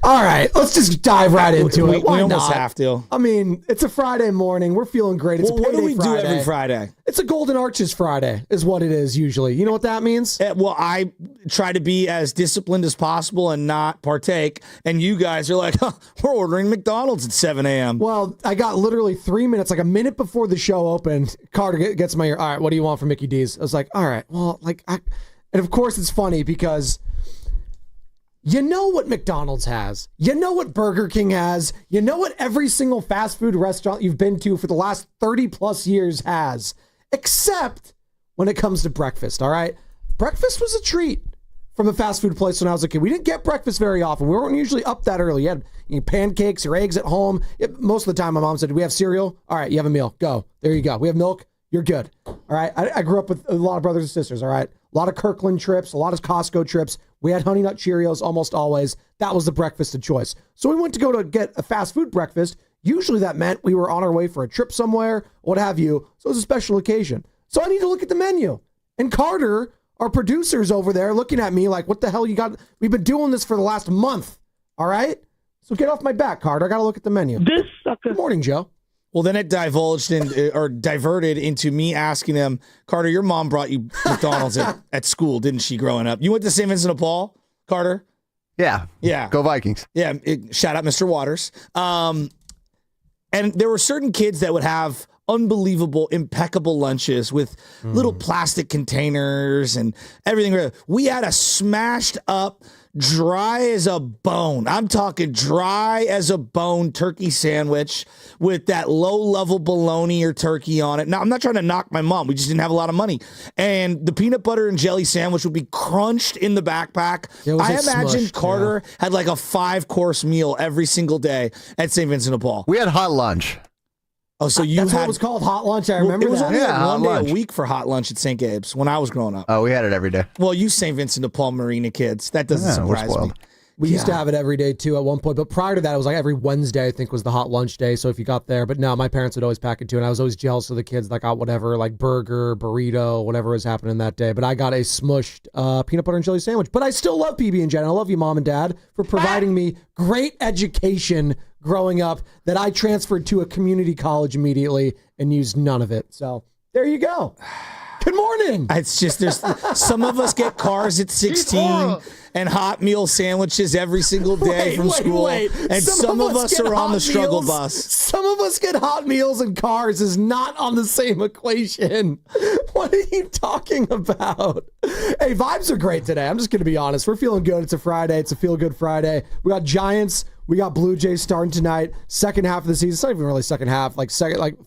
All right, let's just dive right into it. Why we almost not? have to. I mean, it's a Friday morning. We're feeling great. It's a What do we Friday. do every Friday? It's a Golden Arches Friday is what it is usually. You know what that means? Well, I try to be as disciplined as possible and not partake. And you guys are like, we're ordering McDonald's at 7 a.m. Well, I got literally 3 minutes, like a minute before the show opened. Carter gets my ear. All right, what do you want from Mickey D's? I was like, all right, well, and of course it's funny because you know what McDonald's has. You know what Burger King has. You know what every single fast food restaurant you've been to for the last 30 plus years has. Except when it comes to breakfast, all right? Breakfast was a treat from a fast food place when I was a kid. We didn't get breakfast very often. We weren't usually up that early. You had pancakes or eggs at home. Most of the time, my mom said, do we have cereal? All right, you have a meal. Go. There you go. We have milk. You're good. All right? I grew up with a lot of brothers and sisters, all right? A lot of Kirkland trips, a lot of Costco trips. We had Honey Nut Cheerios almost always. That was the breakfast of choice. So we went to go to get a fast food breakfast. Usually that meant we were on our way for a trip somewhere, what have you. So it was a special occasion. So I need to look at the menu. And Carter, our producer's over there looking at me like, what the hell you got? We've been doing this for the last month. All right? So get off my back, Carter. I got to look at the menu. This sucker. Good morning, Joe. Well, then it diverted into me asking him, Carter, your mom brought you McDonald's at school, didn't she, growing up? You went to St. Vincent de Paul, Carter? Yeah. Yeah. Go Vikings. Yeah. Shout out Mr. Waters. And there were certain kids that would have unbelievable, impeccable lunches with little plastic containers and everything. We had a smashed up, dry as a bone. I'm talking dry as a bone turkey sandwich with that low-level bologna or turkey on it. Now, I'm not trying to knock my mom. We just didn't have a lot of money. And the peanut butter and jelly sandwich would be crunched in the backpack. I imagine Carter had like a 5-course meal every single day at St. Vincent de Paul. We had hot lunch. Oh, so That's what it was called, hot lunch. I remember it was that. only Yeah, one day a week for hot lunch at St. Gabe's when I was growing up. Oh, we had it every day. Well, you St. Vincent de Paul Marina kids. That doesn't we're surprise me. spoiled. We used to have it every day, too, at one point. But prior to that, it was like every Wednesday, I think, was the hot lunch day. So if you got there. But no, my parents would always pack it, too. And I was always jealous of the kids that got whatever, like burger, burrito, whatever was happening that day. But I got a smushed peanut butter and jelly sandwich. But I still love PB&J. And I love you, Mom and Dad, for providing me great education growing up that I transferred to a community college immediately and used none of it. So there you go. Good morning. It's just there's some of us get cars at 16 and hot meal sandwiches every single day from school. And some of us are on the struggle bus. Some of us get hot meals and cars is not on the same equation. What are you talking about? Hey, vibes are great today. I'm just going to be honest. We're feeling good. It's a Friday. It's a feel-good Friday. We got Giants. We got Blue Jays starting tonight. Second half of the season. It's not even really second half. Like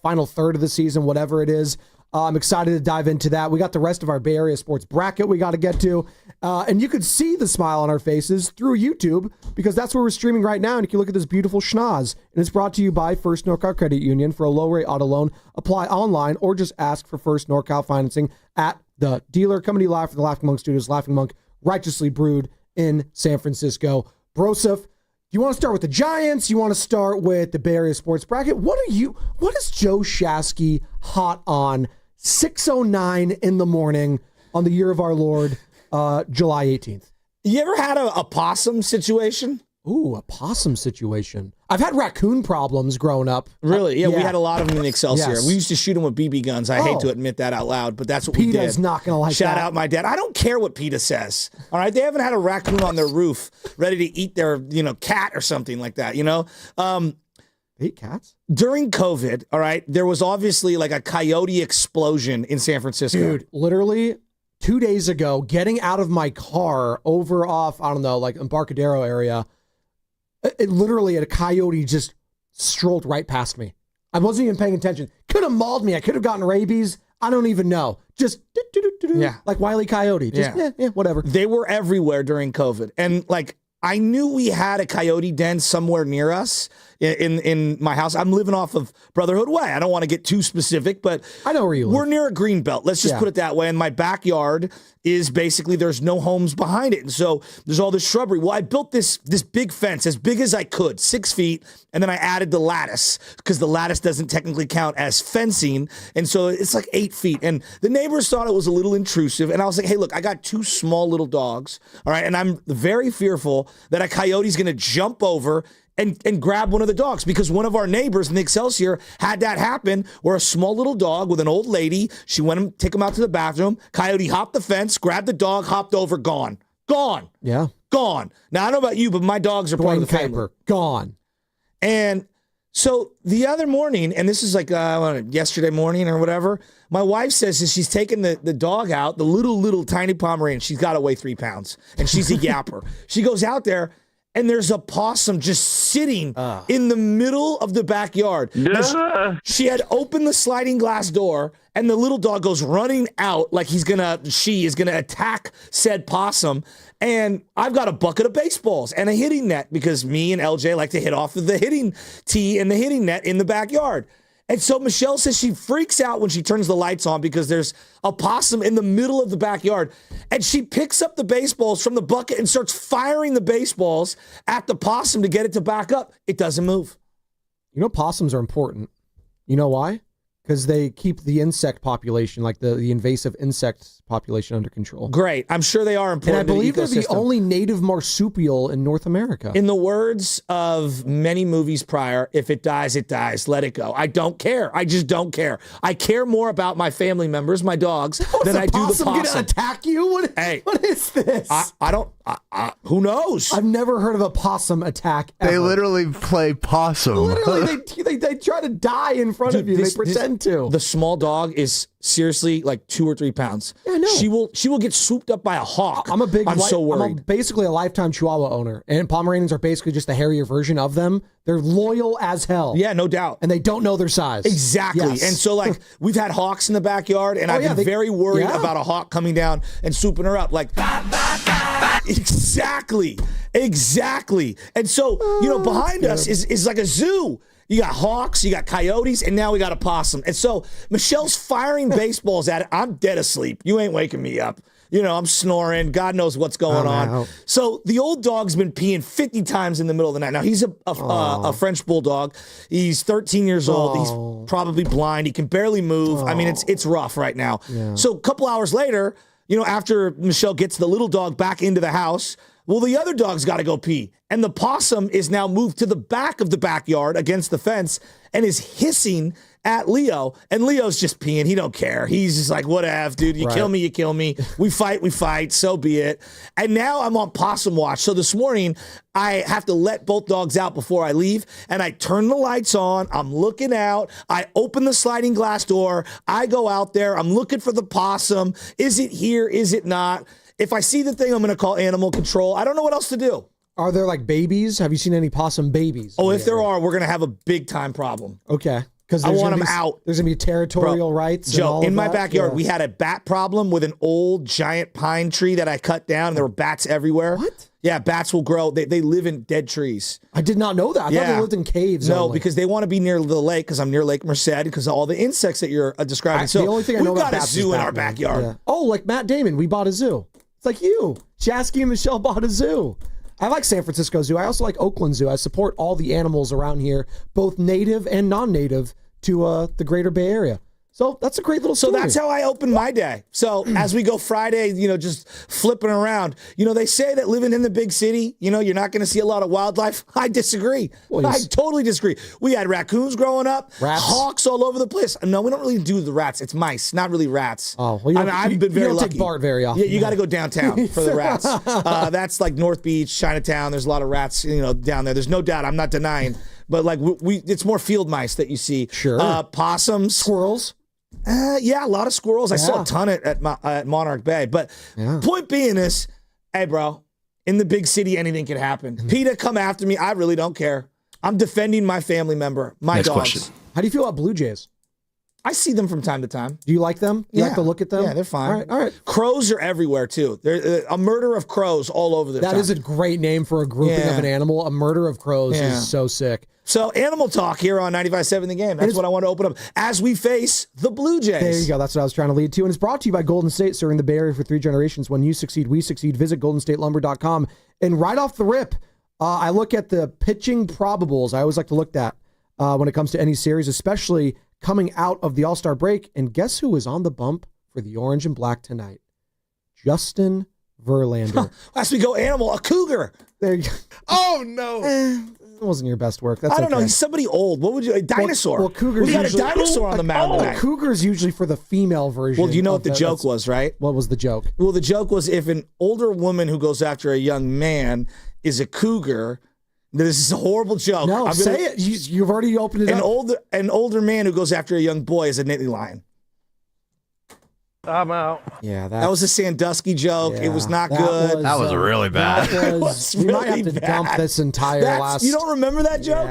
final third of the season, whatever it is. I'm excited to dive into that. We got the rest of our Bay Area sports bracket we got to get to. And you could see the smile on our faces through YouTube because that's where we're streaming right now. And you can look at this beautiful schnoz. And it's brought to you by First NorCal Credit Union. For a low-rate auto loan, apply online or just ask for First NorCal financing at the dealer. Coming to you live from the Laughing Monk Studios. Laughing Monk, righteously brewed in San Francisco. Broseph, you want to start with the Giants? You want to start with the Bay Area sports bracket? What is Joe Shasky hot on 6:09 in the morning on the year of our Lord, July 18th? You ever had a possum situation? Ooh, a possum situation. I've had raccoon problems growing up. Really? Yeah, we had a lot of them in Excelsior. Yes. We used to shoot them with BB guns. I hate to admit that out loud, but that's what we did. PETA's not going to like Shout that. out my dad. I don't care what PETA says. All right? They haven't had a raccoon on their roof ready to eat their, cat or something like that, Eight cats? During COVID, all right, there was obviously like a coyote explosion in San Francisco. Dude, literally 2 days ago, getting out of my car over off, I don't know, like Embarcadero area, it literally a coyote just strolled right past me. I wasn't even paying attention. Could have mauled me. I could have gotten rabies. I don't even know. Just like Wile E. Coyote. Just whatever. They were everywhere during COVID. And I knew we had a coyote den somewhere near us. in my house. I'm living off of Brotherhood Way. I don't want to get too specific, but I know where you live. we're near a green belt. Let's just put it that way. And my backyard is basically there's no homes behind it. And so there's all this shrubbery. Well, I built this big fence as big as I could, 6 feet. And then I added the lattice because the lattice doesn't technically count as fencing. And so it's like 8 feet. And the neighbors thought it was a little intrusive. And I was like, hey, look, I got 2 small little dogs. All right. And I'm very fearful that a coyote's going to jump over and grab one of the dogs, because one of our neighbors in the Excelsior had that happen where a small little dog with an old lady, she went and take him out to the bathroom. Coyote hopped the fence, grabbed the dog, hopped over, gone. Yeah. Gone. Now, I don't know about you, but my dogs are part of the family. Kuiper, gone. And so the other morning, and this is like yesterday morning or whatever, my wife says that she's taking the dog out, the little tiny Pomeranian. She's got to weigh 3 pounds, and she's a yapper. She goes out there, and there's a possum just sitting in the middle of the backyard. Now, she had opened the sliding glass door, and the little dog goes running out like she is gonna attack said possum. And I've got a bucket of baseballs and a hitting net because me and LJ like to hit off of the hitting tee and the hitting net in the backyard. And so Michelle says she freaks out when she turns the lights on because there's a possum in the middle of the backyard. And she picks up the baseballs from the bucket and starts firing the baseballs at the possum to get it to back up. It doesn't move. You know, possums are important. You know why? Because they keep the insect population, like the invasive insect population, under control. Great. I'm sure they are important. And I believe to the they're the ecosystem. only native marsupial in North America. In the words of many movies prior, if it dies, it dies. Let it go. I don't care. I just don't care. I care more about my family members, my dogs, than I do the possum. Going to attack you? What is this? I don't. Who knows? I've never heard of a possum attack ever. They literally play possum. Literally, they try to die in front of you. They pretend to. The small dog is seriously like 2 or 3 pounds. Yeah, I know. She will get swooped up by a hawk. I'm so worried. I'm basically a lifetime Chihuahua owner, and Pomeranians are basically just the hairier version of them. They're loyal as hell. Yeah, no doubt. And they don't know their size. Exactly. Yes. And so, like, we've had hawks in the backyard, and I've been very worried about a hawk coming down and swooping her up. Like, exactly. And so, behind us is like a zoo. You got hawks, you got coyotes, and now we got a possum. And so Michelle's firing baseballs at it. I'm dead asleep. You ain't waking me up. I'm snoring. God knows what's going on. Out. So the old dog's been peeing 50 times in the middle of the night. Now, he's a French bulldog. He's 13 years old. He's probably blind. He can barely move. I mean, it's rough right now. Yeah. So a couple hours later, after Michelle gets the little dog back into the house, well, the other dog's got to go pee. And the possum is now moved to the back of the backyard against the fence and is hissing at Leo. And Leo's just peeing. He don't care. He's just like, whatever, dude. You kill me, you kill me. We fight. So be it. And now I'm on possum watch. So this morning, I have to let both dogs out before I leave. And I turn the lights on. I'm looking out. I open the sliding glass door. I go out there. I'm looking for the possum. Is it here? Is it not? If I see the thing, I'm going to call animal control. I don't know what else to do. Are there like babies? Have you seen any possum babies? Oh, if there are, we're going to have a big time problem. Okay. Because I want them out. There's going to be territorial rights. Joe, and all in of my that? backyard, we had a bat problem with an old giant pine tree that I cut down. And there were bats everywhere. What? Yeah, bats will grow. They live in dead trees. I did not know that. I thought they lived in caves. No, only. because they want to be near the lake because I'm near Lake Merced because of all the insects that you're describing. So the only thing I know we've about got a bats zoo is in our Batman. backyard. Yeah. Oh, like Matt Damon. We bought a zoo. It's like you. Jasky and Michelle bought a zoo. I like San Francisco Zoo. I also like Oakland Zoo. I support all the animals around here, both native and non-native, to the greater Bay Area. So that's a great little story. So that's how I open my day. So as we go Friday, just flipping around, they say that living in the big city, you're not going to see a lot of wildlife. I disagree. I totally disagree. We had raccoons growing up, rats, hawks all over the place. No, we don't really do the rats. It's mice, not really rats. Oh, well, I've been very lucky. Take Bart very often. Yeah, you got to go downtown for the rats. That's like North Beach, Chinatown. There's a lot of rats, down there. There's no doubt. I'm not denying. But like it's more field mice that you see. Sure. Possums. Squirrels. Yeah, a lot of squirrels. I saw a ton at Monarch Bay. But point being is, hey, bro, in the big city, anything can happen. PETA, come after me. I really don't care. I'm defending my family member, my dogs. Question. How do you feel about Blue Jays? I see them from time to time. Do you like them? You like to look at them? Yeah, they're fine. All right. Crows are everywhere, too. There's a murder of crows all over the That town. is a great name for a grouping of an animal. A murder of crows is so sick. So animal talk here on 95.7 The Game. That's what I want to open up as we face the Blue Jays. There you go. That's what I was trying to lead to. And it's brought to you by Golden State, serving the Bay Area for 3 generations. When you succeed, we succeed. Visit goldenstatelumber.com. And right off the rip, I look at the pitching probables. I always like to look at when it comes to any series, especially coming out of the All-Star break. And guess who is on the bump for the orange and black tonight? Justin Verlander. As we go animal, a cougar. There you go. Oh, no. It wasn't your best work. That's I don't know. okay. He's somebody old. What would you? A dinosaur. Well, cougars We got a usually- dinosaur on the mound tonight. Cougar's usually for the female version. Well, do you know what the of joke that's- was, right? What was the joke? Well, the joke was if an older woman who goes after a young man is a cougar, this is a horrible joke. No, say it. You've already opened it up. An older man who goes after a young boy is a nittany lion. I'm out. Yeah, That was a Sandusky joke. It was not good. That was really bad. That was we might really have to bad. dump this entire last. You don't remember that joke?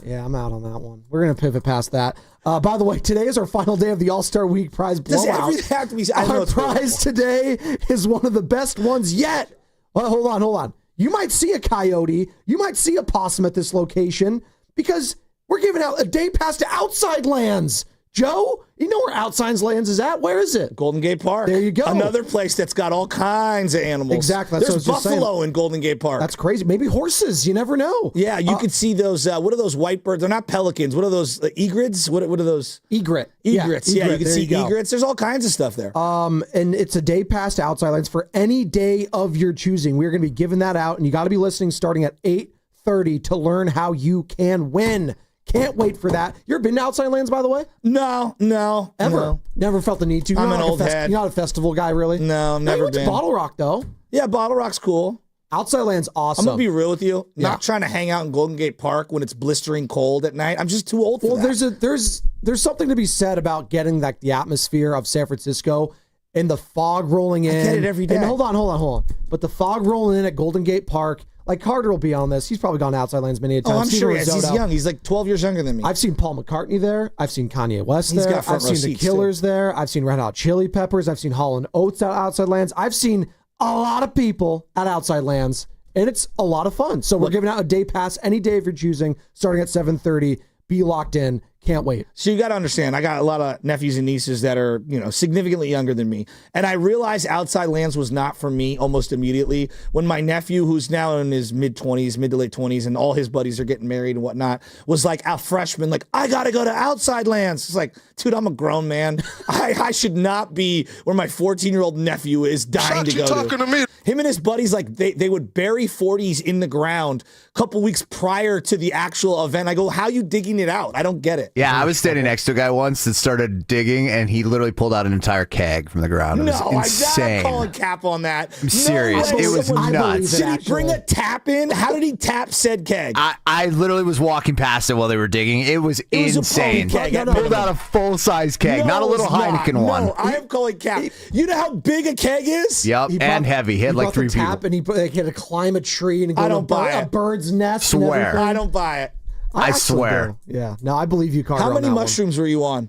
Yeah, I'm out on that one. We're gonna pivot past that. By the way, today is our final day of the All-Star Week prize Does blowout. everything have to be? I know Our it's prize today is one of the best ones yet. Well, hold on. You might see a coyote. You might see a possum at this location because we're giving out a day pass to Outside Lands. Joe, you know where Outside Lands is at? Where is it? Golden Gate Park. There you go. Another place that's got all kinds of animals. Exactly. That's There's what I was just buffalo in Golden Gate Park. That's crazy. Maybe horses. You never know. Yeah, you could see those. What are those white birds? They're not pelicans. What are those? Egrets? What are those? Egret. Egrets. Yeah, you can There see go. egrets. There's all kinds of stuff there. And it's a day pass to Outside Lands for any day of your choosing. We're going to be giving that out, and you got to be listening starting at 8:30 to learn how you can win. Can't wait for that. You ever been to Outside Lands, by the way? No. Ever? No. Never felt the need to. I'm You're an not old head. You're not a festival guy, really? No, I've You never went to been. Bottle Rock, though. Yeah, Bottle Rock's cool. Outside Lands, awesome. I'm gonna be real with you. Yeah. Not trying to hang out in Golden Gate Park when it's blistering cold at night. I'm just too old for Well, that. there's something to be said about getting like the atmosphere of San Francisco and the fog rolling in. get it every day. And hold on. But the fog rolling in at Golden Gate Park, like Carter will be on this. He's probably gone to Outside Lands many a time. Oh, I'm Steven sure he is. He's Risotto. young. He's like 12 years younger than me. I've seen Paul McCartney there. I've seen Kanye West He's there. got front I've row seen the seats, Killers there. I've seen Red Hot Chili Peppers. I've seen Hall & Oates at Outside Lands. I've seen a lot of people at Outside Lands, and it's a lot of fun. So we're giving out a day pass any day if you're choosing, starting at 7:30. Be locked in. Can't wait. So you got to understand, I got a lot of nephews and nieces that are, significantly younger than me. And I realized Outside Lands was not for me almost immediately when my nephew, who's now in his mid to late 20s, and all his buddies are getting married and whatnot, was like a freshman, like, I got to go to Outside Lands. It's like, dude, I'm a grown man. I should not be where my 14-year-old nephew is dying to go to me. Him and his buddies, like, they would bury 40s in the ground a couple weeks prior to the actual event. I go, how are you digging it out? I don't get it. Yeah, I was standing next to a guy once that started digging, and he literally pulled out an entire keg from the ground. It was I'm insane. not calling cap on that. I'm serious. way It was someone- nuts. Did he bring a tap in? How did he tap said keg? I literally was walking past it while they were digging. It was was a insane. pony keg at Pulled minimum. out a full-size keg, not a little it's not. Heineken one. No, I am calling cap. You know how big a keg is? Yep, and heavy. He had like brought 3 the tap people. and he had to climb a tree and go I to don't buy a it. bird's nest. and Swear. everything. I don't buy it. I actually swear. do. Yeah. No, I believe you, Carter. How on many that one. mushrooms were you on?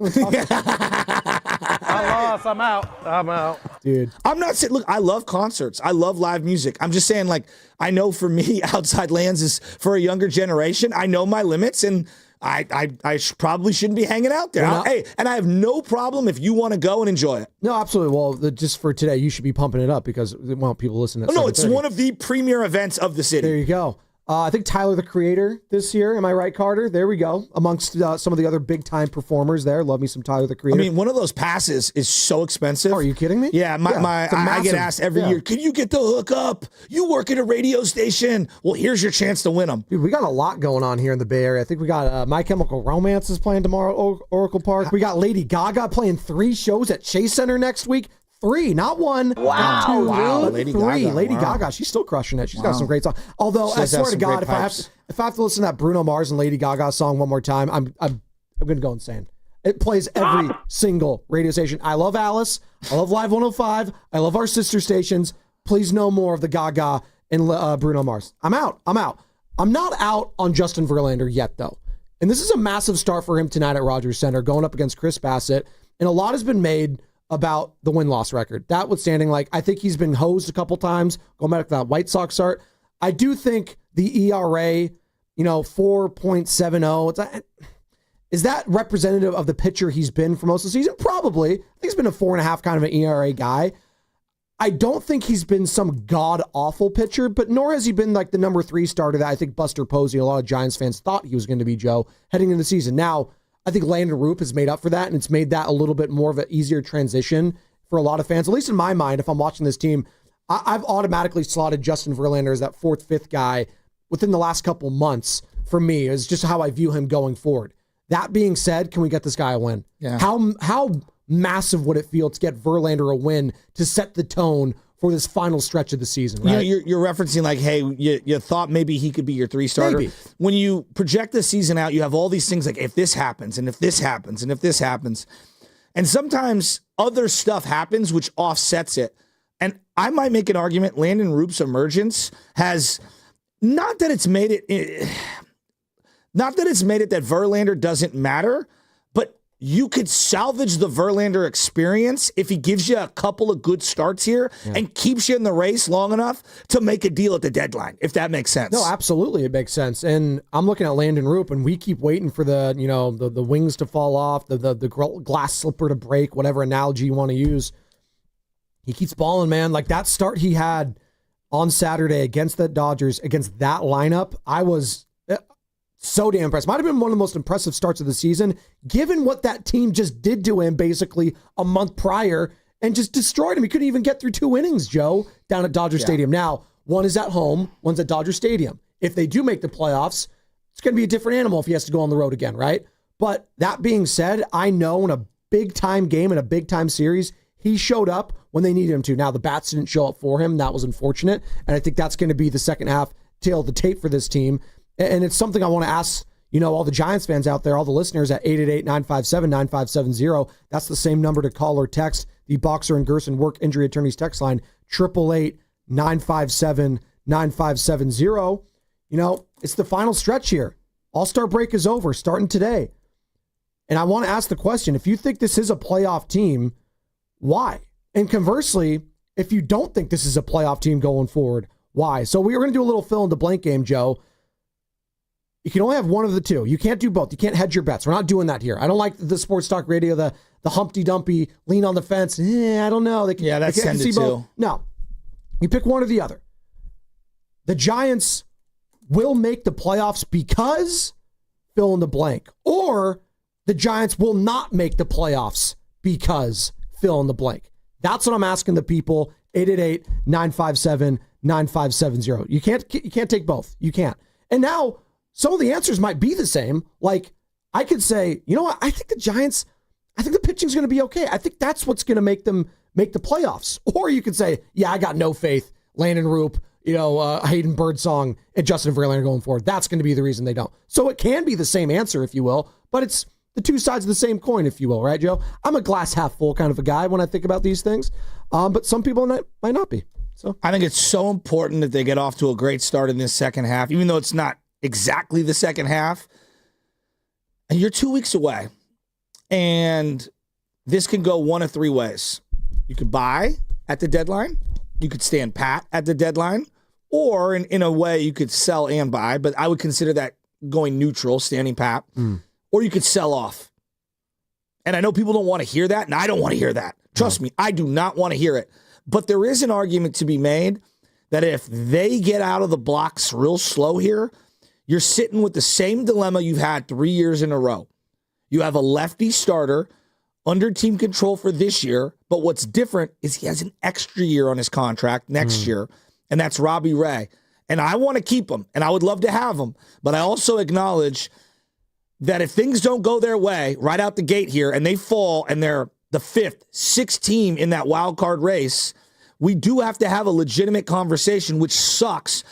I lost. I'm out. Dude? I'm not saying, look, I love concerts. I love live music. I'm just saying, like, I know for me, Outside Lands is for a younger generation. I know my limits, and probably shouldn't be hanging out there. Well, now- Hey, and I have no problem if you want to go and enjoy it. No, absolutely. Well, just for today, you should be pumping it up because we want people listening. At No, it's 7:30. one of the premier events of the city. There you go. I think Tyler, the Creator, this year. Am I right, Carter? There we go. Amongst some of the other big time performers there. Love me some Tyler, the I Creator. mean, one of those passes is so expensive. Oh, are you kidding me? Yeah, it's a I get massive- asked every yeah. year, can you get the hookup? You work at a radio station. Well, here's your chance to win them. Dude, we got a lot going on here in the Bay Area. I think we got My Chemical Romance is playing tomorrow at Oracle Park. We got Lady Gaga playing 3 shows at Chase Center next week. 3, not 1. Wow. Not 2, Wow. but Lady 3. Gaga. Lady Wow. Gaga, she's still crushing it. She's got some great songs. Although She I does have swear to some God, great if I have to listen to that Bruno Mars and Lady Gaga song one more time, I'm gonna go insane. It plays every single radio station. I love Alice. I love Live 105. I love our sister stations. Please no more of the Gaga and Bruno Mars. I'm out. I'm not out on Justin Verlander yet, though. And this is a massive start for him tonight at Rogers Center, going up against Chris Bassett. And a lot has been made about the win-loss record. That withstanding, like, I think he's been hosed a couple times, going back to that White Sox start. I do think the ERA, 4.70, is that representative of the pitcher he's been for most of the season? Probably. I think he's been a 4.5 kind of an ERA guy. I don't think he's been some god-awful pitcher, but nor has he been like the number 3 starter that I think Buster Posey, a lot of Giants fans thought he was going to be, Joe, heading into the season. Now, I think Landon Roop has made up for that, and it's made that a little bit more of an easier transition for a lot of fans. At least in my mind, if I'm watching this team, I've automatically slotted Justin Verlander as that 4th, 5th guy within the last couple months for me. Is just how I view him going forward. That being said, can we get this guy a win? Yeah. How massive would it feel to get Verlander a win to set the tone for this final stretch of the season, right? You're referencing like, hey, you thought maybe he could be your 3 starter. Maybe. When you project the season out, you have all these things like if this happens and if this happens and if this happens. And sometimes other stuff happens which offsets it. And I might make an argument Landon Roop's emergence has not that it's made it that Verlander doesn't matter, but you could salvage the Verlander experience if he gives you a couple of good starts here and keeps you in the race long enough to make a deal at the deadline, if that makes sense. No, absolutely, it makes sense. And I'm looking at Landon Roop, and we keep waiting for the wings to fall off, the glass slipper to break, whatever analogy you want to use. He keeps balling, man. Like that start he had on Saturday against the Dodgers, against that lineup, I was so damn impressed. Might have been one of the most impressive starts of the season, given what that team just did to him basically a month prior and just destroyed him. He couldn't even get through 2 innings, Joe, down at Dodger Stadium. Now, one is at home, one's at Dodger Stadium. If they do make the playoffs, it's going to be a different animal if he has to go on the road again, right? But that being said, I know in a big-time game, in a big-time series, he showed up when they needed him to. Now, the bats didn't show up for him. That was unfortunate. And I think that's going to be the second half tail of the tape for this team. And it's something I want to ask, all the Giants fans out there, all the listeners at 888-957-9570. That's the same number to call or text the Boxer and Gerson Work Injury Attorneys text line, 888-957-9570. It's the final stretch here. All-Star break is over, starting today. And I want to ask the question, if you think this is a playoff team, why? And conversely, if you don't think this is a playoff team going forward, why? So we're going to do a little fill in the blank game, Joe. You can only have one of the two. You can't do both. You can't hedge your bets. We're not doing that here. I don't like the sports talk radio, the Humpty Dumpty, lean on the fence. I don't know. That's tended to. No. You pick one or the other. The Giants will make the playoffs because fill in the blank. Or the Giants will not make the playoffs because fill in the blank. That's what I'm asking the people. 888-957-9570. You can't take both. You can't. And now some of the answers might be the same. Like, I could say, you know what? I think the Giants, I think the pitching's going to be okay. I think that's what's going to make them make the playoffs. Or you could say, yeah, I got no faith. Landon Roop, Hayden Birdsong, and Justin Verlander going forward. That's going to be the reason they don't. So it can be the same answer, if you will, but it's the two sides of the same coin, if you will, right, Joe? I'm a glass half full kind of a guy when I think about these things, but some people might not be. So I think it's so important that they get off to a great start in this second half, even though it's not exactly the second half. And you're 2 weeks away. And this can go one of 3 ways. You could buy at the deadline. You could stand pat at the deadline. Or in a way, you could sell and buy. But I would consider that going neutral, standing pat. Or you could sell off. And I know people don't want to hear that. And I don't want to hear that. Trust me, I do not want to hear it. But there is an argument to be made that if they get out of the blocks real slow here, you're sitting with the same dilemma you've had 3 years in a row. You have a lefty starter under team control for this year, but what's different is he has an extra year on his contract next year, and that's Robbie Ray. And I want to keep him, and I would love to have him, but I also acknowledge that if things don't go their way right out the gate here and they fall and they're the 5th, 6th team in that wild card race, we do have to have a legitimate conversation, which sucks.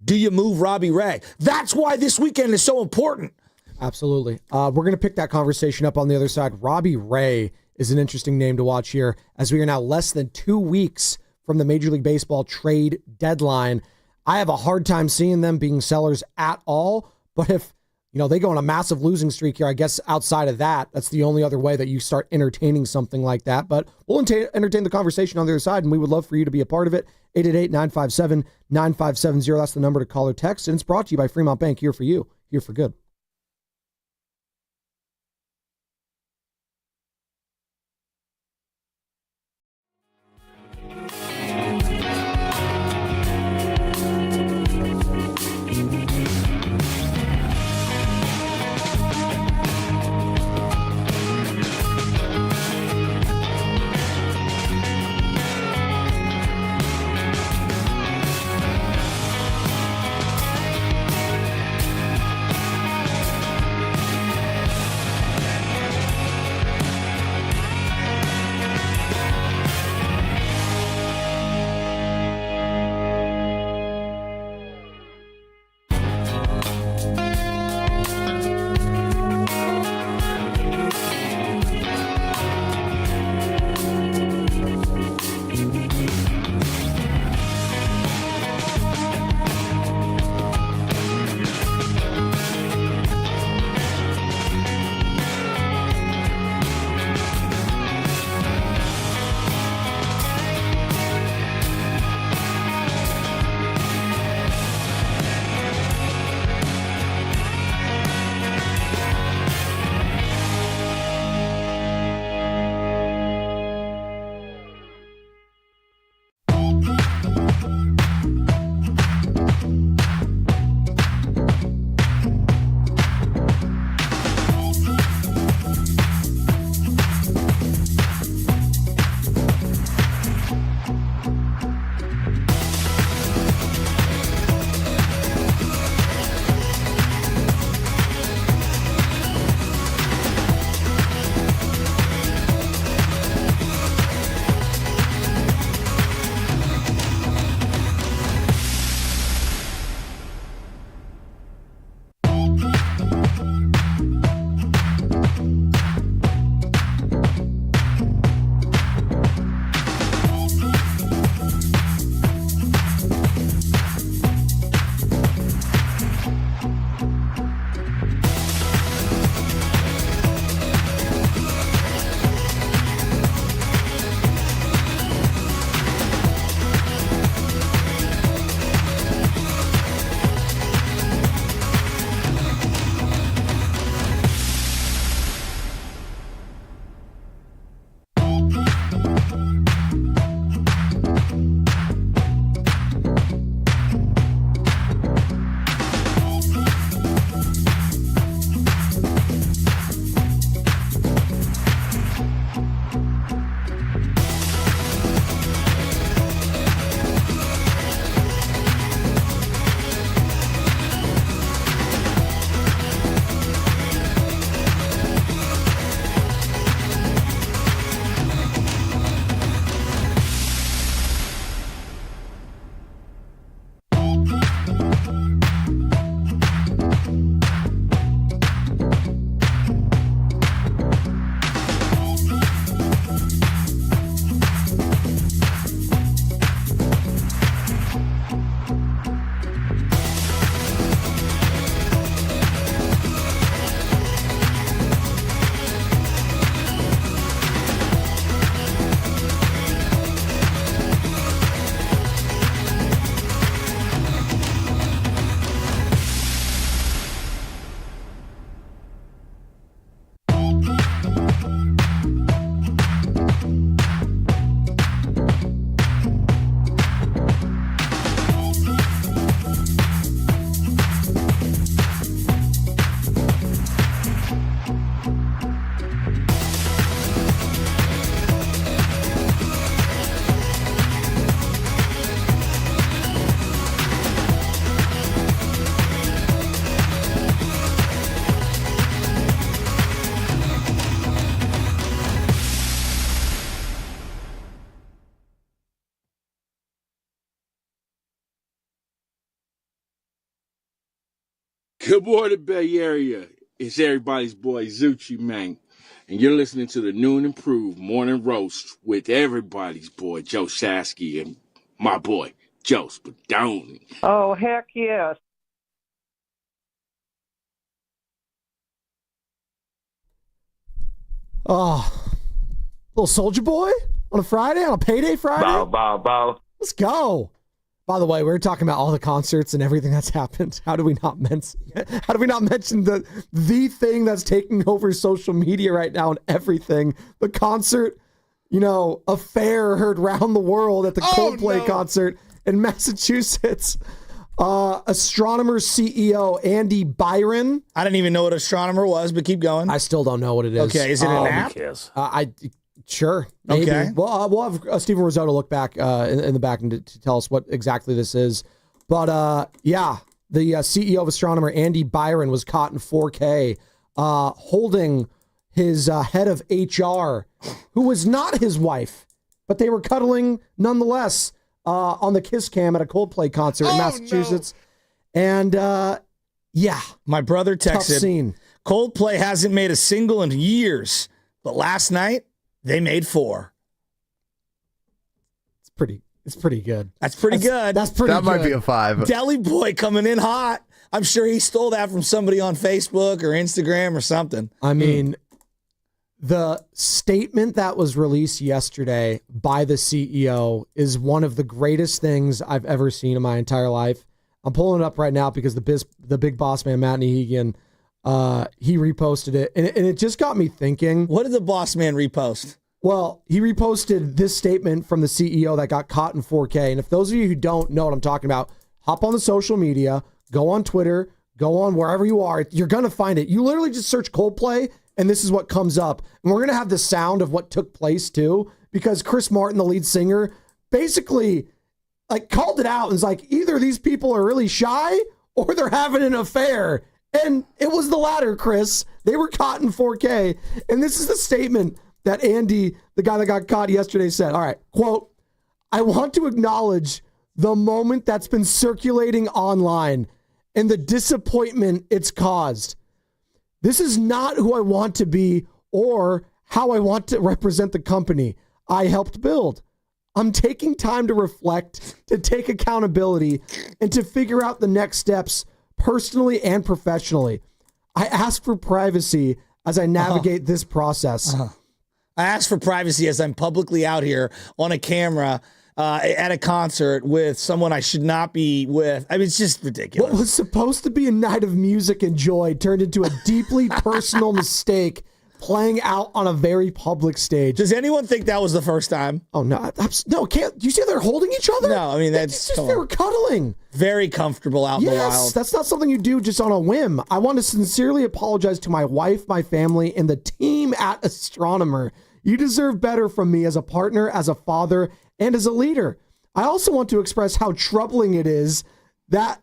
Do you move Robbie Ray? That's why this weekend is so important. Absolutely. We're going to pick that conversation up on the other side. Robbie Ray is an interesting name to watch here, as we are now less than 2 weeks from the Major League Baseball trade deadline. I have a hard time seeing them being sellers at all, but if they go on a massive losing streak here. I guess outside of that, that's the only other way that you start entertaining something like that. But we'll entertain the conversation on the other side, and we would love for you to be a part of it. 888-957-9570. That's the number to call or text. And it's brought to you by Fremont Bank, here for you, here for good. Good morning, Bay Area. It's everybody's boy, Zucci Man. And you're listening to the New and Improved Morning Roast with everybody's boy, Joe Shasky, and my boy, Joe Spadoni. Oh, heck yes. Oh, little Soldier Boy on a Friday, on a payday Friday. Bow, bow, bow. Let's go. By the way, we were talking about all the concerts and everything that's happened. How do we not mention the thing that's taking over social media right now and everything? The concert, affair heard round the world at the Coldplay concert in Massachusetts. Astronomer CEO Andy Byron. I didn't even know what astronomer was, but keep going. I still don't know what it is. Okay, is it an app? Sure. Maybe. Okay. Well, we'll have Stephen Risotto look back in the back and to tell us what exactly this is. But the CEO of Astronomer, Andy Byron, was caught in 4K holding his head of HR, who was not his wife, but they were cuddling nonetheless on the Kiss Cam at a Coldplay concert in Massachusetts. No. And my brother texted, tough scene. Coldplay hasn't made a single in years, but last night they made 4. It's pretty good. That's pretty good. That's pretty good. That might be a 5. Deli Boy coming in hot. I'm sure he stole that from somebody on Facebook or Instagram or something. I mean, the statement that was released yesterday by the CEO is one of the greatest things I've ever seen in my entire life. I'm pulling it up right now because the big boss man, Matt Nehegan, he reposted it. And it just got me thinking. What did the boss man repost? Well, he reposted this statement from the CEO that got caught in 4K. And if those of you who don't know what I'm talking about, hop on the social media, go on Twitter, go on wherever you are. You're going to find it. You literally just search Coldplay, and this is what comes up. And we're going to have the sound of what took place, too, because Chris Martin, the lead singer, basically called it out and was like, either these people are really shy or they're having an affair. And it was the latter, Chris. They were caught in 4K. And this is the statement that Andy, the guy that got caught yesterday, said. All right, quote, I want to acknowledge the moment that's been circulating online and the disappointment it's caused. This is not who I want to be or how I want to represent the company I helped build. I'm taking time to reflect, to take accountability, and to figure out the next steps personally and professionally. I ask for privacy as I navigate this process. I ask for privacy as I'm publicly out here on a camera at a concert with someone I should not be with. I mean, it's just ridiculous. What was supposed to be a night of music and joy turned into a deeply personal mistake playing out on a very public stage. Does anyone think that was the first time? Oh, no. No, can't. Do you see they're holding each other? No, I mean, that's just, they were cuddling. Very comfortable out in the wild. Yes, that's not something you do just on a whim. I want to sincerely apologize to my wife, my family, and the team at Astronomer. You deserve better from me as a partner, as a father, and as a leader. I also want to express how troubling it is that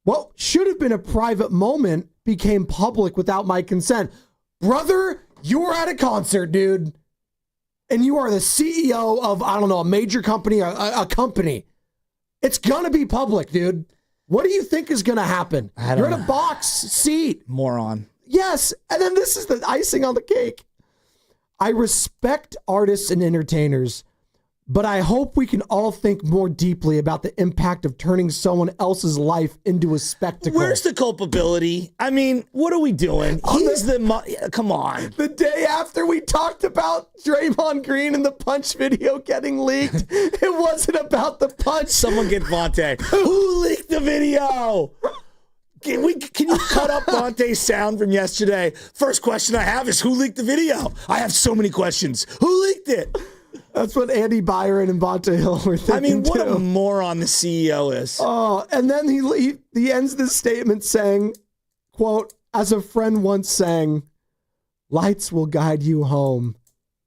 what should have been a private moment became public without my consent. Brother, you were at a concert, dude, and you are the CEO of, I don't know, a major company, a company. It's going to be public, dude. What do you think is going to happen? You're in a box seat. Moron. Yes, and then this is the icing on the cake. I respect artists and entertainers, but I hope we can all think more deeply about the impact of turning someone else's life into a spectacle. Where's the culpability? I mean, what are we doing? Come on. The day after we talked about Draymond Green and the punch video getting leaked, it wasn't about the punch. Someone get Vontae. Who leaked the video? Can you cut up Vontae's sound from yesterday? First question I have is, who leaked the video? I have so many questions. Who leaked it? That's what Andy Byron and Vontae Hill were thinking. I mean, what too. a moron the CEO is. Oh, and then he ends this statement saying, quote, as a friend once sang, lights will guide you home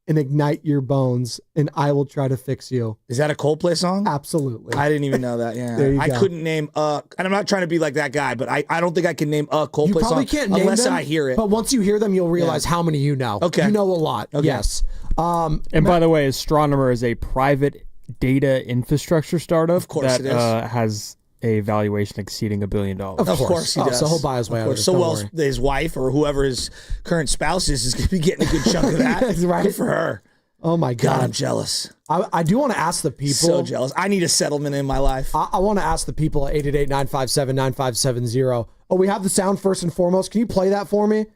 and ignite your bones, and I will try to fix you. Is that a Coldplay song? Absolutely. I didn't even know that. Yeah, There you I go. couldn't name and I'm not trying to be like that guy, but I don't think I can name a You Coldplay probably song can't name unless them, I hear it. but once you hear them, you'll realize how many you know. Okay. You know a lot. Okay. Yes. And by the way, Astronomer is a private data infrastructure startup Of course that it is. Has a valuation exceeding $1 billion. Of course he does. So he'll buy his way Of out of course. it. So Don't well, worry. his wife or whoever his current spouse is going to be getting a good chunk of that. That's right. Good for her. Oh, my God, I'm God. jealous. I do want to ask the people. So jealous. I need a settlement in my life. I want to ask the people at 888-957-9570. Oh, we have the sound first and foremost. Can you play that for me?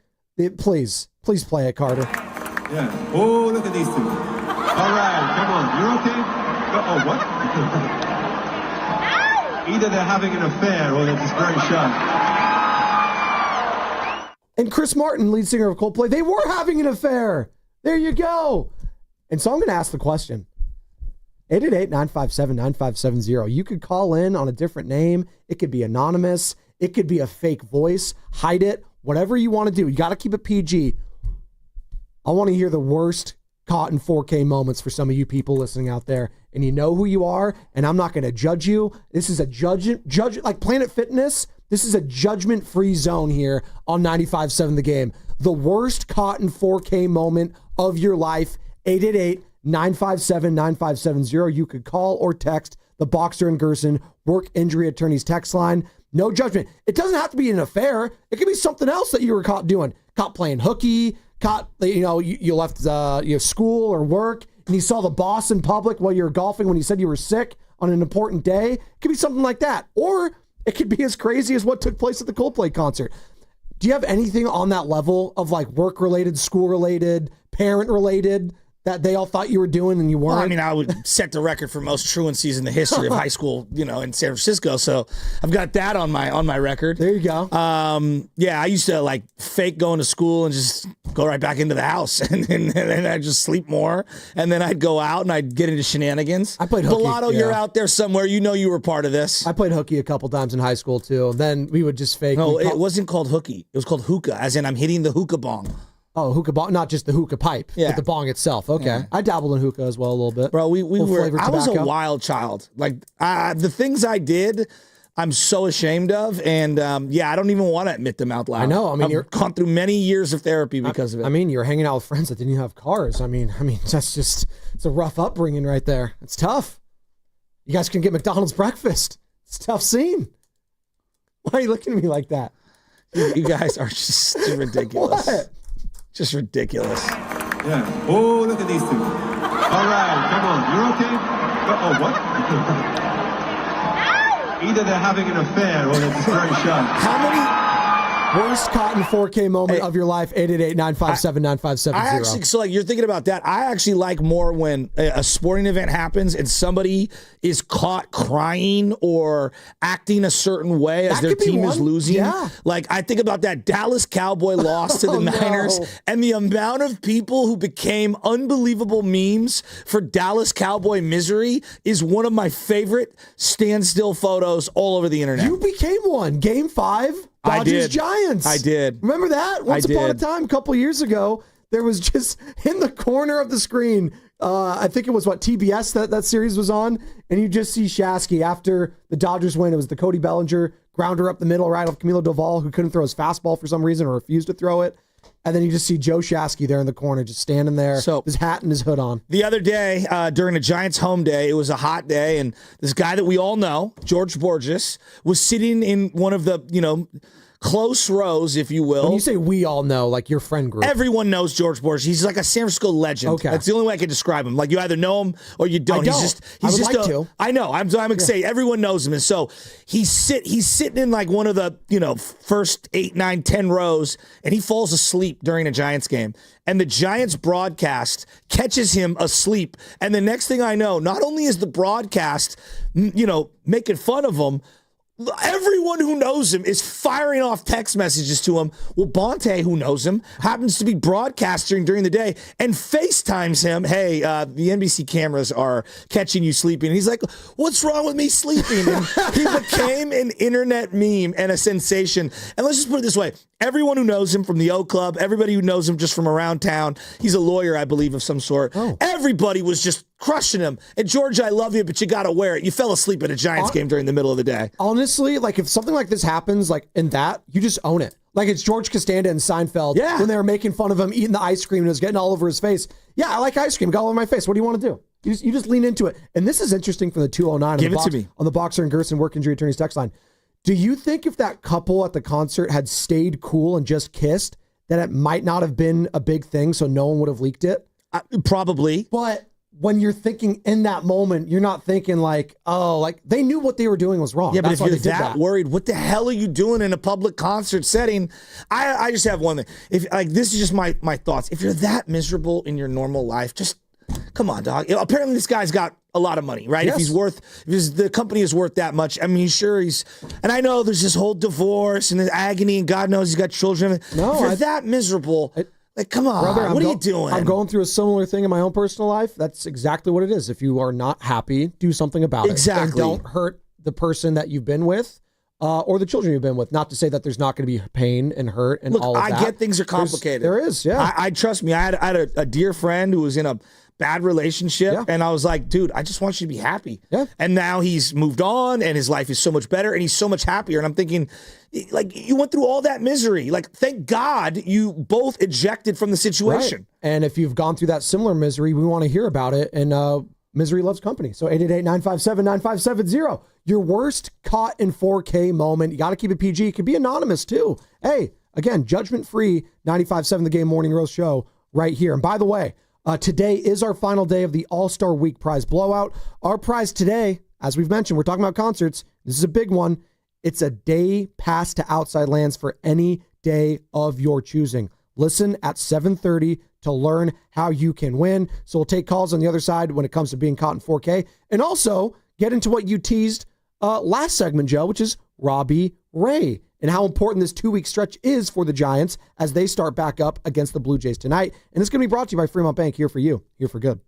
Please play it, Carter. Yeah. Oh, look at these two. All right, come on. You're okay? Oh, what? Either they're having an affair or they're just very shy. And Chris Martin, lead singer of Coldplay, they were having an affair. There you go. And so I'm going to ask the question. 888-957-9570. You could call in on a different name. It could be anonymous. It could be a fake voice. Hide it. Whatever you want to do. You got to keep it PG. I want to hear the worst caught in 4K moments for some of you people listening out there. And you know who you are, and I'm not going to judge you. This is a judge like Planet Fitness. This is a judgment-free zone here on 95.7 The Game. The worst caught in 4K moment of your life. 888-957-9570. You could call or text the Boxer and Gerson Work Injury Attorneys text line. No judgment. It doesn't have to be an affair. It could be something else that you were caught doing. Caught playing hooky. Caught, you left school or work, and you saw the boss in public while you were golfing when you said you were sick on an important day. It could be something like that. Or it could be as crazy as what took place at the Coldplay concert. Do you have anything on that level of like work-related, school-related, parent-related that they all thought you were doing and you weren't? Well, I mean, I would set the record for most truancies in the history of high school, in San Francisco. So I've got that on my record. There you go. Yeah, I used to like fake going to school and just go right back into the house, and then I'd just sleep more, and then I'd go out and I'd get into shenanigans. I played hooky. Villado, yeah. You're out there somewhere. You know you were part of this. I played hooky a couple times in high school too. Then we would just fake. No, it wasn't called hooky. It was called hookah, as in I'm hitting the hookah bong. Oh, hookah bong, not just the hookah pipe, Yeah. but the bong itself. Okay. Yeah. I dabbled in hookah as well a little bit. Bro, I was a tobacco. wild child. Like the things I did, I'm so ashamed of, and I don't even want to admit them out loud. I know. I mean, I've gone through many years of therapy because of it. I mean, you're hanging out with friends that didn't even have cars. I mean, that's just, it's a rough upbringing right there. It's tough. You guys can get McDonald's breakfast. It's a tough scene. Why are you looking at me like that? You guys are just ridiculous. What? Just ridiculous. Yeah. Oh, look at these two. All right, come on. You're okay? Oh, what? Either they're having an affair or they're just very shy. How many? Worst caught in 4K moment of your life, 888-957-9570. So like you're thinking about that. I actually like more when a sporting event happens and somebody is caught crying or acting a certain way as their team is losing. Yeah. Like I think about that Dallas Cowboy loss to the Niners and the amount of people who became unbelievable memes for Dallas Cowboy misery is one of my favorite standstill photos all over the internet. You became one. Game 5. Dodgers Giants. I did. Remember that? Once upon a time, a couple years ago, there was just in the corner of the screen, I think it was TBS that series was on, and you just see Shasky after the Dodgers win. It was the Cody Bellinger grounder up the middle right off Camilo Doval, who couldn't throw his fastball for some reason or refused to throw it. And then you just see Joe Shasky there in the corner, just standing there, his hat and his hood on. The other day, during a Giants home day, it was a hot day, and this guy that we all know, George Borges, was sitting in one of the, close rows, if you will. When you say we all know, like your friend group. Everyone knows George Borges. He's like a San Francisco legend. Okay. That's the only way I can describe him. Like you either know him or you don't. I don't. He's I would like to. I know. I'm excited. Everyone knows him. And so he's sitting in like one of the, first 8, 9, 10 rows, and he falls asleep during a Giants game. And the Giants broadcast catches him asleep. And the next thing I know, not only is the broadcast, making fun of him, everyone who knows him is firing off text messages to him. Well, Bonte, who knows him, happens to be broadcasting during the day and FaceTimes him. Hey, the NBC cameras are catching you sleeping. And he's like, what's wrong with me sleeping? And he became an internet meme and a sensation. And let's just put it this way. Everyone who knows him from the O Club, everybody who knows him just from around town, he's a lawyer, I believe, of some sort. Oh. Everybody was just crushing him. And George, I love you, but you got to wear it. You fell asleep at a Giants game during the middle of the day. Honestly, like if something like this happens, like in that, you just own it. Like it's George Costanza and Seinfeld when they were making fun of him eating the ice cream and it was getting all over his face. Yeah, I like ice cream. Got all over my face. What do you want to do? You just lean into it. And this is interesting from the 209 Give it to me. On the Boxer and Gerson Work Injury Attorneys text line. Do you think if that couple at the concert had stayed cool and just kissed, that it might not have been a big thing so no one would have leaked it? Probably. But when you're thinking in that moment, you're not thinking like, oh, like they knew what they were doing was wrong. Yeah, but That's if why you're they did that worried, what the hell are you doing in a public concert setting? I just have one thing. If like this is just my thoughts. If you're that miserable in your normal life, just come on, dog. Apparently this guy's got a lot of money, right? Yes. If the company is worth that much, I mean, sure and I know there's this whole divorce and the agony, and God knows he's got children. No, if you're that miserable, like, come on, Brother, what are you doing? I'm going through a similar thing in my own personal life. That's exactly what it is. If you are not happy, do something about it. Exactly. And don't hurt the person that you've been with or the children you've been with. Not to say that there's not going to be pain and hurt and all of that. I get things are complicated. There is, yeah. I trust me. I had a dear friend who was in a bad relationship, and I was like, dude, I just want you to be happy. Yeah. And now he's moved on, and his life is so much better, and he's so much happier. And I'm thinking, like, you went through all that misery. Like, thank God you both ejected from the situation. Right. And if you've gone through that similar misery, we want to hear about it. And misery loves company. So 888-957-9570. Your worst caught in 4K moment. You got to keep it PG. It could be anonymous too. Hey, again, judgment-free 95.7 The Game Morning Roast Show right here. And by the way, today is our final day of the All-Star Week prize blowout. Our prize today, as we've mentioned, we're talking about concerts. This is a big one. It's a day pass to Outside Lands for any day of your choosing. Listen at 7:30 to learn how you can win. So we'll take calls on the other side when it comes to being caught in 4K. And also get into what you teased last segment, Joe, which is Robbie Ray and how important this 2-week stretch is for the Giants as they start back up against the Blue Jays tonight. And it's going to be brought to you by Fremont Bank, here for you, here for good.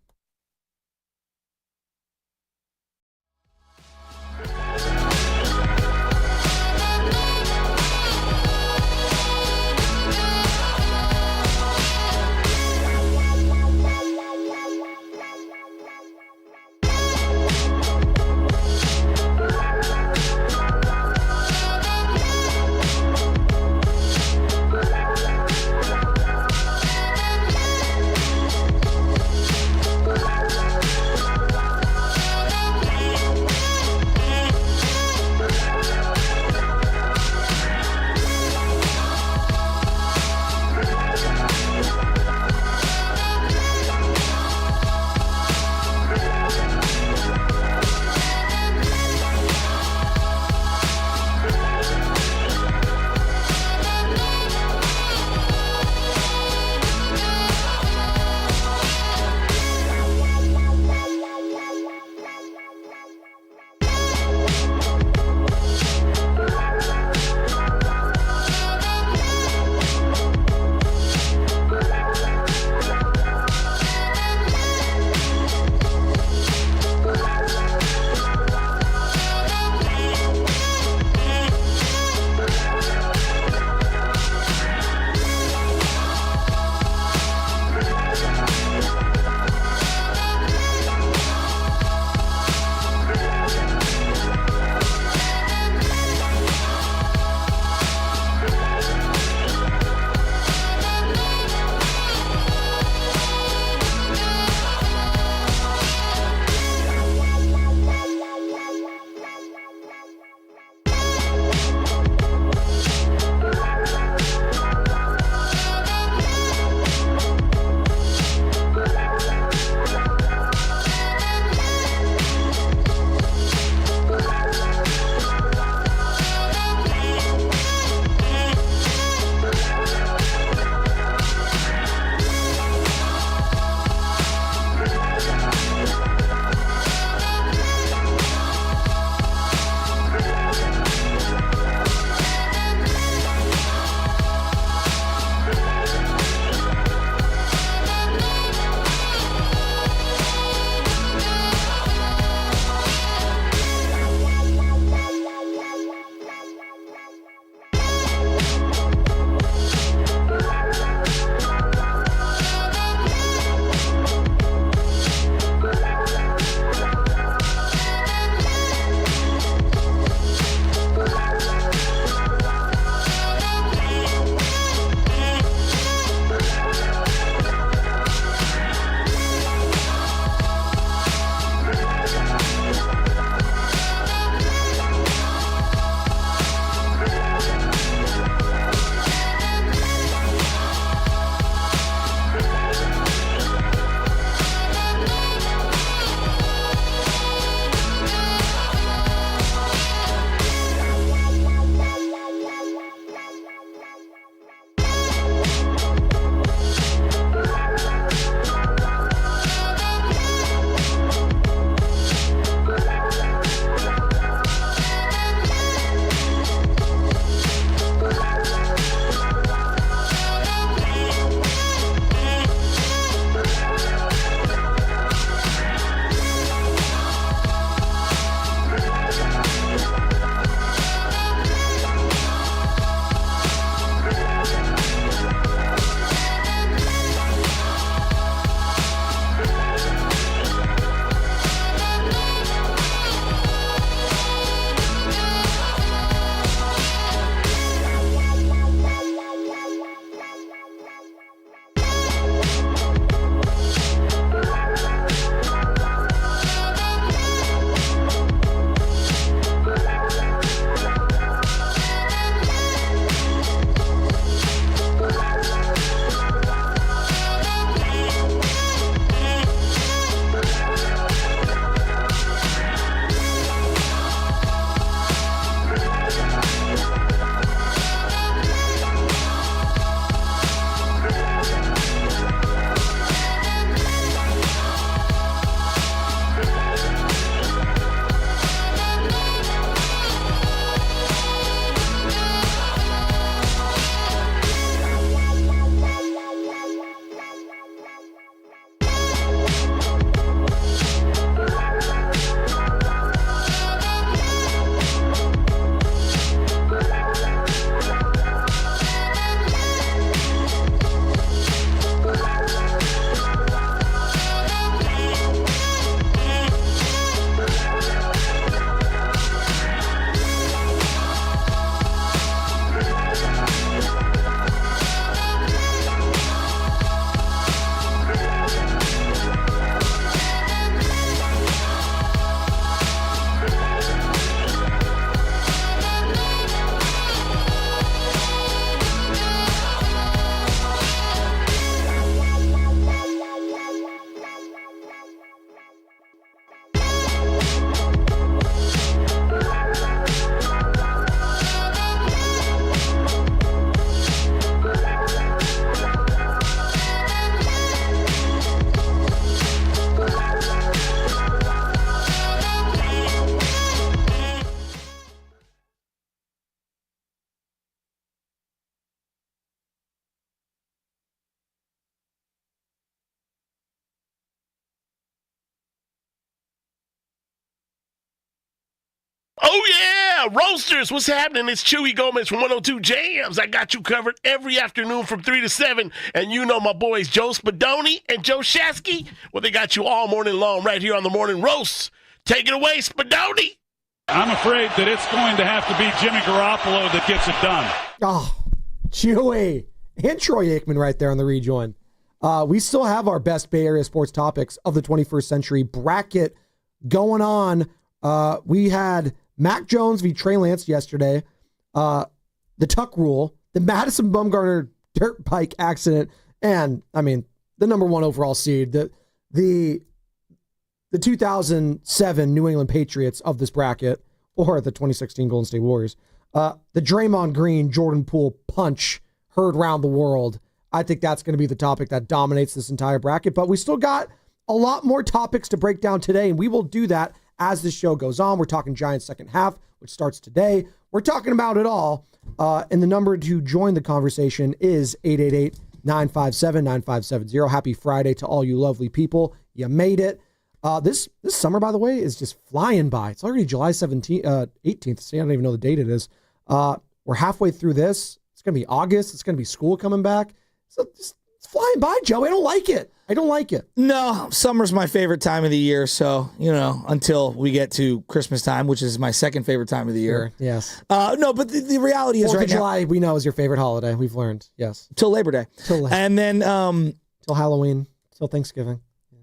Oh, yeah. Roasters, what's happening? It's Chewy Gomez from 102 Jams. I got you covered every afternoon from 3 to 7. And you know my boys Joe Spadoni and Joe Shasky. Well, they got you all morning long right here on the Morning Roast. Take it away, Spadoni. I'm afraid that it's going to have to be Jimmy Garoppolo that gets it done. Oh, Chewy. And Troy Aikman right there on the rejoin. We still have our best Bay Area sports topics of the 21st century bracket going on. We had Mac Jones v. Trey Lance yesterday, the Tuck rule, the Madison Bumgarner dirt bike accident, and, I mean, the number one overall seed, the 2007 New England Patriots of this bracket, or the 2016 Golden State Warriors. The Draymond Green, Jordan Poole punch heard round the world. I think that's going to be the topic that dominates this entire bracket, but we still got a lot more topics to break down today, and we will do that as the show goes on. We're talking Giants second half, which starts today. We're talking about it all, and the number to join the conversation is 888-957-9570. Happy Friday to all you lovely people. You made it. This summer, by the way, is just flying by. It's already July 18th. See, I don't even know the date it is. We're halfway through this. It's going to be August. It's going to be school coming back. So it's flying by, Joe. I don't like it. No, summer's my favorite time of the year. So, until we get to Christmas time, which is my second favorite time of the year. Sure, yes. No, but the reality is 4th right of July, we know, is your favorite holiday. We've learned. Yes. Till Labor Day. And then till Halloween, till Thanksgiving.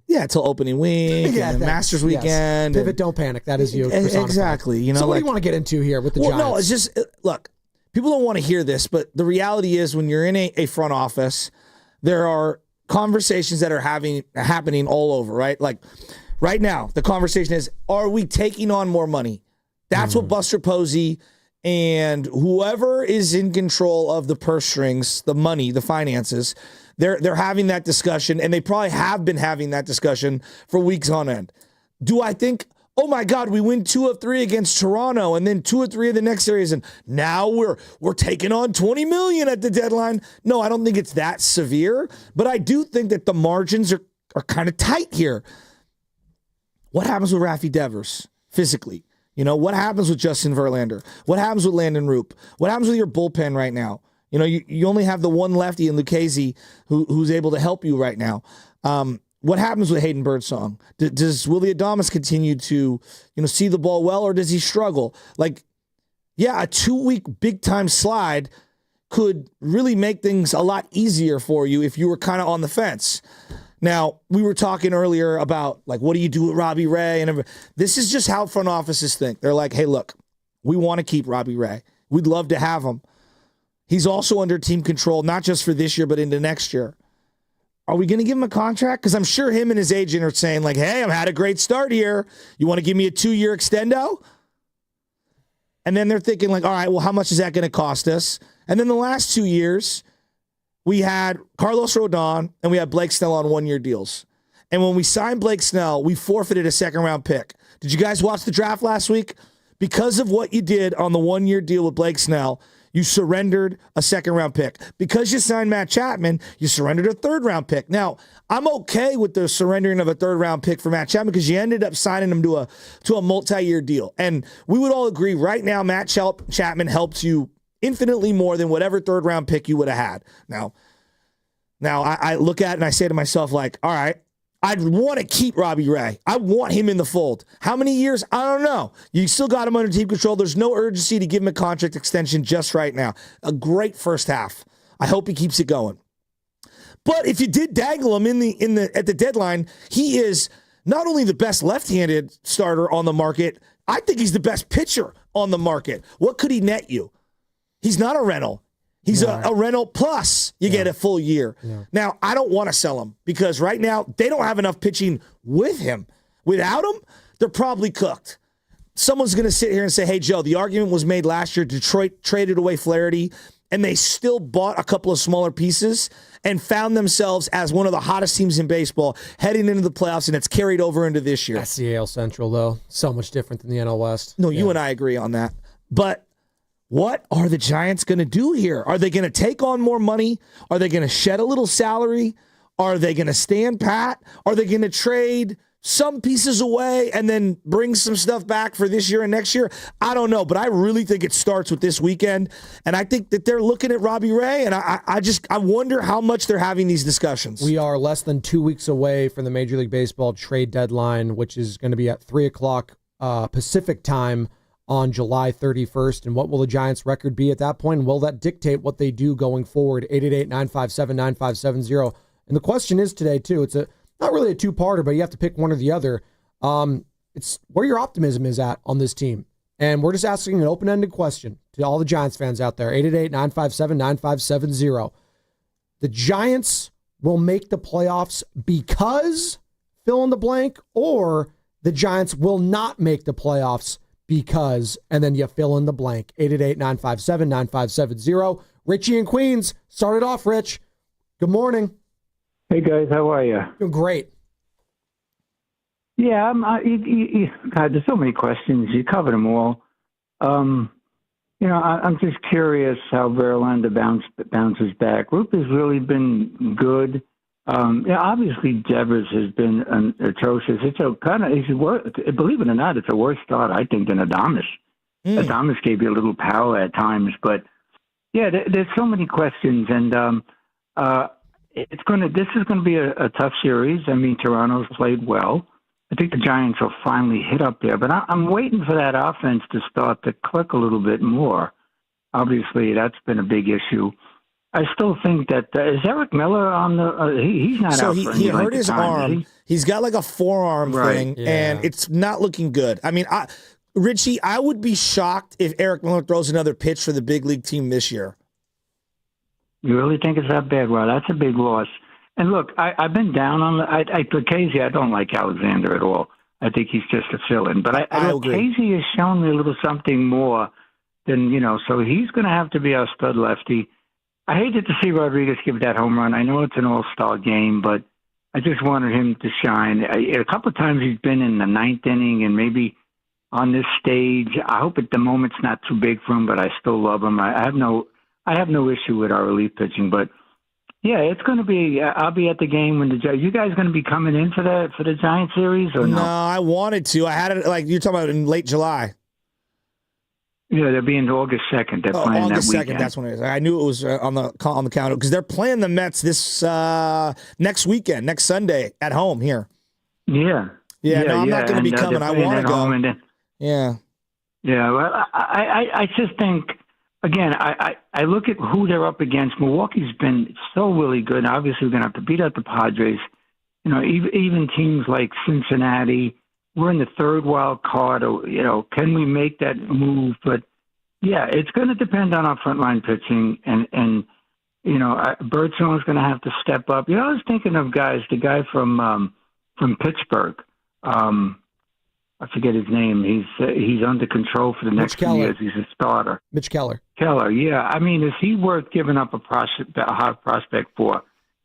Yeah, till opening week, and Masters weekend. Pivot, don't panic. That is you. Exactly. So what do you want to get into here with the Giants? No, it's just, look, people don't want to hear this, but the reality is when you're in a front office, there are conversations that are happening all over, right? Like right now, the conversation is, are we taking on more money? That's what Buster Posey and whoever is in control of the purse strings, the money, the finances, they're having that discussion, and they probably have been having that discussion for weeks on end. Do I think, oh my God, we win 2 of 3 against Toronto, and then 2 of 3 of the next series, and now we're taking on $20 million at the deadline? No, I don't think it's that severe, but I do think that the margins are kind of tight here. What happens with Rafi Devers physically? What happens with Justin Verlander? What happens with Landon Roop? What happens with your bullpen right now? You only have the one lefty in Lucchesi who's able to help you right now. What happens with Hayden Birdsong? Does Willie Adames continue to, see the ball well, or does he struggle? Like, yeah, a 2-week big-time slide could really make things a lot easier for you if you were kind of on the fence. Now, we were talking earlier about, like, what do you do with Robbie Ray? And this is just how front offices think. They're like, hey, look, we want to keep Robbie Ray. We'd love to have him. He's also under team control, not just for this year, but into next year. Are we going to give him a contract? Because I'm sure him and his agent are saying, like, hey, I've had a great start here. You want to give me a 2-year extendo? And then they're thinking, like, all right, well, how much is that going to cost us? And then the last 2 years, we had Carlos Rodon and we had Blake Snell on 1-year deals. And when we signed Blake Snell, we forfeited a second-round pick. Did you guys watch the draft last week? Because of what you did on the 1-year deal with Blake Snell, you surrendered a second-round pick. Because you signed Matt Chapman, you surrendered a third-round pick. Now, I'm okay with the surrendering of a third-round pick for Matt Chapman because you ended up signing him to a multi-year deal. And we would all agree right now Matt Chapman helps you infinitely more than whatever third-round pick you would have had. Now I look at it and I say to myself, like, all right, I'd want to keep Robbie Ray. I want him in the fold. How many years? I don't know. You still got him under team control. There's no urgency to give him a contract extension just right now. A great first half. I hope he keeps it going. But if you did dangle him at the deadline, he is not only the best left-handed starter on the market, I think he's the best pitcher on the market. What could he net you? He's not a rental. He's a rental plus you get a full year. Yeah. Now, I don't want to sell him because right now they don't have enough pitching with him. Without him, they're probably cooked. Someone's going to sit here and say, hey, Joe, the argument was made last year. Detroit traded away Flaherty, and they still bought a couple of smaller pieces and found themselves as one of the hottest teams in baseball heading into the playoffs, and it's carried over into this year. That's the AL Central, though. So much different than the NL West. No, you and I agree on that. But what are the Giants going to do here? Are they going to take on more money? Are they going to shed a little salary? Are they going to stand pat? Are they going to trade some pieces away and then bring some stuff back for this year and next year? I don't know, but I really think it starts with this weekend, and I think that they're looking at Robbie Ray, and I wonder how much they're having these discussions. We are less than 2 weeks away from the Major League Baseball trade deadline, which is going to be at 3 o'clock Pacific time on July 31st. And what will the Giants' record be at that point? And will that dictate what they do going forward? 888-957-9570. And the question is today, too, it's not really a two-parter, but you have to pick one or the other. It's where your optimism is at on this team. And we're just asking an open-ended question to all the Giants fans out there. 888-957-9570. The Giants will make the playoffs because fill in the blank, or the Giants will not make the playoffs because, and then you fill in the blank. 888-957-9570. Richie in Queens. Start it off, Rich. Good morning. Hey, guys. How are you? Doing great. Yeah, God, there's so many questions. You covered them all. I'm just curious how Verlander bounces back. Roop has really been good. Obviously, Devers has been atrocious. Believe it or not, it's a worse start, I think, than Adames. Adames gave you a little power at times, but yeah, there's so many questions, and this is going to be a tough series. I mean, Toronto's played well. I think the Giants will finally hit up there, but I'm waiting for that offense to start to click a little bit more. Obviously, that's been a big issue. I still think that is Eric Miller on the. He's not out. So he hurt his arm. He's got like a forearm thing, Yeah. and it's not looking good. I mean, Richie, I would be shocked if Eric Miller throws another pitch for the big league team this year. You really think it's that bad? Well, that's a big loss. And look, I've been down on Casey. I don't like Alexander at all. I think he's just a fill-in. But Casey has shown me a little something more than, so he's going to have to be our stud lefty. I hated to see Rodriguez give that home run. I know it's an all-star game, but I just wanted him to shine. A couple of times he's been in the ninth inning and maybe on this stage. I hope at the moment's not too big for him, but I still love him. I have no issue with our relief pitching, but yeah, it's going to be. I'll be at the game when you guys going to be coming in for the Giant series or no? No, I wanted to. I had it like you're talking about in late July. Yeah, they'll be in August 2nd. They're playing August that 2nd. That's when it is. I knew it was on the calendar because they're playing the Mets this next weekend, next Sunday at home here. Yeah. No, I'm not going to be coming. I want to go. Yeah. Well, I just think. Again, I look at who they're up against. Milwaukee's been so really good. Obviously, we're going to have to beat out the Padres. Even teams like Cincinnati, we're in the third wild card. Can we make that move? But, yeah, it's going to depend on our frontline pitching. And Birdsong's going to have to step up. I was thinking of the guy from Pittsburgh. I forget his name. He's under control for the next few years. He's a starter. Mitch Keller. Yeah. I mean, is he worth giving up a high prospect for?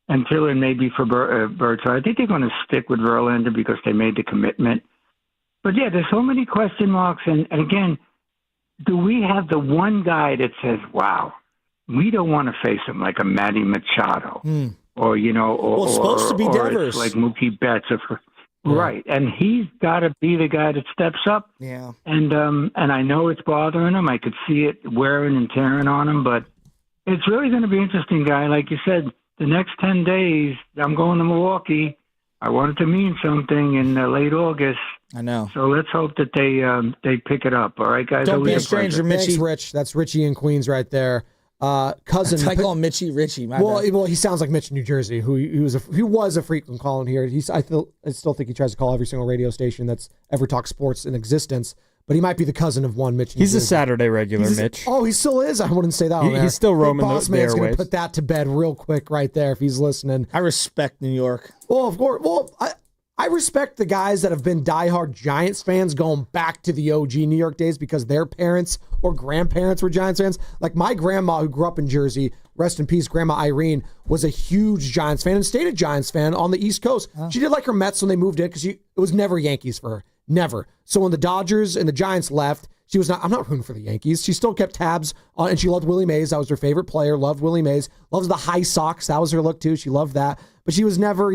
Until and maybe for Bird. So I think they're going to stick with Verlander because they made the commitment. But yeah, there's so many question marks. And again, do we have the one guy that says, "Wow, we don't want to face him," like a Matty Machado, or it's supposed to be Devers, like Mookie Betts, right? And he's got to be the guy that steps up. Yeah. And I know it's bothering him. I could see it wearing and tearing on him, but it's really going to be interesting, guy. Like you said, the next 10 days, I'm going to Milwaukee. I want it to mean something in late August. I know. So let's hope that they pick it up. All right, guys. Don't be a stranger, Mitchie. Thanks, Rich. That's Richie in Queens right there. Cousin. I call him Richie. Well, he sounds like Mitch in New Jersey, who he was a frequent caller here. I still think he tries to call every single radio station that's ever talked sports in existence. But he might be the cousin of one Mitch. He's a Saturday regular, Mitch. Oh, he still is. I wouldn't say that. He's still roaming the boss man's going airwaves. to put that to bed real quick right there if he's listening. I respect New York. Well, of course. Well, I respect the guys that have been diehard Giants fans going back to the OG New York days because their parents or grandparents were Giants fans. Like my grandma who grew up in Jersey, rest in peace, Grandma Irene, was a huge Giants fan and stayed a Giants fan on the East Coast. She did like her Mets when they moved in because it was never Yankees for her. Never. So when the Dodgers and the Giants left, she was I'm not rooting for the Yankees. She still kept tabs on, and she loved Willie Mays. That was her favorite player. Loved Willie Mays. Loves the high socks. That was her look too. She loved that. But she was never,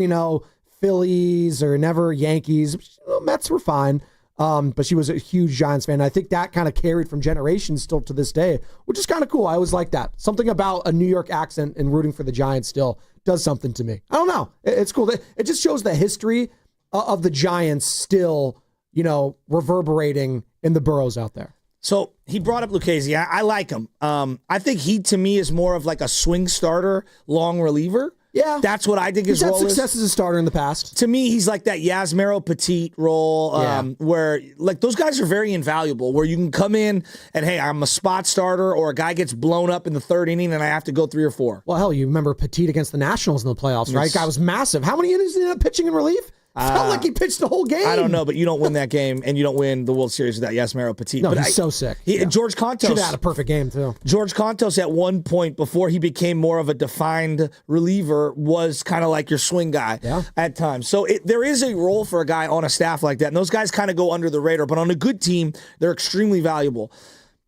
Phillies or never Yankees. Mets were fine. But she was a huge Giants fan. I think that kind of carried from generations still to this day, which is kind of cool. I always like that. Something about a New York accent and rooting for the Giants still does something to me. I don't know. It's cool. It just shows the history of the Giants still, reverberating in the boroughs out there. So he brought up Lucchesi. I like him. I think he, to me, is more of like a swing starter, long reliever. Yeah. That's what I think his role is. He's had success as a starter in the past. To me, he's like that Yasmero Petit role where like those guys are very invaluable, where you can come in and, hey, I'm a spot starter, or a guy gets blown up in the third inning and I have to go 3 or 4. Well, hell, you remember Petit against the Nationals in the playoffs, right? Guy was massive. How many innings did he end up pitching in relief? Felt like he pitched the whole game. I don't know, but you don't win that game, and you don't win the World Series with that Yasmero Petit. No, but he's so sick. George Contos should have had a perfect game, too. George Contos, at one point, before he became more of a defined reliever, was kind of like your swing guy at times. So there is a role for a guy on a staff like that, and those guys kind of go under the radar. But on a good team, they're extremely valuable.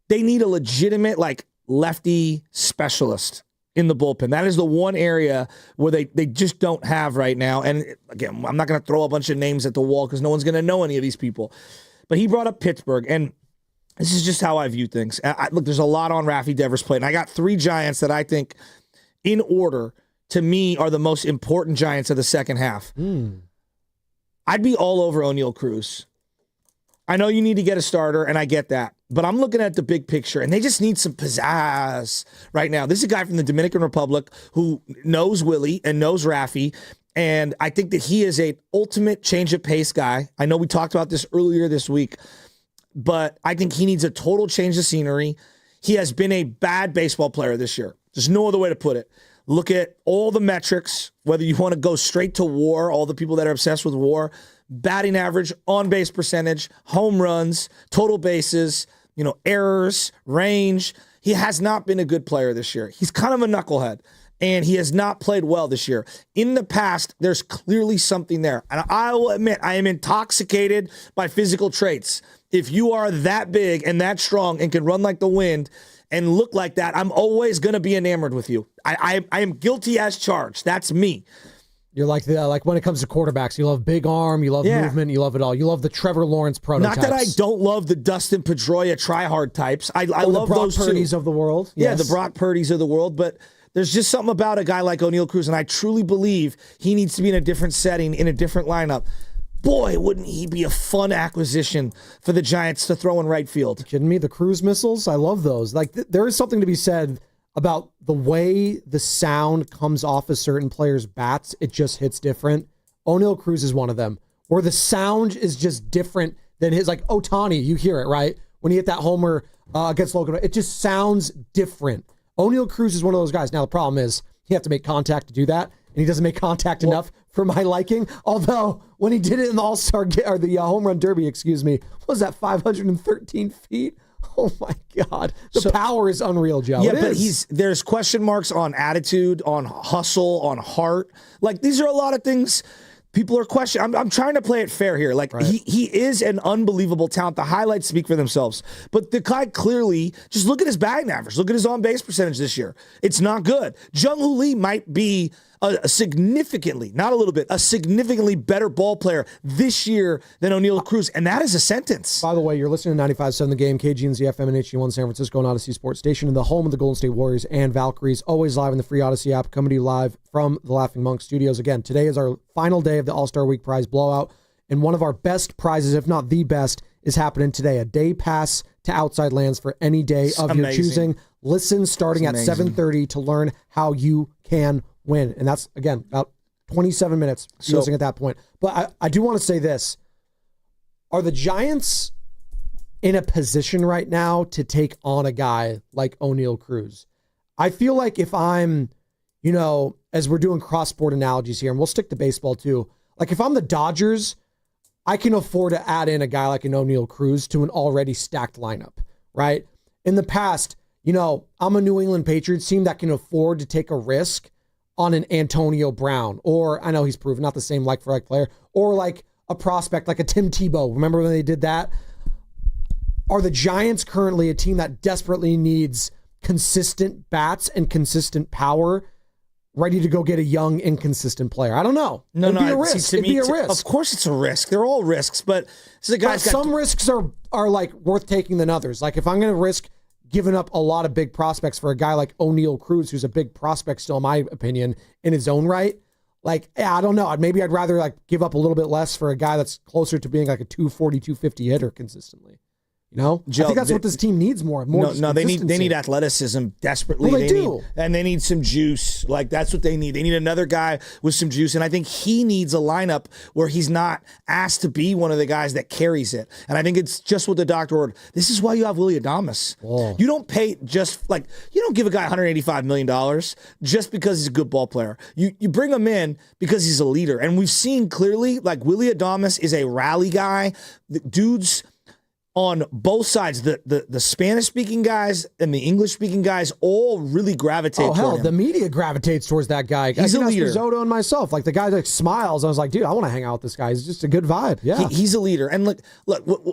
They need a legitimate, like, lefty specialist in the bullpen. That is the one area where they just don't have right now. And again, I'm not going to throw a bunch of names at the wall because no one's going to know any of these people. But he brought up Pittsburgh, and this is just how I view things. Look, there's a lot on Rafi Devers' plate, and I got 3 Giants that I think, in order, to me, are the most important Giants of the second half. I'd be all over O'Neal Cruz. I know you need to get a starter, and I get that. But I'm looking at the big picture, and they just need some pizzazz right now. This is a guy from the Dominican Republic who knows Willie and knows Rafi, and I think that he is an ultimate change of pace guy. I know we talked about this earlier this week, but I think he needs a total change of scenery. He has been a bad baseball player this year. There's no other way to put it. Look at all the metrics, whether you want to go straight to WAR, all the people that are obsessed with WAR, batting average, on-base percentage, home runs, total bases, errors, range. He has not been a good player this year. He's kind of a knucklehead, and he has not played well this year. In the past, there's clearly something there. And I will admit, I am intoxicated by physical traits. If you are that big and that strong and can run like the wind and look like that, I'm always going to be enamored with you. I am guilty as charged. That's me. You're like when it comes to quarterbacks, you love big arm, you love movement, you love it all. You love the Trevor Lawrence prototypes. Not that I don't love the Dustin Pedroia try-hard types. I love the Brock those Purdy's too. of the world. Yeah, Yes. the Brock Purdy's of the world. But there's just something about a guy like O'Neal Cruz, and I truly believe he needs to be in a different setting, in a different lineup. Boy, wouldn't he be a fun acquisition for the Giants to throw in right field. Kidding me? The cruise missiles? I love those. Like, there is something to be said about the way the sound comes off of certain players' bats. It just hits different. O'Neal Cruz is one of them, where the sound is just different than his. Like Ohtani, you hear it, right? When he hit that homer against Logan, it just sounds different. O'Neal Cruz is one of those guys. Now, the problem is you have to make contact to do that, and he doesn't make contact enough for my liking. Although, when he did it in the All-Star, or the Home Run Derby, what was that, 513 feet? Oh my God. The power is unreal, Joe. Yeah, but there's question marks on attitude, on hustle, on heart. Like, these are a lot of things people are questioning. I'm trying to play it fair here. Like, right. he is an unbelievable talent. The highlights speak for themselves. But the guy clearly, just look at his batting average. Look at his on-base percentage this year. It's not good. Jung-Hoo Lee might be a significantly, not a little bit, a significantly better ball player this year than O'Neal Cruz, and that is a sentence. By the way, you're listening to 95.7 The Game, KGNZ FM and HD1 San Francisco and Odyssey Sports Station, and the home of the Golden State Warriors and Valkyries, always live in the free Odyssey app, coming to you live from the Laughing Monk Studios. Again, today is our final day of the All-Star Week prize blowout, and one of our best prizes, if not the best, is happening today. A day pass to Outside Lands for any day of your choosing. Listen starting at 7:30 to learn how you can win. And that's, again, about 27 minutes closing at that point. But I do want to say this. Are the Giants in a position right now to take on a guy like O'Neal Cruz? I feel like if I'm, as we're doing cross-sport analogies here, and we'll stick to baseball too, like if I'm the Dodgers, I can afford to add in a guy like an O'Neal Cruz to an already stacked lineup, right? In the past, I'm a New England Patriots team that can afford to take a risk on an Antonio Brown, or I know he's proven not the same like-for-like player, or like a prospect like a Tim Tebow. Remember when they did that? Are the Giants currently a team that desperately needs consistent bats and consistent power ready to go get a young, inconsistent player. I don't know. It'd be a risk. See, It'd be a risk. Of course it's a risk. They're all risks, but this is a guy's got some risks are like worth taking than others. Like if I'm going to risk giving up a lot of big prospects for a guy like O'Neal Cruz, who's a big prospect still, in my opinion, in his own right, like, yeah, I don't know. Maybe I'd rather like give up a little bit less for a guy that's closer to being like a 240, 250 hitter consistently. You know, Joe, I think that's what this team needs more. No, they need athleticism desperately. Well, they do. And they need some juice. Like that's what they need. They need another guy with some juice. And I think he needs a lineup where he's not asked to be one of the guys that carries it. And I think it's just what the doctor ordered. This is why you have Willie Adames. Oh. You don't pay you don't give a guy $185 million just because he's a good ball player. You bring him in because he's a leader. And we've seen clearly like Willie Adames is a rally guy. The dudes on both sides, the Spanish-speaking guys and the English-speaking guys all really gravitate toward him. The media gravitates towards that guy. He's a leader. Risotto and myself, like the guy that smiles. I was like, dude, I want to hang out with this guy. He's just a good vibe. Yeah, he's a leader. And look,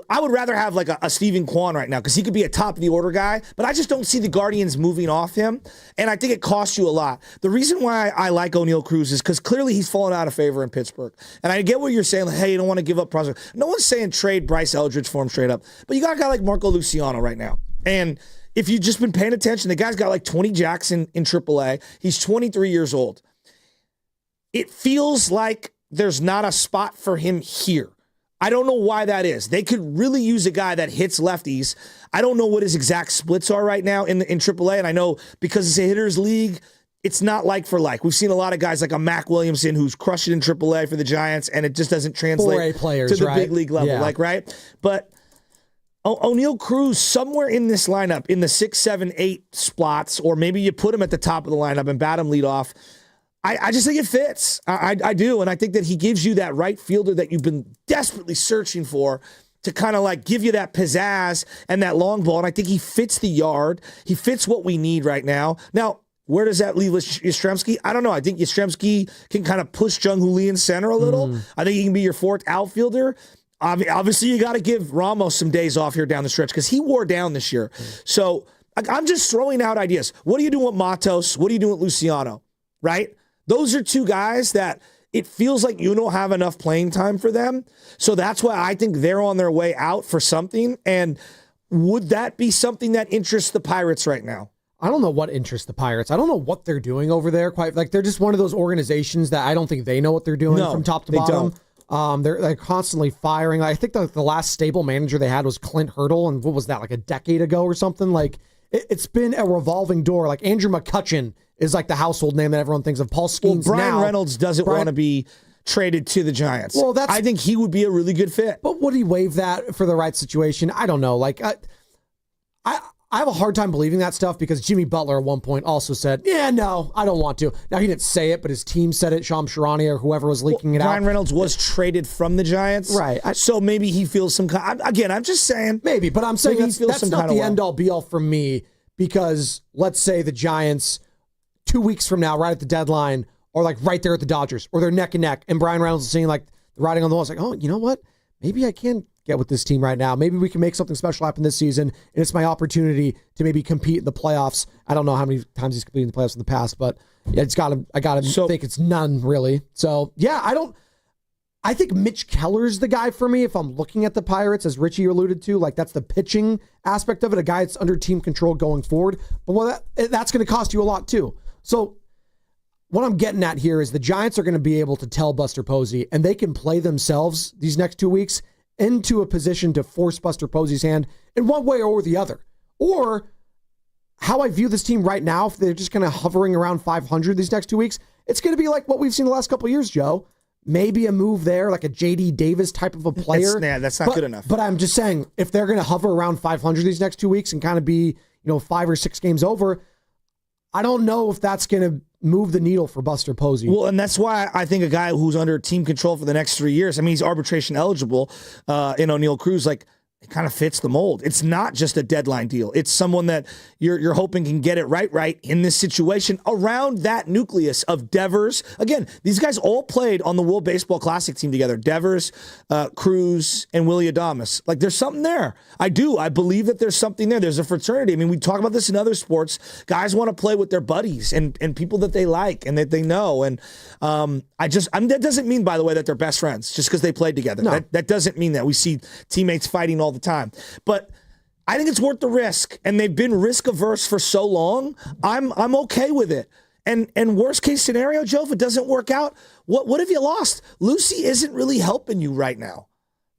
I would rather have like a Stephen Kwan right now because he could be a top-of-the-order guy, but I just don't see the Guardians moving off him, and I think it costs you a lot. The reason why I like O'Neal Cruz is because clearly he's fallen out of favor in Pittsburgh. And I get what you're saying, like, hey, you don't want to give up prospects. No one's saying trade Bryce Eldridge for him straight up. But you got a guy like Marco Luciano right now. And if you've just been paying attention, the guy's got like 20 jacks in AAA. He's 23 years old. It feels like there's not a spot for him here. I don't know why that is. They could really use a guy that hits lefties. I don't know what his exact splits are right now in AAA. And I know because it's a hitter's league, it's not like for like. We've seen a lot of guys like a Mac Williamson who's crushed it in AAA for the Giants, and it just doesn't translate 4A players, to the right? big league level. Yeah. Like, right? But O'Neal Cruz, somewhere in this lineup, in the 6, 7, 8 spots, or maybe you put him at the top of the lineup and bat him lead off. I just think it fits. I do. And I think that he gives you that right fielder that you've been desperately searching for to kind of like give you that pizzazz and that long ball. And I think he fits the yard. He fits what we need right now. Now, where does that leave Yastrzemski? I don't know. I think Yastrzemski can kind of push Jung-Hoo Lee in center a little. I think he can be your fourth outfielder. Obviously, you got to give Ramos some days off here down the stretch because he wore down this year. So I'm just throwing out ideas. What do you do with Matos? What do you do with Luciano? Right? Those are two guys that it feels like you don't have enough playing time for them. So that's why I think they're on their way out for something. And would that be something that interests the Pirates right now? I don't know what interests the Pirates. I don't know what they're doing over there. Quite like they're just one of those organizations that I don't think they know what they're doing from top to bottom. They're constantly firing. I think the last stable manager they had was Clint Hurdle, and what was that, like a decade ago or something? Like it's been a revolving door. Like Andrew McCutchen is like the household name that everyone thinks of. Paul Skeens. Well, Brian Reynolds doesn't want to be traded to the Giants. Well, I think he would be a really good fit. But would he waive that for the right situation? I don't know. Like I have a hard time believing that stuff because Jimmy Butler at one point also said, yeah, no, I don't want to. Now, he didn't say it, but his team said it, Shams Charania or whoever was leaking it out. Brian Reynolds was traded from the Giants. Right. So maybe he feels some kind. Again, I'm just saying. Maybe, but I'm saying that's not the end-all, be-all for me because let's say the Giants 2 weeks from now, right at the deadline, are like right there at the Dodgers or they're neck and neck, and Brian Reynolds is seeing like the writing on the wall. It's like, oh, you know what? Maybe I can get with this team right now. Maybe we can make something special happen this season, and it's my opportunity to maybe compete in the playoffs. I don't know how many times he's competed in the playoffs in the past, but yeah, I got to think it's none really. So yeah, I think Mitch Keller's the guy for me if I'm looking at the Pirates, as Richie alluded to. Like that's the pitching aspect of it, a guy that's under team control going forward. But that's going to cost you a lot too. So what I'm getting at here is the Giants are going to be able to tell Buster Posey, and they can play themselves these next 2 weeks into a position to force Buster Posey's hand in one way or the other. Or how I view this team right now, if they're just kind of hovering around 500 these next 2 weeks, it's going to be like what we've seen the last couple of years, Joe. Maybe a move there, like a J.D. Davis type of a player. That's not good enough. But I'm just saying, if they're going to hover around 500 these next 2 weeks and kind of be, 5 or 6 games over, I don't know if that's going to move the needle for Buster Posey. Well, and that's why I think a guy who's under team control for the next 3 years, I mean, he's arbitration eligible in O'Neal Cruz. Like, it kind of fits the mold. It's not just a deadline deal. It's someone that you're hoping can get it right in this situation around that nucleus of Devers. Again, these guys all played on the World Baseball Classic team together. Devers, Cruz, and Willie Adames. Like, there's something there. I believe that there's something there. There's a fraternity. I mean, we talk about this in other sports. Guys want to play with their buddies and people that they like and that they know. And that doesn't mean, by the way, that they're best friends just because they played together. No. That doesn't mean that. We see teammates fighting all the time. But I think it's worth the risk, and they've been risk averse for so long. I'm okay with it. And worst case scenario, Joe, if it doesn't work out, what have you lost? Lucy isn't really helping you right now.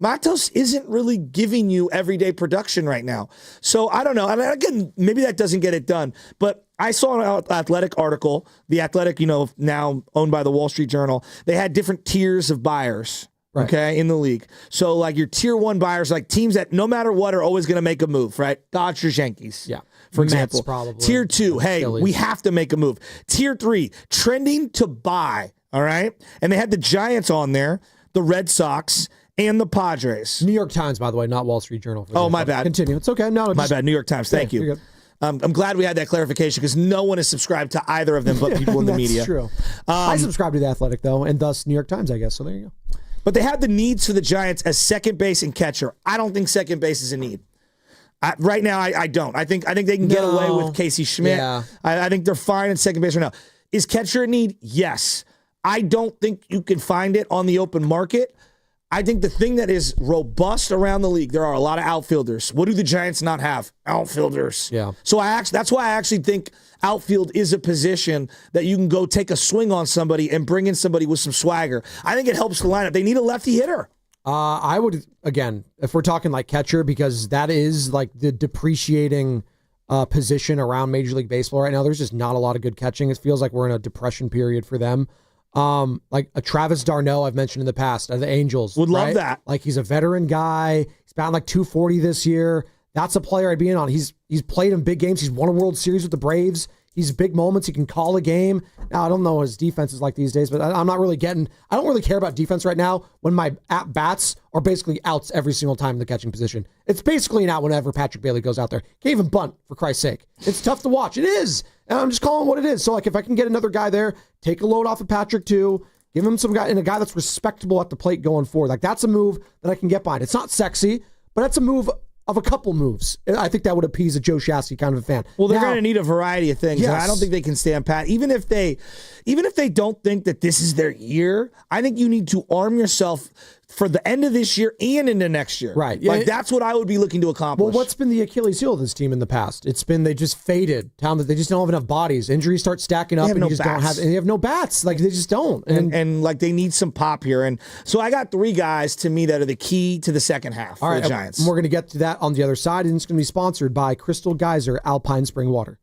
Matos isn't really giving you everyday production right now. So I don't know. And again, maybe that doesn't get it done. But I saw an Athletic article, The Athletic, now owned by the Wall Street Journal. They had different tiers of buyers. Right. Okay, in the league. So, like, your tier 1 buyers, like teams that no matter what are always going to make a move, right? Dodgers, Yankees. Yeah. For example. Mets, probably. Tier 2, hey, Phillies. we have to make a move. Tier 3, trending to buy, all right? And they had the Giants on there, the Red Sox, and the Padres. New York Times, by the way, not Wall Street Journal. Oh, my bad. Continue. It's okay. No, my bad. New York Times. Thank you. I'm glad we had that clarification because no one is subscribed to either of them but people in the media. That's true. I subscribe to The Athletic, though, and thus New York Times, I guess. So there you go. But they have the needs for the Giants as second base and catcher. I don't think second base is a need. Right now, I don't. I think they can get away with Casey Schmidt. Yeah. I think they're fine in second base right now. Is catcher a need? Yes. I don't think you can find it on the open market. I think the thing that is robust around the league, there are a lot of outfielders. What do the Giants not have? Outfielders. Yeah. So that's why I actually think outfield is a position that you can go take a swing on somebody and bring in somebody with some swagger. I think it helps the lineup. They need a lefty hitter. I would, again, if we're talking like catcher, because that is like the depreciating position around Major League Baseball right now. There's just not a lot of good catching. It feels like we're in a depression period for them. Like a Travis d'Arnaud I've mentioned in the past, the Angels. Would love that. Like, he's a veteran guy. He's batting like 240 this year. That's a player I'd be in on. He's played in big games. He's won a World Series with the Braves. He's big moments. He can call a game. Now, I don't know what his defense is like these days, but I don't really care about defense right now when my at-bats are basically outs every single time in the catching position. It's basically an out whenever Patrick Bailey goes out there. Can't even bunt, for Christ's sake. It's tough to watch. It is. And I'm just calling what it is. So, like, if I can get another guy there, take a load off of Patrick too, give him some guy, and a guy that's respectable at the plate going forward. Like, that's a move that I can get behind. It's not sexy, but that's a move of a couple moves. I think that would appease a Joe Shasky kind of a fan. Well, they're going to need a variety of things. Yes. And I don't think they can stand pat. Even if they don't think that this is their year, I think you need to arm yourself for the end of this year and into next year. Right. Like, that's what I would be looking to accomplish. Well, what's been the Achilles heel of this team in the past? It's been they just faded. They just don't have enough bodies. Injuries start stacking up, and you just don't have. And they have no bats. Like, they just don't. And like, they need some pop here. And so I got 3 guys to me that are the key to the second half for the Giants. And we're going to get to that on the other side, and it's going to be sponsored by Crystal Geyser Alpine Spring Water.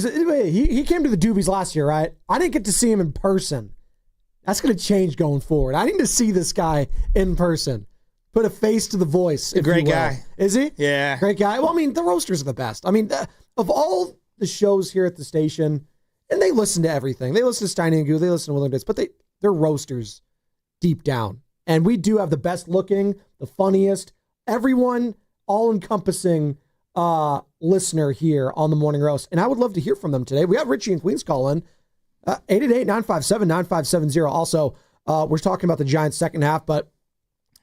he came to the Doobies last year, right? I didn't get to see him in person. That's going to change going forward. I need to see this guy in person. Put a face to the voice. A great guy. Is he? Yeah. Great guy. Well, I mean, the roasters are the best. I mean, of all the shows here at the station, and they listen to everything. They listen to Steiny Guru, they listen to Willard Dibs, but they're roasters deep down. And we do have the best looking, the funniest, everyone all-encompassing listener here on the Morning Roast. And I would love to hear from them today. We have Richie and Queens call in. 888-957-9570. Also, we're talking about the Giants' second half, but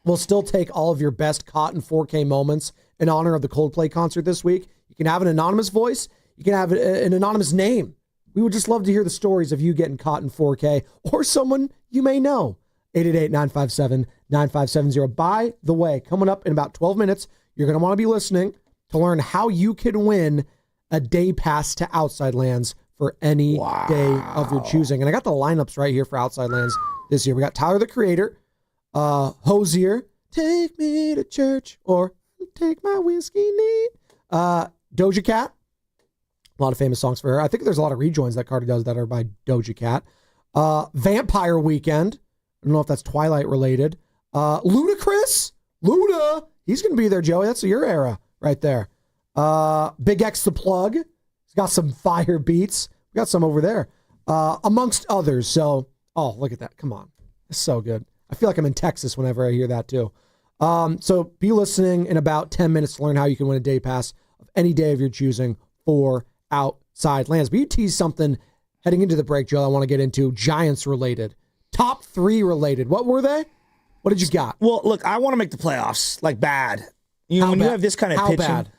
we'll still take all of your best caught in 4K moments in honor of the Coldplay concert this week. You can have an anonymous voice. You can have an anonymous name. We would just love to hear the stories of you getting caught in 4K or someone you may know. 888-957-9570. By the way, coming up in about 12 minutes, you're going to want to be listening to learn how you can win a day pass to Outside Lands for any day of your choosing. And I got the lineups right here for Outside Lands this year. We got Tyler, the Creator, Hosier, Take Me to Church, or Take My Whiskey Neat, Doja Cat. A lot of famous songs for her. I think there's a lot of rejoins that Carter does that are by Doja Cat. Vampire Weekend. I don't know if that's Twilight related. Ludacris. Luda. He's going to be there, Joey. That's your era right there. Big X the Plug. He's got some fire beats. We got some over there. Amongst others. So, oh, look at that. Come on. It's so good. I feel like I'm in Texas whenever I hear that too. So be listening in about 10 minutes to learn how you can win a day pass of any day of your choosing for Outside Lands. But you teased something heading into the break, Joe, I want to get into. Giants related. Top 3 related. What were they? What did you got? Well, look, I want to make the playoffs, like bad. You know, when you have this kind of pitching, bad?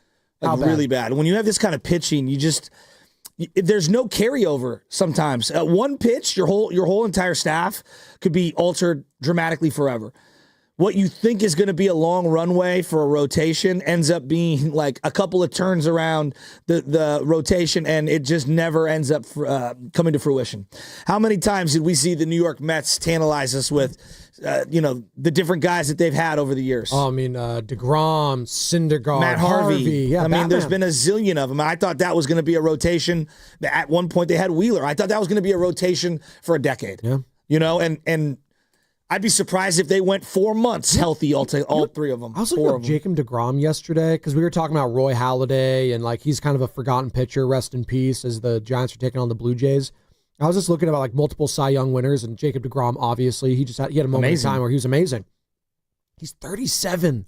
like really bad. When you have this kind of pitching, there's no carryover sometimes. One pitch, your whole entire staff could be altered dramatically forever. What you think is going to be a long runway for a rotation ends up being like a couple of turns around the rotation, and it just never ends up coming to fruition. How many times did we see the New York Mets tantalize us with, the different guys that they've had over the years? Oh, I mean, DeGrom, Syndergaard, Matt Harvey. Yeah, I mean, there's been a zillion of them. I thought that was going to be a rotation. At one point, they had Wheeler. I thought that was going to be a rotation for a decade. Yeah. And I'd be surprised if they went 4 months healthy, all 3 of them. I was looking up Jacob DeGrom yesterday because we were talking about Roy Halladay and like he's kind of a forgotten pitcher, rest in peace, as the Giants are taking on the Blue Jays. I was just looking about like multiple Cy Young winners, and Jacob DeGrom, obviously, he had a moment in time where he was amazing. He's 37.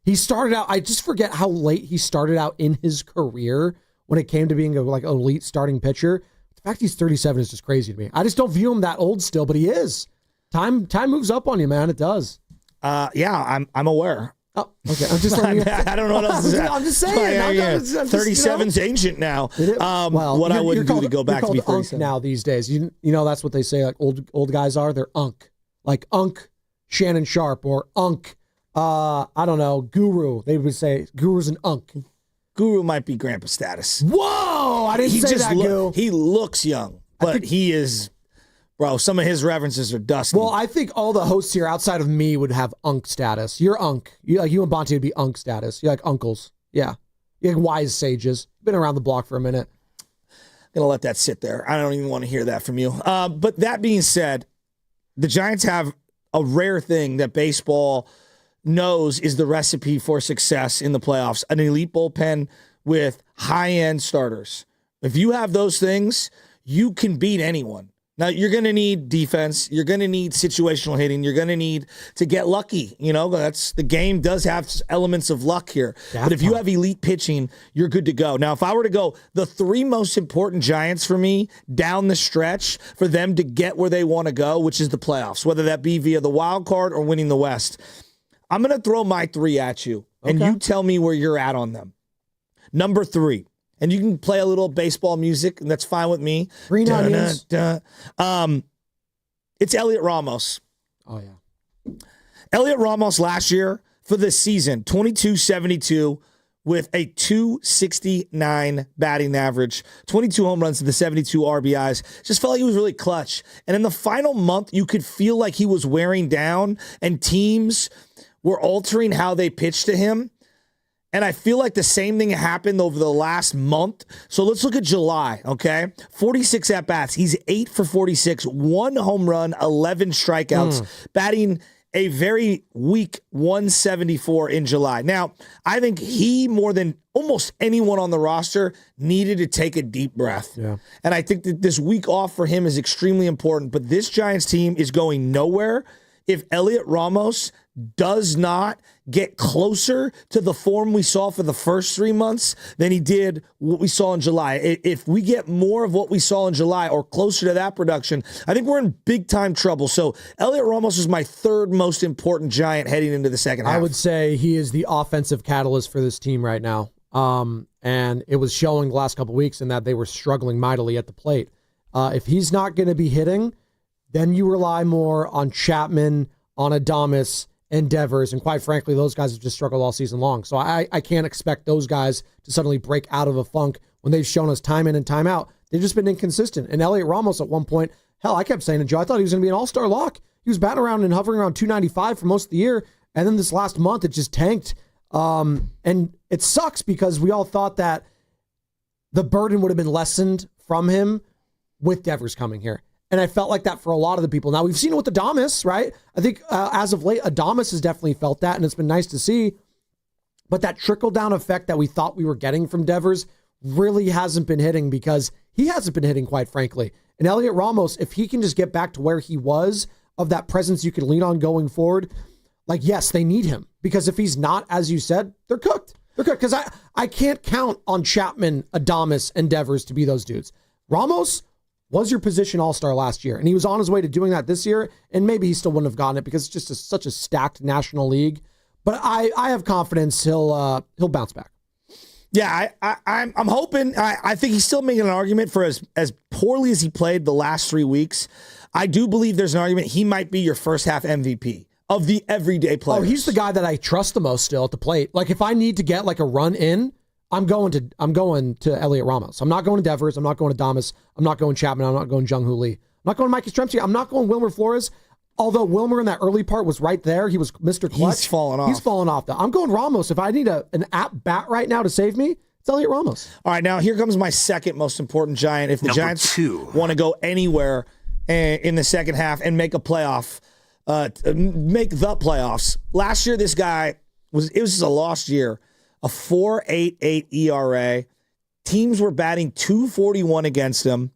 He started out, I just forget how late he started out in his career when it came to being a like elite starting pitcher. The fact he's 37 is just crazy to me. I just don't view him that old still, but he is. Time moves up on you, man. It does. Yeah, I'm aware. Oh, okay. I'm just letting you. I don't know what else to say. I'm just saying. 37's ancient now. Well, what I wouldn't do to go back to be 37 now these days. You know that's what they say. Like old guys are. They're unk. Like unk Shannon Sharp or unk. I don't know, Guru. They would say Guru's an unk. Guru might be grandpa status. Whoa! I didn't say that. He looks young, but he is. Bro, some of his references are dusty. Well, I think all the hosts here outside of me would have unk status. You're unk. You and Bonte would be unk status. You're like uncles. Yeah. You're like wise sages. Been around the block for a minute. I'm going to let that sit there. I don't even want to hear that from you. But that being said, the Giants have a rare thing that baseball knows is the recipe for success in the playoffs. An elite bullpen with high-end starters. If you have those things, you can beat anyone. Now, you're going to need defense. You're going to need situational hitting. You're going to need to get lucky. The game does have elements of luck here. But if you have elite pitching, you're good to go. Now, if I were to go the 3 most important Giants for me down the stretch for them to get where they want to go, which is the playoffs, whether that be via the wild card or winning the West, I'm going to throw my 3 at you, and you tell me where you're at on them. Number 3. And you can play a little baseball music, and that's fine with me. Green onions. It's Elliot Ramos. Oh, yeah. Elliot Ramos last year for the season, 22-72 with a 269 batting average, 22 home runs to the 72 RBIs. Just felt like he was really clutch. And in the final month, you could feel like he was wearing down, and teams were altering how they pitched to him. And I feel like the same thing happened over the last month. So let's look at July, okay? 46 at-bats. He's 8 for 46, 1 home run, 11 strikeouts, batting a very weak 174 in July. Now, I think he, more than almost anyone on the roster, needed to take a deep breath. Yeah. And I think that this week off for him is extremely important. But this Giants team is going nowhere if Elliot Ramos does not get closer to the form we saw for the first 3 months than he did what we saw in July. If we get more of what we saw in July or closer to that production, I think we're in big time trouble. So Elliot Ramos is my third most important Giant heading into the second half. I would say he is the offensive catalyst for this team right now. And it was showing the last couple of weeks in that they were struggling mightily at the plate. If he's not going to be hitting, then you rely more on Chapman, on Adames, and Devers, and quite frankly, those guys have just struggled all season long. So I can't expect those guys to suddenly break out of a funk when they've shown us time in and time out. They've just been inconsistent. And Elliot Ramos at one point, hell, I kept saying to Joe, I thought he was going to be an all-star lock. He was batting around and hovering around 295 for most of the year, and then this last month, it just tanked. And it sucks because we all thought that the burden would have been lessened from him with Devers coming here. And I felt like that for a lot of the people. Now, we've seen it with Adames, right? I think as of late, Adames has definitely felt that, and it's been nice to see. But that trickle-down effect that we thought we were getting from Devers really hasn't been hitting because he hasn't been hitting, quite frankly. And Elliot Ramos, if he can just get back to where he was, of that presence you can lean on going forward, like, yes, they need him. Because if he's not, as you said, they're cooked. They're cooked. Because I can't count on Chapman, Adames, and Devers to be those dudes. Ramos was your position all-star last year, and he was on his way to doing that this year, and maybe he still wouldn't have gotten it because it's just such a stacked National League. But I have confidence he'll bounce back. Yeah, I'm hoping. I think he's still making an argument for as poorly as he played the last 3 weeks. I do believe there's an argument he might be your first half MVP of the everyday players. Oh, he's the guy that I trust the most still at the plate. Like if I need to get like a run in, I'm going to Elliot Ramos. I'm not going to Devers. I'm not going to Adames. I'm not going Chapman. I'm not going Jung-Hoo Lee. I'm not going Mike Yastrzemski. I'm not going Wilmer Flores. Although Wilmer in that early part was right there. He was Mr. Clutch. He's fallen off. He's fallen off, though. I'm going Ramos. If I need an at-bat right now to save me, it's Elliot Ramos. All right, now here comes my second most important Giant. If the Giants want to go anywhere in the second half and make a playoff, make the playoffs. Last year, this guy, it was just a lost year. A 4.88 ERA. Teams were batting .241 against him.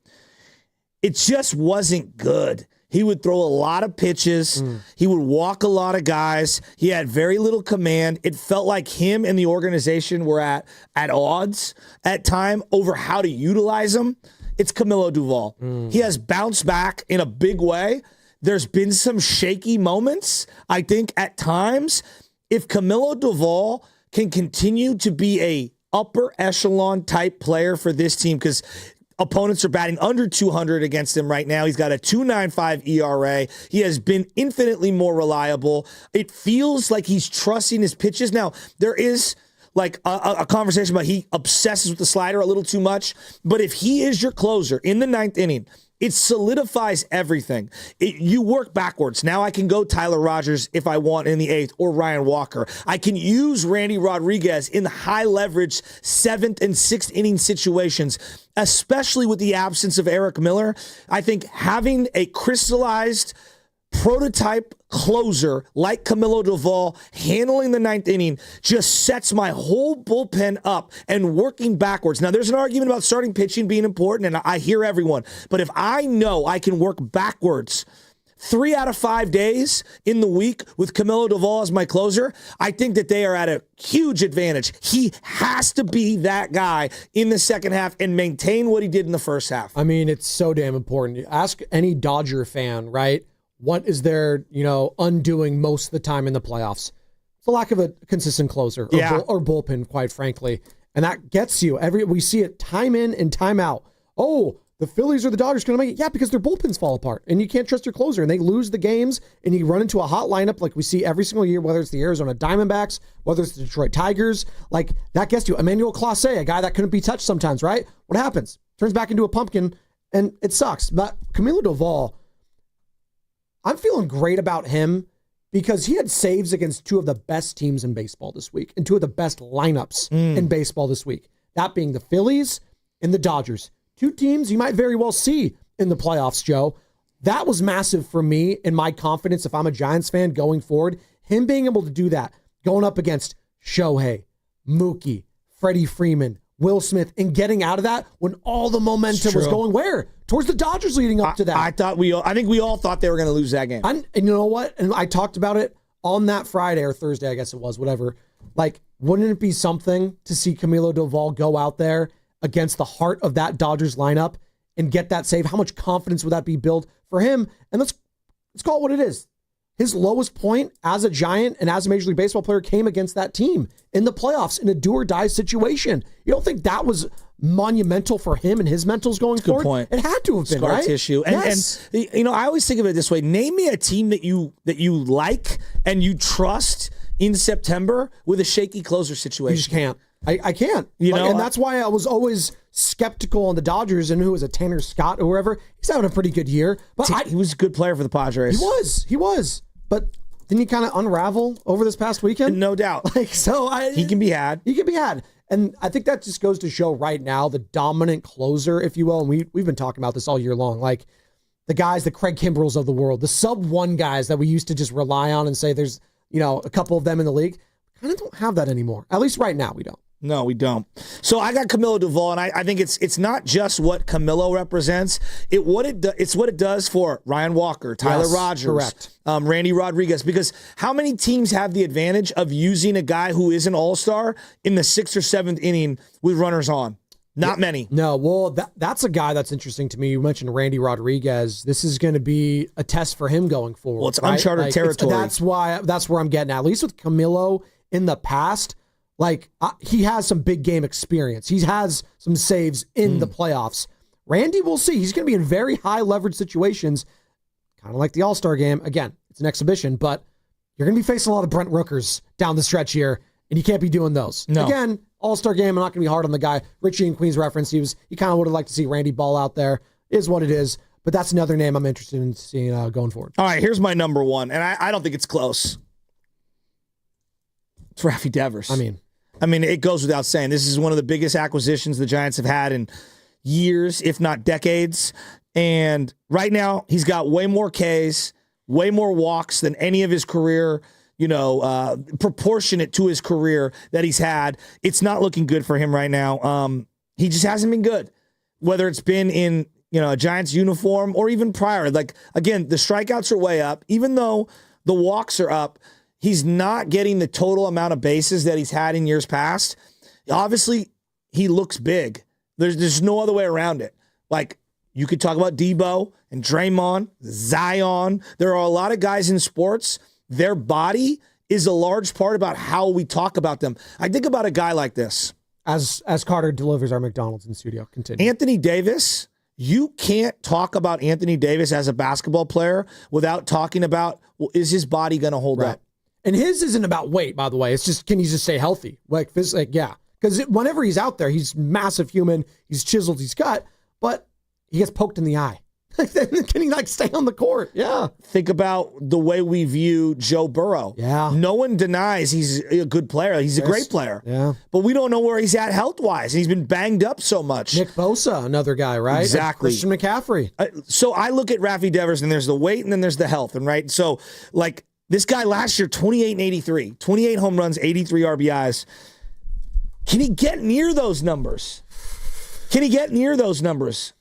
It just wasn't good. He would throw a lot of pitches. He would walk a lot of guys. He had very little command. It felt like him and the organization were at odds at time over how to utilize him. It's Camilo Doval. He has bounced back in a big way. There's been some shaky moments, I think, at times. If Camilo Doval can continue to be a upper echelon type player for this team, because opponents are batting under 200 against him right now. He's got a 2.95 ERA. He has been infinitely more reliable. It feels like he's trusting his pitches. Now, there is like a conversation about he obsesses with the slider a little too much, but if he is your closer in the ninth inning, it solidifies everything. You work backwards. Now I can go Tyler Rogers if I want in the eighth or Ryan Walker. I can use Randy Rodriguez in the high leverage seventh and sixth inning situations, especially with the absence of Eric Miller. I think having a crystallized prototype closer like Camilo Doval handling the ninth inning just sets my whole bullpen up and working backwards. Now, there's an argument about starting pitching being important, and I hear everyone. But if I know I can work backwards 3 out of 5 days in the week with Camilo Doval as my closer, I think that they are at a huge advantage. He has to be that guy in the second half and maintain what he did in the first half. I mean, it's so damn important. Ask any Dodger fan, right? What is their, undoing most of the time in the playoffs? It's the lack of a consistent closer or bullpen, quite frankly. And that gets you. We see it time in and time out. Oh, the Phillies or the Dodgers going to make it. Yeah, because their bullpens fall apart. And you can't trust your closer. And they lose the games. And you run into a hot lineup like we see every single year, whether it's the Arizona Diamondbacks, whether it's the Detroit Tigers. Like, that gets you. Emmanuel Clase, a guy that couldn't be touched sometimes, right? What happens? Turns back into a pumpkin, and it sucks. But Camilo Doval, I'm feeling great about him because he had saves against two of the best teams in baseball this week and two of the best lineups in baseball this week. That being the Phillies and the Dodgers. Two teams you might very well see in the playoffs, Joe. That was massive for me and my confidence if I'm a Giants fan going forward. Him being able to do that, going up against Shohei, Mookie, Freddie Freeman, Will Smith, and getting out of that when all the momentum was going where? Towards the Dodgers leading up to that. I think we all thought they were going to lose that game. And you know what? And I talked about it on that Friday or Thursday, I guess it was, whatever. Like, wouldn't it be something to see Camilo Doval go out there against the heart of that Dodgers lineup and get that save? How much confidence would that be built for him? And let's call it what it is. His lowest point as a Giant and as a Major League Baseball player came against that team in the playoffs in a do-or-die situation. You don't think that was monumental for him and his mentals going forward? Good point. It had to have been, Scar right? tissue. Yes. And you know, I always think of it this way. Name me a team that you like and you trust in September with a shaky closer situation. You just can't. I can't. And that's why I was always skeptical on the Dodgers and who was a Tanner Scott or whoever. He's having a pretty good year. But he was a good player for the Padres. He was. But didn't he kind of unravel over this past weekend? No doubt. He can be had. He can be had. And I think that just goes to show right now the dominant closer, if you will. And we've been talking about this all year long. Like the guys, the Craig Kimbrells of the world, the sub-1 guys that we used to just rely on and say there's, a couple of them in the league. Kind of don't have that anymore. At least right now we don't. No, we don't. So I got Camilo Doval, and I think it's not just what Camilo represents. It's what it does for Ryan Walker, Tyler Rogers, correct. Randy Rodriguez. Because how many teams have the advantage of using a guy who is an all-star in the 6th or 7th inning with runners on? Not many. No, well, that's a guy that's interesting to me. You mentioned Randy Rodriguez. This is going to be a test for him going forward. Well, it's uncharted territory. That's where I'm getting at. At least with Camilo in the past, he has some big game experience. He has some saves in the playoffs. Randy, we'll see. He's going to be in very high leverage situations, kind of like the All-Star game. Again, it's an exhibition, but you're going to be facing a lot of Brent Rookers down the stretch here, and you can't be doing those. No. Again, All-Star game, I'm not going to be hard on the guy. Richie and Queens reference, he kind of would have liked to see Randy Ball out there. Is what it is, but that's another name I'm interested in seeing going forward. All right, here's my number one, and I don't think it's close. It's Rafi Devers. I mean, it goes without saying. This is one of the biggest acquisitions the Giants have had in years, if not decades. And right now, he's got way more Ks, way more walks than any of his career, proportionate to his career that he's had. It's not looking good for him right now. He just hasn't been good, whether it's been in a Giants uniform or even prior. Again, the strikeouts are way up. Even though the walks are up, he's not getting the total amount of bases that he's had in years past. Obviously, he looks big. There's no other way around it. You could talk about Debo and Draymond, Zion. There are a lot of guys in sports. Their body is a large part about how we talk about them. I think about a guy like this. As Carter delivers our McDonald's in the studio. Continue. Anthony Davis. You can't talk about Anthony Davis as a basketball player without talking about, is his body going to hold up? And his isn't about weight, by the way. It's just, can he just stay healthy? Yeah. Because whenever he's out there, he's massive human. He's chiseled, he's cut, but he gets poked in the eye. Can he stay on the court? Yeah. Think about the way we view Joe Burrow. Yeah. No one denies he's a good player. He's a great player. Yeah. But we don't know where he's at health-wise. He's been banged up so much. Nick Bosa, another guy, right? Exactly. Christian McCaffrey. So I look at Rafi Devers, and there's the weight, and then there's the health. And right, so this guy last year, 28 and 83, 28 home runs, 83 RBIs. Can he get near those numbers?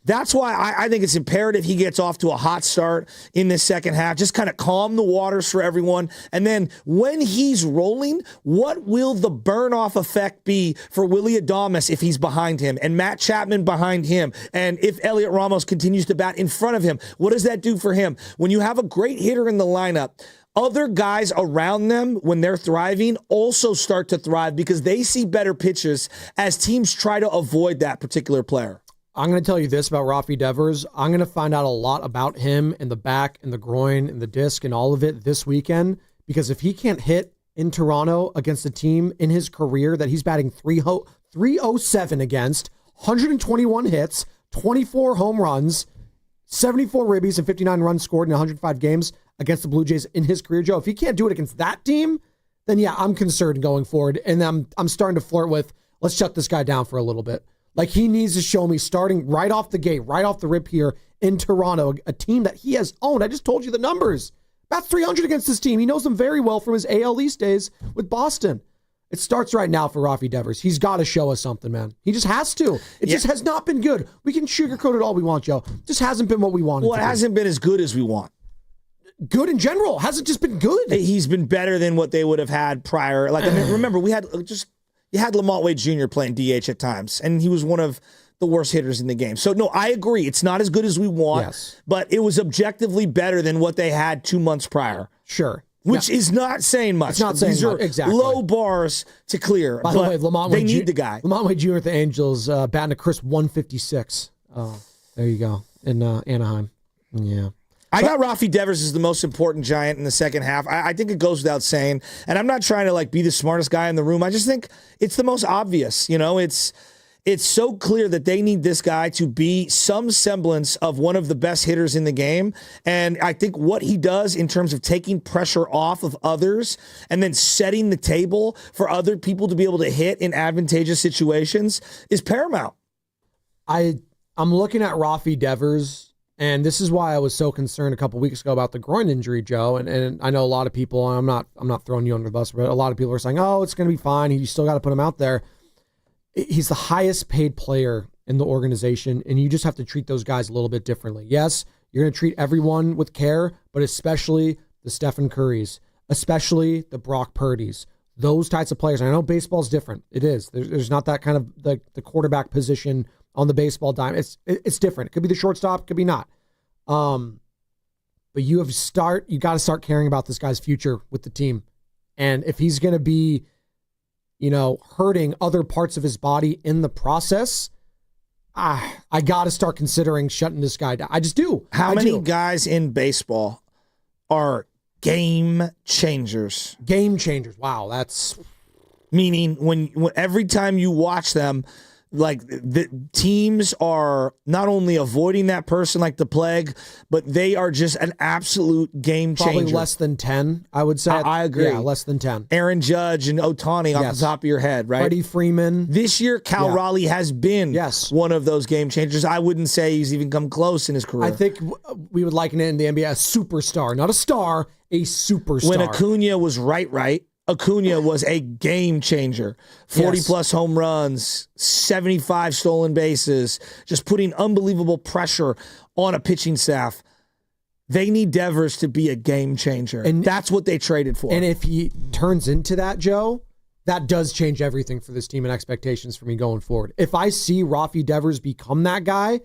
That's why I think it's imperative he gets off to a hot start in this second half. Just kind of calm the waters for everyone. And then when he's rolling, what will the burn-off effect be for Willie Adames if he's behind him and Matt Chapman behind him? And if Elliot Ramos continues to bat in front of him, what does that do for him? When you have a great hitter in the lineup, other guys around them, when they're thriving, also start to thrive because they see better pitches as teams try to avoid that particular player. I'm going to tell you this about Rafi Devers. I'm going to find out a lot about him in the back and the groin and the disc and all of it this weekend, because if he can't hit in Toronto against a team in his career that he's batting 307 against, 121 hits, 24 home runs, 74 ribbies and 59 runs scored in 105 games against the Blue Jays in his career, Joe, if he can't do it against that team, then yeah, I'm concerned going forward. And I'm starting to flirt with, let's shut this guy down for a little bit. Like, he needs to show me starting right off the gate, right off the rip here in Toronto, a team that he has owned. I just told you the numbers. About 300 against this team. He knows them very well from his AL East days with Boston. It starts right now for Rafi Devers. He's got to show us something, man. He just has to. It just has not been good. We can sugarcoat it all we want, Joe. It just hasn't been what we wanted. Well, it hasn't been as good as we want. Good in general. Hasn't just been good. He's been better than what they would have had prior. Like, I mean, remember, you had Lamont Wade Jr. playing DH at times, and he was one of the worst hitters in the game. So, no, I agree. It's not as good as we want, but it was objectively better than what they had 2 months prior. Sure. Which is not saying much. It's not saying much. Exactly. Low bars to clear. By the way, Lamont they Wade need the guy. Lamont Wade Jr. at the Angels, batting a crisp 156. Oh, there you go. In Anaheim. Yeah. I got Rafi Devers as the most important Giant in the second half. I think it goes without saying. And I'm not trying to like be the smartest guy in the room. I just think it's the most obvious. You know, it's so clear that they need this guy to be some semblance of one of the best hitters in the game. And I think what he does in terms of taking pressure off of others and then setting the table for other people to be able to hit in advantageous situations is paramount. I'm looking at Rafi Devers, and this is why I was so concerned a couple weeks ago about the groin injury, Joe. And I know a lot of people, and I'm not throwing you under the bus, but a lot of people are saying, oh, it's going to be fine. You still got to put him out there. He's the highest paid player in the organization, and you just have to treat those guys a little bit differently. Yes, you're going to treat everyone with care, but especially the Stephen Currys, especially the Brock Purdys, those types of players. And I know baseball's different. It is. There's not that kind of the quarterback position on the baseball dime. It's different. It could be the shortstop, it could be not. But you got to start caring about this guy's future with the team. And if he's going to be, hurting other parts of his body in the process, I got to start considering shutting this guy down. I just do. How many guys in baseball are game changers? Game changers. Wow, that's... Meaning when every time you watch them, like the teams are not only avoiding that person like the plague, but they are just an absolute game changer. Probably less than 10, I would say. I agree. Yeah, less than 10. Aaron Judge and Ohtani off the top of your head, right? Freddie Freeman. This year, Cal Raleigh has been one of those game changers. I wouldn't say he's even come close in his career. I think we would liken it in the NBA a superstar. Not a star, a superstar. When Acuna was right. Acuna was a game changer. 40-plus home runs, 75 stolen bases, just putting unbelievable pressure on a pitching staff. They need Devers to be a game changer. And that's what they traded for. And if he turns into that, Joe, that does change everything for this team and expectations for me going forward. If I see Rafi Devers become that guy,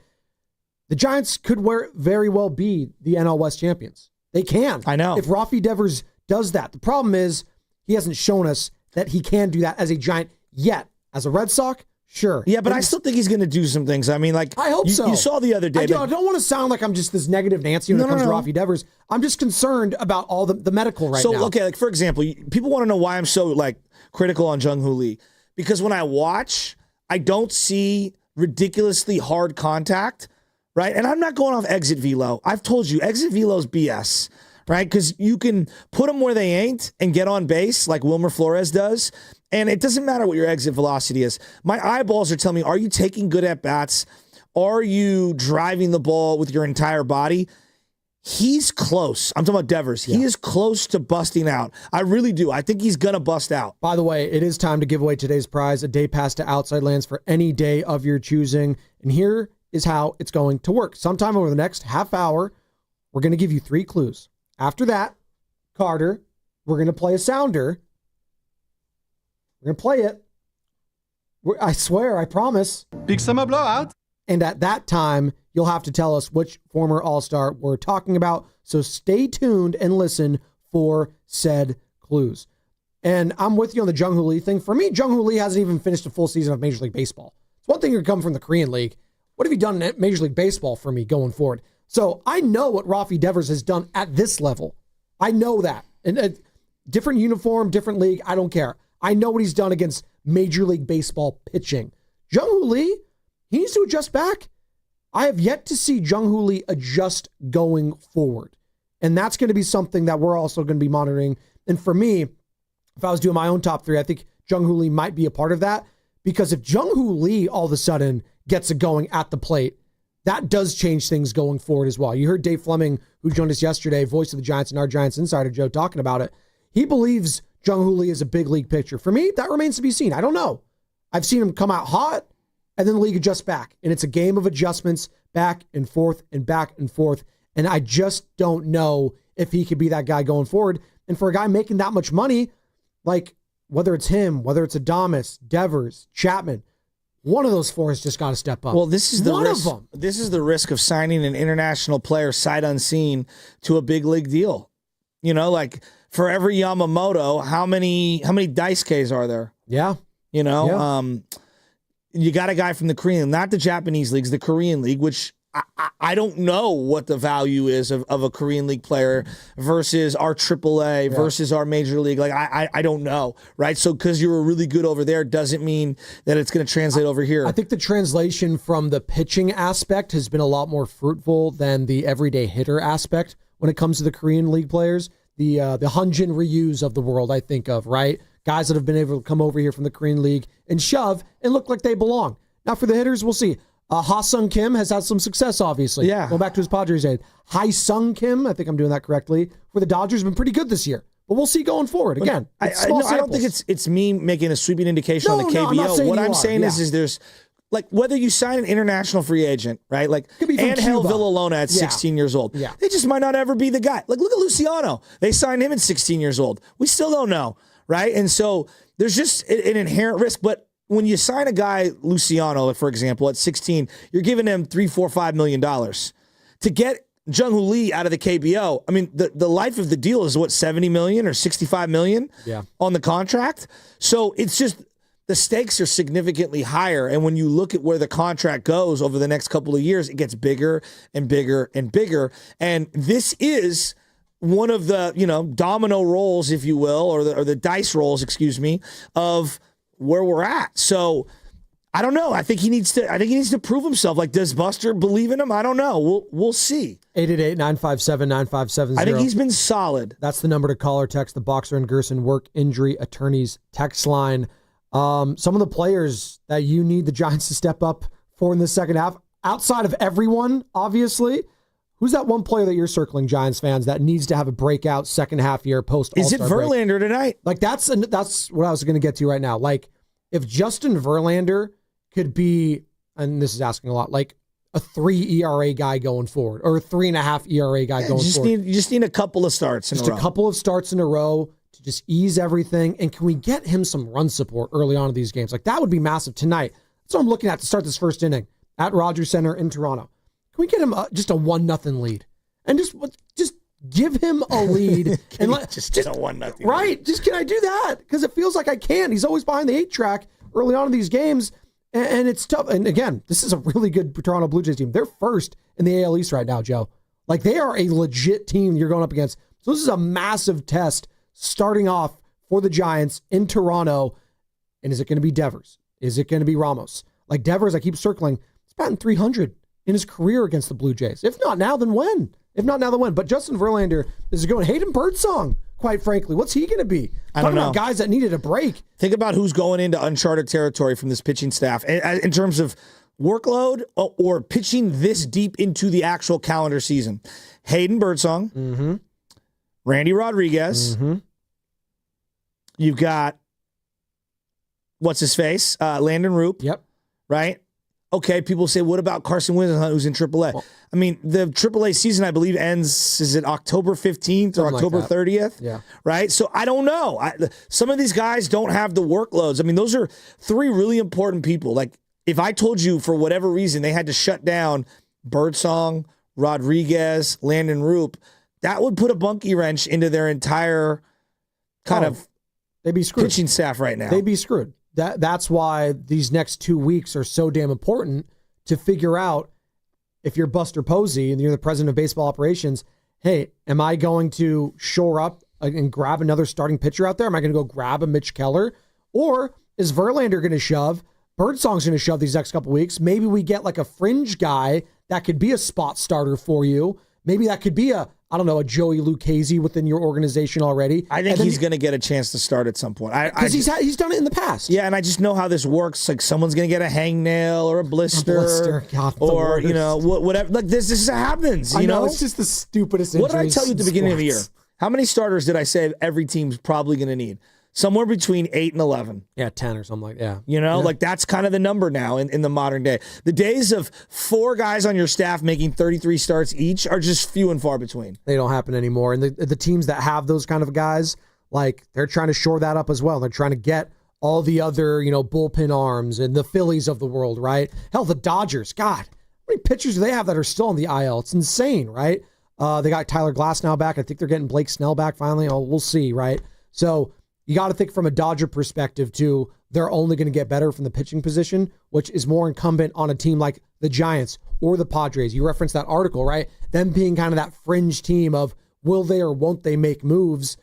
the Giants could very well be the NL West champions. They can. I know. If Rafi Devers does that. The problem is, he hasn't shown us that he can do that as a Giant yet. As a Red Sox, sure. Yeah, but I still think he's going to do some things. I mean, like, I hope so. You saw the other day. I don't want to sound like I'm just this negative Nancy when it comes to Rafi Devers. I'm just concerned about all the medical right now. So, okay, like, for example, people want to know why I'm so, like, critical on Jung-Hoo Lee. Because when I watch, I don't see ridiculously hard contact, right? And I'm not going off exit velo. I've told you, exit velo's BS. Right? Because you can put them where they ain't and get on base like Wilmer Flores does. And it doesn't matter what your exit velocity is. My eyeballs are telling me, are you taking good at-bats? Are you driving the ball with your entire body? He's close. I'm talking about Devers. He is close to busting out. I really do. I think he's going to bust out. By the way, it is time to give away today's prize, a day pass to Outside Lands for any day of your choosing. And here is how it's going to work. Sometime over the next half hour, we're going to give you 3 clues. After that, Carter, we're going to play a sounder. We're going to play it. I swear, I promise. Big summer blowout. And at that time, you'll have to tell us which former All-Star we're talking about. So stay tuned and listen for said clues. And I'm with you on the Jung-Hoo Lee thing. For me, Jung-Hoo Lee hasn't even finished a full season of Major League Baseball. It's one thing to come from the Korean League. What have you done in Major League Baseball for me going forward? So I know what Rafi Devers has done at this level. I know that. And different uniform, different league, I don't care. I know what he's done against Major League Baseball pitching. Jung-Hoo Lee, he needs to adjust back. I have yet to see Jung-Hoo Lee adjust going forward. And that's going to be something that we're also going to be monitoring. And for me, if I was doing my own top 3, I think Jung-Hoo Lee might be a part of that, because if Jung-Hoo Lee all of a sudden gets it going at the plate, that does change things going forward as well. You heard Dave Fleming, who joined us yesterday, voice of the Giants and our Giants insider, Joe, talking about it. He believes Jung-Hoo Lee is a big league pitcher. For me, that remains to be seen. I don't know. I've seen him come out hot, and then the league adjusts back. And it's a game of adjustments back and forth and back and forth. And I just don't know if he could be that guy going forward. And for a guy making that much money, like whether it's him, whether it's Adames, Devers, Chapman, one of those 4 has just got to step up. Well, this is the one risk. of them. This is the risk of signing an international player sight unseen to a big league deal. You know, like for every Yamamoto, how many dice Ks are there? Yeah. You know, you got a guy from the Korean, not the Japanese leagues, the Korean league, which I don't know what the value is of a Korean league player versus our AAA versus our major league. Like, I don't know, right? So because you were really good over there doesn't mean that it's going to translate over here. I think the translation from the pitching aspect has been a lot more fruitful than the everyday hitter aspect when it comes to the Korean league players. The Hyunjin Ryus of the world, I think of, right? Guys that have been able to come over here from the Korean league and shove and look like they belong. Now for the hitters, we'll see. Ha-Sung Kim has had some success, obviously. Yeah. Going back to his Padres days. Hai-Sung Kim, I think I'm doing that correctly, for the Dodgers, been pretty good this year. But we'll see going forward. Again, I don't think it's me making a sweeping indication on the KBO. I'm not saying what you I'm are. saying is there's, like, whether you sign an international free agent, right? Like Could be from Angel Cuba. Villalona at 16 years old. Yeah. They just might not ever be the guy. Like, look at Luciano. They signed him at 16 years old. We still don't know, right? And so there's just an inherent risk. But when you sign a guy, Luciano, for example, at 16, you're giving him $3, $4, $5 million. To get Jung-Hoo Lee out of the KBO, I mean, the life of the deal is what, $70 million or $65 million on the contract? So it's just, the stakes are significantly higher. And when you look at where the contract goes over the next couple of years, it gets bigger and bigger and bigger. And this is one of the, domino rolls, if you will, or the dice rolls, of where we're at. So I don't know. I think he needs to prove himself. Like, does Buster believe in him? I don't know. We'll see. 888-957-9570. I think he's been solid. That's the number to call or text the Boxer and Gerson Work Injury Attorneys text line. Some of the players that you need the Giants to step up for in the second half, outside of everyone, obviously, who's that one player that you're circling, Giants fans, that needs to have a breakout second half year post All-Star break? Is it Verlander tonight? Like, that's what I was going to get to right now. Like, if Justin Verlander could be, and this is asking a lot, like a 3 ERA guy going forward, or a 3.5 ERA guy going forward. You just need a couple of starts in a row. Just a couple of starts in a row to just ease everything. And can we get him some run support early on in these games? Like, that would be massive tonight. That's what I'm looking at to start this first inning at Rogers Center in Toronto. Can we get him just a 1-0 lead? And just give him a lead. And just get a 1-0 right. lead. Just, can I do that? Because it feels like I can't. He's always behind the 8-track early on in these games. And it's tough. And again, this is a really good Toronto Blue Jays team. They're first in the AL East right now, Joe. Like, they are a legit team you're going up against. So this is a massive test starting off for the Giants in Toronto. And is it going to be Devers? Is it going to be Ramos? Like, Devers, I keep circling, he's batting 300 in his career against the Blue Jays. If not now, then when? If not now, then when? But Justin Verlander is going Hayden Birdsong, quite frankly. What's he going to be? I don't know. About guys that needed a break. Think about who's going into uncharted territory from this pitching staff in terms of workload or pitching this deep into the actual calendar season. Hayden Birdsong, Randy Rodriguez. You've got, what's his face? Landon Roop. Yep. Right? Okay, people say, what about Carson Whisenhunt, who's in AAA? Well, I mean, the AAA season, I believe, ends, is it October 15th or October 30th? Yeah. Right? So I don't know. Some of these guys don't have the workloads. I mean, those are 3 really important people. Like, if I told you for whatever reason they had to shut down Birdsong, Rodriguez, Landon Roop, that would put a bunky wrench into their entire kind of they'd be screwed. Pitching staff right now. They'd be screwed. That's why these next 2 weeks are so damn important to figure out, if you're Buster Posey and you're the president of baseball operations, hey, am I going to shore up and grab another starting pitcher out there? Am I going to go grab a Mitch Keller? Or is Verlander going to shove? Birdsong's going to shove these next couple weeks. Maybe we get like a fringe guy that could be a spot starter for you. maybe that could be a Joey Lucchese within your organization already. I think he's going to get a chance to start at some point. Because he's done it in the past. Yeah, and I just know how this works. Like someone's going to get a hangnail or a blister, God, or whatever. Like this happens. I know it's just the stupidest. What did I tell you at the beginning of the year? How many starters did I say every team's probably going to need? Somewhere between 8 and 11. Yeah, 10 or something like that. Like that's kind of the number now in the modern day. The days of 4 guys on your staff making 33 starts each are just few and far between. They don't happen anymore. And the teams that have those kind of guys, like they're trying to shore that up as well. They're trying to get all the other, bullpen arms and the Phillies of the world, right? Hell, the Dodgers, God, how many pitchers do they have that are still on the IL? It's insane, right? They got Tyler Glass now back. I think they're getting Blake Snell back finally. We'll see, right? So you got to think from a Dodger perspective, too. They're only going to get better from the pitching position, which is more incumbent on a team like the Giants or the Padres. You referenced that article, right? Them being kind of that fringe team of will they or won't they make moves.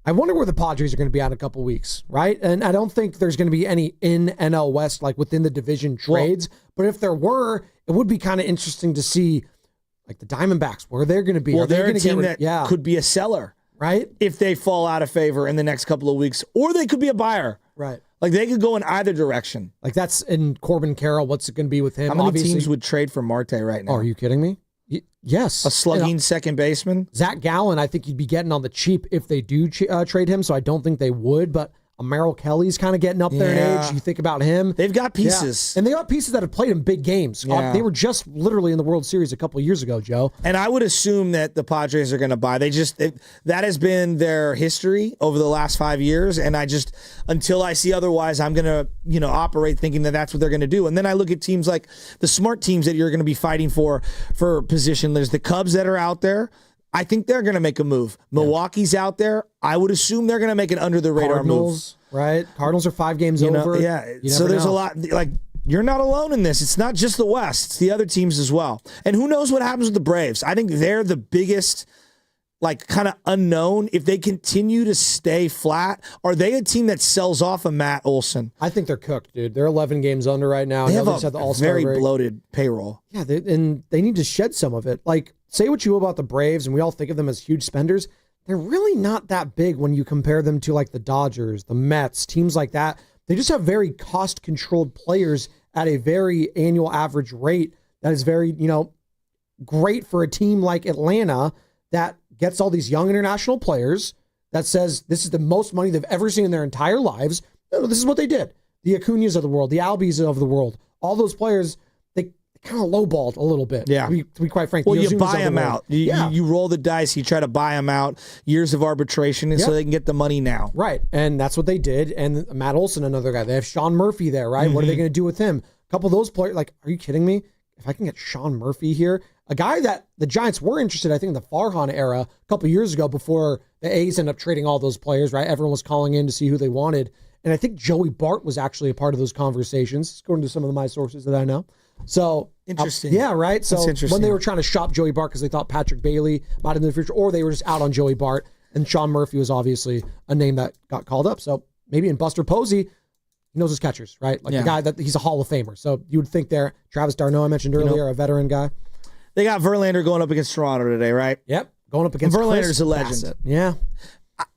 I wonder where the Padres are going to be at in a couple weeks, right? And I don't think there's going to be any in NL West, like within the division trades. But if there were, it would be kind of interesting to see, like the Diamondbacks, where they're going to be. Well, they're a team that could be a seller. Right? If they fall out of favor in the next couple of weeks, or they could be a buyer. Right. Like they could go in either direction. Like that's in Corbin Carroll. What's it going to be with him? How many teams would trade for Marte right now? Oh, are you kidding me? Yes. A slugging second baseman? Zach Gallen, I think you'd be getting on the cheap if they do trade him, so I don't think they would, but Merrill Kelly's kind of getting up there in age. You think about him. They've got pieces. Yeah. And they got pieces that have played in big games. Yeah. They were just literally in the World Series a couple of years ago, Joe. And I would assume that the Padres are going to buy. That has been their history over the last 5 years. And until I see otherwise, I'm going to, operate thinking that that's what they're going to do. And then I look at teams like the smart teams that you're going to be fighting for position. There's the Cubs that are out there. I think they're going to make a move. Milwaukee's out there. I would assume they're going to make an under-the-radar move. Right? Cardinals are 5 games over. Yeah. So there's a lot. Like, you're not alone in this. It's not just the West. It's the other teams as well. And who knows what happens with the Braves. I think they're the biggest, kind of unknown. If they continue to stay flat, are they a team that sells off a Matt Olson? I think they're cooked, dude. They're 11 games under right now. They have a very bloated payroll. Yeah, and they need to shed some of it. Like, say what you will about the Braves, and we all think of them as huge spenders. They're really not that big when you compare them to like the Dodgers, the Mets, teams like that. They just have very cost-controlled players at a very annual average rate that is very, great for a team like Atlanta that gets all these young international players that says this is the most money they've ever seen in their entire lives. This is what they did. The Acuñas of the world, the Albies of the world, all those players, they kind of lowballed a little bit. Yeah. To be quite frank. Well, you buy them out. You roll the dice. You try to buy them out. Years of arbitration, and so they can get the money now. Right. And that's what they did. And Matt Olson, another guy. They have Sean Murphy there, right? What are they going to do with him? A couple of those players, are you kidding me? If I can get Sean Murphy here, a guy that the Giants were interested, I think, in the Farhan era a couple of years ago before the A's ended up trading all those players, right? Everyone was calling in to see who they wanted. And I think Joey Bart was actually a part of those conversations, according to some of my sources that I know. So interesting. Yeah, right. So that's interesting. When they were trying to shop Joey Bart because they thought Patrick Bailey might have been the future, or they were just out on Joey Bart, and Sean Murphy was obviously a name that got called up. So maybe in Buster Posey, he knows his catchers, right? Like the guy that he's a Hall of Famer. So you would think there, Travis d'Arnaud I mentioned earlier, a veteran guy. They got Verlander going up against Toronto today, right? Yep, going up against Verlander's a legend. Bassett. Yeah.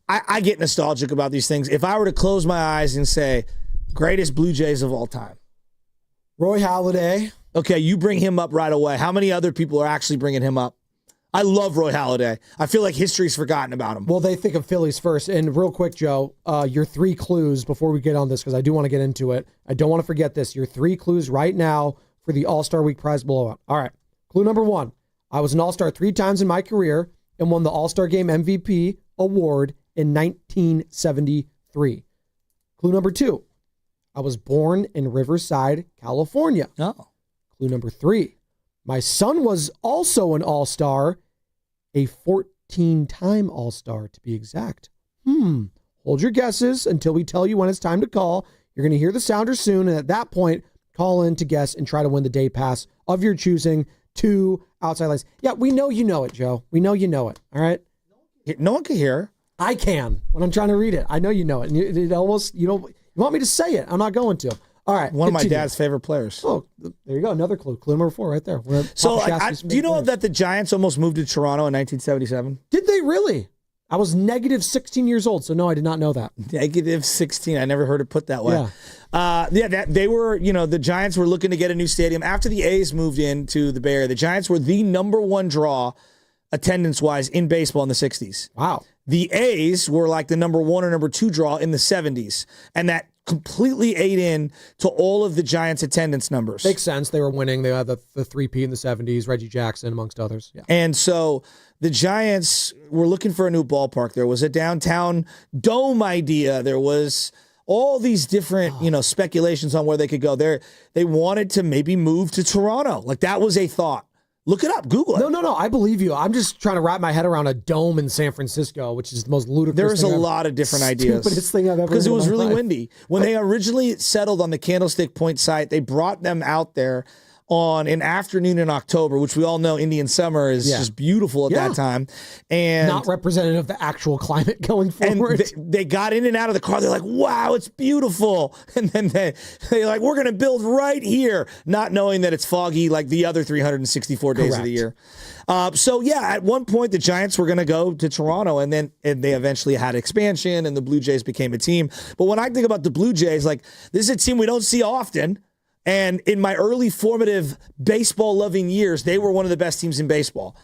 I get nostalgic about these things. If I were to close my eyes and say, greatest Blue Jays of all time. Roy Halladay. Okay, you bring him up right away. How many other people are actually bringing him up? I love Roy Halladay. I feel like history's forgotten about him. Well, they think of Phillies first. And real quick, Joe, your 3 clues before we get on this, because I do want to get into it. I don't want to forget this. Your 3 clues right now for the All-Star Week prize blowout. All right. Clue number 1. I was an All-Star 3 times in my career and won the All-Star Game MVP award in 1973. Clue number 2. I was born in Riverside, California. Oh. Clue number 3. My son was also an All-Star, a 14-time All-Star to be exact. Hold your guesses until we tell you when it's time to call. You're going to hear the sounder soon, and at that point, call in to guess and try to win the day pass of your choosing to Outside Lights. Yeah, we know you know it, Joe. We know you know it, all right? No one can hear. I can when I'm trying to read it. I know you know it. And it almost, you want me to say it. I'm not going to. All right. One of my continue. dad's favorite players. Oh, there you go. Another clue. Clue number 4 right there. So, do you know that the Giants almost moved to Toronto in 1977? Did they really? I was negative 16 years old, so no, I did not know that. Negative 16. I never heard it put that way. They were, the Giants were looking to get a new stadium. After the A's moved into the Bay Area, the Giants were the number 1 draw attendance-wise in baseball in the 60s. Wow. The A's were like the number 1 or number 2 draw in the 70s. And that completely ate in to all of the Giants' attendance numbers. Makes sense. They were winning. They had the 3P in the 70s, Reggie Jackson, amongst others. Yeah. And so the Giants were looking for a new ballpark. There was a downtown dome idea. There was all these different, speculations on where they could go. They wanted to maybe move to Toronto. Like, that was a thought. Look it up. Google it. No. I believe you. I'm just trying to wrap my head around a dome in San Francisco, which is the most ludicrous There's thing a lot of different ideas. Stupidest thing I've ever Because it heard in was my really life. windy. When they originally settled on the Candlestick Point site, they brought them out there on an afternoon in October, which we all know Indian summer is just beautiful at that time. And not representative of the actual climate going forward. And they got in and out of the car. They're like, wow, it's beautiful. And then they're like, we're going to build right here, not knowing that it's foggy like the other 364 days of the year. At one point, the Giants were going to go to Toronto, and they eventually had expansion, and the Blue Jays became a team. But when I think about the Blue Jays, like, this is a team we don't see often. And in my early formative baseball-loving years, they were one of the best teams in baseball.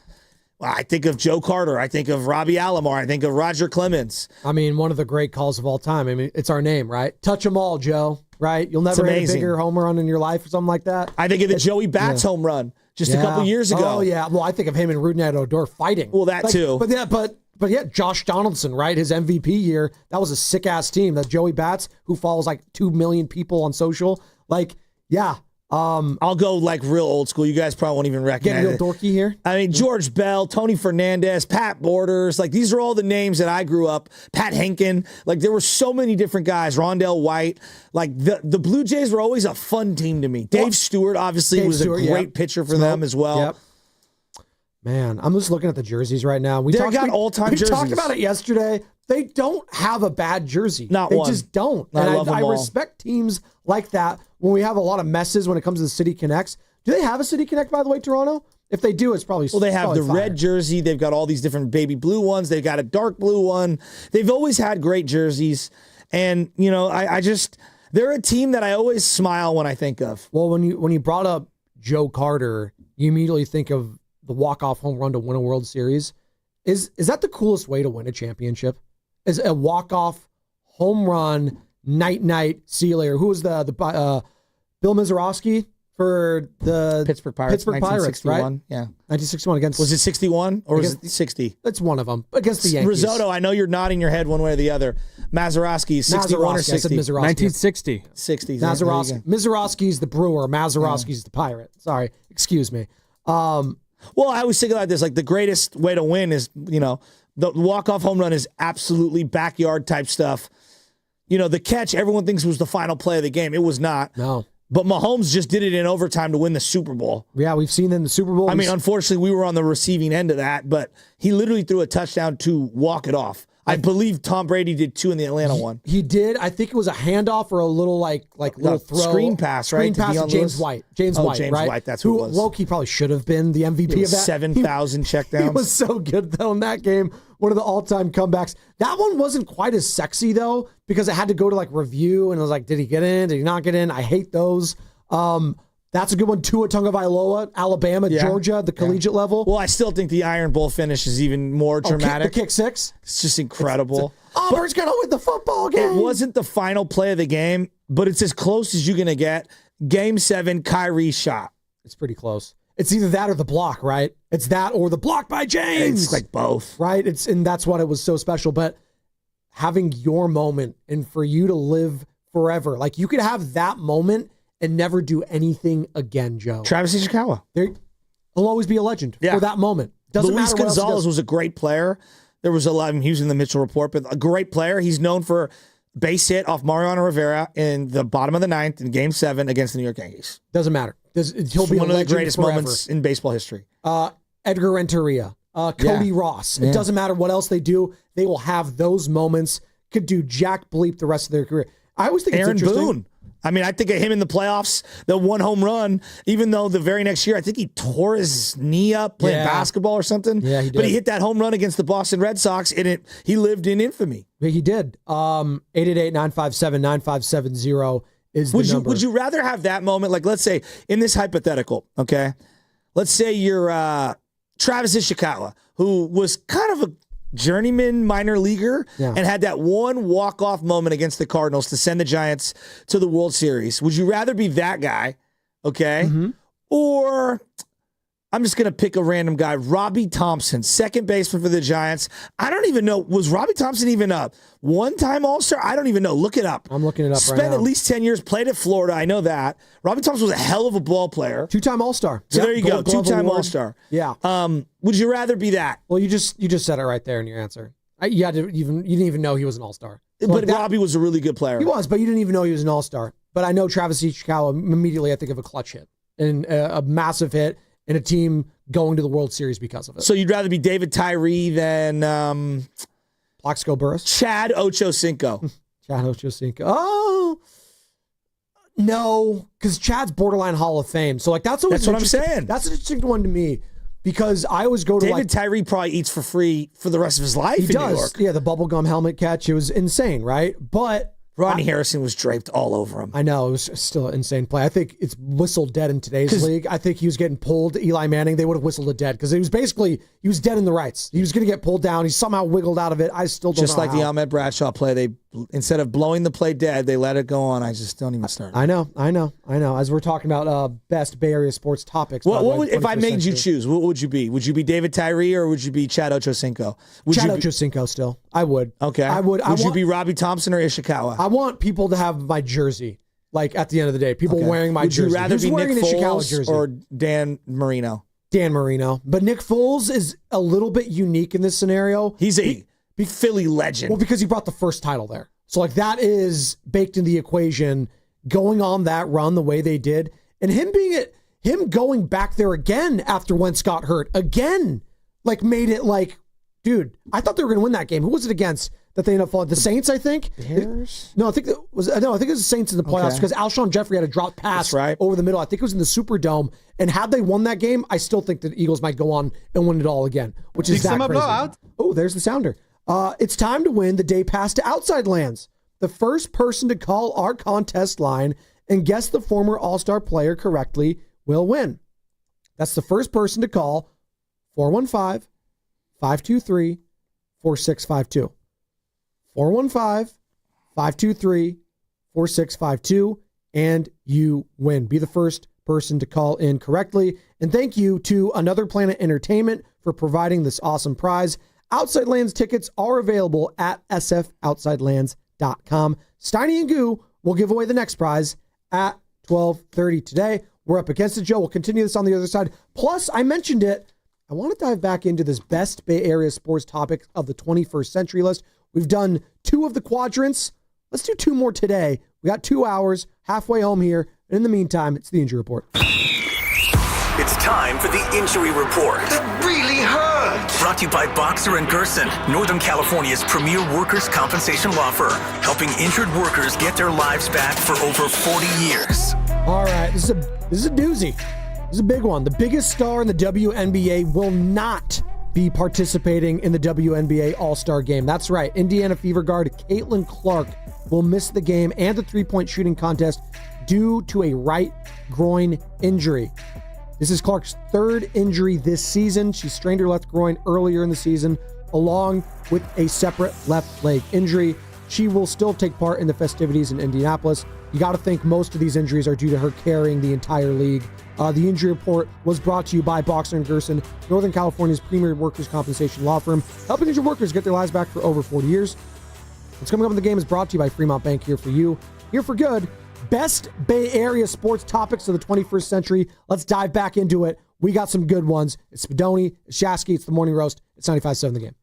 I think of Joe Carter. I think of Robbie Alomar. I think of Roger Clemens. I mean, one of the great calls of all time. I mean, it's our name, right? Touch 'em all, Joe, right? You'll never hit a bigger home run in your life or something like that. I think of the Joey Bats home run just a couple years ago. Oh, yeah. Well, I think of him and Rougned Odor fighting. Well, that too. But yeah, Josh Donaldson, right? His MVP year, that was a sick-ass team. That Joey Bats, who follows like 2 million people on social, like, yeah. I'll go like real old school. You guys probably won't even recognize Getting real dorky here. I mean, George Bell, Tony Fernandez, Pat Borders, like these are all the names that I grew up. Pat Henkin, like there were so many different guys. Rondell White, like the Blue Jays were always a fun team to me. Dave Stewart obviously was a great pitcher for them as well. Yep. Man, I'm just looking at the jerseys right now. They got all-time jerseys. We talked about it yesterday. They don't have a bad jersey. Not they one. Just don't. I love them I all. respect teams like that when we have a lot of messes when it comes to the City Connects. Do they have a City Connect, by the way, Toronto? If they do, it's probably they have the red jersey. They've got all these different baby blue ones. They've got a dark blue one. They've always had great jerseys. And, they're a team that I always smile when I think of. Well, when you brought up Joe Carter, you immediately think of the walk-off home run to win a World Series. Is that the coolest way to win a championship? Is a walk-off home run, night, see you later. Who was the Bill Mazeroski for the Pittsburgh Pirates, right? Yeah. 1961 against... Was it 61 or was it 60? It's one of them. Against the Yankees. Risotto, I know you're nodding your head one way or the other. Mazeroski, 61 or 60? 1960. 60. Mazeroski's the Brewer. Mazeroski's the Pirate. Sorry. Excuse me. Well, I always think about this, like the greatest way to win is, the walk-off home run is absolutely backyard type stuff. The catch, everyone thinks was the final play of the game. It was not. No. But Mahomes just did it in overtime to win the Super Bowl. Yeah, we've seen it in the Super Bowl. I mean, unfortunately, we were on the receiving end of that, but he literally threw a touchdown to walk it off. I believe Tom Brady did too in the Atlanta one. He did. I think it was a handoff or a little little throw. Screen pass, right? Screen pass to James White. James White, right? That's who it was. Loki probably should have been the MVP of that. 7,000 checkdowns. He was so good, though, in that game. One of the all-time comebacks. That one wasn't quite as sexy, though, because it had to go to, review, and it was like, did he get in? Did he not get in? I hate those. That's a good one. Tua Tagovailoa, Alabama, Georgia, the collegiate level. Well, I still think the Iron Bowl finish is even more dramatic. The kick six? It's just incredible. Auburn's going to win the football game. It wasn't the final play of the game, but it's as close as you're going to get. Game 7, Kyrie's shot. It's pretty close. It's either that or the block, right? It's that or the block by James. It's like both. Right? And that's what it was so special. But having your moment and for you to live forever, like you could have that moment and never do anything again, Joe. Travis Ishikawa. He'll always be a legend for that moment. Luis Gonzalez was a great player. There was a lot, he was in the Mitchell Report, but a great player. He's known for base hit off Mariano Rivera in the bottom of the 9th in Game 7 against the New York Yankees. Doesn't matter. He'll be one of the greatest forever. moments in baseball history. Edgar Renteria, Cody Ross. It doesn't matter what else they do. They will have those moments. Could do jack bleep the rest of their career. I always think Aaron it's interesting. Boone. I mean, I think of him in the playoffs, the one home run, even though the very next year, I think he tore his knee up playing basketball or something. Yeah, he did. But he hit that home run against the Boston Red Sox, and he lived in infamy. Yeah, he did. 888-957-9570 is the number. Would you rather have that moment, like let's say in this hypothetical, okay? Let's say you're Travis Ishikawa, who was kind of a journeyman minor leaguer and had that one walk-off moment against the Cardinals to send the Giants to the World Series. Would you rather be that guy, okay? Or I'm just going to pick a random guy, Robbie Thompson, second baseman for the Giants. I don't even know. Was Robbie Thompson even a one-time All-Star? I don't even know. Look it up. I'm looking it up right now. Spent at least 10 years, played at Florida. I know that. Robbie Thompson was a hell of a ball player. Two-time All-Star. So there you go. Gold Glove Two-time Award. All-Star. Yeah. Would you rather be that? Well, you just said it right there in your answer. You didn't even know he was an All-Star. So But Robbie was a really good player. He was, but you didn't even know he was an All-Star. But I know Travis Ishikawa, immediately I think of a clutch hit and a massive hit and a team going to the World Series because of it. So you'd rather be David Tyree than Plaxico Burress? Chad Ochocinco. Chad Ochocinco. Oh, no, because Chad's borderline Hall of Fame. So, like, that's what I'm saying. That's an interesting one to me because I always go to David Tyree probably eats for free for the rest of his life he in does. New York. Yeah, the bubblegum helmet catch. It was insane, right? But Rodney Harrison was draped all over him. I know, it was still an insane play. I think it's whistled dead in today's league. I think he was getting pulled, Eli Manning. They would have whistled it dead because he was dead in the rights. He was going to get pulled down. He somehow wiggled out of it. I still don't know Just like how. the Ahmed Bradshaw play, they instead of blowing the play dead, they let it go on. I just don't even start. I know. As we're talking about best Bay Area sports topics. What would, if I made you choose, what would you be? Would you be David Tyree or would you be Chad Ochocinco? Chad Ochocinco still. I would. Okay. I would. Would you be Robbie Thompson or Ishikawa? I want people to have my jersey. Like at the end of the day, people wearing my jersey. Would you rather Who's be Nick wearing an Ishikawa Foles jersey? or Dan Marino? Dan Marino. But Nick Foles is a little bit unique in this scenario. He's a Philly legend. Well, because he brought the first title there. So, like, that is baked in the equation, going on that run the way they did. And him going back there again after Wentz got hurt, again, like, made it like, dude, I thought they were going to win that game. Who was it against that they ended up falling? The Saints, I think? Bears? I think it was the Saints in the playoffs because Alshon Jeffrey had a drop pass over the middle. I think it was in the Superdome. And had they won that game, I still think that the Eagles might go on and win it all again, which is that crazy. Blowout. Oh, there's the sounder. It's time to win the Day Pass to Outside Lands. The first person to call our contest line and guess the former All-Star player correctly will win. That's the first person to call 415-523-4652. 415-523-4652, and you win. Be the first person to call in correctly. And thank you to Another Planet Entertainment for providing this awesome prize. Outside Lands tickets are available at sfoutsidelands.com. Steiny and Goo will give away the next prize at 12:30 today. We're up against it, Joe. We'll continue this on the other side. Plus, I mentioned it. I want to dive back into this best Bay Area sports topics of the 21st century list. We've done 2 of the quadrants. Let's do 2 more today. We got 2 hours, halfway home here. And in the meantime, it's the injury report. It's time for the injury report. That really hurts. Brought to you by Boxer & Gerson, Northern California's premier workers' compensation law firm, helping injured workers get their lives back for over 40 years. All right, this is a doozy. This is a big one. The biggest star in the WNBA will not be participating in the WNBA All-Star Game. That's right. Indiana Fever guard Caitlin Clark will miss the game and the three-point shooting contest due to a right groin injury. This is Clark's 3rd injury this season. She strained her left groin earlier in the season, along with a separate left leg injury. She will still take part in the festivities in Indianapolis. You got to think most of these injuries are due to her carrying the entire league. The injury report was brought to you by Boxer & Gerson, Northern California's premier workers' compensation law firm, helping injured workers get their lives back for over 40 years. What's coming up in the game is brought to you by Fremont Bank, here for you, here for good. Best Bay Area sports topics of the 21st century. Let's dive back into it. We got some good ones. It's Spadoni, it's Shasky, it's the Morning Roast. It's 95.7 The Game.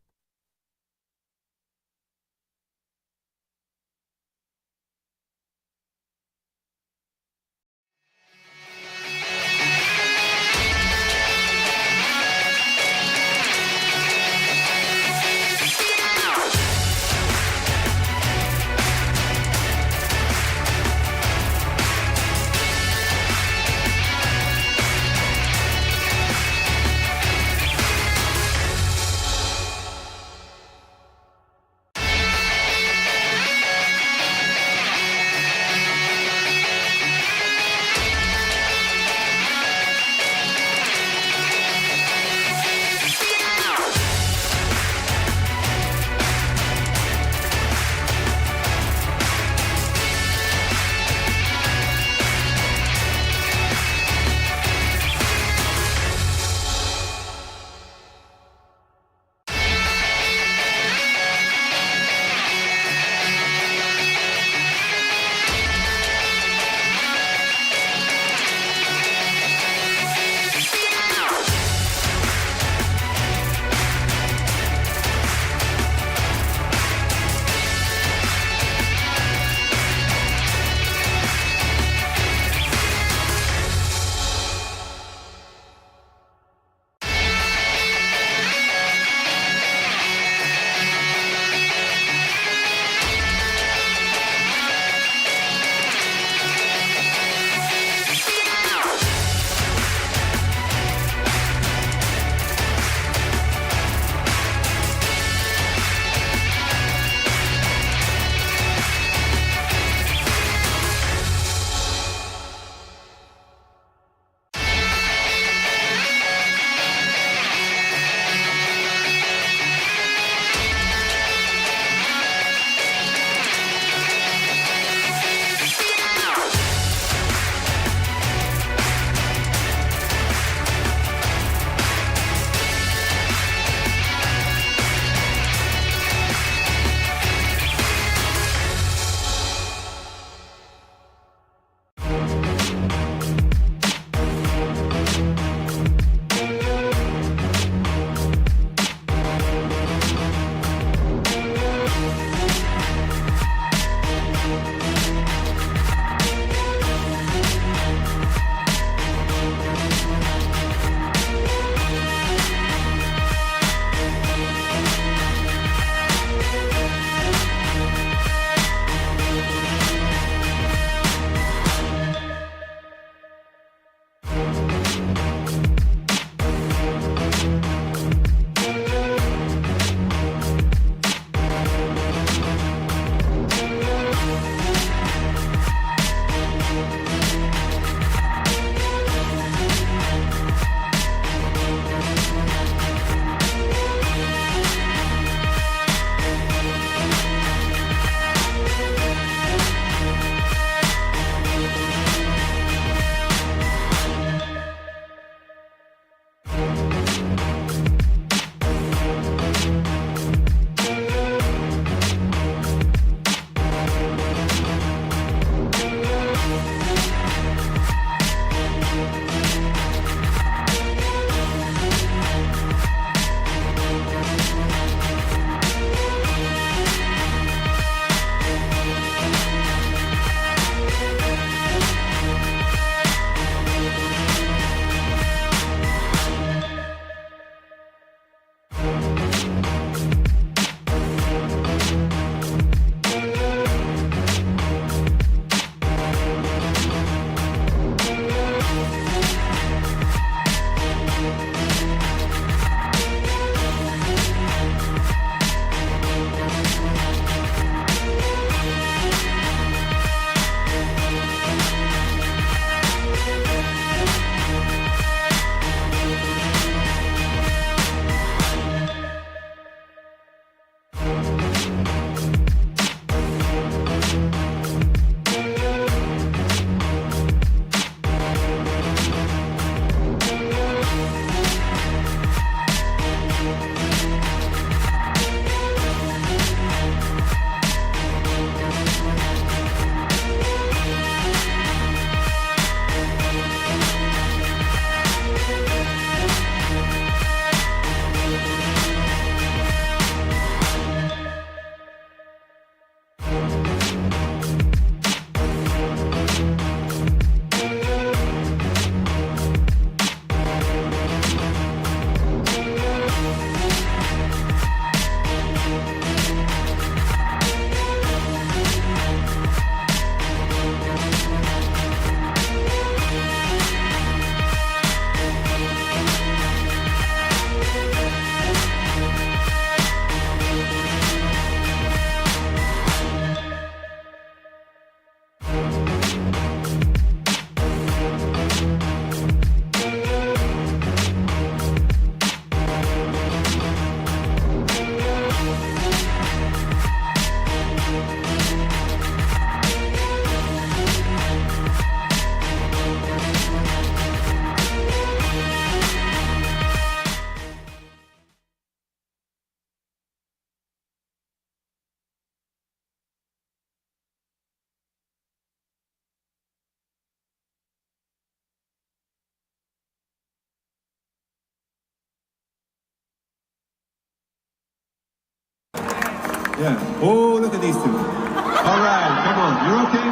Yeah. Oh, look at these two. All right, come on. You're okay?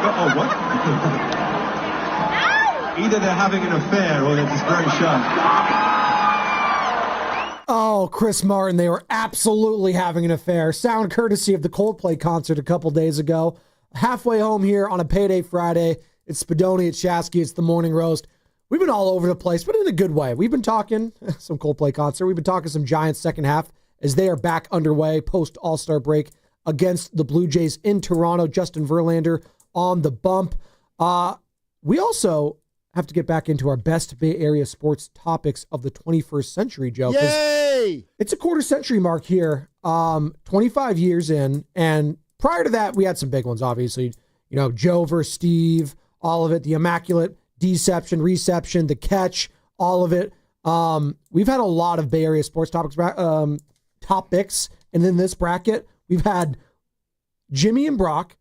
Oh, what? Either they're having an affair or they're just very shy. Oh, Chris Martin, they were absolutely having an affair. Sound courtesy of the Coldplay concert a couple days ago. Halfway home here on a payday Friday. It's Spadoni, it's Shasky, it's the Morning Roast. We've been all over the place, but in a good way. We've been talking some Coldplay concert. We've been talking some Giants second half as they are back underway post All-Star break against the Blue Jays in Toronto. Justin Verlander on the bump. We also have to get back into our best Bay Area sports topics of the 21st century, Joe. Yay! It's a quarter century mark here, 25 years in. And prior to that, we had some big ones, obviously. You know, Joe versus Steve, all of it, the immaculate deception, reception, the catch, all of it. We've had a lot of Bay Area sports topics. And in this bracket, we've had Jimmy and Brock.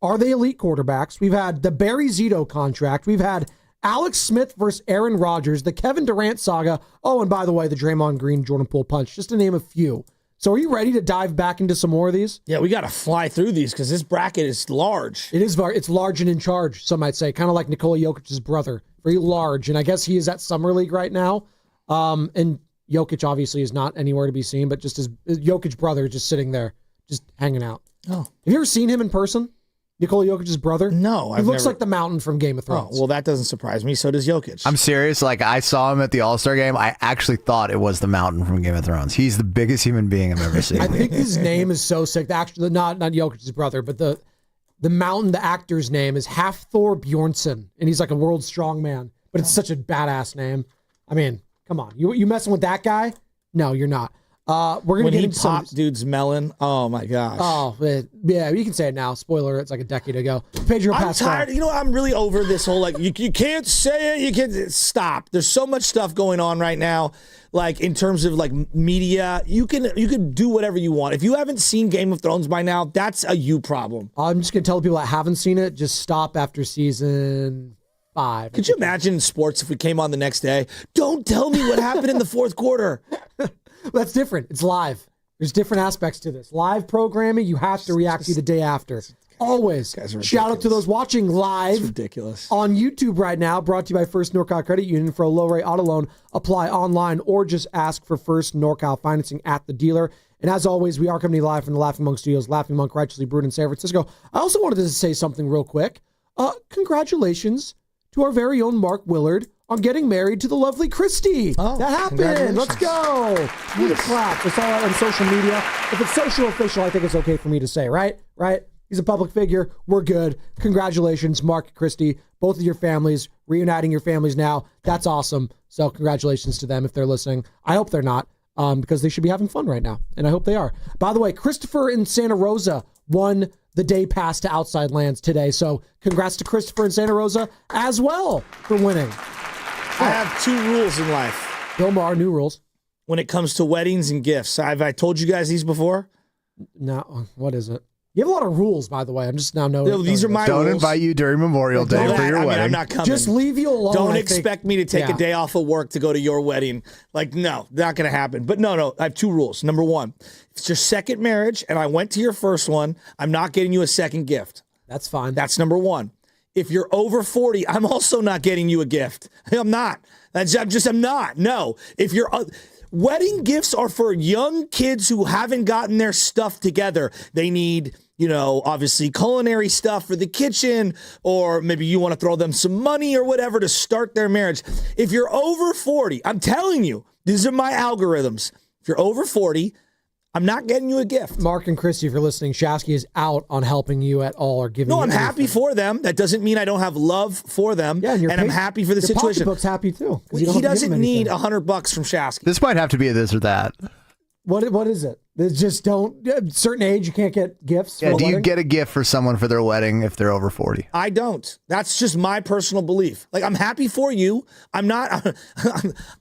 Are they elite quarterbacks? We've had the Barry Zito contract. We've had Alex Smith versus Aaron Rodgers, the Kevin Durant saga. Oh, and by the way, the Draymond Green, Jordan Poole punch, just to name a few. So are you ready to dive back into some more of these? Yeah, we got to fly through these because this bracket is large. It is. It's large and in charge, some might say. Kind of like Nikola Jokic's brother. Very large. And I guess he is at Summer League right now. And Jokic obviously is not anywhere to be seen, but just his Jokic's brother just sitting there, just hanging out. Oh. Have you ever seen him in person? Nikola Jokic's brother? No. He looks like the mountain from Game of Thrones. Oh, well, that doesn't surprise me. So does Jokic. I'm serious. Like, I saw him at the All-Star game. I actually thought it was the mountain from Game of Thrones. He's the biggest human being I've ever seen. I think his name is so sick. Actually, not Jokic's brother, but the mountain, the actor's name is Hafthor Bjornsson, and he's like a world strongman. But it's such a badass name. I mean, come on. You messing with that guy? No, you're not. We're gonna when get he into popped dude's melon. Oh my gosh. Oh yeah, you can say it now. Spoiler: it's like a decade ago. Pedro Pascal. I'm tired. You know, I'm really over this whole like you can't say it. You can't stop. There's so much stuff going on right now. Like in terms of like media, you can do whatever you want. If you haven't seen Game of Thrones by now, that's a you problem. I'm just gonna tell the people that haven't seen it, just stop after season 5. Could you imagine sports if we came on the next day? Don't tell me what happened in the fourth quarter. That's different. It's live. There's different aspects to this. Live programming, you have to react to the day after. Always. Shout out to those watching live on YouTube right now. Brought to you by First NorCal Credit Union. For a low-rate auto loan, apply online or just ask for First NorCal financing at the dealer. And as always, we are coming to you live from the Laughing Monk Studios, Laughing Monk, righteously brewed in San Francisco. I also wanted to say something real quick. Congratulations to our very own Mark Willard on getting married to the lovely Christy. Oh, that happened. Let's go. Need a clap. It's all out on social media. If it's social official, I think it's okay for me to say, right? Right? He's a public figure. We're good. Congratulations, Mark and Christy. Both of your families, reuniting your families now. That's awesome. So congratulations to them if they're listening. I hope they're not, because they should be having fun right now. And I hope they are. By the way, Christopher in Santa Rosa won the day pass to Outside Lands today. So congrats to Christopher in Santa Rosa as well for winning. I have 2 rules in life. Bill Maher, new rules. When it comes to weddings and gifts. Have I told you guys these before? No. What is it? You have a lot of rules, by the way. I'm just now knowing. These are my rules. Don't invite you during Memorial Day for your wedding. I'm not coming. Just leave you alone. Don't expect me to take a day off of work to go to your wedding. Like, no, not going to happen. But no, I have 2 rules. Number 1, if it's your second marriage and I went to your first one, I'm not getting you a second gift. That's fine. That's number 1. If you're over 40, I'm also not getting you a gift. I'm not. I'm not. No. If you're... wedding gifts are for young kids who haven't gotten their stuff together. They need, obviously culinary stuff for the kitchen, or maybe you want to throw them some money or whatever to start their marriage. If you're over 40, I'm telling you, these are my algorithms. If you're over 40, I'm not getting you a gift. Mark and Christy, if you're listening, Shasky is out on helping you at all or giving you I'm anything. happy for them. That doesn't mean I don't have love for them. Yeah, and I'm happy for the situation. Your pocketbook's happy too. He doesn't need $100 from Shasky. This might have to be a this or that. What is it? They just don't. At a certain age, you can't get gifts. Yeah, do you get a gift for someone for their wedding if they're over 40? I don't. That's just my personal belief. Like, I'm happy for you. I'm not.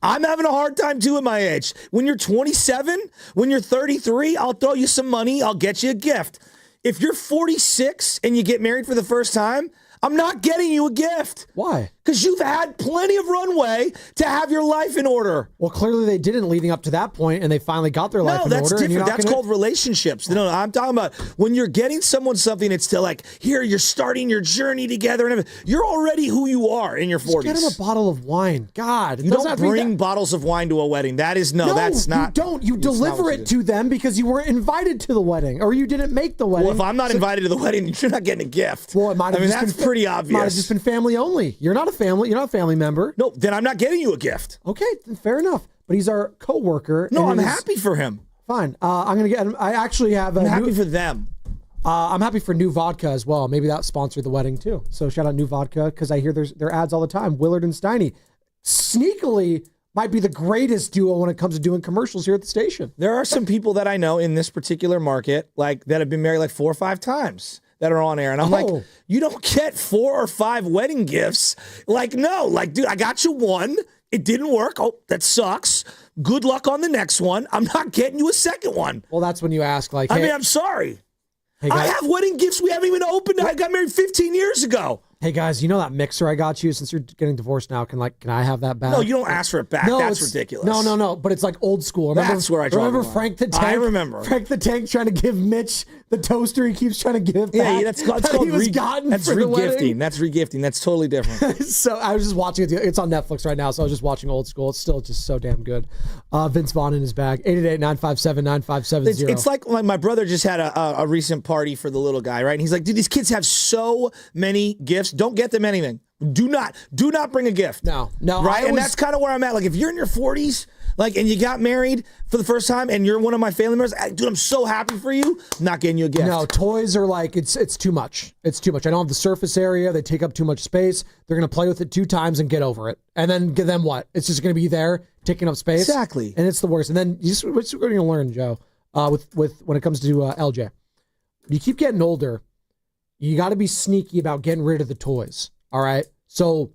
I'm having a hard time too at my age. When you're 27, when you're 33, I'll throw you some money. I'll get you a gift. If you're 46 and you get married for the first time, I'm not getting you a gift. Why? Because you've had plenty of runway to have your life in order. Well, clearly they didn't leading up to that point, and they finally got their life in order. No, that's different. That's called relationships. No, I'm talking about when you're getting someone something, it's to like, here, you're starting your journey together. And everything. You're already who you are in your 40s. Just get him a bottle of wine. God. You don't bring bottles of wine to a wedding. That's not. You don't. You deliver it to them because you weren't invited to the wedding, or you didn't make the wedding. Well, if I'm not invited to the wedding, you're not getting a gift. Well, it might have that's pretty obvious. Might have just been family only. You're not a family member. No, then I'm not getting you a gift. Okay, then fair enough. But he's our coworker. No, I'm happy for him. Fine. I'm gonna get. I actually have. I'm happy for them. I'm happy for New Vodka as well. Maybe that sponsored the wedding too. So shout out New Vodka because I hear their ads all the time. Willard and Steiny, sneakily might be the greatest duo when it comes to doing commercials here at the station. There are some people that I know in this particular market, like that have been married like 4 or 5 times, that are on air, and I'm like, you don't get 4 or 5 wedding gifts. Like, no, like, dude, I got you one. It didn't work. Oh, that sucks. Good luck on the next one. I'm not getting you a second one. Well, that's when you ask, like, hey, I mean, I'm sorry. Hey, I have wedding gifts we haven't even opened. I got married 15 years ago. Hey guys, you know that mixer I got you? Since you're getting divorced now, can I have that back? No, you don't ask for it back. No, that's ridiculous. No. But it's like old school. That's where I draw remember the line. Frank the Tank? I remember Frank the Tank trying to give Mitch the toaster. He keeps trying to give back. Yeah, that's called regifting. That's regifting. That's totally different. So I was just watching it. It's on Netflix right now. So I was just watching old school. It's still just so damn good. Vince Vaughn in his bag. 888-957-9570. It's like my brother just had a recent party for the little guy, right? And he's like, dude, these kids have so many gifts. Don't get them anything. Do not bring a gift. No. Right? And that's kind of where I'm at. Like, if you're in your 40s, like, and you got married for the first time and you're one of my family members, dude, I'm so happy for you. I'm not getting you a gift. No, toys are like, it's too much. It's too much. I don't have the surface area. They take up too much space. They're going to play with it 2 times and get over it. And then what? It's just going to be there taking up space. Exactly. And it's the worst. And then what's you're going to learn, Joe, with when it comes to LJ. You keep getting older, you got to be sneaky about getting rid of the toys. All right. So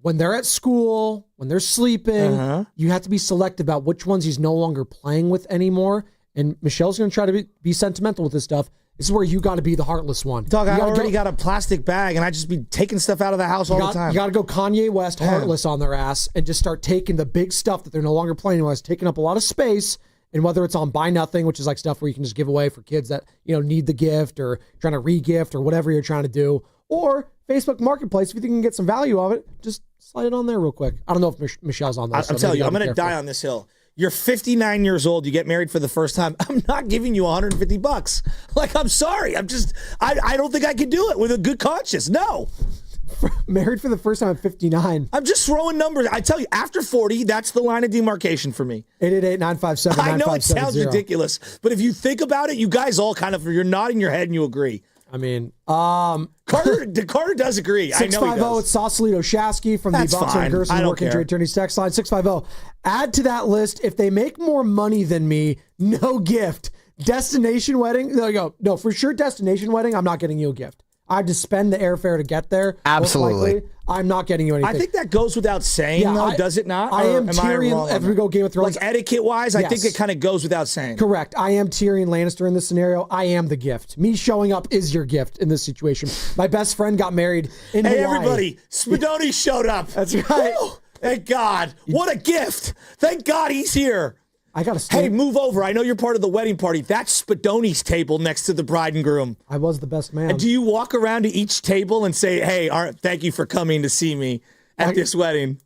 when they're at school, when they're sleeping, you have to be selective about which ones he's no longer playing with anymore. And Michelle's going to try to be sentimental with this stuff. This is where you got to be the heartless one. Dog, I already got a plastic bag, and I just be taking stuff out of the house all the time. You got to go Kanye West heartless on their ass and just start taking the big stuff that they're no longer playing with, taking up a lot of space. And whether it's on Buy Nothing, which is like stuff where you can just give away for kids that need the gift or trying to re-gift or whatever you're trying to do, or Facebook Marketplace, if you think you can get some value of it, just slide it on there real quick. I don't know if Michelle's on those. I'm telling you, I'm going to die on this hill. You're 59 years old. You get married for the first time. I'm not giving you $150. Like, I'm sorry. I don't think I could do it with a good conscience. No. Married for the first time at 59. I'm just throwing numbers. I tell you, after 40, that's the line of demarcation for me. 888-957-9570. I know it sounds ridiculous, but if you think about it, you guys all you're nodding your head and you agree. I mean, Carter does agree. I know he does. It's Sausalito Shasky from the Boxer and Gerson Working Trade Attorneys text line. 650. Add to that list, if they make more money than me, no gift. Destination wedding. There you go. No, for sure, destination wedding, I'm not getting you a gift. I have to spend the airfare to get there. Absolutely. I'm not getting you anything. I think that goes without saying, though, does it not? I am Tyrion, if we go Game of Thrones. Like etiquette-wise, I think it kind of goes without saying. Correct. I am Tyrion Lannister in this scenario. I am the gift. Me showing up is your gift in this situation. My best friend got married in Hawaii. Hey, everybody. Spadoni showed up. That's right. Woo! Thank God. What a gift. Thank God he's here. I got to Hey, move over. I know you're part of the wedding party. That's Spadoni's table next to the bride and groom. I was the best man. And do you walk around to each table and say, hey, thank you for coming to see me at this wedding?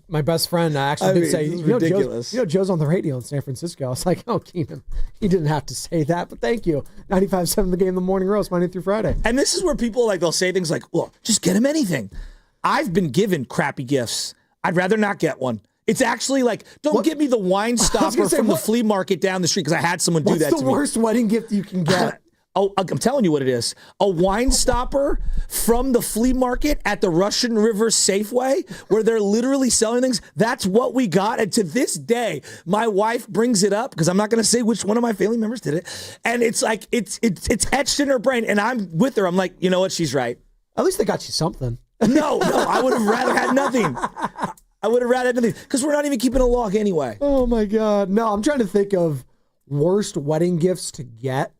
My best friend actually did say, ridiculous. Joe's on the radio in San Francisco. I was like, oh, Keenan, he didn't have to say that, but thank you. 95.7 The Game, the morning roast, Monday through Friday. And this is where people they'll say things like, well, just get him anything. I've been given crappy gifts. I'd rather not get one. It's actually like, don't give me the wine stopper from the flea market down the street because I had someone do that to me. What's the worst wedding gift you can get? I'm telling you what it is. A wine stopper from the flea market at the Russian River Safeway where they're literally selling things. That's what we got. And to this day, my wife brings it up because I'm not going to say which one of my family members did it. And it's like, it's etched in her brain. And I'm with her. I'm like, you know what? She's right. At least they got you something. No, I would have rather had nothing. I would have rather had nothing because we're not even keeping a log anyway. Oh my God. No, I'm trying to think of worst wedding gifts to get.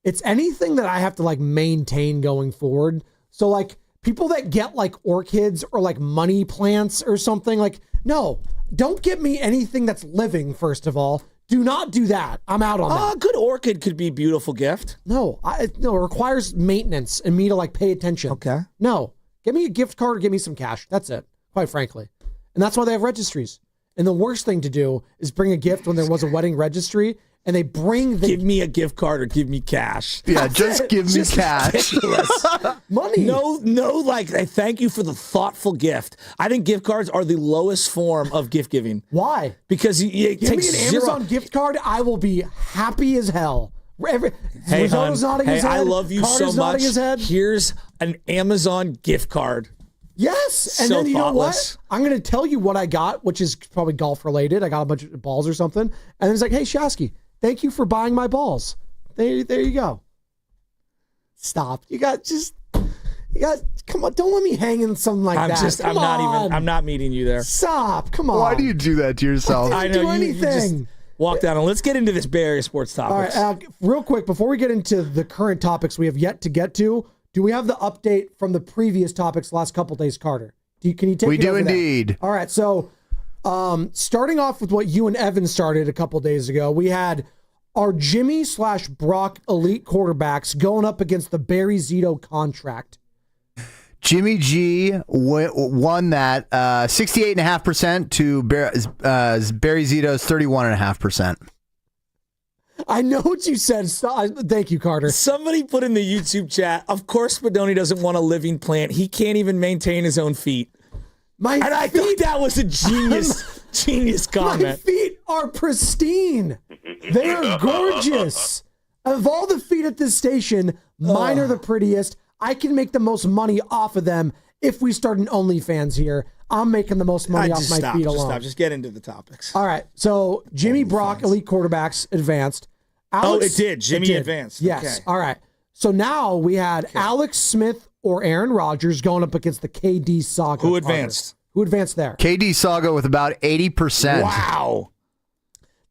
It's anything that I have to maintain going forward. So like people that get like orchids or like money plants or something, like, no, don't get me anything that's living, first of all. Do not do that. I'm out on that. A good orchid could be a beautiful gift. No, no, it requires maintenance and me to like pay attention. Okay. No, give me a gift card or give me some cash. That's it, quite frankly. And that's why they have registries. And the worst thing to do is bring a gift when there was a wedding registry and they bring the... Give me a gift card or give me cash. Yeah, just give me cash. Money. No, like, I thank you for the thoughtful gift. I think gift cards are the lowest form of gift giving. Why? Because it Give takes me an zero. Amazon gift card, I will be happy as hell. Hey, Risotto's hon, nodding his head. I love you so Carter's much. nodding his head. Here's an Amazon gift card. Yes. And So then you thoughtless. know what? I'm going to tell you what I got, which is probably golf related. I got a bunch of balls or something. And it's like, hey, Shasky, thank you for buying my balls. There you go. Stop. Come on. Don't let me hang in something like that. I'm not meeting you there. Stop. Come on. Why do you do that to yourself? I know. Do anything. You just walk down and let's get into this Bay Area sports topics. All right. Real quick, before we get into the current topics we have yet to get to, do we have the update from the previous topics last couple days, Carter? Can you take We it do over there? indeed. All right. So starting off with what you and Evan started a couple days ago, we had our Jimmy/Brock elite quarterbacks going up against the Barry Zito contract. Jimmy G won that 68.5% to Barry Zito's 31.5%. I know what you said. Thank you, Carter. Somebody put in the YouTube chat, of course Spadoni doesn't want a living plant. He can't even maintain his own feet. I thought that was a genius comment. My feet are pristine. They are gorgeous. Of all the feet at this station, mine are the prettiest. I can make the most money off of them if we start an OnlyFans here. I'm making the most money off my feet alone. Just get into the topics. All right. So Jimmy Brock, elite quarterbacks, advanced. It did. Jimmy advanced. Yes. Okay. All right. So now we had Alex Smith or Aaron Rodgers going up against the KD Saga. Who advanced? Who advanced there? KD Saga with about 80%. Wow.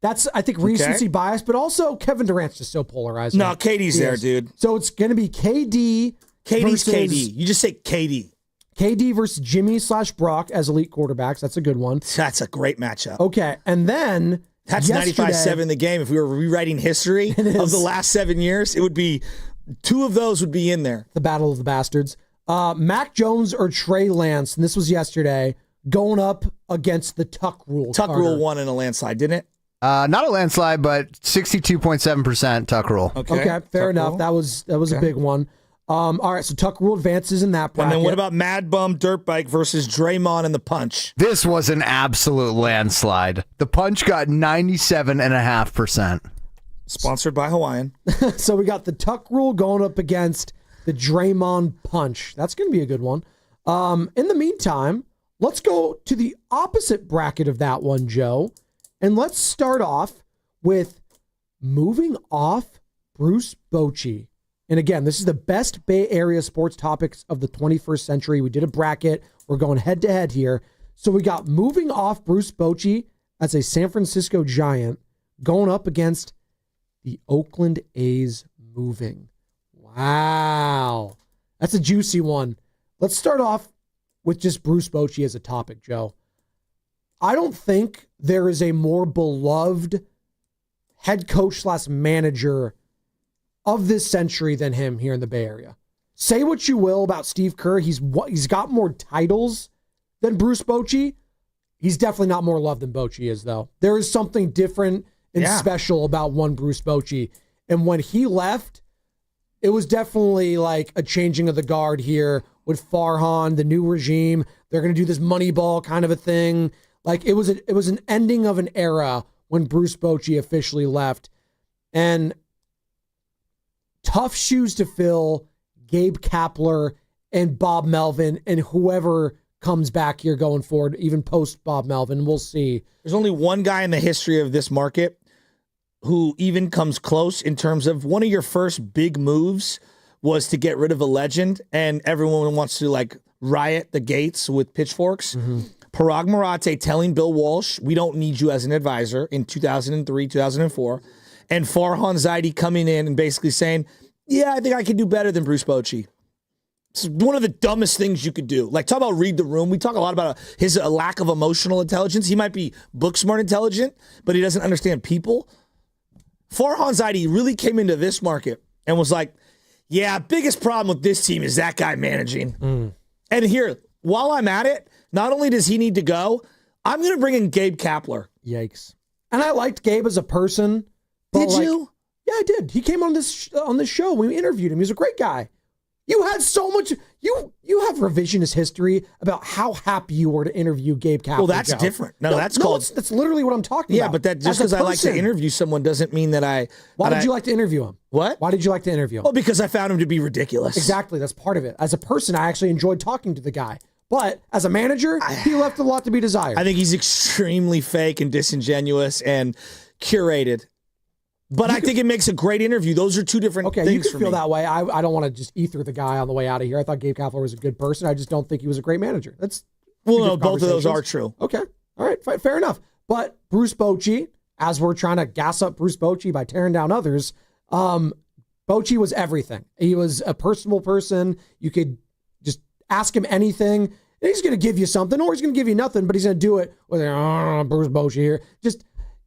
That's, I think, recency bias, but also Kevin Durant's just so polarizing. No, KD's there, dude. So it's going to be KD. KD's KD. You just say KD. KD versus Jimmy/Brock as elite quarterbacks. That's a good one. That's a great matchup. Okay. And then that's 95-7 in the game. If we were rewriting history of the last 7 years, it would be two of those would be in there. The Battle of the Bastards. Mac Jones or Trey Lance, and this was yesterday, going up against the Tuck Rule. Tuck Rule won in a landslide, didn't it? Not a landslide, but 62.7% Tuck Rule. Okay, fair enough. That was a big one. All right, so Tuck Rule advances in that bracket. And then what about Mad Bum Dirtbike versus Draymond and the Punch? This was an absolute landslide. The Punch got 97.5%. Sponsored by Hawaiian. So we got the Tuck Rule going up against the Draymond Punch. That's going to be a good one. In the meantime, let's go to the opposite bracket of that one, Joe. And let's start off with moving off Bruce Bochy. And again, this is the best Bay Area sports topics of the 21st century. We did a bracket. We're going head to head here. So we got moving off Bruce Bochy as a San Francisco Giant going up against the Oakland A's moving. Wow. That's a juicy one. Let's start off with just Bruce Bochy as a topic, Joe. I don't think there is a more beloved head coach / manager of this century than him here in the Bay Area. Say what you will about Steve Kerr. He's got more titles than Bruce Bochy. He's definitely not more loved than Bochy is, though. There is something different and special about one Bruce Bochy. And when he left, it was definitely like a changing of the guard here with Farhan, the new regime. They're going to do this Moneyball kind of a thing. Like it was an ending of an era when Bruce Bochy officially left. And tough shoes to fill, Gabe Kapler and Bob Melvin and whoever comes back here going forward, even post Bob Melvin. We'll see. There's only one guy in the history of this market who even comes close in terms of one of your first big moves was to get rid of a legend, and everyone wants to like riot the gates with pitchforks. Mm-hmm. Parag Marathe telling Bill Walsh, we don't need you as an advisor in 2003, 2004. And Farhan Zaidi coming in and basically saying, yeah, I think I can do better than Bruce Bochy. It's one of the dumbest things you could do. Like, talk about read the room. We talk a lot about his lack of emotional intelligence. He might be book smart intelligent, but he doesn't understand people. Farhan Zaidi really came into this market and was like, yeah, biggest problem with this team is that guy managing. And here, while I'm at it, not only does he need to go, I'm going to bring in Gabe Kapler. Yikes. And I liked Gabe as a person. Did you? Yeah, I did. He came on this show. We interviewed him. He was a great guy. You had so much. You have revisionist history about how happy you were to interview Gabe Kapler. Well, that's different. No, that's called. That's literally what I'm talking about. Yeah, but that just because I like to interview someone doesn't mean that I. Why did you like to interview him? What? Why did you like to interview him? Well, because I found him to be ridiculous. Exactly. That's part of it. As a person, I actually enjoyed talking to the guy. But as a manager, he left a lot to be desired. I think he's extremely fake and disingenuous and curated. But I think it makes a great interview. Those are two different things you can for feel me. that way. I don't want to just ether the guy on the way out of here. I thought Gabe Kapler was a good person. I just don't think he was a great manager. That's no, both of those are true. Okay. All right. Fair enough. But Bruce Bochy, as we're trying to gas up Bruce Bochy by tearing down others, Bochy was everything. He was a personable person. You could just ask him anything, and he's going to give you something, or he's going to give you nothing, but he's going to do it with Bruce Bochy here.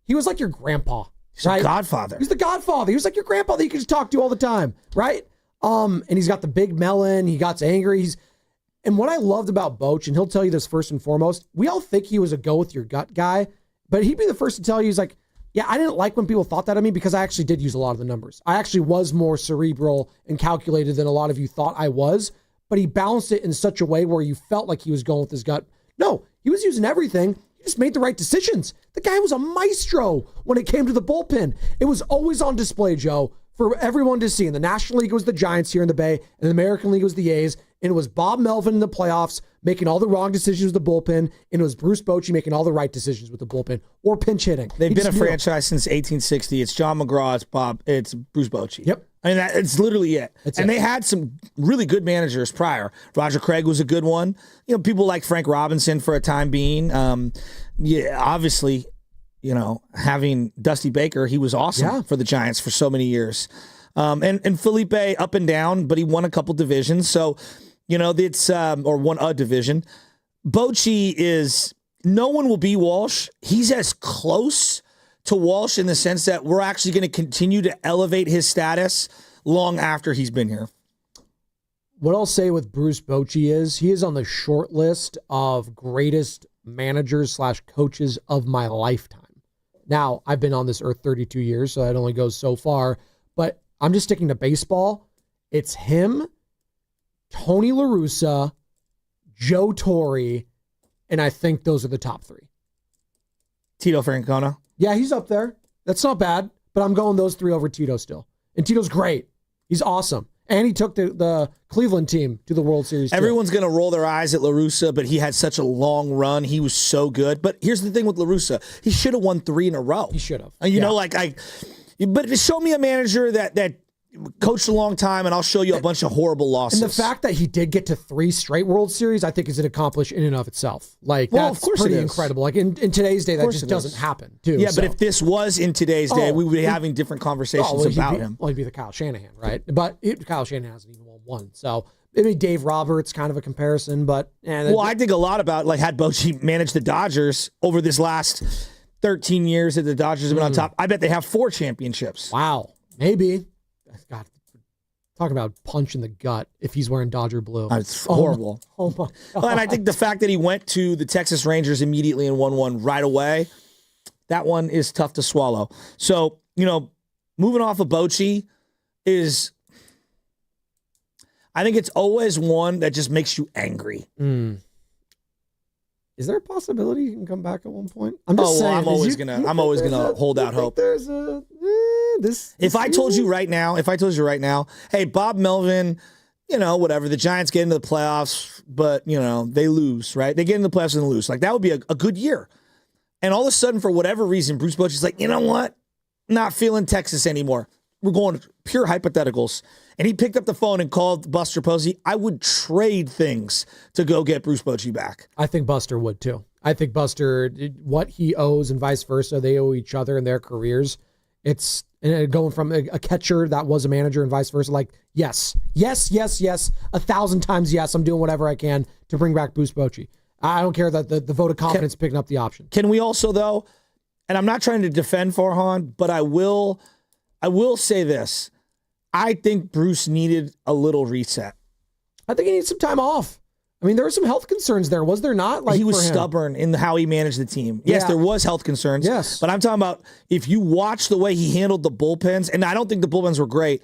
He was like your grandpa. He's right? a godfather. He's the godfather. He was like your grandpa that you could just talk to all the time, right? And he's got the big melon. He got angry. And what I loved about Boch, and he'll tell you this first and foremost, we all think he was a go with your gut guy, but he'd be the first to tell you, he's like, yeah, I didn't like when people thought that of me because I actually did use a lot of the numbers. I actually was more cerebral and calculated than a lot of you thought I was, but he balanced it in such a way where you felt like he was going with his gut. No, he was using everything. Just made the right decisions. The guy was a maestro when it came to the bullpen. It was always on display, Joe, for everyone to see. In the National League, it was the Giants here in the Bay, and in the American League, it was the A's, and it was Bob Melvin in the playoffs making all the wrong decisions with the bullpen, and it was Bruce Bochy making all the right decisions with the bullpen or pinch hitting. They've been a franchise since 1860. It's John McGraw, it's Bruce Bochy. Yep. I mean, it's literally it. They had some really good managers prior. Roger Craig was a good one. People like Frank Robinson for a time being. Obviously, having Dusty Baker, he was awesome for the Giants for so many years. And Felipe up and down, but he won a couple divisions. So, it's or won a division. Bochy is, no one will be Walsh. He's as close to Walsh in the sense that we're actually going to continue to elevate his status long after he's been here. What I'll say with Bruce Bochy is he is on the short list of greatest managers / coaches of my lifetime. Now, I've been on this earth 32 years, so that only goes so far, but I'm just sticking to baseball. It's him, Tony La Russa, Joe Torre, and I think those are the top three. Tito Francona. Yeah, he's up there. That's not bad, but I'm going those three over Tito still. And Tito's great. He's awesome. And he took the Cleveland team to the World Series. Everyone's going to roll their eyes at La Russa, but he had such a long run. He was so good. But here's the thing with La Russa. He should have won 3 in a row. He should have. But show me a manager that coached a long time, and I'll show you a bunch of horrible losses. And the fact that he did get to 3 straight World Series, I think is an accomplishment in and of itself. That's of course pretty incredible. Like in today's day, that just doesn't happen, too. Yeah, but if this was in today's day, we would be having different conversations about him. Well, he'd be the Kyle Shanahan, right? But Kyle Shanahan hasn't even won one. So maybe Dave Roberts, kind of a comparison, but... I think a lot about, had Bochy managed the Dodgers over this last 13 years that the Dodgers have been on top. I bet they have 4 championships. Wow. Maybe. God, talk about punch in the gut if he's wearing Dodger blue. It's horrible. Oh my God. And I think the fact that he went to the Texas Rangers immediately and won one right away, that one is tough to swallow. So, moving off of Bochy is, I think it's always one that just makes you angry. Is there a possibility he can come back at one point? I'm just saying. I'm always gonna hold out hope. There's a If I told you right now, hey, Bob Melvin, whatever, the Giants get into the playoffs, but they lose, right? They get into the playoffs and lose. That would be a good year. And all of a sudden, for whatever reason, Bruce Bochy's like, you know what? Not feeling Texas anymore. We're going pure hypotheticals. And he picked up the phone and called Buster Posey. I would trade things to go get Bruce Bochy back. I think Buster would too. I think Buster, what he owes and vice versa, they owe each other in their careers. It's going from a catcher that was a manager and vice versa. Like, yes, 1,000 times yes. I'm doing whatever I can to bring back Bruce Bochy. I don't care that the vote of confidence picking up the option. Can we also, though, and I'm not trying to defend Farhan, but I will say this. I think Bruce needed a little reset. I think he needs some time off. I mean, there were some health concerns there, was there not? Like, he was stubborn in how he managed the team. Yes, there was health concerns. Yes. But I'm talking about if you watch the way he handled the bullpens, and I don't think the bullpens were great,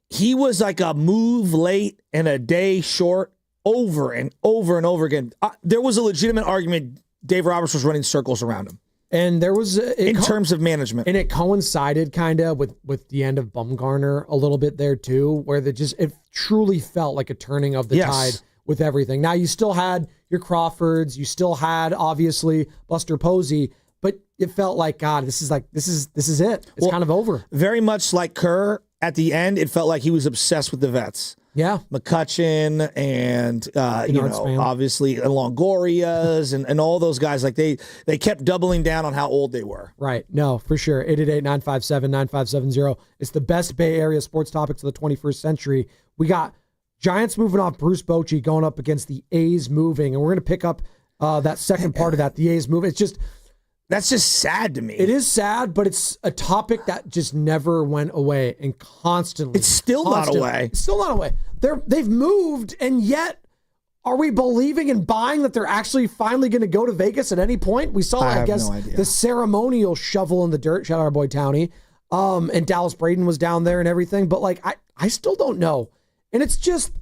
he was like a move late and a day short over and over and over again. There was a legitimate argument Dave Roberts was running circles around him. And there was in terms of management, and it coincided kind of with the end of Bumgarner a little bit there too, where it truly felt like a turning of the tide with everything. Now you still had your Crawfords, you still had obviously Buster Posey, but it felt like, God, this is it. It's kind of over. Very much like Kerr at the end, it felt like he was obsessed with the vets. Yeah. McCutchen and, obviously Longoria's and all those guys. Like they kept doubling down on how old they were. Right. No, for sure. 888-957-9570. It's the best Bay Area sports topics of the 21st century. We got Giants moving off Bruce Bochy going up against the A's moving. And we're going to pick up that second part of that, the A's moving. That's just sad to me. It is sad, but it's a topic that just never went away and constantly. It's still not away. It's still not away. They've moved, and yet are we believing and buying that they're actually finally going to go to Vegas at any point? We saw, I guess, the ceremonial shovel in the dirt. Shout out our boy Townie. And Dallas Braden was down there and everything. But like, I still don't know. And it's just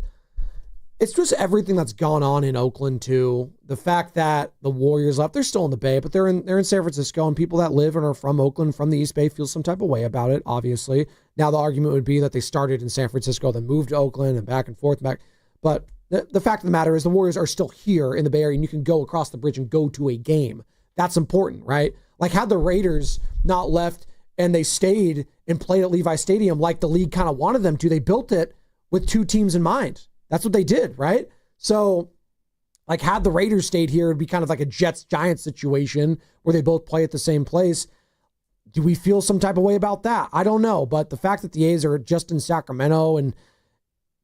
everything that's gone on in Oakland too. The fact that the Warriors left, they're still in the Bay, but they're in San Francisco, and people that live and are from Oakland, from the East Bay, feel some type of way about it, obviously. Now the argument would be that they started in San Francisco, then moved to Oakland and back and forth and back. But the fact of the matter is the Warriors are still here in the Bay Area, and you can go across the bridge and go to a game. That's important, right? Like, had the Raiders not left and they stayed and played at Levi Stadium like the league kind of wanted them to, they built it with two teams in mind. That's what they did, right? So, like, had the Raiders stayed here, it'd be kind of like a Jets-Giants situation where they both play at the same place. Do we feel some type of way about that? I don't know. But the fact that the A's are just in Sacramento and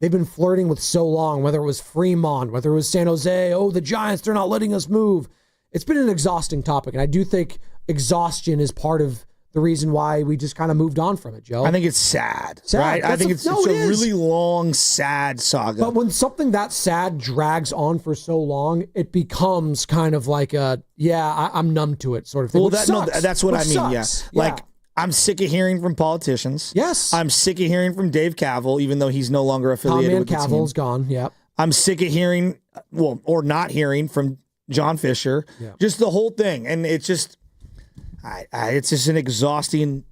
they've been flirting with so long, whether it was Fremont, whether it was San Jose, the Giants, they're not letting us move. It's been an exhausting topic. And I do think exhaustion is part of the reason why we just kind of moved on from it, Joe. I think it's sad. Right? I think it's a really long, sad saga. But when something that sad drags on for so long, it becomes kind of like I'm numb to it sort of thing. Well, that's what I mean. Yeah. Like, I'm sick of hearing from politicians. Yes. I'm sick of hearing from Dave Cavill, even though he's no longer affiliated with the team. Cavill's gone. Yep. I'm sick of hearing, or not hearing from John Fisher. Yeah. Just the whole thing. And it's just... it's just an exhausting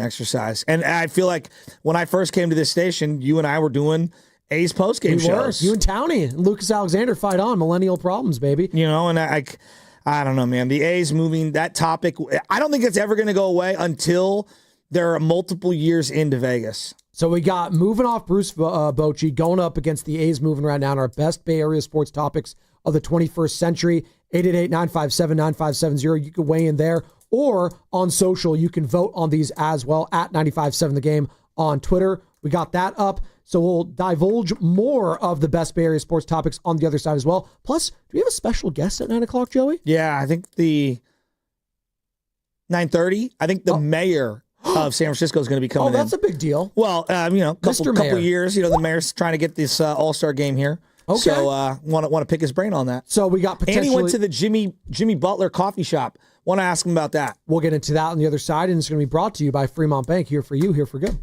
exercise. And I feel like when I first came to this station, you and I were doing A's postgame shows. You and Townie and Lucas Alexander fight on millennial problems, baby. You know, and I don't know, man. The A's moving, that topic, I don't think it's ever going to go away until there are multiple years into Vegas. So we got moving off Bruce Bochy, going up against the A's moving right now in our best Bay Area sports topics of the 21st century. 888-957-9570. You can weigh in there, or on social, you can vote on these as well at 95.7 The Game on Twitter. We got that up. So we'll divulge more of the best Bay Area sports topics on the other side as well. Plus, do we have a special guest at 9 o'clock, Joey? Yeah, I think the 9:30. I think the mayor of San Francisco is going to be coming in. Oh, that's a big deal. Well, couple years, the mayor's trying to get this All-Star game here. Okay. So want to pick his brain on that. So we got potentially... And he went to the Jimmy Butler coffee shop. Want to ask him about that. We'll get into that on the other side, and it's going to be brought to you by Fremont Bank. Here for you, here for good.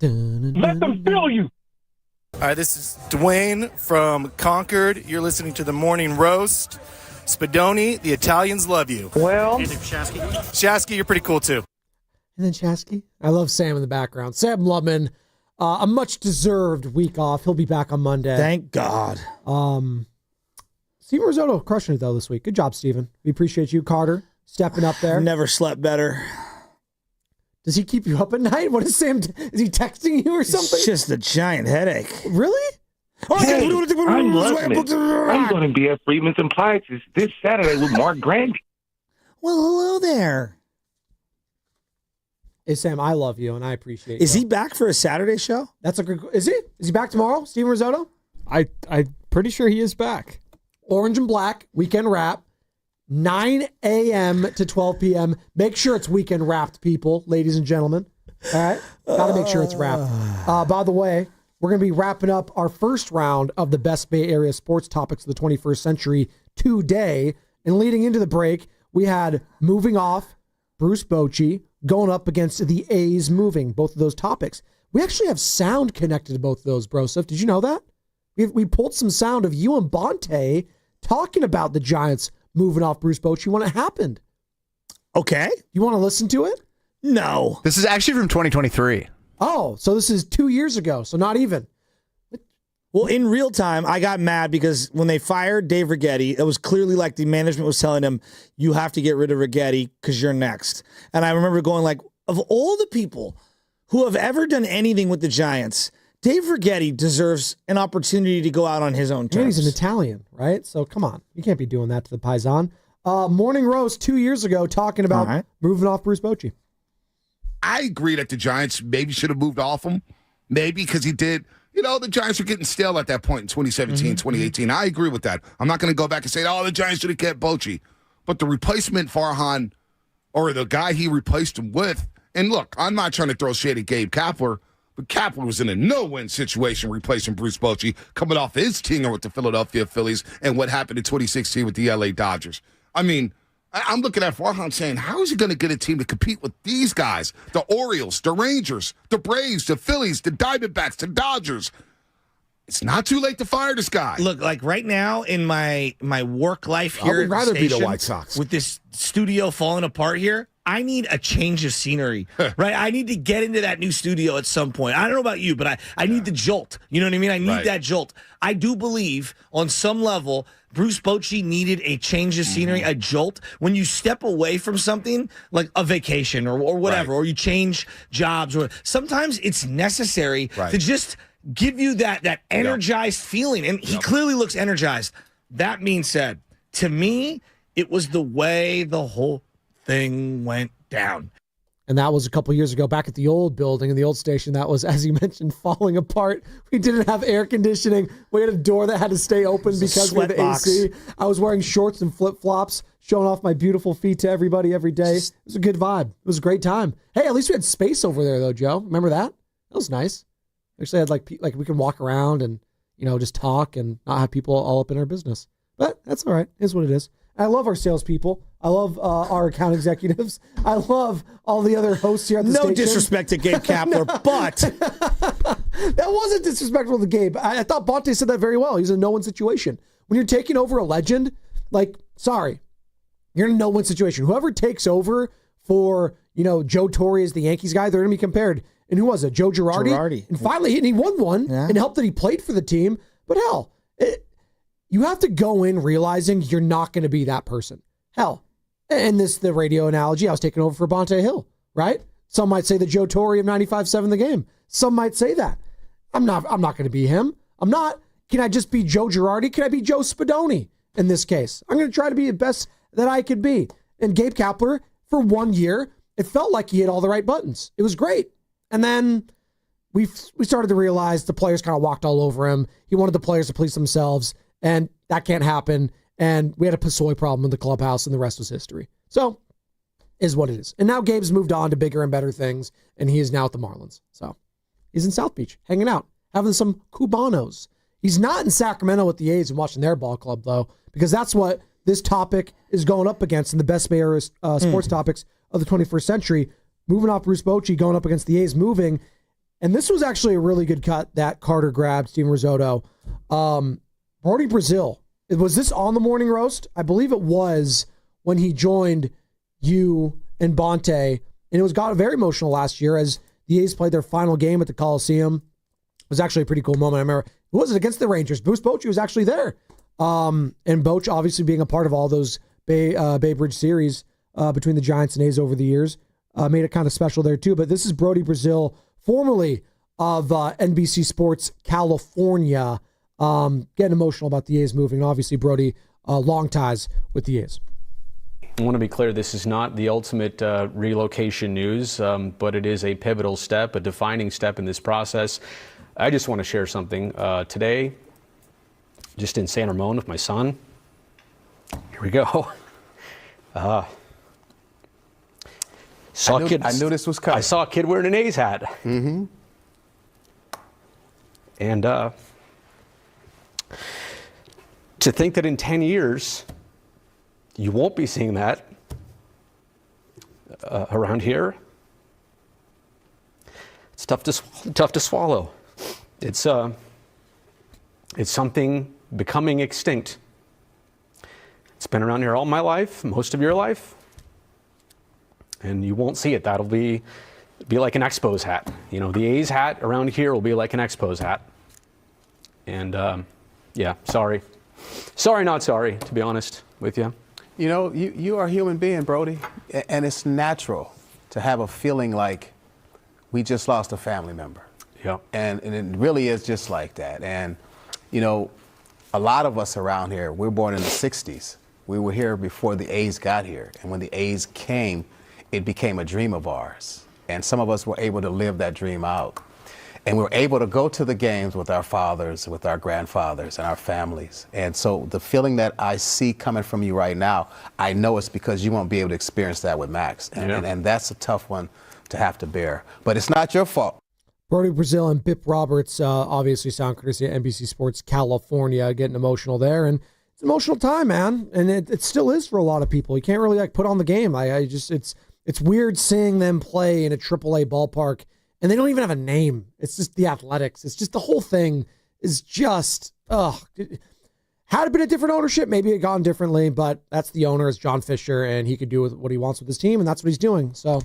Let them feel you. All right, this is Dwayne from Concord. You're listening to the Morning Roast. Spadoni, the Italians love you. Well, Shasky, you're pretty cool too. And then Chasky. I love Sam in the background. Sam Lubman, a much-deserved week off. He'll be back on Monday. Thank God. Steven Risotto crushing it, though, this week. Good job, Steven. We appreciate you, Carter, stepping up there. Never slept better. Does he keep you up at night? What is Sam? Is he texting you or something? It's just a giant headache. Really? hey, I'm loving it. I'm going to be at Freeman's and Pike's this Saturday with Mark Grant. Well, hello there. Hey, Sam, I love you, and I appreciate you. Is he back for a Saturday show? That's a good... Is he? Is he back tomorrow, Steven Risotto? I'm pretty sure he is back. Orange and Black, Weekend Wrap, 9 a.m. to 12 p.m. Make sure it's Weekend Wrapped, people, ladies and gentlemen. All right? Got to make sure it's wrapped. By the way, we're going to be wrapping up our first round of the best Bay Area sports topics of the 21st century today. And leading into the break, we had moving off, Bruce Bochy, going up against the A's moving, both of those topics. We actually have sound connected to both of those, Broseph. Did you know that? We pulled some sound of you and Bonte talking about the Giants moving off Bruce Bochy when it happened. Okay. You want to listen to it? No. This is actually from 2023. Oh, so this is 2 years ago, so not even. Well, in real time, I got mad because when they fired Dave Righetti, it was clearly like the management was telling him, you have to get rid of Righetti because you're next. And I remember going like, of all the people who have ever done anything with the Giants, Dave Righetti deserves an opportunity to go out on his own terms. And he's an Italian, right? So come on. You can't be doing that to the Paisan. Morning Roast 2 years ago talking about moving off Bruce Bochy. I agree that the Giants maybe should have moved off him. Maybe because he did. You know, the Giants were getting stale at that point in 2017, 2018. I agree with that. I'm not going to go back and say, the Giants should have kept Bochy. But the replacement Farhan, or the guy he replaced him with, and look, I'm not trying to throw shade at Gabe Kapler, but Kapler was in a no-win situation replacing Bruce Bochy, coming off his tenure with the Philadelphia Phillies and what happened in 2016 with the LA Dodgers. I mean, I'm looking at Farhan saying, how is he going to get a team to compete with these guys? The Orioles, the Rangers, the Braves, the Phillies, the Diamondbacks, the Dodgers. It's not too late to fire this guy. Look, like right now in my work life here, I would rather be the station, White Sox with this studio falling apart here. I need a change of scenery, right? I need to get into that new studio at some point. I don't know about you, but I need the jolt. You know what I mean? I need that jolt. I do believe on some level, Bruce Bochy needed a change of scenery, a jolt. When you step away from something like a vacation or whatever, or you change jobs, or sometimes it's necessary to just give you that energized feeling. And he clearly looks energized. That being said, to me, it was the way the whole thing went down. And that was a couple years ago back at the old building, in the old station that was, as you mentioned, falling apart. We didn't have air conditioning. We had a door that had to stay open because we had the AC. I was wearing shorts and flip-flops, showing off my beautiful feet to everybody every day. It was a good vibe. It was a great time. Hey, at least we had space over there, though, Joe. Remember that? That was nice. Actually, had like we could walk around and, just talk and not have people all up in our business. But that's all right. It is what it is. I love our salespeople. I love our account executives. I love all the other hosts here at the station. No disrespect to Gabe Kapler, but that wasn't disrespectful to Gabe. I thought Bonte said that very well. He's in a no-win situation. When you're taking over a legend, sorry, you're in a no-win situation. Whoever takes over for, Joe Torre as the Yankees guy, they're going to be compared. And who was it? Joe Girardi? And finally, he won one and helped that he played for the team. But hell, you have to go in realizing you're not going to be that person. Hell, and the radio analogy, I was taking over for Bonte Hill, right? Some might say the Joe Torre of 95.7 The Game. Some might say that. I'm not going to be him. I'm not. Can I just be Joe Girardi? Can I be Joe Spadoni in this case? I'm going to try to be the best that I could be. And Gabe Kapler, for 1 year, it felt like he hit all the right buttons. It was great. And then we started to realize the players kind of walked all over him. He wanted the players to please themselves, and that can't happen. And we had a Pasoy problem in the clubhouse, and the rest was history. So, is what it is. And now Gabe's moved on to bigger and better things, and he is now at the Marlins. So, he's in South Beach, hanging out, having some Cubanos. He's not in Sacramento with the A's and watching their ball club, though, because that's what this topic is going up against in the best Bay Area sports topics of the 21st century. Moving off Bruce Bochy, going up against the A's moving. and this was actually a really good cut that Carter grabbed, Steven Risotto. Brody Brazil. Was this on the morning roast? I believe it was when he joined you and Bonte, and it got very emotional last year as the A's played their final game at the Coliseum. It was actually a pretty cool moment. I remember, who was it against the Rangers? Bruce Bochy was actually there. And Boch obviously being a part of all those Bay Bridge series between the Giants and A's over the years made it kind of special there too. But this is Brody Brazil, formerly of NBC Sports California, getting emotional about the A's moving. Obviously, Brody, long ties with the A's. I want to be clear, this is not the ultimate relocation news, but it is a pivotal step, a defining step in this process. I just want to share something. Today, just in San Ramon with my son. Here we go. I knew this was coming. I saw a kid wearing an A's hat. Mm-hmm. And to think that in 10 years, you won't be seeing that around here, it's tough to swallow. It's something becoming extinct. It's been around here all my life, most of your life, and you won't see it. That'll be like an Expos hat. You know, the A's hat around here will be like an Expos hat. And yeah, sorry, not sorry, to be honest with you. You know, you are a human being, Brody, and it's natural to have a feeling like we just lost a family member. Yeah. And it really is just like that. And, you know, a lot of us around here, we were born in the 60s. We were here before the A's got here. And when the A's came, it became a dream of ours. And some of us were able to live that dream out. And we were able to go to the games with our fathers, with our grandfathers, and our families. And so the feeling that I see coming from you right now, I know it's because you won't be able to experience that with Max. And that's a tough one to have to bear. But it's not your fault. Brody Brazil and Bip Roberts, obviously sound courtesy of NBC Sports California, getting emotional there. And it's an emotional time, man. And it still is for a lot of people. You can't really put on the game. It's weird seeing them play in a AAA ballpark, and they don't even have a name. It's just the Athletics. It's just the whole thing is just, had it been a different ownership, maybe it gone differently, but that's the owner, is John Fisher, and he could do what he wants with his team, and that's what he's doing. So,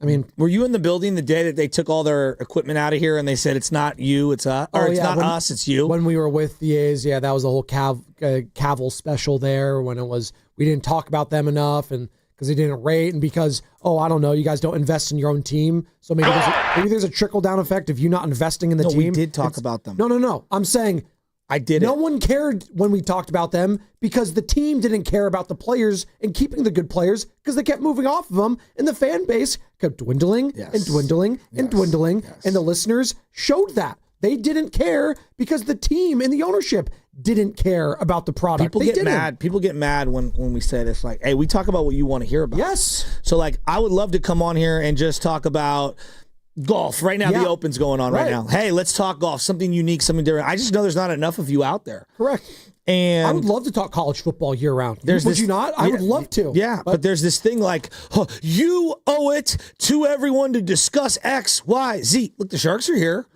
I mean, were you in the building the day that they took all their equipment out of here and they said it's not you, it's us, or us, it's you? When we were with the A's, yeah, that was the whole Cavill special there. When it was, we didn't talk about them enough, and because they didn't rate, and because I don't know, you guys don't invest in your own team, so maybe there's a trickle down effect of you not investing in the team. We did talk about them. No. I'm saying. I did. No one cared when we talked about them because the team didn't care about the players and keeping the good players because they kept moving off of them, and the fan base kept dwindling and dwindling and dwindling, and the listeners showed that. They didn't care because the team and the ownership didn't care about the product. People get mad. People get mad when we say this, like, hey, we talk about what you want to hear about. Yes. So, like, I would love to come on here and just talk about golf. Right now, the Open's going on right now. Hey, let's talk golf. Something unique, something different. I just know there's not enough of you out there. Correct. And I would love to talk college football year round. Would you not? I would love to. Yeah, but there's this thing like, you owe it to everyone to discuss X, Y, Z. Look, the Sharks are here.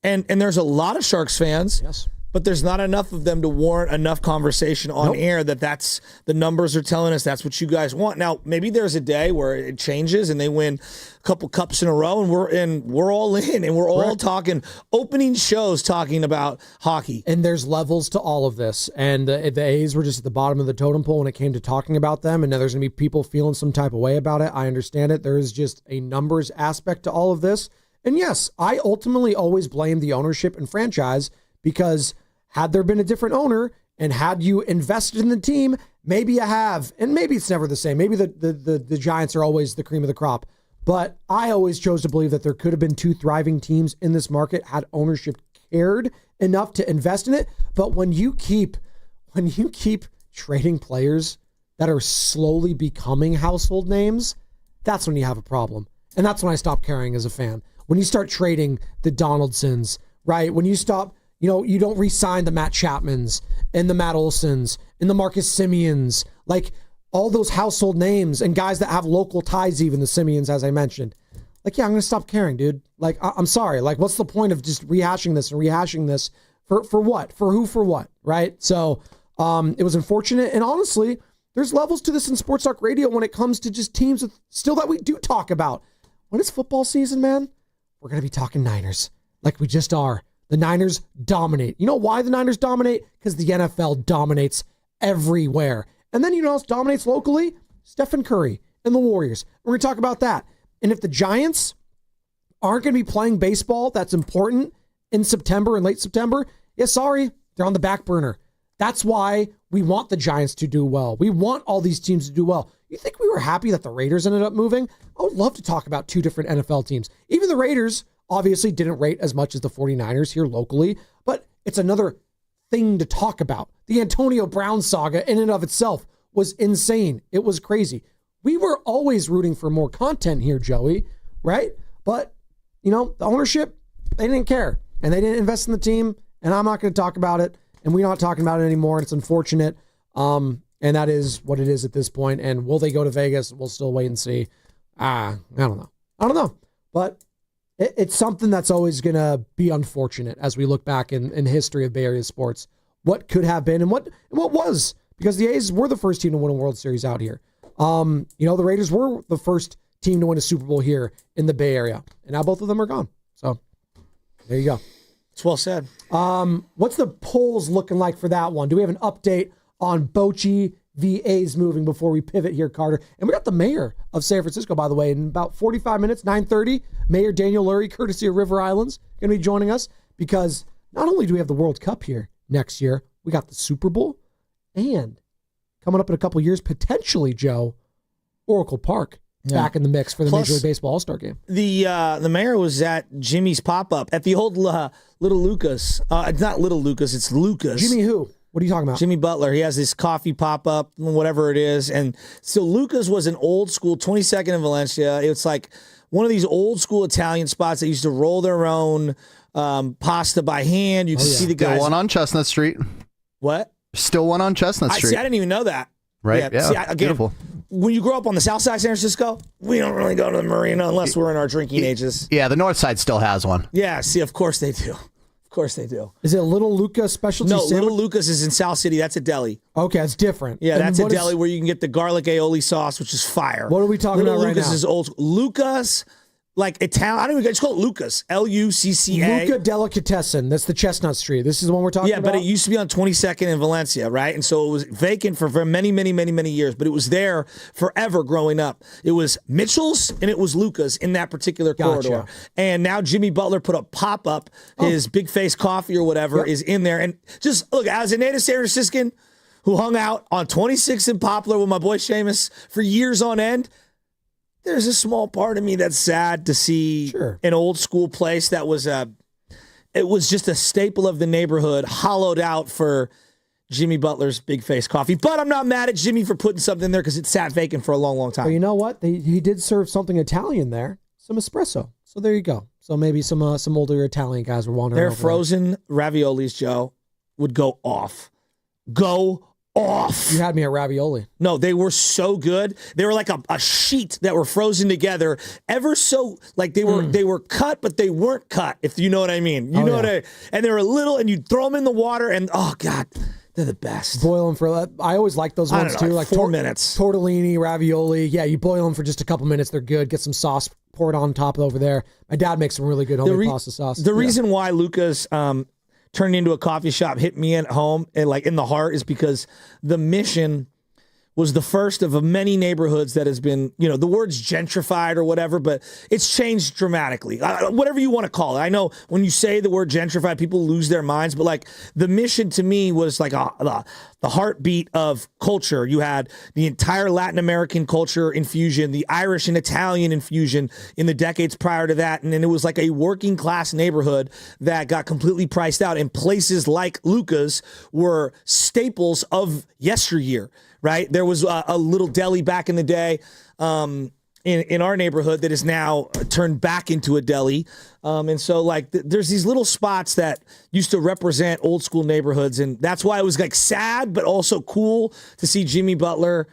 And there's a lot of Sharks fans. Yes. But there's not enough of them to warrant enough conversation on air that's the numbers are telling us that's what you guys want. Now, maybe there's a day where it changes and they win a couple cups in a row and we're all in and we're all talking opening shows talking about hockey. And there's levels to all of this. And the A's were just at the bottom of the totem pole when it came to talking about them. And now there's going to be people feeling some type of way about it. I understand it. There is just a numbers aspect to all of this. And yes, I ultimately always blame the ownership and franchise, because had there been a different owner and had you invested in the team, maybe you have, and maybe it's never the same. Maybe the Giants are always the cream of the crop. But I always chose to believe that there could have been two thriving teams in this market had ownership cared enough to invest in it. But when you keep trading players that are slowly becoming household names, that's when you have a problem. And that's when I stop caring as a fan. When you start trading the Donaldsons, right? When you stop, you don't re-sign the Matt Chapmans and the Matt Olsons and the Marcus Simeons, like all those household names and guys that have local ties, even the Simeons, as I mentioned. like, yeah, I'm going to stop caring, dude. Like, I'm sorry. Like, what's the point of just rehashing this for what? For who, for what, right? So it was unfortunate. And honestly, there's levels to this in Sports Talk Radio when it comes to just teams still that we do talk about. When it's football season, man, we're going to be talking Niners like we just are. The Niners dominate. You know why the Niners dominate? Because the NFL dominates everywhere. And then you know who else dominates locally? Stephen Curry and the Warriors. We're going to talk about that. And if the Giants aren't going to be playing baseball that's important in September and late September, yeah, sorry, they're on the back burner. That's why we want the Giants to do well. We want all these teams to do well. You think we were happy that the Raiders ended up moving? I would love to talk about two different NFL teams. Even the Raiders obviously didn't rate as much as the 49ers here locally, but it's another thing to talk about. The Antonio Brown saga in and of itself was insane. It was crazy. We were always rooting for more content here, Joey, right? But, you know, the ownership, they didn't care, and they didn't invest in the team, and I'm not going to talk about it, and we're not talking about it anymore, and it's unfortunate, and that is what it is at this point, and will they go to Vegas? We'll still wait and see. I don't know. But it's something that's always going to be unfortunate as we look back in history of Bay Area sports. What could have been and what was, because the A's were the first team to win a World Series out here. You know, the Raiders were the first team to win a Super Bowl here in the Bay Area, and now both of them are gone. So there you go. It's well said. What's the polls looking like for that one? Do we have an update on Bochy v. A's moving before we pivot here, Carter? And we got the mayor of San Francisco, by the way, in about 45 minutes, 9:30. Mayor Daniel Lurie, courtesy of River Islands, going to be joining us because not only do we have the World Cup here next year, we got the Super Bowl, and coming up in a couple years, potentially, Joe, Oracle Park back in the mix for the Major League Baseball All-Star Game. The mayor was at Jimmy's pop-up at the old Little Lucas. It's not Little Lucas, it's Lucas. Jimmy who? What are you talking about? Jimmy Butler. He has this coffee pop-up, whatever it is. And so Lucas was an old school, 22nd in Valencia. It's like one of these old school Italian spots that used to roll their own pasta by hand. You can see the guys. Still one on Chestnut Street. What? Still one on Chestnut Street. See, I didn't even know that. Right? Yeah. See, again, beautiful. When you grow up on the south side of San Francisco, we don't really go to the marina unless we're in our drinking ages. Yeah, the north side still has one. Yeah, see, of course they do. Of course they do. Is it Little Lucas specialty No, sandwich? Little Lucas is in South City. That's a deli. Okay, it's different. Yeah, And that's a what is- deli where you can get the garlic aioli sauce, which is fire. What are we talking Little about right Lucas now? is old. Lucas, like Italian. I don't even just call it Lucas. Lucca. Luca Delicatessen. That's the Chestnut Street. This is the one we're talking Yeah, about? but it used to be on 22nd in Valencia, right? And so it was vacant for many, many, many, many years, but it was there forever growing up. It was Mitchell's and it was Luca's in that particular corridor. And now Jimmy Butler put a pop-up, his Big Face Coffee or whatever is in there. And just, look, as a native San Franciscan who hung out on 26th and Poplar with my boy Seamus for years on end, there's a small part of me that's sad to see an old school place that was it was just a staple of the neighborhood, hollowed out for Jimmy Butler's Big Face Coffee. But I'm not mad at Jimmy for putting something in there because it sat vacant for a long, long time. But you know what? He did serve something Italian there, some espresso. So there you go. So maybe some older Italian guys were wandering Their over frozen raviolis, Joe, would go off. Go off. You had me at ravioli. No, they were so good. They were like a sheet that were frozen together. Ever so, like they were cut, but they weren't cut, if you know what I mean. You know what and they were little, and you'd throw them in the water, and oh, God, they're the best. Boil them for, I always like those ones too. Like 4 minutes. Tortellini, ravioli. Yeah, you boil them for just a couple minutes. They're good. Get some sauce poured on top over there. My dad makes some really good homemade pasta sauce. The reason why Lucas turned into a coffee shop hit me at home and like in the heart is because the Mission was the first of many neighborhoods that has been, you know, the word's gentrified or whatever, but it's changed dramatically. Whatever you want to call it. I know when you say the word gentrified, people lose their minds, but like the Mission to me was like the heartbeat of culture. You had the entire Latin American culture infusion, the Irish and Italian infusion in the decades prior to that. And then it was like a working class neighborhood that got completely priced out. And places like Lucas were staples of yesteryear. Right? There was a little deli back in the day in our neighborhood that is now turned back into a deli. And so like there's these little spots that used to represent old school neighborhoods. And that's why it was like sad, but also cool to see Jimmy Butler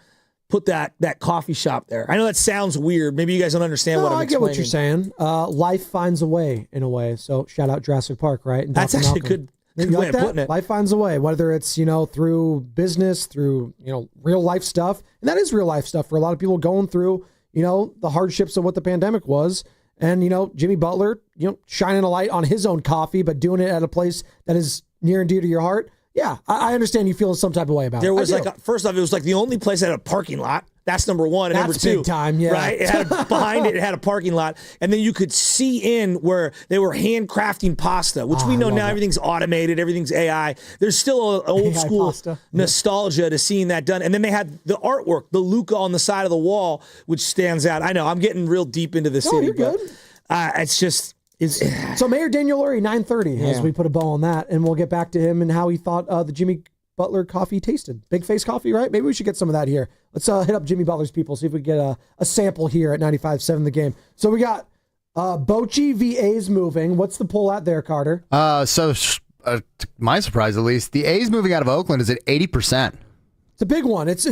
put that coffee shop there. I know that sounds weird. Maybe you guys don't understand what I'm I get explaining. what you're saying. Life finds a way, in a way. So shout out Jurassic Park, right? And That's Dr. actually Malcolm. good You way like of that? putting it. Life finds a way, whether it's, through business, through, real life stuff. And that is real life stuff for a lot of people going through, the hardships of what the pandemic was. And, Jimmy Butler, shining a light on his own coffee, but doing it at a place that is near and dear to your heart. Yeah, I understand you feel some type of way about it. There was I do. first off, it was like the only place that had a parking lot. That's number one. And That's number two, big time, yeah. right? It had behind it had a parking lot, and then you could see in where they were handcrafting pasta, which we know now everything's automated, everything's AI. There's still an old school pasta. nostalgia to seeing that done. And then they had the artwork, the Luca on the side of the wall, which stands out. I know I'm getting real deep into the city, you're good. It's just. So Mayor Daniel Lurie, 9:30, as Yeah. we put a bow on that, and we'll get back to him and how he thought the Jimmy Butler coffee tasted. Big face coffee, right? Maybe we should get some of that here. Let's hit up Jimmy Butler's people, see if we can get a sample here at 95.7 The Game. So we got Bochy v. A's moving. What's the poll at there, Carter? To my surprise, at least, the A's moving out of Oakland is at 80%. It's a big one. It's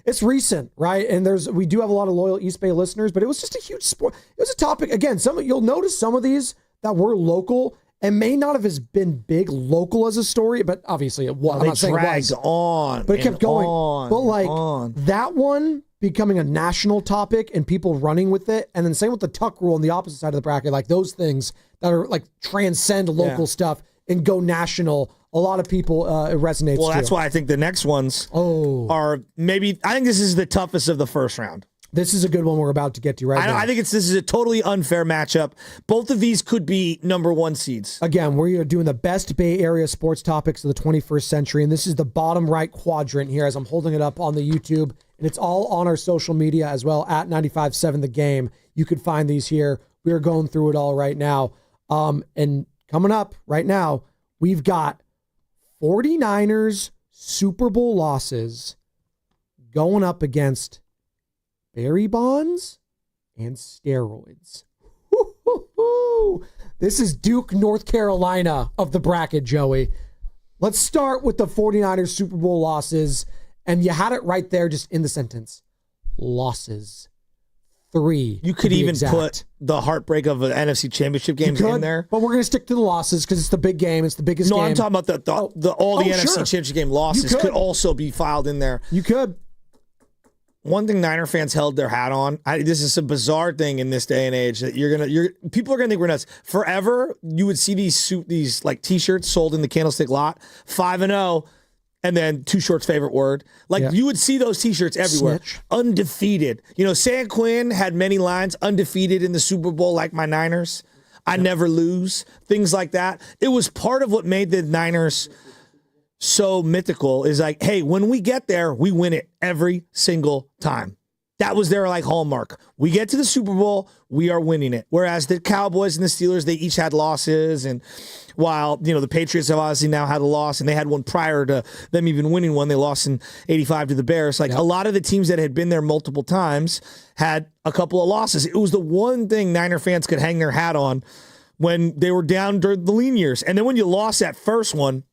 it's recent, right? And we do have a lot of loyal East Bay listeners, but it was just a huge sport. It was a topic. Again, you'll notice some of these that were local and may not have been big local as a story, but obviously it was. I'm not saying it dragged was. on, But it kept going. on, But that one becoming a national topic and people running with it, and then same with the tuck rule on the opposite side of the bracket, like those things that are like transcend local stuff and go national. A lot of people it resonates. Well, that's too. why I think the next ones are maybe. I think this is the toughest of the first round. This is a good one we're about to get to right now. I think this is a totally unfair matchup. Both of these could be number one seeds. Again, we are doing the best Bay Area sports topics of the 21st century, and this is the bottom right quadrant here as I'm holding it up on the YouTube, and it's all on our social media as well, at 95.7 The Game. You could find these here. We are going through it all right now. And coming up right now, we've got 49ers Super Bowl losses going up against Barry Bonds and steroids. Woo-hoo-hoo. This is Duke, North Carolina of the bracket, Joey. Let's start with the 49ers Super Bowl losses. And you had it right there just in the sentence. Losses. 3. You could even put the heartbreak of an NFC Championship games in there. But we're going to stick to the losses because it's the big game. It's the biggest game. No, I'm talking about all the NFC sure. Championship game losses could also be filed in there. You could. One thing Niner fans held their hat on. This is a bizarre thing in this day and age that people are gonna think we're nuts. Forever, you would see these like T-shirts sold in the Candlestick lot, 5-0, and then Too Short's favorite word. You would see those T-shirts everywhere. Snitch. Undefeated. San Quinn had many lines. Undefeated in the Super Bowl, like my Niners. I never lose. Things like that. It was part of what made the Niners so mythical. Is like, hey, when we get there, we win it every single time. That was their hallmark. We get to the Super Bowl, we are winning it. Whereas the Cowboys and the Steelers, they each had losses, and while the Patriots have obviously now had a loss, and they had one prior to them even winning one, they lost in '85 to the Bears. A lot of the teams that had been there multiple times had a couple of losses. It was the one thing Niner fans could hang their hat on when they were down during the lean years. And then when you lost that first one,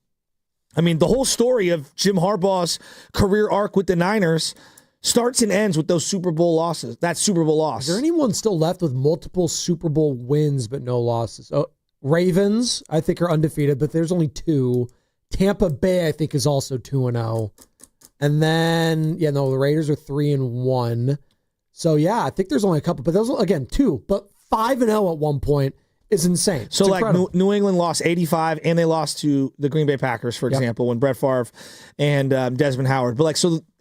the whole story of Jim Harbaugh's career arc with the Niners starts and ends with those Super Bowl losses. That Super Bowl loss. Is there anyone still left with multiple Super Bowl wins but no losses? Oh, Ravens, I think, are undefeated, but there's only 2. Tampa Bay, I think, is also 2-0. And then, the Raiders are 3-1. So, I think there's only a couple. But those, again, 2. But 5-0 at one point is insane. So, it's New England lost 85, and they lost to the Green Bay Packers, for example, when Brett Favre and Desmond Howard.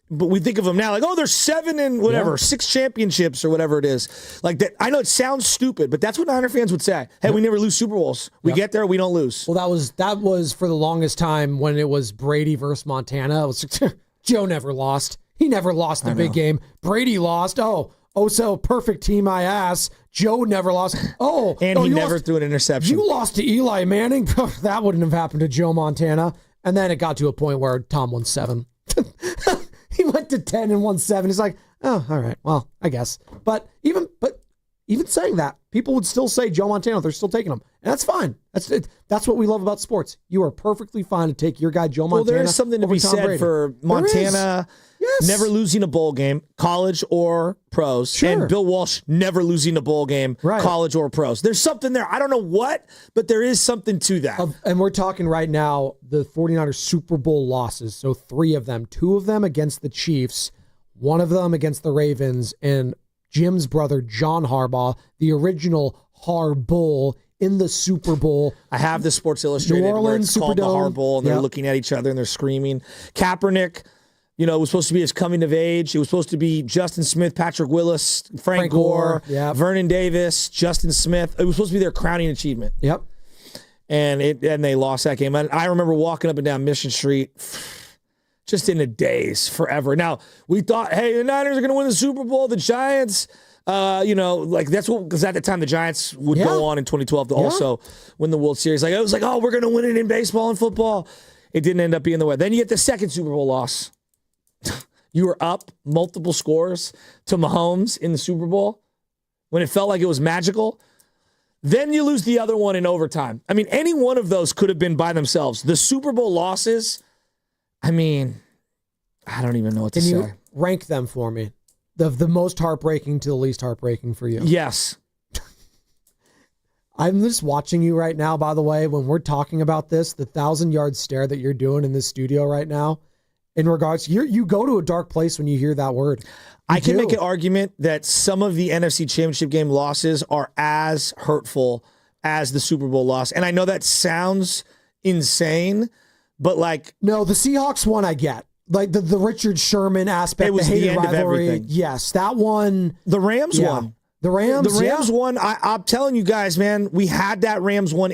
But we think of them now there's 7 and whatever, 6 championships or whatever it is. Like that. I know it sounds stupid, but that's what Niner fans would say. Hey, we never lose Super Bowls. We get there, we don't lose. Well, that was for the longest time when it was Brady versus Montana. It was Joe never lost. He never lost the big game. Brady lost. Oh, so perfect team, my ass. Joe never lost. And he never threw an interception. You lost to Eli Manning. That wouldn't have happened to Joe Montana. And then it got to a point where Tom won 7. He went to 10 and won 7. He's like, oh, all right. Well, I guess. But even saying that, people would still say Joe Montana. They're still taking him. And that's fine. That's what we love about sports. You are perfectly fine to take your guy, Joe Montana. Well, there is something to be said Brady. for Montana never losing a bowl game, college or pros, and Bill Walsh never losing a bowl game, college or pros. There's something there. I don't know what, but there is something to that. And we're talking right now, the 49ers Super Bowl losses. So 3 of them, 2 of them against the Chiefs, 1 of them against the Ravens, and Jim's brother, John Harbaugh, the original Harbull in the Super Bowl. I have the Sports Illustrated New Orleans, where it's called the Superdome. Harbull, and they're looking at each other and they're screaming. Kaepernick, it was supposed to be his coming of age. It was supposed to be Justin Smith, Patrick Willis, Frank Gore, Vernon Davis, Justin Smith. It was supposed to be their crowning achievement. Yep. And they lost that game. And I remember walking up and down Mission Street just in a daze forever. Now, we thought, hey, the Niners are going to win the Super Bowl. The Giants, that's what, because at the time the Giants would go on in 2012 to also win the World Series. It was like, oh, we're going to win it in baseball and football. It didn't end up being the way. Then you get the second Super Bowl loss. You were up multiple scores to Mahomes in the Super Bowl when it felt like it was magical. Then you lose the other one in overtime. I mean, any one of those could have been by themselves. The Super Bowl losses, I mean, I don't even know what to say. Can you rank them for me? The most heartbreaking to the least heartbreaking for you. Yes. I'm just watching you right now, by the way, when we're talking about this, the 1,000-yard stare that you're doing in this studio right now, in regards, you go to a dark place when you hear that word. I can make an argument that some of the NFC Championship game losses are as hurtful as the Super Bowl loss. And I know that sounds insane, but no, the Seahawks one I get. The Richard Sherman aspect, it was the end rivalry. Of everything. Yes, that one. The Rams one. The Rams one, I'm telling you guys, man, we had that Rams one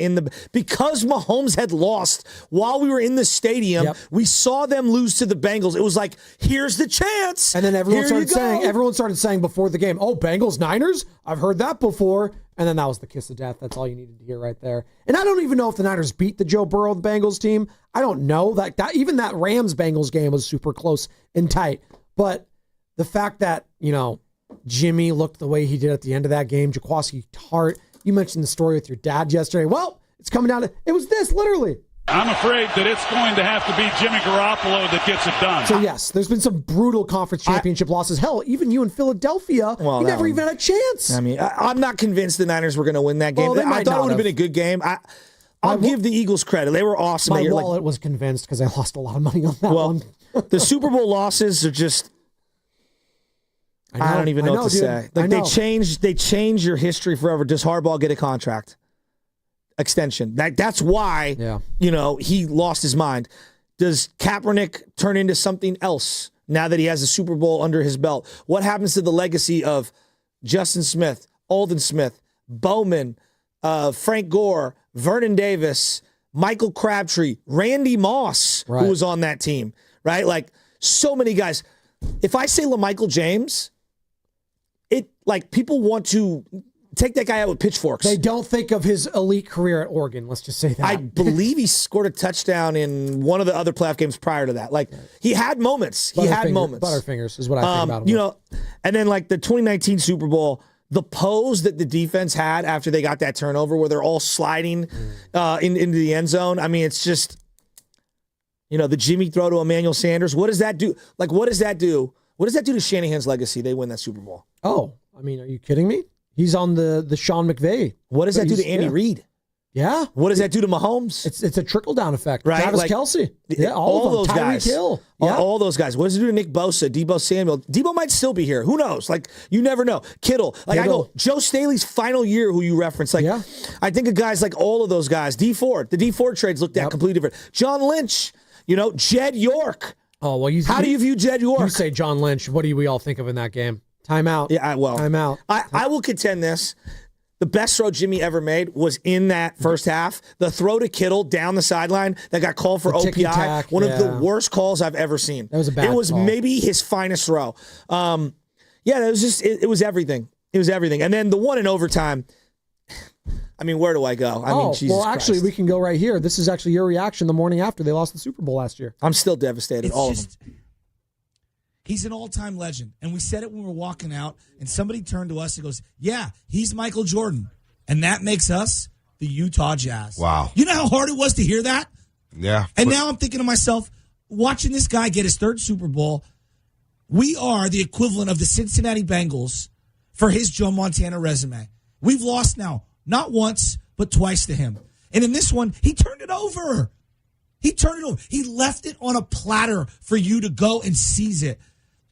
because Mahomes had lost while we were in the stadium. Yep. We saw them lose to the Bengals. It was like, here's the chance. And then everyone started saying before the game, oh, Bengals, Niners? I've heard that before. And then that was the kiss of death. That's all you needed to hear right there. And I don't even know if the Niners beat the Joe Burrow Bengals team. I don't know. That even that Rams Bengals game was super close and tight. But the fact that, Jimmy looked the way he did at the end of that game. Jaquaski Hart, you mentioned the story with your dad yesterday. Well, it's coming down to, it was this, literally. I'm afraid that it's going to have to be Jimmy Garoppolo that gets it done. So, yes, there's been some brutal conference championship losses. Hell, even you in Philadelphia, you never even had a chance. I mean, I'm not convinced the Niners were going to win that game. Well, I thought it would have been a good game. I'll give the Eagles credit. They were awesome. My wallet was convinced because I lost a lot of money on that one. The Super Bowl losses are just... I don't even know what to say. They change your history forever. Does Harbaugh get a contract extension? That's why he lost his mind. Does Kaepernick turn into something else now that he has a Super Bowl under his belt? What happens to the legacy of Justin Smith, Alden Smith, Bowman, Frank Gore, Vernon Davis, Michael Crabtree, Randy Moss, who was on that team, right? So many guys. If I say LaMichael James, people want to take that guy out with pitchforks. They don't think of his elite career at Oregon. Let's just say that. I believe he scored a touchdown in one of the other playoff games prior to that. He had moments. Butterfingers is what I think about him. And then the 2019 Super Bowl, the pose that the defense had after they got that turnover where they're all sliding into the end zone. I mean, it's just, the Jimmy throw to Emmanuel Sanders. What does that do? What does that do? What does that do to Shanahan's legacy? They win that Super Bowl. Oh, I mean, are you kidding me? He's on the Sean McVay. What does that do to Andy Reid? Yeah. What does that do to Mahomes? It's a trickle-down effect. Right? Travis Kelce. Yeah, all of them. those guys. Hill. Yeah. All those guys. What does it do to Nick Bosa, Deebo Samuel? Deebo might still be here. Who knows? You never know. Kittle. I go, Joe Staley's final year, who you referenced. I think of guys like all of those guys. D Ford. The D Ford trades looked at completely different. John Lynch. Jed York. Oh, well, how do you view Jed York? You say John Lynch. What do we all think of in that game? Timeout. Yeah, timeout. I will contend this. The best throw Jimmy ever made was in that first half. The throw to Kittle down the sideline that got called for OPI. One of the worst calls I've ever seen. That was a bad call. It was maybe his finest throw. It was just, it was everything. It was everything. And then the one in overtime, I mean, where do I go? I mean, Jesus actually, Christ. we can go right here. This is actually your reaction the morning after they lost the Super Bowl last year. I'm still devastated. All of them. He's an all-time legend. And we said it when we were walking out, and somebody turned to us and goes, yeah, he's Michael Jordan. And that makes us the Utah Jazz. Wow. You know how hard it was to hear that? Yeah. And now I'm thinking to myself, watching this guy get his third Super Bowl, we are the equivalent of the Cincinnati Bengals for his Joe Montana resume. We've lost now, not once, but twice to him. And in this one, he turned it over. He turned it over. He left it on a platter for you to go and seize it.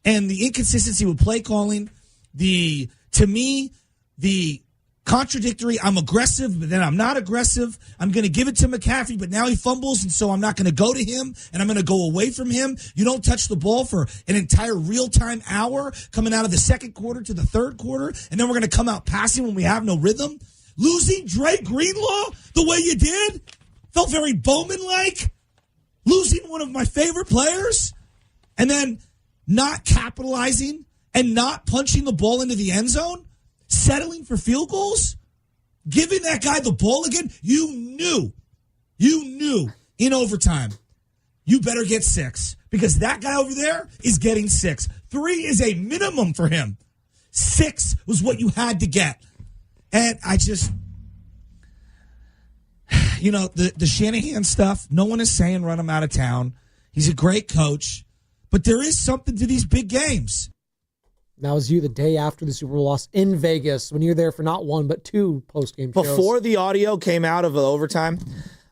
And the inconsistency with play calling, to me, the contradictory, I'm aggressive, but then I'm not aggressive. I'm going to give it to McCaffrey, but now he fumbles, and so I'm not going to go to him, and I'm going to go away from him. You don't touch the ball for an entire real-time hour coming out of the second quarter to the third quarter, and then we're going to come out passing when we have no rhythm. Losing Dre Greenlaw the way you did felt very Bowman-like. Losing one of my favorite players, and then not capitalizing and not punching the ball into the end zone. Settling for field goals, giving that guy the ball again, you knew in overtime, you better get 6 because that guy over there is getting 6. 3 is a minimum for him. 6 was what you had to get. And I just, the Shanahan stuff, no one is saying run him out of town. He's a great coach, but there is something to these big games. That was you the day after the Super Bowl loss in Vegas when you were there for not 1 but 2 post-game shows. Before the audio came out of the overtime,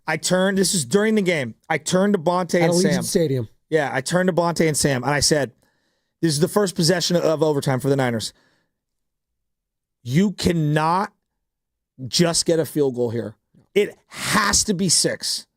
this is during the game, I turned to Bonte and Sam. Stadium. Yeah, I turned to Bonte and Sam, and I said, this is the first possession of overtime for the Niners. You cannot just get a field goal here. It has to be 6.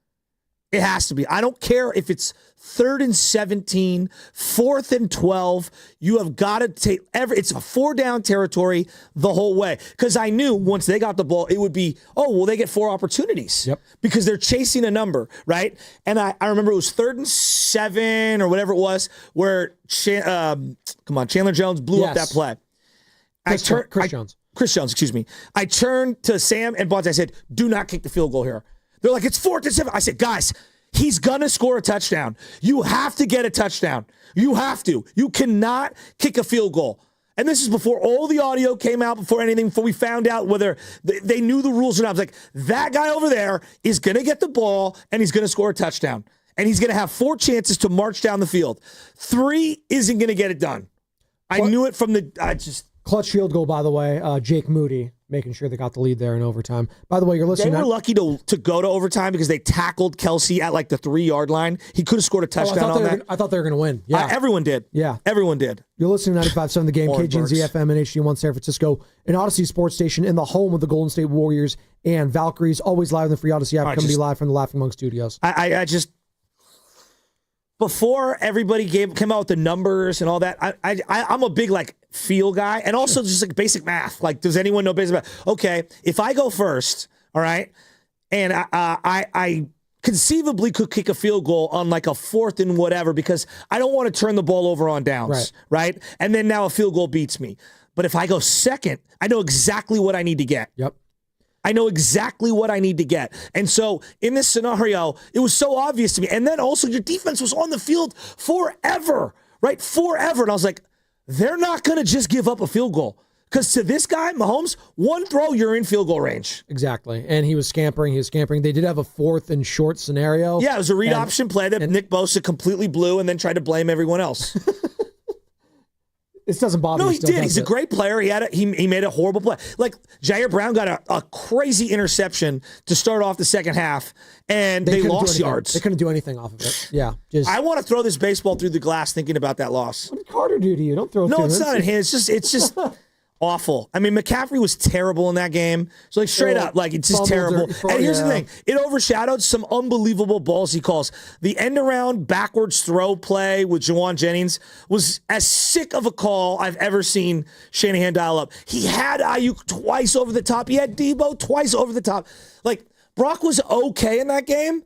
It has to be. I don't care if it's 3rd and 17, 4th and 12. You have got to take it's a 4-down territory the whole way. Because I knew once they got the ball, it would be, they get 4 opportunities. Yep. Because they're chasing a number, right? And I remember it was 3rd and 7 or whatever it was where Chandler Jones blew up that play. Chris Jones, excuse me. I turned to Sam and Bonte. I said, do not kick the field goal here. They're like, it's 4th and 7. I said, guys, he's going to score a touchdown. You have to get a touchdown. You have to. You cannot kick a field goal. And this is before all the audio came out, before we found out whether they knew the rules or not. I was like, that guy over there is going to get the ball, and he's going to score a touchdown. And he's going to have 4 chances to march down the field. 3 isn't going to get it done. I knew it from Clutch field goal, by the way, Jake Moody making sure they got the lead there in overtime. By the way, you're listening. They were lucky to go to overtime because they tackled Kelsey at the 3-yard line. He could have scored a touchdown on that. I thought they were going to win. Yeah, everyone did. Yeah, everyone did. You're listening to 95.7 The Game, KGNZ FM and HD1 San Francisco, an Odyssey sports station in the home of the Golden State Warriors and Valkyries. Always live in the free Odyssey app. Coming to you live from the Laughing Monk Studios. Before everybody came out with the numbers and all that, I'm a big feel guy, and also just basic math. Does anyone know basic math? Okay, if I go first, all right, and I conceivably could kick a field goal on a 4th and whatever because I don't want to turn the ball over on downs, right? And then now a field goal beats me. But if I go second, I know exactly what I need to get. Yep. I know exactly what I need to get. And so in this scenario, it was so obvious to me. And then also your defense was on the field forever, right? Forever. And I was like, they're not going to just give up a field goal. Because to this guy, Mahomes, 1 throw, you're in field goal range. Exactly. And he was scampering. They did have a 4th and short scenario. Yeah, it was a read option play that Nick Bosa completely blew and then tried to blame everyone else. This doesn't bother me. No, he did. He's a great player. He made a horrible play. Jair Brown got a crazy interception to start off the second half, and they lost yards. They couldn't do anything off of it. Yeah. I want to throw this baseball through the glass thinking about that loss. What did Carter do to you? Don't throw it. No, it's not in his. It's just awful. I mean, McCaffrey was terrible in that game. So straight up, it's just terrible. And here's the thing. It overshadowed some unbelievable balls he calls. The end-around backwards throw play with Juwan Jennings was as sick of a call I've ever seen Shanahan dial up. He had Ayuk twice over the top. He had Debo twice over the top. Brock was okay in that game,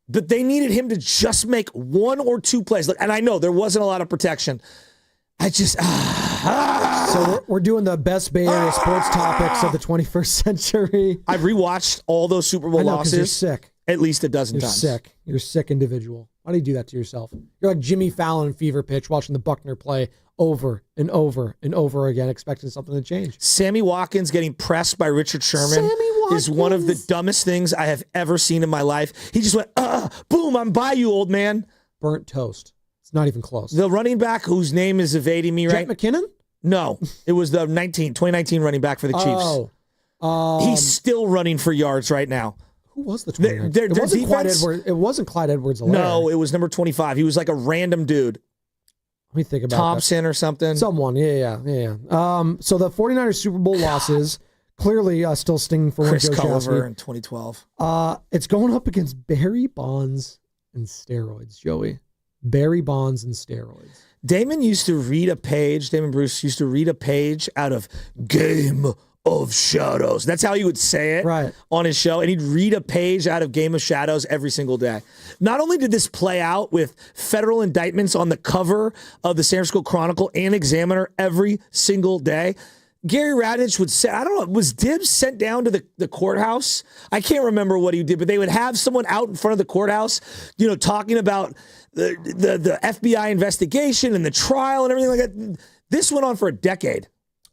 but they needed him to just make 1 or 2 plays. And I know there wasn't a lot of protection. So we're doing the best Bay Area sports topics of the 21st century. I've rewatched all those Super Bowl losses. You're sick. At least a dozen times. You're sick individual. How do you do that to yourself? You're like Jimmy Fallon in Fever Pitch watching the Buckner play over and over and over again, expecting something to change. Sammy Watkins getting pressed by Richard Sherman is one of the dumbest things I have ever seen in my life. He just went, boom, I'm by you, old man. Burnt toast. It's not even close. The running back whose name is evading me right Jet McKinnon? No, it was the 2019 running back for the Chiefs. He's still running for yards right now. Who was the 2019? It wasn't Clyde Edwards-Helaire. No, it was number 25. He was like a random dude. Let me think about Thompson or something. Someone, yeah. So the 49ers Super Bowl losses clearly still stinging for Chris Joe Culliver Shasky. in 2012. It's going up against Barry Bonds and steroids, Joey. Barry Bonds and steroids. Damon Bruce used to read a page out of Game of Shadows. That's how he would say it on his show. And he'd read a page out of Game of Shadows every single day. Not only did this play out with federal indictments on the cover of the San Francisco Chronicle and Examiner every single day, Gary Radich would say, I don't know, was Dibs sent down to the courthouse? I can't remember what he did, but they would have someone out in front of the courthouse, talking about the FBI investigation and the trial and everything like that. This went on for a decade.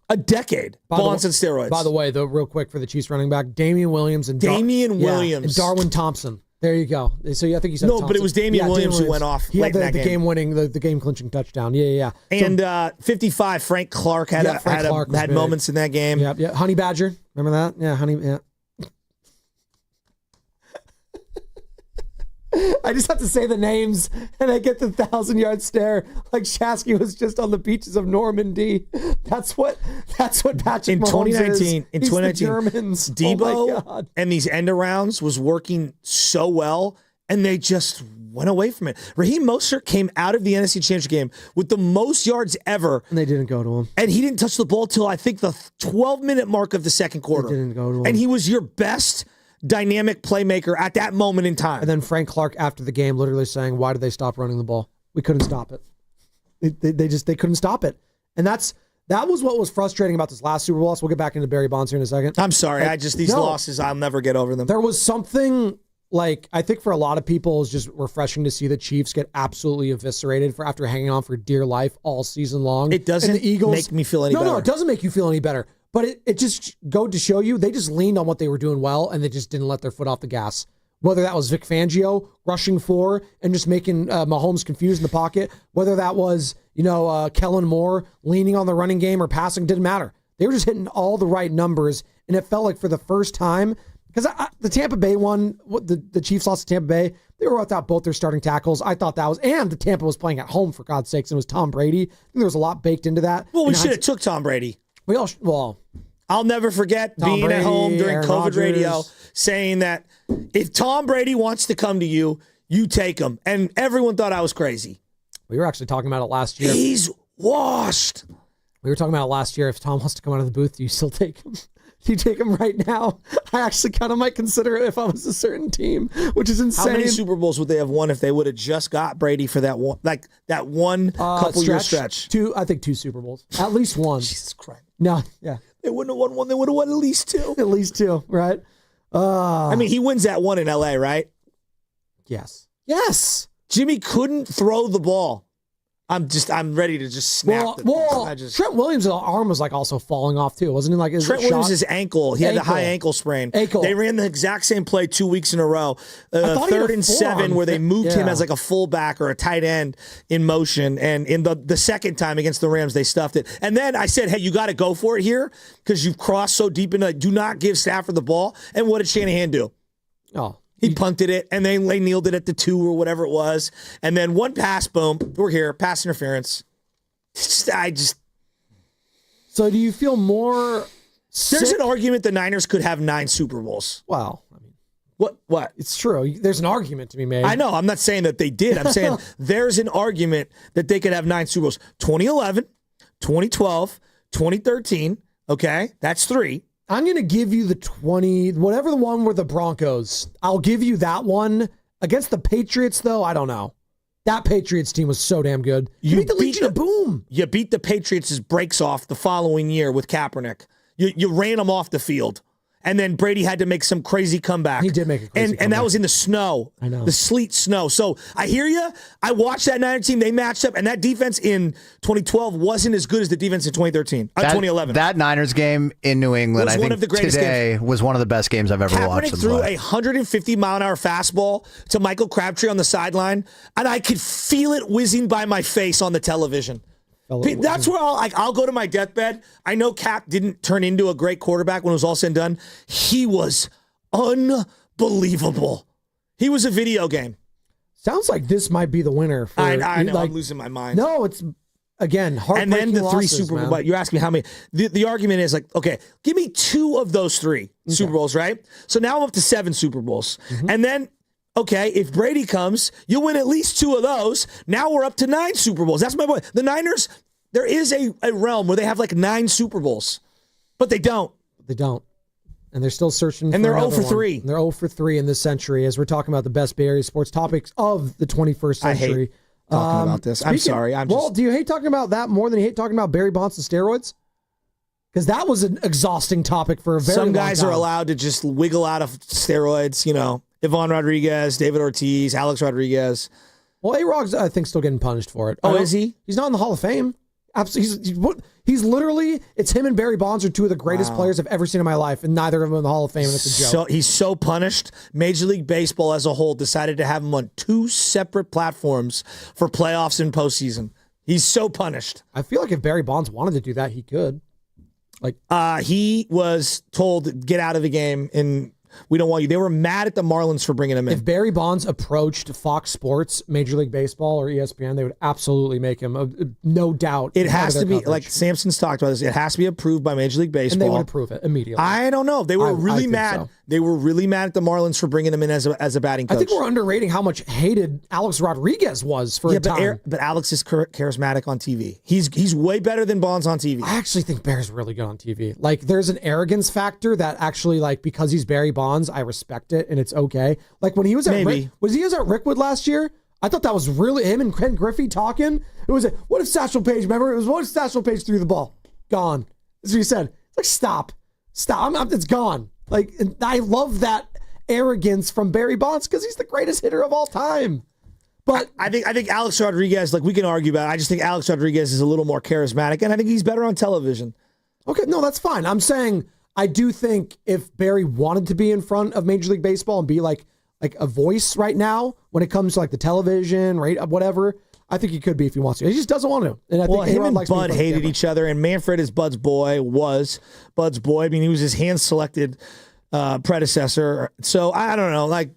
Bonds and steroids. By the way, though, real quick for the Chiefs running back, Damian Williams and Williams and Darwin Thompson. There you go. So I think you said no, Thompson. but it was Damian Williams who went off. He late had in that the game winning, the game clinching touchdown. Yeah. And 55, Frank Clark had moments in that game. Yeah. Honey Badger, remember that? Yeah, Yeah. I just have to say the names, and I get the 1,000-yard stare, like Shasky was just on the beaches of Normandy. That's what Patrick in Mahomes 2019. is. In He's 2019, the Germans. Debo and these end arounds was working so well, and they just went away from it. Raheem Mostert came out of the NFC Championship game with the most yards ever, and they didn't go to him. And he didn't touch the ball till I think the 12-minute mark of the second quarter. They didn't go to him, and he was your best dynamic playmaker at that moment in time. And then Frank Clark after the game literally saying, why did they stop running the ball? We couldn't stop it. They couldn't stop it. And that was what was frustrating about this last Super Bowl loss. We'll get back into Barry Bonds here in a second. I'm sorry. These losses, I'll never get over them. There was something like, I think for a lot of people it's just refreshing to see the Chiefs get absolutely eviscerated after hanging on for dear life all season long. It doesn't and the Eagles, make me feel any better. No, it doesn't make you feel any better. But it just go to show you, they just leaned on what they were doing well, and they just didn't let their foot off the gas. Whether that was Vic Fangio rushing for and just making Mahomes confused in the pocket, whether that was Kellen Moore leaning on the running game or passing, didn't matter. They were just hitting all the right numbers, and it felt like for the first time, because the Tampa Bay one, the Chiefs lost to Tampa Bay, they were without both their starting tackles. I thought that was, and the Tampa was playing at home, for God's sakes, and it was Tom Brady. I think there was a lot baked into that. Well, we should have took Tom Brady. I'll never forget Tom being Brady, at home during Aaron COVID Rodgers. radio saying that if Tom Brady wants to come to you, you take him. And everyone thought I was crazy. We were actually talking about it last year. He's washed. We were talking about it last year. If Tom wants to come out of the booth, do you still take him? Do you take him right now? I actually kind of might consider it if I was a certain team, which is insane. How many Super Bowls would they have won if they would have just got Brady for that one, couple-year stretch? I think 2 Super Bowls. At least one. Jesus Christ. No, yeah. They wouldn't have won one. They would have won at least 2. At least 2, right? I mean, he wins that one in L.A., right? Yes. Yes. Jimmy couldn't throw the ball. I'm ready to just snap. Trent Williams' arm was like also falling off too, wasn't it? Like Trent Williams' ankle. He had a high ankle sprain. They ran the exact same play 2 weeks in a row. 3rd and 7, where they moved him as like a fullback or a tight end in motion. And in the second time against the Rams, they stuffed it. And then I said, hey, you got to go for it here because you've crossed so deep into do not give Stafford the ball. And what did Shanahan do? Oh. He punted it, and then they kneeled it at the 2 or whatever it was. And then one pass, boom, we're here, pass interference. So do you feel more There's an argument the Niners could have 9 Super Bowls. Wow. I mean, what? It's true. There's an argument to be made. I know. I'm not saying that they did. I'm saying there's an argument that they could have 9 Super Bowls. 2011, 2012, 2013, okay? That's 3. I'm going to give you the 20, whatever the one were the Broncos. I'll give you that one. Against the Patriots, though, I don't know. That Patriots team was so damn good. You beat the Legion of Boom. You beat the Patriots' brakes off the following year with Kaepernick. You ran them off the field. and then Brady had to make some crazy comeback. He did make a crazy and comeback. that was in the snow. I know. The sleet snow. So I hear you. I watched that Niner team. They matched up, and that defense in 2012 wasn't as good as the defense in 2011. That Niners game in New England, Was I one think of the greatest today was one of the best games I've ever watched. Kaepernick threw a 150-mile-an-hour fastball to Michael Crabtree on the sideline, and I could feel it whizzing by my face on the television. That's where I'll go to my deathbed. I know Cap didn't turn into a great quarterback when it was all said and done. He was unbelievable. He was a video game. Sounds like this might be the winner. For, I know. like, I'm losing my mind. No, it's, again, heartbreaking And then the three losses, Super Bowl. man. But you're asking me how many. The argument is like, okay, give me 2 of those 3 Super Bowls, right? So now I'm up to 7 Super Bowls. And then, okay, if Brady comes, you'll win at least 2 of those. Now we're up to 9 Super Bowls. That's my point. The Niners, there is a realm where they have like 9 Super Bowls, but they don't. They don't. And they're still searching And for they're 0 another for 3. one. They're 0 for 3 in this century as we're talking about the best Bay Area sports topics of the 21st I century. hate talking about this. I'm sorry. Do you hate talking about that more than you hate talking about Barry Bonds and steroids? Because that was an exhausting topic for a very long Some guys time. are allowed to just wiggle out of steroids, you know. Ivan Rodriguez, David Ortiz, Alex Rodriguez. Well, A-Rod's, I think, still getting punished for it. Oh, is he? He's not in the Hall of Fame. Absolutely. He's literally, it's him and Barry Bonds are 2 of the greatest players I've ever seen in my life, and neither of them in the Hall of Fame, and it's a joke. So he's so punished. Major League Baseball as a whole decided to have him on 2 separate platforms for playoffs and postseason. He's so punished. I feel like if Barry Bonds wanted to do that, he could. He was told, get out of the game, and we don't want you. They were mad at the Marlins for bringing him in. If Barry Bonds approached Fox Sports, Major League Baseball, or ESPN, they would absolutely make him, no doubt. It has to be, coverage. like Samson's talked about this, it has to be approved by Major League Baseball. And they would approve it immediately. I don't know. They were really think mad. so. They were really mad at the Marlins for bringing him in as a batting coach. I think we're underrating how much hated Alex Rodriguez was for a time. But Alex is charismatic on TV. He's way better than Bonds on TV. I actually think Barry's really good on TV. Like, there's an arrogance factor that actually, like, because he's Barry Bonds, I respect it, and it's okay. Like, when he was at Rickwood last year, I thought that was really him and Ken Griffey talking. It was what if Satchel Paige, remember? It was what if Satchel Paige threw the ball? Gone. That's what he said. It's like, stop. It's gone. Like, and I love that arrogance from Barry Bonds because he's the greatest hitter of all time. But I think Alex Rodriguez, like, we can argue about it. I just think Alex Rodriguez is a little more charismatic, and I think he's better on television. Okay, no, that's fine. I'm saying I do think if Barry wanted to be in front of Major League Baseball and be like a voice right now when it comes to like the television, right, whatever, I think he could be if he wants to. He just doesn't want to. And I think him A-Rod and likes Bud being hated different. each other, and Manfred is Bud's boy. I mean, he was his hand-selected predecessor. So I don't know. Like,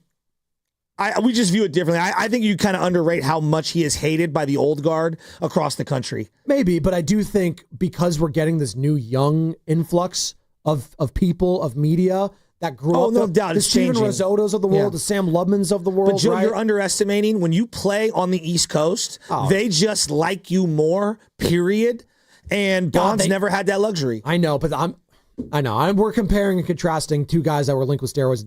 we just view it differently. I think you kind of underrate how much he is hated by the old guard across the country. Maybe, but I do think because we're getting this new young influx of people, of media that grew up. No doubt, the it's Steven changing. Risottos of the world, the Sam Lubmans of the world. But Joe, right? you're underestimating when you play on the East Coast. They just like you more. Period. And Bonds never had that luxury. I know, but we're comparing and contrasting 2 guys that were linked with steroids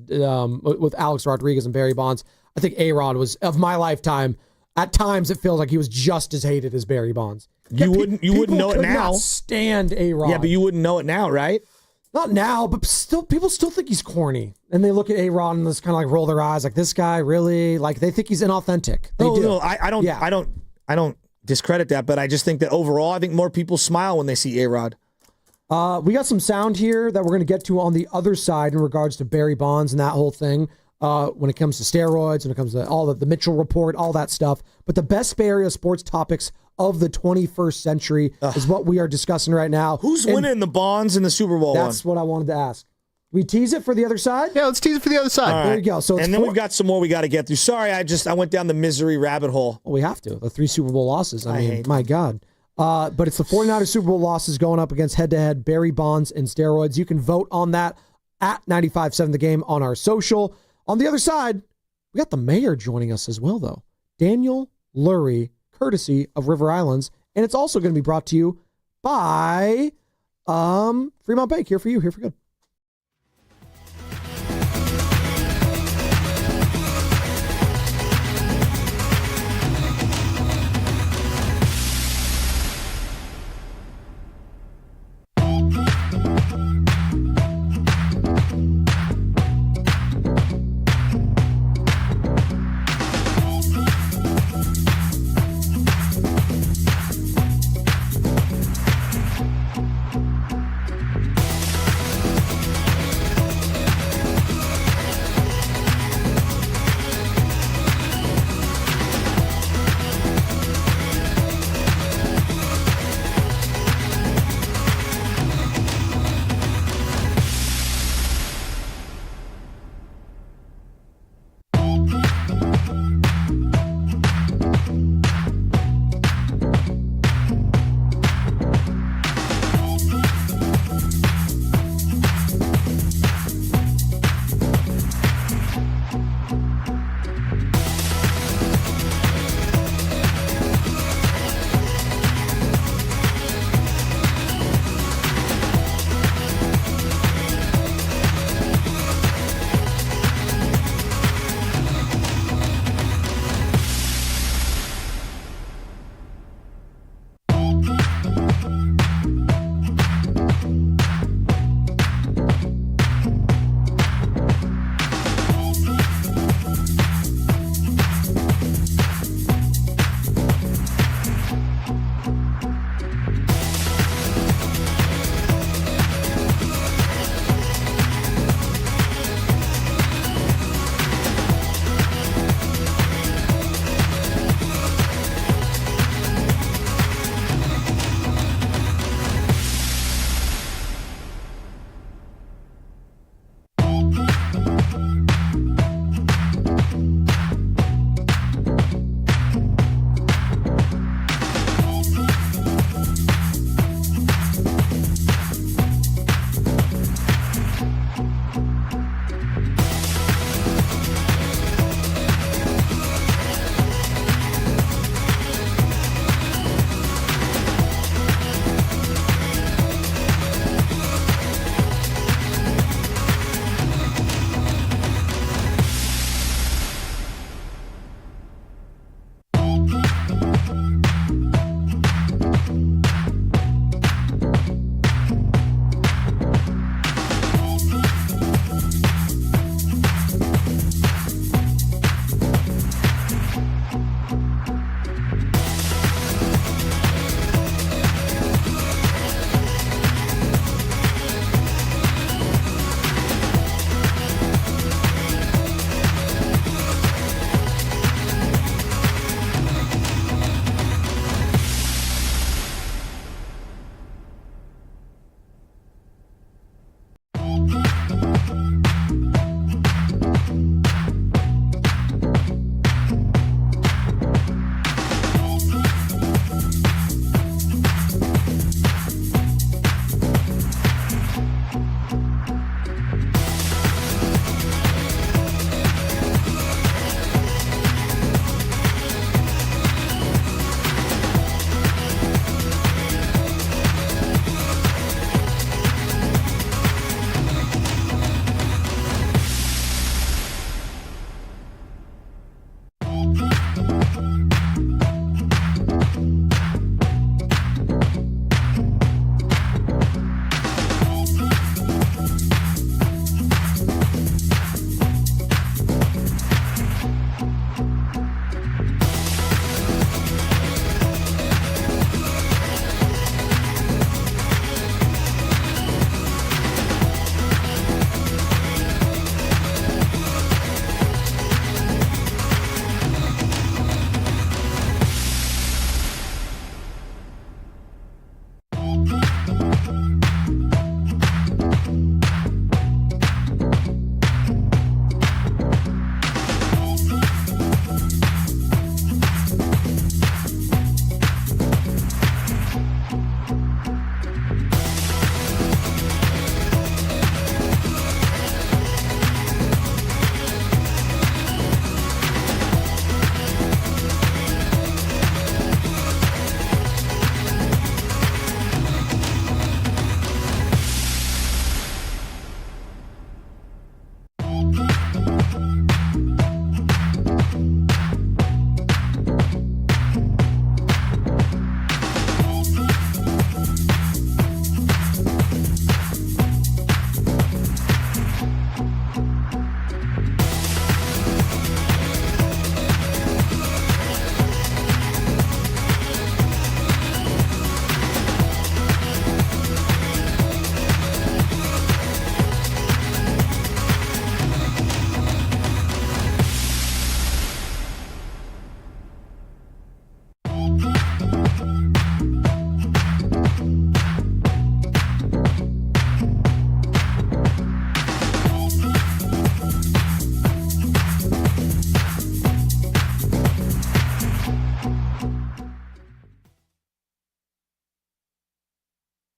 with Alex Rodriguez and Barry Bonds. I think A-Rod was, of my lifetime, at times it feels like he was just as hated as Barry Bonds. You wouldn't know it could now. Not stand A-Rod. Yeah, but you wouldn't know it now, right? Not now, but still, people still think he's corny, and they look at A-Rod and just kind of like roll their eyes, like, this guy really, like, they think he's inauthentic. They do. No, I don't discredit that, but I just think that overall, I think more people smile when they see A-Rod. We got some sound here that we're going to get to on the other side in regards to Barry Bonds and that whole thing. When it comes to steroids, when it comes to all the Mitchell report, all that stuff. But the best Bay Area sports topics of the 21st century is what we are discussing right now. Who's winning the Bonds in the Super Bowl? That's what I wanted to ask. We tease it for the other side? Yeah, let's tease it for the other side. All There right. you go. So it's and then we've got some more we got to get through. Sorry, I went down the misery rabbit hole. Well, we have to. The 3 Super Bowl losses. I mean, my God. But it's the 49ers Super Bowl losses going up against head-to-head Barry Bonds and steroids. You can vote on that at 95.7 The Game on our social. On the other side, we got the mayor joining us as well, though. Daniel Lurie, courtesy of River Islands. And it's also going to be brought to you by Fremont Bank. Here for you. Here for good.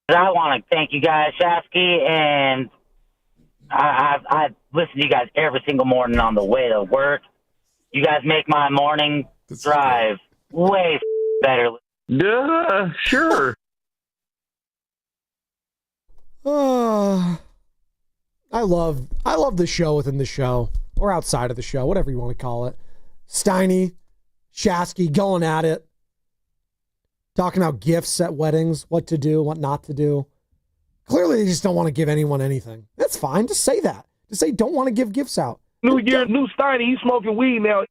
I want to thank you guys, Shasky, and I listen to you guys every single morning on the way to work. You guys make my morning drive way better. Duh, sure. I love the show within the show, or outside of the show, whatever you want to call it. Steiny, Shasky going at it, talking about gifts at weddings, what to do, what not to do. Clearly, they just don't want to give anyone anything. That's fine. Just say that. Just say don't want to give gifts out. New year, new Steiny. He's smoking weed now.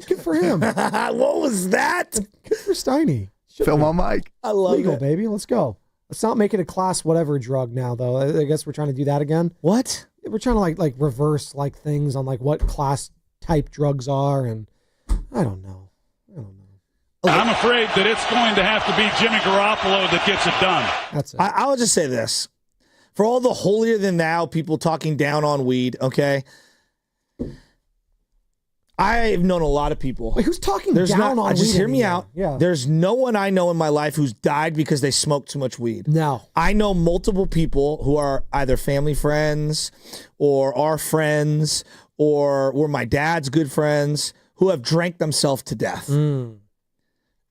Good for him. What was that? Good for Steiny. Film on mic. I love Legal, it. baby. Let's go. Let's not make it a class whatever drug now, though. I guess we're trying to do that again. What? We're trying to like reverse like things on like what class type drugs are, and I don't know. I'm afraid that it's going to have to be Jimmy Garoppolo that gets it done. That's it. I will just say this. For all the holier than thou people talking down on weed, okay? I've known a lot of people. Wait, who's talking down on weed? Just hear me anymore? out. Yeah. There's no one I know in my life who's died because they smoked too much weed. No. I know multiple people who are either family friends or are friends or were my dad's good friends who have drank themselves to death.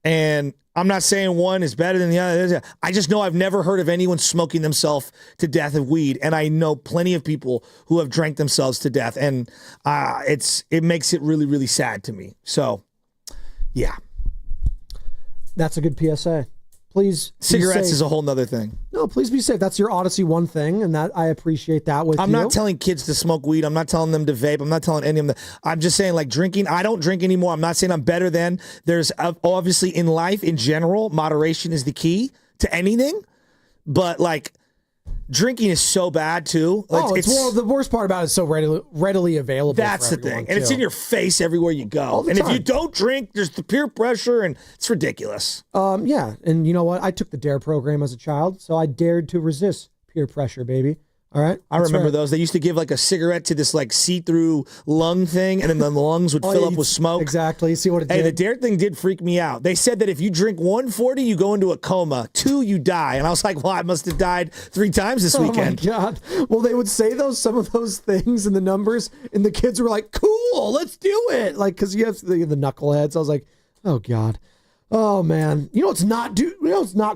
And I'm not saying one is better than the other. I just know I've never heard of anyone smoking themselves to death of weed. And I know plenty of people who have drank themselves to death. And it makes it really, really sad to me. So, yeah. That's a good PSA. Please. Cigarettes is a whole nother thing. No, please be safe. That's your Odyssey One thing. And that I appreciate that with you. I'm not telling kids to smoke weed. I'm not telling them to vape. I'm not telling any of them. I'm just saying, like, drinking. I don't drink anymore. I'm not saying I'm better than. There's obviously in life in general, moderation is the key to anything. But like, drinking is so bad too. Like, well, the worst part about it is so readily available. That's the thing, and it's in your face everywhere you go. And if you don't drink, there's the peer pressure, and it's ridiculous. Yeah, and you know what? I took the DARE program as a child, so I dared to resist peer pressure, baby. All right, I remember those. They used to give like a cigarette to this like see-through lung thing, and then the lungs would fill up with smoke. Exactly. See what it did? Hey, the DARE thing did freak me out. They said that if you drink 140, you go into a coma. 2, you die. And I was like, well, I must have died 3 times this weekend. Oh my God. Well, they would say some of those things and the numbers, and the kids were like, cool, let's do it. Like, because you have the knuckleheads. I was like, oh God. Oh man, you know it's not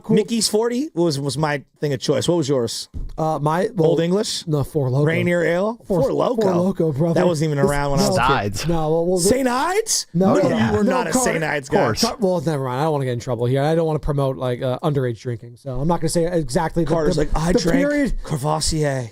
cool. Mickey's 40 was my thing of choice. What was yours? Old English? No, Four Loko. Rainier Ale? Four Loko. Four Loko, brother. That wasn't even around when I was a kid. No, St. Ides? No, you were not a St. Ides guy. Well, never mind. I don't want to get in trouble here. I don't want to promote like underage drinking, so I'm not going to say exactly. Carter's I drank period. Courvoisier.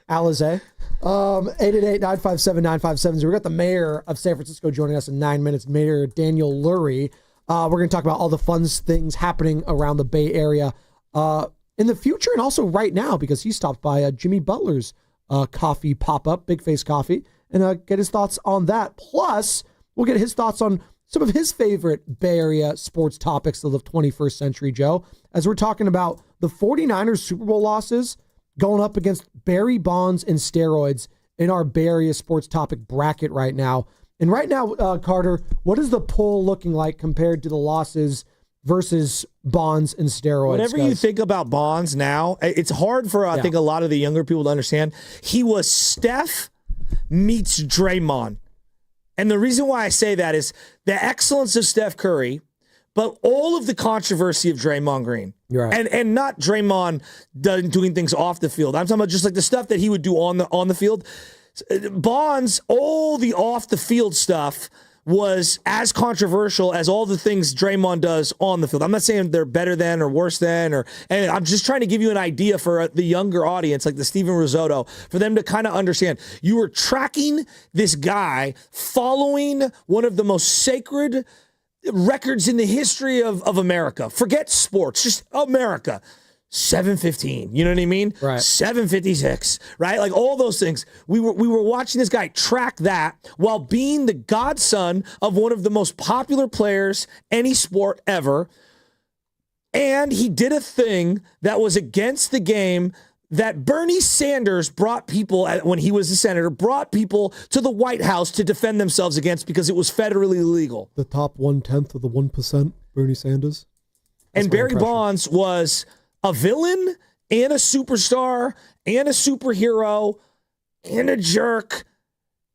Alizé. 888-957-9570. We got the mayor of San Francisco joining us in 9 minutes, Mayor Daniel Lurie. We're going to talk about all the fun things happening around the Bay Area in the future and also right now because he stopped by Jimmy Butler's coffee pop-up, Big Face Coffee, and get his thoughts on that. Plus, we'll get his thoughts on some of his favorite Bay Area sports topics of the 21st century, Joe, as we're talking about the 49ers Super Bowl losses going up against Barry Bonds and steroids in our Bay Area sports topic bracket right now. And right now, Carter, what is the poll looking like compared to the losses versus Bonds and steroids? Whatever you think about Bonds now, it's hard for, I think, a lot of the younger people to understand. He was Steph meets Draymond. And the reason why I say that is the excellence of Steph Curry, but all of the controversy of Draymond Green. You're right. And not Draymond doing things off the field. I'm talking about just like the stuff that he would do on the field. Bonds, all the off the field stuff was as controversial as all the things Draymond does on the field. I'm not saying they're better than or worse than, and I'm just trying to give you an idea for the younger audience, like the Steven Risotto, for them to kind of understand. You were tracking this guy following one of the most sacred records in the history of America. Forget sports, just America. 7:15, you know what I mean? Right. 7:56, right? Like all those things. We were watching this guy track that while being the godson of one of the most popular players any sport ever. And he did a thing that was against the game that Bernie Sanders brought people, when he was a senator, brought people to the White House to defend themselves against because it was federally illegal. The top 1/10 of the 1%, Bernie Sanders. And Barry Bonds was a villain and a superstar and a superhero and a jerk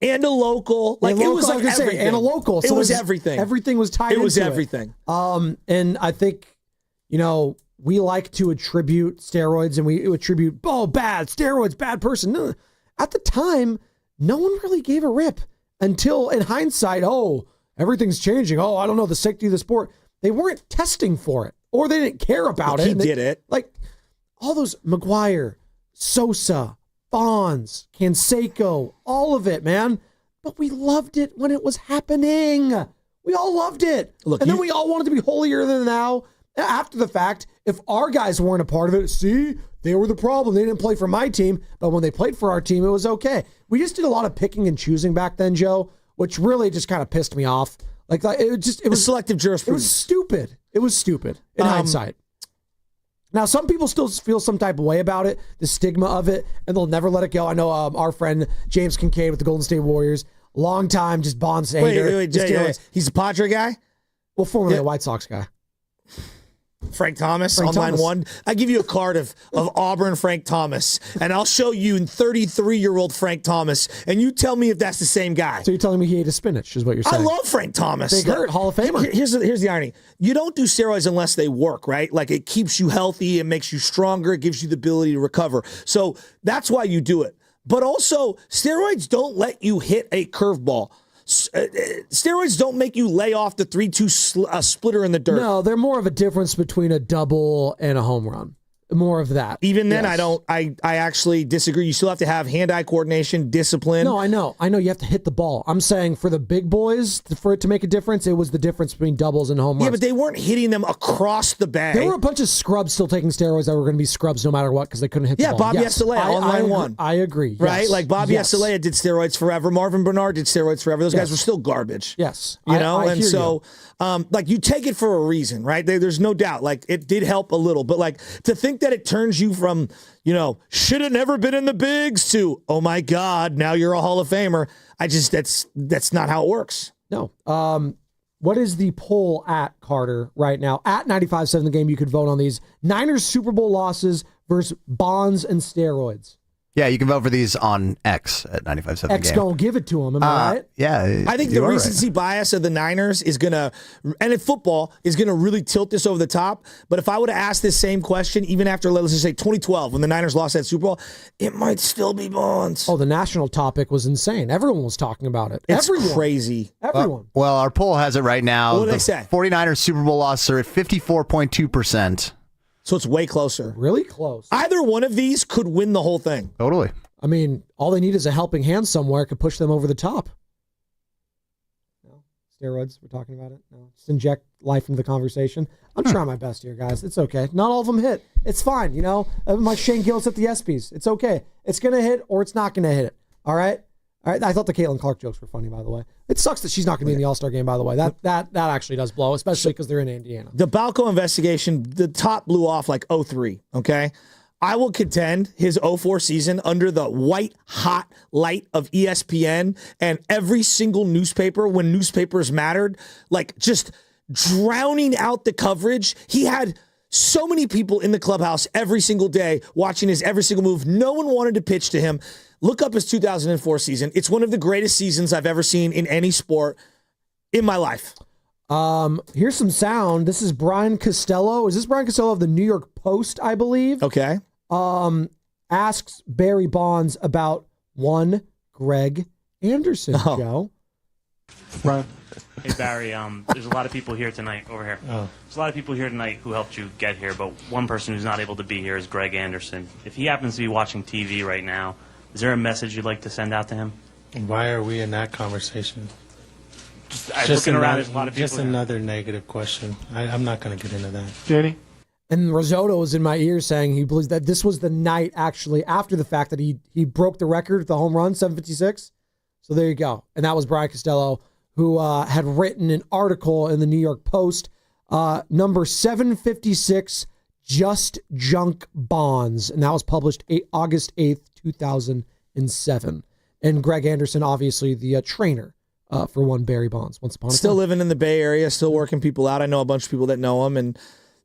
and a local. Like it was like everything. And a local. It So was everything. Everything was tied into it. It was everything. And I think, we like to attribute steroids and we attribute, bad, steroids, bad person. No, at the time, no one really gave a rip until in hindsight, everything's changing. I don't know, the safety of the sport. They weren't testing for it or they didn't care about it. He did it. Like all those McGuire, Sosa, Bonds, Canseco, all of it, man. But we loved it when it was happening. We all loved it. Look, then we all wanted to be holier than thou after the fact. If our guys weren't a part of it, see, they were the problem. They didn't play for my team, but when they played for our team, it was okay. We just did a lot of picking and choosing back then, Joe, which really just kind of pissed me off. Like it was selective jurisprudence. It was stupid. It was stupid in hindsight. Now, some people still feel some type of way about it, the stigma of it, and they'll never let it go. I know our friend James Kincaid with the Golden State Warriors, long time just Bonds hater. Wait. He's a Padre guy? Well, formerly a White Sox guy. Frank Thomas on line one. I give you a card of Auburn Frank Thomas, and I'll show you 33-year-old Frank Thomas, and you tell me if that's the same guy. So you're telling me he ate a spinach, is what you're saying? I love Frank Thomas. Big hurt, Hall of Famer. Here's the irony. You don't do steroids unless they work, right? Like it keeps you healthy, it makes you stronger, it gives you the ability to recover. So that's why you do it. But also, steroids don't let you hit a curveball. Steroids don't make you lay off the 3-2 splitter in the dirt. No, they're more of a difference between a double and a home run. More of that. Even then, yes. I actually disagree. You still have to have hand-eye coordination, discipline. No, I know. You have to hit the ball. I'm saying for the big boys, for it to make a difference, it was the difference between doubles and home runs. Yeah, but they weren't hitting them across the bay. There were a bunch of scrubs still taking steroids that were going to be scrubs no matter what because they couldn't hit the ball. Bobby Estelea on line one. I agree. Right? Yes. Like Bobby Estelea did steroids forever. Marvin Bernard did steroids forever. Those guys were still garbage. Yes. You know? And so, you take it for a reason, right? There's no doubt. Like, it did help a little. But, like, to think that it turns you from, should have never been in the bigs to, oh, my God, now you're a Hall of Famer. That's not how it works. No. What is the poll at, Carter, right now? At 95.7 The Game, you could vote on these. Niners Super Bowl losses versus Bonds and steroids. Yeah, you can vote for these on X at 95.7 X Game. gonna give it to him, am I right? Yeah. I think the recency bias of the Niners is going to, and in football, is going to really tilt this over the top. But if I would have asked this same question, even after, let's just say 2012, when the Niners lost that Super Bowl, it might still be Bonds. Oh, the national topic was insane. Everyone was talking about it. It's crazy. Everyone. Well, our poll has it right now. What do they say? 49ers Super Bowl losses are at 54.2%. So it's way closer. Really close. Either one of these could win the whole thing. Totally. I mean, all they need is a helping hand somewhere could push them over the top. No? Steroids, we're talking about it? No. Just inject life into the conversation. I'm trying my best here, guys. It's okay. Not all of them hit. It's fine, My Shane Gillis at the ESPYs. It's okay. It's going to hit or it's not going to hit it. All right? All right. I thought the Caitlin Clark jokes were funny, by the way. It sucks that she's not going to be in the All-Star game, by the way. That actually does blow, especially because they're in Indiana. The Balco investigation, the top blew off like 03, okay? I will contend his 04 season under the white hot light of ESPN and every single newspaper when newspapers mattered, like just drowning out the coverage. He had so many people in the clubhouse every single day watching his every single move. No one wanted to pitch to him. Look up his 2004 season. It's one of the greatest seasons I've ever seen in any sport in my life. Here's some sound. This is Brian Costello. Is this Brian Costello of the New York Post, I believe? Okay. Asks Barry Bonds about one Greg Anderson, Joe. Brian. Hey, Barry, there's a lot of people here tonight, over here. Oh. There's a lot of people here tonight who helped you get here, but one person who's not able to be here is Greg Anderson. If he happens to be watching TV right now, is there a message you'd like to send out to him? Why are we in that conversation? Just looking around, there's a lot of people just another negative question. I'm not going to get into that. Danny? And Risotto was in my ear saying he believes that this was the night, actually, after the fact that he broke the record with the home run, 756. So there you go. And that was Brian Costello, who had written an article in the New York Post, number 756, Just Junk Bonds. And that was published August 8th, 2007. And Greg Anderson, obviously the trainer for one Barry Bonds once upon a time. Still living in the Bay Area, still working people out. I know a bunch of people that know him, and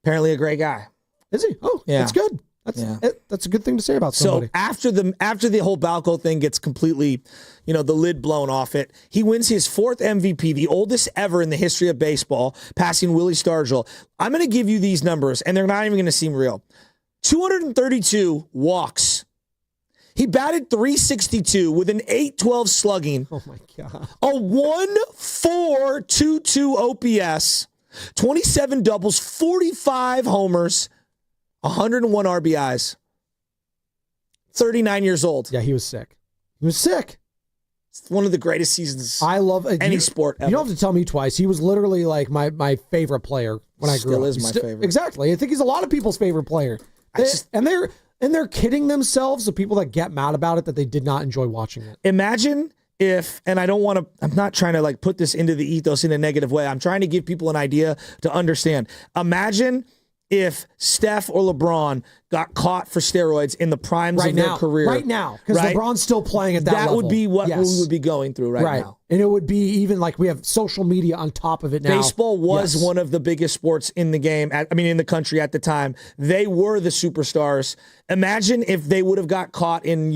apparently a great guy. Is he? Oh, Yeah. that's good. That's a good thing to say about somebody. So after the whole Balco thing gets completely, the lid blown off it, he wins his 4th MVP, the oldest ever in the history of baseball, passing Willie Stargell. I'm going to give you these numbers, and they're not even going to seem real. 232 walks. He batted .362 with an .812 slugging. Oh, my God. A 1.422 OPS, 27 doubles, 45 homers, 101 RBIs. 39 years old. Yeah, he was sick. He was sick. It's one of the greatest seasons I love any sport ever. You don't have to tell me twice. He was literally like my favorite player when I grew up. Still is my favorite. Exactly. I think he's a lot of people's favorite player. They're kidding themselves, the people that get mad about it, that they did not enjoy watching it. Imagine if, and I'm not trying to like put this into the ethos in a negative way. I'm trying to give people an idea to understand. Imagine if Steph or LeBron got caught for steroids in the primes of their career. Right now, because LeBron's still playing at that level. That would be what we would be going through right now. And it would be even like we have social media on top of it now. Baseball was one of the biggest sports in the game, in the country at the time. They were the superstars. Imagine if they would have got caught in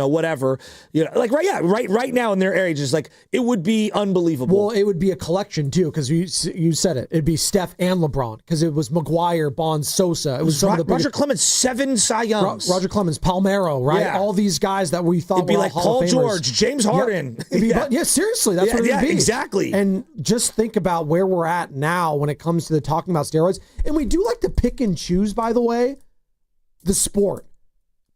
whatever, right now in their ages, like it would be unbelievable. Well, it would be a collection too, because you said it. It'd be Steph and LeBron, because it was McGuire, Bonds, Sosa. It was Roger Clemens, 7 Cy Youngs. Roger Clemens, Palmeiro, right? Yeah. All these guys that we thought it'd be were like all Paul Hall of George, Famers. James Harden. Seriously, that's what it would be. Exactly. And just think about where we're at now when it comes to the talking about steroids. And we do like to pick and choose, by the way, the sport.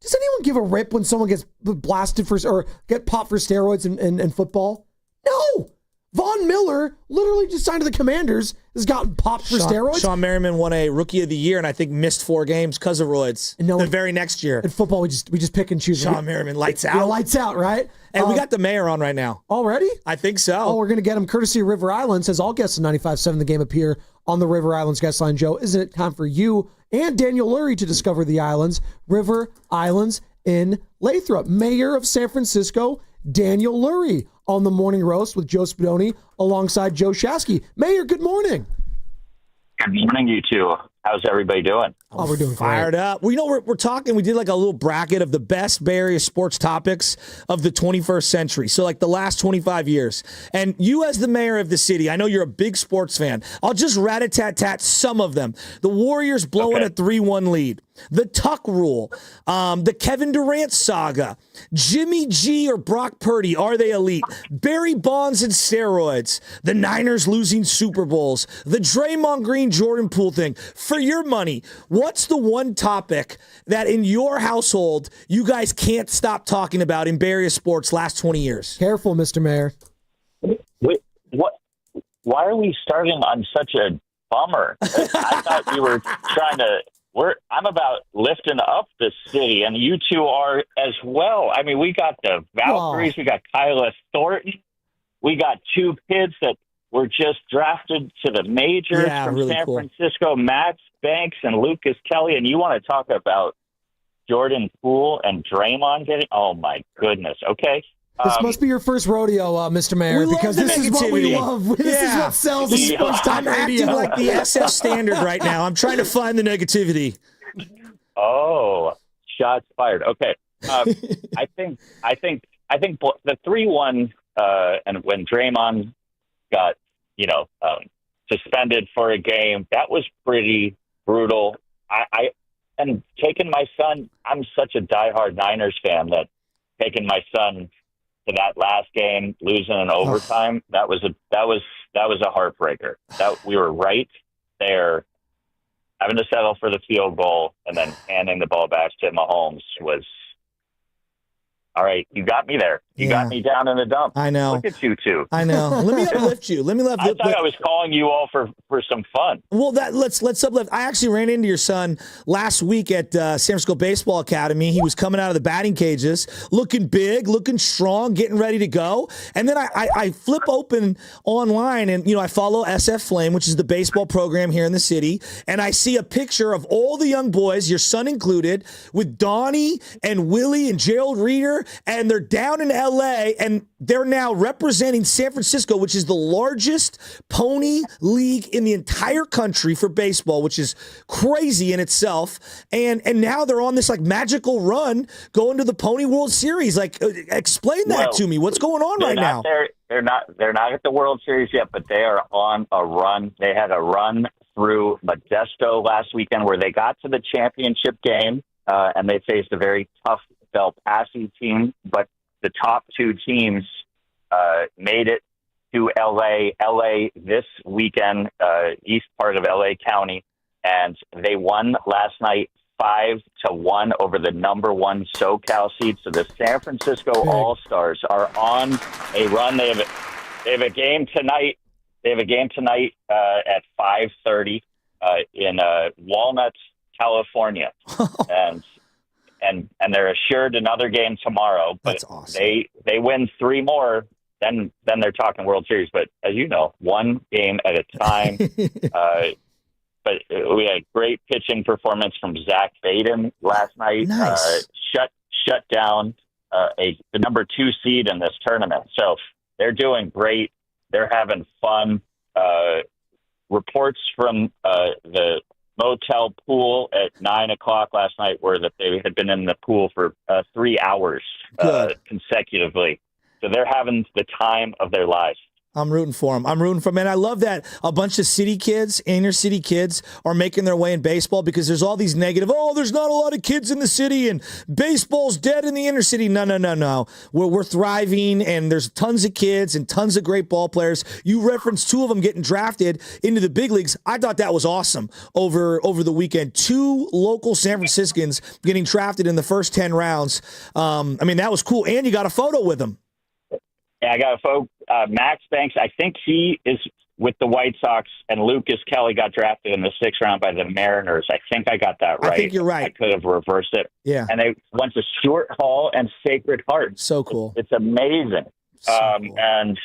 Does anyone give a rip when someone gets blasted or get popped for steroids in football? No. Von Miller literally just signed to the Commanders, has gotten popped for steroids. Sean Merriman won a Rookie of the Year and I think missed 4 games because of roids. The very next year. In football, we just pick and choose. Sean Merriman, lights out. Yeah, lights out, right? And we got the mayor on right now. Already? I think so. Oh, we're going to get him courtesy of River Islands. Says all guests in 95.7 The Game appear on the River Islands guest line. Joe, isn't it time for you and Daniel Lurie to discover the islands? River Islands in Lathrop. Mayor of San Francisco, Daniel Lurie, on the Morning Roast with Joe Spadoni alongside Joe Shasky. Mayor, good morning. Good morning, you two. How's everybody doing? Oh, we're doing fired up. Well, we're talking. We did like a little bracket of the best Bay Area sports topics of the 21st century. So like the last 25 years. And you as the mayor of the city, I know you're a big sports fan. I'll just rat-a-tat-tat some of them. The Warriors blowing a 3-1 lead. The Tuck Rule. The Kevin Durant saga. Jimmy G or Brock Purdy, are they elite? Barry Bonds and steroids. The Niners losing Super Bowls. The Draymond Green Jordan Poole thing. For your money, what's the one topic that in your household you guys can't stop talking about in Bay Area sports last 20 years? Careful, Mr. Mayor. Wait, what? Why are we starting on such a bummer? I thought we were trying to. I'm about lifting up the city, and you two are as well. I mean, we got the Valkyries, we got Kyla Thornton, we got 2 kids that were just drafted to the majors from really San cool. Francisco, Matt Banks and Lucas Kelly, and you want to talk about Jordan Poole and Draymond getting? Oh my goodness! Okay. This must be your first rodeo, Mr. Mayor, because this is what we love. This is what sells the sports talk I'm acting radio. like the SF standard right now. I'm trying to find the negativity. Oh, shots fired. Okay. I think the 3-1 and when Draymond got suspended for a game, that was pretty brutal. And taking my son, I'm such a diehard Niners fan that taking my son to that last game, losing in overtime, that was a heartbreaker. That we were right there, having to settle for the field goal and then handing the ball back to Mahomes was. All right, you got me there. You got me down in the dump. I know. Look at you two. I know. Let me uplift you. I thought I was calling you all for some fun. Well, let's uplift. I actually ran into your son last week at San Francisco Baseball Academy. He was coming out of the batting cages, looking big, looking strong, getting ready to go. And then I flip open online, and I follow SF Flame, which is the baseball program here in the city, and I see a picture of all the young boys, your son included, with Donnie and Willie and Gerald Reeder and they're down in L.A., and they're now representing San Francisco, which is the largest pony league in the entire country for baseball, which is crazy in itself. And now they're on this like magical run going to the Pony World Series. Like, explain that to me. What's going on right now? They're not at the World Series yet, but they are on a run. They had a run through Modesto last weekend where they got to the championship game, and they faced a very tough Del Paso team. But the top two teams made it to L.A. L.A. this weekend, east part of L.A. County, and they won last night 5-1 over the number one SoCal seed. So the San Francisco All-Stars are on a run. They have a game tonight. They have a game tonight at 5:30 in Walnut, California, and they're assured another game tomorrow. But that's awesome. They win 3 more, then they're talking World Series. But as you know, one game at a time. But we had great pitching performance from Zach Baden last night. Nice. Shut down the number 2 seed in this tournament. So they're doing great. They're having fun. Reports from the motel pool at 9:00 last night were that they had been in the pool for 3 hours consecutively. So they're having the time of their lives. I'm rooting for them. And I love that a bunch of city kids, inner city kids, are making their way in baseball because there's all these negative, there's not a lot of kids in the city and baseball's dead in the inner city. No. We're thriving, and there's tons of kids and tons of great ball players. You referenced 2 of them getting drafted into the big leagues. I thought that was awesome over the weekend. 2 local San Franciscans getting drafted in the first 10 rounds. That was cool. And you got a photo with them. Yeah, I got a photo. Max Banks, I think he is with the White Sox, and Lucas Kelly got drafted in the 6th round by the Mariners. I think I got that right. I think you're right. I could have reversed it. Yeah. And they went to Stuart Hall and Sacred Heart. So cool. It's amazing. Cool. And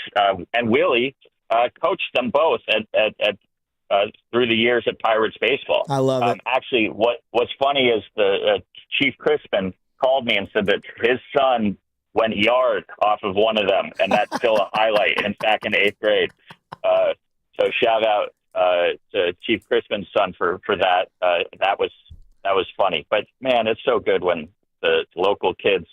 Willie coached them both at through the years at Pirates baseball. I love it. Actually, what's funny is the Chief Crispin called me and said that his son went yard off of one of them, and that's still a highlight. And back in 8th grade, so shout out to Chief Crispin's son for that. That was funny. But man, it's so good when the local kids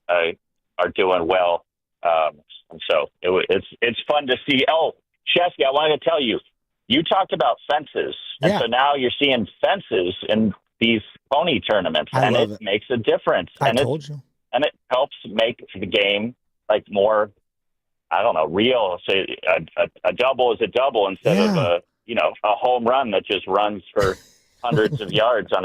are doing well. And so it's fun to see. Oh, Chesky, I wanted to tell you, you talked about fences, and so now you're seeing fences in these pony tournaments, and it makes a difference. I told you. And it helps make the game like more, I don't know, real. So a double is a double instead of a home run that just runs for hundreds of yards on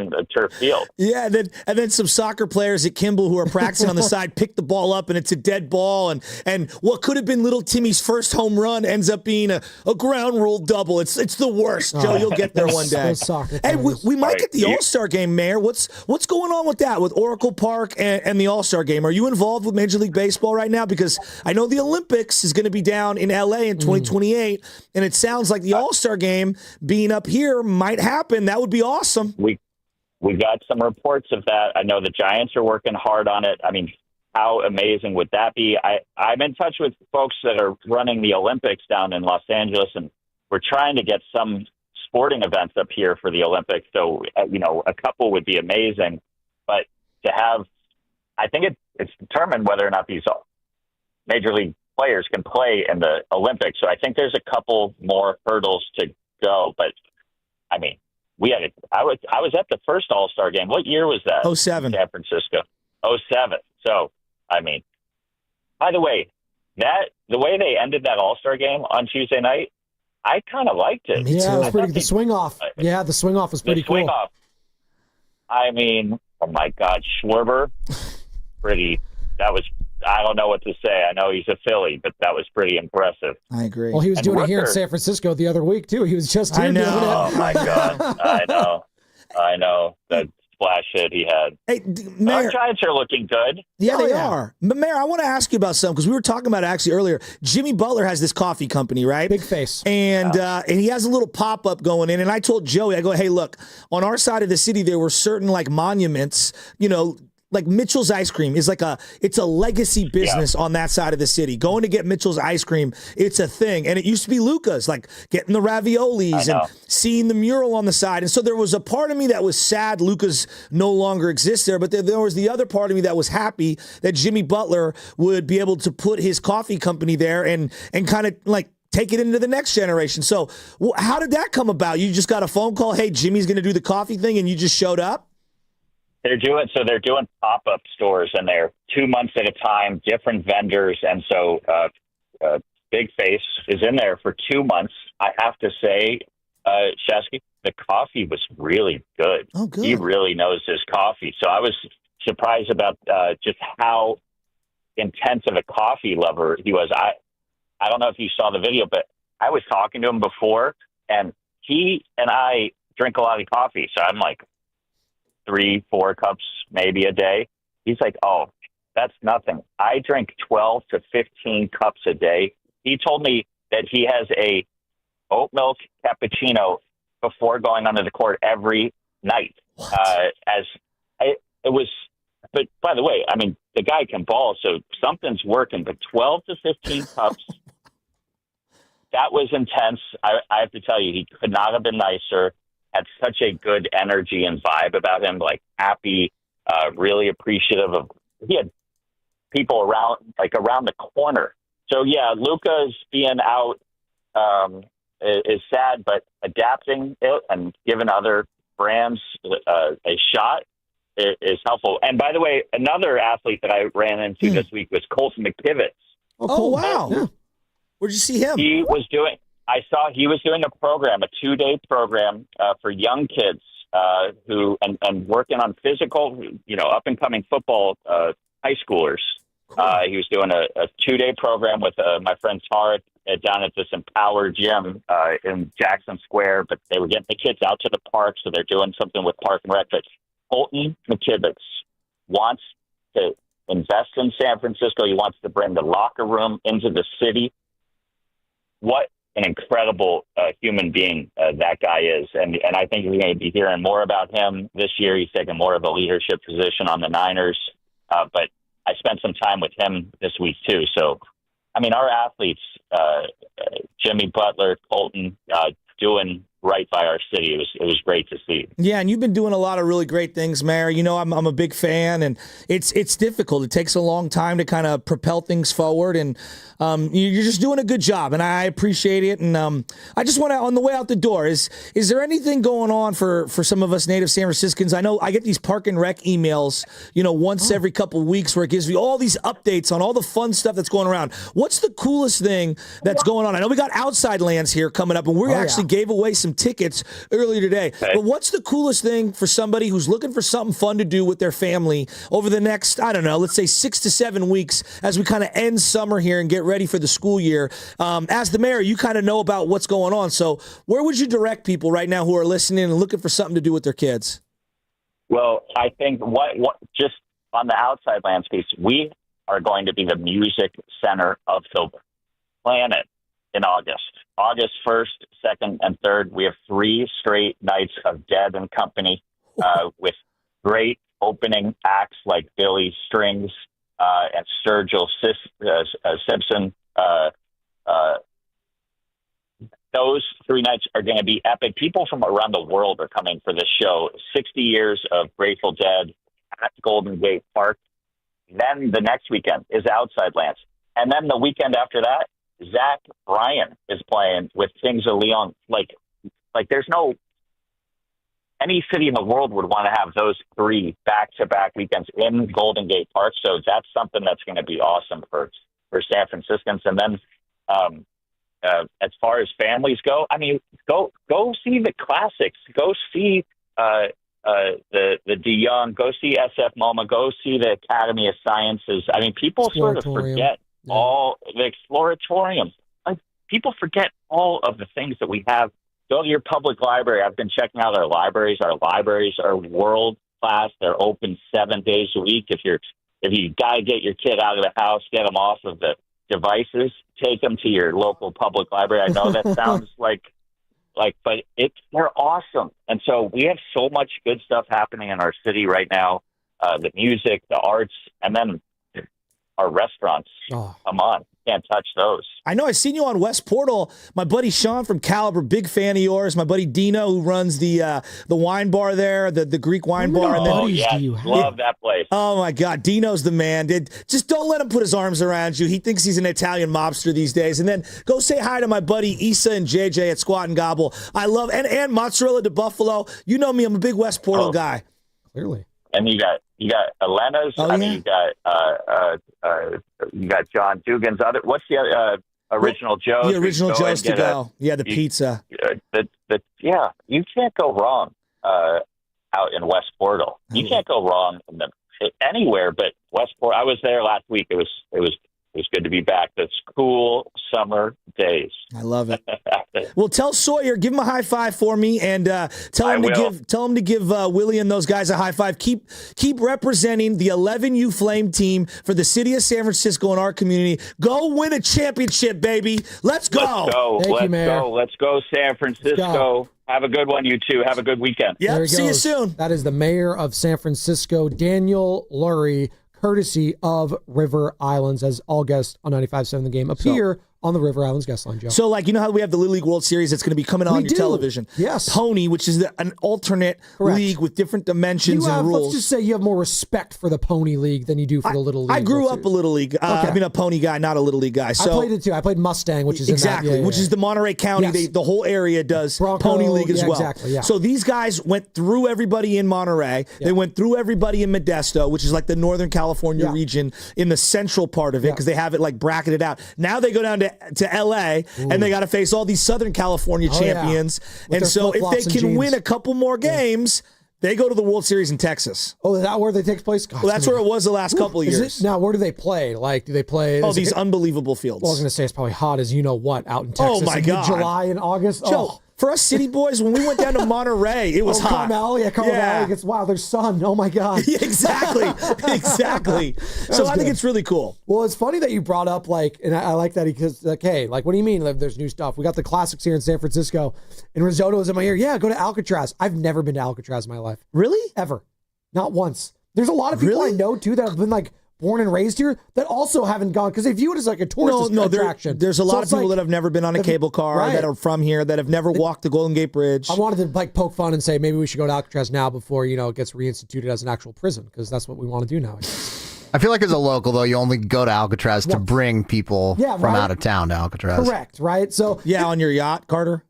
the turf field. Yeah, and then some soccer players at Kimball who are practicing on the side pick the ball up, and it's a dead ball, and what could have been little Timmy's first home run ends up being a ground rule double. It's the worst, Joe. You'll get there one day. Hey, we might get the All-Star game, Mayor. What's going on with that, with Oracle Park and the All-Star game? Are you involved with Major League Baseball right now? Because I know the Olympics is going to be down in L.A. in 2028, and it sounds like the All-Star game being up here might happen. That would be awesome. We got some reports of that. I know the Giants are working hard on it. I mean, how amazing would that be? I'm in touch with folks that are running the Olympics down in Los Angeles, and we're trying to get some sporting events up here for the Olympics. So, a couple would be amazing. But to have, I think it's determined whether or not these major league players can play in the Olympics. So I think there's a couple more hurdles to go. But, I mean, I was at the first All-Star game. What year was that? 2007. San Francisco. 2007. So, I mean, by the way, the way they ended that All-Star game on Tuesday night, I kind of liked it. Yeah, it was pretty. The swing off. Yeah, the swing off was pretty cool. The swing off. I mean, oh my God, Schwarber, that was. I don't know what to say. I know he's a Philly, but that was pretty impressive. I agree. Well, he was doing it here in San Francisco the other week, too. He was just here doing it. Oh, my God. I know. That splash hit he had. Hey, Mayor, our Giants are looking good. Yeah, they are. But, Mayor, I want to ask you about something, because we were talking about it actually earlier. Jimmy Butler has this coffee company, right? Big Face. And he has a little pop-up going in. And I told Joey, I go, hey, look, on our side of the city, there were certain, monuments, like Mitchell's Ice Cream is it's a legacy business on that side of the city. Going to get Mitchell's Ice Cream, it's a thing. And it used to be Luca's, like getting the raviolis and seeing the mural on the side. And so there was a part of me that was sad Luca's no longer exists there, but there was the other part of me that was happy that Jimmy Butler would be able to put his coffee company there and kind of like take it into the next generation. So how did that come about? You just got a phone call, hey, Jimmy's going to do the coffee thing, and you just showed up? They're doing pop-up stores, and they're 2 months at a time, different vendors, and so Big Face is in there for 2 months. I have to say, Shesky, the coffee was really good. Oh, good. He really knows his coffee. So I was surprised about just how intense of a coffee lover he was. I don't know if you saw the video, but I was talking to him before, and he and I drink a lot of coffee, so I'm like 3-4 cups maybe a day. He's like, oh, that's nothing. I drink 12 to 15 cups a day. He told me that he has a oat milk cappuccino before going onto the court every night. But by the way, I mean, the guy can ball, so something's working, but 12 to 15 cups, that was intense. I have to tell you, he could not have been nicer. Had such a good energy and vibe about him, like happy, really appreciative of. He had people around the corner. So yeah, Luca's being out is sad, but adapting it and giving other brands a shot is helpful. And by the way, another athlete that I ran into this week was Colton McPivot. Oh wow! Yeah. Where'd you see him? I saw he was doing a program, a 2-day program for young kids who working on physical, up and coming football high schoolers. He was doing a 2-day program with my friend Tarek down at this Empower gym in Jackson Square. But they were getting the kids out to the park, so they're doing something with Park and Rec. But Colton McKivitz wants to invest in San Francisco. He wants to bring the locker room into the city. What an incredible human being that guy is. And I think we're going to be hearing more about him this year. He's taken more of a leadership position on the Niners. But I spent some time with him this week, too. So, I mean, our athletes, Jimmy Butler, Colton, doing right by our city. It was great to see. Yeah, and you've been doing a lot of really great things, Mayor. I'm a big fan, and it's difficult. It takes a long time to kind of propel things forward, and you're just doing a good job, and I appreciate it. And I just want to, on the way out the door, is there anything going on for some of us native San Franciscans? I know I get these Park and Rec emails, once every couple of weeks where it gives me all these updates on all the fun stuff that's going around. What's the coolest thing that's going on? I know we got Outside Lands here coming up, and we actually gave away some tickets earlier today. But what's the coolest thing for somebody who's looking for something fun to do with their family over the next, I don't know, let's say 6 to 7 weeks as we kind of end summer here and get ready for the school year? As the mayor, you kind of know about what's going on. So where would you direct people right now who are listening and looking for something to do with their kids? Well, I think what just on the Outside Lands piece, we are going to be the music center of the planet in August. August 1st, 2nd, and 3rd, we have 3 straight nights of Deb and Company with great opening acts like Billy Strings and Sturgill Simpson. Those 3 nights are going to be epic. People from around the world are coming for this show. 60 years of Grateful Dead at Golden Gate Park. Then the next weekend is Outside Lands. And then the weekend after that, Zach Bryan is playing with Kings of Leon. Like there's no any city in the world would want to have those 3 back-to-back weekends in Golden Gate Park. So that's something that's going to be awesome for San Franciscans. And then as far as families go, I mean, go see the classics. Go see the DeYoung. Go see SF MoMA. Go see the Academy of Sciences. I mean, people sort of forget. All the Exploratorium. People forget all of the things that we have. Go to your public library. I've been checking out our libraries. Our libraries are world class. They're open 7 days a week. If you gotta get your kid out of the house, get them off of the devices, take them to your local public library. I know that sounds but they're awesome. And so we have so much good stuff happening in our city right now. the music, the arts, and then our restaurants. Oh. Come on. Can't touch those. I know. I've seen you on West Portal. My buddy Sean from Caliber, big fan of yours. My buddy Dino, who runs the wine bar there, the Greek wine bar. And Oh, yeah. Love that place. Oh, my God. Dino's the man. Just don't let him put his arms around you. He thinks he's an Italian mobster these days. And then go say hi to my buddy Issa and JJ at Squat and Gobble. I love, and Mozzarella de Buffalo. You know me. I'm a big West Portal guy. Clearly. And you got Elena's. Oh, I mean, you got John Dugan's. What's the original Joe's? The original Joe's to go. The pizza. Yeah, you can't go wrong out in West Portal. You can't go wrong anywhere but West Portal. I was there last week. It was good to be back. It's cool summer days. I love it. Well, tell Sawyer, give him a high five for me, and tell him to give Willie and those guys a high five. Keep representing the 11U Flame team for the city of San Francisco and our community. Go win a championship, baby. Let's go. Let's go, San Francisco. Have a good one, you two. Have a good weekend. Yeah, see you soon. That is the mayor of San Francisco, Daniel Lurie, courtesy of River Islands, as all guests on 95.7 The Game appear on the River Islands guest line, Joe. So, like, you know how we have the Little League World Series that's going to be coming on your television? Yes. Pony, which is an alternate league with different dimensions and rules. Let's just say you have more respect for the Pony League than you do for the Little League. I grew up a Little League. I mean, a Pony guy, not a Little League guy. So I played it too. I played Mustang, which is which is the Monterey County. The whole area does Pony League as well. Exactly, yeah. So these guys went through everybody in Monterey. Yeah. They went through everybody in Modesto, which is like the Northern California region in the central part of it, because they have it like bracketed out. Now they go down to L.A. and they got to face all these Southern California champions. And so if they can win a couple more games, they go to the World Series in Texas. Oh, is that where they take place? Well, that's where it was the last couple of years. Now, where do they play? Like, do they play? Oh, these unbelievable fields. Well, I was going to say it's probably hot as you know what out in Texas. Oh, my God. July and August. Joe, for us city boys, when we went down to Monterey, it was hot. Carmel Valley gets, wow, there's sun. Oh, my God. Yeah, exactly. So I think it's really cool. Well, it's funny that you brought up, like, and I like that because, like, hey, like, what do you mean there's new stuff? We got the classics here in San Francisco, and Risotto was in my ear. Yeah, go to Alcatraz. I've never been to Alcatraz in my life. Really? Ever. Not once. There's a lot of people I know, too, that have been, like, born and raised here that also haven't gone because they view it as like a tourist attraction. There's a lot of people that have never been on a cable car that are from here that have never walked the Golden Gate Bridge. I wanted to like poke fun and say maybe we should go to Alcatraz now before it gets reinstituted as an actual prison because that's what we want to do now. I feel like as a local though, you only go to Alcatraz to bring people from out of town to Alcatraz. Correct, right? So on your yacht, Carter.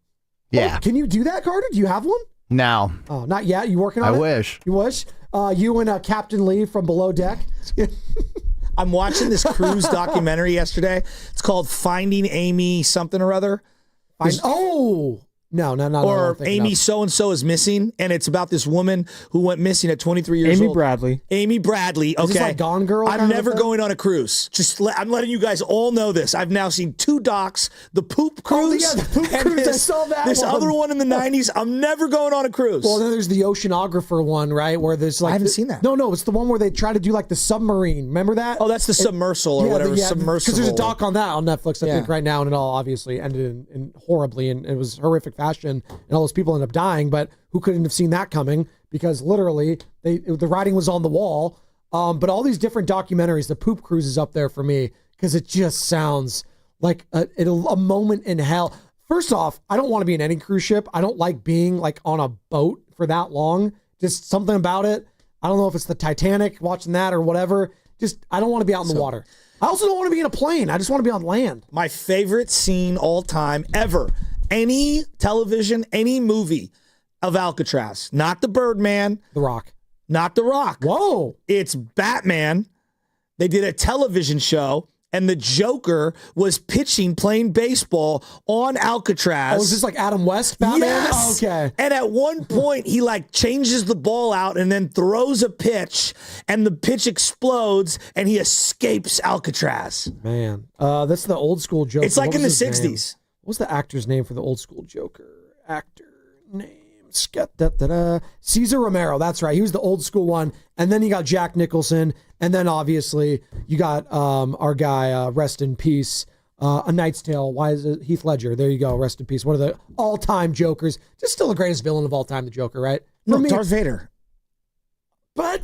Yeah, can you do that, Carter? Do you have one? No. Oh, not yet. You working on it? I wish. You wish. You and Captain Lee from Below Deck. I'm watching this cruise documentary yesterday. It's called Finding Amy something or other. No. Or Amy so-and-so is missing, and it's about this woman who went missing at 23 years old. Amy Bradley. Okay. Is this like Gone Girl? I'm never going on a cruise. I'm letting you guys all know this. I've now seen 2 docs, the Poop Cruise. Oh, yeah, the Poop Cruise. I saw that This other one in the 90s. I'm never going on a cruise. Well, then there's the Oceanographer one, right? Where there's like... I haven't seen that. No, it's the one where they try to do like the submarine. Remember that? Oh, that's the submersible or whatever. Submersible. Because there's a doc on that on Netflix, I think, right now, and it all obviously ended in horribly, and it was horrific fashion, and all those people end up dying, but who couldn't have seen that coming because literally the writing was on the wall. But all these different documentaries, the Poop Cruise is up there for me because it just sounds like a moment in hell. First off, I don't want to be in any cruise ship. I don't like being like on a boat for that long. Just something about it. I don't know if it's the Titanic, watching that or whatever. Just, I don't want to be out in the water. I also don't want to be in a plane. I just want to be on land. My favorite scene all time ever. Any television, any movie of Alcatraz. Not the Birdman. The Rock. Not The Rock. Whoa. It's Batman. They did a television show, and the Joker was playing baseball on Alcatraz. Oh, is this like Adam West Batman? Yes. Oh, okay. And at one point, he like changes the ball out and then throws a pitch, and the pitch explodes, and he escapes Alcatraz. Man, that's the old school Joker. It's like in the 60s. What's the actor's name for the old school Joker? Actor name. Cesar Romero. That's right. He was the old school one. And then you got Jack Nicholson. And then obviously you got our guy, rest in peace, A Knight's Tale. Why is it Heath Ledger? There you go. Rest in peace. One of the all-time Jokers. Just still the greatest villain of all time, the Joker, right? No, Darth Vader. But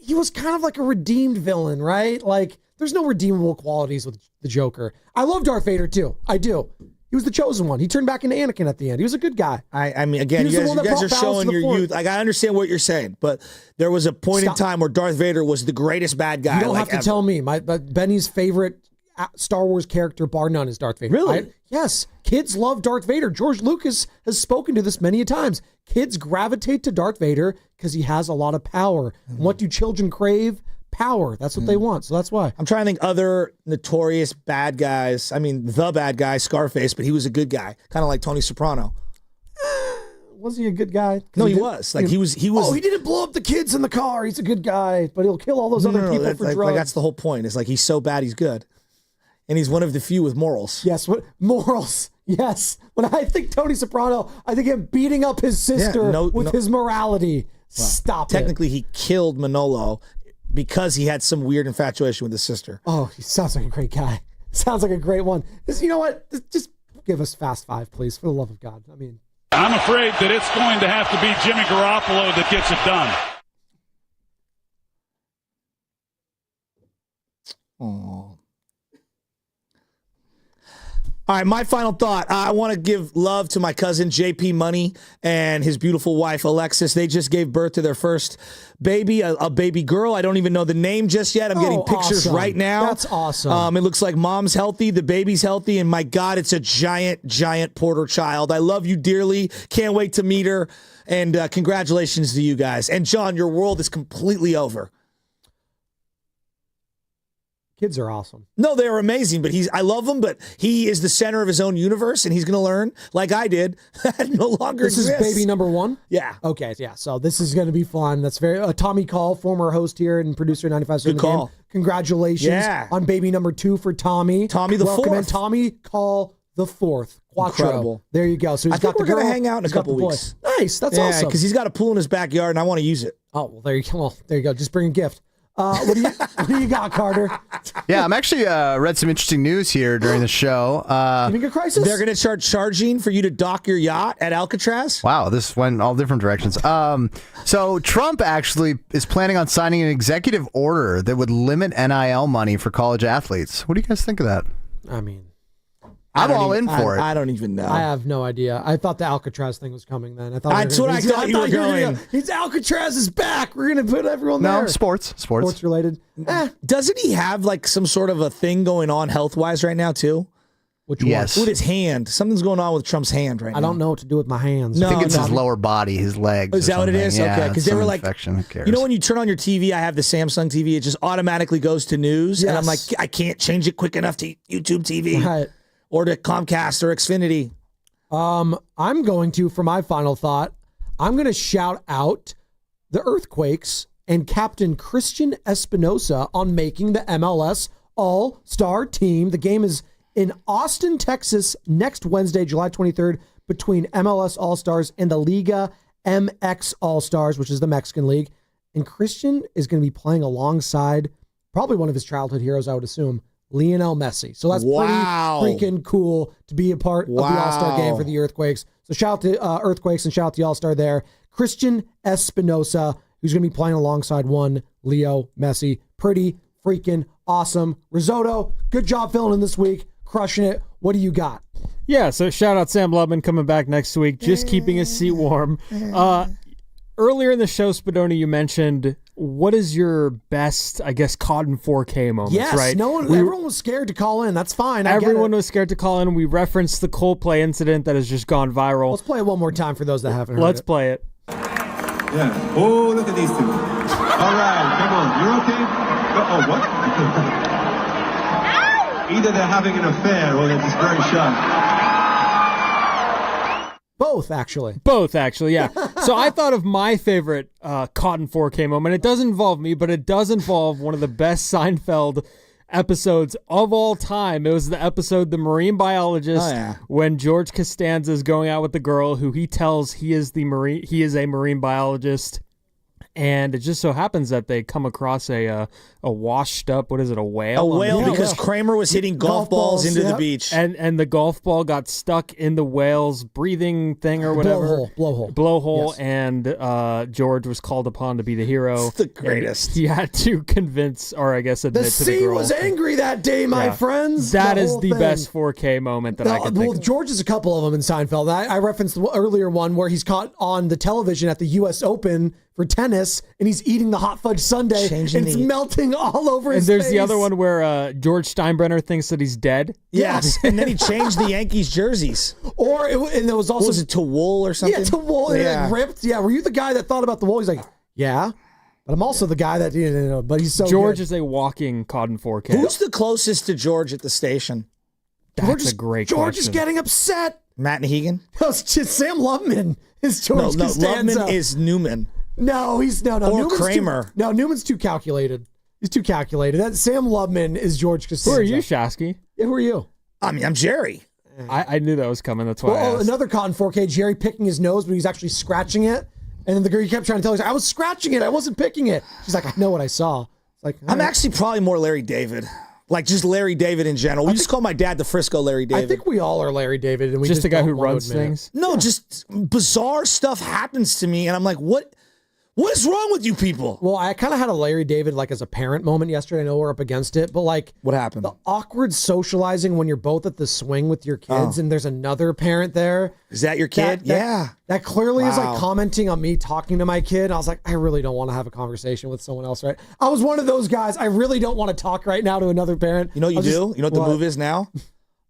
he was kind of like a redeemed villain, right? Like, there's no redeemable qualities with the Joker. I love Darth Vader too. I do. He was the chosen one. He turned back into Anakin at the end. He was a good guy. I mean, again, you guys are showing your youth. Like, I understand what you're saying, but there was a point in time where Darth Vader was the greatest bad guy. You don't have to tell me. Benny's favorite Star Wars character, bar none, is Darth Vader. Really? Yes. Kids love Darth Vader. George Lucas has spoken to this many a times. Kids gravitate to Darth Vader because he has a lot of power. And what do children crave? Power. That's what they want. So that's why. I'm trying to think other notorious bad guys. I mean, the bad guy, Scarface, but he was a good guy, kind of like Tony Soprano. Was he a good guy? No, he was. Like he was. Oh, he didn't blow up the kids in the car. He's a good guy, but he'll kill all those other people for drugs. Like, that's the whole point. It's like he's so bad, he's good, and he's one of the few with morals. Yes, morals. Yes. When I think Tony Soprano, I think him beating up his sister with his morality. Well, Stop technically, he killed Manolo because he had some weird infatuation with his sister. Oh, he sounds like a great guy. Sounds like a great one. You know what? Just give us Fast Five, please, for the love of God. I mean, I'm afraid that it's going to have to be Jimmy Garoppolo that gets it done. Oh. All right, my final thought. I want to give love to my cousin JP Money and his beautiful wife Alexis. They just gave birth to their first baby, a baby girl. I don't even know the name just yet. I'm getting pictures right now. That's awesome. It looks like mom's healthy, the baby's healthy, and my God, it's a giant, giant Porter child. I love you dearly. Can't wait to meet her. And congratulations to you guys. And John, your world is completely over. Kids are awesome. No, they're amazing, but I love him, but he is the center of his own universe, and he's going to learn, like I did, that no longer exists. This is baby number one? Yeah. Okay, yeah, so this is going to be fun. That's very, Tommy Call, former host here and producer 95 Good call. Congratulations on baby number 2 for Tommy. Tommy the Welcome fourth. In Tommy Call the fourth. Quattro. Incredible. There you go. So he's I think got we're going to hang out in a couple weeks. Nice, that's awesome. because he's got a pool in his backyard, and I want to use it. Oh, well, there you go. Well, there you go. Just bring a gift. What do you got, Carter? Yeah, I'm actually read some interesting news here during the show. Having a crisis? They're going to start charging for you to dock your yacht at Alcatraz? Wow, this went all different directions. So Trump actually is planning on signing an executive order that would limit NIL money for college athletes. What do you guys think of that? I mean, I'm all in for it. I don't even know. I have no idea. I thought the Alcatraz thing was coming then. That's what I thought you were going. He's Alcatraz is back. We're going to put everyone there. No, sports related. Doesn't he have like some sort of a thing going on health-wise right now too? Which one? Yes. With his hand. Something's going on with Trump's hand right now. I don't know what to do with my hands. I think it's his lower body, his legs. Is that what it is? Yeah, okay, because they were like, infection. Who cares? you know when you turn on your TV, I have the Samsung TV, it just automatically goes to news, and I'm like, I can't change it quick enough to YouTube TV. Right. Or to Comcast or Xfinity. I'm going to, for my final thought, I'm going to shout out the Earthquakes and Captain Christian Espinosa on making the MLS All-Star team. The game is in Austin, Texas, next Wednesday, July 23rd, between MLS All-Stars and the Liga MX All-Stars, which is the Mexican League. And Christian is going to be playing alongside probably one of his childhood heroes, I would assume, Lionel Messi. So that's pretty freaking cool to be a part of the All-Star game for the Earthquakes. So shout out to Earthquakes and shout out to the All-Star there. Christian Espinosa, who's going to be playing alongside one Leo Messi. Pretty freaking awesome. Risotto, good job filling in this week. Crushing it. What do you got? Yeah, so shout out Sam Lubman coming back next week, just keeping his seat warm. Earlier in the show, Spadoni, you mentioned, what is your best, I guess, caught in 4K moments, yes, right? Everyone was scared to call in. That's fine. Everyone was scared to call in. We referenced the Coldplay incident that has just gone viral. Let's play it one more time for those that haven't heard Let's play it. Yeah. Oh, look at these two. All right, come on. You're okay? Oh, what? Either they're having an affair or they're just very shy. Both, actually, yeah. So I thought of my favorite caught in 4K moment. It doesn't involve me, but it does involve one of the best Seinfeld episodes of all time. It was the episode The Marine Biologist, when George Costanza is going out with the girl who he tells he is a marine biologist. and it just so happens that they come across a washed up, what is it, a whale? A whale because Kramer was hitting golf balls into the beach. And the golf ball got stuck in the whale's breathing thing or whatever. Blowhole. Yes. And George was called upon to be the hero. It's the greatest. He had to convince, or I guess admit to the girl. The sea was angry that day, my friends. That is the best 4K moment that I can think of. George is a couple of them in Seinfeld. I referenced the earlier one where he's caught on the television at the U.S. Open for tennis, and he's eating the hot fudge sundae, and it's melting all over his face. And there's the other one where George Steinbrenner thinks that he's dead. Yes, and then he changed the Yankees jerseys. And there was also... Was it to wool or something? Yeah, to wool, and it ripped. Yeah, were you the guy that thought about the wool? He's like, yeah, but I'm also the guy that, but he's so George good. is a walking cod and 4K. Who's the closest to George at the station? That's a great question. George is getting upset. Matt Nahigan? No, it's just Sam Loveman is George Costanza. Loveman is Newman. No, he's no. Or Newman's Kramer. Newman's too calculated. He's too calculated. That Sam Loveman is George Costanza. Who are you, Shasky? Yeah, who are you? I mean, I'm Jerry. I knew that was coming. That's why I asked. Another cotton 4K, Jerry picking his nose, but he's actually scratching it. And then the girl, he kept trying to tell her, I was scratching it. I wasn't picking it. She's like, I know what I saw. It's like, I'm actually probably more Larry David. Like just Larry David in general. We just call my dad the Frisco Larry David. I think we all are Larry David. And we just the guy who don't want runs to admit things? No, just bizarre stuff happens to me. And I'm like, what is wrong with you people? Well, I kind of had a Larry David like as a parent moment yesterday. I know we're up against it, but like what happened? The awkward socializing when you're both at the swing with your kids and there's another parent there. Is that your kid? That clearly is like commenting on me talking to my kid. I was like, I really don't want to have a conversation with someone else, right? I was one of those guys. I really don't want to talk right now to another parent. You know what you do? You know what the move is now?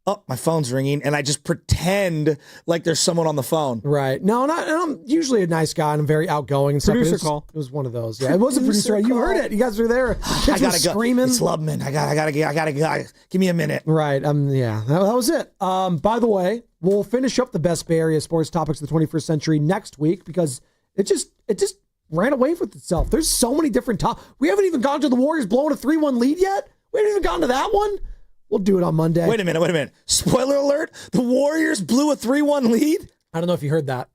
Oh, my phone's ringing, and I just pretend like there's someone on the phone. Right. No, and I'm usually a nice guy, and I'm very outgoing. And producer call. It was one of those. Yeah, it was a producer. You heard it. You guys were there. Kids were screaming. It's Loveman. I gotta go. Give me a minute. Right. Yeah. That was it. By the way, we'll finish up the best Bay Area sports topics of the 21st century next week because it just ran away with itself. There's so many different topics. We haven't even gone to the Warriors blowing a 3-1 lead yet. We haven't even gotten to that one. We'll do it on Monday. Wait a minute. Spoiler alert. The Warriors blew a 3-1 lead. I don't know if you heard that.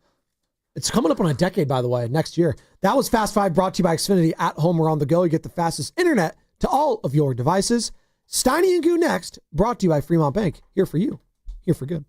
It's coming up on a decade, by the way, next year. That was Fast 5 brought to you by Xfinity. At home or on the go, you get the fastest internet to all of your devices. Steiny and Goo next, brought to you by Fremont Bank. Here for you. Here for good.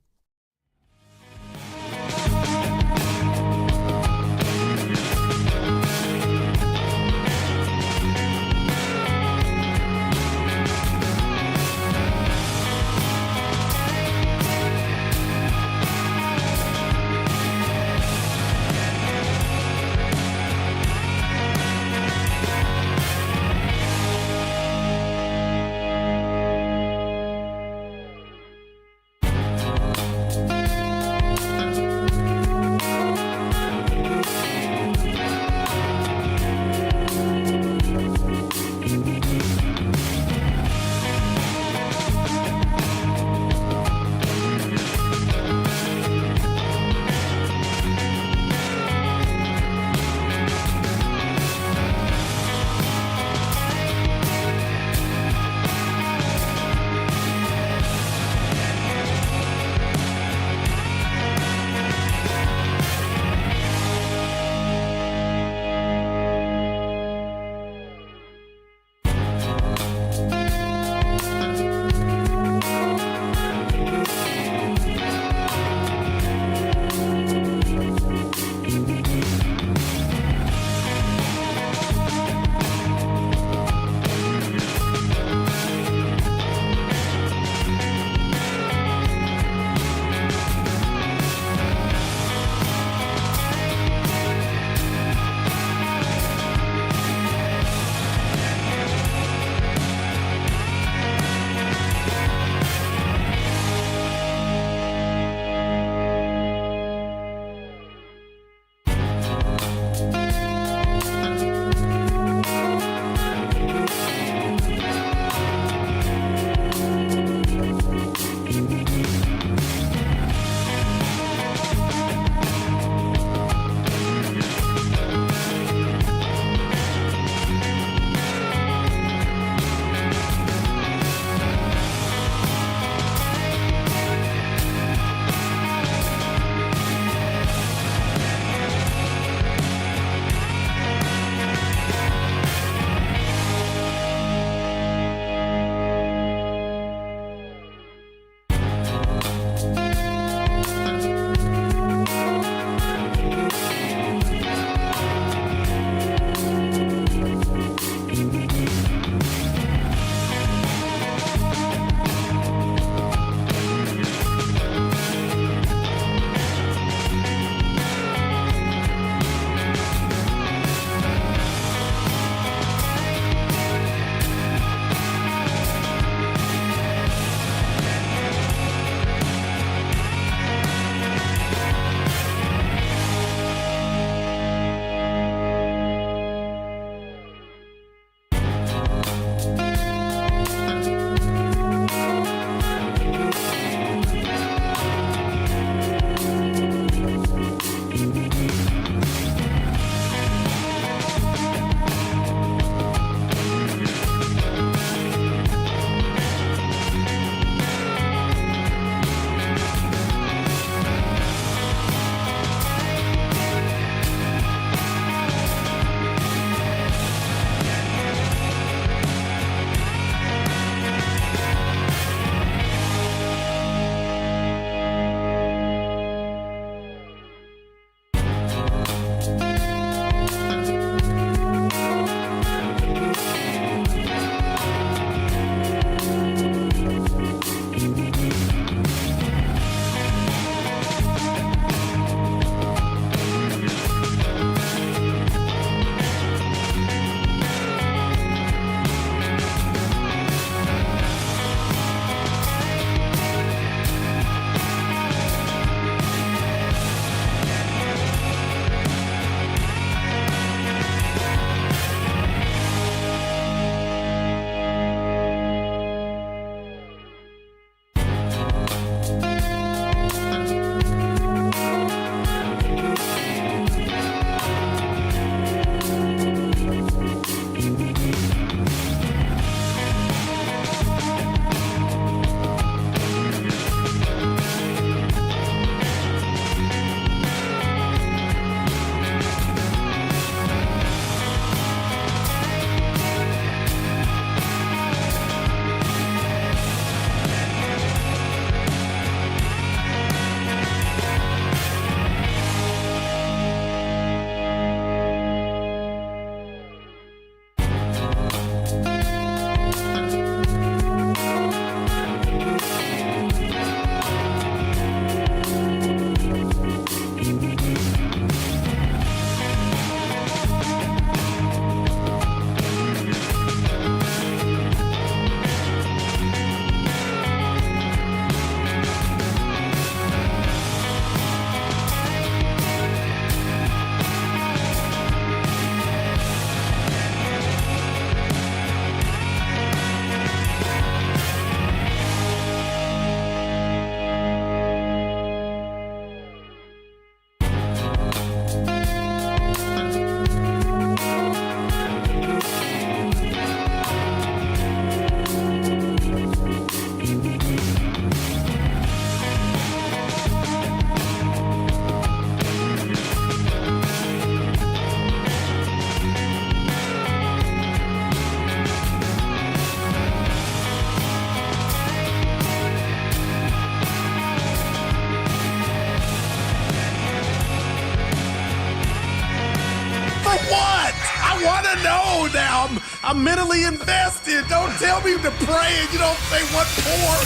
I'm mentally invested. Don't tell me to pray and you don't say what for.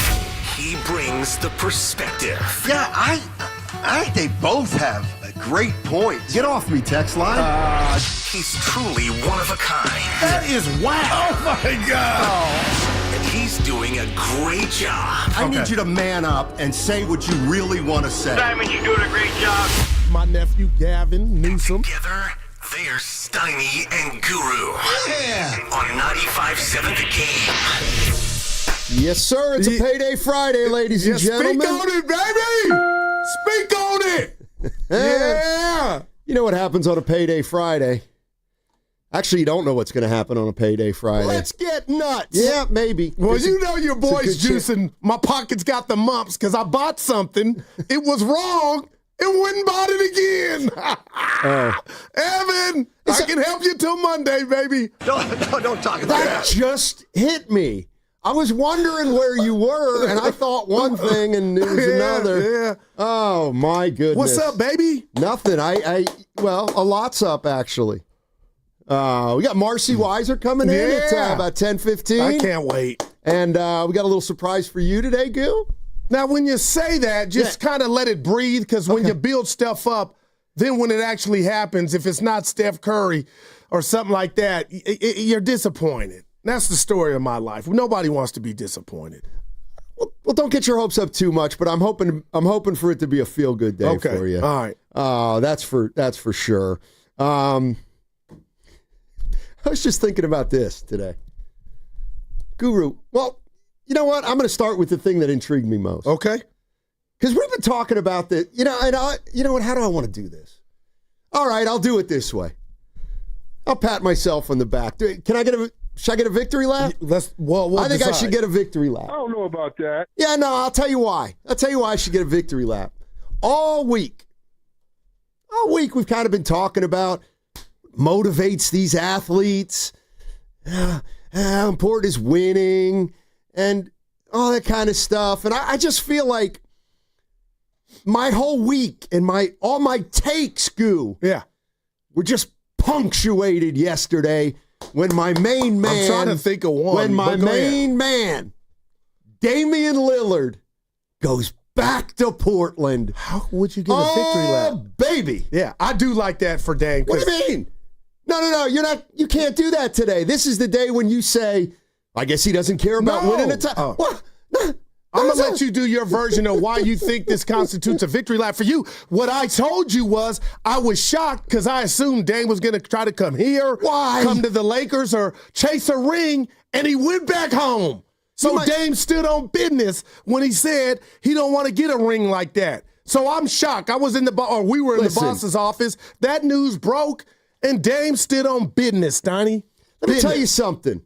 He brings the perspective. Yeah, I think they both have great points. Get off me, text line. He's truly one of a kind. That is wow. Oh, my God. And he's doing a great job. I need you to man up and say what you really want to say. Simon, you're doing a great job. My nephew, Gavin Newsom. Together, they're Steiny and Guru. Yeah. On 95.7 The Game. Yes, sir. It's a payday Friday, ladies and gentlemen. Speak on it, baby. Speak on it. Yeah. You know what happens on a payday Friday? Actually, you don't know what's going to happen on a payday Friday. Let's get nuts. Yeah, maybe. Well, you know your boy's juicing. My pocket's got the mumps because I bought something. It was wrong and went and bought it again. Evan, I can help you till Monday, baby. Don't talk about that. Just hit me. I was wondering where you were, and I thought one thing, and it was another. Yeah. Oh, my goodness. What's up, baby? Nothing. Well, a lot's up, actually. We got Marcy Weiser coming in at about 10:15. I can't wait. And we got a little surprise for you today, Gil. Now, when you say that, just kind of let it breathe, because when you build stuff up, then when it actually happens, if it's not Steph Curry or something like that, you're disappointed. That's the story of my life. Nobody wants to be disappointed. Well, don't get your hopes up too much, but I'm hoping for it to be a feel-good day for you. All right. That's for sure. I was just thinking about this today. Guru, well, you know what? I'm going to start with the thing that intrigued me most. Okay. Because we've been talking about the, you know what? How do I want to do this? All right, I'll do it this way. I'll pat myself on the back. Should I get a victory lap? I think I should get a victory lap. I don't know about that. Yeah, no, I'll tell you why. I should get a victory lap. All week we've kind of been talking about motivates these athletes, how important is winning, and all that kind of stuff. And I just feel like my whole week and all my takes, were just punctuated yesterday when my main man, I'm trying to think of one. When my main man, Damian Lillard, goes back to Portland. How would you get a victory lap? Oh, baby. Yeah, I do like that for Dame. What do you mean? No, you can't do that today. This is the day when you say, I guess he doesn't care about winning a title. What? I'm going to let you do your version of why you think this constitutes a victory lap for you. What I told you was I was shocked because I assumed Dame was going to try to come here, come to the Lakers, or chase a ring, and he went back home. So Dame stood on business when he said he don't want to get a ring like that. So I'm shocked. We were in the boss's office. That news broke, and Dame stood on business, Steiny. Let me tell you something.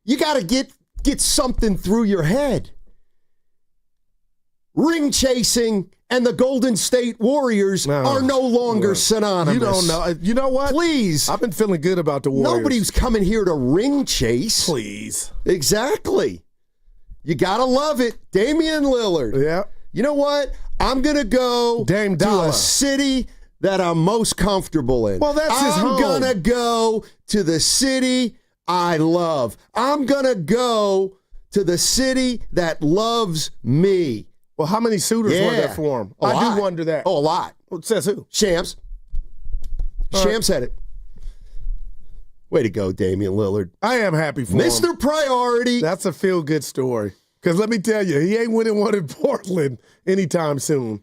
You got to get something through your head. Ring chasing and the Golden State Warriors are no longer synonymous. You don't know. You know what? Please. I've been feeling good about the Warriors. Nobody's coming here to ring chase. Please. Exactly. You got to love it. Damian Lillard. Yeah. You know what? I'm going to go to a city that I'm most comfortable in. Well, that's his home. I'm going to go to the city I love. I'm going to go to the city that loves me. Well, how many suitors were there for him? I do wonder that. Oh, a lot. Well, it says who? Shams. Shams said it. Way to go, Damian Lillard. I am happy for him. Mr. Priority. That's a feel-good story. Because let me tell you, he ain't winning one in Portland anytime soon.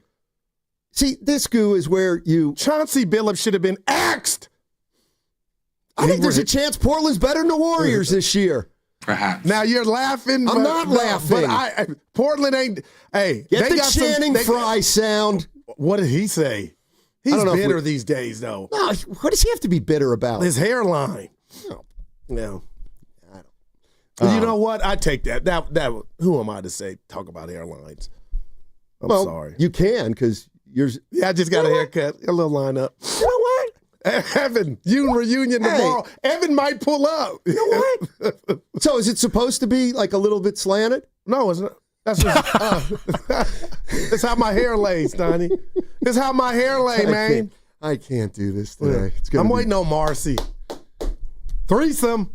See, this goo is where Chauncey Billups should have been axed. I think there's a chance Portland's better than the Warriors this year. Perhaps. Now you're laughing. I'm not laughing. But Portland ain't. Hey, get the Channing Frye sound. What did he say? He's bitter these days, though. No, what does he have to be bitter about? His hairline. No. I don't. You know what? I take that. That. Who am I to say talk about hairlines? I'm sorry. You can because yours. Yeah, I just got a haircut. A little line up. You know what? Evan, reunion tomorrow. Evan might pull up. You know what? So is it supposed to be like a little bit slanted? No, it's not. That's how my hair lays, Donnie. It's how my hair lay, man. I can't do this today. I'm waiting on Marcy. Threesome.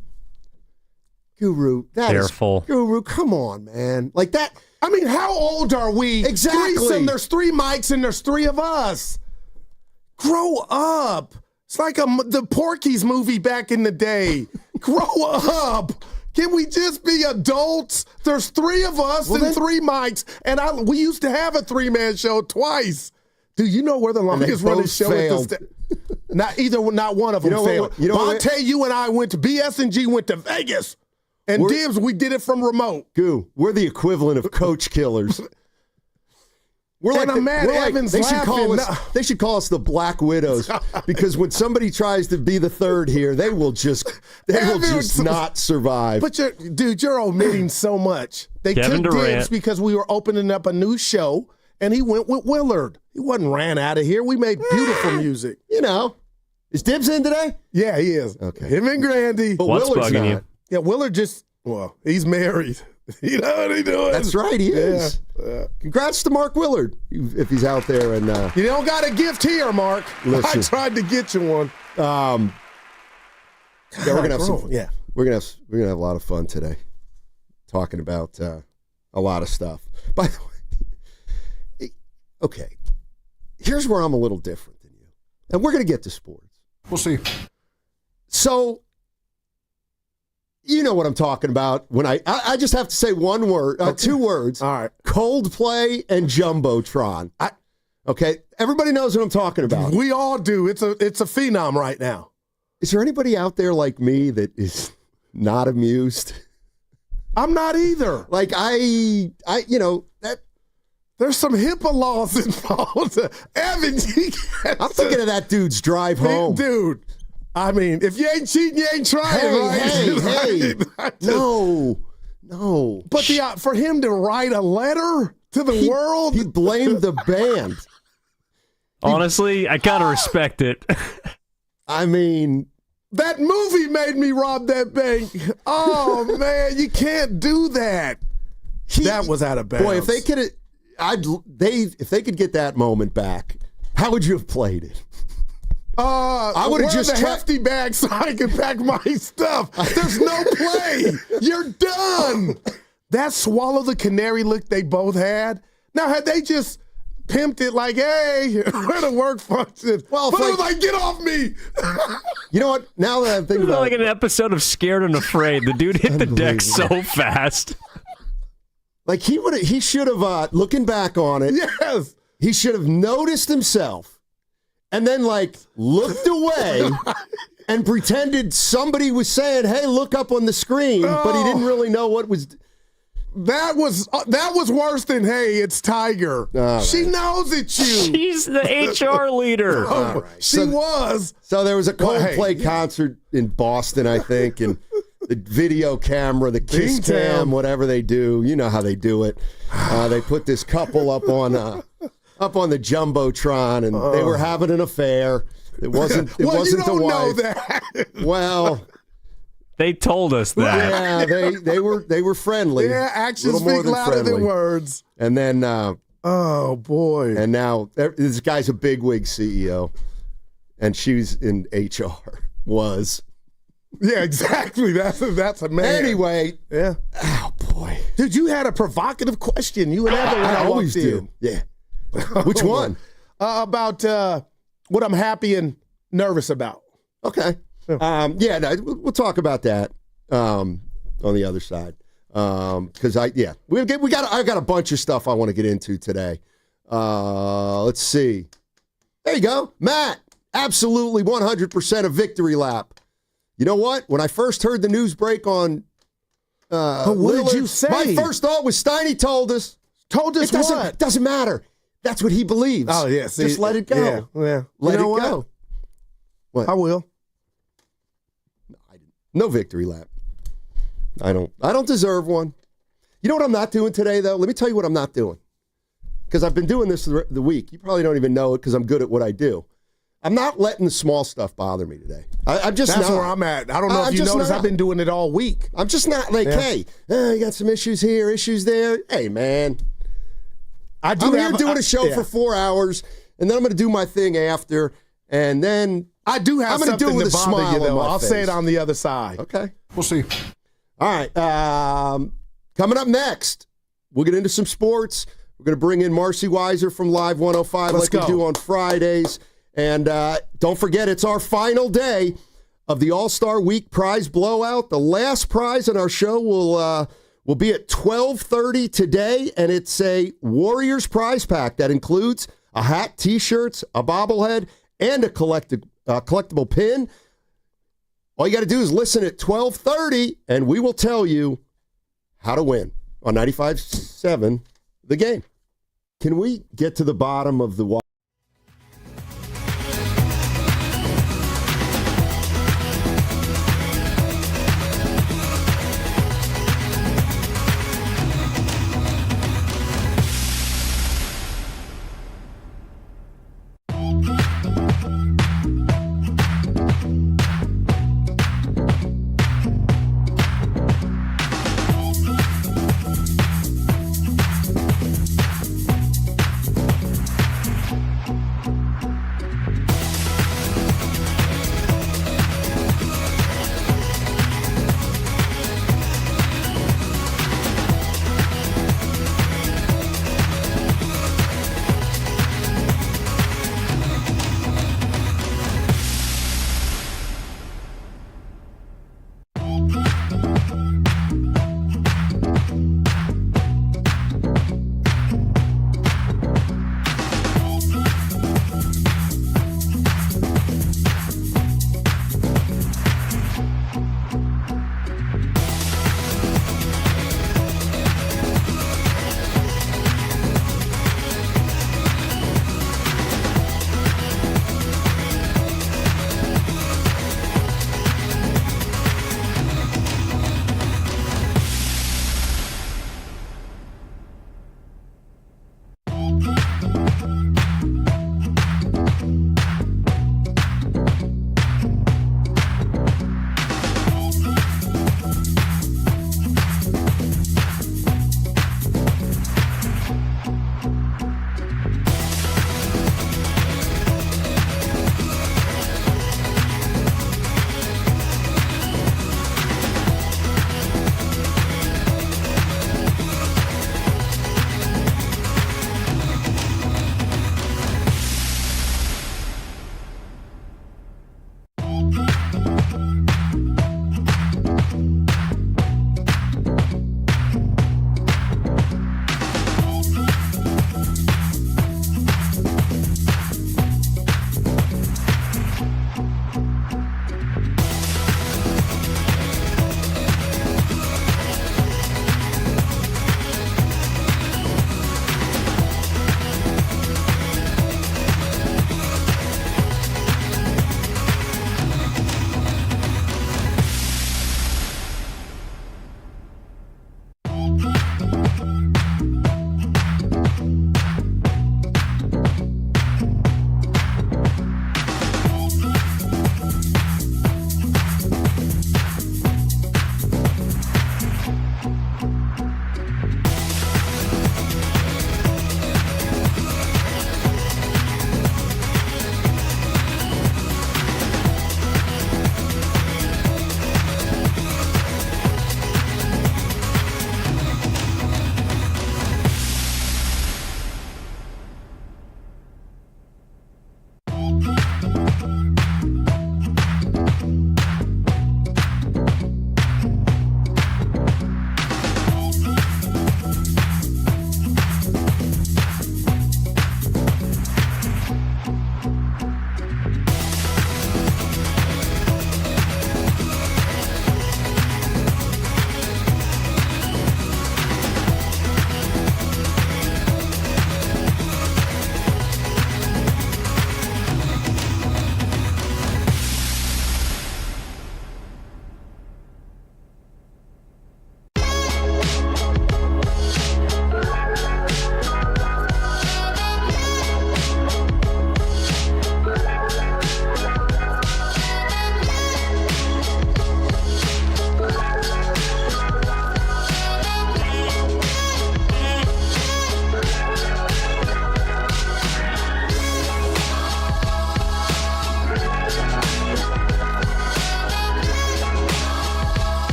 Guru, Careful. Guru, come on, man. Like that. I mean, how old are we? Exactly. Threesome, there's 3 mics and there's 3 of us. Grow up. It's like the Porky's movie back in the day. Grow up. Can we just be adults? There's 3 of us and 3 mics, and we used to have a 3-man show twice. Do you know where the longest running show is? Not one of them failed. Bonte, you and I went to BS&G, went to Vegas, and Dibs, we did it from remote. Goo, we're the equivalent of coach killers. We're like they should call us the Black Widows because when somebody tries to be the third here, they will just not survive. But you're omitting so much. They Kevin took Durant. Dibs because we were opening up a new show, and he went with Willard. He wasn't ran out of here. We made beautiful music. You know, is Dibs in today? Yeah, he is. Okay, him and Grandy. But What's Willard's bugging not. you? Yeah, Willard he's married. You know what he's doing? That's right, he is. Congrats to Mark Willard if he's out there. And you don't got a gift here, Mark. Listen. I tried to get you one. Yeah, we're gonna have some. Yeah, we're gonna have a lot of fun today, talking about a lot of stuff. By the way, okay, here's where I'm a little different than you, and we're gonna get to sports. We'll see. So. You know what I'm talking about when I just have to say one word, 2 words. All right. Coldplay and Jumbotron. Okay, everybody knows what I'm talking about. We all do. It's a phenom right now. Is there anybody out there like me that is not amused? I'm not either. Like that. There's some HIPAA laws involved. Evan, I'm thinking of that dude's drive home, dude. I mean, if you ain't cheating, you ain't trying, right? Hey. No. But for him to write a letter to the world. He blamed the band. Honestly, I kind of respect it. I mean. That movie made me rob that bank. Oh, man, you can't do that. That was out of bounds. Boy, if they could get that moment back, how would you have played it? I would have just the hefty bag so I could pack my stuff. There's no play. You're done. That swallow the canary look they both had. Now, had they just pimped it like, hey, where the work function? Well, but it was like, get off me. You know what? Now that I'm thinking about like an episode of Scared and Afraid. The dude hit the deck so fast. Like he should have, looking back on it, yes, he should have noticed himself. And then, looked away and pretended somebody was saying, hey, look up on the screen, but he didn't really know what was. That was worse than, hey, it's Tiger. She knows it's you. She's the HR leader. Right. She was. So there was a Coldplay concert in Boston, I think, and the video camera, the kiss cam, whatever they do. You know how they do it. They put this couple up on the Jumbotron, and they were having an affair. It wasn't. It wasn't the wife. Know that. Well, they told us that. Yeah, they were friendly. Yeah, actions speak louder than words. And then, oh boy! And now this guy's a bigwig CEO, and she's in HR. Was. Yeah, exactly. That's a man. Anyway, yeah. Oh boy, dude, you had a provocative question. You and Evan. I always do. Yeah. Which one? About what I'm happy and nervous about. Okay. We'll talk about that on the other side. Because I got a bunch of stuff I want to get into today. Let's see. There you go, Matt. Absolutely 100% a victory lap. You know what? When I first heard the news break on, what Willard, did you say? My first thought was Steiny told us. Told us what? Doesn't matter. That's what he believes. Oh, yes. Just let it go. Yeah. Let it go. What? I will. No victory lap. I don't deserve one. You know what I'm not doing today, though? Let me tell you what I'm not doing. Because I've been doing this the week. You probably don't even know it because I'm good at what I do. I'm not letting the small stuff bother me today. I'm just That's not. where I'm at. I don't know if you noticed. I've been doing it all week. I'm just not hey, you got some issues here, issues there. Hey, man. I'm here doing a show for 4 hours, and then I'm going to do my thing after, and then I do have I'm going to do it with a smile you, though. on my I'll face. say it on the other side. Okay. We'll see. All right. Coming up next, we'll get into some sports. We're going to bring in Marcy Weiser from Live 105 Let's we go. do on Fridays. And don't forget, it's our final day of the All-Star Week prize blowout. The last prize in our show will be at 12:30 today, and it's a Warriors prize pack that includes a hat, T-shirts, a bobblehead, and a collectible pin. All you got to do is listen at 12:30, and we will tell you how to win on 95.7 The Game. Can we get to the bottom of the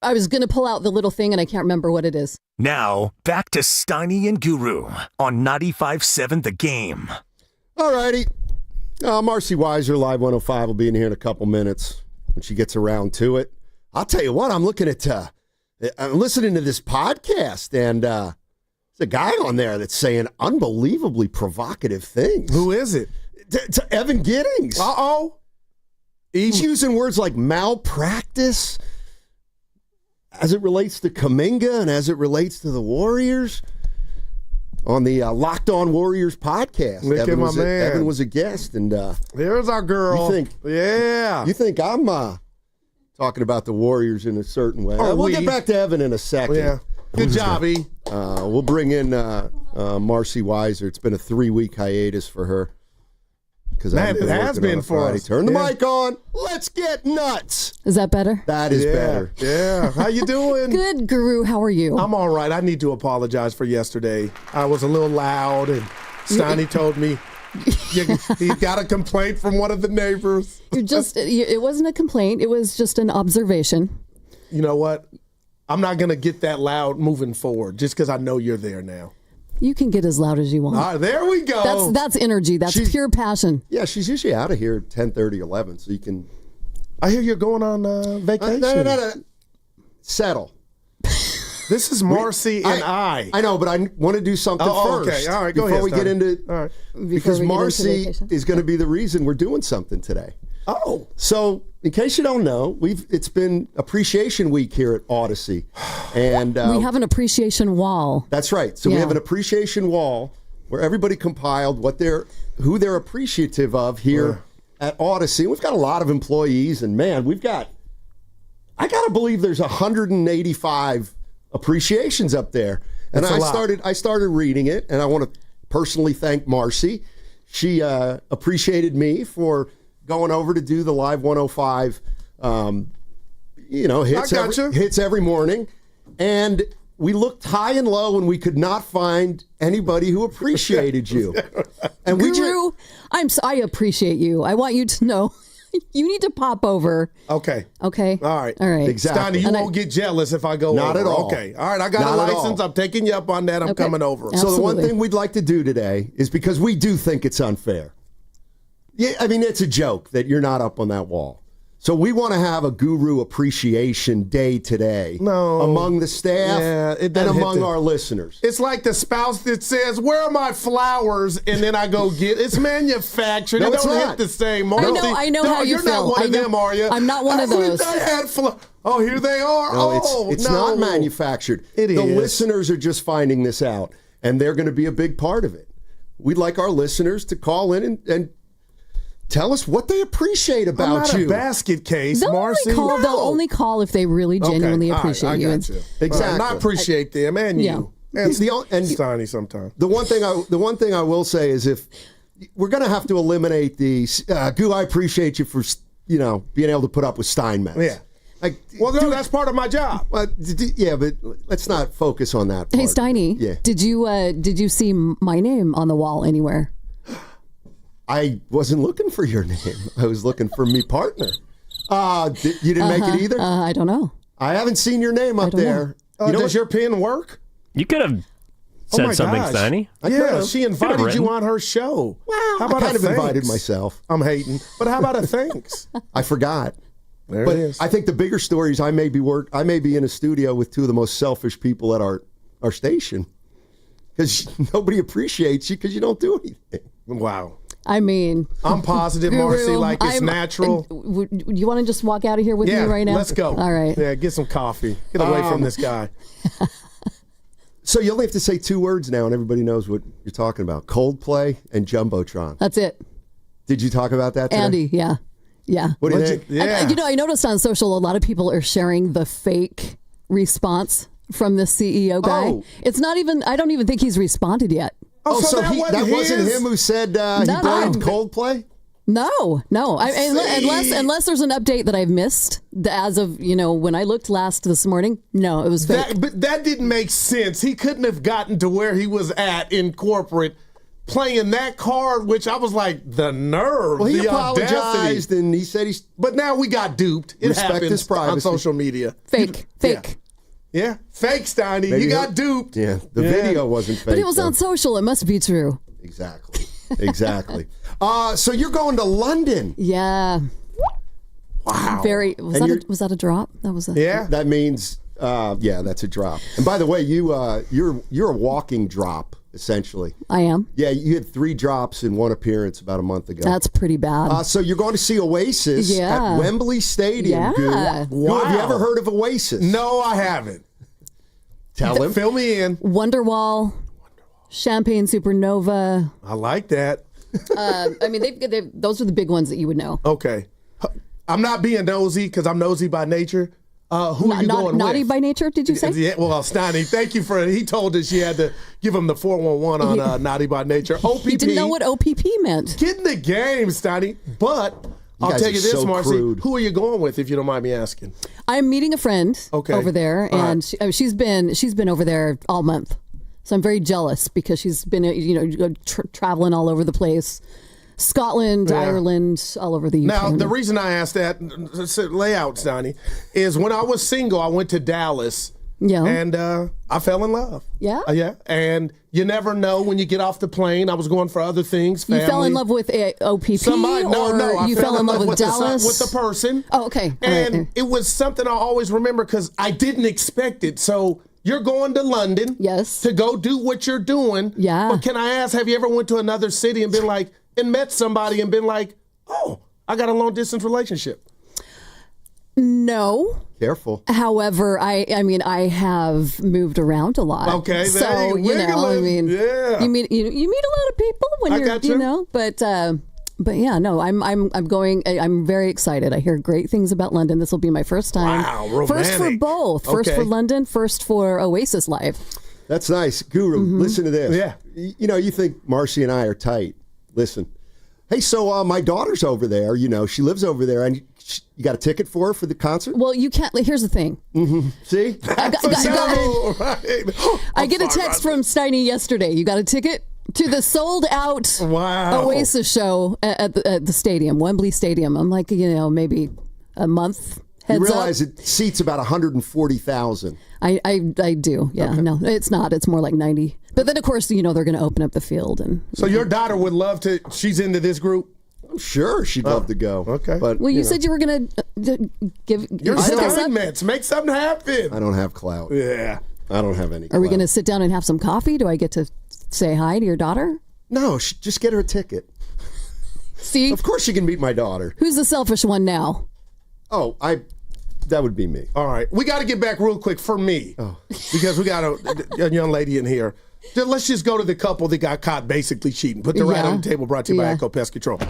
I was going to pull out the little thing, and I can't remember what it is. Now, back to Steiny and Guru on 95.7 The Game. All righty. Marcy Weiser, Live 105, will be in here in a couple minutes when she gets around to it. I'll tell you what, I'm listening to this podcast, and there's a guy on there that's saying unbelievably provocative things. Who is it? To Evan Giddings. Uh-oh. He's using words like malpractice as it relates to Kuminga and as it relates to the Warriors on the Locked On Warriors podcast. Look at my man. Evan was a guest, and there's our girl. You think I'm talking about the Warriors in a certain way? We'll get back to Evan in a second. Yeah. Good job, E. We'll bring in Marcy Weiser. It's been a 3-week hiatus for her. Man, it has been for us. Turn the mic on. Let's get nuts. Is that better? That is better. Yeah. How you doing? Good, Guru. How are you? I'm all right. I need to apologize for yesterday. I was a little loud, and Steiny told me he got a complaint from one of the neighbors. It wasn't a complaint. It was just an observation. You know what? I'm not going to get that loud moving forward just because I know you're there now. You can get as loud as you want. All right, there we go. That's energy. That's pure passion. Yeah, she's usually out of here at 10:30, 11, so you can... I hear you're going on vacation. No. Settle. This is Marcy and I. I know, but I want to do something first. Okay, all right, go before ahead. We get into... All right. Because Marcy is going to be the reason we're doing something today. Oh. So, in case you don't know, it's been Appreciation Week here at Odyssey. And we have an appreciation wall. That's right. So we have an appreciation wall where everybody compiled who they're appreciative of here at Odyssey. And we've got a lot of employees, and man, I got to believe there's 185 appreciations up there. And I started reading it, and I want to personally thank Marcy. She appreciated me for going over to do the Live 105, hits every morning. And we looked high and low, and we could not find anybody who appreciated you. And Guru, I appreciate you. I want you to know you need to pop over. Okay. All right. Exactly. Steiny, you won't get jealous if I go over. Not at all. Okay. All right. I got a license. I'm taking you up on that. I'm coming over. So the one thing we'd like to do today is, because we do think it's unfair. Yeah, I mean, it's a joke that you're not up on that wall. So we want to have a Guru Appreciation Day today among the staff and among our listeners. It's like the spouse that says, "Where are my flowers?" And then I go get it's manufactured. No, it it's don't not. hit the same. I know how you you're feel. Not one of them, are you? I'm not one of those. Oh, here they are. No, it's not manufactured. It is. The listeners are just finding this out, and they're going to be a big part of it. We'd like our listeners to call in and tell us what they appreciate about I'm not you. A basket case, Marcy. They'll only call if they really genuinely appreciate right, you. I got you. Exactly. And I appreciate them and you. And Steiny sometimes. The one thing I will say is, if we're going to have to eliminate the Goo, I appreciate you for being able to put up with Steinmetz. Yeah. That's part of my job. But let's not focus on that part. Hey, Steiny. Yeah. Did you see my name on the wall anywhere? I wasn't looking for your name. I was looking for me partner. You didn't make it either? I don't know. I haven't seen your name up there. Does your pen work? You could have said something, Steiny. Yeah, she invited you on her show. Well, how about I kind of thanks? invited myself. I'm hating. But how about a thanks? I forgot. There but it is. I think the bigger story is I may be in a studio with two of the most selfish people at our station, because nobody appreciates you because you don't do anything. Wow. I mean, I'm positive, Marcy, like it's natural. You want to just walk out of here with me right now? Let's go. All right. Yeah, get some coffee. Get away from this guy. So you only have to say 2 words now, and everybody knows what you're talking about. Coldplay and Jumbotron. That's it. Did you talk about that today? Andy, yeah. What do you think? Yeah. I noticed on social, a lot of people are sharing the fake response from the CEO guy. Oh. It's not even, I don't even think he's responded yet. So that wasn't him who said he blamed Coldplay? No. Unless there's an update that I've missed as of, when I looked last this morning. No, it was fake. But that didn't make sense. He couldn't have gotten to where he was at in corporate playing that card, which I was like, the nerve, Well, he the apologized audacity. and he said he's. But now we got duped. It Respect happens his privacy. on social media. Fake. Yeah. Fake, Steiny. Maybe you got duped. Yeah, the video wasn't fake. But it was though. on social. It must be true. Exactly. So you're going to London. Yeah. Wow. Was that a drop? That was a That means that's a drop. And by the way, you're a walking drop essentially. I am. Yeah, you had 3 drops in one appearance about a month ago. That's pretty bad. So you're going to see Oasis at Wembley Stadium. Yeah. Goo. Have you ever heard of Oasis? No, I haven't. Tell him. Fill me in. Wonderwall, Champagne Supernova. I like that. I mean, those are the big ones that you would know. Okay. I'm not being nosy because I'm nosy by nature. Who are you going naughty with? by nature, did you say? Yeah, well, Steiny, thank you for it. He told us you had to give him the 411 on naughty by nature. OPP. He didn't know what OPP meant. Get in the game, Steiny. But I'll tell you this, so Marcy. crude. Who are you going with, if you don't mind me asking? I'm meeting a friend over there, All and she's been over there all month. So I'm very jealous because she's been traveling all over the place. Scotland, Ireland, all over the UK. Now, the reason I asked that, lay out, Steiny, is when I was single, I went to Dallas. Yeah. And I fell in love. Yeah? Yeah. And you never know when you get off the plane. I was going for other things. Family. You fell in love with OPP or you fell in love with Dallas? With the person. Oh, okay. And it was something I always remember because I didn't expect it. So you're going to London. Yes. To go do what you're doing. Yeah. But can I ask, have you ever went to another city and been like, and met somebody and been like, oh, I got a long distance relationship? No. Careful. However, I have moved around a lot. Okay, so you meet a lot of people when you're but yeah, no, I'm going. I'm very excited. I hear great things about London. This will be my first time. Wow, romantic. First for both. First for London. First for Oasis Live. That's nice, Guru. Listen to this. Yeah. You think Marcy and I are tight. Listen. Hey, so my daughter's over there. She lives over there, and you got a ticket for her for the concert? Well, you can't. Here's the thing. See? I get a text from Steiny yesterday. You got a ticket to the sold-out Oasis show at the stadium, Wembley Stadium. I'm like, maybe a month. You realize it seats about 140,000. I do. Yeah. Okay. No, it's not. It's more like 90. But then, of course, they're going to open up the field. So your daughter would love to. She's into this group. I'm sure she'd love to go. Okay. But you said you were going to give. You're experiments. Make something happen. I don't have clout. Yeah. I don't have any. Are we going to sit down and have some coffee? Do I get to say hi to your daughter? No, just get her a ticket. See, of course she can meet my daughter. Who's the selfish one now? Oh, that would be me. All right. We got to get back real quick for me. Oh. Because we got a young lady in here. Let's just go to the couple that got caught basically cheating. Put the right on the table, brought to you by Echo Pest Control.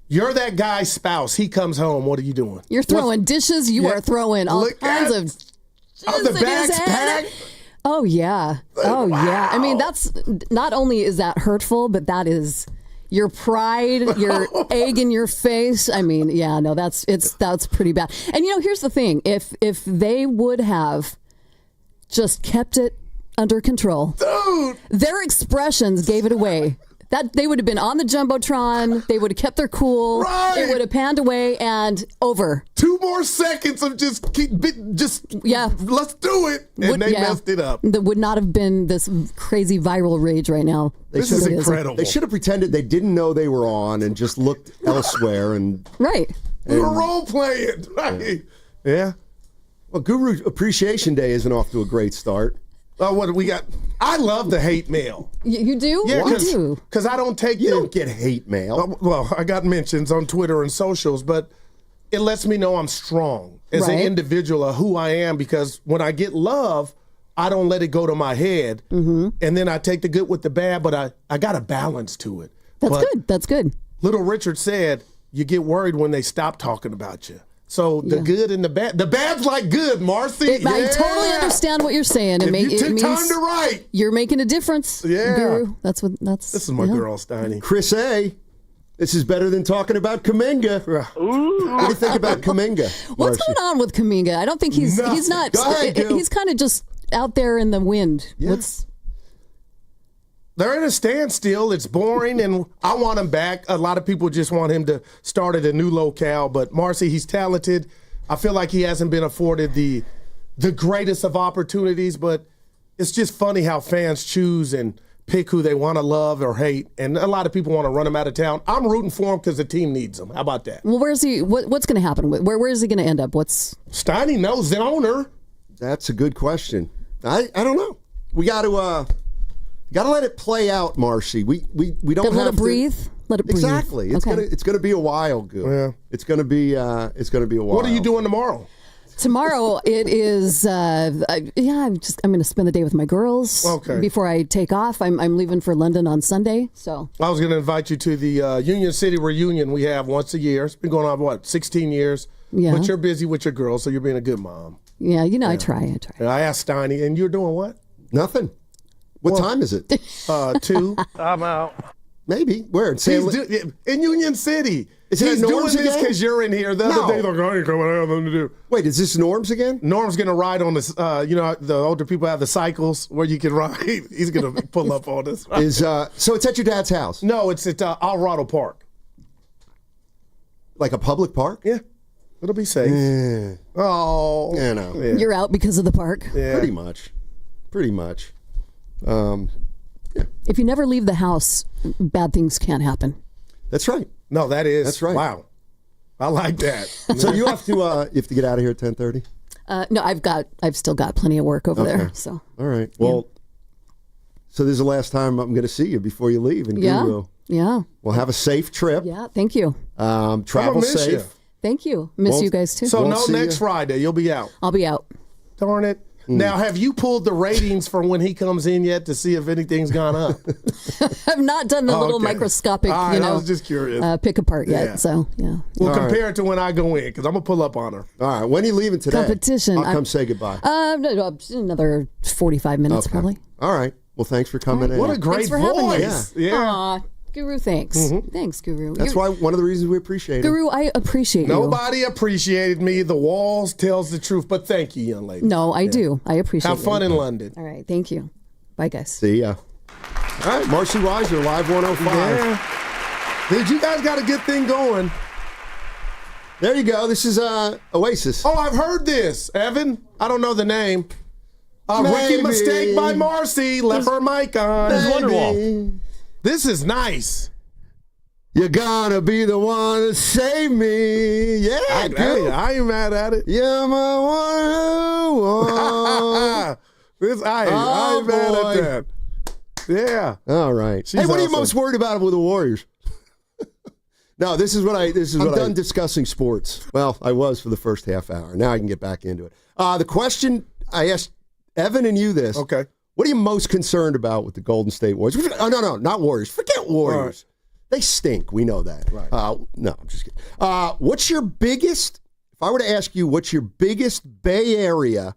You're that guy's spouse. He comes home. What are you doing? You're throwing dishes. You are throwing all kinds of the bags packed. Oh, yeah. Oh, yeah. I mean, that's not only is that hurtful, but that is your pride, your egg in your face. I mean, yeah, no, that's pretty bad. And here's the thing: if they would have just kept it under control, dude, their expressions gave it away. That they would have been on the Jumbotron. They would have kept their cool. Right. It would have panned away and over. 2 more seconds of let's do it. And they messed it up. There would not have been this crazy viral rage right now. This is incredible. They should have pretended they didn't know they were on and just looked elsewhere. Right. We were role playing. Right. Yeah. Well, Guru Appreciation Day isn't off to a great start. What do we got? I love the hate mail. You do? Yeah, you do. Because I don't take You don't get hate mail. Well, I got mentions on Twitter and socials, but it lets me know I'm strong as an individual of who I am, because when I get love, I don't let it go to my head. And then I take the good with the bad, but I got a balance to it. That's good. Little Richard said, you get worried when they stop talking about you. So the good and the bad. The bad's like good, Marcy. I totally understand what you're saying. If you took time to write, you're making a difference. Yeah. Guru. That's. This is my girl, Steiny. Chris A., this is better than talking about Kuminga. What do you think about Kuminga? What's going on with Kuminga? I don't think he's not. Go ahead, he's kind of just out there in the wind. Yeah. They're in a standstill. It's boring, and I want him back. A lot of people just want him to start at a new locale. But Marcy, he's talented. I feel like he hasn't been afforded the greatest of opportunities, but it's just funny how fans choose and pick who they want to love or hate. And a lot of people want to run him out of town. I'm rooting for him because the team needs him. How about that? Well, where's he? What's going to happen? Where is he going to end up? Steiny knows the owner. That's a good question. I don't know. We got to let it play out, Marcy. We don't have let it to breathe. Let it breathe. Exactly. It's gonna be a while, Goo. Yeah. It's gonna be a while. What are you doing tomorrow? Tomorrow it is. I'm going to spend the day with my girls. Okay. Before I take off, I'm leaving for London on Sunday. So I was going to invite you to the Union City reunion we have once a year. It's been going on 16 years. Yeah. But you're busy with your girls, so you're being a good mom. Yeah, I try. And I asked Steiny, and you're doing what? Nothing. What time is it? 2. I'm out. Maybe. Where? In Union City. Is it He's at doing Norm's this again? because you're in here. The other day, I ain't coming. I have nothing to do. Wait, is this Norm's again? Norm's going to ride on this. The older people have the cycles where you can ride. He's going to pull up on this. So it's at your dad's house? No, it's at Alvarado Park. Like a public park? Yeah. It'll be safe. Yeah. Oh. Yeah, no. Yeah. You're out because of the park. Yeah. Pretty much. If you never leave the house, bad things can't happen. That's right. No, that's right. Wow. I like that. So you have to get out of here at 10:30? No, I've still got plenty of work over there. So all right. Well, so this is the last time I'm going to see you before you leave in yeah, Guru. yeah, Well, have a safe trip. yeah. Thank you, Travel miss safe. you. thank you. Miss Won't- you guys too. So Won't no see next ya. Friday. You'll be out. I'll be out. Darn it. Now, have you pulled the ratings for when he comes in yet to see if anything's gone up? I've not done the little Okay. microscopic, All right, I was just curious. pick apart yet. Yeah. So yeah. We'll All compare it to when I go in because I'm going to pull up on her. All right. When are you leaving today? Competition. I'll come say goodbye. No, another 45 minutes Okay. probably. All right. Well, thanks for coming in. What a great Thanks for having me. voice. Yeah. Aw, Guru, thanks. Thanks, Guru. That's why one of the reasons we appreciate it. Guru, I appreciate you. Nobody appreciated me. The walls tells the truth. But thank you, young lady. No, I do. I appreciate Have fun you. in London. All right. Thank you. Bye, guys. See ya. All right. Marcy Weiser, Live 105. Yeah. Dude, you guys got a good thing going. There you go. This is Oasis. Oh, I've heard this. Evan, I don't know the name. Rookie Maybe. mistake by Marcy. Left her mic on. Maybe. Wonderwall. This is nice. You're gonna be the one to save me. Yeah, I ain't mad at it. You're my one who won. I ain't mad boy. at that. Yeah. All right. She's Hey, what are you awesome. most worried about with the Warriors? No, I'm done discussing sports. Well, I was for the first half hour. Now I can get back into it. The question I asked Evan and you this. Okay. What are you most concerned about with the Golden State Warriors? Oh, no, not Warriors. Forget Warriors. They stink. We know that. Right. No, I'm just kidding. What's your biggest, if I were to ask you, what's your biggest Bay Area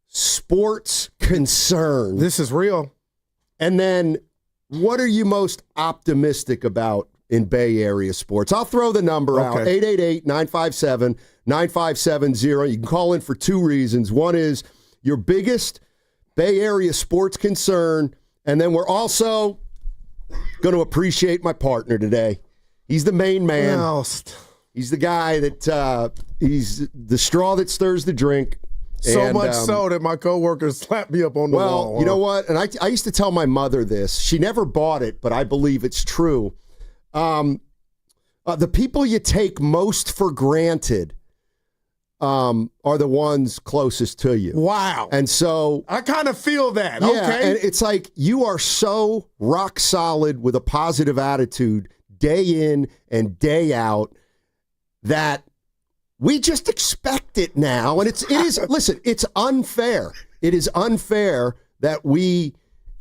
sports concern? This is real. And then what are you most optimistic about in Bay Area sports? I'll throw the number out, 888-957-9570. You can call in for two reasons. One is your biggest Bay Area sports concern, and then we're also going to appreciate my partner today. He's the main man. Well, He's the guy that he's the straw that stirs the drink. so much so that my coworkers slapped me up on the wall. Well, you know what? And I used to tell my mother this. She never bought it, but I believe it's true. The people you take most for granted are the ones closest to you. Wow. And so I kind of feel that. yeah, Okay. and it's like you are so rock solid with a positive attitude day in and day out that we just expect it now. And it is listen, it's unfair. It is unfair that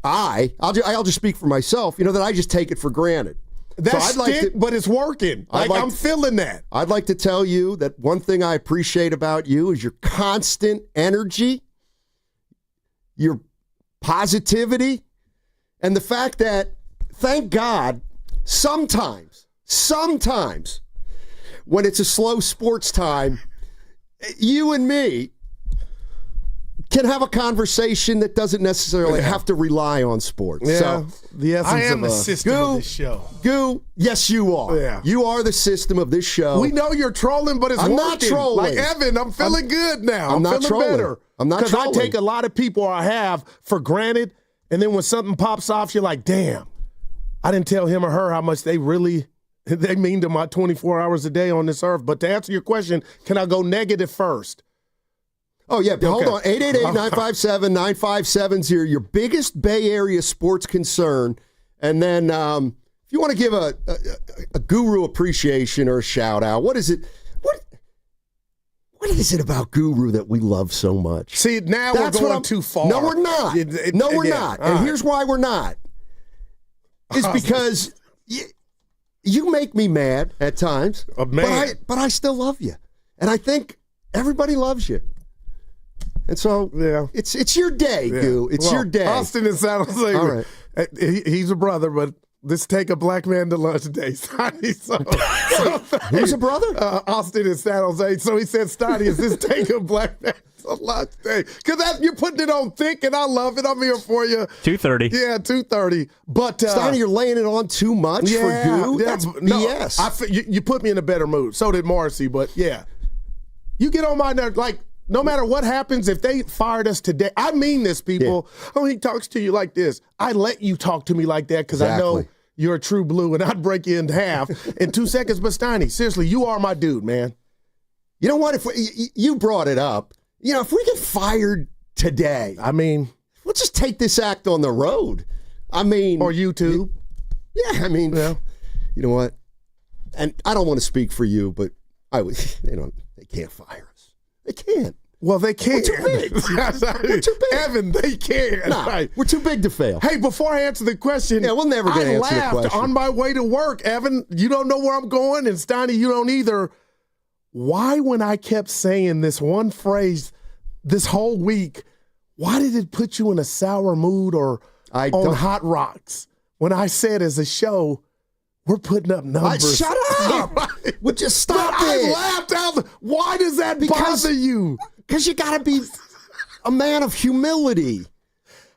I'll just speak for myself, that I just take it for granted. That's So but it's working. I'm feeling that. I'd like to tell you that one thing I appreciate about you is your constant energy, your positivity, and the fact that, thank God, sometimes, when it's a slow sports time, you and me can have a conversation that doesn't necessarily have to rely on sports. Yeah, So, the essence I am of the system of this show. Goo, yes, you are. Yeah. You are the system of this show. We know you're trolling, but it's I'm working. not trolling. Like, Evan, I'm feeling good now. I'm not feeling trolling. better. I'm not Because I trolling. take a lot of people, or I have, for granted, and then when something pops off, you're like, damn, I didn't tell him or her how much they mean to my 24 hours a day on this earth. But to answer your question, can I go negative first? Oh, yeah. But hold on. Okay. 888-957-9570, your biggest Bay Area sports concern. And then if you want to give a Guru appreciation or a shout-out, what is it? What is it about Guru that we love so much? See, now we're going too far. No, we're not. No, we're not. And here's why we're not. Is because you make me mad at times, but I still love you. And I think everybody loves you. And so it's your day, Goo. It's your day. Austin in San Jose. All right. He's a brother, but this take a black man to lunch day, Steiny. Who's a brother? Austin in San Jose. So he said, Steiny, is this take a black man to lunch day? Because you're putting it on thick, and I love it. I'm here for you. 2:30. Yeah, 2:30. But Steiny, you're laying it on too much for Goo. That's BS. You put me in a better mood. So did Marcy, but yeah. You get on my nerve, like, no matter what happens, if they fired us today, I mean this, people. Yeah. Oh, he talks to you like this. I let you talk to me like that because I know you're a true blue, and I'd break you in half in 2 seconds. But Steiny, seriously, you are my dude, man. You know what? If you brought it up, if we get fired today, I mean, we'll just take this act on the road. I mean, or YouTube. Yeah, I mean, you know what? And I don't want to speak for you, but they can't fire us. They can't. Well, they can't. We're too big. We're too big. Evan, they can't. Nah, right. We're too big to fail. Hey, before I answer the question, we'll never get I answer the laughed question. on my way to work. Evan, you don't know where I'm going, and Steiny, you don't either. Why, when I kept saying this one phrase this whole week, why did it put you in a sour mood or on Hot Rocks? When I said as a show, we're putting up numbers. Shut up! Would you stop it? I laughed out. Why does that bother you? Because you got to be a man of humility.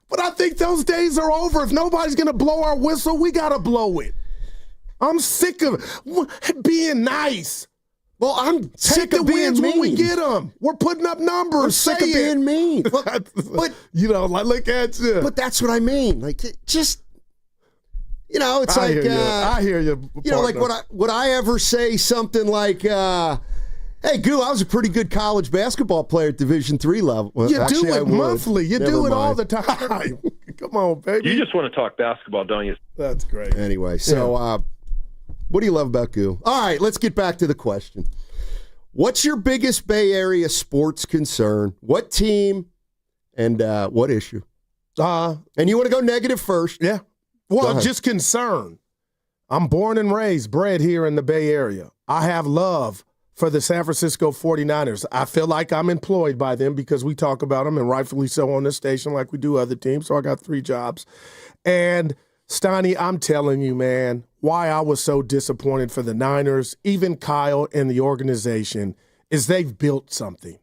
But I think those days are over. If nobody's going to blow our whistle, we got to blow it. I'm sick of being nice. Well, I'm sick of being wins mean. When we get them. We're putting up numbers. I'm sick of being mean. But look at you. But that's what I mean. Like, just... it's I like hear you. I hear you. Like would I ever say something like, "Hey, Goo, I was a pretty good college basketball player at Division III level." Well, you actually, do it monthly. You Never do it mind. all the time. Come on, baby. You just want to talk basketball, don't you? That's great. Anyway, so what do you love about Goo? All right, let's get back to the question. What's your biggest Bay Area sports concern? What team and what issue? And you want to go negative first? Yeah. Well, just concern. I'm born and raised, bred here in the Bay Area. I have love for the San Francisco 49ers. I feel like I'm employed by them because we talk about them, and rightfully so, on this station like we do other teams. So I got 3 jobs. And Steiny, I'm telling you, man, why I was so disappointed for the Niners, even Kyle and the organization, is they've built something.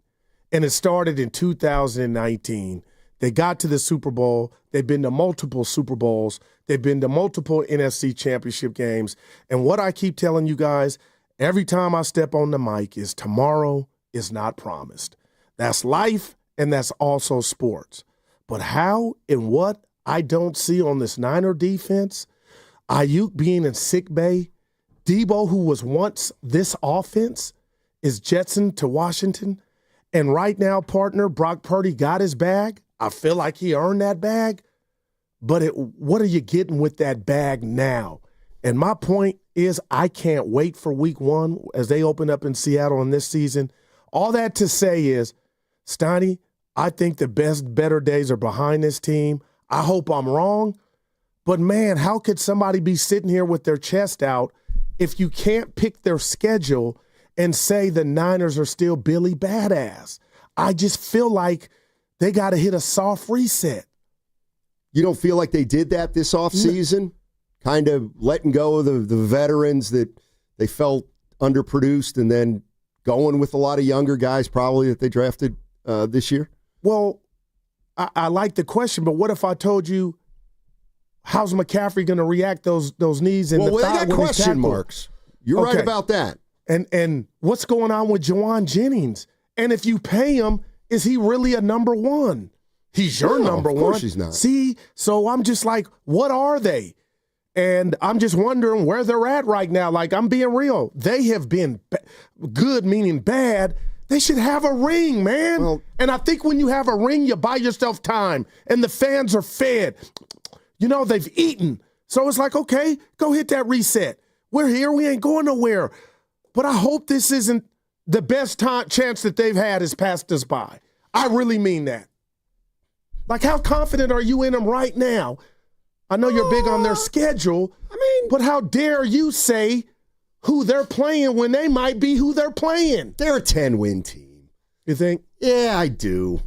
And it started in 2019. They got to the Super Bowl. They've been to multiple Super Bowls. They've been to multiple NFC championship games. And what I keep telling you guys every time I step on the mic is tomorrow is not promised. That's life, and that's also sports. But how and what I don't see on this Niner defense, Ayuk being in sick bay, Debo, who was once this offense, is jetsoned to Washington. And right now, partner, Brock Purdy got his bag. I feel like he earned that bag. But what are you getting with that bag now? And my point is I can't wait for week 1 as they open up in Seattle in this season. All that to say is, Steiny, I think the better days are behind this team. I hope I'm wrong. But, man, how could somebody be sitting here with their chest out if you can't pick their schedule and say the Niners are still Billy Badass? I just feel like they got to hit a soft reset. You don't feel like they did that this offseason? Kind of letting go of the veterans that they felt underproduced and then going with a lot of younger guys probably that they drafted this year? Well, I like the question, but what if I told you, how's McCaffrey going to react those knees and the thigh? Well, they got question marks. You're right about that. And what's going on with Juwan Jennings? And if you pay him, is he really a number one? He's your number one. Of course he's not. See, so I'm just like, what are they? And I'm just wondering where they're at right now. Like, I'm being real. They have been good, meaning bad. They should have a ring, man. And I think when you have a ring, you buy yourself time. And the fans are fed. You know, they've eaten. So it's like, okay, go hit that reset. We're here. We ain't going nowhere. But I hope this isn't the best chance that they've had has passed us by. I really mean that. Like, how confident are you in them right now? I know you're big on their schedule. But how dare you say who they're playing when they might be who they're playing? They're a 10-win team. You think? Yeah, I do.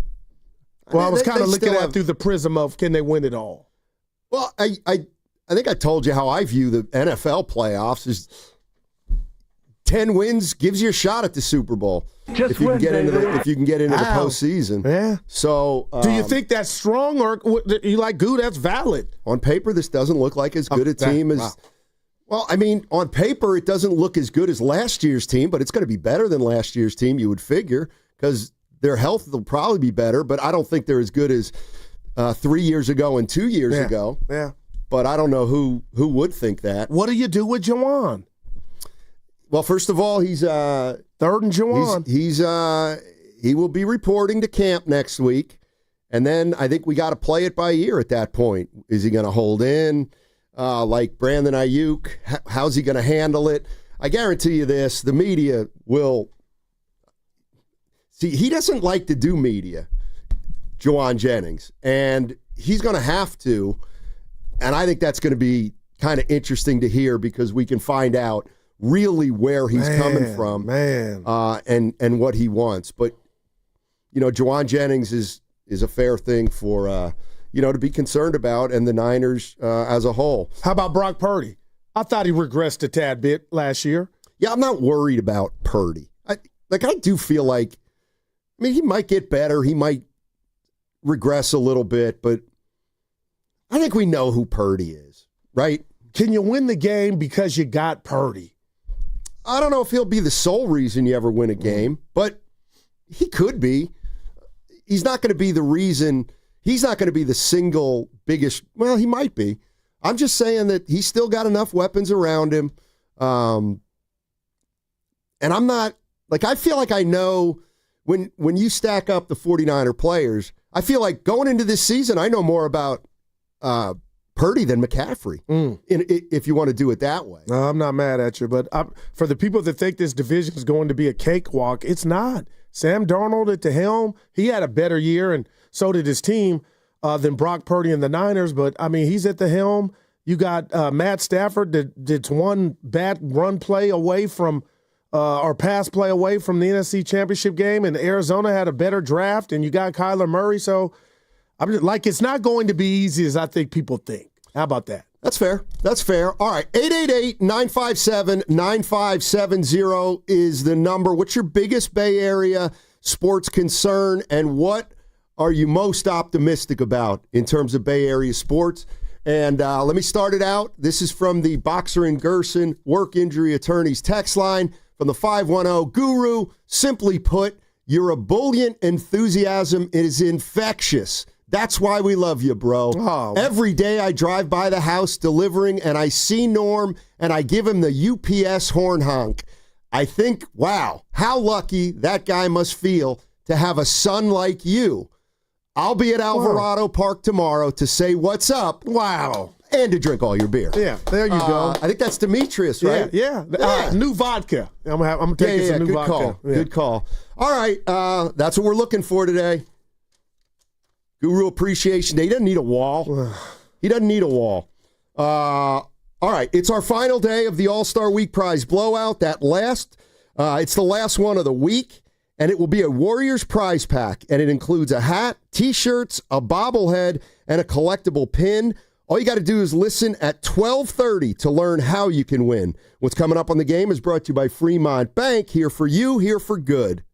Well, I was kind of looking at it through the prism of, can they win it all? Well, I think I told you how I view the NFL playoffs is 10 wins gives you a shot at the Super Bowl. If you can get into the postseason. Yeah. So do you think that's strong, or you like, Goo, that's valid? On paper, this doesn't look like as good a team as. Wow. Well, I mean, on paper, it doesn't look as good as last year's team, but it's going to be better than last year's team, you would figure, because their health will probably be better, but I don't think they're as good as 3 years ago and 2 years ago. Yeah. But I don't know who would think that. What do you do with Juwan? Well, first of all, he's third and Juwan. He will be reporting to camp next week, and then I think we got to play it by ear at that point. Is he going to hold in like Brandon Ayuk? How's he going to handle it? I guarantee you this: the media will see. He doesn't like to do media, Juwan Jennings, and he's going to have to. And I think that's going to be kind of interesting to hear because we can find out really where he's coming from, and what he wants. But you know, Juwan Jennings is a fair thing for to be concerned about, and the Niners as a whole. How about Brock Purdy? I thought he regressed a tad bit last year. Yeah, I'm not worried about Purdy. I do feel like, he might get better, he might regress a little bit, but I think we know who Purdy is, right? Can you win the game because you got Purdy? I don't know if he'll be the sole reason you ever win a game, but he could be. He's not going to be the reason. He's not going to be the single biggest. Well, he might be. I'm just saying that he's still got enough weapons around him. And I'm not, I feel like I know when you stack up the 49er players, I feel like going into this season, I know more about Purdy than McCaffrey, if you want to do it that way. No, I'm not mad at you, but for the people that think this division is going to be a cakewalk, it's not. Sam Darnold at the helm, he had a better year, and so did his team than Brock Purdy and the Niners, but, he's at the helm. You got Matt Stafford that's one bad run play away from or pass play away from the NFC Championship game, and Arizona had a better draft, and you got Kyler Murray, so I'm just it's not going to be easy as I think people think. How about that? That's fair. That's fair. All right. 888-957-9570 is the number. What's your biggest Bay Area sports concern, and what are you most optimistic about in terms of Bay Area sports? And let me start it out. This is from the Boxer and Gerson Work Injury Attorneys text line from the 510 Guru. Simply put, your ebullient enthusiasm is infectious. That's why we love you, bro. Oh. Every day I drive by the house delivering, and I see Norm, and I give him the UPS horn honk. I think, wow, how lucky that guy must feel to have a son like you. I'll be at Alvarado Park tomorrow to say what's up. Wow. And to drink all your beer. Yeah, there you go. I think that's Demetrius, right? Yeah. New vodka. I'm going to take some new vodka. Call. Yeah. Good call. All right, that's what we're looking for today. Guru Appreciation Day. He doesn't need a wall. He doesn't need a wall. All right, it's our final day of the All-Star Week prize blowout. It's the last one of the week, and it will be a Warriors prize pack, and it includes a hat, T-shirts, a bobblehead, and a collectible pin. All you got to do is listen at 12:30 to learn how you can win. What's coming up on the game is brought to you by Fremont Bank. Here for you, here for good.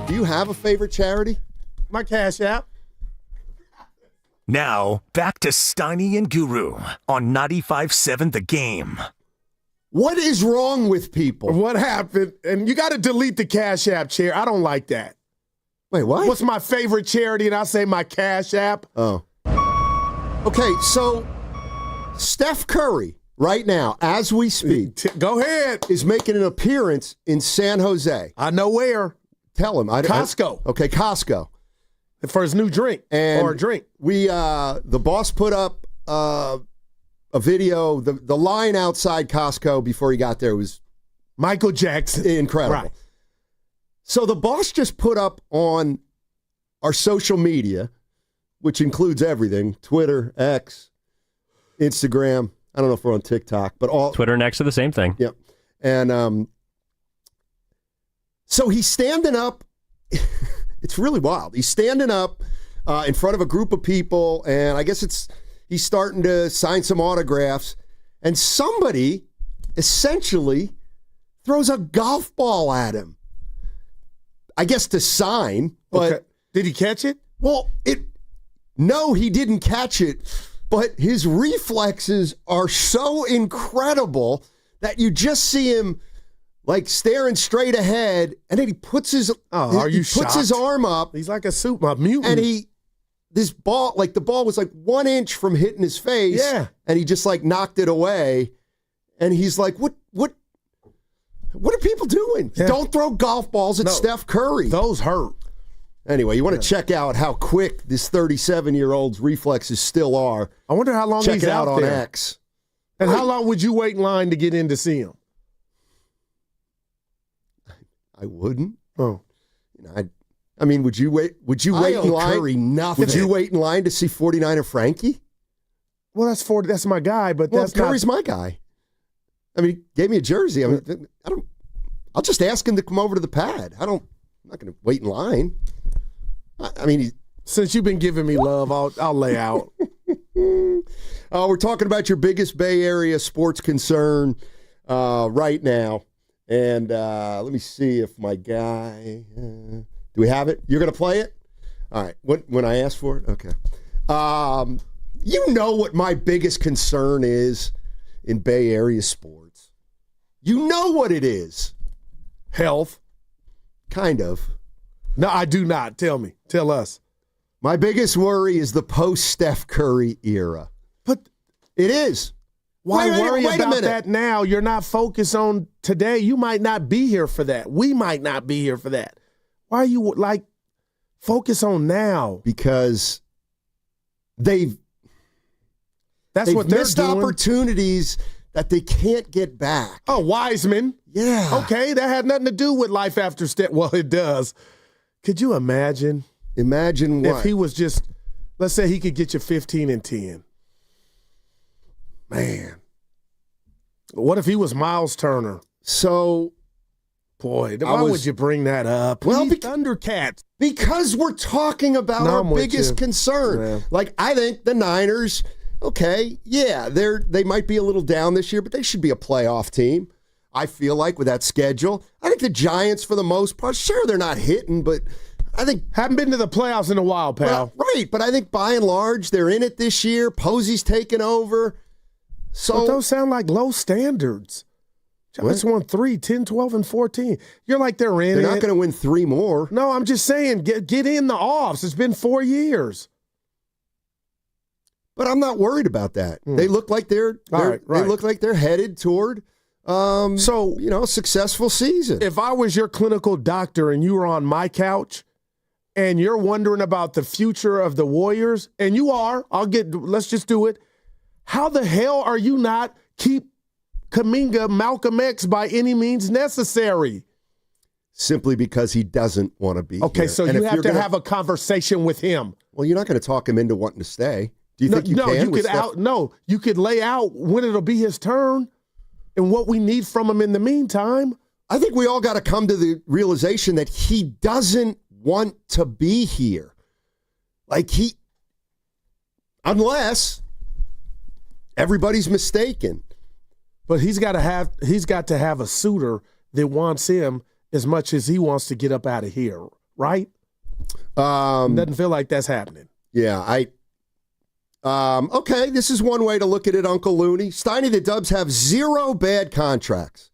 Do you have a favorite charity? My Cash App. Now, back to Steiny and Guru on 95.7 The Game. What is wrong with people? What happened? And you got to delete the Cash App, Chair. I don't like that. Wait, what? What's my favorite charity? And I say my Cash App. Oh. Okay, so Steph Curry, right now, as we speak, go ahead, is making an appearance in San Jose. I know where. Tell him. Costco. Okay, Costco. For his new drink or a drink. We, the boss put up a video. The line outside Costco before he got there was Michael Jackson. Incredible. Right. So the boss just put up on our social media, which includes everything, Twitter, X, Instagram. I don't know if we're on TikTok, but all Twitter and X are the same thing. Yep. And so he's standing up. It's really wild. He's standing up in front of a group of people, and I guess he's starting to sign some autographs, and somebody essentially throws a golf ball at him. I guess to sign, but okay. Did he catch it? Well, no, he didn't catch it, but his reflexes are so incredible that you just see him like staring straight ahead, and then he puts his his arm up. He's like a mutant. And the ball was like 1 inch from hitting his face. Yeah. And he just like knocked it away. And he's like, what are people doing? Yeah. Don't throw golf balls at Steph Curry. Those hurt. Anyway, you want to check out how quick this 37-year-old's reflexes still are. I wonder how long he's out on there. X. And how long would you wait in line to get in to see him? I wouldn't. Oh, I mean, would you wait? Would you wait in line? Curry nothing. Would you wait in line to see 49er Frankie? Well, that's my guy, but that's Curry's my guy. I mean, he gave me a jersey. I mean, I'll just ask him to come over to the pad. I'm not going to wait in line. I mean, since you've been giving me love, I'll lay out. We're talking about your biggest Bay Area sports concern right now. And let me see if my guy... do we have it? You're going to play it? All right. When I ask for it? Okay. You know what my biggest concern is in Bay Area sports. You know what it is. Health. Kind of. No, I do not. Tell me. Tell us. My biggest worry is the post-Steph Curry era. But it is. Why worry about that now? You're not focused on today. You might not be here for that. We might not be here for that. Why are you focus on now? Because that's what they're missed doing. Opportunities that they can't get back. Oh, Wiseman. Yeah. Okay, that had nothing to do with life after step. Well, it does. Could you imagine? Imagine what? If he was just, let's say he could get you 15 and 10. Man. What if he was Miles Turner? So, boy, why would you bring that up? Well, Thundercats. Because we're talking about our biggest concern. Yeah. Like, I think the Niners, okay, yeah, they might be a little down this year, but they should be a playoff team. I feel like with that schedule. I think the Giants, for the most part, sure, they're not hitting, but I think haven't been to the playoffs in a while, pal. Well, right, but I think by and large they're in it this year. Posey's taking over. So but those sound like low standards. Giants won 3, 10, 12, and 14. You're like they're in it. They're not going to win 3 more. No, I'm just saying, get in the offs. It's been 4 years. But I'm not worried about that. They look like they look like they're headed toward a successful season. If I was your clinical doctor and you were on my couch and you're wondering about the future of the Warriors, and you are, let's just do it. How the hell are you not keep Kuminga Malcolm X by any means necessary? Simply because he doesn't want to be here. Okay, so you have to have a conversation with him. Well, you're not going to talk him into wanting to stay. Do you think you can? You could lay out when it'll be his turn and what we need from him in the meantime. I think we all got to come to the realization that he doesn't want to be here. Unless everybody's mistaken. But he's got to have a suitor that wants him as much as he wants to get up out of here, right? Doesn't feel like that's happening. Yeah, okay, this is one way to look at it, Uncle Looney. Steiny, the Dubs have 0 bad contracts.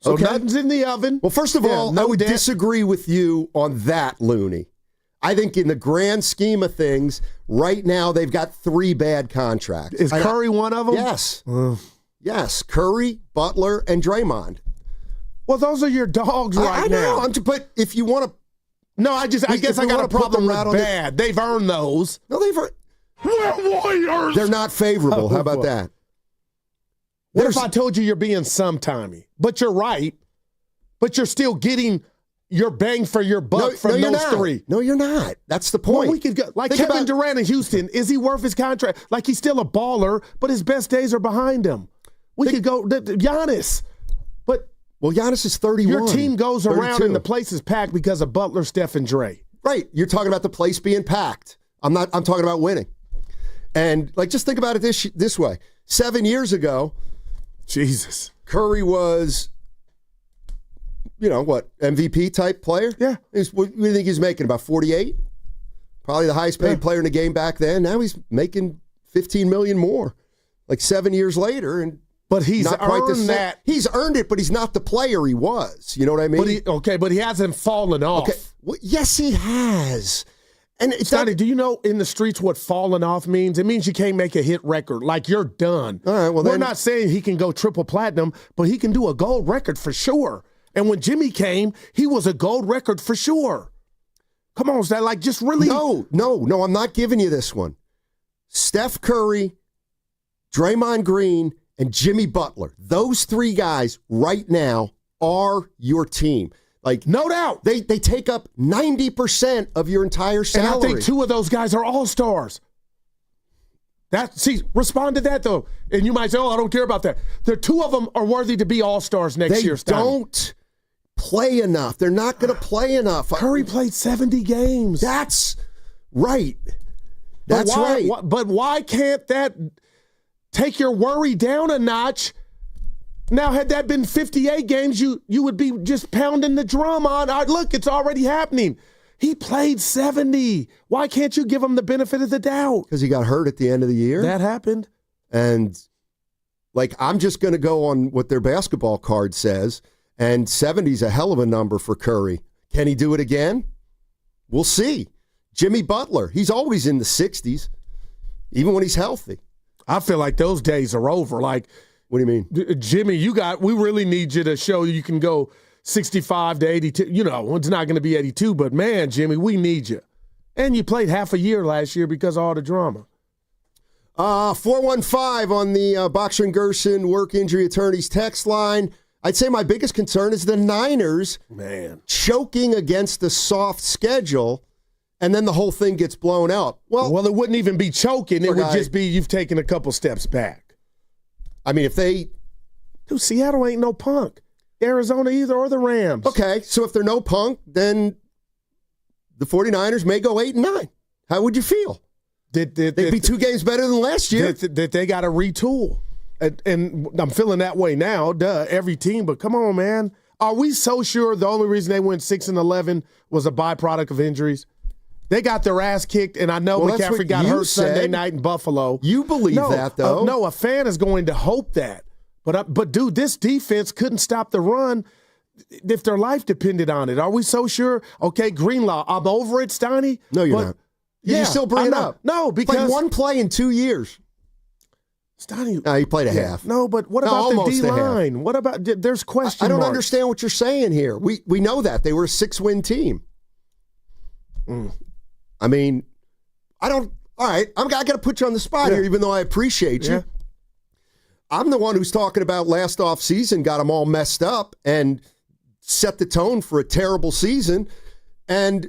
So nothing's in the oven. Well, first of all, I would disagree with you on that, Looney. I think in the grand scheme of things, right now they've got 3 bad contracts. Is Curry one of them? Yes. Yes, Curry, Butler, and Draymond. Well, those are your dogs right now. But if you want to... No, I guess I got a problem with bad. They've earned those. No, We're Warriors! They're not favorable. How about that? What if I told you you're being sometimey? But you're right. But you're still getting your bang for your buck from those 3. No, you're not. That's the point. Well, we could go Kevin Durant in Houston. Is he worth his contract? Like, he's still a baller, but his best days are behind him. We could go Giannis. Well, Giannis is 31. Your team goes 32. around and the place is packed because of Butler, Steph, and Dre. Right. You're talking about the place being packed. I'm talking about winning. And just think about it this way. 7 years ago, Jesus, Curry was, MVP type player? Yeah. What do you think he's making? About 48? Probably the highest paid player in the game back then. Now he's making $15 million more. 7 years later, but he's not quite earned that. He's earned it, but he's not the player he was. You know what I mean? But he hasn't fallen off. Okay. Well, yes, he has. And Steiny, do you know in the streets what falling off means? It means you can't make a hit record. Like, you're done. All right, well, we're not saying he can go triple platinum, but he can do a gold record for sure. And when Jimmy came, he was a gold record for sure. Come on, Steiny, just really. No, I'm not giving you this one. Steph Curry, Draymond Green, and Jimmy Butler. Those 3 guys right now are your team. No doubt. They take up 90% of your entire salary. And I think 2 of those guys are all-stars. Respond to that, though. And you might say, I don't care about that. The 2 of them are worthy to be all-stars next year, Steiny. They don't play enough. They're not going to play enough. Curry played 70 games. That's right. That's right. But why can't that take your worry down a notch? Now, had that been 58 games, you would be just pounding the drum on. Look, it's already happening. He played 70. Why can't you give him the benefit of the doubt? Because he got hurt at the end of the year. That happened. And, I'm just going to go on what their basketball card says, and 70's a hell of a number for Curry. Can he do it again? We'll see. Jimmy Butler, he's always in the 60s, even when he's healthy. I feel like those days are over. What do you mean? Jimmy, we really need you to show you can go 65 to 82. You know, it's not going to be 82, but man, Jimmy, we need you. And you played half a year last year because of all the drama. 415 on the Boxer and Gerson work injury attorneys text line. I'd say my biggest concern is the Niners choking against a soft schedule, and then the whole thing gets blown out. Well, it wouldn't even be choking. It would just be you've taken a couple steps back. I mean, if they... Dude, Seattle ain't no punk. Arizona either, or the Rams. Okay, so if they're no punk, then the 49ers may go 8-9. How would you feel? They'd be 2 games better than last year. That they got to retool. And I'm feeling that way now. Duh, every team. But come on, man. Are we so sure the only reason they went 6-11 was a byproduct of injuries? They got their ass kicked, and I know McCaffrey got hurt Sunday night in Buffalo. You believe that, though. No, a fan is going to hope that. But dude, this defense couldn't stop the run if their life depended on it. Are we so sure? Okay, Greenlaw, I'm over it, Steiny. No, you're not. You still bring it up. No, because played one play in 2 years. Steiny. No, he played a half. No, but what about the D-line? What about there's question I don't marks. understand what you're saying here. We know that. They were a 6-win team. I mean, I don't – all right, I got to put you on the spot here, even though I appreciate you. I'm the one who's talking about last offseason, got them all messed up and set the tone for a terrible season. And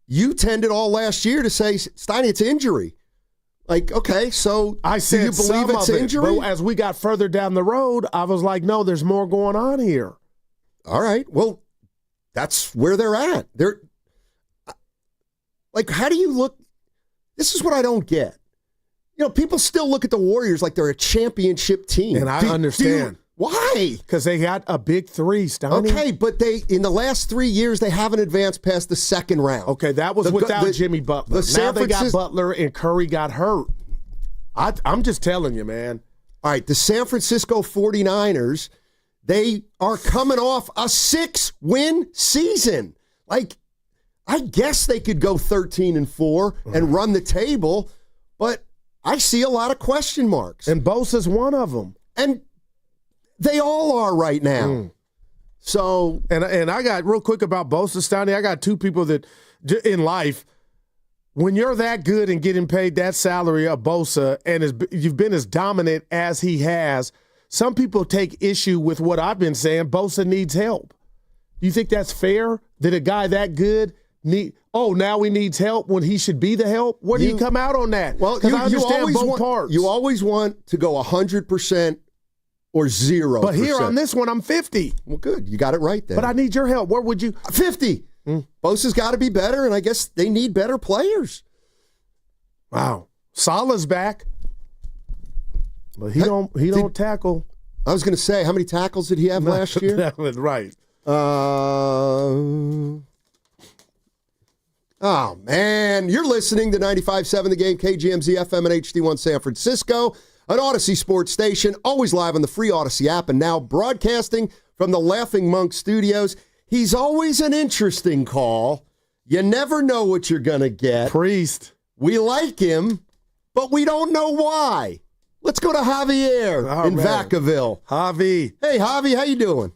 you tended all last year to say, Steiny, it's injury. Like, okay, so I said do you believe it's injury? But as we got further down the road, I was like, no, there's more going on here. All right, well, that's where they're at. They're like, how do you look? This is what I don't get. You know, people still look at the Warriors like they're a championship team. And I understand. Why? Because they got a big three, Steiny. Okay, but in the last 3 years, they haven't advanced past the second round. Okay, that was without Jimmy Butler. Now they got Butler and Curry got hurt. I'm just telling you, man. All right, the San Francisco 49ers, they are coming off a 6-win season. Like, I guess they could go 13-4 and run the table, but I see a lot of question marks. And Bosa's one of them. And they all are right now. So, and I got real quick about Bosa, Steiny. I got two people that in life, when you're that good and getting paid that salary of Bosa, and you've been as dominant as he has, some people take issue with what I've been saying. Bosa needs help. Do you think that's fair that a guy that good now he needs help when he should be the help? Where do you come out on that? Well, because I understand both parts. You always want to go 100% or 0%. But here on this one, I'm 50. Well, good. You got it right there. But I need your help. Where would you? 50. Bosa's got to be better, and I guess they need better players. Wow. Salah's back. But he don't tackle. I was going to say, how many tackles did he have last year? Right. Oh, man. You're listening to 95.7 The Game, KGMZ FM and HD1 San Francisco, an Odyssey sports station, always live on the free Odyssey app, and now broadcasting from the Laughing Monk studios. He's always an interesting call. You never know what you're going to get. Priest. We like him, but we don't know why. Let's go to Javier in Vacaville. Javi. Hey, Javi, how you doing?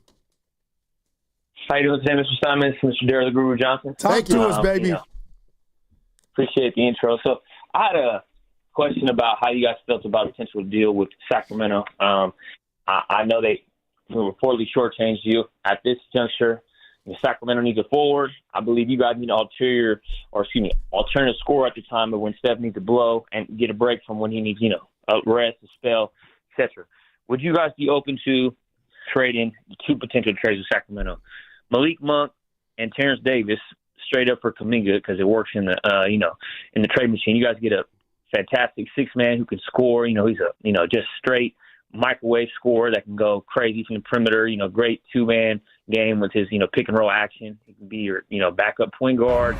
How you doing today, Mr. Simons, Mr. Daryl the Guru Johnson? Talk to us, baby. Appreciate the intro. So I had a question about how you guys felt about a potential deal with Sacramento. I know they reportedly shortchanged you at this juncture. Sacramento needs a forward. I believe you guys need an alternative scorer at the time of when Steph needs to blow and get a break from when he needs, a rest, a spell, etc. Would you guys be open to trading two potential trades with Sacramento? Malik Monk and Terrence Davis straight up for Kuminga because it works in the in the trade machine. You guys get a fantastic 6-man who can score. He's a just straight microwave scorer that can go crazy from the perimeter. Great 2-man game with his pick and roll action. He can be your backup point guard.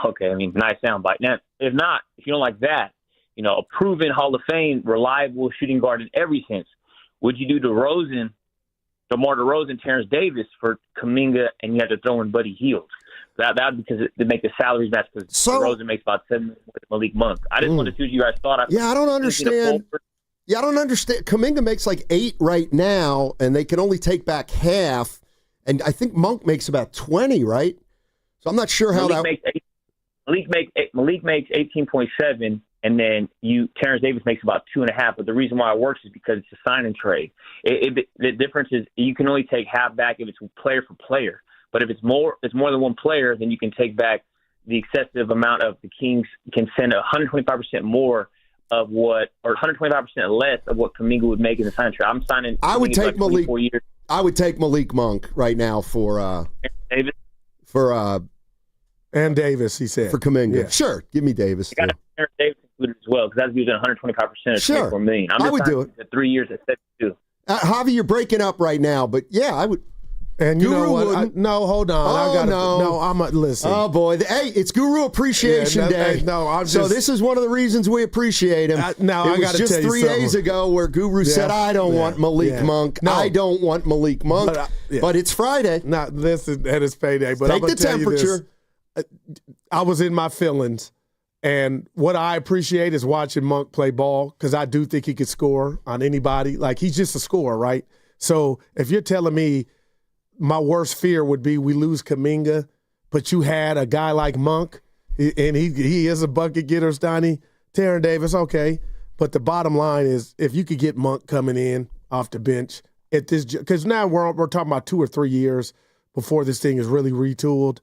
Okay, nice soundbite. Now, if you don't like that, a proven Hall of Fame reliable shooting guard in every sense, would you do DeMar DeRozan, Terrence Davis for Kuminga, and you have to throw in Buddy Hield? That because it make the salaries match because DeRozan makes about $7 million with Malik Monk. I just want to see what you guys thought. I don't understand. Yeah, I don't understand. Kuminga makes like 8 right now, and they can only take back half. And I think Monk makes about 20, right? So I'm not sure how Malik makes 18.7, and then Terrence Davis makes about 2.5. But the reason why it works is because it's a sign and trade. The difference is you can only take half back if it's player for player. But if it's more than one player, then you can take back the excessive amount of the Kings can send 125% more of what, or 125% less of what Kuminga would make in the sign and trade. I'm signing. I would take Malik. 24 years. I would take Malik Monk right now for Davis. And Davis, he said. For Kuminga. Yeah. Sure, give me Davis. I got Terrence Davis included as well because that's using 125% of Sure. $24 million. I would do it. At 3 years at 72. Javi, you're breaking up right now, but yeah, I would. And you Guru know what? wouldn't. No, hold on. Oh, I gotta, no. I'm a listen. Oh boy! Hey, it's Guru Appreciation Day. So this is one of the reasons we appreciate him. Now I got to just tell you 3 days ago where Guru said, "I don't want Malik Monk. No. I don't want Malik Monk." But it's Friday. Now listen, and it's payday. But Take I'm gonna the tell you this. temperature. I was in my feelings, and what I appreciate is watching Monk play ball because I do think he could score on anybody. Like he's just a scorer, right? So if you're telling me my worst fear would be we lose Kuminga, but you had a guy like Monk, and he is a bucket getter, Steiny. Terrence Davis, okay. But the bottom line is if you could get Monk coming in off the bench at this, because now we're talking about 2 or 3 years before this thing is really retooled,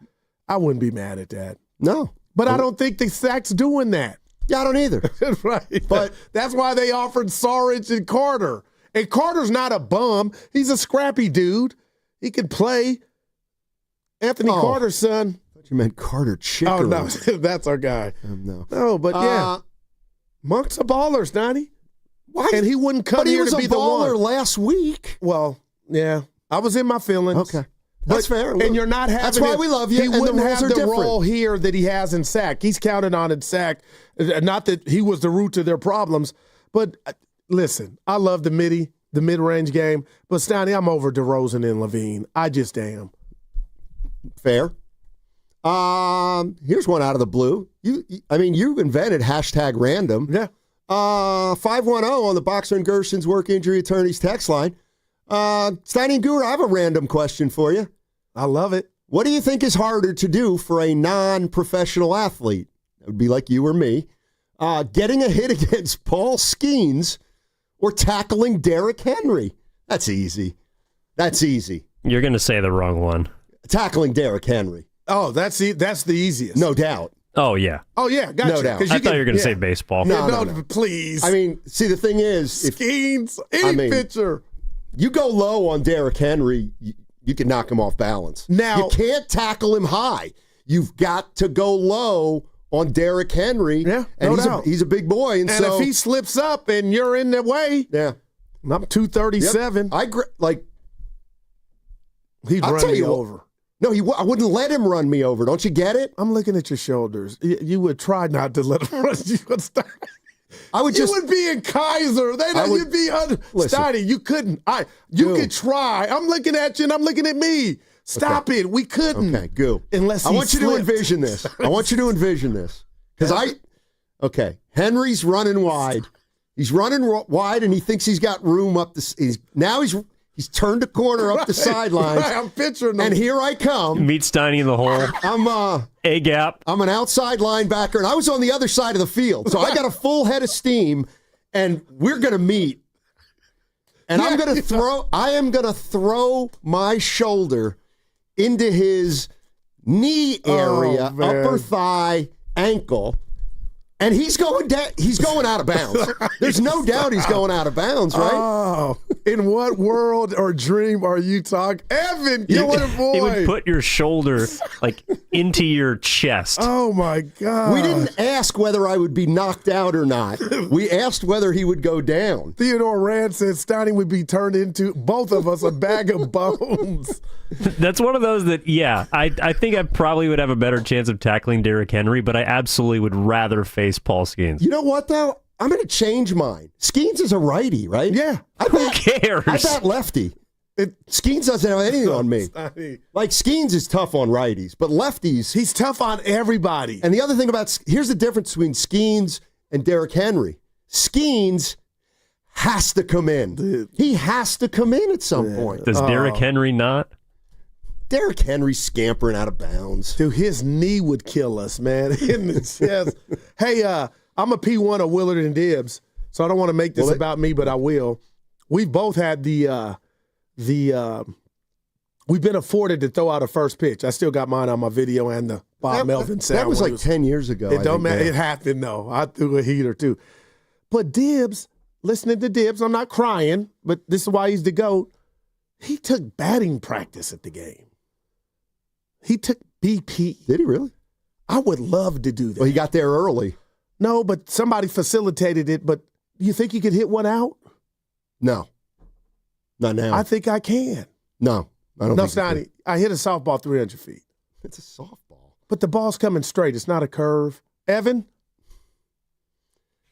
I wouldn't be mad at that. No. But I don't think the Sac's doing that. Yeah, I don't either. Right. But that's why they offered Saric and Carter. And Carter's not a bum. He's a scrappy dude. He could play. Anthony Carter's son. I thought you meant Carter Chicker. Oh, no. That's our guy. No. No, but yeah. Monk's a baller, Steiny. Why? And he wouldn't come here to be the one. But he was a baller last week. Well, yeah. I was in my feelings. Okay. That's fair. And you're not having That's why we love you. He and wouldn't the rules have are the different. role here that he has in sack. He's counted on in sack. Not that he was the root to their problems. But listen, I love the mid-range game. But Steiny, I'm over DeRozan and Levine. I just am. Fair. Here's one out of the blue. You invented #random. Yeah. 510 on the Boxer and Gerson's work injury attorneys text line. Steiny Guru, I have a random question for you. I love it. What do you think is harder to do for a non-professional athlete? It would be like you or me. Getting a hit against Paul Skeens or tackling Derrick Henry? That's easy. You're going to say the wrong one. Tackling Derrick Henry. Oh, that's the easiest. No doubt. Oh, yeah. Oh, yeah. Gotcha. No doubt. I thought you were going to say baseball. No, please. I mean, see, the thing is, Skeens, any pitcher. You go low on Derrick Henry, you can knock him off balance. Now, you can't tackle him high. You've got to go low on Derrick Henry. Yeah, and no doubt. He's a big boy. And so, if he slips up and you're in the way, yeah, I'm 237. Yep. He'd I'll run tell me you over. No, I wouldn't let him run me over. Don't you get it? I'm looking at your shoulders. You would try not to let him run you. I would just. You would be in Kaiser. You'd be Steiny, you couldn't. You could try. I'm looking at you and I'm looking at me. Stop it. We couldn't. Okay, go. Unless I want you to envision this. Because Henry's running wide. He's running wide and he thinks he's got room up the. He's turned a corner up the sidelines. Right, I'm picturing him. And here I come. Meet Steiny in the hole. I'm A-gap. I'm an outside linebacker, and I was on the other side of the field. So I got a full head of steam, and we're going to meet. And I am going to throw my shoulder into his knee area, upper thigh, ankle. And he's going out of bounds. There's no doubt he's going out of bounds, right? Oh, in what world or dream are you talking? Evan, you what a boy. He would put your shoulder into your chest. Oh, my God. We didn't ask whether I would be knocked out or not. We asked whether he would go down. Theodore Rand said Steiny would be turned into, both of us, a bag of bones. That's one of those that, yeah, I think I probably would have a better chance of tackling Derrick Henry, but I absolutely would rather face Paul Skeens. You know what, though? I'm going to change mine. Skeens is a righty, right? Yeah. Who cares? I bet lefty. Skeens doesn't have anything on me. Like, Skeens is tough on righties, but lefties... He's tough on everybody. And the other thing about... Here's the difference between Skeens and Derrick Henry. Skeens has to come in. He has to come in at some point. Does Derrick Henry not? Derrick Henry scampering out of bounds. Dude, his knee would kill us, man. In the chest. Hey, I'm a P1 of Willard and Dibs, so I don't want to make this about me, but I will. We've both had we've been afforded to throw out a first pitch. I still got mine on my video and the Bob Melvin sound. That was like 10 years ago. It don't matter. It happened, though. I threw a heater, too. But Dibs, listening to Dibs, I'm not crying, but this is why he's the GOAT. He took batting practice at the game. He took BP. Did he really? I would love to do that. Well, he got there early. No, but somebody facilitated it. But you think you could hit one out? No. Not now. I think I can. No. I don't think Steiny, I hit a softball 300 feet. It's a softball. But the ball's coming straight. It's not a curve. Evan?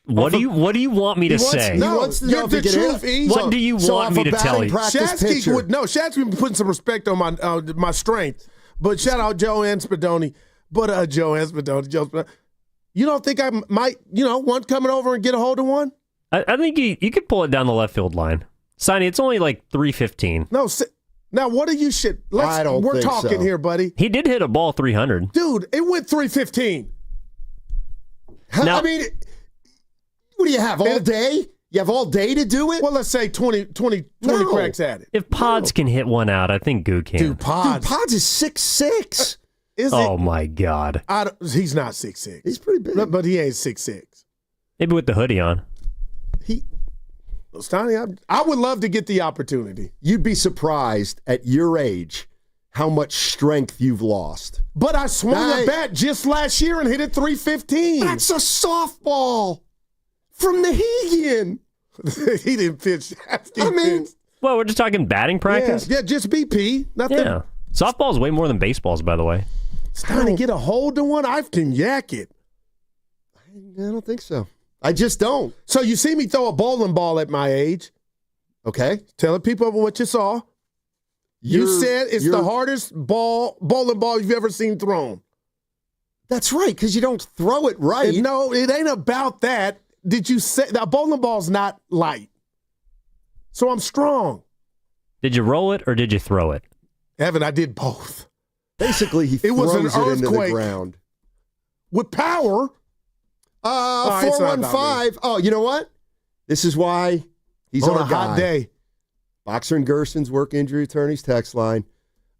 What do you want me to say? He wants to know if he can hit. What do you want me to tell you? Shatsky been putting some respect on my strength. But shout out Joe Spadoni. You don't think I might, one coming over and get a hold of one? I think you could pull it down the left field line. Steiny, it's only like 315. No, now what are you shit? We're talking here, buddy. He did hit a ball 300. Dude, it went 315. Now, I mean, what do you have, all day? You have all day to do it? Well, let's say 20 cracks at it. If Pods can hit one out, I think Goo can. Dude, Pods is 6'6". My God. He's not 6'6". He's pretty big. But he ain't 6'6". Maybe with the hoodie on. Steiny, I would love to get the opportunity. You'd be surprised at your age how much strength you've lost. But I swung a bat just last year and hit it 315. That's a softball from the Hegan. He didn't pitch. Well, we're just talking batting practice? Yeah, just BP. Nothing. Yeah. Softball's way more than baseballs, by the way. Trying to get a hold of one, I can yak it. I don't think so. I just don't. So you see me throw a bowling ball at my age. Okay. Telling people what you saw. You said it's the hardest bowling ball you've ever seen thrown. That's right, because you don't throw it right. No, it ain't about that. Did you say that bowling ball's not light? So I'm strong. Did you roll it or did you throw it? Evan, I did both. Basically, he throws it into the ground. With power. 415. Oh, you know what? This is why he's on a hot day. Boxer and Gerson's work injury attorneys text line.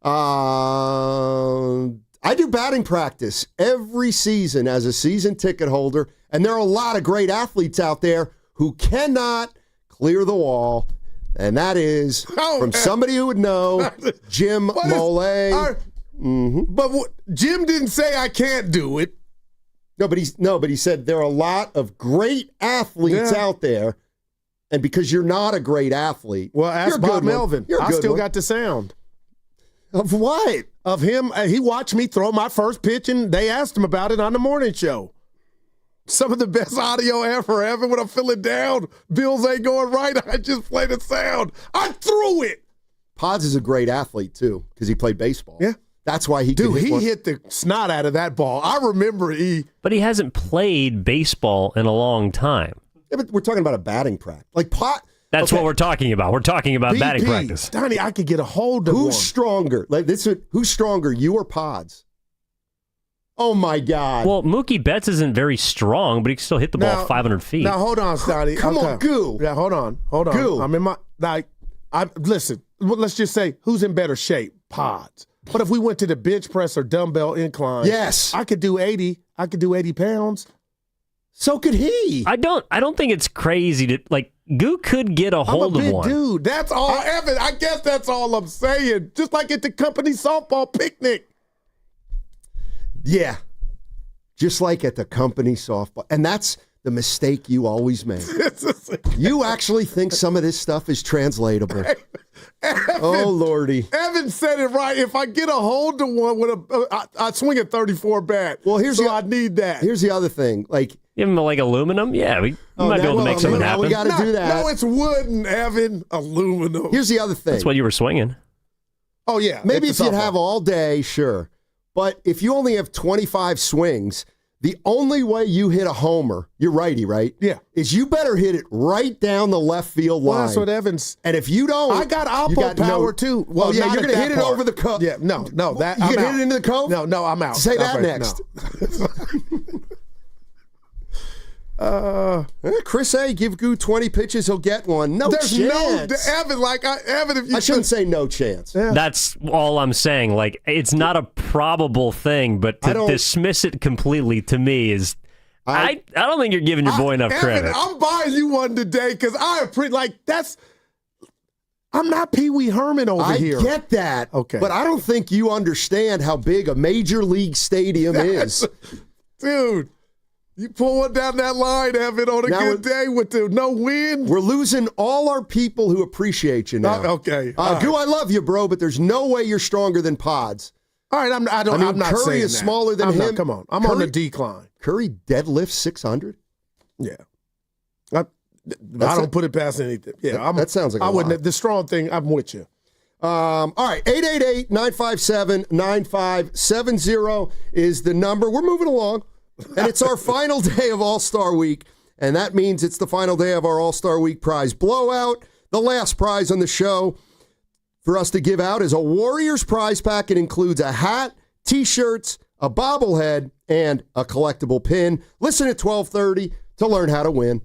I do batting practice every season as a season ticket holder, and there are a lot of great athletes out there who cannot clear the wall, and that is from somebody who would know, Jim Mole. But Jim didn't say I can't do it. No, but he said there are a lot of great athletes out there, and because you're not a great athlete, well, ask Bob Melvin. I still got the sound. Of what? Of him. He watched me throw my first pitch, and they asked him about it on the morning show. Some of the best audio ever. Evan, when I'm feeling down, bills ain't going right, I just play the sound. I threw it. Pods is a great athlete, too, because he played baseball. Yeah. That's why he hit the snot out of that ball. I remember But he hasn't played baseball in a long time. Yeah, but we're talking about a batting practice. That's what we're talking about. We're talking about batting practice. Donnie, I could get a hold of Who's stronger? Who's stronger, you or Pods? Oh, my God. Well, Mookie Betts isn't very strong, but he can still hit the ball 500 feet. Now, hold on, Steiny. Come on, Goo. Yeah, hold on. Goo. I'm in my... listen, let's just say, who's in better shape? Pods. But if we went to the bench press or dumbbell incline, yes, I could do 80. I could do 80 pounds. So could he. I don't think it's crazy to Goo could get a hold of one. Dude, that's all. Evan, I guess that's all I'm saying. Just like at the company softball picnic. Yeah, just like at the company softball, and that's the mistake you always make. You actually think some of this stuff is translatable. Evan, oh, Lordy. Evan said it right. If I get a hold of one I swing a 34 bat. Well, I need that. Here's the other thing. Give him aluminum? Yeah, we might be able to make something happen. We got to do that. No, it's wooden, Evan. Aluminum. Here's the other thing. That's what you were swinging. Oh, yeah. Maybe if you'd have all day, sure. But if you only have 25 swings, The only way you hit a homer, you're righty, right? Yeah. Is you better hit it right down the left field line. Well, that's what Evans. And if you don't, I got oppo power too. Well, yeah, not you're at going to that hit it part. over the cove. Yeah, no, that you I'm can out. hit it into the cove. No, I'm out. Say that Okay, next. No. Chris A, give Goo 20 pitches, he'll get one. No There's chance. Evan. If you I shouldn't say no chance. That's all I'm saying. Like, it's not a probable thing, but to dismiss it completely to me is. I don't think you're giving your boy enough credit. Evan, I'm buying you one today because I'm not Pee Wee Herman over here. I get that. Okay. But I don't think you understand how big a major league stadium is. Dude, you pull one down that line, Evan, on a good day with the no wind. We're losing all our people who appreciate you now. Okay. Goo, I love you, bro, but there's no way you're stronger than Pods. All right, I'm not Curry saying is that. smaller than him. Come on. I'm on the decline. Curry deadlifts 600? Yeah. I don't put it past anything. Yeah, that sounds like a lot. The strong thing, I'm with you. All right, 888-957-9570 is the number. We're moving along, and it's our final day of All-Star Week, and that means it's the final day of our All-Star Week prize blowout. The last prize on the show for us to give out is a Warriors prize pack. It includes a hat, T-shirts, a bobblehead, and a collectible pin. Listen at 12:30 to learn how to win.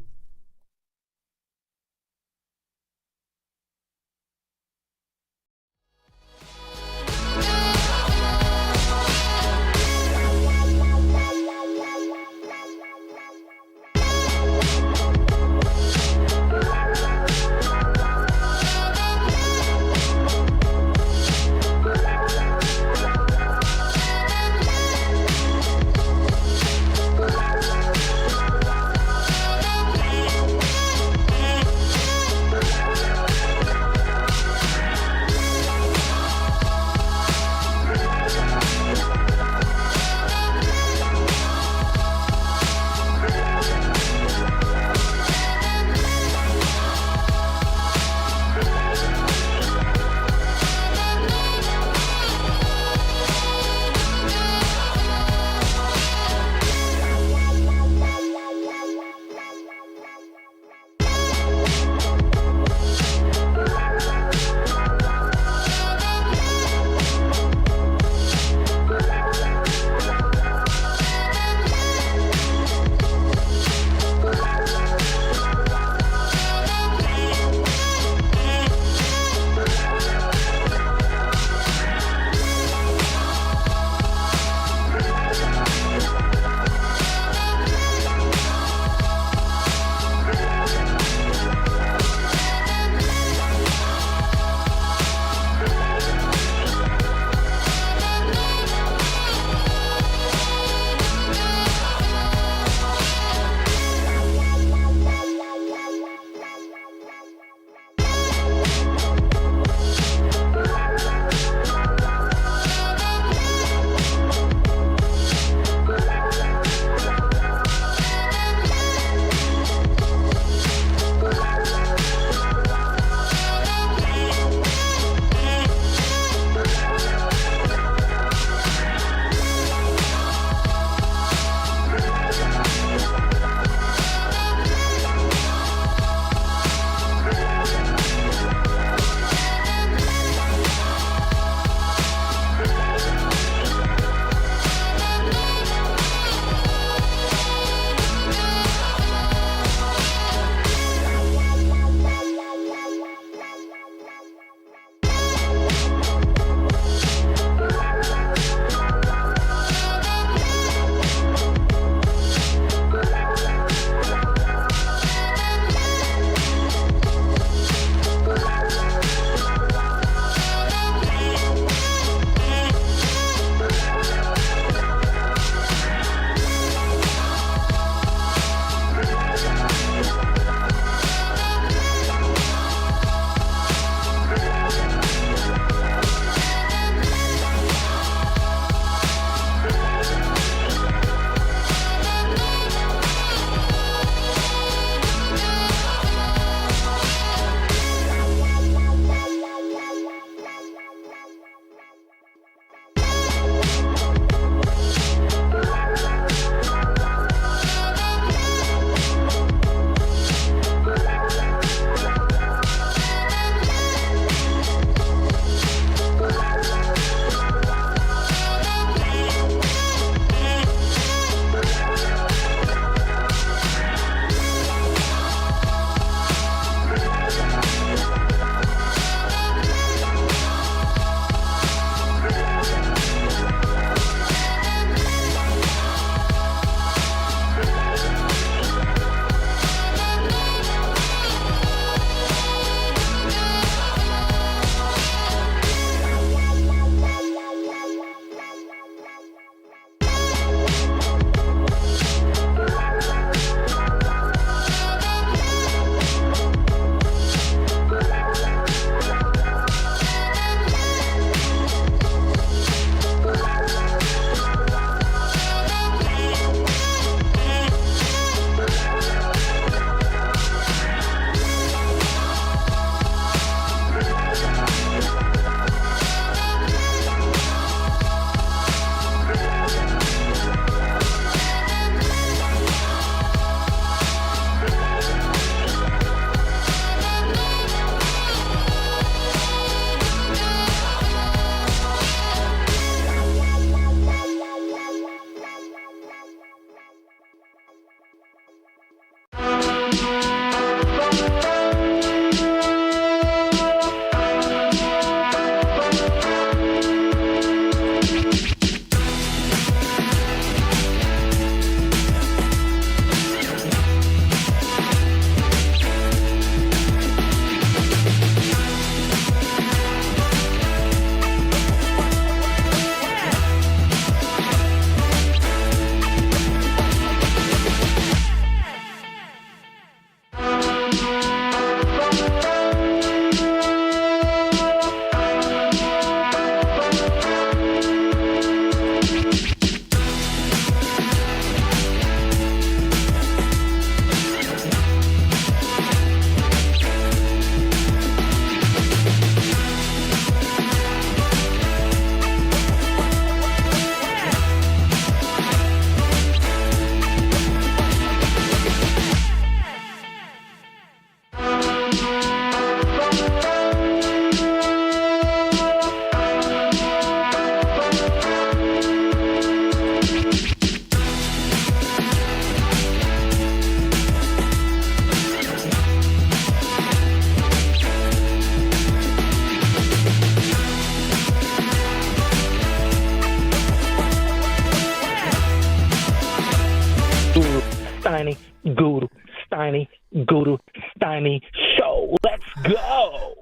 Steiny Guru, Steiny Guru, Steiny Show. Let's go.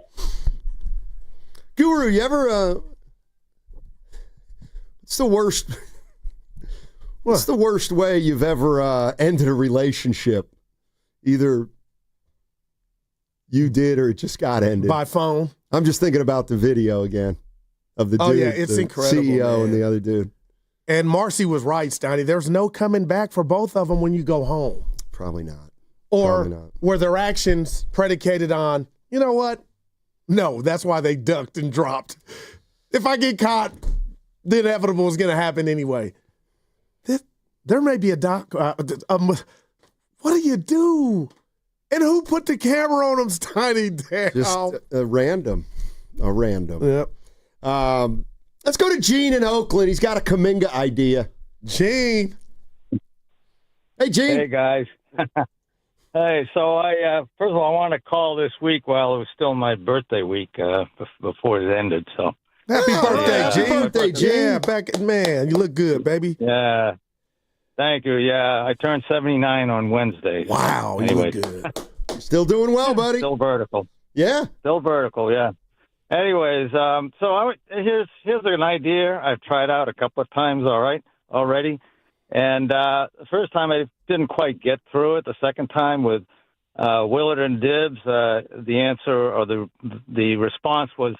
Guru, you ever what's the worst what's the worst way you've ever ended a relationship? Either you did or it just got ended. By phone. I'm just thinking about the video again of the dude. Oh, yeah, it's the incredible, CEO man. and the other dude. And Marcy was right, Steiny. There's no coming back for both of them when you go home. Probably not. Or Probably not. were their actions predicated on, you know what? No, that's why they ducked and dropped. If I get caught, the inevitable is going to happen anyway. There may be a doc. What do you do? And who put the camera on him, Steiny? Damn. Just a random. Yep. Let's go to Gene in Oakland. He's got a Kuminga idea. Gene. Hey, Gene. Hey, guys. Hey, so first of all, I want to call this week while it was still my birthday week before it ended. So happy birthday, Gene. Happy birthday, Gene. Yeah, man, you look good, baby. Yeah. Thank you. Yeah, I turned 79 on Wednesday. Wow, anyway. you look good. Still doing well, buddy. Still vertical. Yeah. Still vertical, yeah. Anyways, here's an idea I've tried out a couple of times, already. And the first time I didn't quite get through it. The second time with Willard and Dibs, the answer or the response was,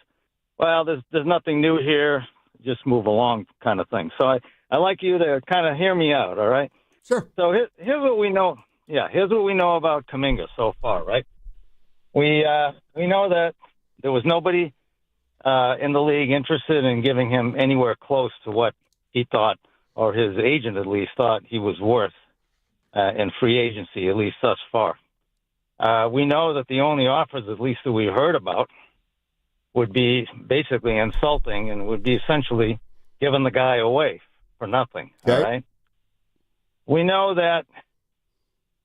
well, there's nothing new here. Just move along kind of thing. So I like you to kind of hear me out, all right? Sure. So here's what we know. Yeah, here's what we know about Kuminga so far, right? We know that there was nobody in the league interested in giving him anywhere close to what he thought, or his agent at least thought he was worth in free agency, at least thus far. We know that the only offers, at least that we heard about, would be basically insulting and would be essentially giving the guy away for nothing. Okay. All right. We know that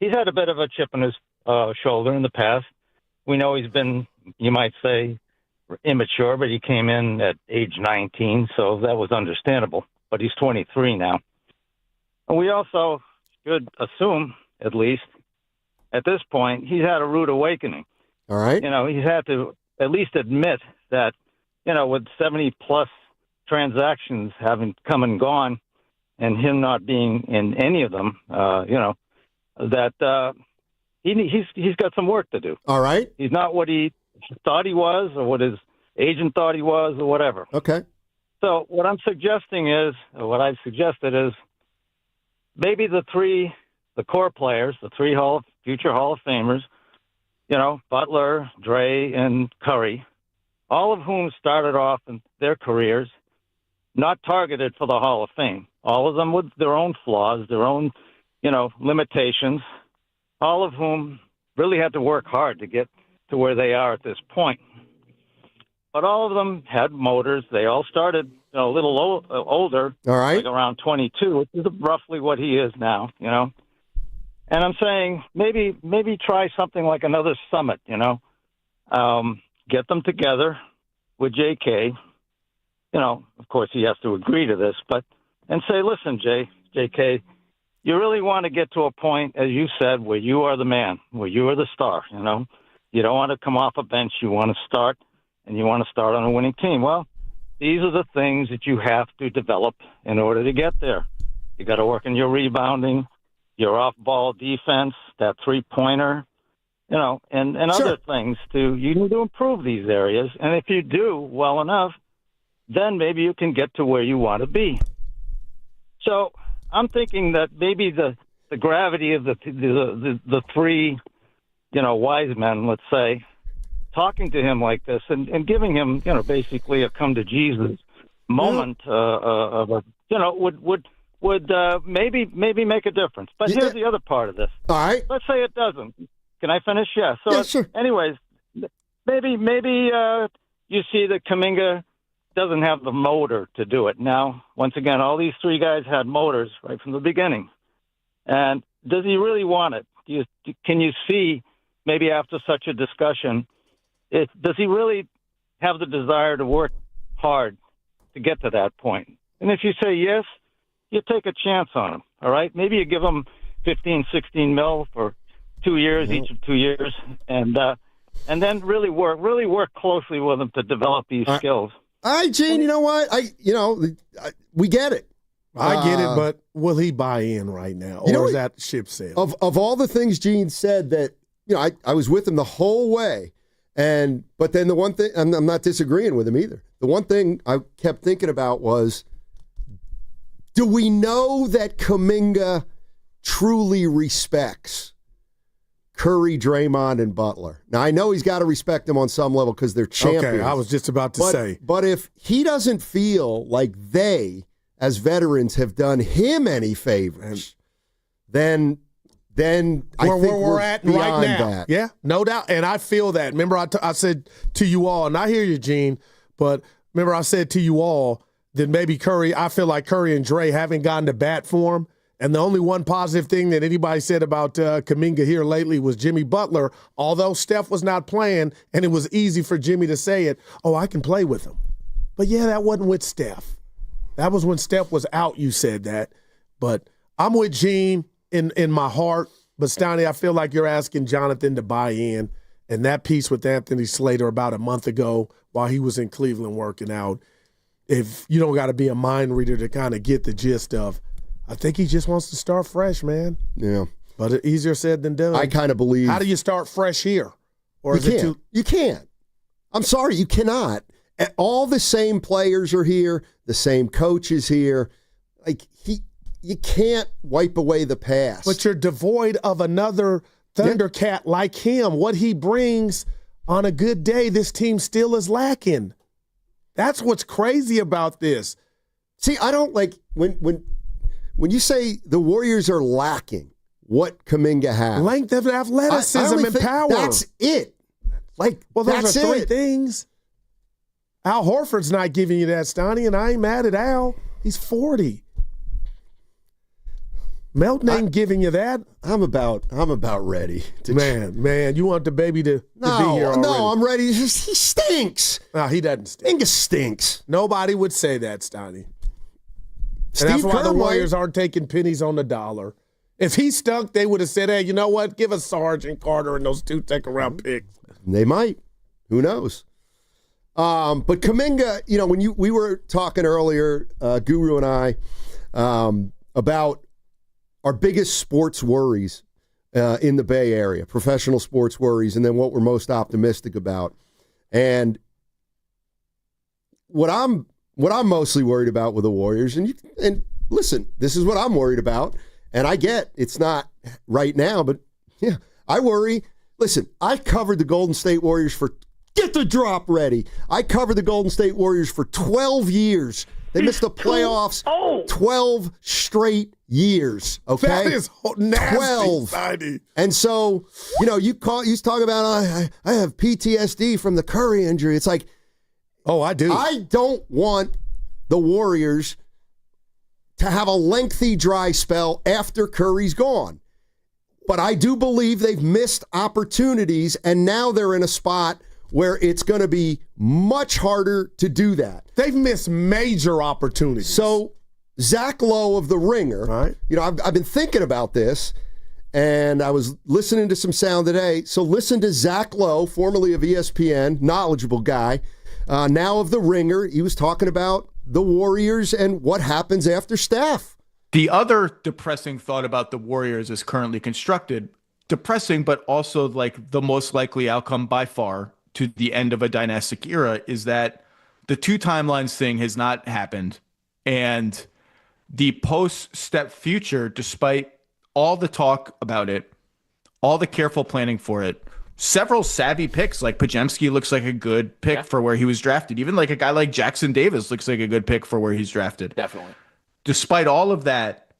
he's had a bit of a chip on his shoulder in the past. We know he's been, you might say, immature, but he came in at age 19, so that was understandable. But he's 23 now. And we also should assume, at least, at this point, he's had a rude awakening. All right. He's had to at least admit that, with 70-plus transactions having come and gone and him not being in any of them, that he's got some work to do. All right. He's not what he thought he was or what his agent thought he was or whatever. Okay. So what I've suggested is maybe the core players, the three future Hall of Famers, Butler, Dre, and Curry, all of whom started off in their careers not targeted for the Hall of Fame. All of them with their own flaws, their own, limitations, all of whom really had to work hard to get to where they are at this point. But all of them had motors. They all started a little older, all right, like around 22, which is roughly what he is now, And I'm saying maybe try something like another summit, get them together with JK. Of course, he has to agree to this, and say, listen, JK, you really want to get to a point, as you said, where you are the man, where you are the star, You don't want to come off a bench. You want to start, and you want to start on a winning team. Well, these are the things that you have to develop in order to get there. You got to work on your rebounding, your off-ball defense, that three-pointer, and other things. You need to improve these areas. And if you do well enough, then maybe you can get to where you want to be. So I'm thinking that maybe the gravity of the three, wise men, let's say, talking to him like this and giving him, basically a come to Jesus moment would maybe make a difference. But here's the other part of this. All right. Let's say it doesn't. Can I finish? Yeah. So, yeah, sure. Anyways, maybe you see that Kuminga doesn't have the motor to do it. Now, once again, all these three guys had motors right from the beginning. And does he really want it? Can you see, maybe after such a discussion, does he really have the desire to work hard to get to that point? And if you say yes, you take a chance on him, all right? Maybe you give him 15, 16 mil for 2 years, each of 2 years, and then really work closely with them to develop these skills. All right, Gene, you know what? We get it. I get it, but will he buy in right now? Or is that ship sailed? Of all the things Gene said that, I was with him the whole way. But then the one thing, I'm not disagreeing with him either. The one thing I kept thinking about was, do we know that Kuminga truly respects Curry, Draymond, and Butler? Now, I know he's got to respect them on some level because they're champions. Okay, I was just about to say. But if he doesn't feel like they, as veterans, have done him any favors, then I think we're at right now. That. Yeah, no doubt. And I feel that. Remember, I said to you all, and I hear you, Gene, but remember I said to you all that maybe I feel like Curry and Dre haven't gotten to bat for him. And the only one positive thing that anybody said about Kuminga here lately was Jimmy Butler, although Steph was not playing, and it was easy for Jimmy to say it, I can play with him. But, yeah, that wasn't with Steph. That was when Steph was out, you said that. But I'm with Gene in my heart. But, Steiny, I feel like you're asking Jonathan to buy in. And that piece with Anthony Slater about a month ago while he was in Cleveland working out, if you don't got to be a mind reader to kind of get the gist of, I think he just wants to start fresh, man. Yeah. But easier said than done. I kind of believe. How do you start fresh here? Or is it too? You can't. I'm sorry, you cannot. All the same players are here. The same coach is here. You can't wipe away the past. But you're devoid of another Thundercat like him. What he brings on a good day, this team still is lacking. That's what's crazy about this. See, I don't like when you say the Warriors are lacking what Kuminga has. Length of athleticism and power. That's it. Those are three things. Al Horford's not giving you that, Steiny, and I ain't mad at Al. He's 40. Melton ain't giving you that. I'm about ready. Man, you want the baby to be here already. No, I'm ready. He stinks. No, he doesn't stink. Kuminga stinks. Nobody would say that, Steiny. And that's why the Warriors aren't taking pennies on the dollar. If he stunk, they would have said, hey, you know what? Give us Sarge and Carter and those 2 second-round picks. They might. Who knows? But Kuminga, when we were talking earlier, Guru and I, about our biggest sports worries in the Bay Area, professional sports worries, and then what we're most optimistic about. And what I'm mostly worried about with the Warriors, and listen, this is what I'm worried about, and I get it's not right now, but yeah, I worry. Listen, I covered the Golden State Warriors get the drop ready. I covered the Golden State Warriors for 12 years. They missed the playoffs 12 straight years, okay? That is nasty, 12. Steiny. And so, you talk about, I have PTSD from the Curry injury. It's like, I do. I don't want the Warriors to have a lengthy dry spell after Curry's gone. But I do believe they've missed opportunities, and now they're in a spot where it's going to be much harder to do that. They've missed major opportunities. So Zach Lowe of The Ringer, right? I've been thinking about this, and I was listening to some sound today. So listen to Zach Lowe, formerly of ESPN, knowledgeable guy, now of The Ringer. He was talking about the Warriors and what happens after Steph. The other depressing thought about the Warriors as currently constructed, depressing, but also like the most likely outcome by far to the end of a dynastic era, is that the 2 timelines thing has not happened. And the post-Step future, despite all the talk about it, all the careful planning for it, several savvy picks, like Pajemski looks like a good pick for where he was drafted. Even like a guy like Jackson Davis looks like a good pick for where he's drafted. Definitely. Despite all of that,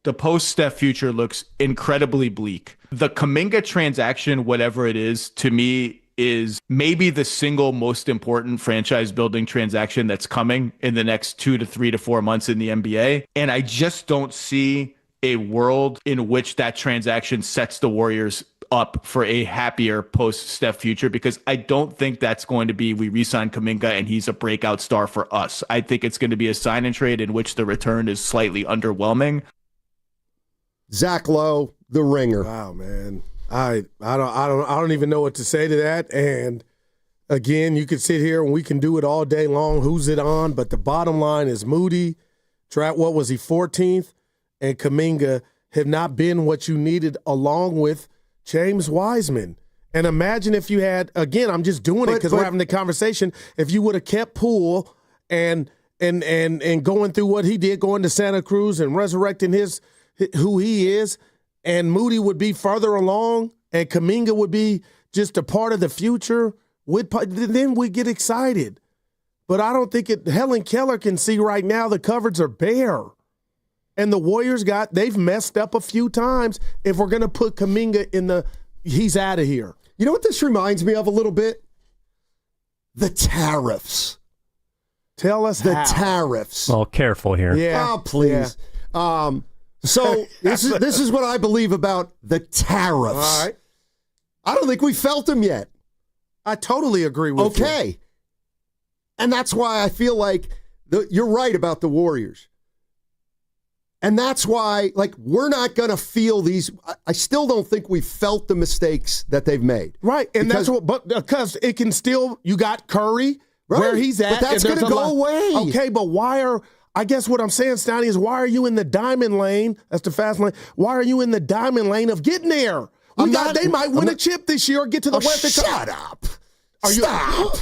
the post-Steph future looks incredibly bleak. The Kuminga transaction, whatever it is, to me is maybe the single most important franchise-building transaction that's coming in the next 2 to 3 to 4 months in the NBA. And I just don't see a world in which that transaction sets the Warriors up for a happier post-Steph future, because I don't think that's going to be we re-sign Kuminga and he's a breakout star for us. I think it's going to be a sign and trade in which the return is slightly underwhelming. Zach Lowe, the ringer. Wow, man. I don't even know what to say to that. And again, you could sit here and we can do it all day long. Who's it on? But the bottom line is Moody, what was he, 14th? And Kuminga have not been what you needed, along with James Wiseman. And imagine if you had, again, I'm just doing it because we're having the conversation, if you would have kept Poole and going through what he did, going to Santa Cruz and resurrecting who he is, and Moody would be further along and Kuminga would be just a part of the future, then we get excited. But I don't think Helen Keller can see right now the cupboards are bare. And the Warriors they've messed up a few times. If we're going to put Kuminga he's out of here. You know what this reminds me of a little bit? The tariffs. Tell us the how. tariffs. Well, careful here. Yeah. Oh, please. Yeah. So this is what I believe about the tariffs. All right. I don't think we felt them yet. I totally agree with you. Okay. And that's why I feel like you're right about the Warriors. And that's why, we're not going to feel these. I still don't think we felt the mistakes that they've made. Right. And because it can still, you got Curry, right, where he's at. But that's going to go away. Okay, but I guess what I'm saying, Steiny, is why are you in the diamond lane? That's the fast lane. Why are you in the diamond lane of getting there? They might win a chip this year or get to the Western Cup. Shut up. Stop.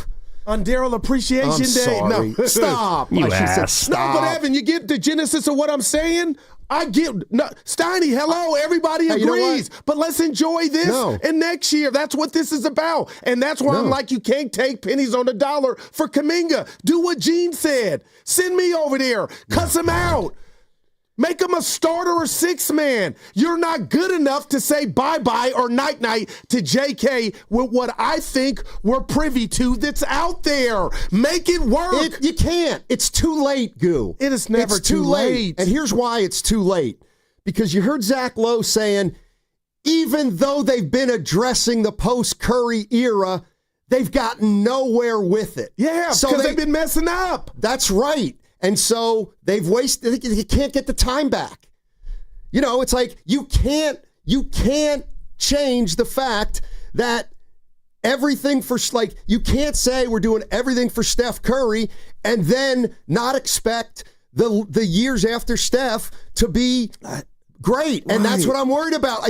On Daryl Appreciation Day. Sorry. No. Stop. You said ass. stop. No, but Evan, you get the genesis of what I'm saying? Steiny, hello, everybody agrees. But let's enjoy this and next year. That's what this is about. And that's why I'm like, you can't take pennies on the dollar for Kuminga. Do what Gene said. Send me over there. Cuss him out. Make him a starter or sixth man. You're not good enough to say bye-bye or night-night to JK with what I think we're privy to that's out there. Make it work. You can't. It's too late, Goo. It is never too late. And here's why it's too late. Because you heard Zach Lowe saying, even though they've been addressing the post-Curry era, they've gotten nowhere with it. Yeah, because they've been messing up. That's right. And so they've wasted. You can't get the time back. It's like you can't change the fact that everything you can't say we're doing everything for Steph Curry and then not expect the years after Steph to be great. And that's what I'm worried about.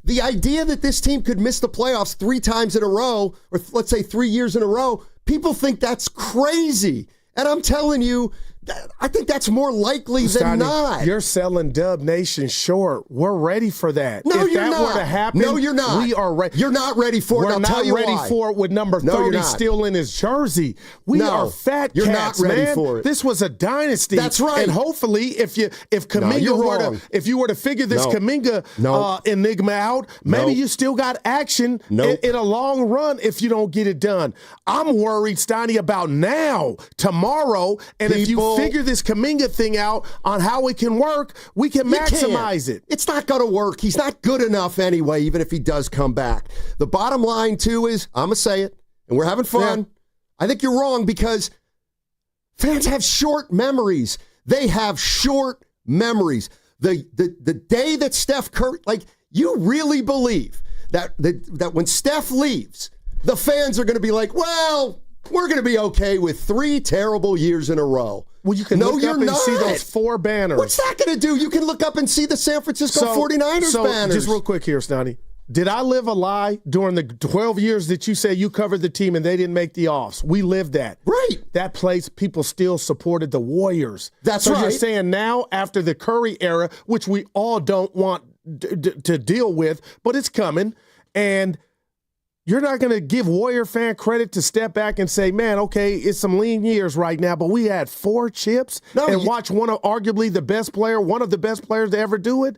The idea that this team could miss the playoffs 3 times in a row, or let's say 3 years in a row, people think that's crazy. And I'm telling you, I think that's more likely than not. You're selling Dub Nation short. We're ready for that. No, if you're that not. were to happen, no, you're not. We are ready. You're not ready for it. We're I'll not tell you ready why. for it with number 30 still in his jersey. We are fat you're cats, not ready man. for it. This was a dynasty. That's right. And hopefully, if Kuminga if you were to figure this Kuminga enigma out, maybe you still got action in a long run if you don't get it done. I'm worried, Steiny, about now, tomorrow, and if you figure this Kuminga thing out on how it can work, we can maximize it. It's not going to work. He's not good enough anyway, even if he does come back. The bottom line, too, is, I'm going to say it, and we're having fun. Yeah. I think you're wrong because fans have short memories. They have short memories. The day that Steph Curry, you really believe that when Steph leaves, the fans are going to be like, well, we're going to be okay with 3 terrible years in a row. Well, you can look up and see those 4 banners. What's that going to do? You can look up and see the San Francisco 49ers banners. Just real quick here, Steiny. Did I live a lie during the 12 years that you say you covered the team and they didn't make the offs? We lived that. Right. That place, people still supported the Warriors. That's right. So you're saying now, after the Curry era, which we all don't want to deal with, but it's coming, and you're not going to give Warrior fan credit to step back and say, man, okay, it's some lean years right now, but we had 4 chips watch one of arguably the best player, one of the best players to ever do it.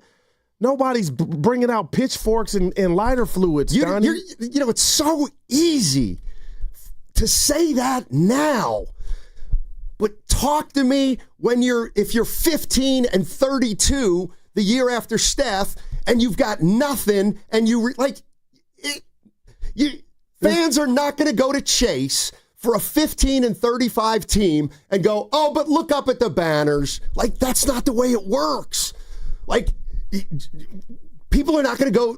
Nobody's bringing out pitchforks and lighter fluids, Donnie. It's so easy to say that now. But talk to me if you're 15 and 32 the year after Steph and you've got nothing and fans are not going to go to Chase for a 15 and 35 team and go, oh, but look up at the banners. That's not the way it works. people are not going to go.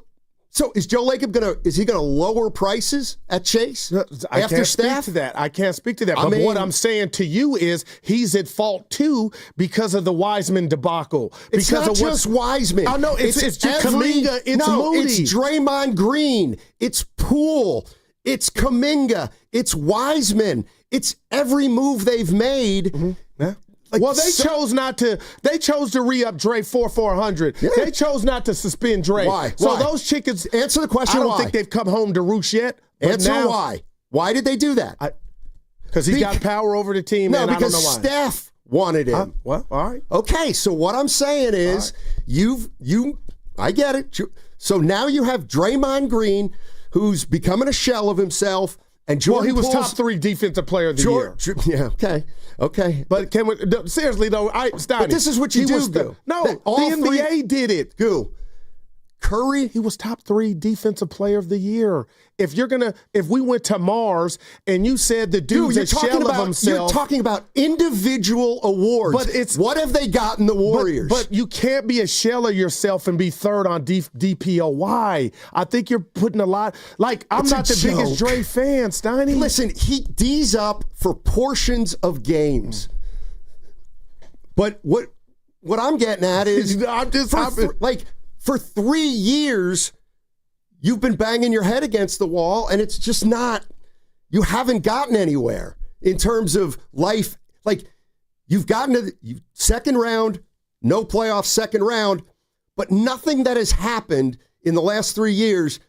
So is Joe Lacob going to lower prices at Chase I after can't Steph? speak to that. I can't speak to that. But what I'm saying to you is he's at fault too because of the Wiseman debacle. It's because not of just Wiseman. Oh no, it's just Kuminga. It's Moody. It's Draymond Green. It's Poole. It's Kuminga. It's Wiseman. It's every move they've made. Mm-hmm. Yeah. They chose not to. They chose to re-up Dre for $400. Yeah. They chose not to suspend Dre. Why? So those chickens. Answer the question. I don't why? think they've come home to roost yet. Answer why. Why did they do that? Because he's got power over the team. No, and because I don't know why. Steph wanted him. Well, all right. Okay, so what I'm saying is, I get it. So now you have Draymond Green, who's becoming a shell of himself. And Jordan he was Poole's, top 3 defensive player of the year. Yeah, okay. But can we seriously though? Steiny, but this is what you do. The NBA did it. Curry, he was top 3 defensive player of the year. If we went to Mars and you said the dude's a shell of himself, you're talking about individual awards. But what have they gotten the Warriors? But you can't be a shell of yourself and be third on DPO. Why? I think you're putting a lot. Like I'm not the biggest Dre fan, Steiny. Listen, he D's up for portions of games. But what I'm getting at is, for 3 years, you've been banging your head against the wall, and it's just not, you haven't gotten anywhere in terms of life. Like, you've gotten to the second round, no playoffs, second round, but nothing that has happened in the last 3 years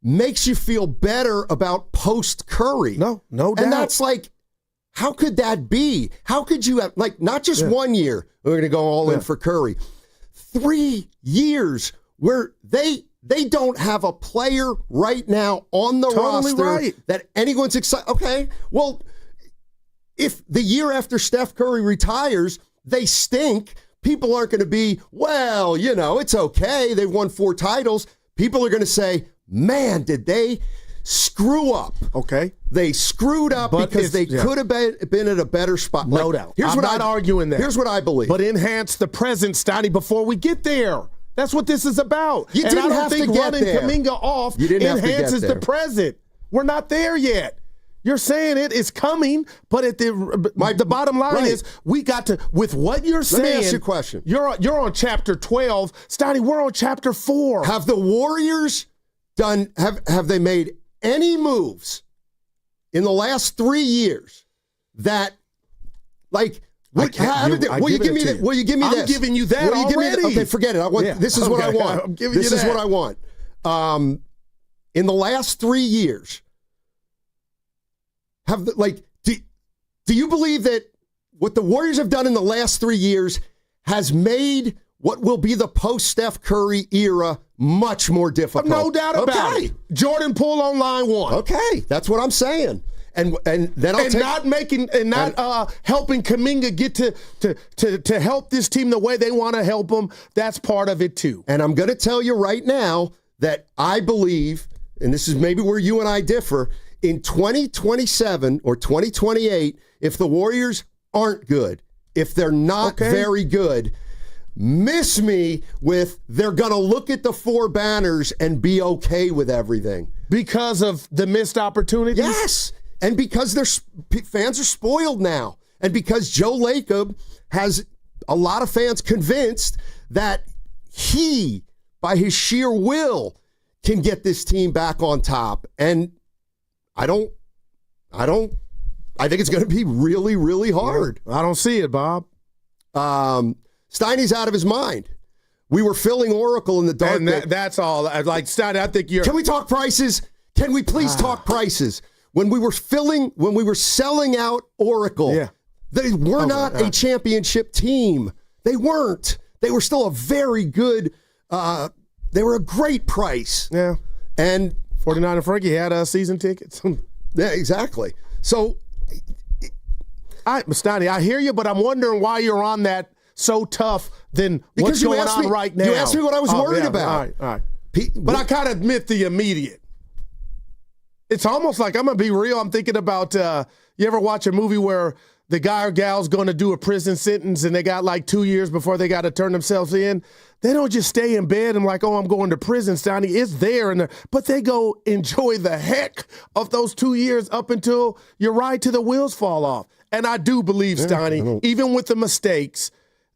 makes you feel better about post-Curry. No doubt. And that's like, how could that be? How could you have, not just 1 year, we're going to go all in for Curry. 3 years where they don't have a player right now on the roster that anyone's excited. Okay, well, if the year after Steph Curry retires, they stink, people aren't going to be, well, it's okay. They've won 4 titles. People are going to say, man, did they screw up? Okay. They screwed up because they could have been at a better spot. No doubt. I'm not arguing that. Here's what I believe. But enhance the present, Steiny, before we get there. That's what this is about. You didn't have to get there. Running Kuminga off enhances the present. We're not there yet. You're saying it is coming, but the bottom line is we got to, with what you're saying. Let me ask you a question. You're on chapter 12. Steiny, we're on chapter 4. Have the Warriors have they made any moves in the last 3 years that, will you give me this? I'm giving you that already. Okay, forget it. This is what I want. I'm giving you that. This is what I want. In the last 3 years, do you believe that what the Warriors have done in the last 3 years has made what will be the post-Steph Curry era much more difficult? No doubt about it. Jordan Poole on line 1. Okay, that's what I'm saying. And then I'll helping Kuminga get to help this team the way they want to help them. That's part of it too. And I'm going to tell you right now that I believe, and this is maybe where you and I differ, in 2027 or 2028, if the Warriors aren't good, if they're not very good, miss me with they're going to look at the 4 banners and be okay with everything. Because of the missed opportunities? Yes. And because fans are spoiled now. And because Joe Lacob has a lot of fans convinced that he, by his sheer will, can get this team back on top. And I think it's going to be really, really hard. I don't see it, Bob. Steiny's out of his mind. We were filling Oracle in the dark. And that's all. Steiny, I think you're... Can we talk prices? Can we please talk prices? When we were selling out Oracle, they were not a championship team. They weren't. They were still a very good, they were a great price. Yeah. And 49 Frankie had season tickets. Yeah, exactly. So, Steiny, I hear you, but I'm wondering why you're on that so tough than what's going on right now. You asked me what I was worried about. All right. But I kind of admit the immediate. It's almost like, I'm going to be real, I'm thinking about, you ever watch a movie where the guy or gal's going to do a prison sentence and they got like 2 years before they got to turn themselves in, they don't just stay in bed and like, oh, I'm going to prison, Steiny. It's there. But they go enjoy the heck of those 2 years up until you're right till the wheels fall off. And I do believe, Steiny, even with the mistakes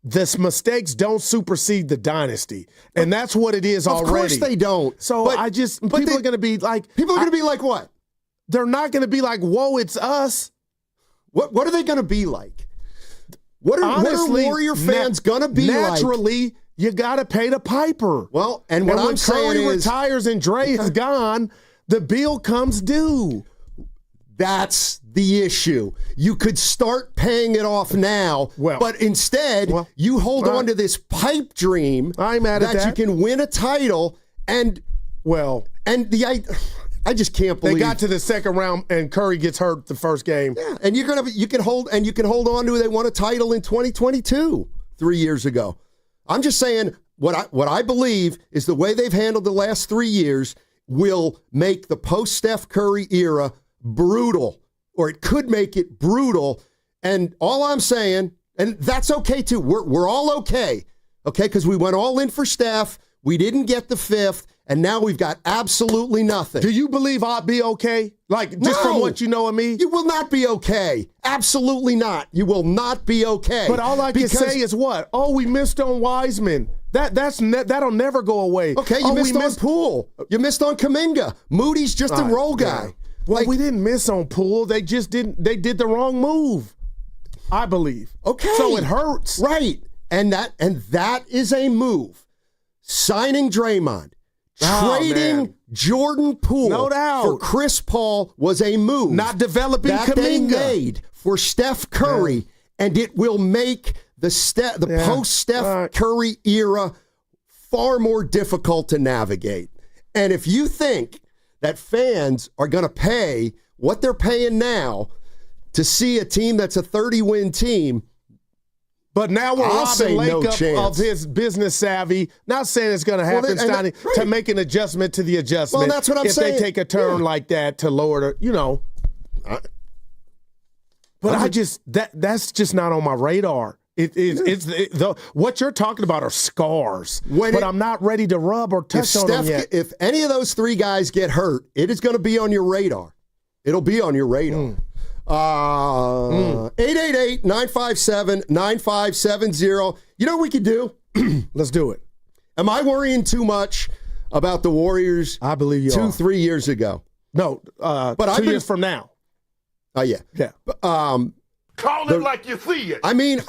don't supersede the dynasty. And that's what it is already. Of course they don't. So people are going to be like. People are going to be like what? They're not going to be like, whoa, it's us. What are they going to be like? What are Warrior fans going to be like? Naturally, you got to pay the piper. Well, and what I'm saying Curry is, retires and Dre is gone, the bill comes due. That's the issue. You could start paying it off now, but instead you hold on to this pipe dream that you can win a title I just can't believe they got to the second round and Curry gets hurt the first game. Yeah, and you can hold on to it. They won a title in 2022 3 years ago. I'm just saying what I believe is the way they've handled the last 3 years will make the post Steph Curry era brutal, or it could make it brutal. And all I'm saying, and that's okay too. We're all okay, because we went all in for Steph. We didn't get the fifth. And now we've got absolutely nothing. Do you believe I'll be okay? Like, just from what you know of me? You will not be okay. Absolutely not. You will not be okay. But all I can say is what? Oh, we missed on Wiseman. That'll never go away. Okay, you missed on Poole. You missed on Kuminga. Moody's just a role guy. Well, we didn't miss on Poole. They just didn't. They did the wrong move, I believe. Okay. So it hurts. Right. And that is a move. Signing Draymond. Trading Jordan Poole no doubt. For Chris Paul was a move. Not developing that Kuminga. They made for Steph Curry, and it will make the post-Steph Curry era far more difficult to navigate. And if you think that fans are going to pay what they're paying now to see a team that's a 30-win team, but now we're robbing Lake of his business savvy. Not saying it's going to happen, Steiny, to make an adjustment to the adjustment. Well, that's what I'm saying. If they take a turn like that to lower the, But that's just not on my radar. What you're talking about are scars. But I'm not ready to rub or touch on them yet. If any of those three guys get hurt, it is going to be on your radar. It'll be on your radar. 888-957-9570. You know what we could do? Let's do it. Am I worrying too much about the Warriors? I believe you are. 3 years ago. No, but 2 years from now. Oh, yeah. Yeah. Call it like you see it. I mean,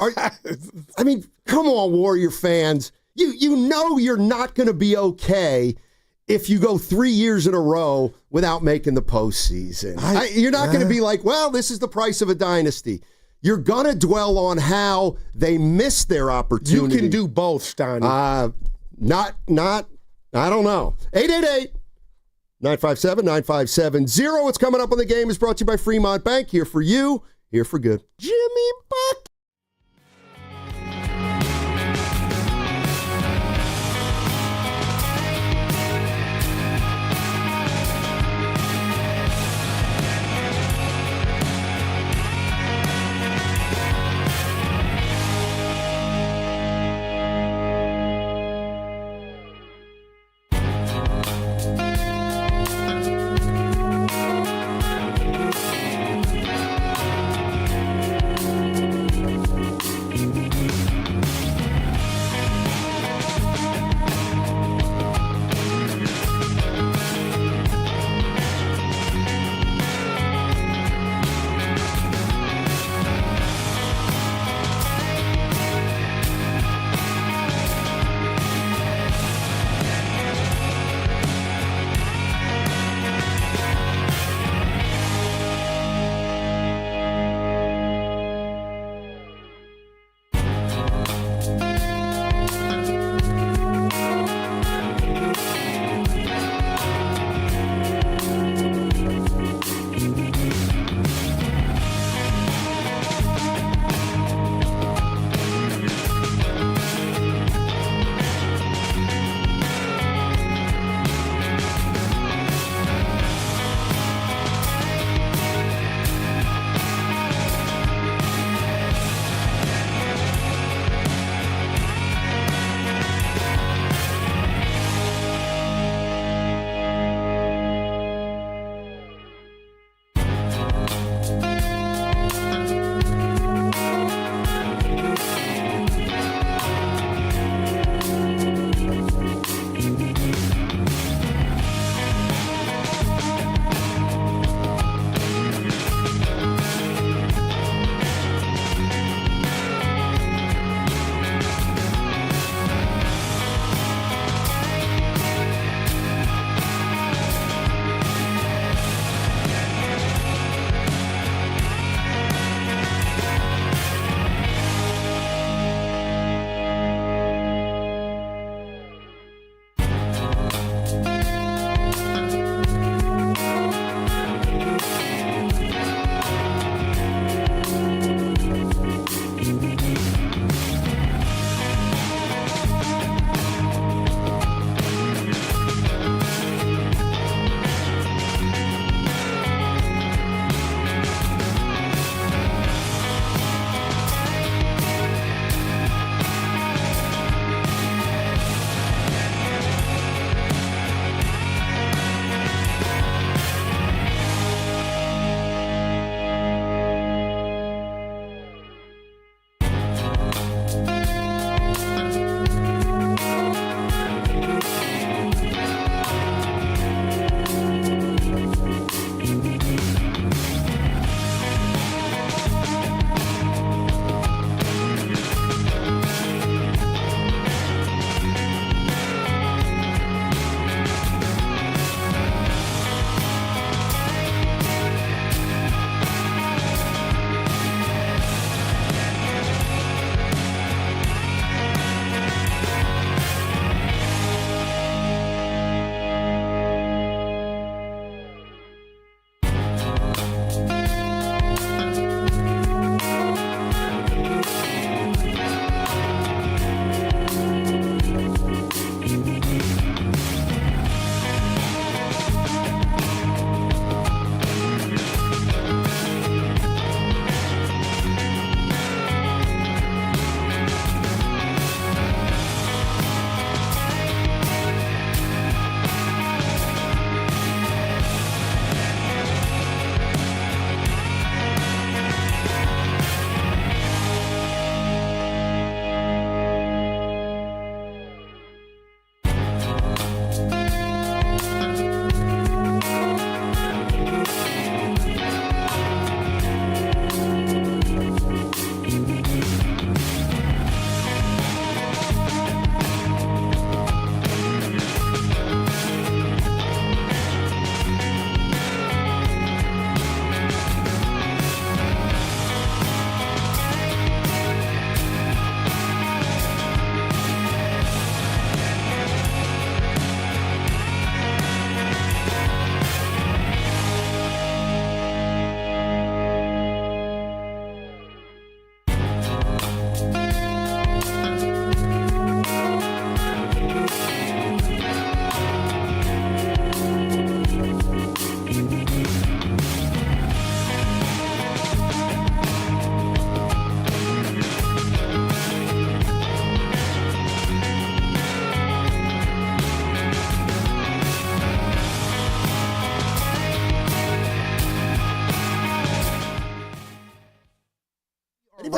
come on, Warrior fans. You know you're not going to be okay if you go 3 years in a row without making the postseason. You're not going to be like, well, this is the price of a dynasty. You're going to dwell on how they missed their opportunity. You can do both, Steiny. I don't know. 888-957-9570. What's coming up on the game is brought to you by Fremont Bank. Here for you, here for good. Jimmy Buck.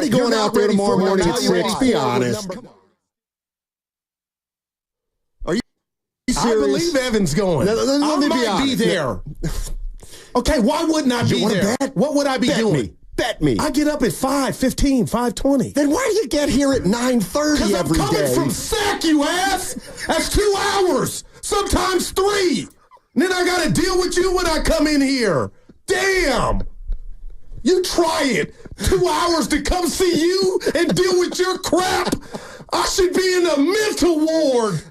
Nobody going out there tomorrow morning at 6. Be honest. Are you serious? I believe Evan's going. Let me be honest. Be there. Okay, why wouldn't I be there? Bet? What would I be doing? Bet me. I get up at 5:15, 5:20. Then why do you get here at 9:30 every day? I'm coming from SAC, you ass. That's 2 hours, sometimes 3. And then I got to deal with you when I come in here. Damn. You try it. 2 hours to come see you and deal with your crap. I should be in a mental ward.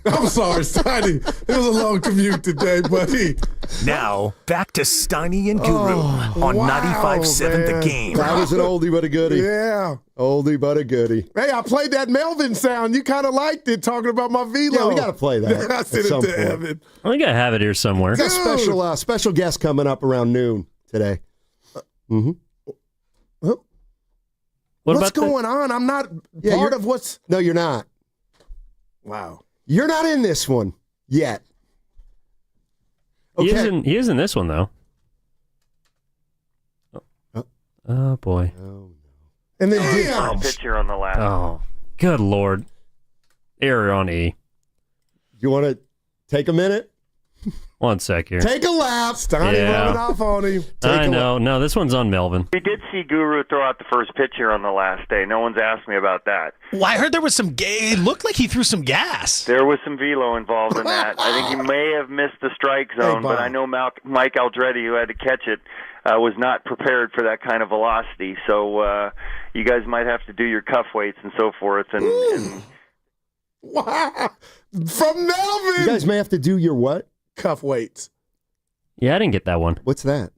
I'm sorry, Steiny. It was a long commute today, buddy. Now, back to Steiny and Guru on 95.7 The Game. That was an oldie but a goodie. Yeah. Oldie but a goodie. Hey, I played that Melvin sound. You kind of liked it, talking about my velo. Yeah, we got to play that. I sent it to Evan. I think I have it here somewhere. We got a special guest coming up around noon today. What's going on? I'm not part of what's... No, you're not. Wow. You're not in this one yet. Okay. He is in this one, though. Oh boy. And then picture on the last. Oh, good Lord. Error on E. You want to take a minute? 1 sec here. Take a lap. Steiny running off on him. I know. No, this one's on Melvin. We did see Guru throw out the first pitch here on the last day. No one's asked me about that. Well, I heard there was some it looked like he threw some gas. There was some velo involved in that. I think he may have missed the strike zone, but I know Mike Aldretti, who had to catch it, was not prepared for that kind of velocity. So you guys might have to do your cuff weights and so forth. And wow. From Melvin. You guys may have to do your what? Cuff weights. Yeah, I didn't get that one. What's that?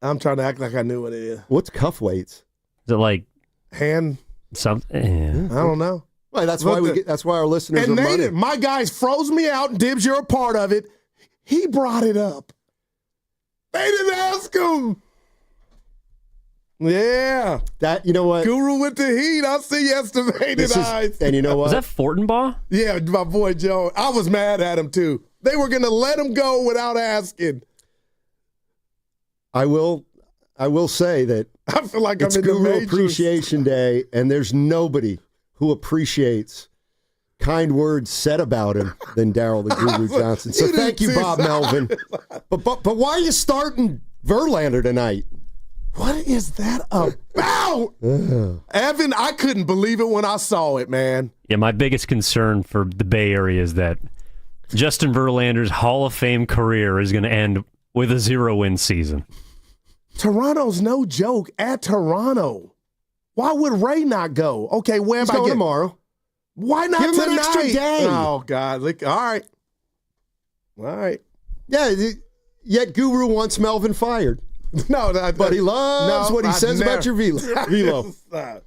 I'm trying to act like I knew what it is. What's cuff weights? Is it like hand something? I don't know. Well, that's why our listeners are money. My guys froze me out, and Dibs, you're a part of it. He brought it up. They didn't ask him. Yeah. You know what? Guru with the heat. I see estimated eyes. And you know what? Was that Fortenbaugh? Yeah, my boy Joe. I was mad at him, too. They were going to let him go without asking. I will say that I feel like it's I'm in Guru the majors. Appreciation Day, and there's nobody who appreciates kind words said about him than Daryl the Guru Johnson. So thank you, Bob Melvin. But why are you starting Verlander tonight? What is that about? Evan, I couldn't believe it when I saw it, man. Yeah, my biggest concern for the Bay Area is that Justin Verlander's Hall of Fame career is going to end with a 0-win season. Toronto's no joke at Toronto. Why would Ray not go? Okay, where am I going tomorrow? Why not Give him tonight? an extra day. Oh, God. Look, all right. Yeah, yet Guru wants Melvin fired. No, but he loves what he says about your velo. Oh, man.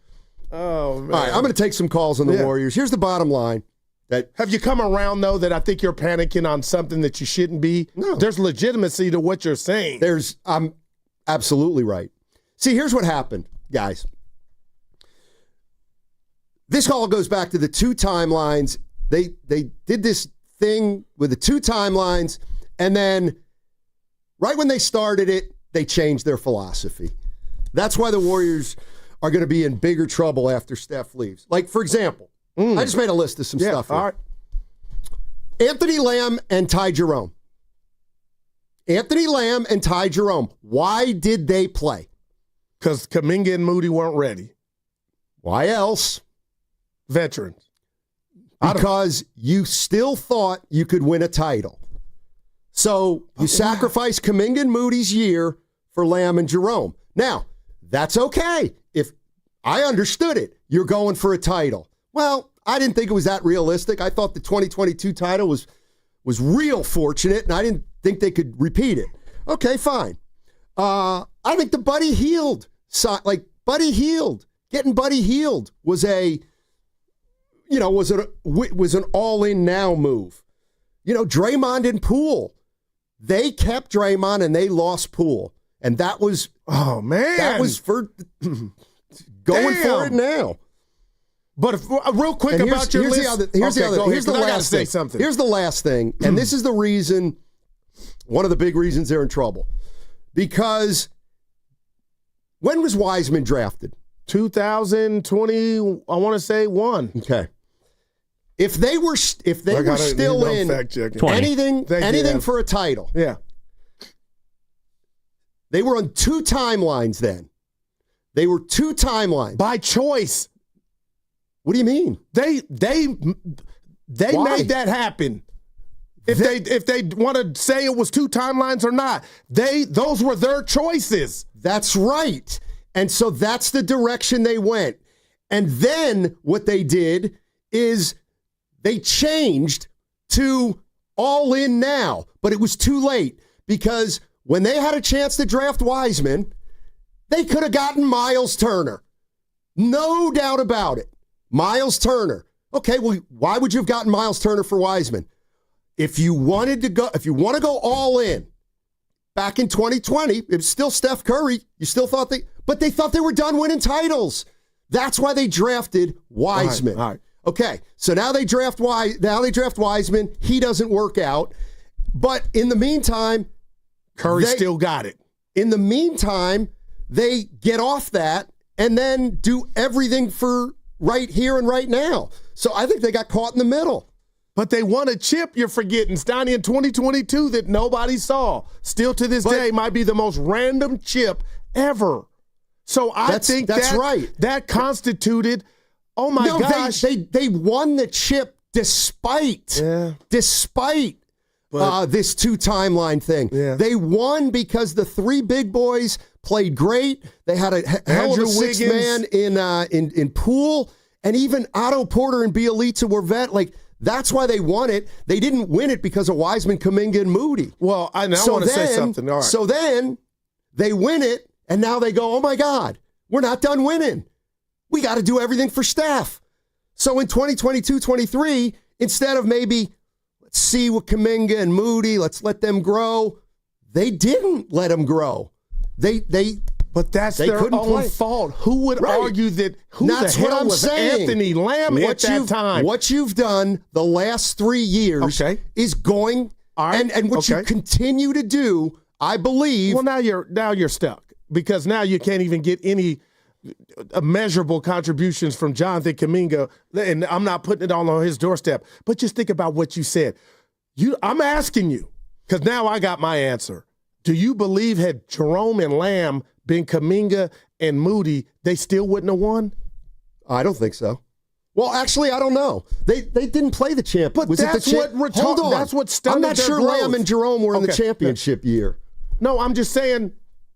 All right, I'm going to take some calls on the Warriors. Here's the bottom line. Have you come around, though, that I think you're panicking on something that you shouldn't be? No. There's legitimacy to what you're saying. I'm absolutely right. See, here's what happened, guys. This all goes back to the two timelines. They did this thing with the two timelines, and then right when they started it, they changed their philosophy. That's why the Warriors are going to be in bigger trouble after Steph leaves. Like, for example, I just made a list of some stuff here. All right. Anthony Lamb and Ty Jerome. Anthony Lamb and Ty Jerome. Why did they play? Because Kuminga and Moody weren't ready. Why else? Veterans. Because you still thought you could win a title. So you sacrificed Kuminga and Moody's year for Lamb and Jerome. Now, that's okay. If I understood it, you're going for a title. Well, I didn't think it was that realistic. I thought the 2022 title was real fortunate, and I didn't think they could repeat it. Okay, fine. I think the Buddy Hield, getting Buddy Hield was an all-in now move. Draymond and Poole, they kept Draymond and they lost Poole, and that was that was for going for it now. But real quick about your list. Here's the last thing. Here's the last thing, and this is the reason, one of the big reasons they're in trouble. Because when was Wiseman drafted? 2020, I want to say 1. Okay. If they were still in anything for a title. Yeah. They were on 2 timelines then. They were 2 timelines. By choice. What do you mean? They made that happen. If they want to say it was 2 timelines or not, those were their choices. That's right. And so that's the direction they went. And then what they did is they changed to all in now, but it was too late because when they had a chance to draft Wiseman, they could have gotten Miles Turner. No doubt about it. Miles Turner. Okay, well, why would you have gotten Miles Turner for Wiseman? If you want to go all in, back in 2020, it was still Steph Curry. You still thought but they thought they were done winning titles. That's why they drafted Wiseman. All right. Okay, so now they draft Wiseman. He doesn't work out. But in the meantime, Curry still got it. In the meantime, they get off that and then do everything for right here and right now. So I think they got caught in the middle. But they won a chip, you're forgetting, Steiny, in 2022 that nobody saw. Still to this day might be the most random chip ever. So I think that's right. That constituted, oh my gosh. They won the chip despite this 2 timeline thing. Yeah. They won because the 3 big boys played great. They had a hell of a 6 man in Poole, and even Otto Porter and Bielitsa were that's why they won it. They didn't win it because of Wiseman, Kuminga, and Moody. Well, I want to say something. All right. So then they win it, and now they go, oh my God, we're not done winning. We got to do everything for Steph. So in 2022-23, instead of maybe let's see what Kuminga and Moody, let's let them grow, they didn't let them grow. But that's their own fault. Who would argue that? That's the hell what I'm was saying. Anthony Lamb at that time? What you've done the last 3 years is going, and what you continue to do, I believe. Well, now you're stuck because now you can't even get any measurable contributions from Jonathan Kuminga, and I'm not putting it all on his doorstep. But just think about what you said. I'm asking you because now I got my answer. Do you believe had Jerome and Lamb been Kuminga and Moody, they still wouldn't have won? I don't think so. Well, actually, I don't know. They didn't play the champ. But that's what stunted I'm not their sure growth. Lamb and Jerome were in the championship year. No, I'm just saying,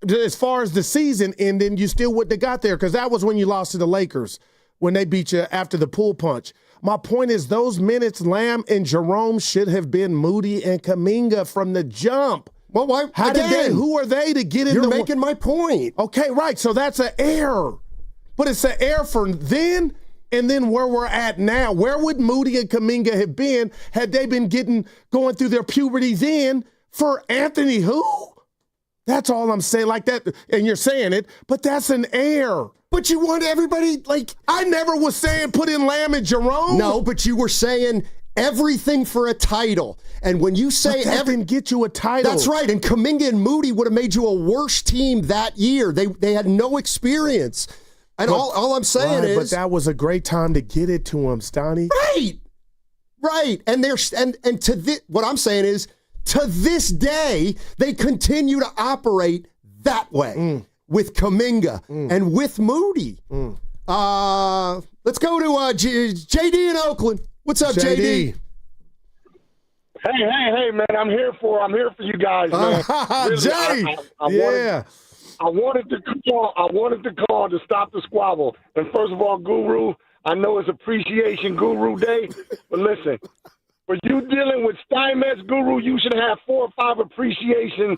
as far as the season ending, you still wouldn't have got there because that was when you lost to the Lakers when they beat you after the pool punch. My point is those minutes, Lamb and Jerome should have been Moody and Kuminga from the jump. Well, why? Who are they to get in? You're making my point. Okay, right. So that's an error. But it's an error for then and then where we're at now. Where would Moody and Kuminga have been had they been going through their puberty then for Anthony who? That's all I'm saying. Like that, and you're saying it, but that's an error. But you want everybody, I never was saying put in Lamb and Jerome. No, but you were saying everything for a title. And when you say that can get you a title. That's right. And Kuminga and Moody would have made you a worse team that year. They had no experience. And all I'm saying is, but that was a great time to get it to them, Steiny. Right. And what I'm saying is, to this day, they continue to operate that way with Kuminga and with Moody. Let's go to JD in Oakland. What's up, JD? Hey, man! I'm here for you guys, man. Really, Jay, I wanted to call to stop the squabble. And first of all, Guru, I know it's Appreciation Guru Day, but listen, for you dealing with Steinmetz, Guru, you should have 4 or 5 appreciation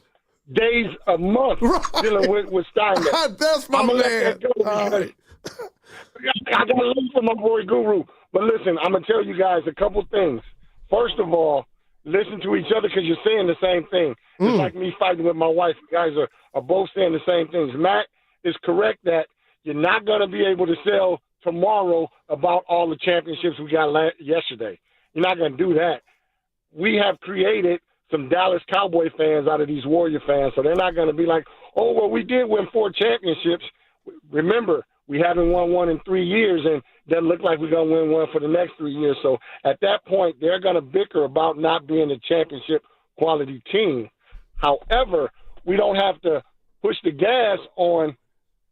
days a month dealing with Steinmetz. That's my man. I got to listen to my boy Guru. But listen, I'm going to tell you guys a couple things. First of all, listen to each other because you're saying the same thing. It's like me fighting with my wife. You guys are both saying the same things. Matt is correct that you're not going to be able to sell tomorrow about all the championships we got yesterday. You're not going to do that. We have created some Dallas Cowboy fans out of these Warrior fans, so they're not going to be like, oh, well, we did win 4 championships. Remember, we haven't won one in 3 years, and doesn't look like we're going to win one for the next 3 years. So at that point, they're going to bicker about not being a championship quality team. However, we don't have to push the gas on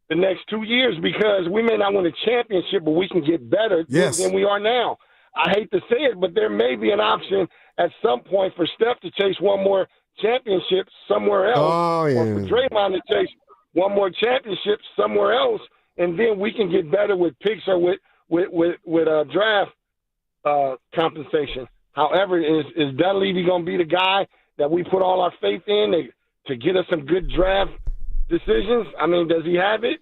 the next 2 years because we may not win a championship, but we can get better than we are now. I hate to say it, but there may be an option at some point for Steph to chase one more championship somewhere else, or for Draymond to chase one more championship somewhere else, and then we can get better with picks or with draft compensation. However, is Dunleavy going to be the guy that we put all our faith in to get us some good draft decisions? I mean, does he have it?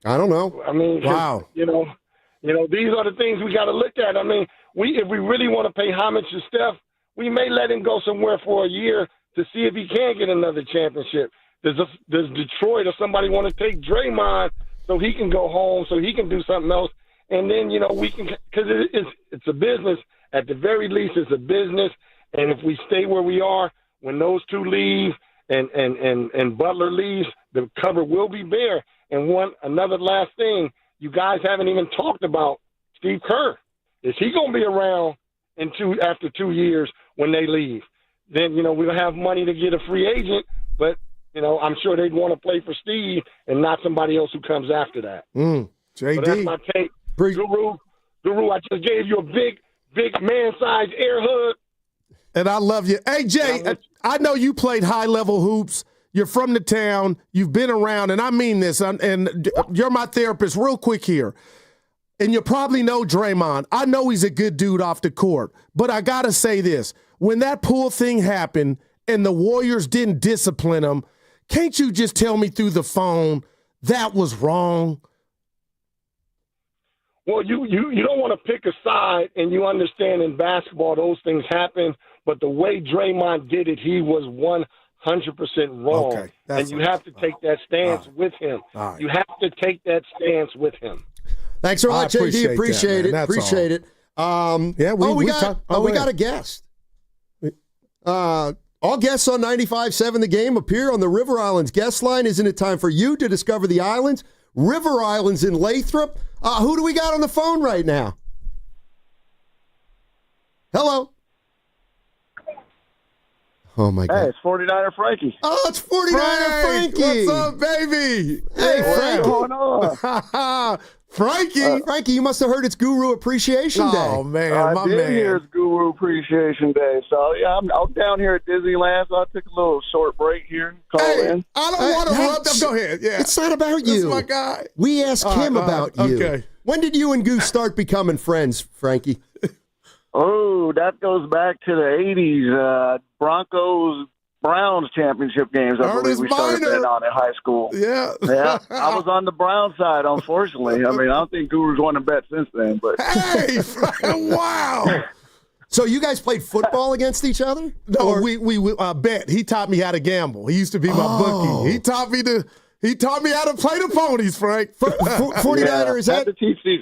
I don't know. I mean, wow. You know, these are the things we got to look at. I mean, if we really want to pay homage to Steph, we may let him go somewhere for a year to see if he can get another championship. Does Detroit or somebody want to take Draymond so he can go home, so he can do something else? And then, we can, because it's a business. At the very least, it's a business. And if we stay where we are, when those two leave and Butler leaves, the cover will be bare. And another last thing, you guys haven't even talked about Steve Kerr. Is he going to be around after 2 years when they leave? Then, we'll have money to get a free agent, but, I'm sure they'd want to play for Steve and not somebody else who comes after that. JD. So that's my take. Guru, I just gave you a big man-sized air hug. And I love you. Hey, Jay, I know you played high-level hoops. You're from the town. You've been around, and I mean this, and you're my therapist. Real quick here. And you probably know Draymond. I know he's a good dude off the court, but I got to say this. When that pool thing happened and the Warriors didn't discipline him, can't you just tell me through the phone that was wrong? Well, you don't want to pick a side, and you understand in basketball those things happen, but the way Draymond did it, he was 100% wrong. Okay, and you have to take that stance with him. You have to take that stance with him. Thanks so much, JD. Appreciate it. Appreciate it. We got a guest. All guests on 95.7 The Game appear on the River Islands guest line. Isn't it time for you to discover the islands? River Islands in Lathrop. Who do we got on the phone right now? Hello. Oh, my God. Hey, it's 49er Frankie. Oh, it's 49er Frankie. What's up, baby? Hey, Frankie. What's going on? Frankie, you must have heard it's Guru Appreciation Day. Oh, man, I did hear it's Guru Appreciation Day. So, yeah, I'm down here at Disneyland, so I took a little short break here. Call in. I don't want to rub them. Go ahead. Yeah. It's not about you. That's my guy. We asked him about you. Okay. When did you and Goose start becoming friends, Frankie? Oh, that goes back to the 80s. Broncos-Browns championship games, I believe we started betting on in high school. Yeah. Yeah, I was on the Brown side, unfortunately. I mean, I don't think Guru's won a bet since then. But hey, wow. So you guys played football against each other? No, we bet. He taught me how to gamble. He used to be my bookie. He taught me how to play the ponies, Frank. 49er, is that?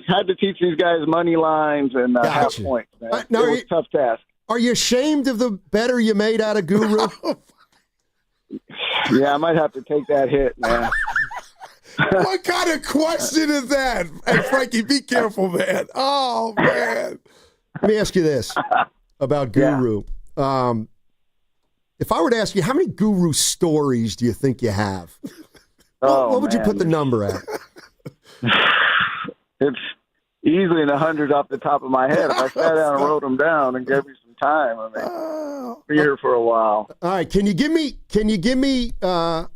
Had to teach these guys money lines and half points. Man. It was a tough task. Are you ashamed of the better you made out of Guru? Yeah, I might have to take that hit, man. What kind of question is that? Hey, Frankie, be careful, man. Oh, man. Let me ask you this about Guru. Yeah. If I were to ask you, how many Guru stories do you think you have? What would you put the number at? It's easily in the hundreds off the top of my head. If I sat down and wrote them down and gave me some time, I mean, be here for a while. All right, can you give me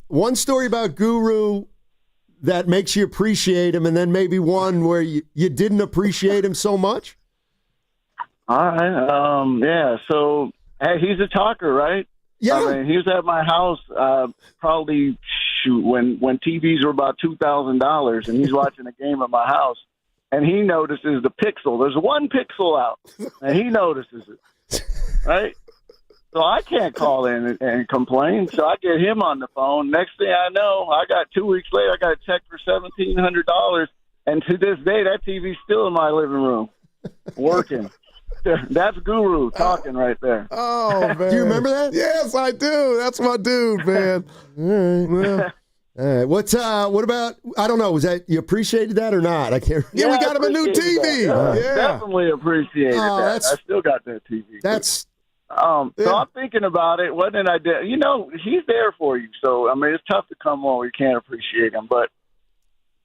one story about Guru that makes you appreciate him, and then maybe one where you didn't appreciate him so much? All right. Yeah. So hey, he's a talker, right? Yeah. I mean, he was at my house probably when TVs were about $2,000, and he's watching a game at my house, and he notices the pixel. There's one pixel out, and he notices it, right? So I can't call in and complain. So I get him on the phone. Next thing I know, I got 2 weeks later, I got a check for $1,700, and to this day, that TV's still in my living room, working. That's Guru talking right there. Oh, man. Do you remember that? Yes, I do. That's my dude, man. All right. All right. What about? I don't know. Was that you appreciated that or not? I can't. Yeah, we got him a new TV. Yeah. Definitely appreciated that. I still got that TV. That's. So I'm thinking about it. What did I do? He's there for you. So I mean, it's tough to come on. We can't appreciate him, but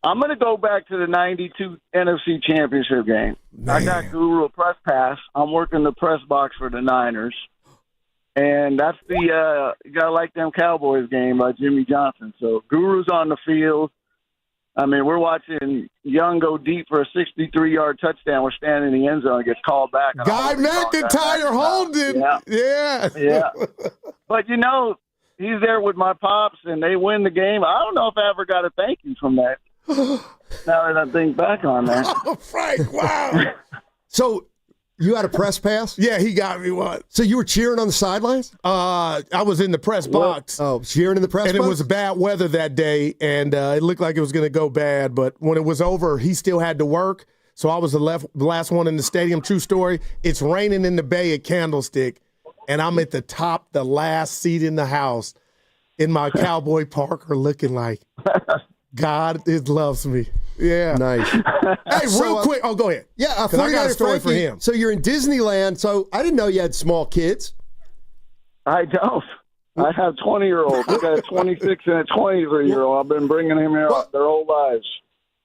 I'm going to go back to the '92 NFC Championship game. Man. I got Guru a press pass. I'm working the press box for the Niners. And that's the you gotta like them Cowboys game by Jimmy Johnson. So Guru's on the field. I mean, we're watching Young go deep for a 63-yard touchdown. We're standing in the end zone and gets called back. Guy McIntyre holding. Yeah. But he's there with my pops, and they win the game. I don't know if I ever got a thank you from that. Now that I think back on that. Oh, Frank! Wow. So. You had a press pass? Yeah, he got me one. So you were cheering on the sidelines? I was in the press box. Oh, cheering in the press box? And it was bad weather that day, and it looked like it was going to go bad. But when it was over, he still had to work. So I was the last one in the stadium. True story. It's raining in the Bay at Candlestick, and I'm at the last seat in the house in my Cowboy Parker looking like God loves me. Yeah. Nice. Hey, real quick. Oh, go ahead. Yeah, I got a story for him. So you're in Disneyland. So I didn't know you had small kids. I don't. I have 20-year-olds. I got a 26 and a 23-year-old. I've been bringing him here their whole lives.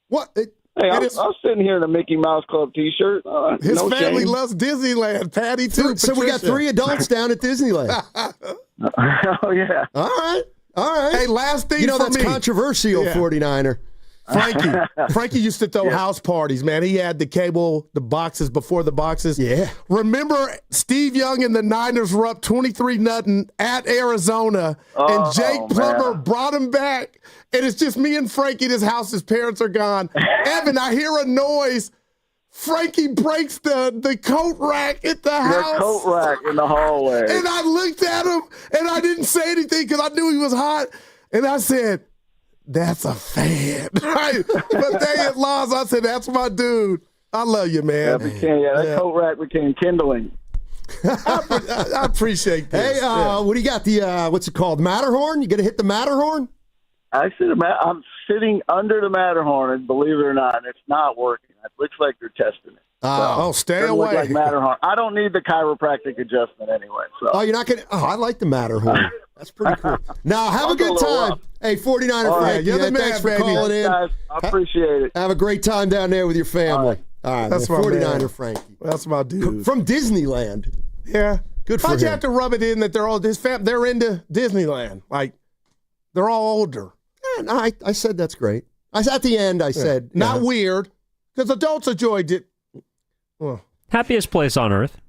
What? Hey, I'm sitting here in a Mickey Mouse Club T-shirt. His no family shame. loves Disneyland. Patty, too. So we got 3 adults down at Disneyland. Oh, yeah. All right. Hey, last thing for that's me. controversial, 49er. Frankie used to throw house parties, man. He had the boxes before the boxes. Yeah. Remember Steve Young and the Niners were up 23-0 at Arizona, and Jake Plummer brought him back, and it's just me and Frankie in his house. His parents are gone. Evan, I hear a noise. Frankie breaks the coat rack at the house. The coat rack in the hallway. And I looked at him, and I didn't say anything because I knew he was hot, and I said, that's a fan, right? But they had lost. I said, that's my dude. I love you, man. That coat rack became kindling. I appreciate this. Hey, what do you got? The what's it called? Matterhorn? You gonna hit the Matterhorn? Actually, I'm sitting under the Matterhorn, and believe it or not, it's not working. It looks like they're testing it. Stay away. Like Matterhorn. I don't need the chiropractic adjustment anyway. So. Oh, you're not gonna. Oh, I like the Matterhorn. That's pretty cool. Now, have a good time. Hey, 49er Frankie, you're the man, thanks for baby. calling in. Guys, I appreciate it. Have a great time down there with your family. All right, that's my 49er man. Frankie. That's my dude. From Disneyland. Yeah. Good for him. Why'd you have to rub it in that they're all they're into Disneyland? Like, they're all older. Yeah, no, I said that's great. At the end, I said. Not weird, because adults enjoyed it. Well, happiest place on earth.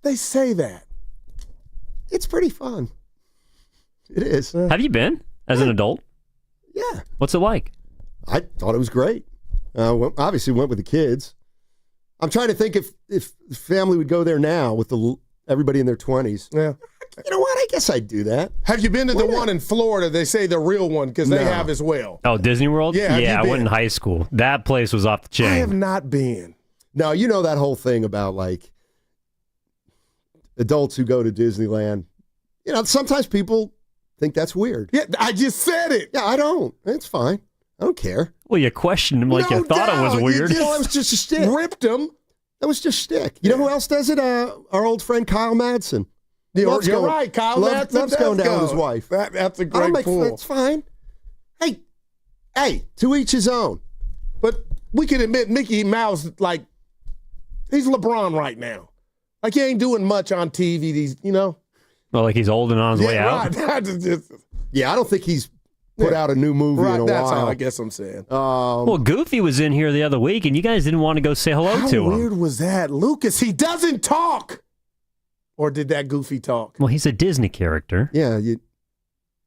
They say that. It's pretty fun. It is. Have you been as an adult? Yeah. What's it like? I thought it was great. Obviously went with the kids. I'm trying to think if the family would go there now with everybody in their 20s. Yeah. You know what? I guess I'd do that. Have you been to the one in Florida? They say the real one because they have as well. Oh, Disney World? Yeah, I went in high school. That place was off the chain. I have not been. No, you know that whole thing about like adults who go to Disneyland. You know, sometimes people think that's weird. Yeah, I just said it. Yeah, I don't. It's fine. I don't care. Well, you questioned him like you thought it was weird. That was just a shtick. Ripped him. That was just shtick. You know who else does it? Our old friend Kyle Madsen. You're right. Kyle Madsen loves going down with his wife. That's a great pool. That's fine. Hey, to each his own. But we can admit Mickey Mouse, like, he's LeBron right now. Like, he ain't doing much on TV. Well, like he's old and on his way out. Right. Yeah, I don't think he's put out a new movie in a that's while. all I guess I'm saying. Well, Goofy was in here the other week, and you guys didn't want to go say hello to him. How weird was that? Lucas, he doesn't talk. Or did that Goofy talk? Well, he's a Disney character. Yeah, you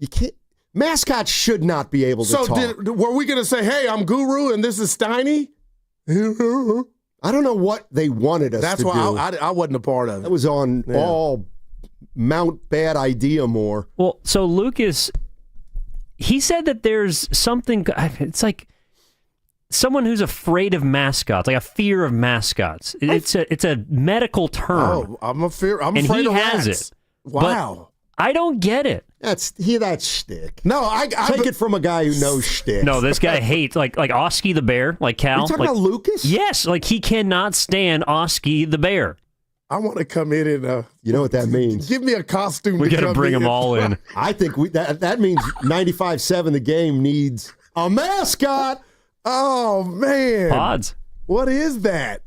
can't. Mascots should not be able to talk. So were we going to say, hey, I'm Guru and this is Steiny? I don't know what they wanted us That's to why do. I wasn't a part of it. That was on all Mount Bad Idea more. Well, so Lucas, he said that there's something, it's like someone who's afraid of mascots, like a fear of mascots. It's a medical term. Oh, I'm afraid and of he rats. has it. Wow. I don't get it. That's shtick. No, I take it from a guy who knows shtick. No, this guy hates like Oski the bear, like Cal. Are you talking about Lucas? Yes, like he cannot stand Oski the bear. I want to come in and you know what that means? Give me a costume. We got to bring them all in. I think that means 95.7 the game needs a mascot. Oh man, Pods. What is that?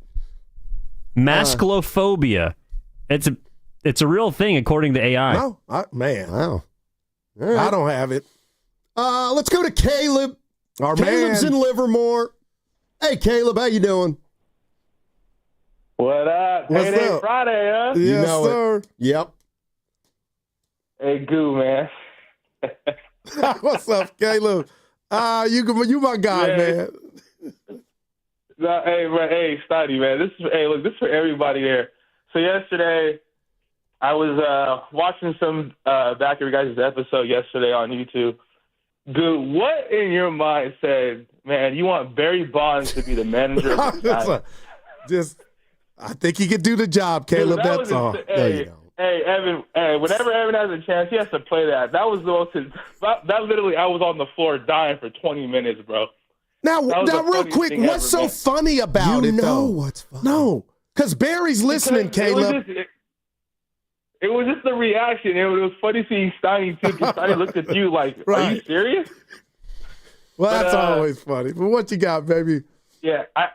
Masculophobia. It's a real thing according to AI. No, man. Wow. All right. I don't have it. Let's go to Caleb. Caleb's man. in Livermore. Hey, Caleb, how you doing? What up? What's Payday up? Friday, huh? Yes, You know sir. it. Yep. Hey, Goo, man. What's up, Caleb? You my guy, man. No, hey, Steiny, man. This is for everybody there. So yesterday, I was watching some back of your guys' episode yesterday on YouTube. Dude, what in your mind said, man, you want Barry Bonds to be the manager of the Just, I think he could do the job, Caleb. Dude, that's all. Hey, Evan, whenever Evan has a chance, he has to play that. That was the most, that literally, I was on the floor dying for 20 minutes, bro. Now real quick, what's so funny about it, though? What's funny? No, because Barry's listening, Caleb. It was just the reaction. It was funny seeing Steiny, too, because Steiny looked at you like, are you serious? Well, that's always funny. But what you got, baby? Yeah, I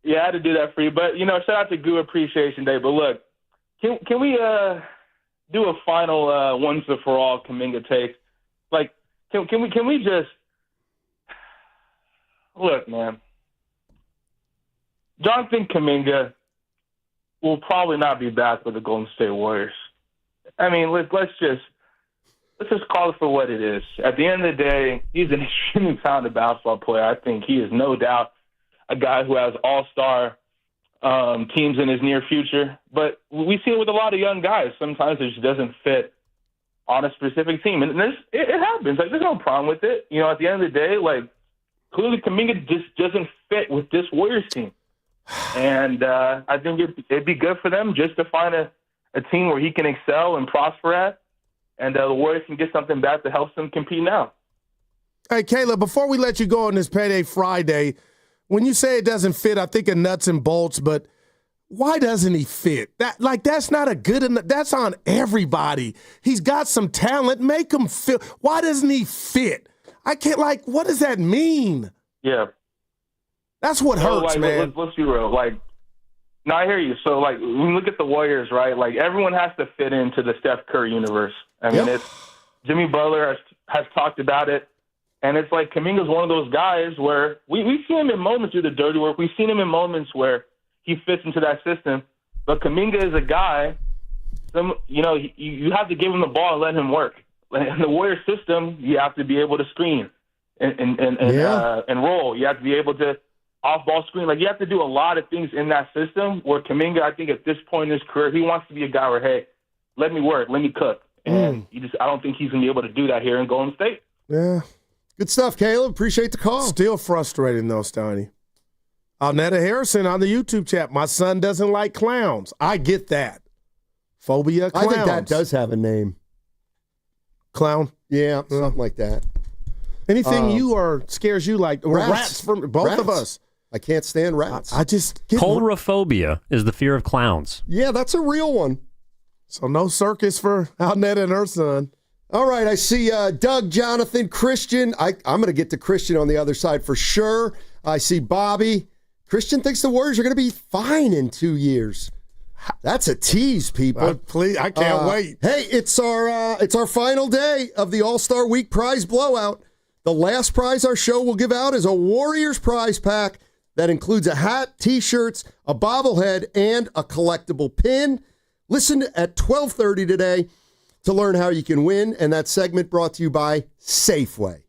had to do that for you. But, shout out to Goo Appreciation Day. But, look, can we do a final once and for all Kuminga take? Like, can we just look, man? Jonathan Kuminga will probably not be back with the Golden State Warriors. I mean, let's just call it for what it is. At the end of the day, he's an extremely talented basketball player. I think he is no doubt a guy who has all-star teams in his near future. But we see it with a lot of young guys. Sometimes it just doesn't fit on a specific team. And it happens. Like, there's no problem with it. At the end of the day, like, clearly Kuminga just doesn't fit with this Warriors team. And I think it'd be good for them just to find a team where he can excel and prosper at, and the Warriors can get something back that helps them compete now. Hey, Caleb, before we let you go on this Payday Friday, when you say it doesn't fit, I think of nuts and bolts, but why doesn't he fit? That's not a good enough. That's on everybody. He's got some talent. Make him fit. Why doesn't he fit? I can't, what does that mean? Yeah. That's what hurts, man. Let's be real. No, I hear you. So, when you look at the Warriors, right, everyone has to fit into the Steph Curry universe. I mean, it's Jimmy Butler has talked about it, and it's like Kuminga's one of those guys where we've seen him in moments do the dirty work. We've seen him in moments where he fits into that system. But Kuminga is a guy, you have to give him the ball and let him work. In the Warriors system, you have to be able to screen and roll. You have to be able to off-ball screen. You have to do a lot of things in that system where Kuminga, I think at this point in his career, he wants to be a guy where, hey, let me work, let me cook. And I don't think he's going to be able to do that here in Golden State. Yeah. Good stuff, Caleb. Appreciate the call. Still frustrating, though, Steiny. Alnetta Harrison on the YouTube chat. My son doesn't like clowns. I get that. Phobia of clowns. I think that does have a name. Clown? Yeah, something like that. Anything scares you rats from both of us. I can't stand rats. I just Coulrophobia is the fear of clowns. Yeah, that's a real one. So no circus for Alnetta and her son. All right, I see Doug, Jonathan, Christian. I'm going to get to Christian on the other side for sure. I see Bobby. Christian thinks the Warriors are going to be fine in 2 years. That's a tease, people. Please, I can't wait. Hey, it's our final day of the All-Star Week prize blowout. The last prize our show will give out is a Warriors prize pack that includes a hat, T-shirts, a bobblehead, and a collectible pin. Listen at 12:30 today to learn how you can win, and that segment brought to you by Safeway.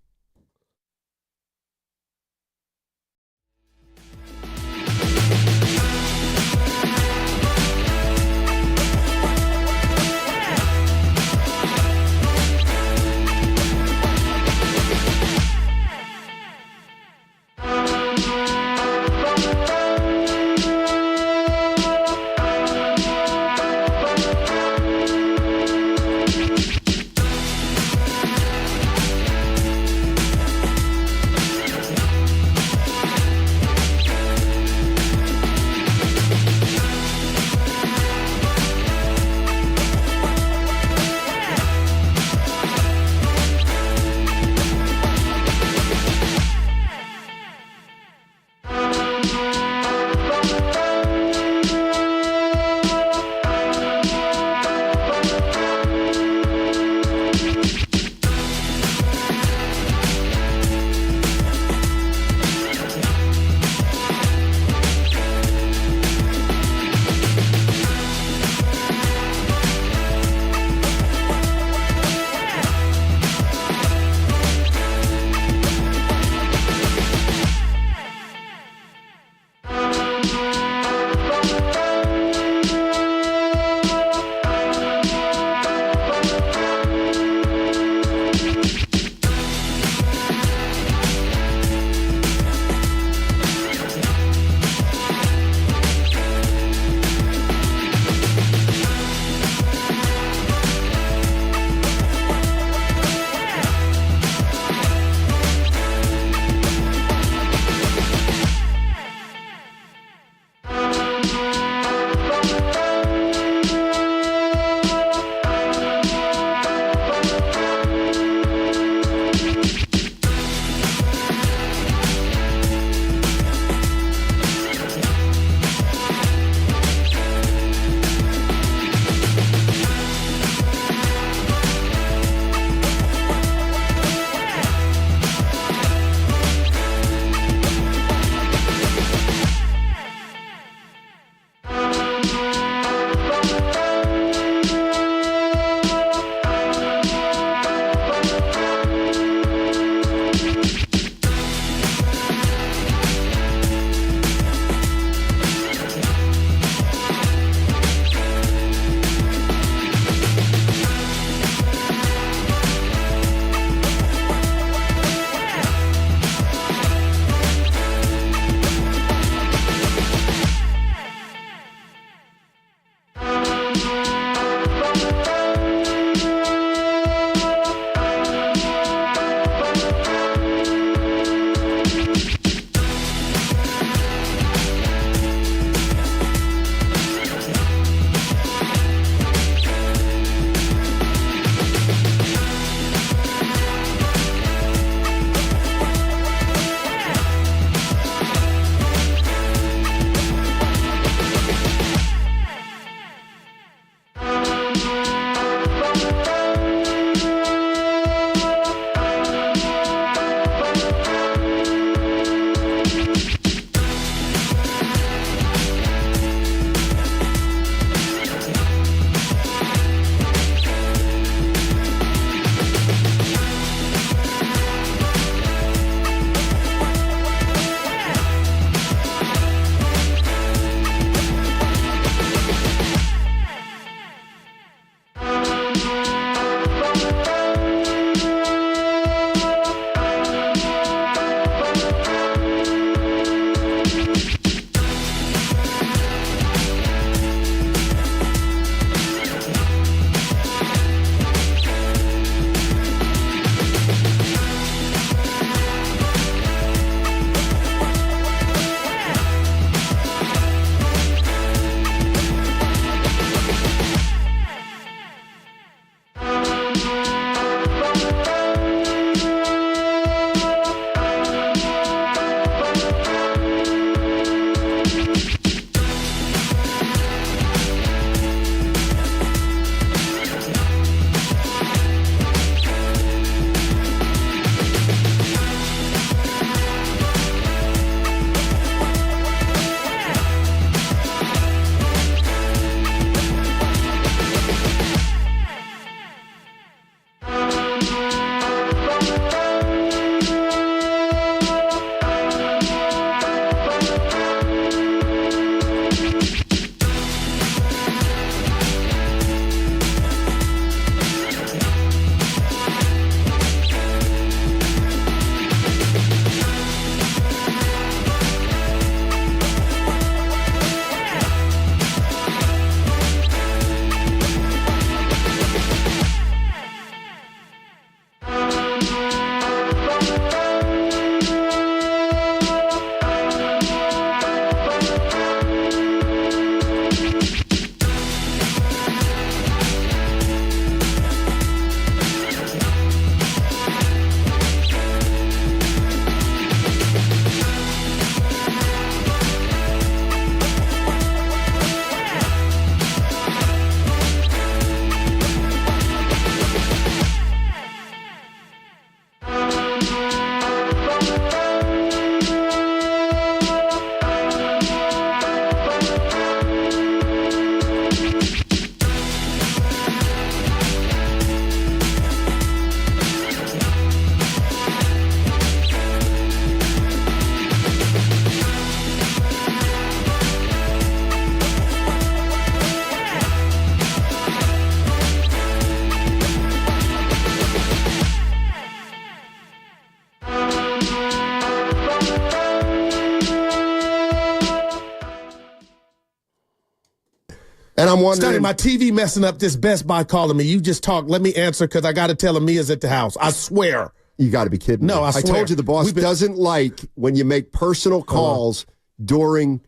And I'm wondering. Steiny, my TV messing up this Best Buy calling me. You just talk. Let me answer because I got to tell him Mia's at the house. I swear. You got to be kidding me. No, I swear. told you the boss doesn't like when you make personal calls during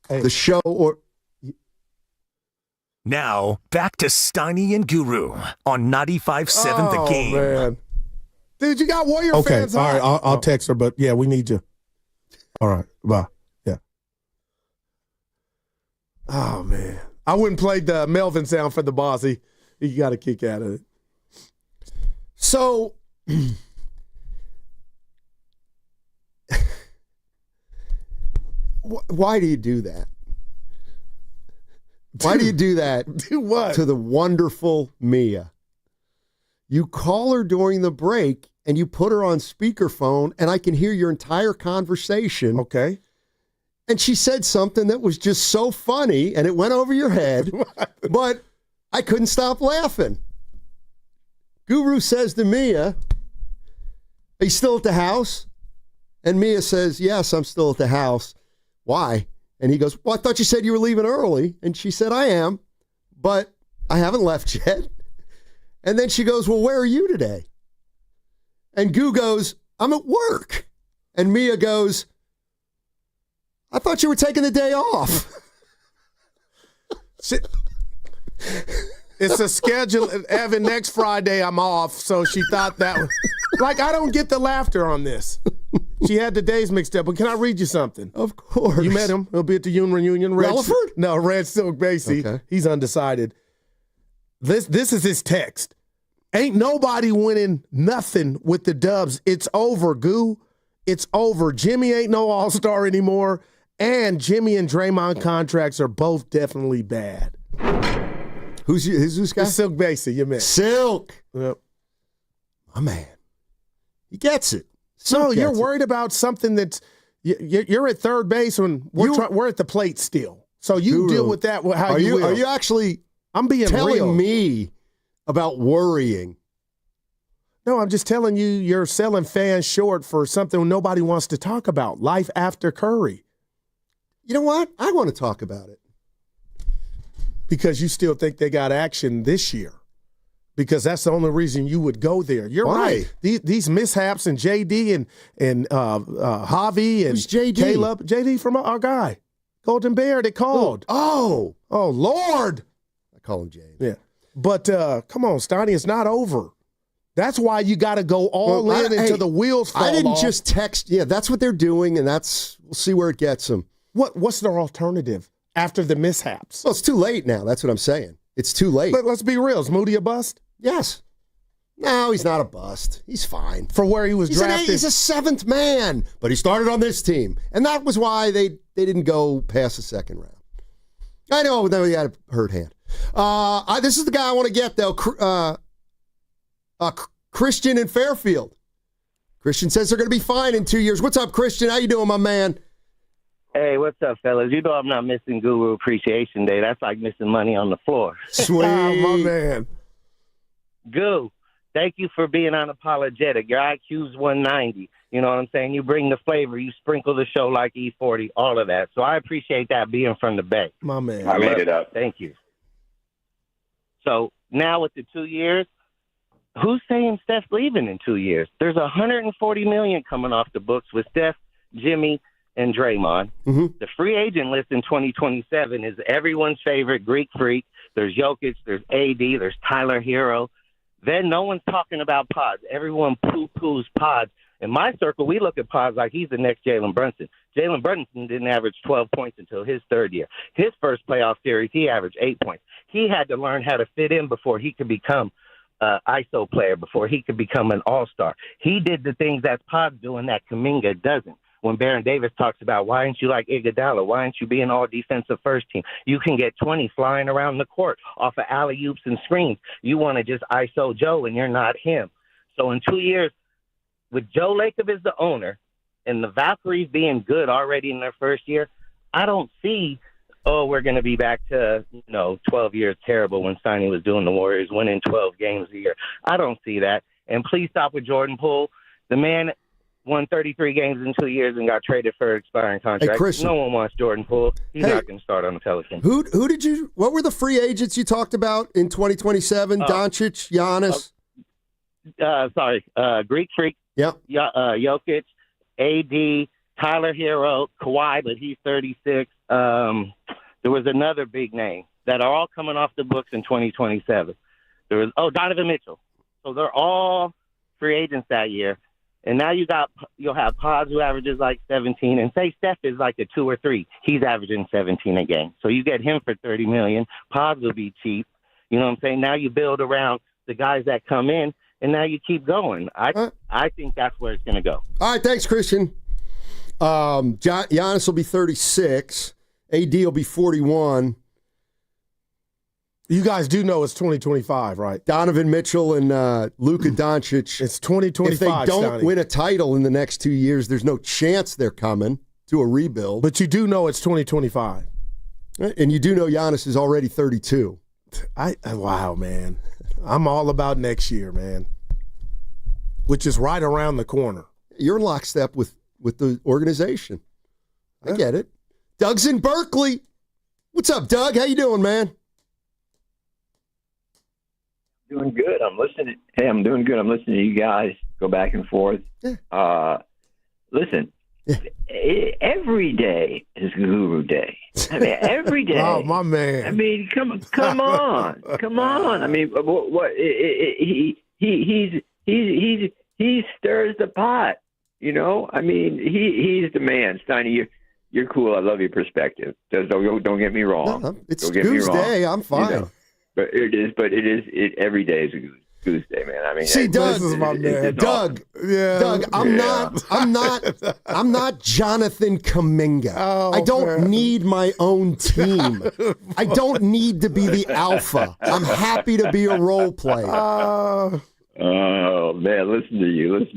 the show. Or Now, back to Steiny and Guru on 95.7 The Game. Man. Dude, you got Warrior fans. All right, I'll text her, but yeah, we need you. All right, bye. Yeah. Oh, man. I wouldn't play the Melvin sound for the boss. He got a kick out of it. So, why do you do that? Why do you do that do what? to the wonderful Mia? You call her during the break and you put her on speakerphone and I can hear your entire conversation. Okay. And she said something that was just so funny and it went over your head, but I couldn't stop laughing. Guru says to Mia, "Are you still at the house?" And Mia says, "Yes, I'm still at the house." "Why?" And he goes, "Well, I thought you said you were leaving early." And she said, "I am, but I haven't left yet." And then she goes, "Well, where are you today?" And Goo goes, "I'm at work." And Mia goes, "I thought you were taking the day off." It's a schedule. Evan, next Friday I'm off, so she thought that was... Like, I don't get the laughter on this. She had the days mixed up, but can I read you something? Of course. You met him. He'll be at the Union Reunion. Relaford? No, Red Silk Basie. Okay. He's undecided. This is his text. "Ain't nobody winning nothing with the Dubs. It's over, Goo. It's over. Jimmy ain't no all-star anymore, and Jimmy and Draymond contracts are both definitely bad." Who's this guy? It's Silk Basie, you met. Silk. Yep. My man. He gets it. So you're gets it. worried about something that's you're at third base when we're at the plate still. So you Guru, deal with that how you will. Are you actually I'm being telling real. me about worrying? No, I'm just telling you you're selling fans short for something nobody wants to talk about. Life after Curry. You know what? I want to talk about it. Because you still think they got action this year. Because that's the only reason you would go there. You're Why? right. These mishaps and JD and Javi and Who's JD? Caleb. JD from our guy. Golden Bear, they called. Oh, Lord. I call him James. Yeah. But come on, Steiny, it's not over. That's why you got to go all in until the wheels fall off. I didn't just text. Yeah, that's what they're doing, and we'll see where it gets them. What's their alternative after the mishaps? Well, it's too late now. That's what I'm saying. It's too late. But let's be real. Is Moody a bust? Yes. No, he's not a bust. He's fine. For where he was drafted? He's a seventh man, but he started on this team. And that was why they didn't go past the second round. I know, then he had a hurt hand. This is the guy I want to get, though. Christian in Fairfield. Christian says they're going to be fine in 2 years. What's up, Christian? How you doing, my man? Hey, what's up, fellas? You know I'm not missing Guru Appreciation Day. That's like missing money on the floor. Sweet. My man. Goo, thank you for being unapologetic. Your IQ's 190. You know what I'm saying? You bring the flavor. You sprinkle the show like E40, all of that. So I appreciate that being from the Bay. My man. I made it up. Thank you. So now with the 2 years, who's saying Steph's leaving in 2 years? There's $140 million coming off the books with Steph, Jimmy, and Draymond. Mm-hmm. The free agent list in 2027 is everyone's favorite Greek freak. There's Jokic, there's AD, there's Tyler Hero. Then no one's talking about Pods. Everyone poo-poos Pods. In my circle, we look at Pods like he's the next Jalen Brunson. Jalen Brunson didn't average 12 points until his third year. His first playoff series, he averaged 8 points. He had to learn how to fit in before he could become an ISO player, before he could become an all-star. He did the things that Pods doing that Kuminga doesn't. When Baron Davis talks about, why aren't you like Iguodala? Why aren't you being all defensive first team? You can get 20 flying around the court off of alley-oops and screens. You want to just ISO Joe, and you're not him. So in 2 years, with Joe Lacob as the owner and the Valkyries being good already in their first year, I don't see, we're going to be back to, 12 years terrible when Steiny was doing the Warriors, winning 12 games a year. I don't see that. And please stop with Jordan Poole. The man won 33 games in 2 years and got traded for an expiring contract. Christian. No one wants Jordan Poole. He's not going to start on the Pelicans. What were the free agents you talked about in 2027? Doncic, Giannis? Greek Freak. Yep. Jokic, AD, Tyler Hero, Kawhi, but he's 36. There was another big name that are all coming off the books in 2027. There was Donovan Mitchell. So they're all free agents that year. And now you'll have Pods who averages like 17, and say Steph is like a 2 or 3. He's averaging 17 a game. So you get him for $30 million. Pods will be cheap. You know what I'm saying? Now you build around the guys that come in, and now you keep going. I think that's where it's going to go. All right, thanks, Christian. Giannis will be 36. AD will be 41. You guys do know it's 2025, right? Donovan Mitchell and Luka Doncic. It's 2025. If they don't Steiny. win a title in the next 2 years, there's no chance they're coming to a rebuild. But you do know it's 2025. And you do know Giannis is already 32. Wow, man. I'm all about next year, man, which is right around the corner. You're in lockstep with the organization. I get it. Doug's in Berkeley. What's up, Doug? How you doing, man? Doing good. I'm listening. Hey, I'm doing good. I'm listening to you guys go back and forth. Listen, every day is Guru Day. I mean, every day. Oh, my man. I mean, come on, come on. I mean, what he stirs the pot. You know, I mean, he's the man. Steiny, you're cool. I love your perspective. Don't get me wrong. No, it's Goose Day. I'm fine. You know? But every day is a Goose Day, man. I mean, see, Doug, this is my man. Doug, I'm not Jonathan Kuminga. I don't need my own team. I don't need to be the alpha. I'm happy to be a role player. Oh man, listen to you.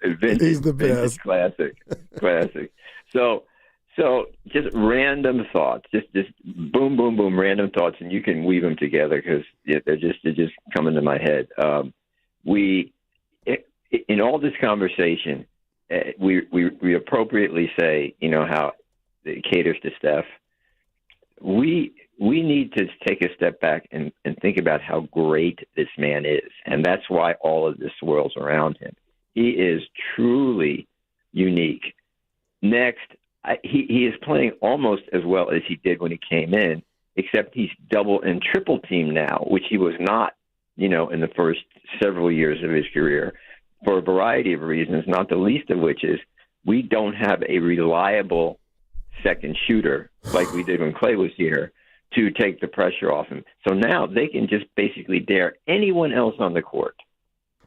Vintage, he's the best. Classic. So just random thoughts, just boom, boom, boom, random thoughts, and you can weave them together because they're just coming to my head. In all this conversation, we appropriately say, you know, how it caters to Steph. We need to take a step back and think about how great this man is, and that's why all of this swirls around him. He is truly unique. Next, he is playing almost as well as he did when he came in, except he's double and triple teamed now, which he was not, you know, in the first several years of his career for a variety of reasons, not the least of which is we don't have a reliable second shooter like we did when Clay was here to take the pressure off him. So now they can just basically dare anyone else on the court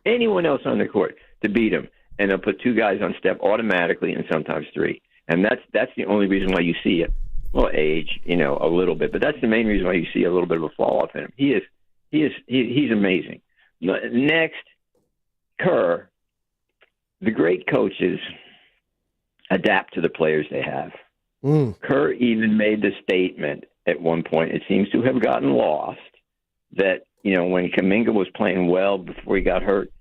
to beat him, and they'll put two guys on Steph automatically and sometimes three. And that's the only reason why you see it. Well, age, you know, a little bit, but that's the main reason why you see a little bit of a fall off in him. He's amazing. Next, Kerr. The great coaches adapt to the players they have. Kerr even made the statement at one point. It seems to have gotten lost that, you know, when Kuminga was playing well before he got hurt,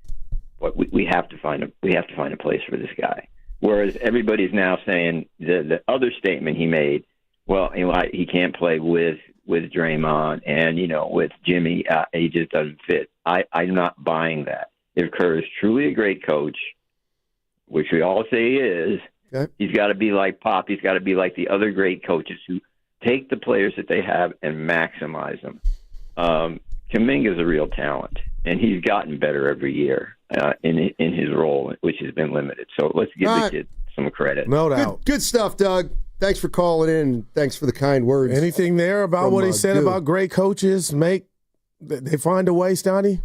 we have to find a place for this guy. Whereas everybody's now saying the other statement he made, well, you know, he can't play with Draymond and, you know, with Jimmy. He just doesn't fit. I'm not buying that. If Kerr is truly a great coach, which we all say he is, okay, he's got to be like Pop. He's got to be like the other great coaches who take the players that they have and maximize them. Kuminga is a real talent, and he's gotten better every year in his role, which has been limited. So let's give the kid some credit. No doubt. Good stuff, Doug. Thanks for calling in. Thanks for the kind words. Anything there about what he said about great coaches they find a way, Steiny?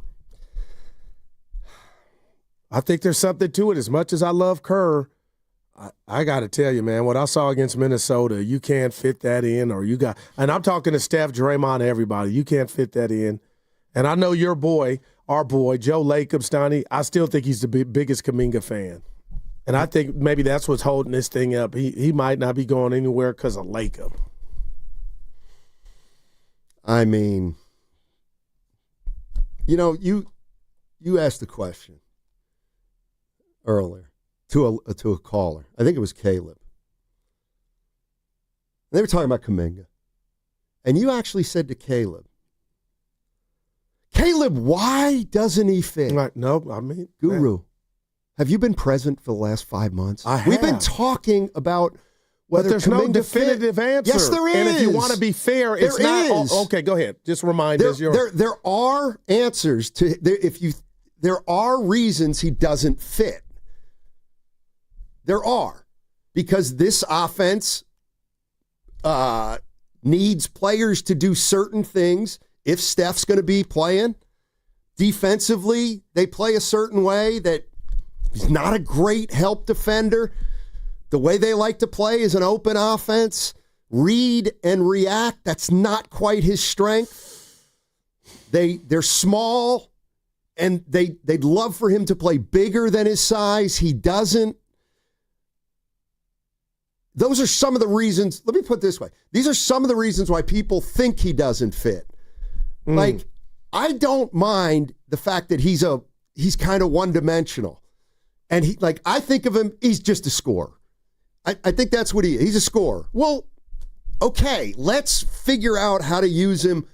I think there's something to it. As much as I love Kerr, I got to tell you, man, what I saw against Minnesota, you can't fit that in, and I'm talking to Steph, Draymond, everybody. You can't fit that in. And I know your boy, our boy, Joe Lacob, Steiny, I still think he's the biggest Kuminga fan. And I think maybe that's what's holding this thing up. He might not be going anywhere because of Lacob. I mean, you know, you asked the question earlier. to a caller. I think it was Caleb. They were talking about Kuminga. And you actually said to Caleb, why doesn't he fit? Right, no, I mean, Guru, have you been present for the last 5 months? I have. We've been talking about whether but there's Kuminga no definitive answer. Yes, there is. And if you want to be fair, it's there not. is. Okay, go ahead. Just remind us. There are answers to there are reasons he doesn't fit. There are, because this offense needs players to do certain things. If Steph's going to be playing defensively, they play a certain way that he's not a great help defender. The way they like to play is an open offense. Read and react, that's not quite his strength. They're small, and they'd love for him to play bigger than his size. He doesn't. Those are some of the reasons. Let me put it this way. These are some of the reasons why people think he doesn't fit. Like, I don't mind the fact that he's kind of one-dimensional. And I think of him, he's just a scorer. I think that's what he is. He's a scorer. Well, okay, let's figure out how to use him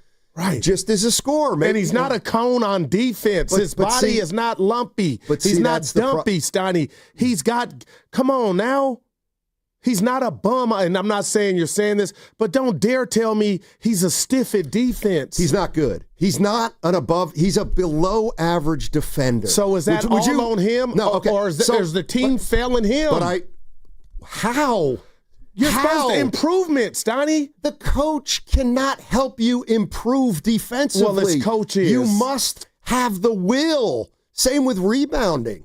just as a scorer. Maybe, and he's not a cone on defense. His body is not lumpy. He's not dumpy, Steiny. He's got, come on now. He's not a bum, and I'm not saying you're saying this, but don't dare tell me he's a stiff at defense. He's not good. He's not he's a below average defender. So is that all on him? No, okay. Or is the team failing him? How? You're supposed to improvement, Steiny. The coach cannot help you improve defensively. Well, his coach is. You must have the will. Same with rebounding.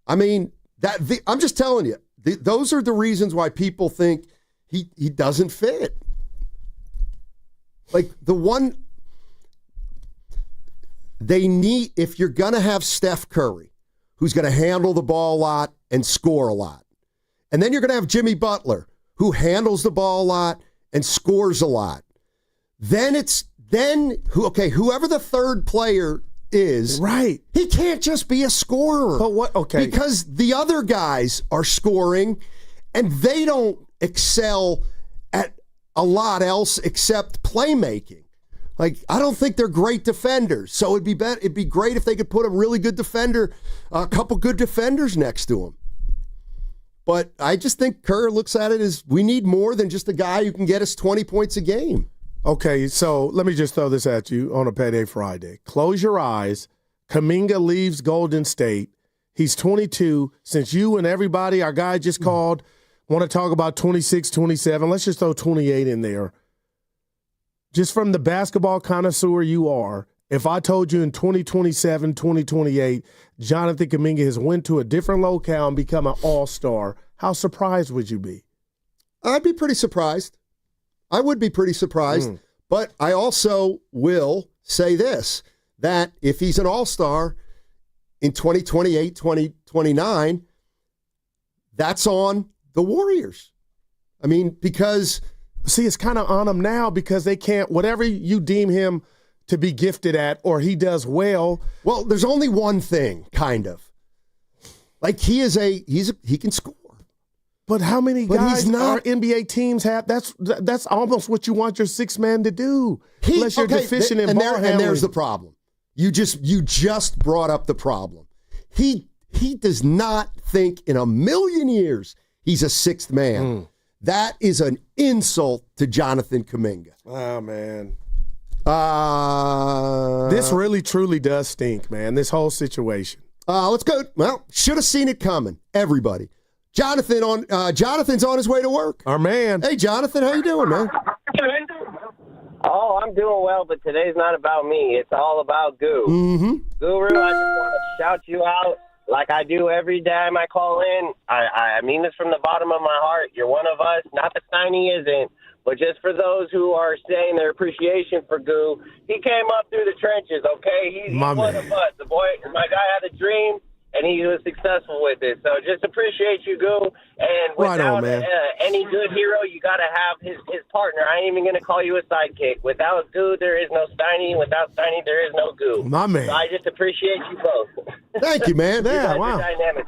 I mean, I'm just telling you. Those are the reasons why people think he doesn't fit. Like, the one they need, if you're going to have Steph Curry, who's going to handle the ball a lot and score a lot, and then you're going to have Jimmy Butler, who handles the ball a lot and scores a lot, whoever the third player is, right, he can't just be a scorer. But what? Okay, because the other guys are scoring, and they don't excel at a lot else except playmaking. Like, I don't think they're great defenders. So it'd be great if they could put a really good defender, a couple good defenders next to him. But I just think Kerr looks at it as, we need more than just a guy who can get us 20 points a game. Okay, so let me just throw this at you on a Payday Friday. Close your eyes. Kuminga leaves Golden State. He's 22. Since you and everybody, our guy just called, want to talk about 26, 27, let's just throw 28 in there. Just from the basketball connoisseur you are, if I told you in 2027, 2028, Jonathan Kuminga has went to a different locale and become an all-star, how surprised would you be? I'd be pretty surprised. I would be pretty surprised, but I also will say this, that if he's an all-star in 2028, 2029, that's on the Warriors. I mean, because... See, it's kind of on him now because they can't, whatever you deem him to be gifted at or he does well. Well, there's only one thing, kind of. Like, he can score. But how many guys our NBA teams have? That's almost what you want your sixth man to do. Unless you're deficient in ball handling. And there's the problem. You just brought up the problem. He does not think in a million years he's a sixth man. That is an insult to Jonathan Kuminga. Oh, man. This really, truly does stink, man, this whole situation. Let's go. Well, should have seen it coming, everybody. Jonathan's on his way to work. Our man. Hey, Jonathan, how you doing, man? Oh, I'm doing well, but today's not about me. It's all about Goo. Mm-hmm. Guru, I just want to shout you out like I do every time I call in. I mean this from the bottom of my heart. You're one of us. Not that Steiny isn't, but just for those who are saying their appreciation for Goo, he came up through the trenches, okay? He's one of us. The boy, my guy had a dream, and he was successful with it. So just appreciate you, Goo. And without any good hero, you got to have his partner. I ain't even going to call you a sidekick. Without Goo, there is no Steiny. Without Steiny, there is no Goo. My man. So I just appreciate you both. Thank you, man. You guys are dynamic.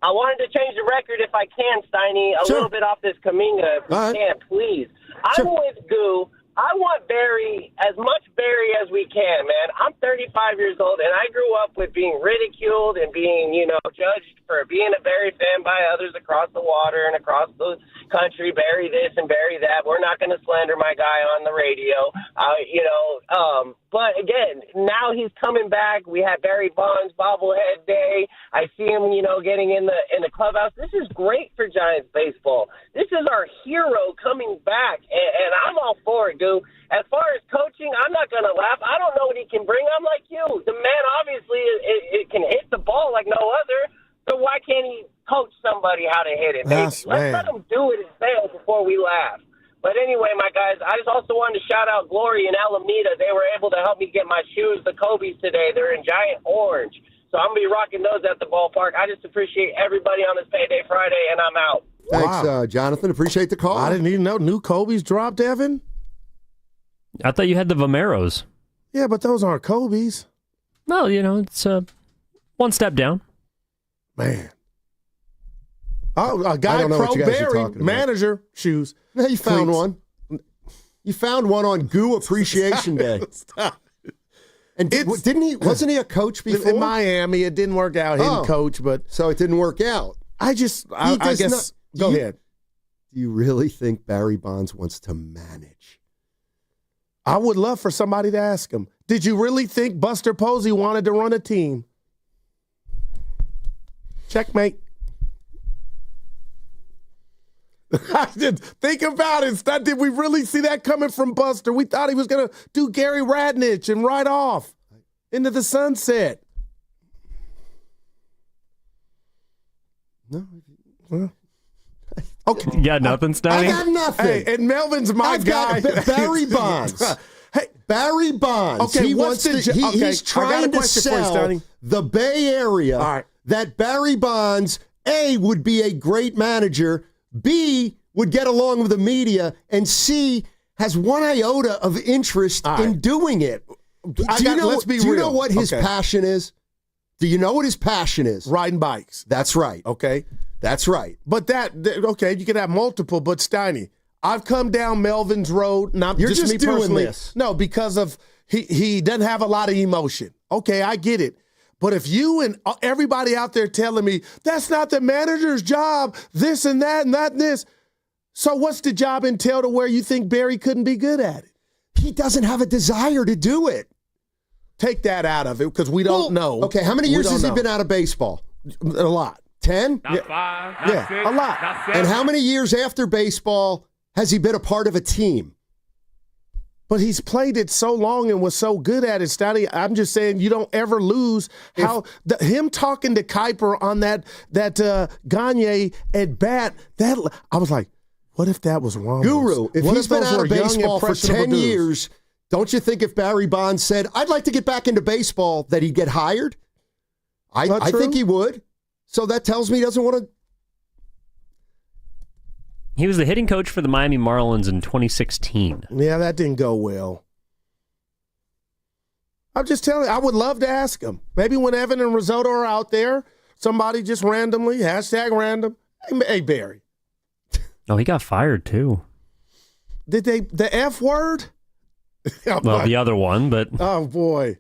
I wanted to change the record if I can, Steiny, a little bit off this Kaminga, if we can, please. I'm with Goo. I want Barry, as much Barry as we can, man. I'm 35 years old, and I grew up with being ridiculed and being, judged for being a Barry fan by others across the water and across the country. Barry this and Barry that. We're not going to slander my guy on the radio, But, again, now he's coming back. We had Barry Bonds bobblehead day. I see him, getting in the clubhouse. This is great for Giants baseball. This is our hero coming back, and I'm all for it, Goo. As far as coaching, I'm not going to laugh. I don't know what he can bring. I'm like you. The man obviously it can hit the ball like no other, so why can't he coach somebody how to hit it? Let's let him do it and fail before we laugh. But anyway, my guys, I just also wanted to shout out Glory and Alameda. They were able to help me get my shoes, the Kobe's, today. They're in giant orange. So I'm going to be rocking those at the ballpark. I just appreciate everybody on this Payday Friday, and I'm out. Thanks, Jonathan. Appreciate the call. I didn't even know new Kobe's dropped, Evan. I thought you had the Vomeros. Yeah, but those aren't Kobe's. Well, it's one step down. Man. Oh, a guy Pro Barry, manager, shoes. Yeah, you found one. You found one on Goo Appreciation Day. And wasn't he a coach before? In Miami, it didn't work out. He didn't coach, but so it didn't work out. I guess. Go ahead. Do you really think Barry Bonds wants to manage? I would love for somebody to ask him. Did you really think Buster Posey wanted to run a team? Checkmate. Think about it. Did we really see that coming from Buster? We thought he was going to do Gary Radnich and ride off into the sunset. No. Well, okay. You got nothing, Steiny? I got nothing. Hey, and Melvin's my guy. Barry Bonds. Hey, Barry Bonds. Okay, he's trying to sell the Bay Area that Barry Bonds, A, would be a great manager, B, would get along with the media, and C, has one iota of interest in doing it. Do you know what his passion is? Do you know what his passion is? Riding bikes. That's right. Okay. That's right. But you could have multiple, but Steiny, I've come down Melvin's road, not You're just me doing personally. This. No, because of he doesn't have a lot of emotion. Okay, I get it. But if you and everybody out there telling me that's not the manager's job, this and that and that and this, so what's the job entail to where you think Barry couldn't be good at it? He doesn't have a desire to do it. Take that out of it because we don't know. Okay, how many years has he been out of baseball? A lot. 10? Not 5, not 6, a lot. not 7. And how many years after baseball has he been a part of a team? But he's played it so long and was so good at it, Steiny. I'm just saying you don't ever lose him talking to Kuiper on that Gagne at bat. I was like, what if that was wrong? Guru, if he's been out of baseball for 10 years, don't you think if Barry Bonds said, I'd like to get back into baseball, that he'd get hired? I think he would. So that tells me he doesn't want to. He was the hitting coach for the Miami Marlins in 2016. Yeah, that didn't go well. I'm just telling you, I would love to ask him. Maybe when Evan and Risotto are out there, somebody just randomly, #random, hey, Barry. Oh, he got fired too. Did the F word? Well, the other one, but. Oh, boy.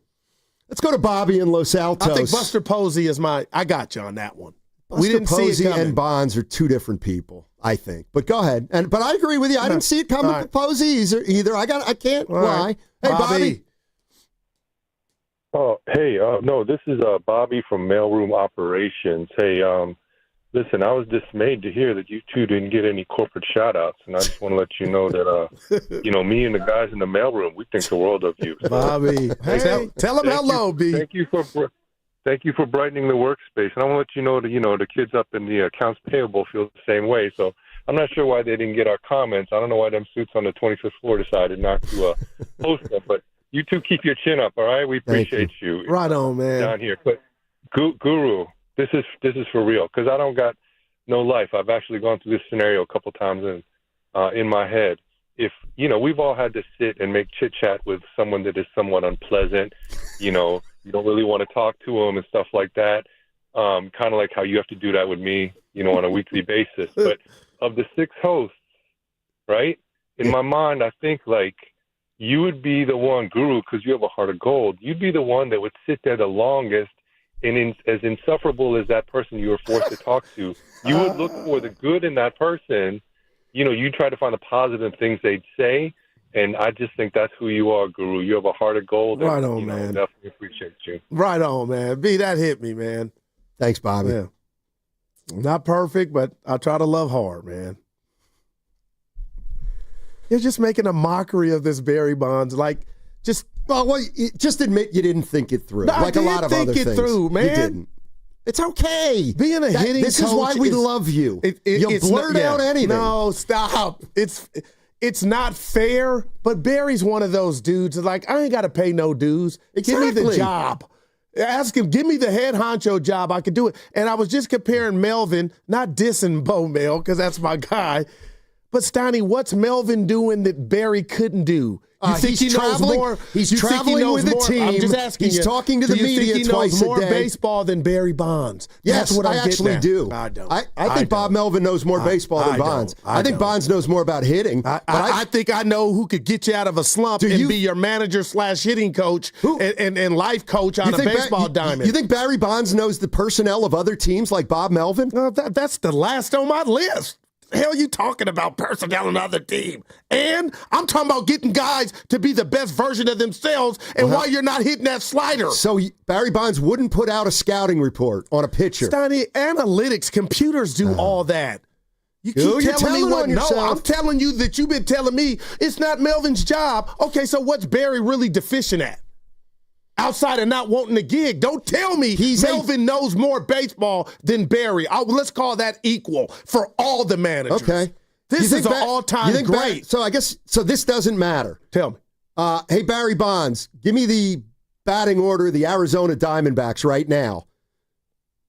Let's go to Bobby in Los Altos. I think Buster Posey is I got you on that one. Buster we didn't Posey see it coming. And Bonds are two different people, I think. But go ahead. But I agree with you. I didn't see it coming for Posey either. I can't lie. Hey, Bobby. Oh, hey, no, this is Bobby from Mailroom Operations. Hey, listen, I was dismayed to hear that you two didn't get any corporate shout-outs, and I just want to let you know that, me and the guys in the mailroom, we think the world of you. Bobby, hey, tell them hello, B. Thank you for brightening the workspace, and I want to let you know that, the kids up in the accounts payable feel the same way, so I'm not sure why they didn't get our comments. I don't know why them suits on the 25th floor decided not to post them, but you two keep your chin up, all right? We appreciate you. Right on, man. Down here. But Guru, this is for real, because I don't got no life. I've actually gone through this scenario a couple times in my head. If, we've all had to sit and make chit-chat with someone that is somewhat unpleasant, you don't really want to talk to them and stuff like that. kind of like how you have to do that with me, on a weekly basis. But of the 6 hosts, right, in my mind, I think, like, you would be the one, Guru, because you have a heart of gold. You'd be the one that would sit there the longest, and as insufferable as that person you were forced to talk to, you would look for the good in that person. You try to find the positive things they'd say, and I just think that's who you are, Guru. You have a heart of gold. Right on, man. Definitely appreciate you. Right on, man. B, that hit me, man. Thanks, Bobby. Yeah. I'm not perfect, but I try to love hard, man. You're just making a mockery of this Barry Bonds. Like, just admit you didn't think it through. No, like a lot of other things. Think it through, man. You didn't. It's okay. Being a hitting this coach is why we love you. You blurt out anything. No, stop. It's not fair, but Barry's one of those dudes that's like, I ain't got to pay no dues. Exactly. Give me the job. Ask him, give me the head honcho job. I could do it. And I was just comparing Melvin, not dissing Bo Mel, because that's my guy. But, Steiny, what's Melvin doing that Barry couldn't do? You think he's traveling? He's traveling with the team. I'm just asking he's talking to the media think he twice knows more a day. baseball than Barry Bonds? Yes, That's what I actually do. I don't. I think Bob Melvin knows more baseball than Bonds. I think Bonds knows more about hitting. I think I know who could get you out of a slump and be your manager / hitting coach and life coach on a baseball diamond. You think Barry Bonds knows the personnel of other teams like Bob Melvin? No, that's the last on my list. The hell you talking about personnel on another team? And I'm talking about getting guys to be the best version of themselves and why you're not hitting that slider. So Barry Bonds wouldn't put out a scouting report on a pitcher. Steiny, analytics, computers do all that. You keep telling me what? No, I'm telling you that you've been telling me it's not Melvin's job. Okay, so what's Barry really deficient at? Outside of not wanting a gig. Don't tell me Melvin knows more baseball than Barry. Let's call that equal for all the managers. Okay. This is an all-time great. So I guess this doesn't matter. Tell me. Hey, Barry Bonds, give me the batting order of the Arizona Diamondbacks right now.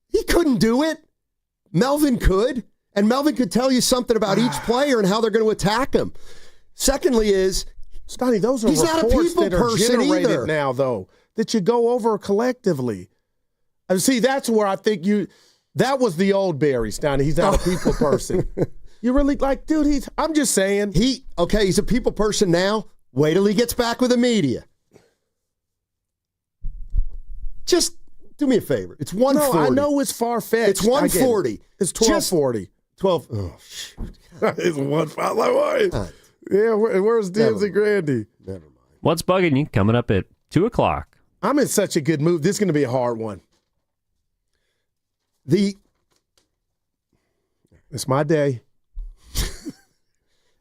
He couldn't do it. Melvin could. And Melvin could tell you something about each player and how they're going to attack him. Secondly is, Steiny, those are he's not a people that are person generated either. Now, though, that you go over collectively. See, that's where I think that was the old Barry, Steiny. He's not a people person. You really dude, I'm just saying. He's a people person now. Wait till he gets back with the media. Just do me a favor. It's 140. No, I know it's far-fetched. It's 140. It's 1240. 12. Oh, shoot. It's 140. Yeah, where's Dibs and Grandy? Never mind. What's bugging you? Coming up at 2 o'clock. I'm in such a good mood. This is going to be a hard one. It's my day.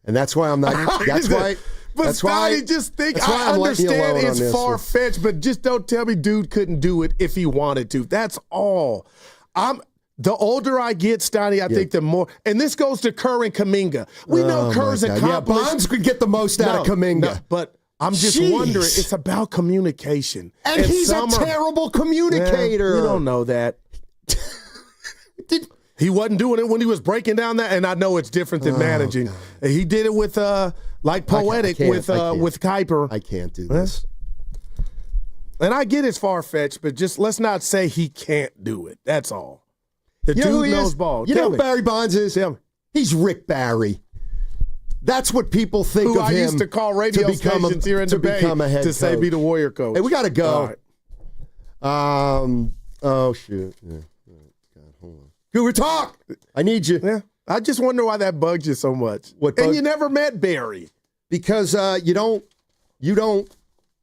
And that's why I'm not. That's why. But that's Steiny, just think, I understand it's far-fetched, but just don't tell me dude couldn't do it if he wanted to. That's all. The older I get, Steiny, I think the more, and this goes to Kerr and Kaminga. We know Kerr's accomplished. Yeah, Bonds could get the most out of Kaminga. No, but I'm just wondering, it's about communication. And he's a terrible communicator. You don't know that. He wasn't doing it when he was breaking down that, and I know it's different than managing. God. He did it with, Poetic with Kuiper. I can't do this. And I get it's far-fetched, but just let's not say he can't do it. That's all. The dude knows ball. You know who Barry Bonds is? He's Rick Barry. That's what people think of him. Who I used to call radio stations here in the Bay to say be the Warrior coach. Hey, we got to go. Right. Oh, shoot. Yeah. God, hold on. Guru, talk. I need you. Yeah. I just wonder why that bugs you so much. And you never met Barry. Because you don't.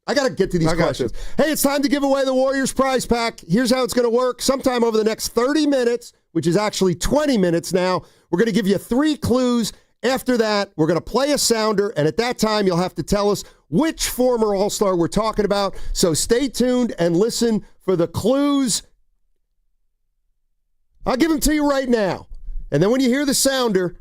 I got to get to these questions. Hey, it's time to give away the Warriors prize pack. Here's how it's going to work. Sometime over the next 30 minutes, which is actually 20 minutes now, we're going to give you 3 clues. After that, we're going to play a sounder, and at that time, you'll have to tell us which former All-Star we're talking about. So stay tuned and listen for the clues. I'll give them to you right now. And then when you hear the sounder,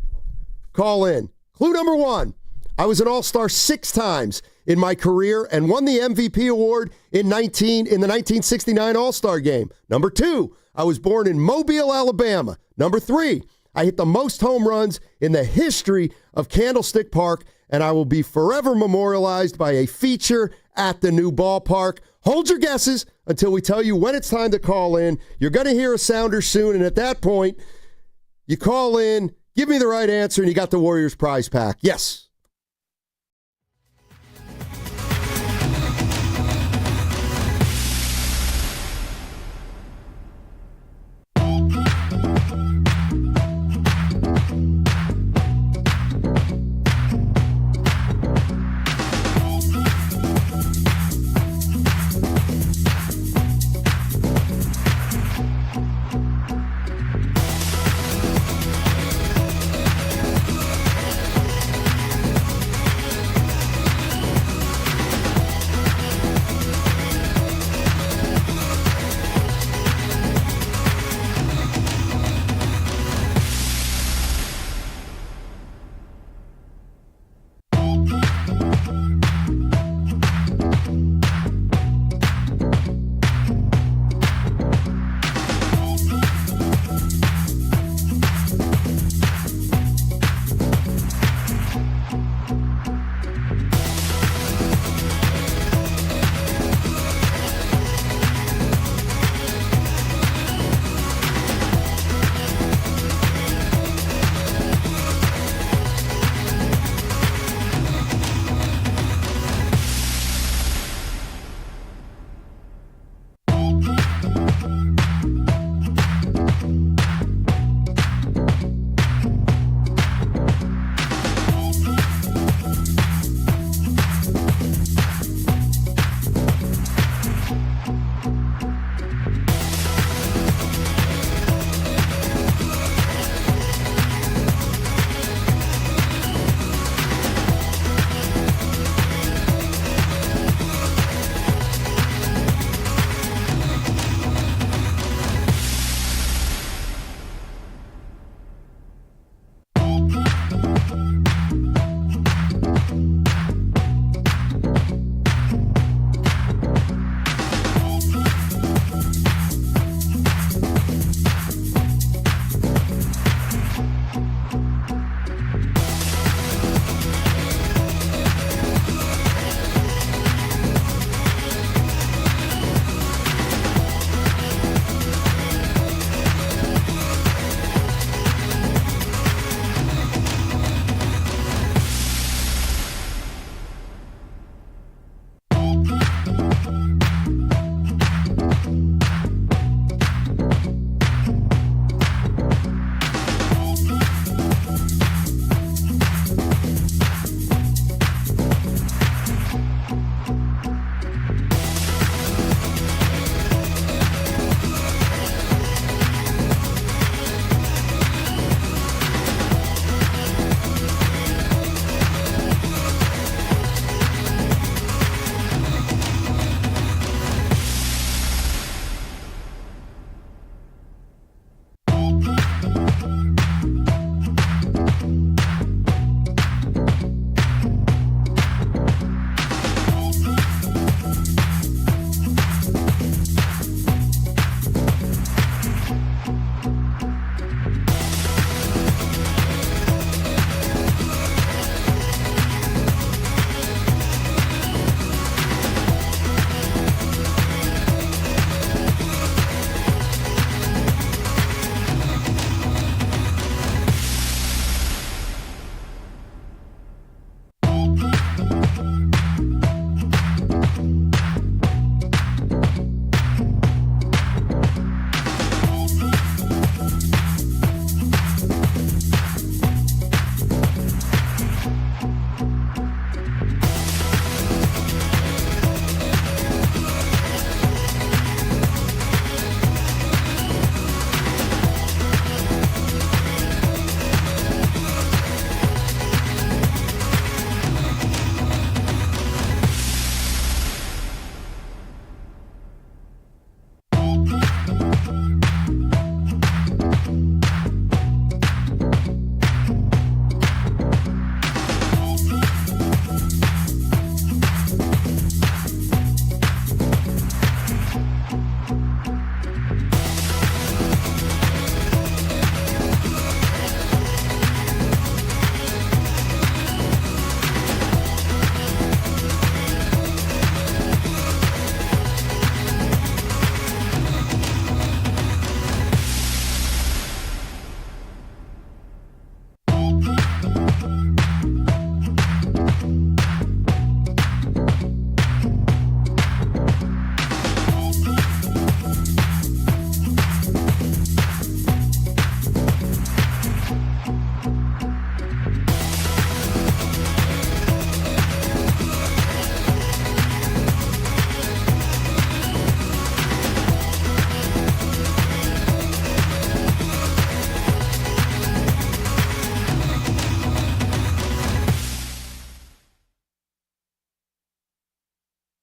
call in. Clue number 1. I was an All-Star 6 times in my career and won the MVP award in the 1969 All-Star game. Number 2, I was born in Mobile, Alabama. Number 3, I hit the most home runs in the history of Candlestick Park, and I will be forever memorialized by a feature at the new ballpark. Hold your guesses until we tell you when it's time to call in. You're going to hear a sounder soon, and at that point, you call in, give me the right answer, and you got the Warriors prize pack. Yes.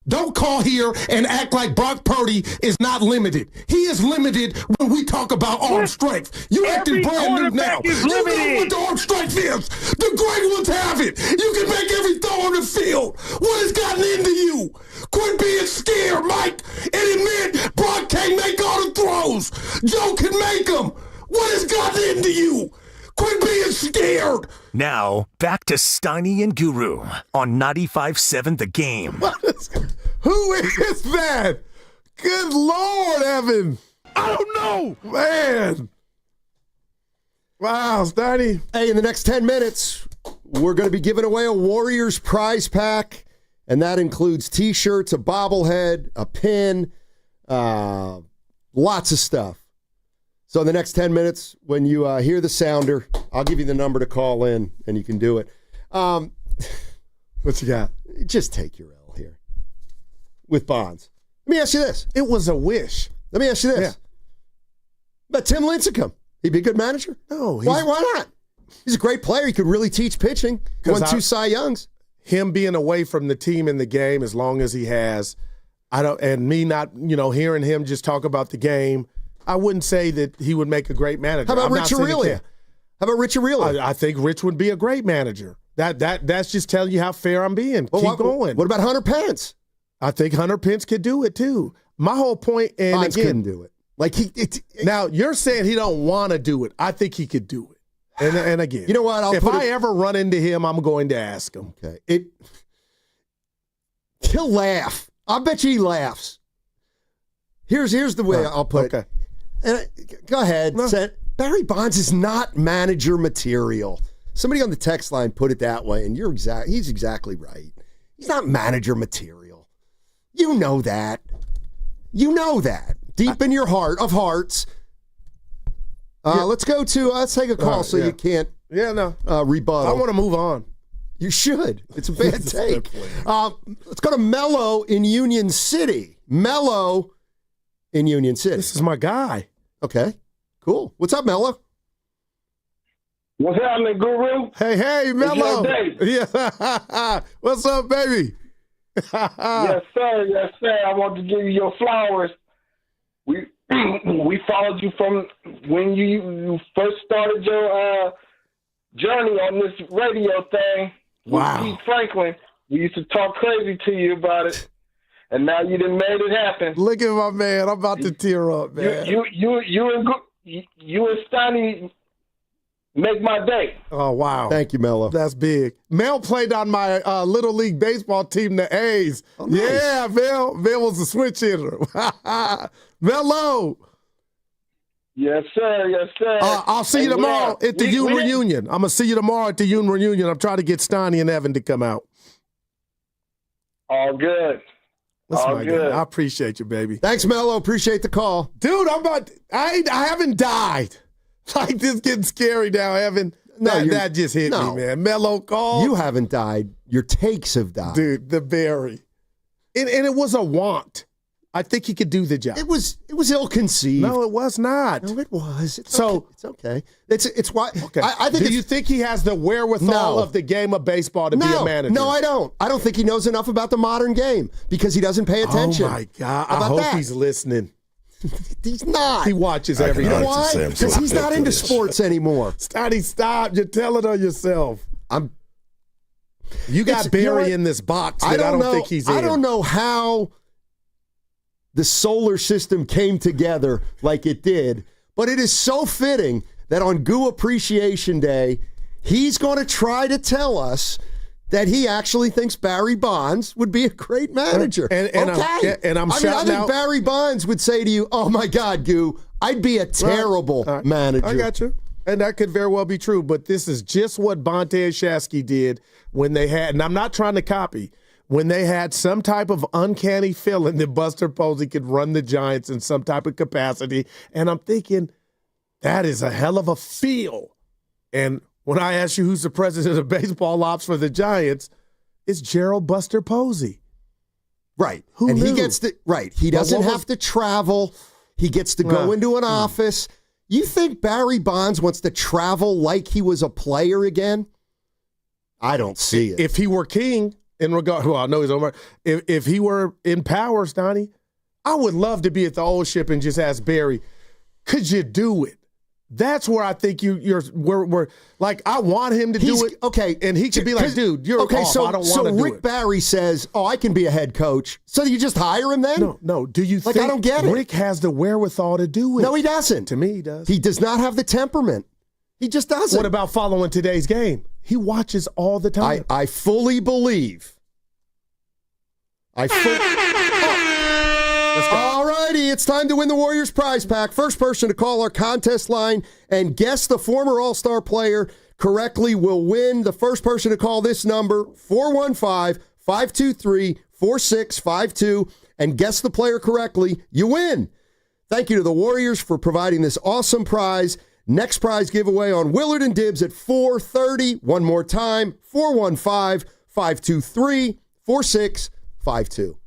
Don't call here and act like Brock Purdy is not limited. He is limited when we talk about arm strength. You acting brand new now. You know what the arm strength is. The great ones have it. You can make every throw on the field. What has gotten into you? Quit being scared, Mike, and admit Brock can't make all the throws. Joe can make them. What has gotten into you? Quit being scared. Now, back to Steiny and Guru on 95.7 The Game. Who is that? Good Lord, Evan. I don't know. Man. Wow, Steiny. Hey, in the next 10 minutes, we're going to be giving away a Warriors prize pack, and that includes T-shirts, a bobblehead, a pin, lots of stuff. So in the next 10 minutes, when you hear the sounder, I'll give you the number to call in, and you can do it. What you got? Just take your L here with Bonds. Let me ask you this. It was a wish. Let me ask you this. Yeah. But Tim Lincecum, he'd be a good manager? No. Why not? He's a great player. He could really teach pitching. He won 2 Cy Youngs. Him being away from the team in the game as long as he has, and me not, hearing him just talk about the game, I wouldn't say that he would make a great manager. How about Rich Aurelia? I think Rich would be a great manager. That's just telling you how fair I'm being. Keep going. What about Hunter Pence? I think Hunter Pence could do it too. My whole point, and Pence again, couldn't do it. Now you're saying he don't want to do it. I think he could do it. And again, you know what? If I ever run into him, I'm going to ask him. Okay. He'll laugh. I bet you he laughs. Here's the way I'll put it. Go ahead. No. Barry Bonds is not manager material. Somebody on the text line put it that way, and he's exactly right. He's not manager material. You know that. Deep in your heart of hearts. Let's take a call you can't rebuttal. I want to move on. You should. It's a bad take. Let's go to Mello in Union City. This is my guy. Okay, cool. What's up, Mello? What's happening, Guru? Hey, Mello. Yeah. What's up, baby? Yes, sir. I want to give you your flowers. We followed you from when you first started your journey on this radio thing. Wow. With Pete Franklin. We used to talk crazy to you about it. And now you done made it happen. Look at my man. I'm about to tear up, man. You and Steiny make my day. Oh, wow. Thank you, Mello. That's big. Mel played on my Little League Baseball team, the A's. Oh, nice. Yeah, Mel was a switch hitter. Mello. Yes, sir. I'll see you tomorrow at the Union Reunion. I'm going to see you tomorrow at the Union Reunion. I'm trying to get Steiny and Evan to come out. All good. All good. I appreciate you, baby. Thanks, Mello. Appreciate the call. Dude, I haven't died. Like, this getting scary now, Evan. That just hit me, man. Mello call. You haven't died. Your takes have died. Dude, the berry. And it was a want. I think he could do the job. It was ill-conceived. No, it was not. No, it was. It's okay. It's why. Okay. I think. Do you think he has the wherewithal of the game of baseball to be a manager? No, I don't. I don't think he knows enough about the modern game because he doesn't pay attention. Oh my God! I hope he's listening. He's not. He watches everything. You know why? Because he's not into sports anymore. Steiny, stop! You're telling on yourself. You got Barry in this box that I don't think he's in. I don't know how the solar system came together like it did, but it is so fitting that on Goo Appreciation Day, he's going to try to tell us that he actually thinks Barry Bonds would be a great manager. And I think Barry Bonds would say to you, "Oh my God, Goo, I'd be a terrible manager." I got you. And that could very well be true, but this is just what Bonte and Shasky did when they had, and I'm not trying to copy, when they had some type of uncanny feeling that Buster Posey could run the Giants in some type of capacity. And I'm thinking, that is a hell of a feel. And when I ask you who's the president of baseball ops for the Giants, it's Gerald Buster Posey. Right. Who knew? He gets He doesn't have to travel. He gets to go into an office. You think Barry Bonds wants to travel like he was a player again? I don't see it. If he were king, in regard. Well, I know he's on. If he were in power, Steiny, I would love to be at the old ship and just ask Barry, could you do it? That's where I think we're like, I want him to do it. Okay. And he could be like, dude, you're okay, off. I don't want to do it. So Rick Barry says, I can be a head coach. So you just hire him then? No. Do you think I don't get it. Rick has the wherewithal to do it? No, he doesn't. To me, he does. He does not have the temperament. He just doesn't. What about following today's game? He watches all the time. I fully believe. All righty, it's time to win the Warriors prize pack. First person to call our contest line and guess the former All-Star player correctly will win. The first person to call this number, 415-523-4652, and guess the player correctly, you win. Thank you to the Warriors for providing this awesome prize. Next prize giveaway on Willard and Dibs at 4:30. One more time, 415-523-4652.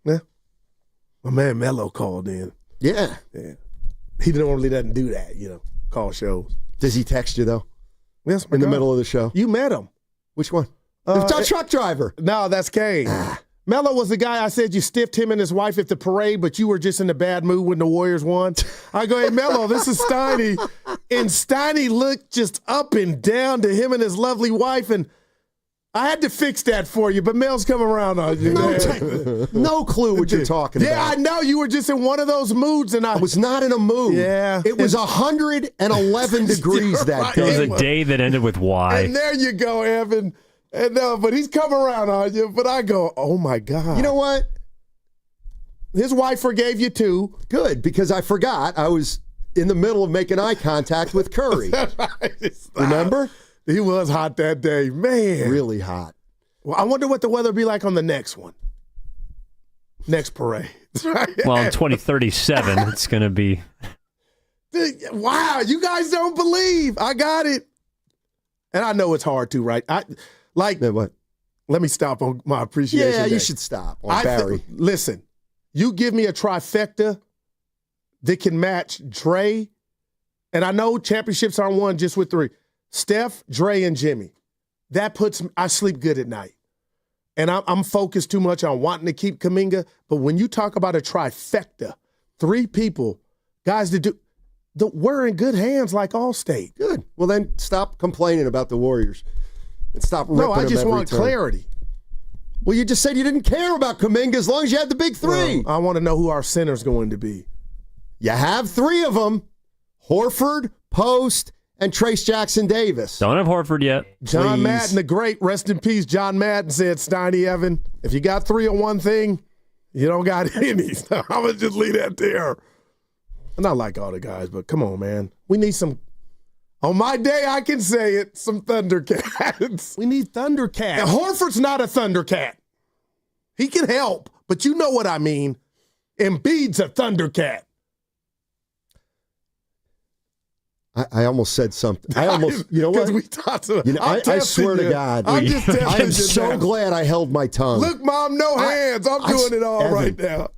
Yeah. My man Mello called in. Yeah. He normally doesn't do that, call shows. Does he text you, though? Yes, in the middle of the show? You met him. Which one? The truck driver. No, that's Kane. Mello was the guy I said you stiffed him and his wife at the parade, but you were just in a bad mood when the Warriors won. I go, hey, Mello, this is Steiny. And Steiny looked just up and down to him and his lovely wife, and I had to fix that for you, but Mel's coming around on you. No clue what you're talking about. Yeah, I know. You were just in one of those moods, and I was not in a mood. Yeah. It was 111 degrees that day. It was a day that ended with Y. And there you go, Evan. And but he's come around on you. But I go, oh my God. You know what? His wife forgave you too. Good, because I forgot I was in the middle of making eye contact with Curry. Remember? He was hot that day, man. Really hot. Well, I wonder what the weather will be like on the next one. Next parade. Well, in 2037, it's going to be. Wow, you guys don't believe. I got it. And I know it's hard to, right? What? Let me stop on my appreciation. Yeah, day. you should stop on Barry. Listen, you give me a trifecta that can match Dre, and I know championships aren't won just with three. Steph, Dre, and Jimmy. That puts I sleep good at night. And I'm focused too much on wanting to keep Kuminga. But when you talk about a trifecta, three people, guys that do, we're in good hands like Allstate. Good. Well, then stop complaining about the Warriors and stop ripping No, I just them want every turn. clarity. Well, you just said you didn't care about Kuminga as long as you had the big three. Well, I want to know who our center's going to be. You have three of them, Horford, Post, and Trace Jackson-Davis. Don't have Horford yet. John Please. Madden, the great, rest in peace, John Madden said, Steiny Evan, if you got three on one thing, you don't got any. So I'm going to just leave that there. And I like all the guys, but come on, man. We need some, on my day, I can say it, some Thundercats. We need Thundercats. And Horford's not a Thundercat. He can help, but you know what I mean. Embiid's a Thundercat. I almost said something. I almost, you know what? We talked to, I swear to God. I'm just testing I'm you so now. glad I held my tongue. Look, Mom, no hands. I'm doing it all Evan, right now.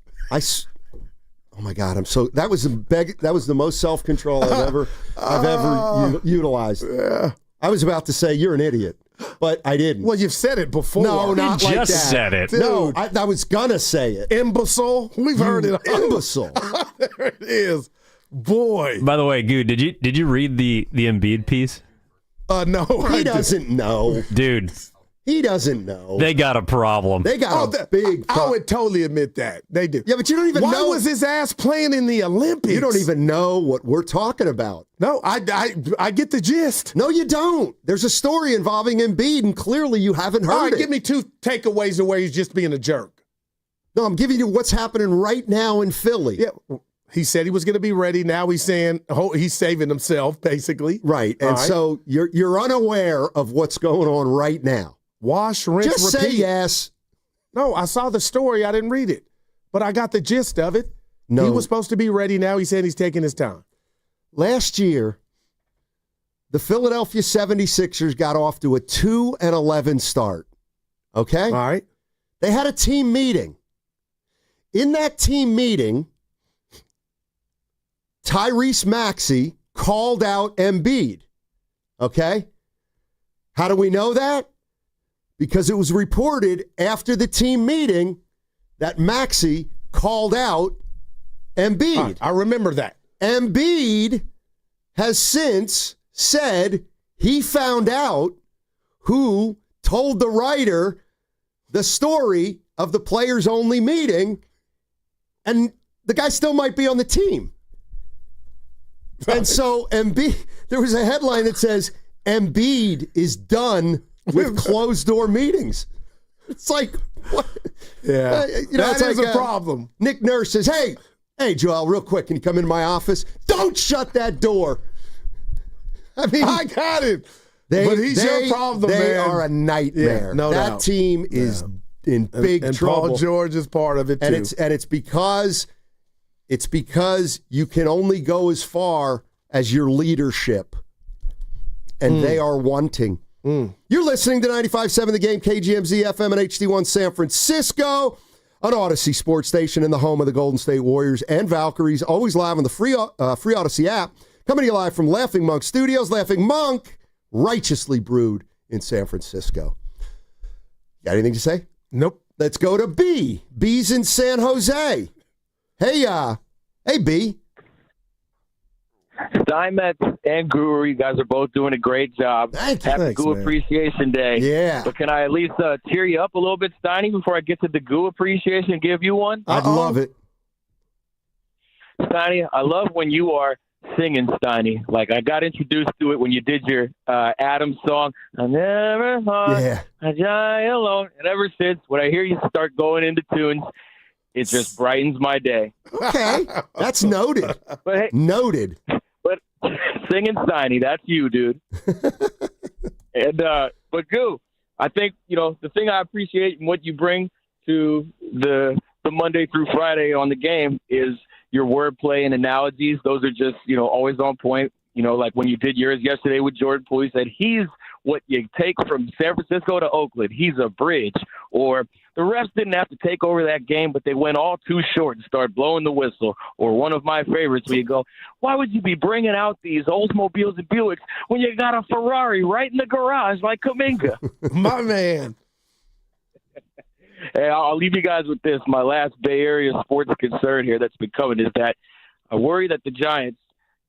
Oh my God! That was the most self-control I've ever utilized. Yeah. I was about to say you're an idiot, but I didn't. Well, you've said it before. No, not You like that. just said it. No, I was gonna say it. Imbecile. We've heard it. Imbecile. There it is. Boy. By the way, Good, did you read the Embiid piece? No. He doesn't know. Dude. He doesn't know. They got a problem. They got a big I would totally admit that. They do. Yeah, but you don't even know. Why was his ass playing in the Olympics? You don't even know what we're talking about. No, I get the gist. No, you don't. There's a story involving Embiid, and clearly you haven't heard All right, it. give me two takeaways of where he's just being a jerk. No, I'm giving you what's happening right now in Philly. Yeah. He said he was going to be ready. Now he's saying he's saving himself, basically. Right. And so you're unaware of what's going on right now. Wash, rinse, Just repeat. say yes. No, I saw the story. I didn't read it. But I got the gist of it. No. He was supposed to be ready. Now he said he's taking his time. Last year, the Philadelphia 76ers got off to a 2-11 start. Okay? All right. They had a team meeting. In that team meeting, Tyrese Maxey called out Embiid. Okay? How do we know that? Because it was reported after the team meeting that Maxey called out Embiid. I remember that. Embiid has since said he found out who told the writer the story of the players-only meeting, and the guy still might be on the team. And so Embiid, there was a headline that says, Embiid is done with closed-door meetings. It's like, what? Yeah, it's is like a problem. Nick Nurse says, hey, Joel, real quick, can you come into my office? Don't shut that door. I mean, I got it. But he's your problem, man. They are a nightmare. Yeah, no that doubt. team is in big and trouble. Paul George is part of it too. And it's because you can only go as far as your leadership, and they are wanting. You're listening to 95.7 The Game, KGMZ FM and HD1 San Francisco, an Odyssey sports station in the home of the Golden State Warriors and Valkyries, always live on the free Odyssey app. Coming to you live from Laughing Monk Studios. Laughing Monk, righteously brewed in San Francisco. Got anything to say? Nope. Let's go to B. B's in San Jose. Hey, B. Steinmetz and Guru, you guys are both doing a great job. Thank you. Happy Goo Appreciation Day. Yeah. But can I at least cheer you up a little bit, Steiny, before I get to the Goo Appreciation and give you one? I'd love it. Steiny, I love when you are singing, Steiny. Like, I got introduced to it when you did your Adams song, I never thought I'd die alone. And ever since, when I hear you start going into tunes, it just brightens my day. Okay, that's noted. But hey, noted. But singing Steiny, that's you, dude. And but Goo, I think the thing I appreciate and what you bring to the Monday through Friday on the game is your wordplay and analogies. Those are just always on point. Like when you did yours yesterday with Jordan Poole, you said he's what you take from San Francisco to Oakland. He's a bridge. Or the refs didn't have to take over that game, but they went all too short and started blowing the whistle. Or one of my favorites where you go, why would you be bringing out these Oldsmobiles and Buicks when you got a Ferrari right in the garage like Kuminga? My man. Hey, I'll leave you guys with this. My last Bay Area sports concern here that's been coming is that I worry that the Giants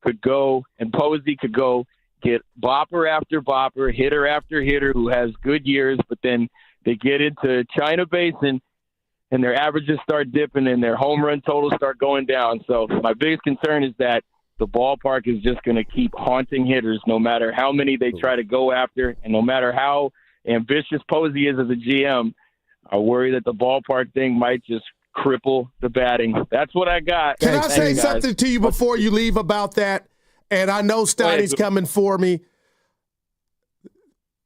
could go and Posey could go get bopper after bopper, hitter after hitter who has good years, but then they get into China Basin and their averages start dipping and their home run totals start going down. So my biggest concern is that the ballpark is just going to keep haunting hitters no matter how many they try to go after and no matter how ambitious Posey is as a GM. I worry that the ballpark thing might just cripple the batting. That's what I got. Can I say something to you before you leave about that? And I know Steiny's coming for me.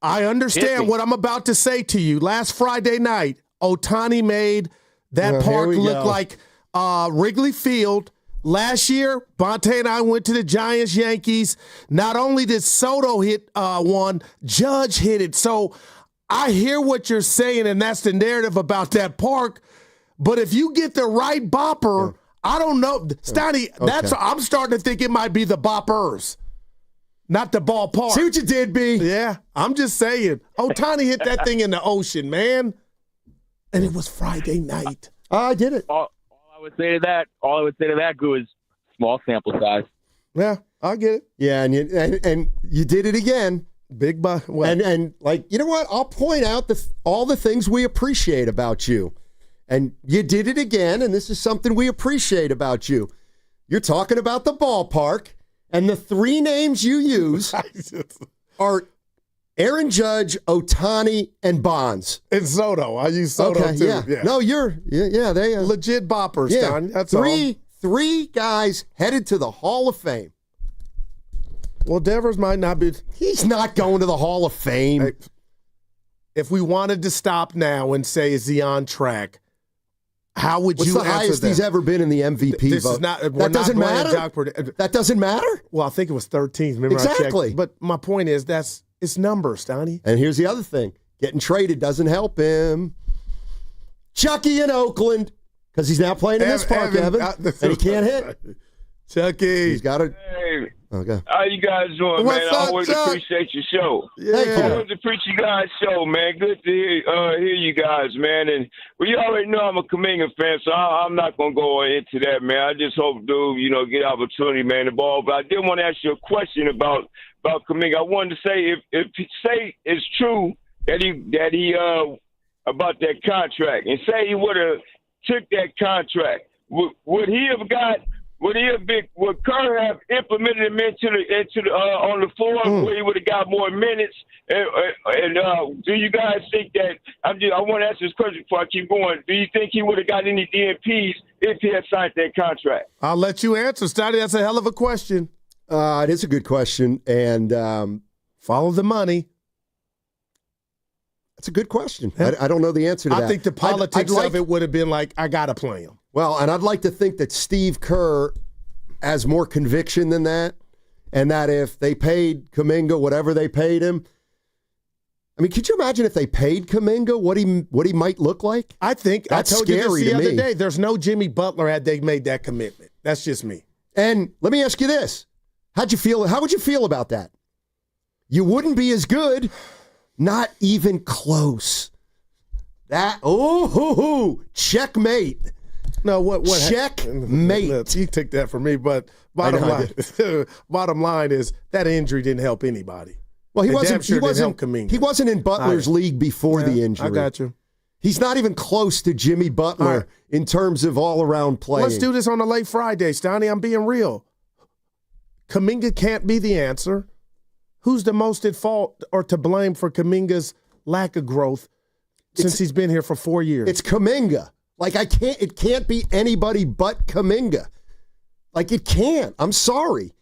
I understand what I'm about to say to you. Last Friday night, Ohtani made that park look like Wrigley Field. Last year, Bonte and I went to the Giants-Yankees. Not only did Soto hit one, Judge hit it. So I hear what you're saying, and that's the narrative about that park. But if you get the right bopper, I don't know. Steiny, I'm starting to think it might be the boppers, not the ballpark. See what you did, B? Yeah, I'm just saying. Ohtani hit that thing in the ocean, man. And it was Friday night. I did it. All I would say to that, Goo, is small sample size. Yeah, I get it. Yeah, and you did it again. Big buck. And like, you know what? I'll point out all the things we appreciate about you. And you did it again, and this is something we appreciate about you. You're talking about the ballpark, and the three names you use are Aaron Judge, Ohtani, and Bonds. And Soto. I use Soto too. Yeah. No, they are legit boppers, Don. That's three guys headed to the Hall of Fame. Well, Devers might not be. He's not going to the Hall of Fame. If we wanted to stop now and say, is he on track? How would What's you the answer highest that? he's ever been in the MVP vote? That doesn't matter? That doesn't matter? Well, I think it was 13th. Remember exactly. I checked. But my point is, it's numbers, Donnie. And here's the other thing. Getting traded doesn't help him. Chucky in Oakland, because he's now playing in this park, Evan, and he can't hit. Chucky. He's got to. Okay. How you guys doing, What's man? I up, always Chuck? appreciate your show. Thank you. I always appreciate you guys' show, man. Good to hear you guys, man. And you already know I'm a Kuminga fan, so I'm not gonna go into that, man. I just hope, dude, get opportunity, man, the ball. But I did want to ask you a question about Kuminga. I wanted to say if say it's true that he about that contract, and say he would have took that contract, would he have got? Would Kerr have implemented him into the on the floor where he would have got more minutes? And do you guys think that? I want to ask this question before I keep going. Do you think he would have got any DNPs if he had signed that contract? I'll let you answer, Steiny. That's a hell of a question. It is a good question, and follow the money. That's a good question. I don't know the answer to that. I think the politics of it would have been like, I got to play him. Well, and I'd like to think that Steve Kerr has more conviction than that, and that if they paid Kuminga whatever they paid him, I mean, could you imagine if they paid Kuminga what he might look like? I think that's I told you scary this the to other me. day. There's no Jimmy Butler had they made that commitment. That's just me. And let me ask you this: how'd you feel? How would you feel about that? You wouldn't be as good, not even close. Checkmate. No, what? Checkmate. You took that from me, but bottom line is that injury didn't help anybody. Well, he wasn't Kuminga. He wasn't in Butler's league before the injury. I got you. He's not even close to Jimmy Butler in terms of all-around playing. Let's do this on a late Friday, Steiny. I'm being real. Kuminga can't be the answer. Who's the most at fault or to blame for Kuminga's lack of growth since he's been here for 4 years? It's Kuminga. Like, it can't be anybody but Kuminga. Like, it can't. I'm sorry.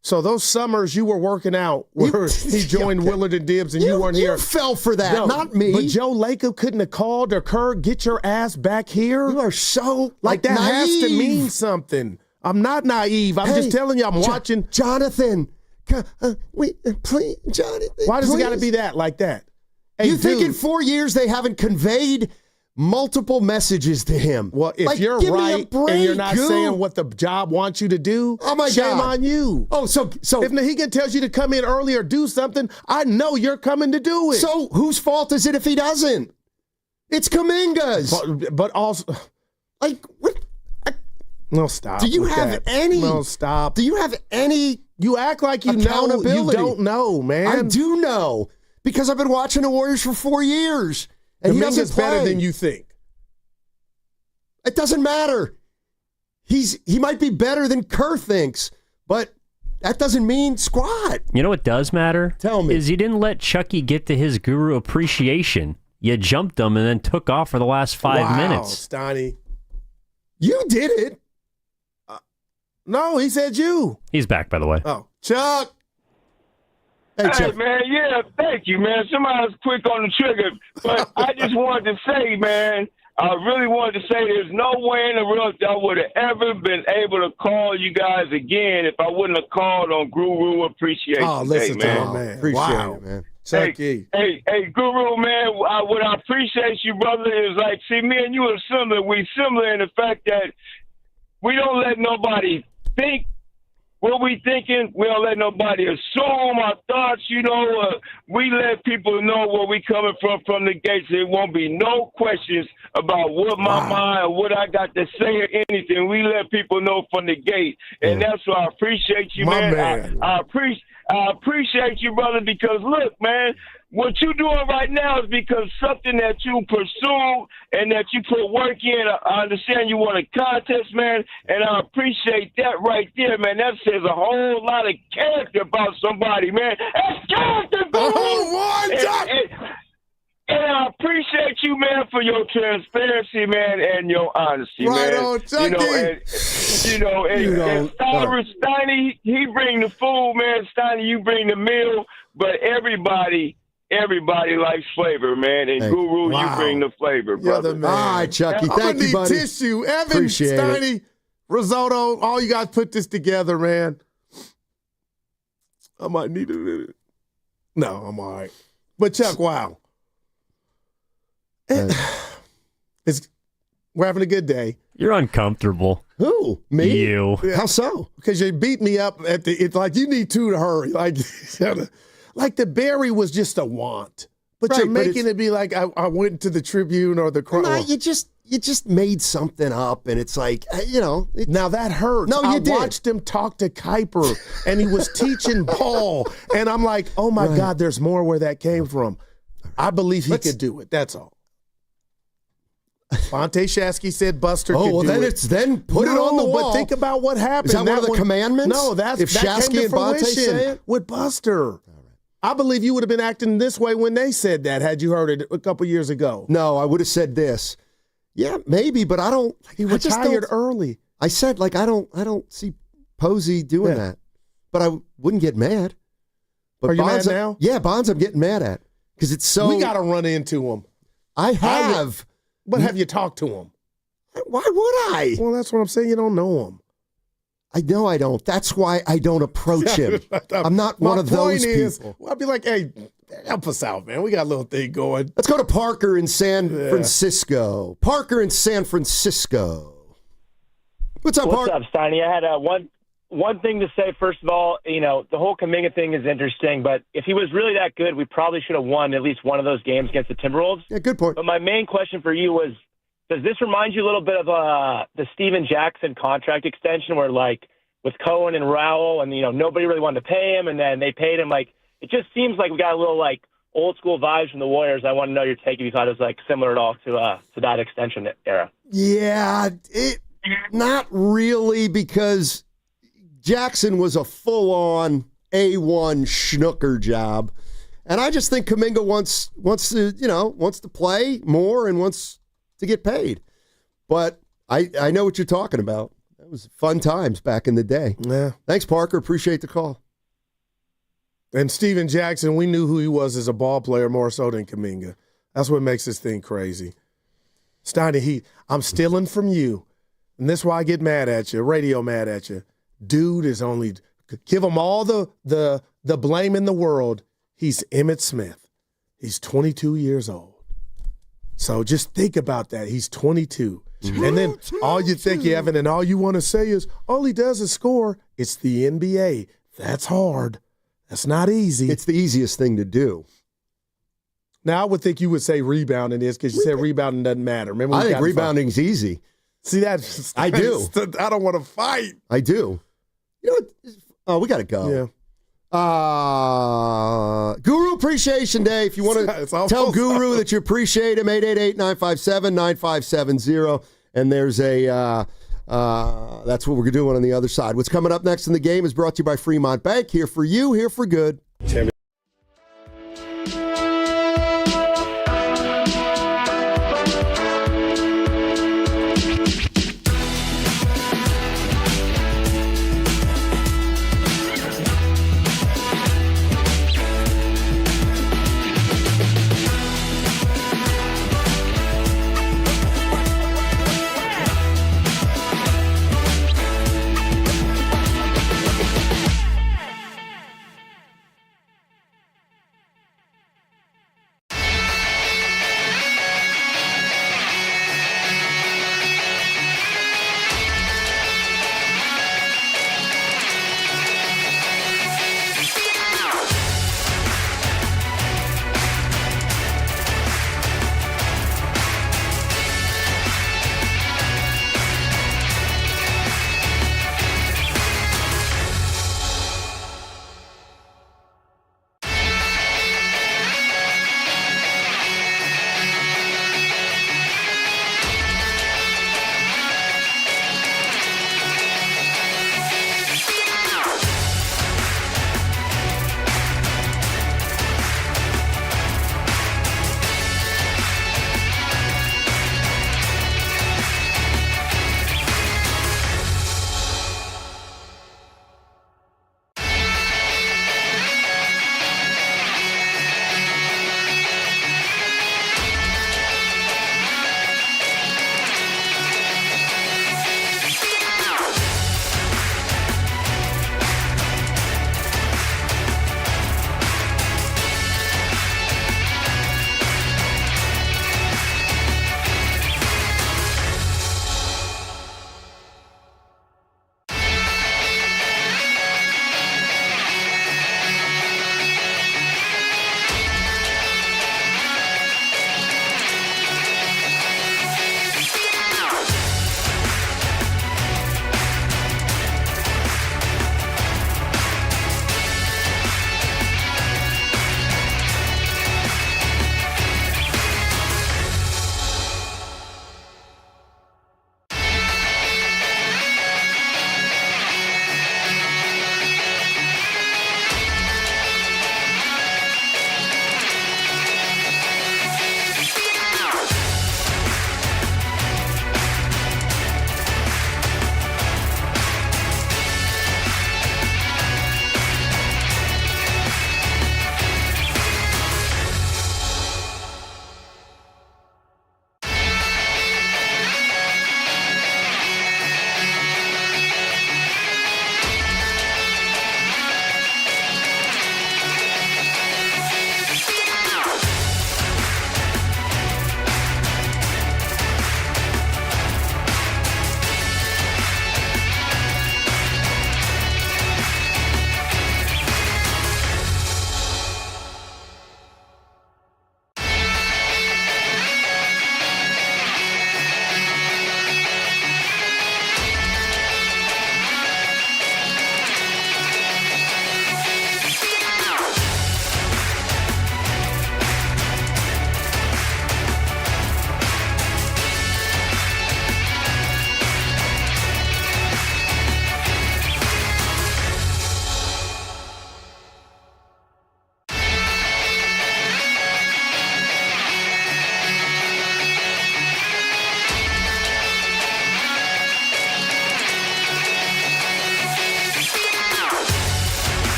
So those summers you were working out where he joined Willard Dibs and you weren't here. You fell for that, No, not me. But Joe Lacob couldn't have called or Kerr, get your ass back here. You are so like that naive. has to mean something. I'm not naive. I'm just telling you I'm watching. Jonathan, please, Jonathan. Why does it got to be that like that? Hey, you think in 4 years they haven't conveyed multiple messages to him? Well, if you're right and you're not saying what the job wants you to do, shame on you. Oh, so if Nahigan tells you to come in early or do something, I know you're coming to do it. So whose fault is it if he doesn't? It's Kuminga's. But also, like, what? No, stop. Do you have any? No, stop. Do you have any? You act like you know. You don't know, man. I do know because I've been watching the Warriors for 4 years. And he doesn't play. Better than you think. It doesn't matter. He might be better than Kerr thinks, but that doesn't mean squat. You know what does matter? Tell me. Is you didn't let Chucky get to his Guru appreciation. You jumped him and then took off for the last 5 minutes. Steiny. You did it. No, he said you. He's back, by the way. Oh, Chuck. Hey, Chuck. Man, yeah, thank you, man. Somebody's quick on the trigger. But I just wanted to say, man, I really wanted to say there's no way in the world I would have ever been able to call you guys again if I wouldn't have called on Guru Appreciation listen Day, to man. him, man. Appreciate it, man. Chucky. Hey, Guru, man, what I appreciate you, brother, is like, see, me and you are similar. We similar in the fact that we don't let nobody think what we thinking. We don't let nobody assume our thoughts, we let people know where we coming from the gates. There won't be no questions about what my mind or what I got to say or anything. We let people know from the gate. And that's why I appreciate you, man. I appreciate you, brother, because look, man, what you're doing right now is because something that you pursue and that you put work in. I understand you want a contest, man, and I appreciate that right there, man. That says a whole lot of character about somebody, man. That's character, and I appreciate you, man, for your transparency, man, and your honesty, right man. On, Chucky. And Steiny, he bring the food, man. Steiny, you bring the meal, but everybody likes flavor, man. And Guru, you bring the flavor, brother. All right, Chucky. I'm Thank you, buddy. Tissue. Evan, Appreciate Steiny, Risotto, all you guys put this together, man. I might need a minute. No, I'm all right. But Chuck, wow. It's We're having a good day. You're uncomfortable. Who? Me? You. How so? Because you beat me up at the. It's like you need two to hurry. Like the berry was just a want, but Right, you're but making it be like I went to the Tribune or the Chronicle. No, you just made something up, and it's like now that hurts. No, you I did. watched him talk to Kuiper, and he was teaching ball, and I'm like, oh my God, there's more where that came from. I believe he could do it. That's all. Fonte Shasky said Buster could do well, it. then put it on the wall. But think about what happened. Is that one of the commandments? No, if that Shasky came to and Bonte fruition say it? with Buster. I believe you would have been acting this way when they said that, had you heard it a couple years ago. No, I would have said this. Yeah, maybe, but I don't. He retired early. I said, I don't see Posey doing that. But I wouldn't get mad. But Are you Bonds, mad now? Yeah, Bonds I'm getting mad at. Because it's so. We got to run into him. I have. But have you talked to him? Why would I? Well, that's what I'm saying. You don't know him. I know I don't. That's why I don't approach him. I'm not one of those people. I'd be like, hey, help us out, man. We got a little thing going. Let's go to Parker in San Francisco. Parker in San Francisco. What's up, Parker? What's up, Steiny? I had one thing to say. First of all, the whole Kuminga thing is interesting, but if he was really that good, we probably should have won at least one of those games against the Timberwolves. Yeah, good point. But my main question for you was, does this remind you a little bit of the Steven Jackson contract extension where, with Cohen and Rowell and, nobody really wanted to pay him, and then they paid him? It just seems like we got a little, old school vibes from the Warriors. I want to know your take if you thought it was, similar at all to that extension era. Yeah, not really, because Jackson was a full-on A1 schnooker job. And I just think Kuminga wants to play more and wants to get paid. But I know what you're talking about. That was fun times back in the day. Yeah. Thanks, Parker. Appreciate the call. And Steven Jackson, we knew who he was as a ball player more so than Kuminga. That's what makes this thing crazy. Steiny, I'm stealing from you. And that's why I get mad at you, radio mad at you. Dude is only – give him all the blame in the world. He's Emmitt Smith. He's 22 years old. So just think about that. He's 22. And then all you think, Evan, and all you want to say is, all he does is score. It's the NBA. That's hard. That's not easy. It's the easiest thing to do. Now, I would think you would say rebounding is because you said rebounding doesn't matter. Remember, I think rebounding's easy. See, that? I do. I don't want to fight. I do. You know what? Oh, we got to go. Yeah. Guru Appreciation Day. If you want to tell Guru that you appreciate him, 888-957-9570. And there's that's what we're doing on the other side. What's coming up next in the game is brought to you by Fremont Bank. Here for you, here for good.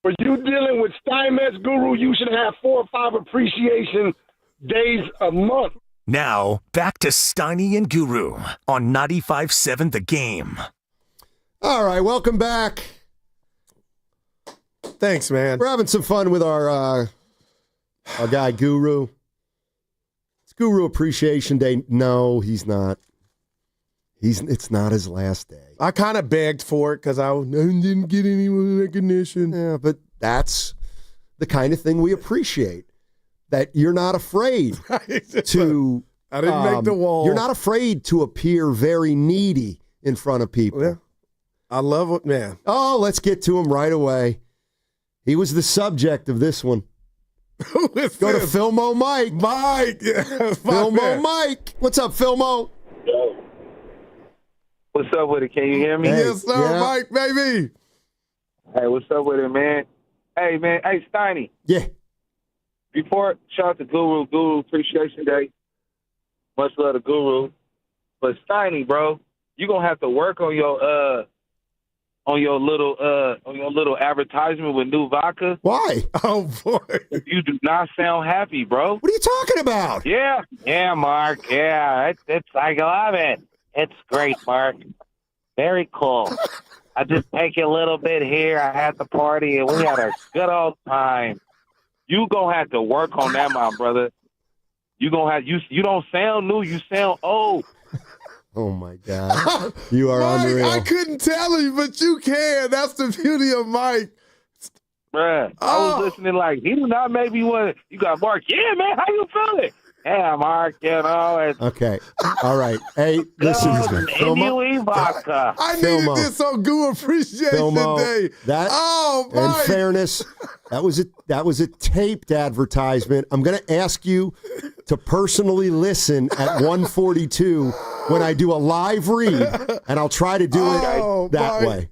For you dealing with Steinmetz Guru, you should have 4 or 5 appreciation days a month. Now, back to Steiny and Guru on 95.7 The Game. All right, welcome back. Thanks, man. We're having some fun with our guy, Guru. It's Guru Appreciation Day. No, he's not. It's not his last day. I kind of begged for it because I didn't get any recognition. Yeah, but that's the kind of thing we appreciate. That you're not afraid to. I didn't make the wall. You're not afraid to appear very needy in front of people. Yeah. I love it, man. Oh, let's get to him right away. He was the subject of this one. Who is Go this? to Filmo Mike. Mike. Yeah, Filmo Mike. What's up, Filmo? What's up with it? Can you hear me? Yes, sir, Mike, baby. Hey, what's up with it, man? Hey, man. Hey, Steiny. Yeah. Before, shout out to Guru Appreciation Day. Much love to Guru. But Steiny, bro, you gonna have to work on your little advertisement with New Vodka. Why? Oh boy. You do not sound happy, bro. What are you talking about? Yeah, Mark. Yeah, it's I love it. It's great, Mark. Very cool. I just take you a little bit here. I had the party, and we had a good old time. You gonna have to work on that, my brother. You gonna have you don't sound new. You sound old. Oh my God, you are Mike, unreal. I couldn't tell you, but you can. That's the beauty of Mike. Bruh, I was listening like, he do not make me want to. You got Mark. Yeah, man, how you feeling? Yeah, Mark, you know. It's, Okay, all right. Hey, listen, Indy vodka. I needed this on Guru Appreciation Day. That, oh, in Mike. fairness, that was a taped advertisement. I'm going to ask you to personally listen at 1:42 when I do a live read, and I'll try to do it that way.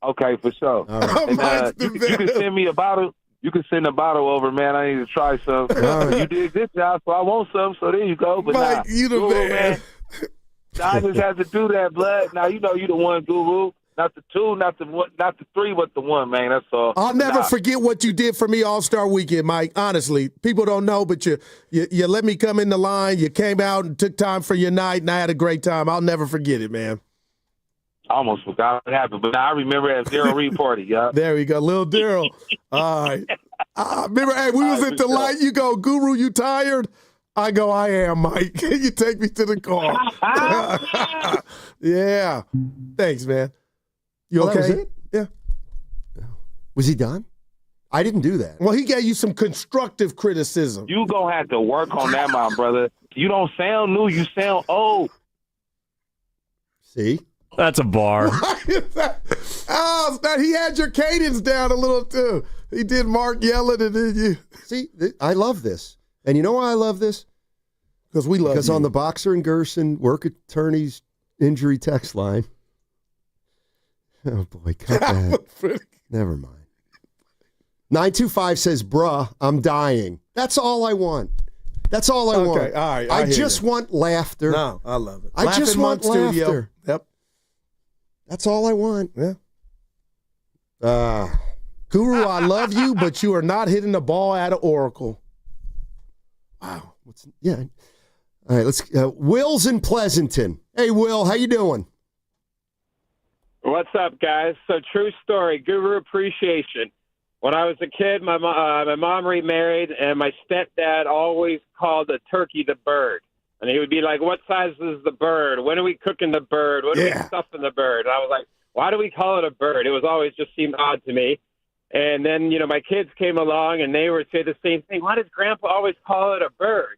Okay, for sure. All right. And, you can send me a bottle. You can send a bottle over, man. I need to try some. You did this job, so I want some. So there you go. But Mike, you the man. I just have to do that, blood. Now you know you the one, Guru. Not the 2, not the 1, not the 3, but the 1, man. That's all. I'll never forget what you did for me All-Star Weekend, Mike. Honestly, people don't know, but you let me come in the line. You came out and took time for your night, and I had a great time. I'll never forget it, man. I almost forgot what happened, but now I remember at Zero Reed Party, yeah. There we go, Lil Daryl. All right. Remember, hey, we was at the light. You go, Guru, you tired? I go, I am, Mike. You take me to the car. Yeah. Thanks, man. You okay? That was it? Yeah. Was he done? I didn't do that. Well, he gave you some constructive criticism. You gonna have to work on that, my brother. You don't sound new. You sound old. See? That's a bar. Oh, he had your cadence down a little, too. He did Mark yelling, and then you. See, I love this. And you know why I love this? Because we love Because you. on the Boxer and Gerson work attorney's injury text line. Oh, boy, cut that. Never mind. 925 says, bruh, I'm dying. That's all I want. That's all I want. Okay, all right. I just want laughter. No, I love it. I just want Studio. laughter. Yep. That's all I want. Yeah. Guru, I love you, but you are not hitting the ball at an Oracle. Wow. Yeah. All right, let's. Will's in Pleasanton. Hey, Will, how you doing? What's up, guys? So, true story, Guru Appreciation. When I was a kid, my mom remarried, and my stepdad always called a turkey the bird. And he would be like, what size is the bird? When are we cooking the bird? When are we stuffing the bird? And I was like, why do we call it a bird? It was always just seemed odd to me. And then, my kids came along, and they would say the same thing. Why does Grandpa always call it a bird?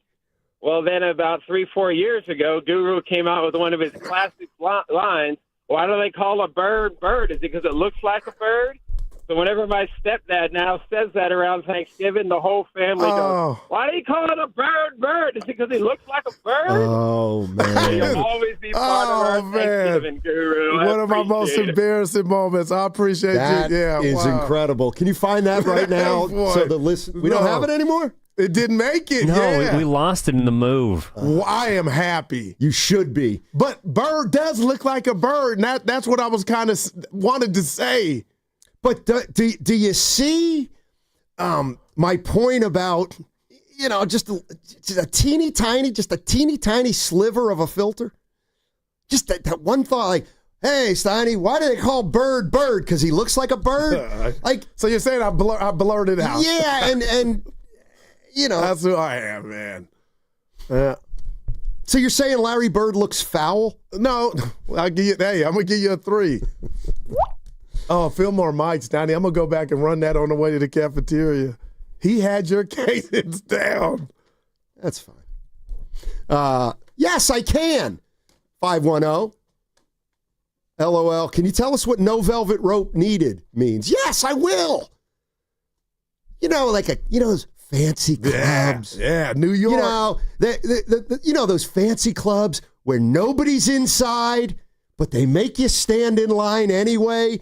Well, then about 3-4 years ago, Guru came out with one of his classic lines. Why do they call a bird bird? Is it because it looks like a bird? So whenever my stepdad now says that around Thanksgiving, the whole family goes, why do you call it a bird bird? Is it because he looks like a bird? Oh, man. You'll always be part of our Thanksgiving, Guru. One of my most embarrassing moments. I appreciate That you. Yeah, is incredible. Can you find that right now? So the listen, we don't have it anymore? It didn't make it. No, yeah. we lost it in the move. Well, I am happy. You should be. But bird does look like a bird, and that's what I was kind of wanted to say. But do you see my point about, just a teeny tiny sliver of a filter? Just that one thought, like, hey, Steiny, why do they call Bird Bird? Because he looks like a bird? So you're saying I blurred it out. Yeah, and That's who I am, man. So you're saying Larry Bird looks foul? No, I'm going to give you a 3. Oh, Fillmore Mike's, Steiny. I'm going to go back and run that on the way to the cafeteria. He had your cadence down. That's fine. Yes, I can. 510. LOL. Can you tell us what no velvet rope needed means? Yes, I will. Those fancy clubs. Yeah, New York. Those fancy clubs where nobody's inside, but they make you stand in line anyway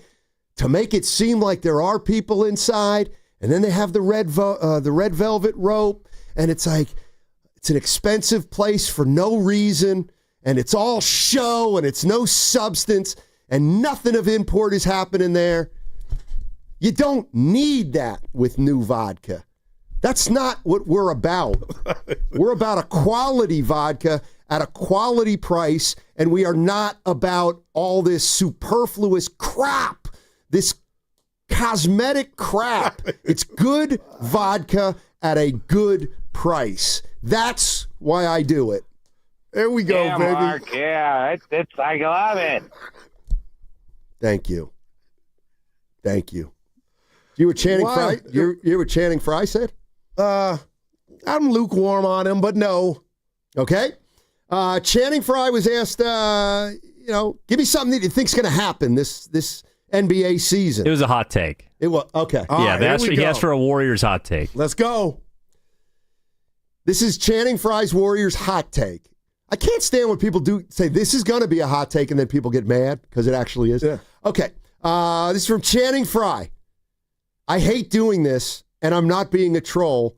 to make it seem like there are people inside. And then they have the red velvet rope, and it's like it's an expensive place for no reason, and it's all show, and it's no substance, and nothing of import is happening there. You don't need that with new vodka. That's not what we're about. We're about a quality vodka at a quality price, and we are not about all this superfluous crap, this cosmetic crap. It's good vodka at a good price. That's why I do it. There we go, baby. Mark, yeah, it's I love it. Thank you. You were chanting Fry? You were chanting Fry said? I'm lukewarm on him, but no. Okay. Channing Frye was asked, give me something that you think's going to happen this NBA season. It was a hot take. It was okay. He asked for a Warriors hot take. Let's go. This is Channing Frye's Warriors hot take. I can't stand when people say this is going to be a hot take and then people get mad because it actually is. Yeah. Okay. This is from Channing Frye. I hate doing this, and I'm not being a troll.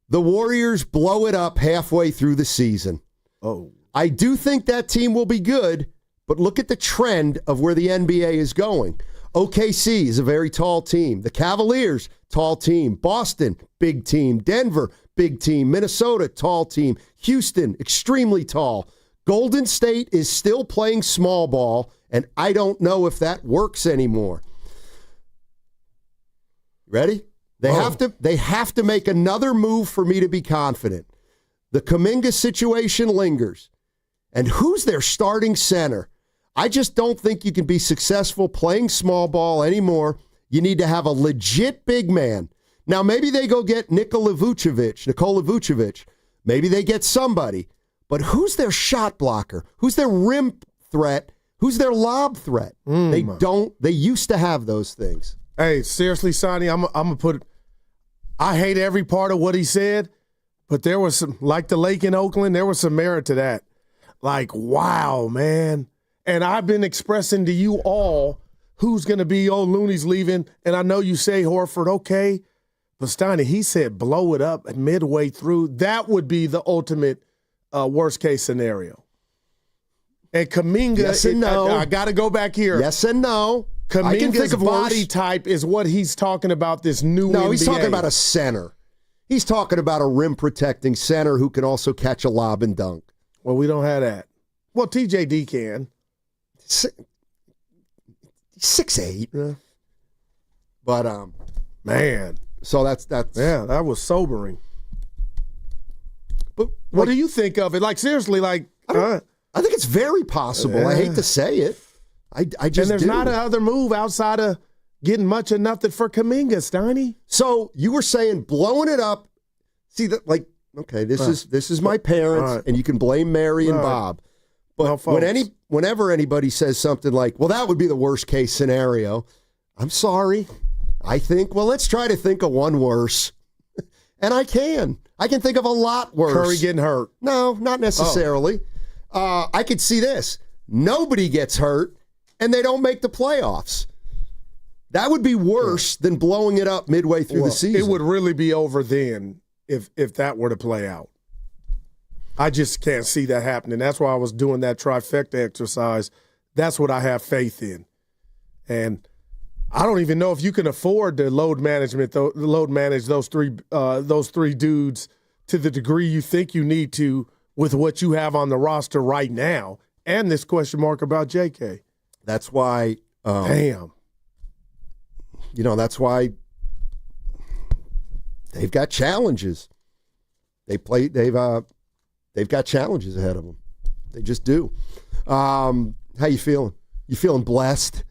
The Warriors blow it up halfway through the season. Oh. I do think that team will be good, but look at the trend of where the NBA is going. OKC is a very tall team. The Cavaliers, tall team. Boston, big team. Denver, big team. Minnesota, tall team. Houston, extremely tall. Golden State is still playing small ball, and I don't know if that works anymore. Ready? They have to make another move for me to be confident. The Kuminga situation lingers. And who's their starting center? I just don't think you can be successful playing small ball anymore. You need to have a legit big man. Now, maybe they go get Nikola Vucevic. Maybe they get somebody. But who's their shot blocker? Who's their rim threat? Who's their lob threat? They used to have those things. Hey, seriously, Sonny, I'm going to put I hate every part of what he said, but there was some, like the lake in Oakland, there was some merit to that. Like, wow, man. And I've been expressing to you all who's going to be, Looney's leaving, and I know you say Horford, okay. But Steiny, he said blow it up midway through. That would be the ultimate worst-case scenario. And Kuminga, yes and no. I got to go back here. Yes and no. Kuminga's body type is what he's talking about, this new NBA. He's talking about a center. He's talking about a rim-protecting center who can also catch a lob and dunk. Well, we don't have that. Well, TJD can. 6'8". Yeah. But, man. So that's yeah, that was sobering. But what do you think of it? Like, seriously, like. I think it's very possible. I hate to say it. I just And there's not another move outside of getting much of nothing for Kuminga, Steiny. So you were saying blowing it up. See that, like, okay, this is my parents, and you can blame Mary and Bob. But whenever anybody says something like, well, that would be the worst case scenario, I'm sorry. I think, well, let's try to think of one worse. And I can think of a lot worse. Curry getting hurt. No, not necessarily. I could see this. Nobody gets hurt, and they don't make the playoffs. That would be worse than blowing it up midway through the season. It would really be over then if that were to play out. I just can't see that happening. That's why I was doing that trifecta exercise. That's what I have faith in. And I don't even know if you can afford to load manage those three dudes to the degree you think you need to with what you have on the roster right now, and this question mark about JK. That's why. Damn. That's why they've got challenges. They've got challenges ahead of them. They just do. How you feeling? You feeling blessed?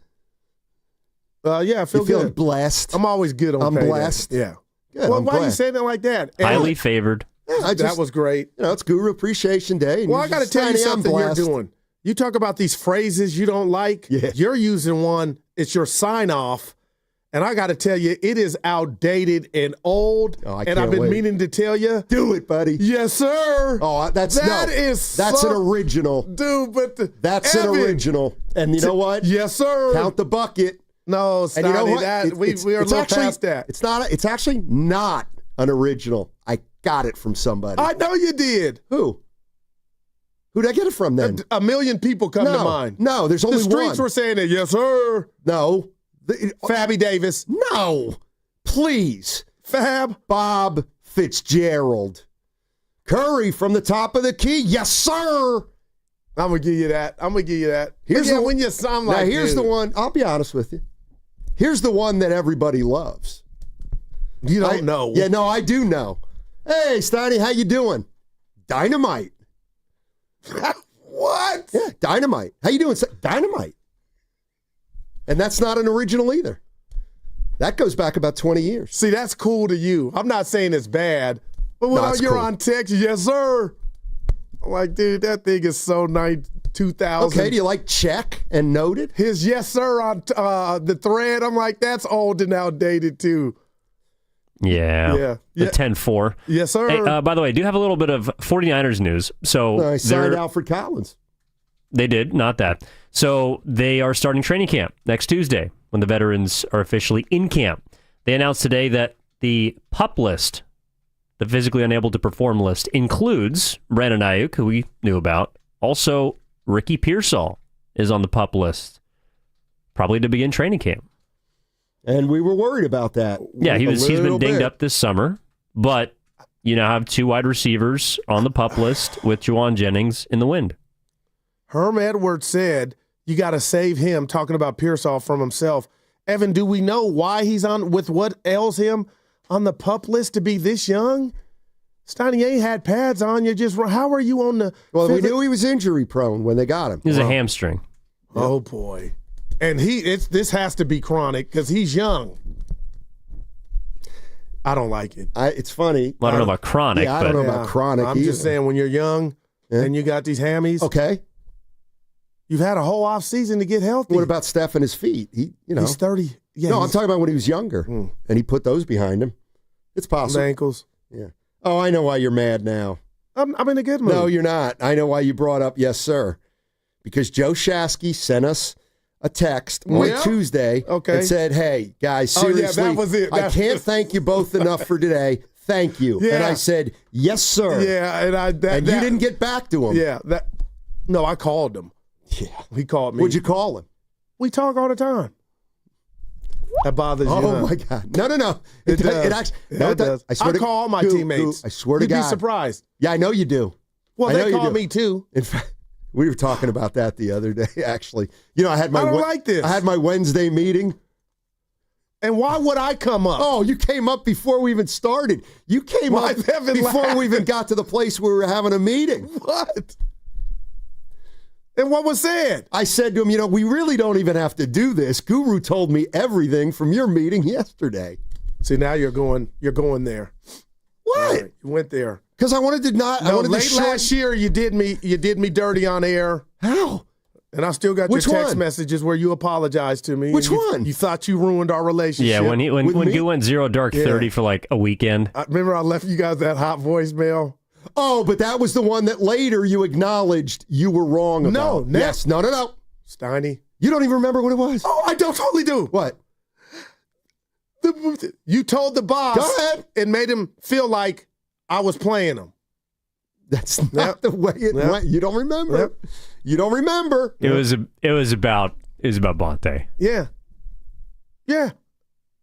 Yeah, I feel good. Feeling blessed? I'm always good on payday. Blessed? Yeah. Good, Well, why are you saying it like that? Highly favored. Yeah, that was great. It's Guru Appreciation Day. Well, I got to tell you something you're doing. You talk about these phrases you don't like. Yeah. You're using one. It's your sign-off. And I got to tell you, it is outdated and old. And I've been meaning to tell you. Do it, buddy. Yes, sir. Oh, that's an original. Dude, but that's an original. And you know what? Yes, sir. Count the bucket. No, Steiny, and you know what? We are a little past that. It's actually not an original. I got it from somebody. I know you did. Who? Who'd I get it from then? A million people come to mind. No, there's only one. The streets were saying it. Yes, sir. No. Fabby Davis. No. Please. Fab. Bob Fitzgerald. Curry from the top of the key. Yes, sir. I'm going to give you that. Here's when you sound like here's the one. I'll be honest with you. Here's the one that everybody loves. You don't know. Yeah, no, I do know. Hey, Steiny, how you doing? Dynamite. What? Yeah, Dynamite. How you doing? Dynamite. And that's not an original either. That goes back about 20 years. See, that's cool to you. I'm not saying it's bad. But when you're cool. On text, yes, sir. I'm like, dude, that thing is so 2000. Okay, do you like check and noted? His yes, sir on the thread. I'm like, that's old and outdated, too. Yeah. The 10-4. Yes, sir. Hey, by the way, I do have a little bit of 49ers news. So I signed Alfred Collins. They did, not that. So they are starting training camp next Tuesday when the veterans are officially in camp. They announced today that the PUP list, the physically unable to perform list, includes Brandon Ayuk, who we knew about. Also, Ricky Pearsall is on the PUP list, probably to begin training camp. And we were worried about that. Yeah, he's been dinged up this summer, but you now have two wide receivers on the PUP list with Juwan Jennings in the wind. Herm Edwards said you got to save him, talking about Pearsall from himself. Evan, do we know why he's on, with what ails him, on the PUP list to be this young? Steiny ain't had pads on. How are you on the... Well, we knew he was injury prone when they got him. He was a hamstring. Oh, boy. And this has to be chronic because he's young. I don't like it. It's funny. Well, I don't know about chronic. Yeah, I don't know about chronic I'm just saying, when you're young and you got these hammies. Okay. You've had a whole off season to get healthy. What about Steph and his feet? He's 30. Yeah, I'm talking about when he was younger, and he put those behind him. It's possible. The ankles. Yeah. Oh, I know why you're mad now. I'm in a good mood. No, you're not. I know why you brought up yes, sir. Because Joe Shasky sent us a text on Tuesday and said, hey, guys, seriously, that was it. I can't thank you both enough for today. Thank you. Yeah. And I said, yes, sir. Yeah, and you didn't get back to him. Yeah. No, I called him. Yeah. He called me. Would you call him? We talk all the time. That bothers you. Oh, my God. No. It does. It actually, it does. I call all my teammates. I swear to You'd God. be surprised. Yeah, I know you do. Well, they call me too. In fact, we were talking about that the other day, actually. I had my I don't like this. I had my Wednesday meeting. And why would I come up? Oh, you came up before we even started. You came up before we even got to the place where we were having a meeting. What? And what was said? I said to him, we really don't even have to do this. Guru told me everything from your meeting yesterday. See, now you're going there. What? Right, you went there. Because I wanted to not. No, last year you did me dirty on air. How? And I still got your text messages where you apologized to me. Which one? You thought you ruined our relationship. Yeah, when you went 0 dark 30 for like a weekend. Remember I left you guys that hot voicemail. Oh, but that was the one that later you acknowledged you were wrong about. No. Yes. No. Steiny. You don't even remember what it was? Oh, I totally do. What? You told the boss. Go ahead. And made him feel like I was playing him. That's not the way it went. You don't remember. Yep. You don't remember. It was about Bonte. Yeah. Yeah.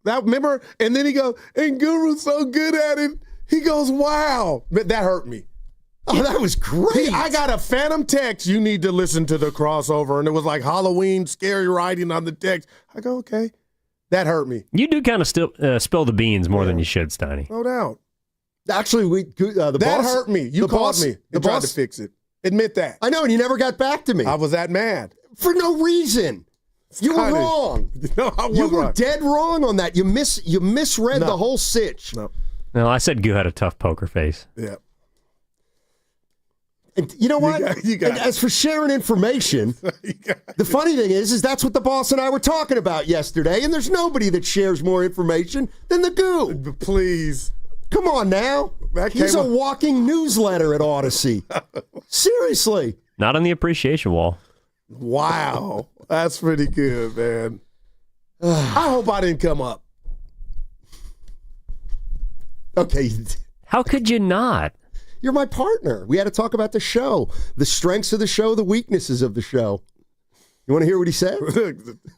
Remember? And then he goes, and Guru's so good at it. He goes, wow. But that hurt me. Oh, that was great. I got a phantom text. You need to listen to the crossover. And it was like Halloween, scary writing on the text. I go, okay. That hurt me. You do kind of still spill the beans more than you should, Steiny. No doubt. Actually, the that boss hurt me. You called me and tried to fix it. Admit that. I know, and you never got back to me. I was that mad. For no reason. You were wrong. No, I was You were wrong. dead wrong on that. You misread the whole sitch. No, I said Goo had a tough poker face. Yeah. And you know what? You got and as for sharing information, the funny thing is that's what the boss and I were talking about yesterday, and there's nobody that shares more information than the Goo. Please. Come on now. He's a walking newsletter at Odyssey. Seriously. Not on the appreciation wall. Wow. That's pretty good, man. I hope I didn't come up. Okay. How could you not? You're my partner. We had to talk about the show, the strengths of the show, the weaknesses of the show. You want to hear what he said?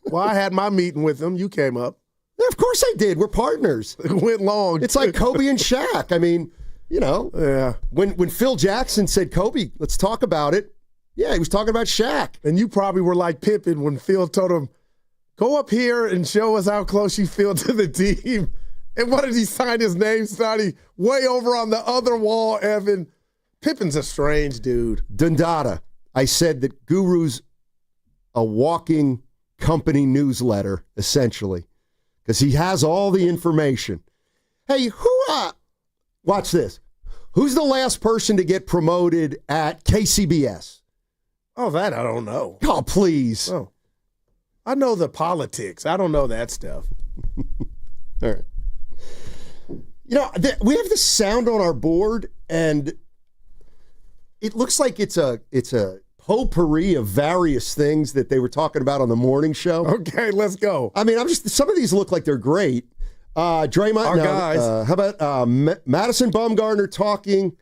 Well, I had my meeting with him. You came up. Yeah, of course I did. We're partners. It went long. It's like Kobe and Shaq. I mean, you know, when Phil Jackson said, Kobe, let's talk about it. Yeah, he was talking about Shaq. And you probably were like Pippen when Phil told him, go up here and show us how close you feel to the team. And what did he sign his name, Steiny? Way over on the other wall, Evan. Pippen's a strange dude. Dundada, I said that Guru's a walking company newsletter, essentially, because he has all the information. Hey, watch this. Who's the last person to get promoted at KCBS? Oh, that I don't know. Oh, please. Oh. I know the politics. I don't know that stuff. All right. You know, we have this sound on our board, and it looks like it's a potpourri of various things that they were talking about on the morning show. Okay, let's go. I mean, some of these look like they're great. Draymond, guys. How about Madison Bumgarner talking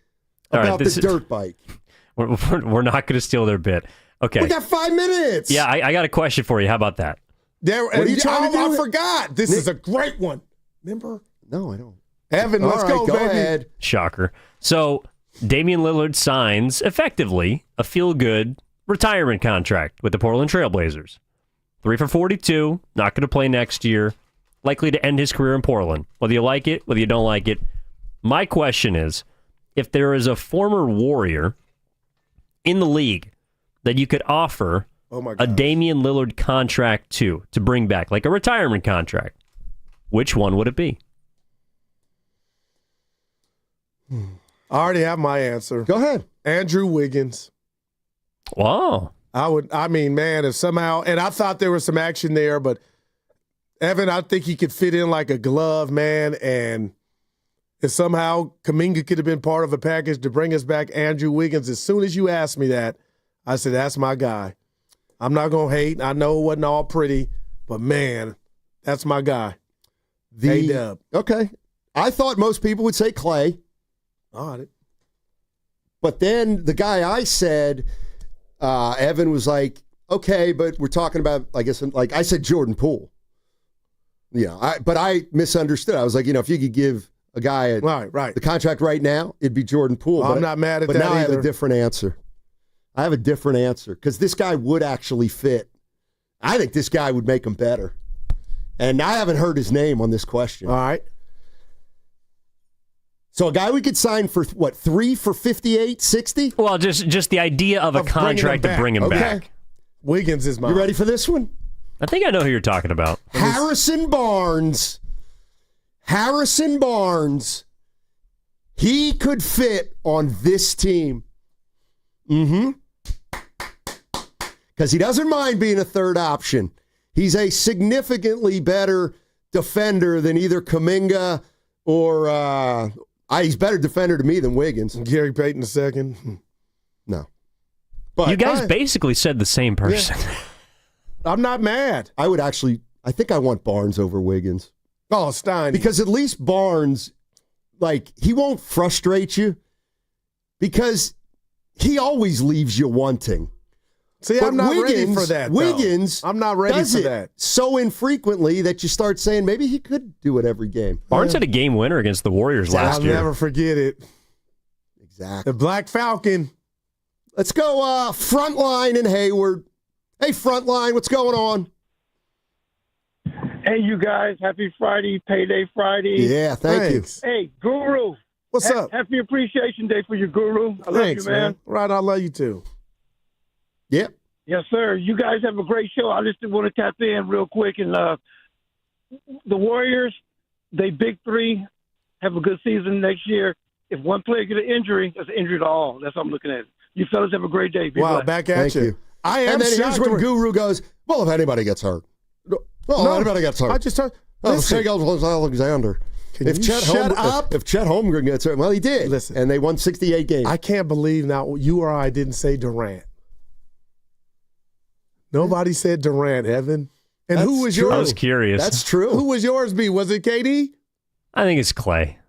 about the dirt bike? We're not going to steal their bit. Okay. We got 5 minutes. Yeah, I got a question for you. How about that? What are you trying to do? I forgot. This is a great one. Remember? No, I don't. Evan, let's go, baby. Ahead. Shocker. So Damian Lillard signs, effectively, a feel-good retirement contract with the Portland Trailblazers. 3 for 42, not going to play next year, likely to end his career in Portland. Whether you like it, whether you don't like it. My question is, if there is a former Warrior in the league that you could offer a Damian Lillard contract to bring back, like a retirement contract, which one would it be? I already have my answer. Go ahead. Andrew Wiggins. Wow. I mean, man, if somehow, and I thought there was some action there, but Evan, I think he could fit in like a glove, man, and if somehow Kuminga could have been part of a package to bring us back Andrew Wiggins, as soon as you asked me that, I said, that's my guy. I'm not going to hate. I know it wasn't all pretty, but man, that's my guy. A-Dub. Okay. I thought most people would say Clay. All right. But then the guy I said, Evan was like, okay, but we're talking about, I guess, like I said, Jordan Poole. Yeah, but I misunderstood. I was like, if you could give a guy the contract right now, it'd be Jordan Poole. I'm not mad at that But now either. I have a different answer. Because this guy would actually fit. I think this guy would make him better. And I haven't heard his name on this question. All right. So a guy we could sign for, 3 for 58, 60? Well, just the idea of a contract to bring him back. Wiggins is mine. You ready for this one? I think I know who you're talking about. Harrison Barnes. He could fit on this team. Mm-hmm. Because he doesn't mind being a third option. He's a significantly better defender than either Kuminga or he's better defender to me than Wiggins. Gary Payton II. No. But you guys basically said the same person. Yeah. I'm not mad. I think I want Barnes over Wiggins. Oh, Steiny. Because at least Barnes, he won't frustrate you because he always leaves you wanting. See, But I'm not ready Wiggins- for that, though. Wiggins I'm not ready does for it that. so infrequently that you start saying maybe he could do it every game. Barnes had a game winner against the Warriors last I'll year. never forget it. Exactly. The Black Falcon. Let's go Frontline in Hayward. Hey, Frontline, what's going on? Hey, you guys. Happy Friday, Payday Friday. Yeah, thank you. Hey, Guru. What's up? Happy Appreciation Day for you, Guru. I Thanks, love you, man. Right, I love you too. Yep. Yes, sir. You guys have a great show. I just want to tap in real quick. And the Warriors, they big three, have a good season next year. If one player get an injury, that's an injury to all. That's how I'm looking at it. You fellas have a great day. Be Wow, blessed. back at Thank you. you. I am And then here's shocked. when Guru goes, well, if anybody gets hurt. Well, if anybody gets hurt. I just heard. Oh, Listen, Shea Alexander. Can If you Chet shut Holmgren, up? if Chet Holmgren gets hurt, well, he did. Listen. And they won 68 games. I can't believe now you or I didn't say Durant. Nobody said Durant, Evan. And who was yours? I was curious. That's true. Who was yours? B? Was it KD? I think it's Clay.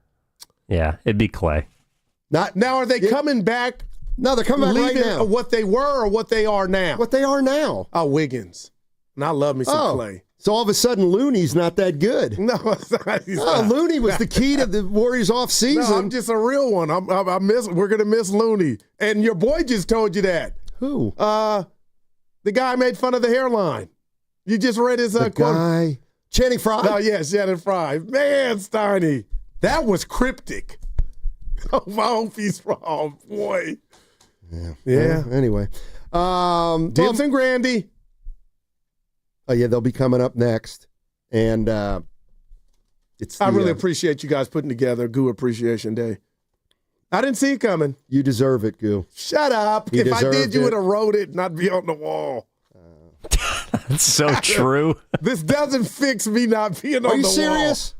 Yeah, it'd be Clay. Not Now, are they coming back? No, they're coming back right leaving now. what they were or what they are now? What they are now. Oh, Wiggins. And I love me some Clay. So all of a sudden, Looney's not that good. No, it's not. He's Oh, not. Looney was the key to the Warriors off season. No, I'm just a real one. I miss. We're gonna miss Looney. And your boy just told you that. Who? The guy made fun of the hairline. You just read his The quote. guy. Channing Frye. No, yeah, Shannon Fry. Man, Steiny, that was cryptic. Oh, I hope he's wrong, boy. Yeah. Anyway. Dibs and Grandy. Oh, yeah, they'll be coming up next. And it's. I the, really appreciate you guys putting together Goo Appreciation Day. I didn't see it coming. You deserve it, Goo. Shut up. You If I did, deserved you it. would have wrote it, not be on the wall. That's so true. This doesn't fix me not being on the Are wall. you serious?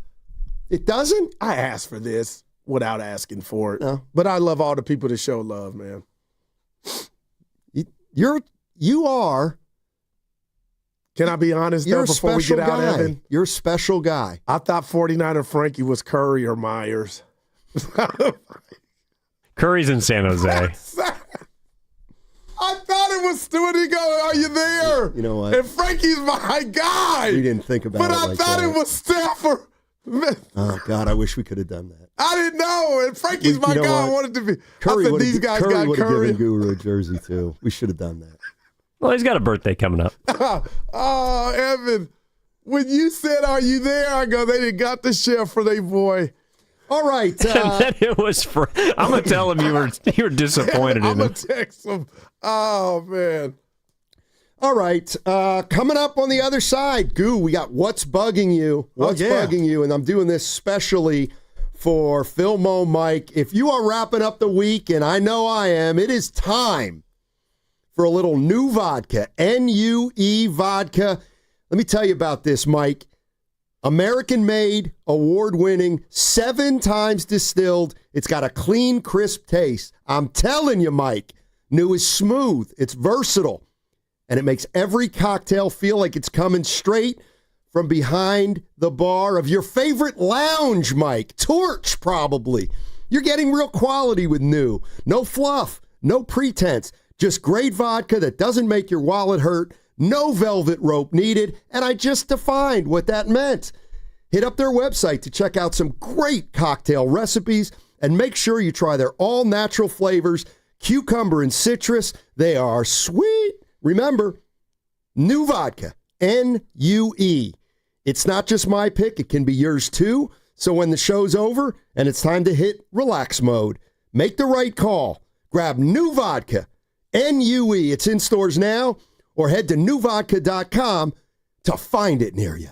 It doesn't? I asked for this without asking for it. No. But I love all the people that show love, man. You are. Can I be honest, You're though, a before we special get out, guy. Evan? You're a special guy. I thought 49er Frankie was Curry or Myers. Curry's in San Jose. I thought it was Stewart. He go, are you there? You know what? And Frankie's my guy. We didn't think about But it I like thought that. it was Stafford. Oh, God, I wish we could have done that. I didn't know. And Frankie's You my know guy. what? I wanted to be. Curry I said, would've- these guys Curry got would have Curry. given Guru a jersey, too. We should have done that. Well, he's got a birthday coming up. Oh, Evan. When you said, are you there? I go, they didn't got the chef for their boy. All right. And then it was for. I'm gonna tell him you were disappointed I'm Uh, in going him. to text him. Oh, man. All right. Coming up on the other side, Goo, we got What's Bugging You. What's Bugging You? And I'm doing this specially for Phil, Mo, Mike. If you are wrapping up the week, and I know I am, it is time for a little new vodka, NUE vodka. Let me tell you about this, Mike. American-made, award-winning, 7 times distilled. It's got a clean, crisp taste. I'm telling you, Mike, new is smooth. It's versatile. And it makes every cocktail feel like it's coming straight from behind the bar of your favorite lounge, Mike. Torch, probably. You're getting real quality with new. No fluff, no pretense. Just great vodka that doesn't make your wallet hurt. No velvet rope needed. And I just defined what that meant. Hit up their website to check out some great cocktail recipes and make sure you try their all-natural flavors, cucumber and citrus. They are sweet. Remember, new vodka, NUE. It's not just my pick. It can be yours too. So when the show's over and it's time to hit relax mode, make the right call. Grab new vodka, NUE. It's in stores now, or head to newvodka.com to find it near you.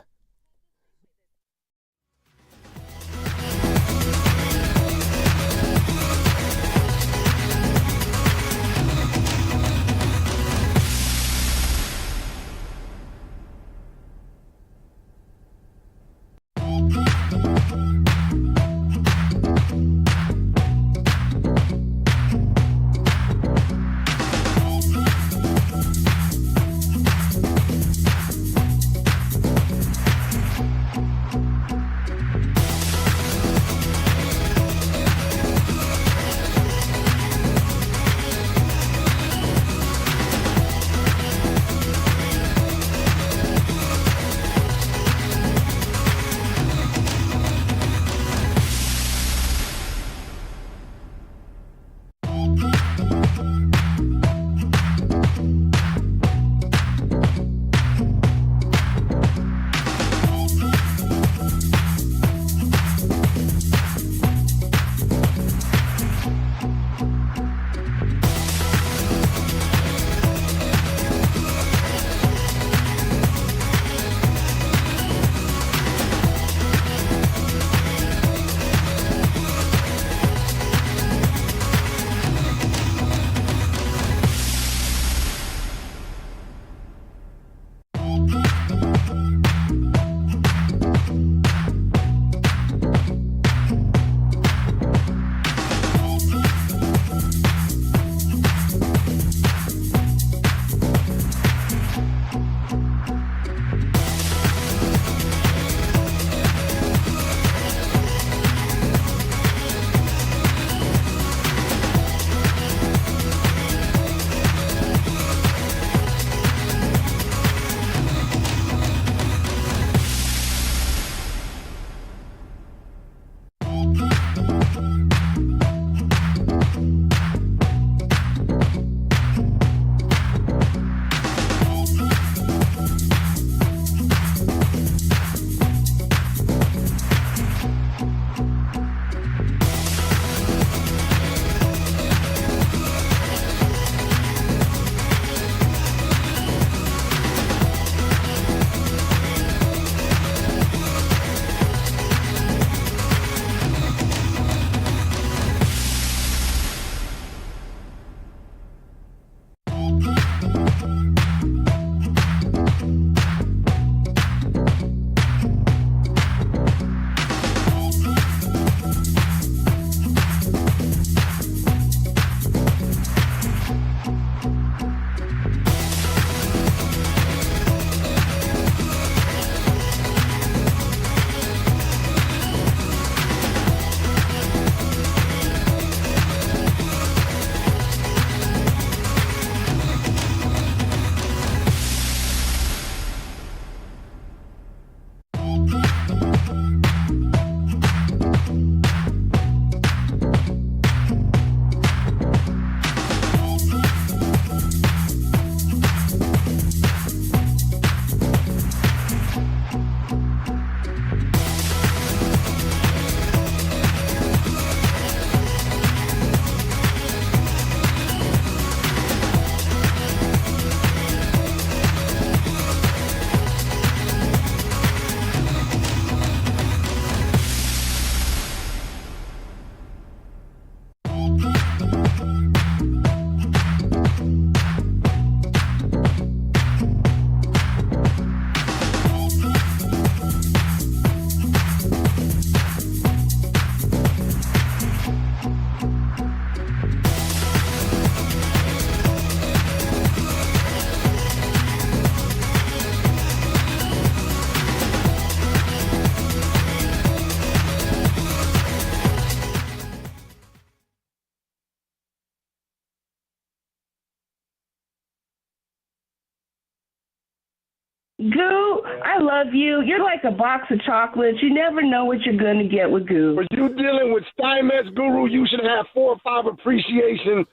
Goo, I love you. You're like a box of chocolates. You never know what you're going to get with Goo. For you dealing with Steinmetz Guru, you should have 4 or 5 appreciation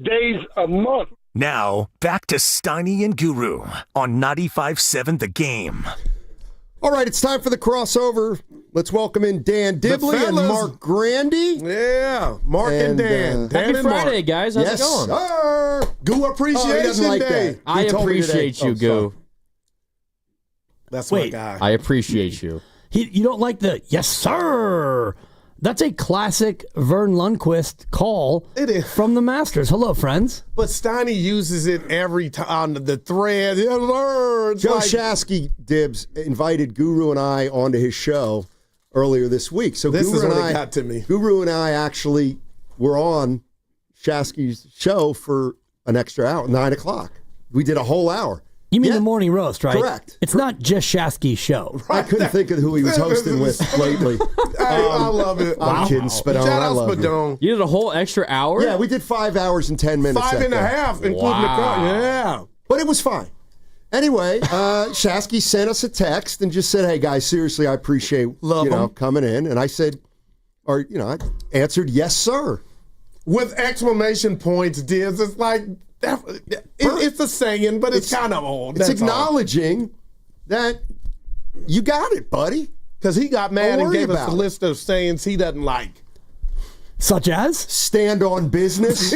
days a month. Now, back to Steiny and Guru on 95.7 The Game. All right, it's time for the crossover. Let's welcome in Dan Dibley and Mark Grandy. Yeah, Mark and Dan. Dan Happy and Friday, Mark. guys. How's Yes, it going? sir. Goo Appreciation Day. I He told me appreciate today. you, Goo. That's my Wait. guy. I appreciate you. You don't like the yes, sir. That's a classic Vern Lundquist call It is. from the Masters. Hello, friends. But Steiny uses it every time on the thread. It's Joe like- Shasky Dibs invited Guru and I onto his show earlier this week. So This Guru is and when it I, got to me. Guru and I actually were on Shasky's show for an extra hour, 9 o'clock. We did a whole hour. You mean the morning roast, right? Correct. It's not just Shasky's show. I couldn't think of who he was hosting with lately. I love it. I'm kidding, Spadone. Shout I out love you. Spadone. You did a whole extra hour? Yeah, we did 5 hours and 10 minutes. 5 that and a day. half, including the car. Yeah. But it was fine. Anyway, Shasky sent us a text and just said, "Hey guys, seriously, I appreciate coming in." And I said, I answered, "Yes, sir," with exclamation points. Dibs. It's like it's a saying, but it's kind of old. It's That's all. acknowledging that you got it, buddy. Because he got mad Don't and worry gave us about a it. list of sayings he doesn't like. Such as? Stand on business.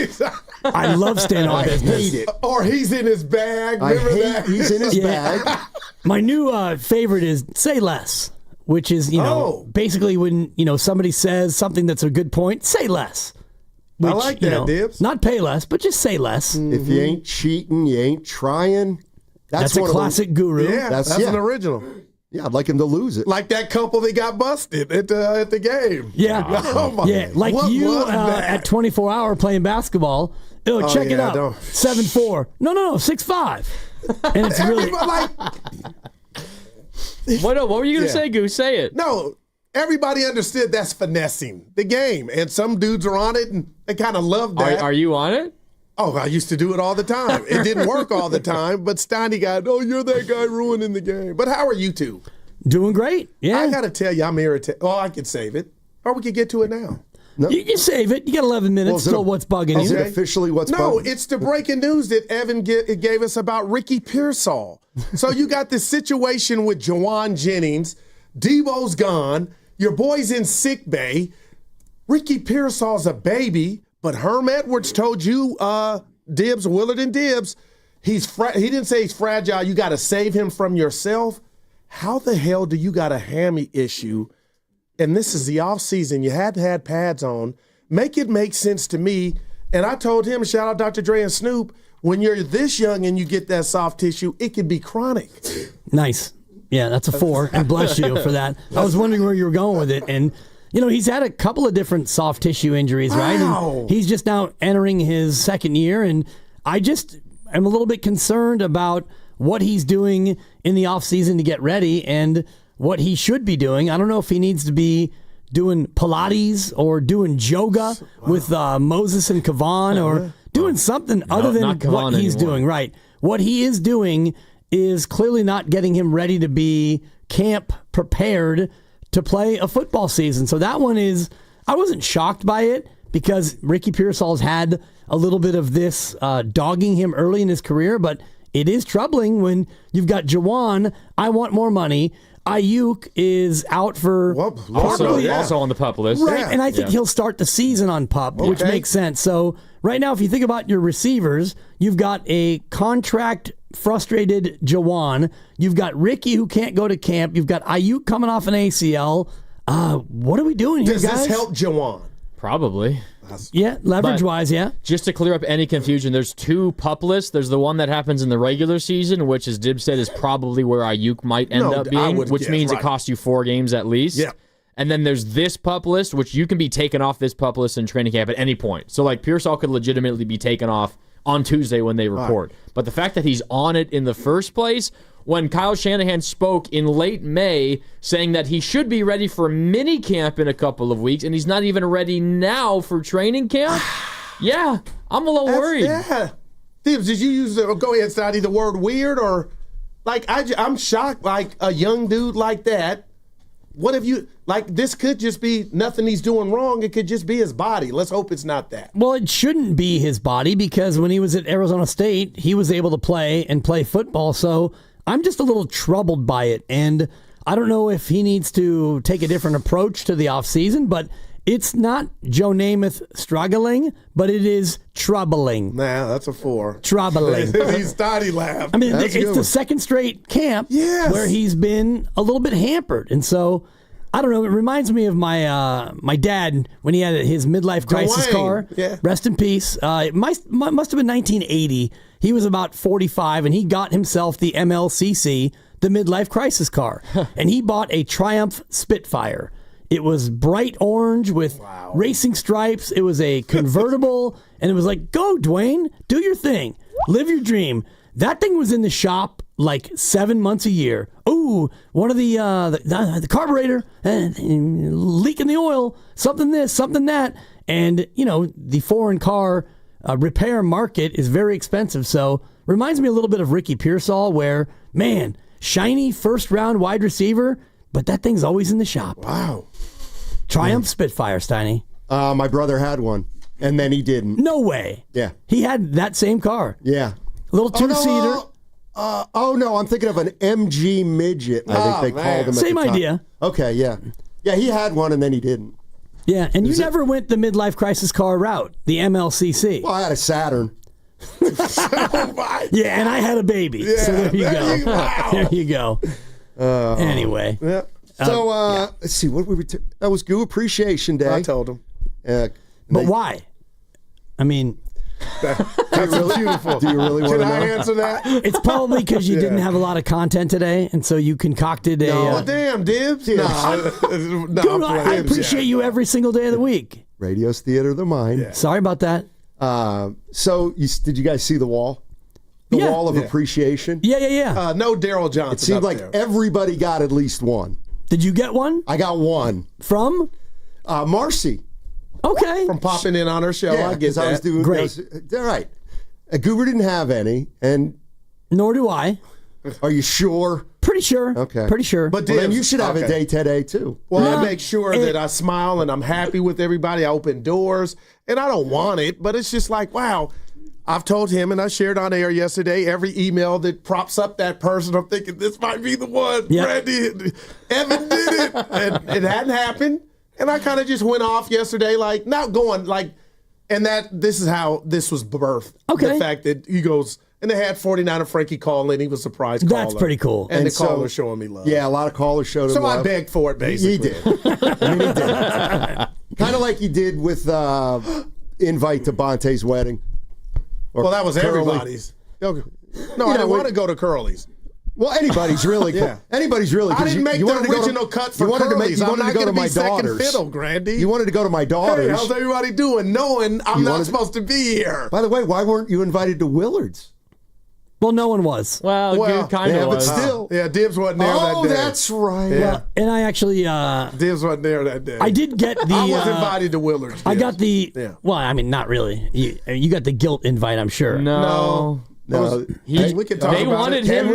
I love stand on I business. hate it. Or he's in his bag. I Remember hate that? he's in his Yeah. bag. My new favorite is say less, which is, basically when, somebody says something that's a good point, say less. I like that, Dibs. Not pay less, but just say less. If you ain't cheating, you ain't trying. That's a one of the- classic Guru. Yeah, that's an original. Yeah, I'd like him to lose it. Like that couple that got busted at the game. Yeah. Oh, my. Yeah, like What you was that? at 24 Hour playing basketball. Oh, check it yeah, out. don't- 7'4". No, 6'5". And it's really Everybody, like, What were you going to Yeah. say, Goo? Say it. no, everybody understood that's finessing the game. And some dudes are on it and they kind of love that. Are you on it? Oh, I used to do it all the time. It didn't work all the time, but Steiny got, you're that guy ruining the game. But how are you two? doing great. Yeah. I got to tell you, I'm irritated. Oh, I could save it. Or we could get to it now. No. You save it. You got 11 minutes. Well, is it Still, a- what's bugging Is you? it officially what's No, bugging? it's the breaking news that Evan gave us about Ricky Pearsall. So you got this situation with Jawan Jennings. Debo's gone. Your boy's in sick bay. Ricky Pearsall's a baby, but Herm Edwards told you, Dibs, Willard and Dibs, he didn't say he's fragile. You got to save him from yourself. How the hell do you got a hammy issue? And this is the offseason. You had to have pads on. Make it make sense to me. And I told him, shout out Dr. Dre and Snoop, when you're this young and you get that soft tissue, it could be chronic. Nice. Yeah, that's a 4. And bless you for that. I was wondering where you were going with it. And, he's had a couple of different soft tissue injuries, right? Wow. And he's just now entering his second year. And I just am a little bit concerned about what he's doing in the offseason to get ready and what he should be doing. I don't know if he needs to be doing Pilates or doing yoga with Moses and Kavan or doing something other than not Kavan what he's anymore. doing. Right. What he is doing is clearly not getting him ready to be camp prepared to play a football season. So that one is, I wasn't shocked by it because Ricky Pearsall's had a little bit of this dogging him early in his career, but it is troubling when you've got Jawan, I want more money. Ayuk is out for Also on the pup list. Right, and I think he'll start the season on PUP, which makes sense. So right now, if you think about your receivers, you've got a contract-frustrated Jawan. You've got Ricky who can't go to camp. You've got Ayuk coming off an ACL. What are we doing here, Does guys? this help Jawan? Probably. Yeah, leverage-wise, yeah. Just to clear up any confusion, there's 2 pup lists. There's the one that happens in the regular season, which, as Dibs said, is probably where Ayuk might end up I being, would which guess, means right. it costs you 4 games at least. Yeah. And then there's this pup list, which you can be taken off this pup list in training camp at any point. So, like, Pearsall could legitimately be taken off on Tuesday when they report. But the fact that he's on it in the first place, when Kyle Shanahan spoke in late May saying that he should be ready for mini camp in a couple of weeks, and he's not even ready now for training camp, yeah, I'm a little worried. Yeah. Dibs, did you use go ahead, Steiny, the word weird or Like, I'm shocked, like, a young dude like that. What have you, like, this could just be nothing he's doing wrong. It could just be his body. Let's hope it's not that. Well, it shouldn't be his body because when he was at Arizona State, he was able to play football. So I'm just a little troubled by it. And I don't know if he needs to take a different approach to the offseason, but it's not Joe Namath struggling, but it is troubling. Nah, that's a 4. Troubling. He's Steiny laugh. I mean, it's the second straight camp where he's been a little bit hampered. And so, I don't know, it reminds me of my dad when he had his midlife crisis car. Yeah. Rest in peace. It must have been 1980. He was about 45, and he got himself the MLCC, the midlife crisis car. And he bought a Triumph Spitfire. It was bright orange with racing stripes. It was a convertible, and it was like, go, Dwayne, do your thing. Live your dream. That thing was in the shop like 7 months a year. Ooh, one of the carburetor, leaking the oil, something this, something that. And, you know, the foreign car repair market is very expensive. So reminds me a little bit of Ricky Pearsall where, man, shiny first-round wide receiver, but that thing's always in the shop. Wow. Triumph Spitfire, Steiny. My brother had one, and then he didn't. No way. Yeah. He had that same car. Yeah. A little two-seater. No, I'm thinking of an MG Midget, I think they called him Same at the time. idea. Okay, yeah. Yeah, he had one, and then he didn't. Yeah, and you never went the midlife crisis car route, the MLCC. Well, I had a Saturn. Yeah, and I had a baby. Yeah, so there you go. wow. There you go. Anyway. Yeah. So, let's see, what we were that was Goo Appreciation Day. I told him. But why? I mean, that's beautiful. Do you really want to know? Can I answer that? It's probably because you didn't have a lot of content today, and so you concocted a... No, damn, Dibs. Dude, I appreciate you every single day of the week. Radio's theater of the mind. Yeah. Sorry about that. So, did you guys see the wall? The wall of appreciation? Yeah. No Daryl Johnson. It seemed like everybody got at least one. Did you get one? I got one. From? Marcy. Okay. From popping in on her show. Yeah, I get that. I was doing Great. All right. Goober didn't have any, and nor do I. Are you sure? Pretty sure. Okay. Pretty sure. But well, then you should have a day today too. Well, I make sure that I smile and I'm happy with everybody. I open doors, and I don't want it, but it's just like, wow. I've told him, and I shared on air yesterday, every email that props up that person, I'm thinking, this might be the one. Yep. Randy, Evan did it. And it hadn't happened. And I kind of just went off yesterday, like, not going, like, and this is how this was birthed. Okay. The fact that he goes, and they had 49er Frankie call in. He was a surprise caller. That's pretty cool. And the so, caller showing me love. Yeah, a lot of callers showed him So love. I begged for it, basically. He did. I mean, he did. Kind of like he did with invite to Bonte's wedding. Or Well, that was Curly. everybody's. Okay. No, I didn't want to go to Curly's. Well, anybody's really. Yeah. Anybody's really. I didn't make you the wanted to go to- original cut for you wanted Curly's. To, you I'm wanted not to go going to to my be second daughter's. fiddle, Grandy. You wanted to go to my daughter's. Hey, how's everybody doing? Knowing I'm not supposed to be here. By the way, why weren't you invited to Willard's? Well, no one was. Well, Well, kind yeah, of but was. still. Yeah, Dibs wasn't there that Oh, day. that's right. Yeah. Well, and I actually... Dibs wasn't there that day. I did get the... I was invited to Willard's. I Dibs. got the... Yeah. Well, I mean, not really. You got the guilt invite, I'm sure. No. Hey, we can talk they about wanted it. him.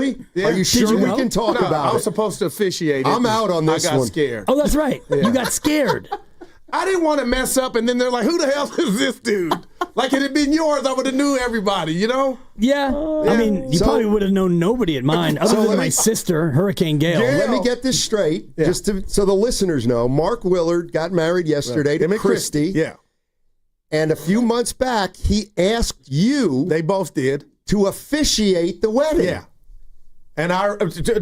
Are you Did sure you we know? can talk No, about I was it? supposed to officiate it. I'm out on this I got one. scared. Oh, that's right. You got scared. I didn't want to mess up, and then they're like, who the hell is this dude? Like, it had been yours, I would have knew everybody, you know? Yeah. I mean, you So- probably would have known nobody at mine other than my sister, Hurricane Gale. Yeah. Let me get this straight, so the listeners know. Mark Willard got married yesterday Him to and Christy. Yeah. And a few months back, he asked you They both did. to officiate the wedding. Yeah. And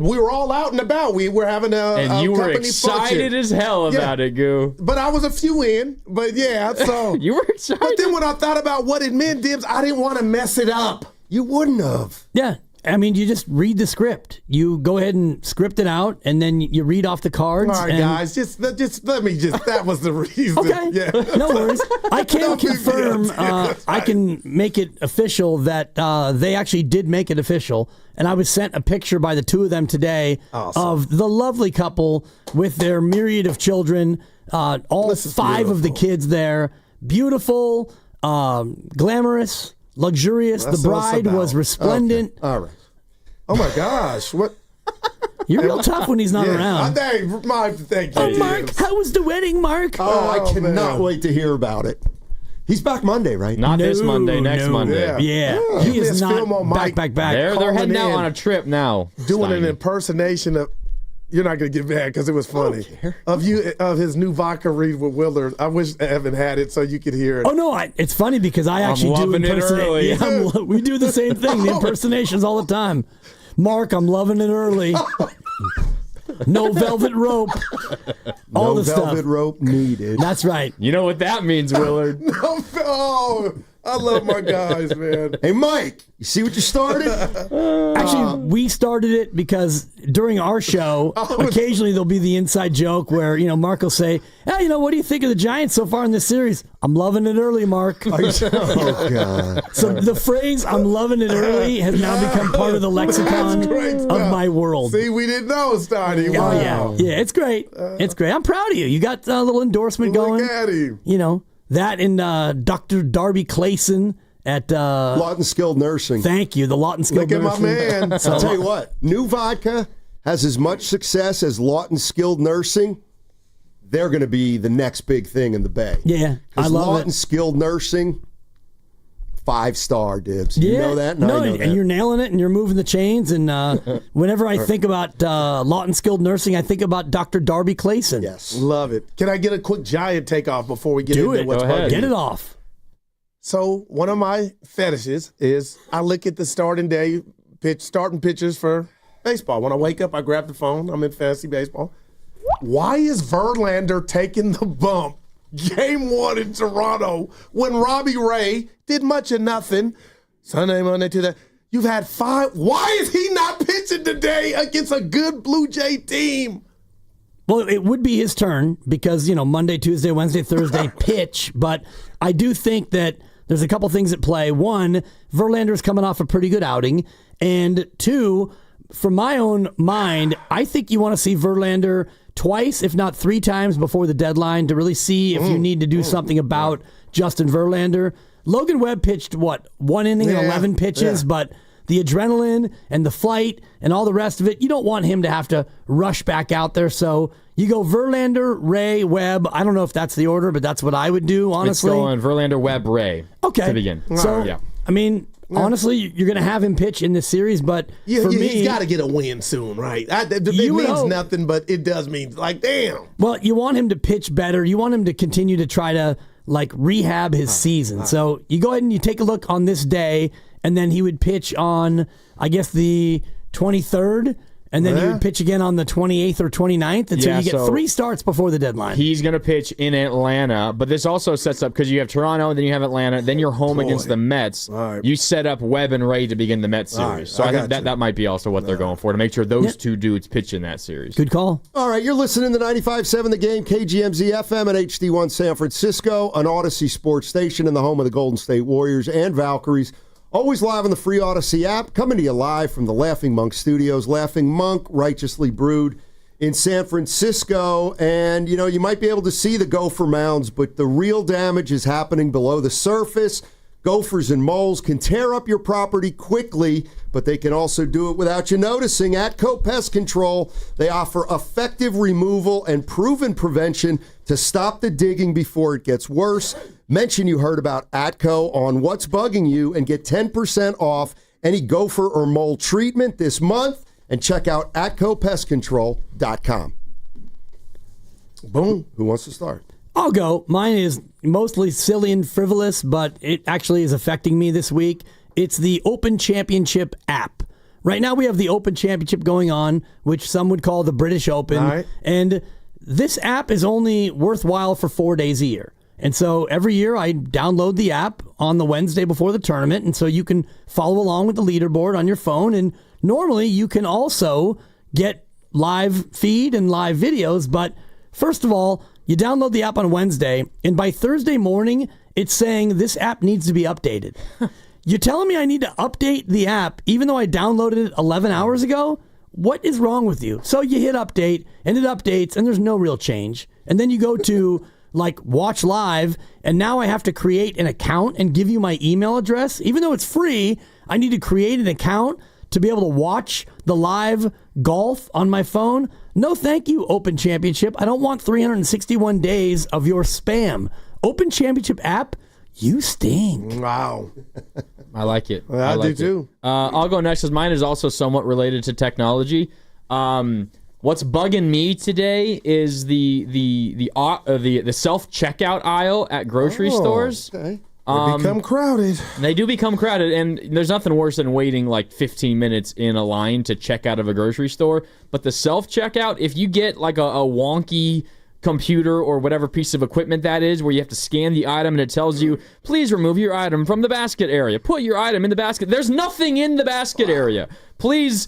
we were all out and about. We were having And you were company excited function. as hell about it, Goo. But I was a few in. But yeah, so. You were excited. But then when I thought about what it meant, Dibs, I didn't want to mess it up. You wouldn't have. Yeah. I mean, you just read the script. You go ahead and script it out, and then you read off the cards. All right, and... guys, just let me that was the reason. Okay. Yeah. No worries. I can No big confirm, deal. I can make it official that they actually did make it official. And I was sent a picture by the two of them today of the lovely couple with their myriad of children, all five of the kids there. Beautiful, glamorous, luxurious. That's the what it's bride about. was resplendent. Okay. All right. Oh my gosh, what? You're real tough when he's not around. Thank you. Oh, Mark, how was the wedding, Mark? Oh, I cannot wait to hear about it. He's back Monday, right? Not this Monday, next Monday. Yeah. He is not back. They're heading out on a trip now. Doing an impersonation of. You're not gonna get mad because it was funny of his new vodka read with Willard. I wish Evan had it so you could hear it. Oh no, it's funny because I actually do impersonate. Yeah, we do the same thing. The impersonations all the time. Mark, I'm loving it early. No velvet rope. All no the velvet stuff. rope needed. That's right. You know what that means, Willard? I love my guys, man. Hey, Mike, you see what you started? Actually, we started it because during our show, occasionally there'll be the inside joke where, Mark will say, hey, what do you think of the Giants so far in this series? I'm loving it early, Mark. Oh, God. So the phrase, I'm loving it early, has now become part of the lexicon of my world. See, we didn't know, Steiny. Wow. Wow. Yeah, it's great. It's great. I'm proud of you. You got a little endorsement going. Look at him. That and Dr. Darby Clayson at Lawton Skilled Nursing. Thank you, the Lawton Skilled Nursing. Look at my man. So, I'll tell you what, new vodka has as much success as Lawton Skilled Nursing. They're going to be the next big thing in the Bay. Yeah, I love Lawton it. Skilled Nursing, 5-star, Dibs. Yeah. You know that? And I know and that. you're nailing it, and you're moving the chains. And whenever I think about Lawton Skilled Nursing, I think about Dr. Darby Clayson. Yes. Love it. Can I get a quick Giant takeoff before we get into what's Go ahead. bugging Get you? it off. So one of my fetishes is I look at the starting pitchers for baseball. When I wake up, I grab the phone. I'm in fantasy baseball. Why is Verlander taking the bump Game 1 in Toronto when Robbie Ray did much of nothing? Sunday, Monday, Tuesday. You've had 5. Why is he not pitching today against a good Blue Jay team? Well, it would be his turn because, Monday, Tuesday, Wednesday, Thursday pitch. But I do think that there's a couple things at play. One, Verlander's coming off a pretty good outing. And two, from my own mind, I think you want to see Verlander twice, if not 3 times before the deadline to really see if you need to do something about Justin Verlander. Logan Webb pitched, 1 inning and 11 pitches, but the adrenaline and the flight and all the rest of it, you don't want him to have to rush back out there. So you go Verlander, Ray, Webb. I don't know if that's the order, but that's what I would do, honestly. It's going Verlander, Webb, Ray to begin. So, yeah. I mean, honestly, you're going to have him pitch in this series, but for me... He's got to get a win soon, right? It means nothing, but it does mean, damn. Well, you want him to pitch better. You want him to continue to try to, rehab his season. So you go ahead and you take a look on this day, and then he would pitch on, I guess, the 23rd, and then he would pitch again on the 28th or 29th. And so you get 3 starts before the deadline. He's going to pitch in Atlanta, but this also sets up, because you have Toronto, then you have Atlanta, then you're home against the Mets. Right. You set up Webb and Ray to begin the Mets series. Right. So I think that might be also what they're going for, to make sure those 2 dudes pitch in that series. Good call. All right, you're listening to 95.7 The Game, KGMZ FM and HD1 San Francisco, an Odyssey sports station in the home of the Golden State Warriors and Valkyries. Always live on the free Odyssey app, coming to you live from the Laughing Monk Studios. Laughing Monk, righteously brewed in San Francisco. And, you might be able to see the gopher mounds, but the real damage is happening below the surface. Gophers and moles can tear up your property quickly, but they can also do it without you noticing. Atco Pest Control, they offer effective removal and proven prevention to stop the digging before it gets worse. Mention you heard about Atco on What's Bugging You and get 10% off any gopher or mole treatment this month. And check out AtcoPestControl.com. Boom. Who wants to start? I'll go. Mine is mostly silly and frivolous, but it actually is affecting me this week. It's the Open Championship app. Right now we have the Open Championship going on, which some would call the British Open. All right. And this app is only worthwhile for 4 days a year. And so every year I download the app on the Wednesday before the tournament. And so you can follow along with the leaderboard on your phone. And normally you can also get live feed and live videos. But first of all, you download the app on Wednesday, and by Thursday morning, it's saying this app needs to be updated. You're telling me I need to update the app even though I downloaded it 11 hours ago? What is wrong with you? So you hit update, and it updates, and there's no real change. And then you go to watch live, and now I have to create an account and give you my email address. Even though it's free, I need to create an account to be able to watch the live golf on my phone? No, thank you, Open Championship. I don't want 361 days of your spam. Open Championship app, you stink. Wow. I like it. Well, I do too. I'll go next because mine is also somewhat related to technology. What's bugging me today is the self checkout aisle at grocery stores. Okay. They become crowded. They do become crowded, and there's nothing worse than waiting like 15 minutes in a line to check out of a grocery store. But the self checkout, if you get like a wonky computer or whatever piece of equipment that is, where you have to scan the item and it tells you, please remove your item from the basket area. Put your item in the basket. There's nothing in the basket area. Please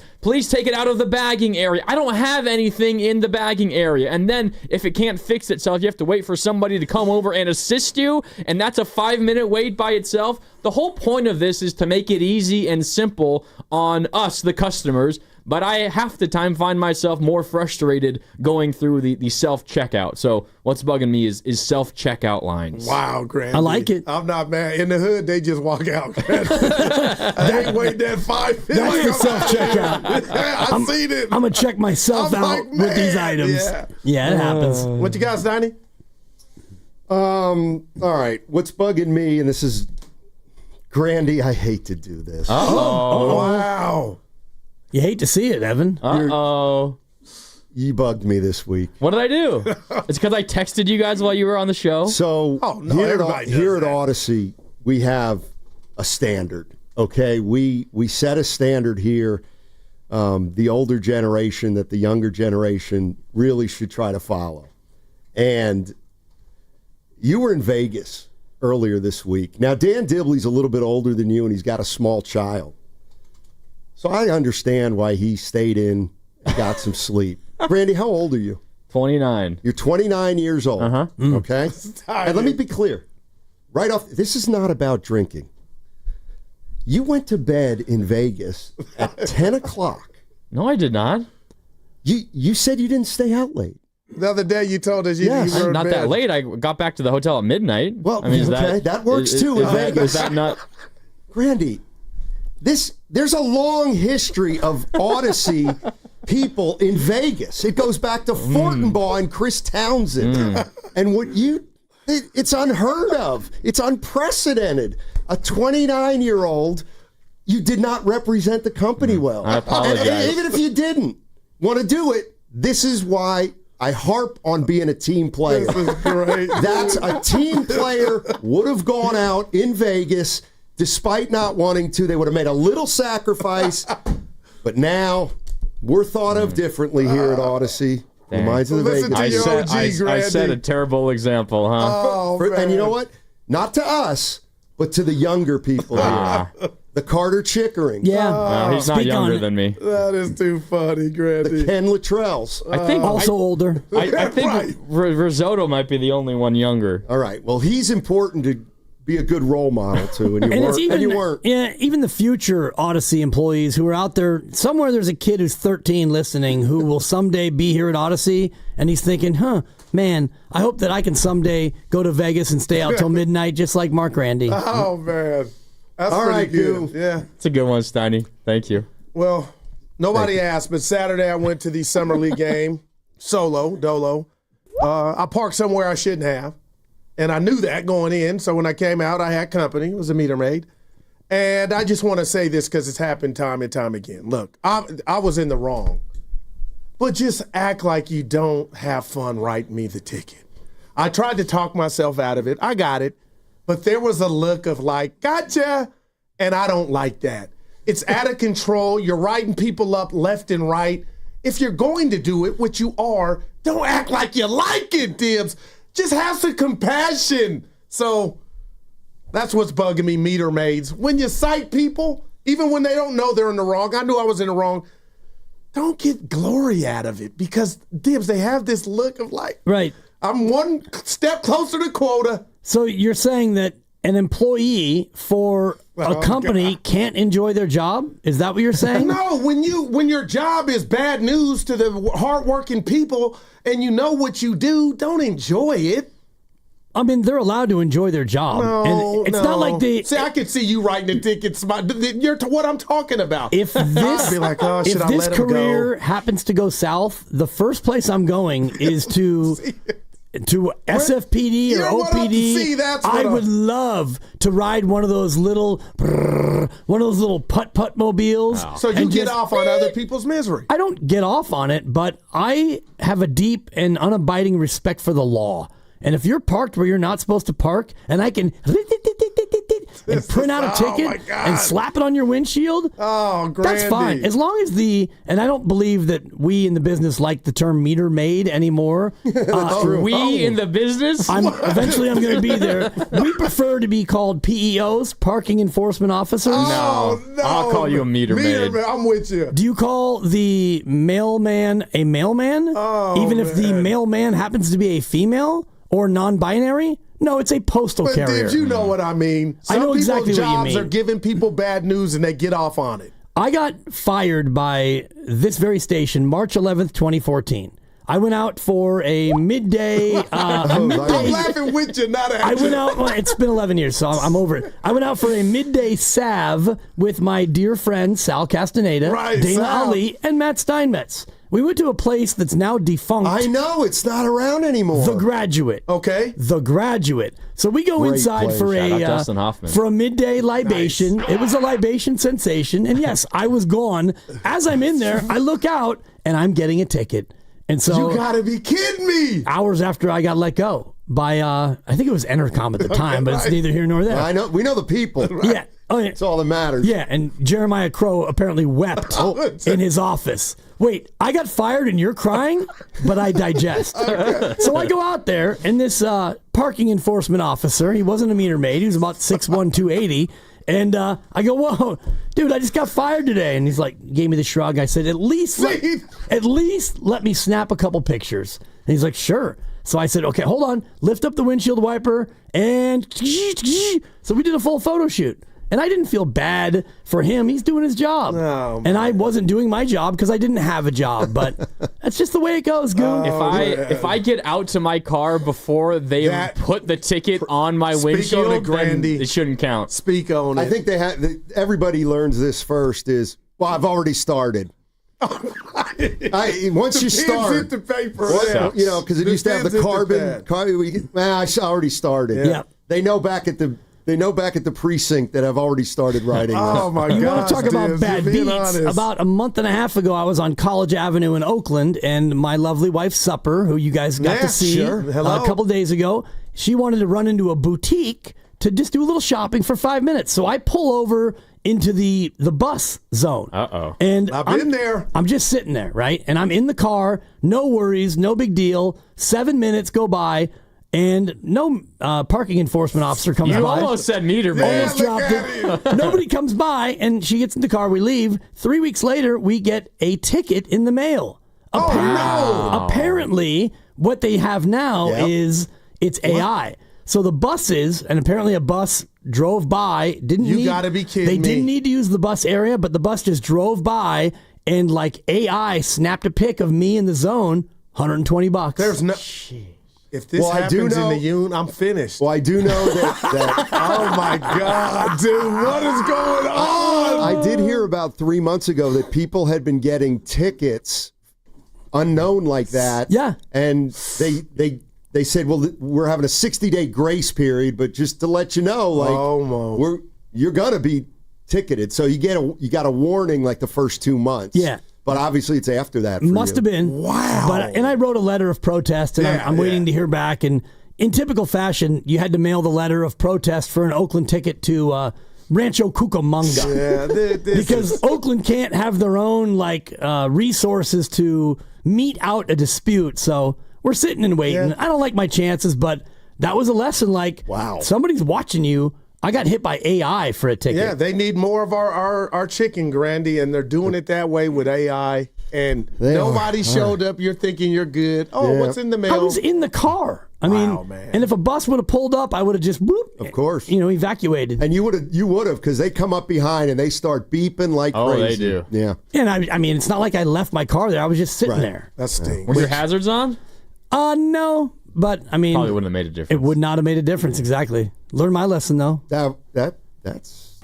take it out of the bagging area. I don't have anything in the bagging area. And then if it can't fix itself, you have to wait for somebody to come over and assist you. And that's a 5-minute wait by itself. The whole point of this is to make it easy and simple on us, the customers. But I half the time find myself more frustrated going through the self-checkout. So what's bugging me is self-checkout lines. Wow, Grant. I like it. I'm not mad. In the hood, they just walk out. They ain't wait that 5 minutes. That's the self-checkout. I seen it. I'm going to check myself I'm out like, with these man, items. Yeah, it happens. What you got, Steiny? All right. What's bugging me, and this is Grandy, I hate to do this. Uh-oh. Wow. You hate to see it, Evan. Uh-oh. You bugged me this week. What did I do? It's because I texted you guys while you were on the show. So here at Odyssey, we have a standard. Okay, we set a standard here. The older generation that the younger generation really should try to follow. And you were in Vegas earlier this week. Now Dan Dibley's a little bit older than you, and he's got a small child. So I understand why he stayed in and got some sleep. Randy, how old are you? 29. You're 29 years old. Uh-huh. Okay? And let me be clear. Right off, this is not about drinking. You went to bed in Vegas at 10 o'clock. No, I did not. You said you didn't stay out late. The other day you told us you were in not bed. that late. I got back to the hotel at midnight. Well, I mean, that works too in Vegas. Is that not... Randy, there's a long history of Odyssey people in Vegas. It goes back to Fortenbaugh and Chris Townsend. And it's unheard of. It's unprecedented. A 29-year-old, you did not represent the company well. I apologize. And even if you didn't want to do it, this is why I harp on being a team player. This is great. That's a team player would have gone out in Vegas despite not wanting to. They would have made a little sacrifice. But now we're thought of differently here at Odyssey. Reminds of the Listen Vegas. to your OG, I set a Grandy. terrible example, huh? Oh, man. And you know what? Not to us, but to the younger people here. The Carter Chickering. Yeah. No, he's not Speak on younger it. than me. That is too funny, Grandy. The Ken Luttrells. I think Also older. I think Right. Risotto might be the only one younger. All right. Well, he's important to be a good role model too, and you weren't. Yeah, even the future Odyssey employees who are out there, somewhere there's a kid who's 13 listening who will someday be here at Odyssey, and he's thinking, man, I hope that I can someday go to Vegas and stay out till midnight just like Mark Randy. Oh, man. That's All pretty right, good. Goo. Yeah. It's a good one, Steiny. Thank you. Well, nobody asked, but Saturday I went to the Summer League game, dolo. I parked somewhere I shouldn't have, and I knew that going in, so when I came out, I had company. It was a meter maid. And I just want to say this because it's happened time and time again. Look, I was in the wrong, but just act like you don't have fun writing me the ticket. I tried to talk myself out of it. I got it. But there was a look of like, gotcha, and I don't like that. It's out of control. You're writing people up left and right. If you're going to do it, which you are, don't act like you like it, Dibs. Just have some compassion. So that's what's bugging me, meter maids. When you cite people, even when they don't know they're in the wrong, I knew I was in the wrong, don't get glory out of it because, Dibs, they have this look of like, Right. I'm one step closer to quota. So you're saying that an employee for a company can't enjoy their job? Is that what you're saying? No, when your job is bad news to the hardworking people and you know what you do, don't enjoy it. I mean, they're allowed to enjoy their job. And it's not like they. See, I could see you writing the tickets. You're what I'm talking about. If this, be like, oh, if this career happens to go south, the first place I'm going is to SFPD or OPD. I would love to ride one of those little putt mobiles. Oh. So you get off on other people's misery. I don't get off on it, but I have a deep and unabiding respect for the law. And if you're parked where you're not supposed to park, and I can and print out a ticket and slap it on your windshield, that's fine. As long as and I don't believe that we in the business like the term meter maid anymore. We in the business? Eventually I'm going to be there. We prefer to be called PEOs, parking enforcement officers. No, I'll call you a meter maid. I'm with you. Do you call the mailman a mailman? Even if the mailman happens to be a female? Or non-binary? No, it's a postal carrier. Did you know what I mean? I know exactly what you mean. Jobs are giving people bad news and they get off on it. I got fired by this very station March 11th, 2014. I went out for a midday. I'm laughing with you, not at I you. went out. Well, it's been 11 years, so I'm over it. I went out for a midday salve with my dear friend Sal Castaneda, Dana Ali, and Matt Steinmetz. We went to a place that's now defunct. I know, it's not around anymore. The Graduate. Okay. The Graduate. So we go inside for a midday libation. Nice. It was a libation sensation. And yes, I was gone. As I'm in there, I look out and I'm getting a ticket. And so you gotta be kidding me. Hours after I got let go by I think it was Entercom at the time, but it's neither here nor there. I know, we know the people. Yeah. Oh, yeah. That's all that matters. Yeah, and Jeremiah Crow apparently wept in his office. Wait, I got fired and you're crying? But I digest. Okay. So I go out there, and this parking enforcement officer, he wasn't a meter maid, he was about 6'1", 280, and I go, whoa, dude, I just got fired today. And he's like, gave me the shrug. I said, at least let me snap a couple pictures. And he's like, sure. So I said, okay, hold on, lift up the windshield wiper, and so we did a full photo shoot. And I didn't feel bad for him. He's doing his job. Oh, and I wasn't doing my job because I didn't have a job. But that's just the way it goes, Goo. If I get out to my car before they put the ticket on my windshield, then it shouldn't count. Speak on it. I think everybody learns this first is, well, I've already started. Once you start, hit the paper. You know, because it used to have the carbon. I already started. Yeah. They know back at the precinct that I've already started writing. Oh, my God. You want to talk about bad beats? Honest. About a month and a half ago, I was on College Avenue in Oakland, and my lovely wife, Supper, who you guys got to see a couple days ago, she wanted to run into a boutique to just do a little shopping for 5 minutes. So I pull over into the bus zone. Uh-oh. And I've been there. I'm just sitting there, right? And I'm in the car, no worries, no big deal. 7 minutes go by. And no parking enforcement officer comes by. You almost said meter maid. Almost dropped it. Nobody comes by, and she gets in the car. We leave. 3 weeks later, we get a ticket in the mail. Apparently, what they have now is it's AI. So the buses, and apparently a bus drove by. You gotta be kidding me. They didn't need to use the bus area, but the bus just drove by, and like AI snapped a pic of me in the zone. $120. There's no. If this happens in the Union, I'm finished. Well, I do know that oh, my God, dude. What is going on? I did hear about 3 months ago that people had been getting tickets unknown like that. Yeah. And they said, well, we're having a 60-day grace period, but just to let you know, like, you're going to be ticketed. So you got a warning like the first 2 months. Yeah. But obviously it's after that. Must have been. Wow. And I wrote a letter of protest, and I'm waiting to hear back. And in typical fashion, you had to mail the letter of protest for an Oakland ticket to Rancho Cucamonga. Yeah, because Oakland can't have their own resources to mete out a dispute. So we're sitting and waiting. I don't like my chances, but that was a lesson. Wow, somebody's watching you. I got hit by AI for a ticket. Yeah, they need more of our chicken, Grandy, and they're doing it that way with AI. And nobody showed up. You're thinking you're good. Oh, what's in the mail? I was in the car. I mean, and if a bus would have pulled up, I would have just, of course, evacuated. And you would have because they come up behind and they start beeping like crazy. Oh, they do. Yeah. And I mean, it's not like I left my car there. I was just sitting there. That stinks. Were your hazards on? No. but I mean, probably wouldn't have made a difference. It would not have made a difference, exactly. Learn my lesson, though.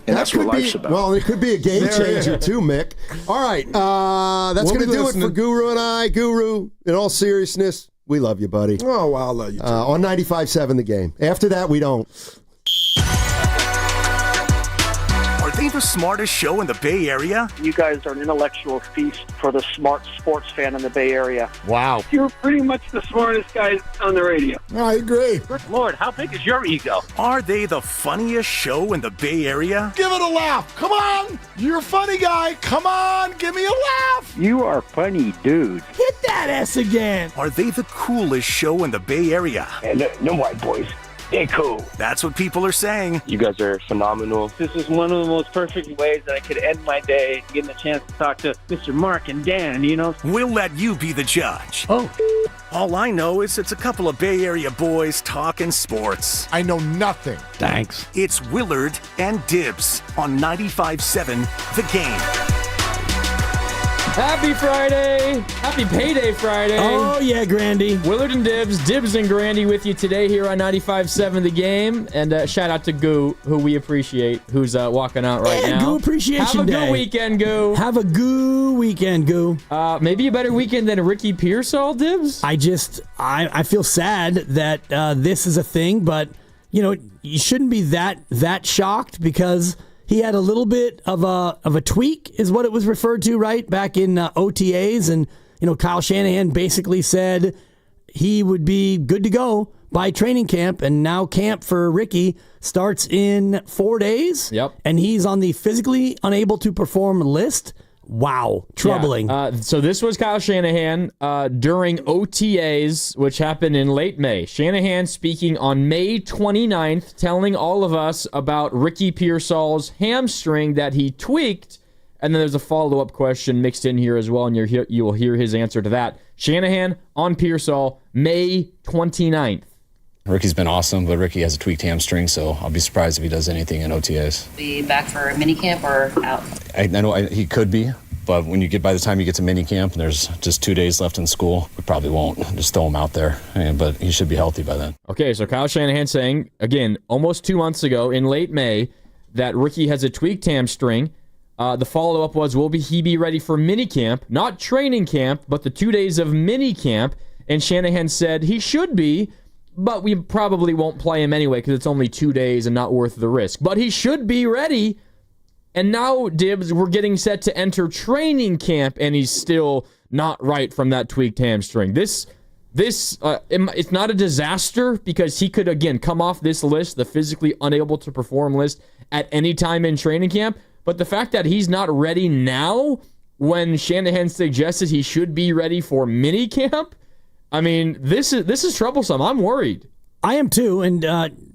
That's what life's about. Well, it could be a game changer too, Mick. All right, that's going to do it for Guru and I. Guru, in all seriousness, we love you, buddy. Oh, well, I love you too. On 95.7 The Game. After that, we don't. Are they the smartest show in the Bay Area? You guys are an intellectual feast for the smart sports fan in the Bay Area. Wow. You're pretty much the smartest guys on the radio. I agree. Good Lord, how big is your ego? Are they the funniest show in the Bay Area? Give it a laugh. Come on. You're a funny guy. Come on. Give me a laugh. You are funny, dude. Hit that S again. Are they the coolest show in the Bay Area? And no white boys. They're cool. That's what people are saying. You guys are phenomenal. This is one of the most perfect ways that I could end my day, getting a chance to talk to Mr. Mark and Dan, you know? We'll let you be the judge. Oh. All I know is it's a couple of Bay Area boys talking sports. I know nothing. Thanks. It's Willard and Dibs on 95.7 The Game. Happy Friday! Happy Payday Friday! Oh, yeah, Grandy. Willard and Dibs and Grandy with you today here on 95.7 The Game. And shout out to Goo, who we appreciate, who's walking out right now. Goo Appreciation Day. Have a good weekend, Goo. Have a goo weekend, Goo. Maybe a better weekend than Ricky Pearsall, Dibs? I feel sad that this is a thing, but, you shouldn't be that shocked because he had a little bit of a tweak, is what it was referred to, right, back in OTAs. And, Kyle Shanahan basically said he would be good to go by training camp. And now camp for Ricky starts in 4 days. Yep. And he's on the physically unable to perform list. Wow. Troubling. Yeah. So this was Kyle Shanahan during OTAs, which happened in late May. Shanahan speaking on May 29th, telling all of us about Ricky Pearsall's hamstring that he tweaked. And then there's a follow-up question mixed in here as well, and you will hear his answer to that. Shanahan on Pearsall, May 29th. Ricky's been awesome, but Ricky has a tweaked hamstring, so I'll be surprised if he does anything in OTAs. Be back for minicamp or out? I know he could be, but by the time you get to minicamp and there's just 2 days left in school, we probably won't just throw him out there. But he should be healthy by then. Okay, so Kyle Shanahan saying, again, almost 2 months ago in late May, that Ricky has a tweaked hamstring. The follow-up was, will he be ready for minicamp? Not training camp, but the 2 days of minicamp. And Shanahan said he should be, but we probably won't play him anyway because it's only 2 days and not worth the risk. But he should be ready. And now, Dibs, we're getting set to enter training camp, and he's still not right from that tweaked hamstring. This it's not a disaster because he could, again, come off this list, the physically unable to perform list, at any time in training camp. But the fact that he's not ready now when Shanahan suggested he should be ready for minicamp, I mean, this is troublesome. I'm worried. I am too, and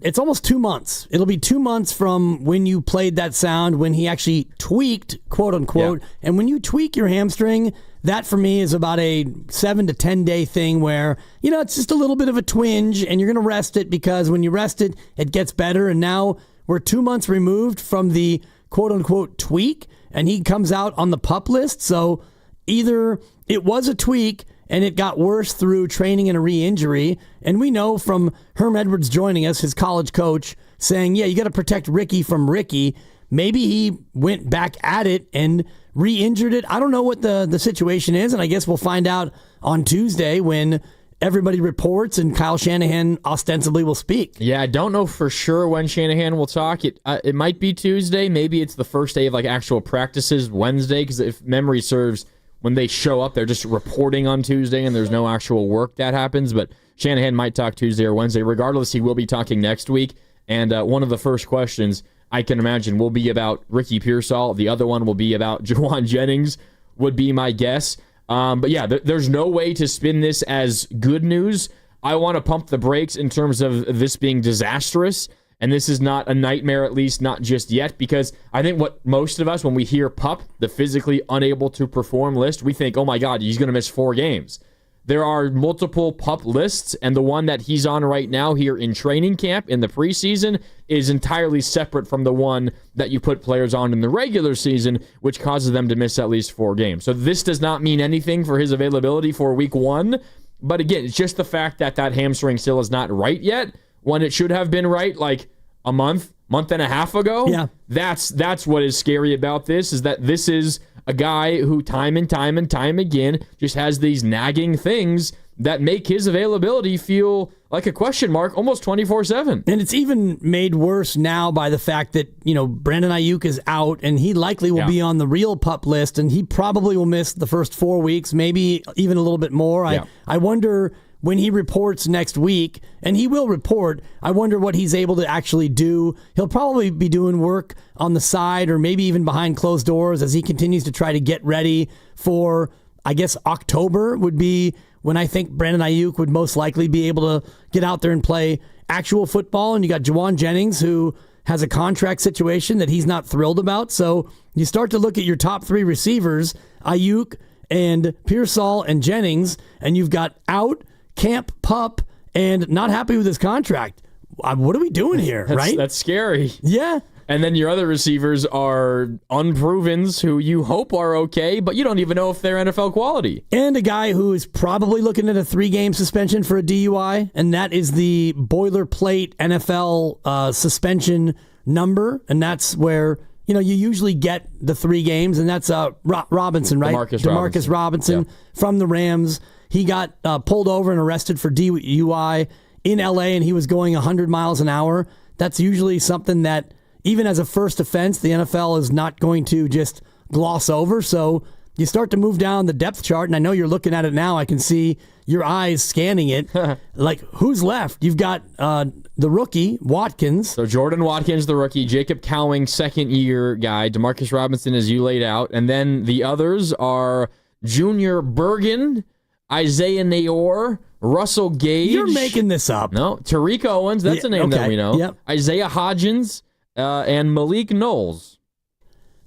it's almost 2 months. It'll be 2 months from when you played that sound, when he actually tweaked, quote unquote. Yeah. And when you tweak your hamstring, that for me is about a 7 to 10 day thing where, it's just a little bit of a twinge, and you're going to rest it because when you rest it, it gets better. And now we're 2 months removed from the quote unquote tweak, and he comes out on the PUP list. So either it was a tweak and it got worse through training and a re-injury. And we know from Herm Edwards joining us, his college coach, saying, yeah, you got to protect Ricky from Ricky. Maybe he went back at it and re-injured it. I don't know what the situation is, and I guess we'll find out on Tuesday when everybody reports and Kyle Shanahan ostensibly will speak. Yeah, I don't know for sure when Shanahan will talk. It might be Tuesday. Maybe it's the first day of actual practices, Wednesday, because if memory serves, when they show up, they're just reporting on Tuesday and there's no actual work that happens. But Shanahan might talk Tuesday or Wednesday. Regardless, he will be talking next week. And one of the first questions I can imagine will be about Ricky Pearsall. The other one will be about Jawan Jennings, would be my guess. But yeah, there's no way to spin this as good news. I want to pump the brakes in terms of this being disastrous. And this is not a nightmare, at least not just yet, because I think what most of us, when we hear PUP, the physically unable to perform list, we think, oh my God, he's going to miss 4 games. There are multiple PUP lists, and the one that he's on right now here in training camp in the preseason is entirely separate from the one that you put players on in the regular season, which causes them to miss at least 4 games. So this does not mean anything for his availability for week 1. But again, it's just the fact that hamstring still is not right yet when it should have been right like a month and a half ago. Yeah. That's what is scary about this, is that this is a guy who time and time again just has these nagging things that make his availability feel like a question mark almost 24/7. And it's even made worse now by the fact that, Brandon Ayuk is out, and he likely will be on the real PUP list, and he probably will miss the first 4 weeks, maybe even a little bit more. I wonder when he reports next week, and he will report, I wonder what he's able to actually do. He'll probably be doing work on the side or maybe even behind closed doors as he continues to try to get ready for, I guess, October would be when I think Brandon Ayuk would most likely be able to get out there and play actual football. And you got Juwan Jennings, who has a contract situation that he's not thrilled about. So you start to look at your top 3 receivers, Ayuk and Pearsall and Jennings, and you've got out, camp, pup, and not happy with his contract. What are we doing here, right? That's scary. Yeah. And then your other receivers are unprovens who you hope are okay, but you don't even know if they're NFL quality. And a guy who is probably looking at a 3-game suspension for a DUI, and that is the boilerplate NFL suspension number, and that's where you usually get the 3 games, and that's Robinson, right? DeMarcus Robinson from the Rams. He got pulled over and arrested for DUI in LA, and he was going 100 miles an hour. That's usually something that, even as a first offense, the NFL is not going to just gloss over. So you start to move down the depth chart, and I know you're looking at it now. I can see your eyes scanning it. Like, who's left? You've got the rookie, Watkins. So Jordan Watkins, the rookie. Jacob Cowing, second-year guy. DeMarcus Robinson, as you laid out. And then the others are Junior Bergen, Isaiah Nayor, Russell Gage. You're making this up. No, Tariq Owens. That's a name that we know. Yep. Isaiah Hodgins and Malik Knowles.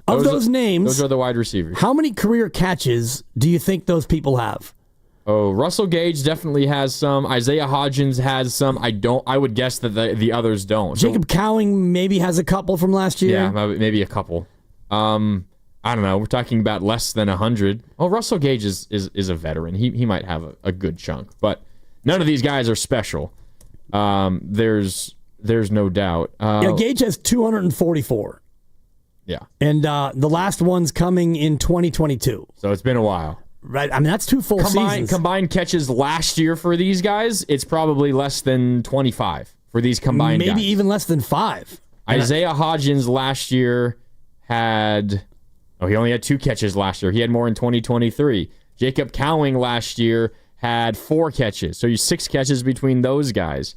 Of those names, those are the wide receivers. How many career catches do you think those people have? Oh, Russell Gage definitely has some. Isaiah Hodgins has some. I would guess that the others don't. Jacob Cowing maybe has a couple from last year. Yeah, maybe a couple. I don't know. We're talking about less than 100. Oh, Russell Gage is a veteran. He might have a good chunk, but none of these guys are special. There's no doubt. Gage has 244. Yeah. And the last one's coming in 2022. So it's been a while. Right. I mean, that's 2 full seasons. Combined catches last year for these guys, it's probably less than 25 for these combined guys. Maybe even less than 5. Isaiah Hodgins last year had... Oh, he only had 2 catches last year. He had more in 2023. Jacob Cowing last year had 4 catches. So you 6 catches between those guys.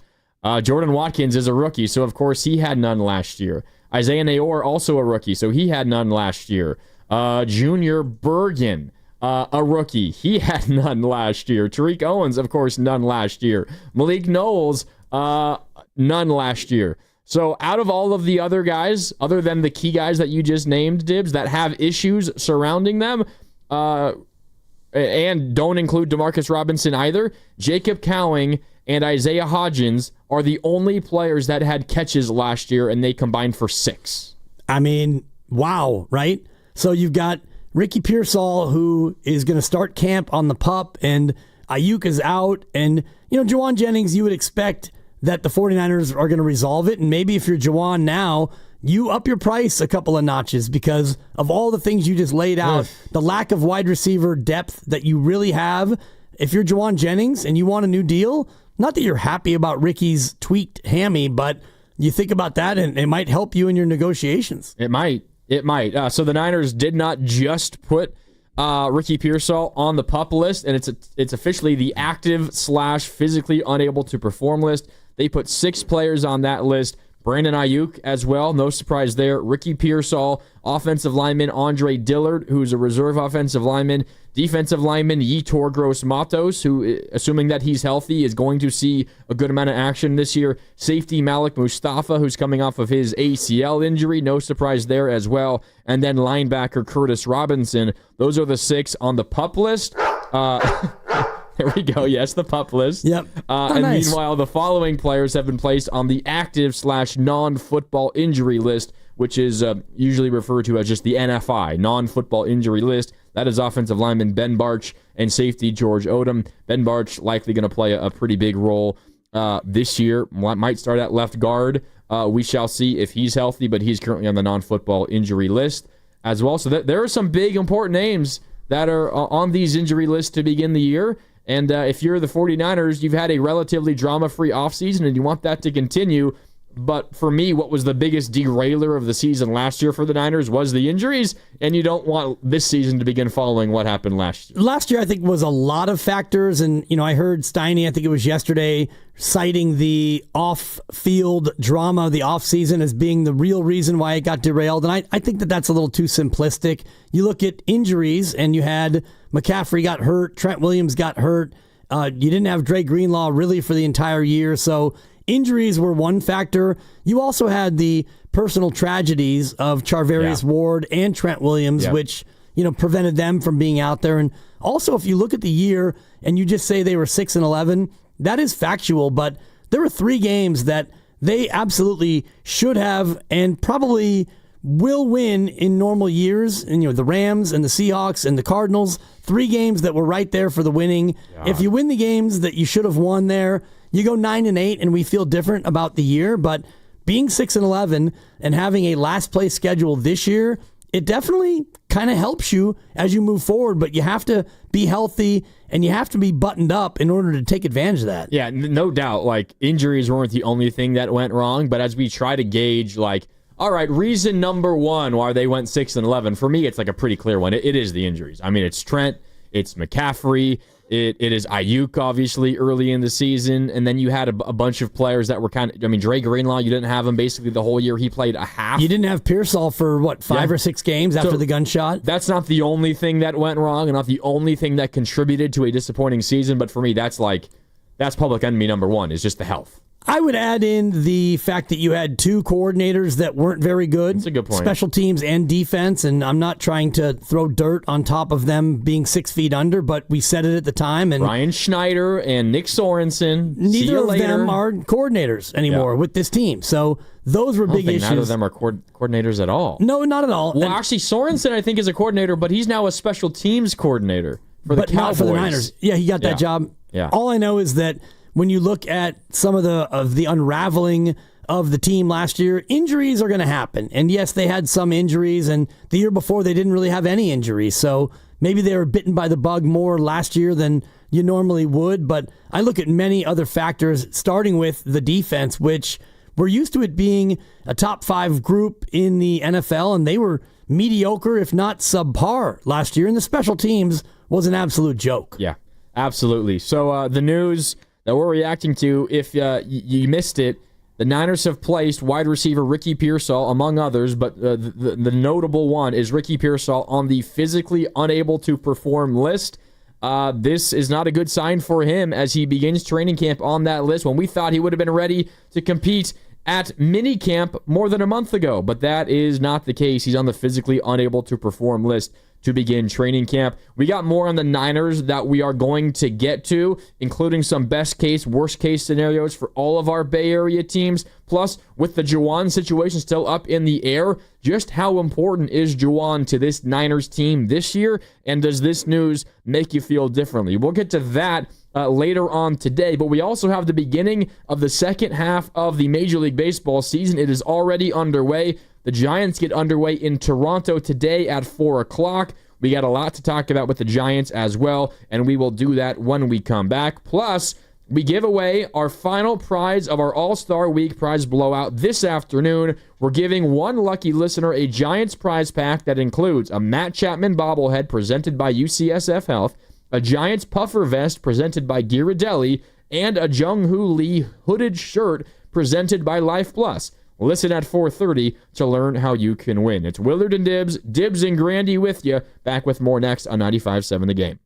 Jordan Watkins is a rookie, so of course he had none last year. Isaiah Nayor, also a rookie, so he had none last year. Junior Bergen, a rookie. He had none last year. Tariq Owens, of course, none last year. Malik Knowles, none last year. So out of all of the other guys, other than the key guys that you just named, Dibs, that have issues surrounding them, and don't include DeMarcus Robinson either, Jacob Cowing and Isaiah Hodgins are the only players that had catches last year, and they combined for 6. I mean, wow, right? So you've got Ricky Pearsall, who is going to start camp on the PUP, and Ayuk is out, and, Juwan Jennings, you would expect that the 49ers are going to resolve it. And maybe if you're Juwan now, you up your price a couple of notches because of all the things you just laid out, the lack of wide receiver depth that you really have. If you're Juwan Jennings and you want a new deal, not that you're happy about Ricky's tweaked hammy, but you think about that and it might help you in your negotiations. It might. So the Niners did not just put Ricky Pearsall on the PUP list, and it's officially the active/physically unable to perform list. They put 6 players on that list. Brandon Ayuk as well, no surprise there. Ricky Pearsall, offensive lineman Andre Dillard, who's a reserve offensive lineman. Defensive lineman Yetur Gross-Matos, who, assuming that he's healthy, is going to see a good amount of action this year. Safety Malik Mustafa, who's coming off of his ACL injury, no surprise there as well. And then linebacker Curtis Robinson. Those are the 6 on the PUP list. There we go. Yes, the PUP list. Yep. Nice. Meanwhile, the following players have been placed on the active/non-football injury list, which is usually referred to as just the NFI, non-football injury list. That is offensive lineman Ben Barch and safety George Odom. Ben Barch likely going to play a pretty big role this year. Might start at left guard. We shall see if he's healthy, but he's currently on the non-football injury list as well. So there are some big, important names that are on these injury lists to begin the year. And if you're the 49ers, you've had a relatively drama-free offseason, and you want that to continue. But for me, what was the biggest derailer of the season last year for the Niners was the injuries, and you don't want this season to begin following what happened last year. Last year, I think, was a lot of factors, and I heard Steiny, I think it was yesterday, citing the off-field drama of the offseason as being the real reason why it got derailed, and I think that that's a little too simplistic. You look at injuries, and you had McCaffrey got hurt, Trent Williams got hurt, you didn't have Dre Greenlaw really for the entire year, so injuries were one factor. You also had the personal tragedies of Charvarius Ward and Trent Williams, which prevented them from being out there. And also, if you look at the year and you just say they were 6-11, that is factual. But there were 3 games that they absolutely should have and probably will win in normal years. And the Rams and the Seahawks and the Cardinals, 3 games that were right there for the winning. God. If you win the games that you should have won there, you go 9-8 and we feel different about the year, but being 6-11 and having a last place schedule this year, it definitely kind of helps you as you move forward, but you have to be healthy and you have to be buttoned up in order to take advantage of that. Yeah, no doubt. Like, injuries weren't the only thing that went wrong, but as we try to gauge, all right, reason number 1 why they went 6-11, for me, it's a pretty clear one. It is the injuries. I mean, it's Trent, it's McCaffrey, it is Ayuk, obviously, early in the season, and then you had a bunch of players that were Dre Greenlaw, you didn't have him basically the whole year. He played a half. You didn't have Pearsall for, 5 or 6 games after the gunshot? That's not the only thing that went wrong and not the only thing that contributed to a disappointing season, but for me, that's public enemy number 1, is just the health. I would add in the fact that you had 2 coordinators that weren't very good. That's a good point. Special teams and defense, and I'm not trying to throw dirt on top of them being 6 feet under, but we said it at the time. And Ryan Schneider and Nick Sorensen. Neither of them are coordinators anymore with this team. So those were big issues. Neither of them are coordinators at all. No, not at all. Well, actually, Sorensen, I think, is a coordinator, but he's now a special teams coordinator for the Cowboys. But not for the Niners. Yeah, he got that job. Yeah. All I know is that when you look at some of the unraveling of the team last year, injuries are going to happen. And yes, they had some injuries, and the year before they didn't really have any injuries. So maybe they were bitten by the bug more last year than you normally would. But I look at many other factors, starting with the defense, which we're used to it being a top 5 group in the NFL, and they were mediocre, if not subpar, last year. And the special teams was an absolute joke. Yeah, absolutely. So the news that we're reacting to, if you missed it, the Niners have placed wide receiver Ricky Pearsall, among others, but the notable one is Ricky Pearsall on the physically unable to perform list. This is not a good sign for him as he begins training camp on that list when we thought he would have been ready to compete at minicamp more than a month ago, but that is not the case. He's on the physically unable to perform list to begin training camp. We got more on the Niners that we are going to get to, including some best case, worst case scenarios for all of our Bay Area teams. Plus, with the Juwan situation still up in the air, just how important is Juwan to this Niners team this year? And does this news make you feel differently? We'll get to that later on today, but we also have the beginning of the second half of the Major League Baseball season. It is already underway. The Giants get underway in Toronto today at 4 o'clock. We got a lot to talk about with the Giants as well, and we will do that when we come back. Plus, we give away our final prize of our All-Star Week prize blowout this afternoon. We're giving one lucky listener a Giants prize pack that includes a Matt Chapman bobblehead presented by UCSF Health, a Giants puffer vest presented by Ghirardelli, and a Jung-Hoo Lee hooded shirt presented by Life Plus. Listen at 4:30 to learn how you can win. It's Willard and Dibs, Dibs and Grandy with you. Back with more next on 95.7 The Game.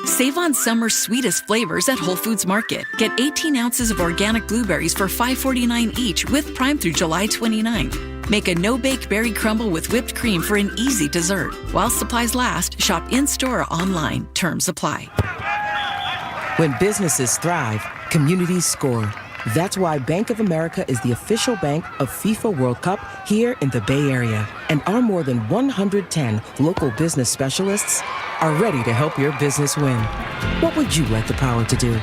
Save on summer's sweetest flavors at Whole Foods Market. Get 18 ounces of organic blueberries for $5.49 each with Prime through July 29th. Make a no-bake berry crumble with whipped cream for an easy dessert. While supplies last, shop in-store or online. Terms apply. When businesses thrive, communities score. That's why Bank of America is the official bank of FIFA World Cup here in the Bay Area. And our more than 110 local business specialists are ready to help your business win. What would you like the power to do?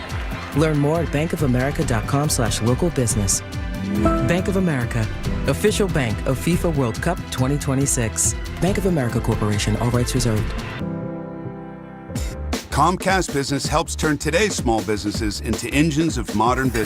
Learn more at bankofamerica.com/local business. Bank of America, official bank of FIFA World Cup 2026. Bank of America Corporation, all rights reserved. Comcast Business helps turn today's small businesses into engines of modern business.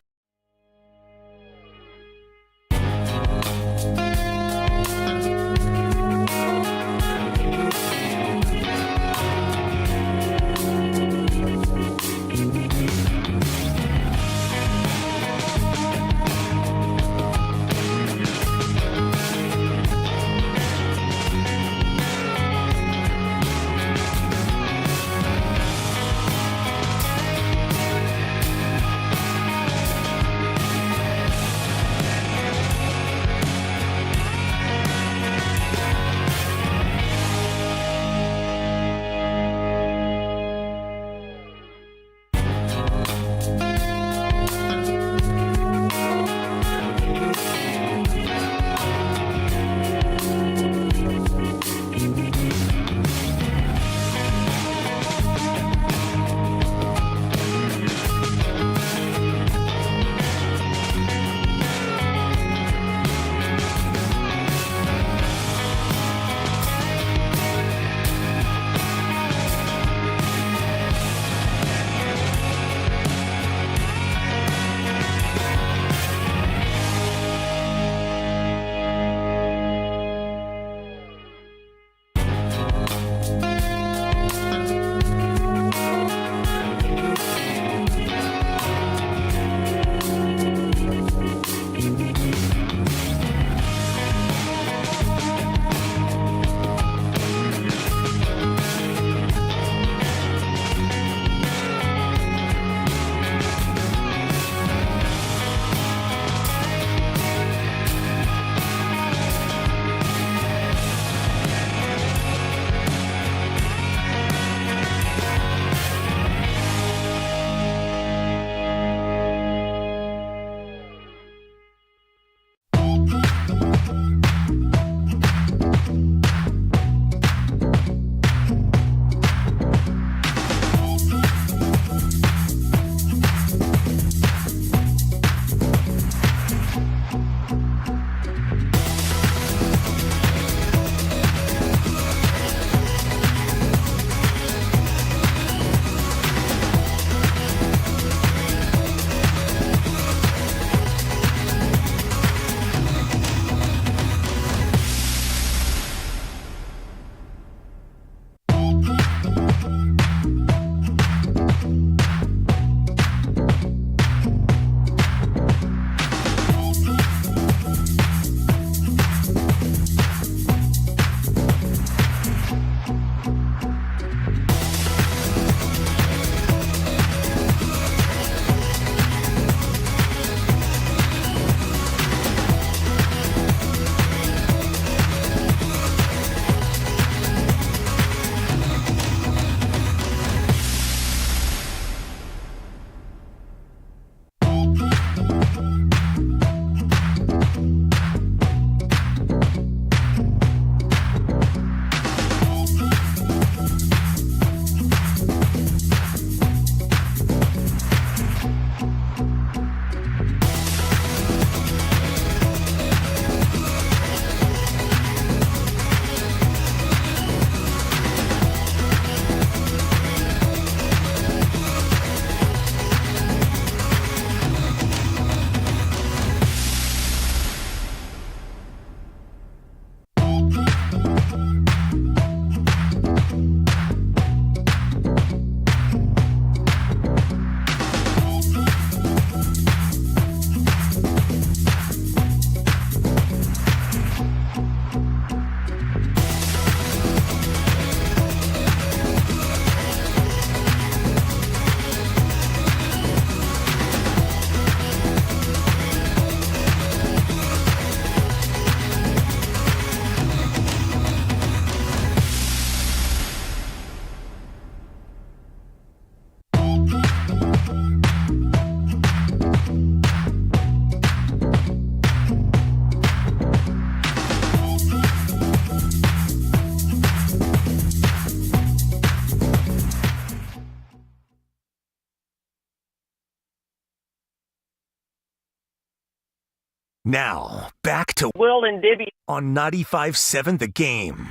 Now, back to Will and Dibby on 95.7 The Game.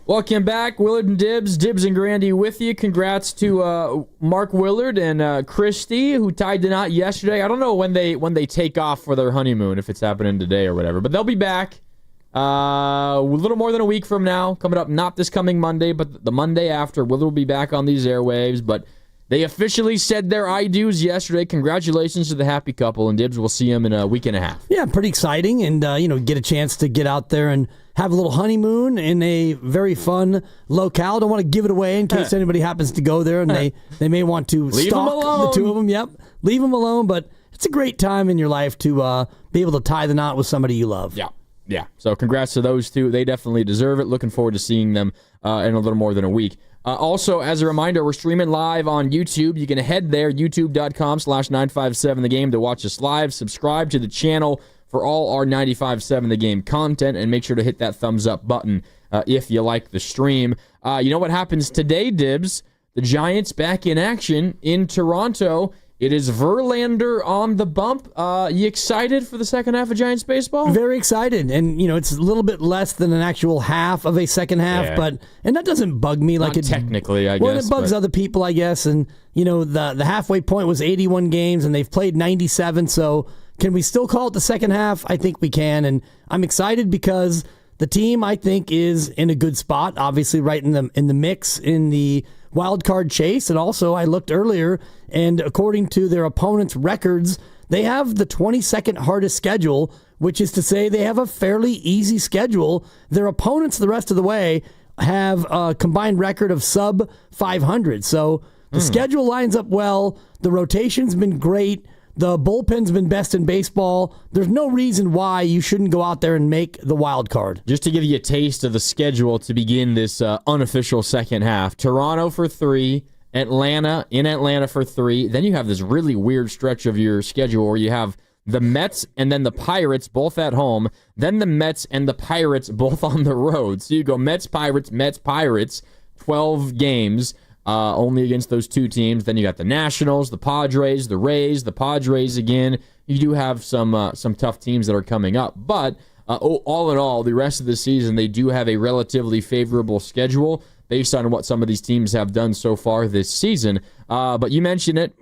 Welcome back, Willard and Dibs. Dibs and Grandy with you. Congrats to Mark Willard and Christy, who tied the knot yesterday. I don't know when they take off for their honeymoon, if it's happening today or whatever, but they'll be back a little more than a week from now. Coming up, not this coming Monday, but the Monday after. Willard will be back on these airwaves, but they officially said their I do's yesterday. Congratulations to the happy couple, and Dibs, we'll see them in a week and a half. Yeah, pretty exciting, and get a chance to get out there and have a little honeymoon in a very fun locale. Don't want to give it away in case anybody happens to go there, and they may want to stalk the two of them. Yep, leave them alone, but it's a great time in your life to be able to tie the knot with somebody you love. Yeah. So congrats to those two. They definitely deserve it. Looking forward to seeing them in a little more than a week. Also, as a reminder, we're streaming live on YouTube. You can head there, youtube.com/957thegame to watch us live. Subscribe to the channel for all our 95.7 The Game content, and make sure to hit that thumbs up button if you like the stream. You know what happens today, Dibs? The Giants back in action in Toronto. It is Verlander on the bump. You excited for the second half of Giants baseball? Very excited. And, it's a little bit less than an actual half of a second half, and that doesn't bug me. Not technically, I guess. Well, it bugs other people, I guess. And, the halfway point was 81 games, and they've played 97. So can we still call it the second half? I think we can. And I'm excited because the team, I think, is in a good spot, obviously right in the mix in the wild card chase. And also, I looked earlier, and according to their opponents' records, they have the 22nd hardest schedule, which is to say they have a fairly easy schedule. Their opponents the rest of the way have a combined record of sub 500. So the schedule lines up well. The rotation's been great. The bullpen's been best in baseball. There's no reason why you shouldn't go out there and make the wild card. Just to give you a taste of the schedule to begin this unofficial second half, Toronto for 3, Atlanta for 3. Then you have this really weird stretch of your schedule where you have the Mets and then the Pirates both at home, then the Mets and the Pirates both on the road. So you go Mets, Pirates, 12 games. Only against those two teams. Then you got the Nationals, the Padres, the Rays, the Padres again. You do have some tough teams that are coming up. But all in all, the rest of the season, they do have a relatively favorable schedule based on what some of these teams have done so far this season. But you mentioned it.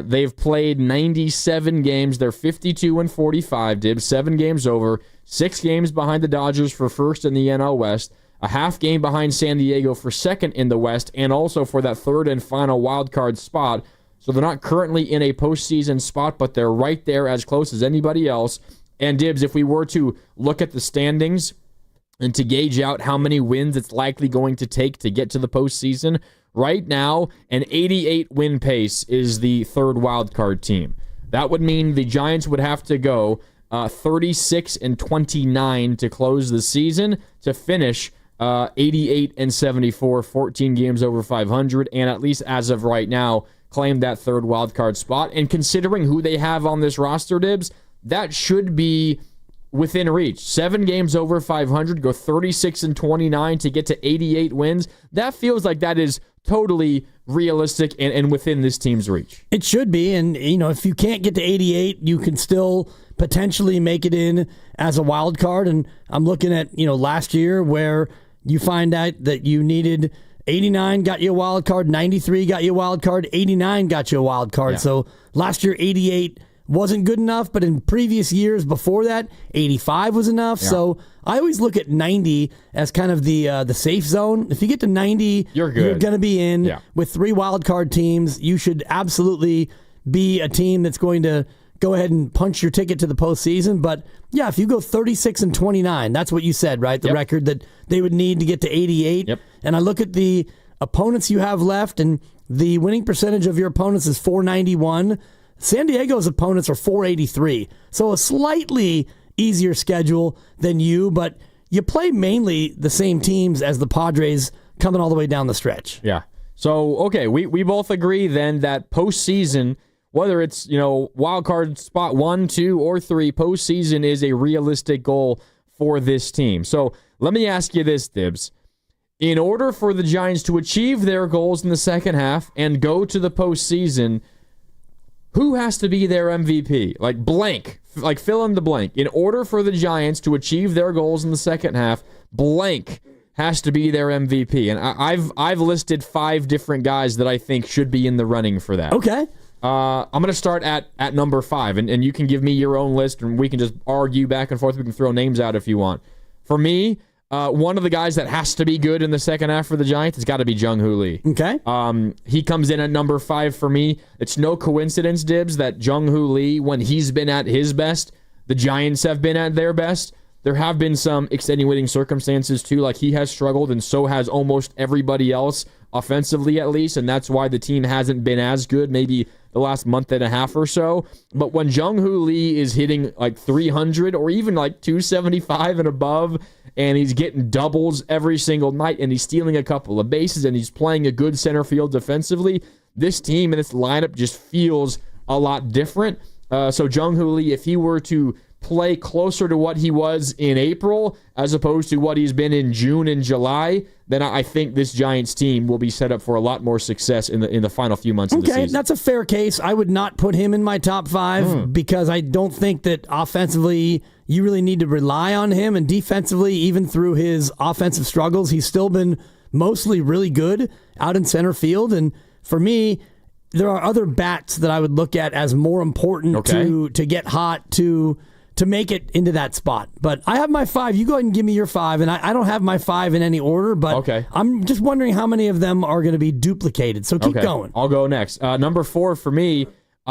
They've played 97 games. They're 52-45, Dibs. 7 games over. 6 games behind the Dodgers for first in the NL West. A half game behind San Diego for second in the West, and also for that third and final wild card spot. So they're not currently in a postseason spot, but they're right there as close as anybody else. And Dibs, if we were to look at the standings and to gauge out how many wins it's likely going to take to get to the postseason, right now, an 88-win pace is the third wild card team. That would mean the Giants would have to go 36-29 to close the season to finish 88-74, 14 games over 500, and at least as of right now, claim that third wildcard spot. And considering who they have on this roster, Dibs, that should be within reach. 7 games over 500, go 36-29 to get to 88 wins. That feels like that is totally realistic and within this team's reach. It should be, and if you can't get to 88, you can still potentially make it in as a wild card. And I'm looking at last year where you find out that you needed 89 got you a wild card, 93 got you a wild card, 89 got you a wild card. Yeah. So last year 88 wasn't good enough, but in previous years before that, 85 was enough. Yeah. So I always look at 90 as kind of the safe zone. If you get to 90, you're going to be in. Yeah. With 3 wild card teams. You should absolutely be a team that's going to go ahead and punch your ticket to the postseason. But yeah, if you go 36-29, that's what you said, right? The record that they would need to get to 88. Yep. And I look at the opponents you have left, and the winning percentage of your opponents is .491. San Diego's opponents are .483. So a slightly easier schedule than you, but you play mainly the same teams as the Padres coming all the way down the stretch. Yeah. So, okay, we both agree then that postseason, whether it's, wild card spot 1, 2, or 3, postseason is a realistic goal for this team. So let me ask you this, Dibs. In order for the Giants to achieve their goals in the second half and go to the postseason, Who has to be their MVP? Like blank. Like fill in the blank. In order for the Giants to achieve their goals in the second half, blank has to be their MVP. And I've listed 5 different guys that I think should be in the running for that. Okay. I'm going to start at number 5, and you can give me your own list, and we can just argue back and forth. We can throw names out if you want. For me, one of the guys that has to be good in the second half for the Giants has got to be Jung-Hoo Lee. Okay. He comes in at number 5 for me. It's no coincidence, Dibs, that Jung-Hoo Lee, when he's been at his best, the Giants have been at their best. There have been some extenuating circumstances, too. Like, he has struggled, and so has almost everybody else, offensively at least, and that's why the team hasn't been as good maybe the last month and a half or so. But when Jung-Hoo Lee is hitting like 300 or even like 275 and above, and he's getting doubles every single night, and he's stealing a couple of bases, and he's playing a good center field defensively, this team and this lineup just feels a lot different. So Jung-Hoo Lee, if he were to play closer to what he was in April as opposed to what he's been in June and July, then I think this Giants team will be set up for a lot more success in the final few months of the season. Okay, that's a fair case. I would not put him in my top 5 because I don't think that offensively you really need to rely on him, and defensively, even through his offensive struggles, he's still been mostly really good out in center field. And for me, there are other bats that I would look at as more important to get hot, to make it into that spot. But I have my 5. You go ahead and give me your 5, and I don't have my 5 in any order, but I'm just wondering how many of them are going to be duplicated. So keep going. I'll go next. Number 4 for me,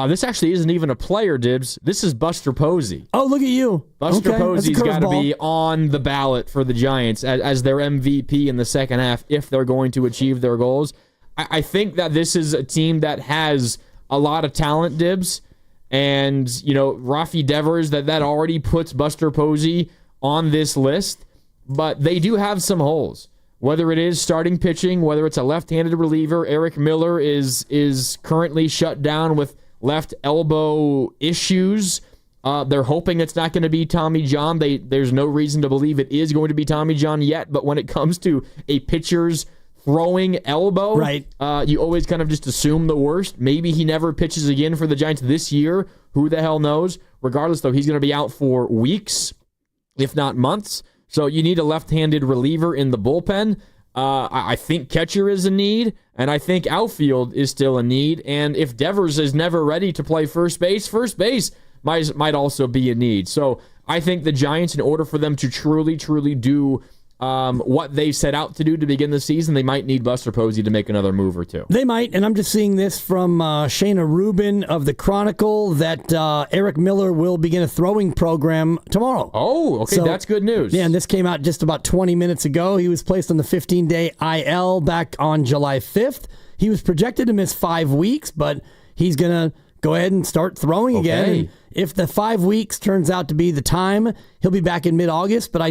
this actually isn't even a player, Dibs. This is Buster Posey. Oh, look at you. Buster Posey's got to be on the ballot for the Giants as their MVP in the second half if they're going to achieve their goals. I think that this is a team that has a lot of talent, Dibs. And, you know, Rafi Devers, that already puts Buster Posey on this list. But they do have some holes. Whether it is starting pitching, whether it's a left-handed reliever, Eric Miller is currently shut down with left elbow issues. They're hoping it's not going to be Tommy John. There's no reason to believe it is going to be Tommy John yet. But when it comes to a pitcher's throwing elbow, you always kind of just assume the worst. Maybe he never pitches again for the Giants this year. Who the hell knows? Regardless, though, he's going to be out for weeks, if not months. So you need a left-handed reliever in the bullpen. I think catcher is a need, and I think outfield is still a need. And if Devers is never ready to play first base might also be a need. So I think the Giants, in order for them to truly do what they set out to do to begin the season, they might need Buster Posey to make another move or two. They might, and I'm just seeing this from Shayna Rubin of the Chronicle that Eric Miller will begin a throwing program tomorrow. Oh, okay, so, that's good news. Yeah, and this came out just about 20 minutes ago. He was placed on the 15-day IL back on July 5th. He was projected to miss 5 weeks, but he's going to go ahead and start throwing again. And if the 5 weeks turns out to be the time, he'll be back in mid-August. But I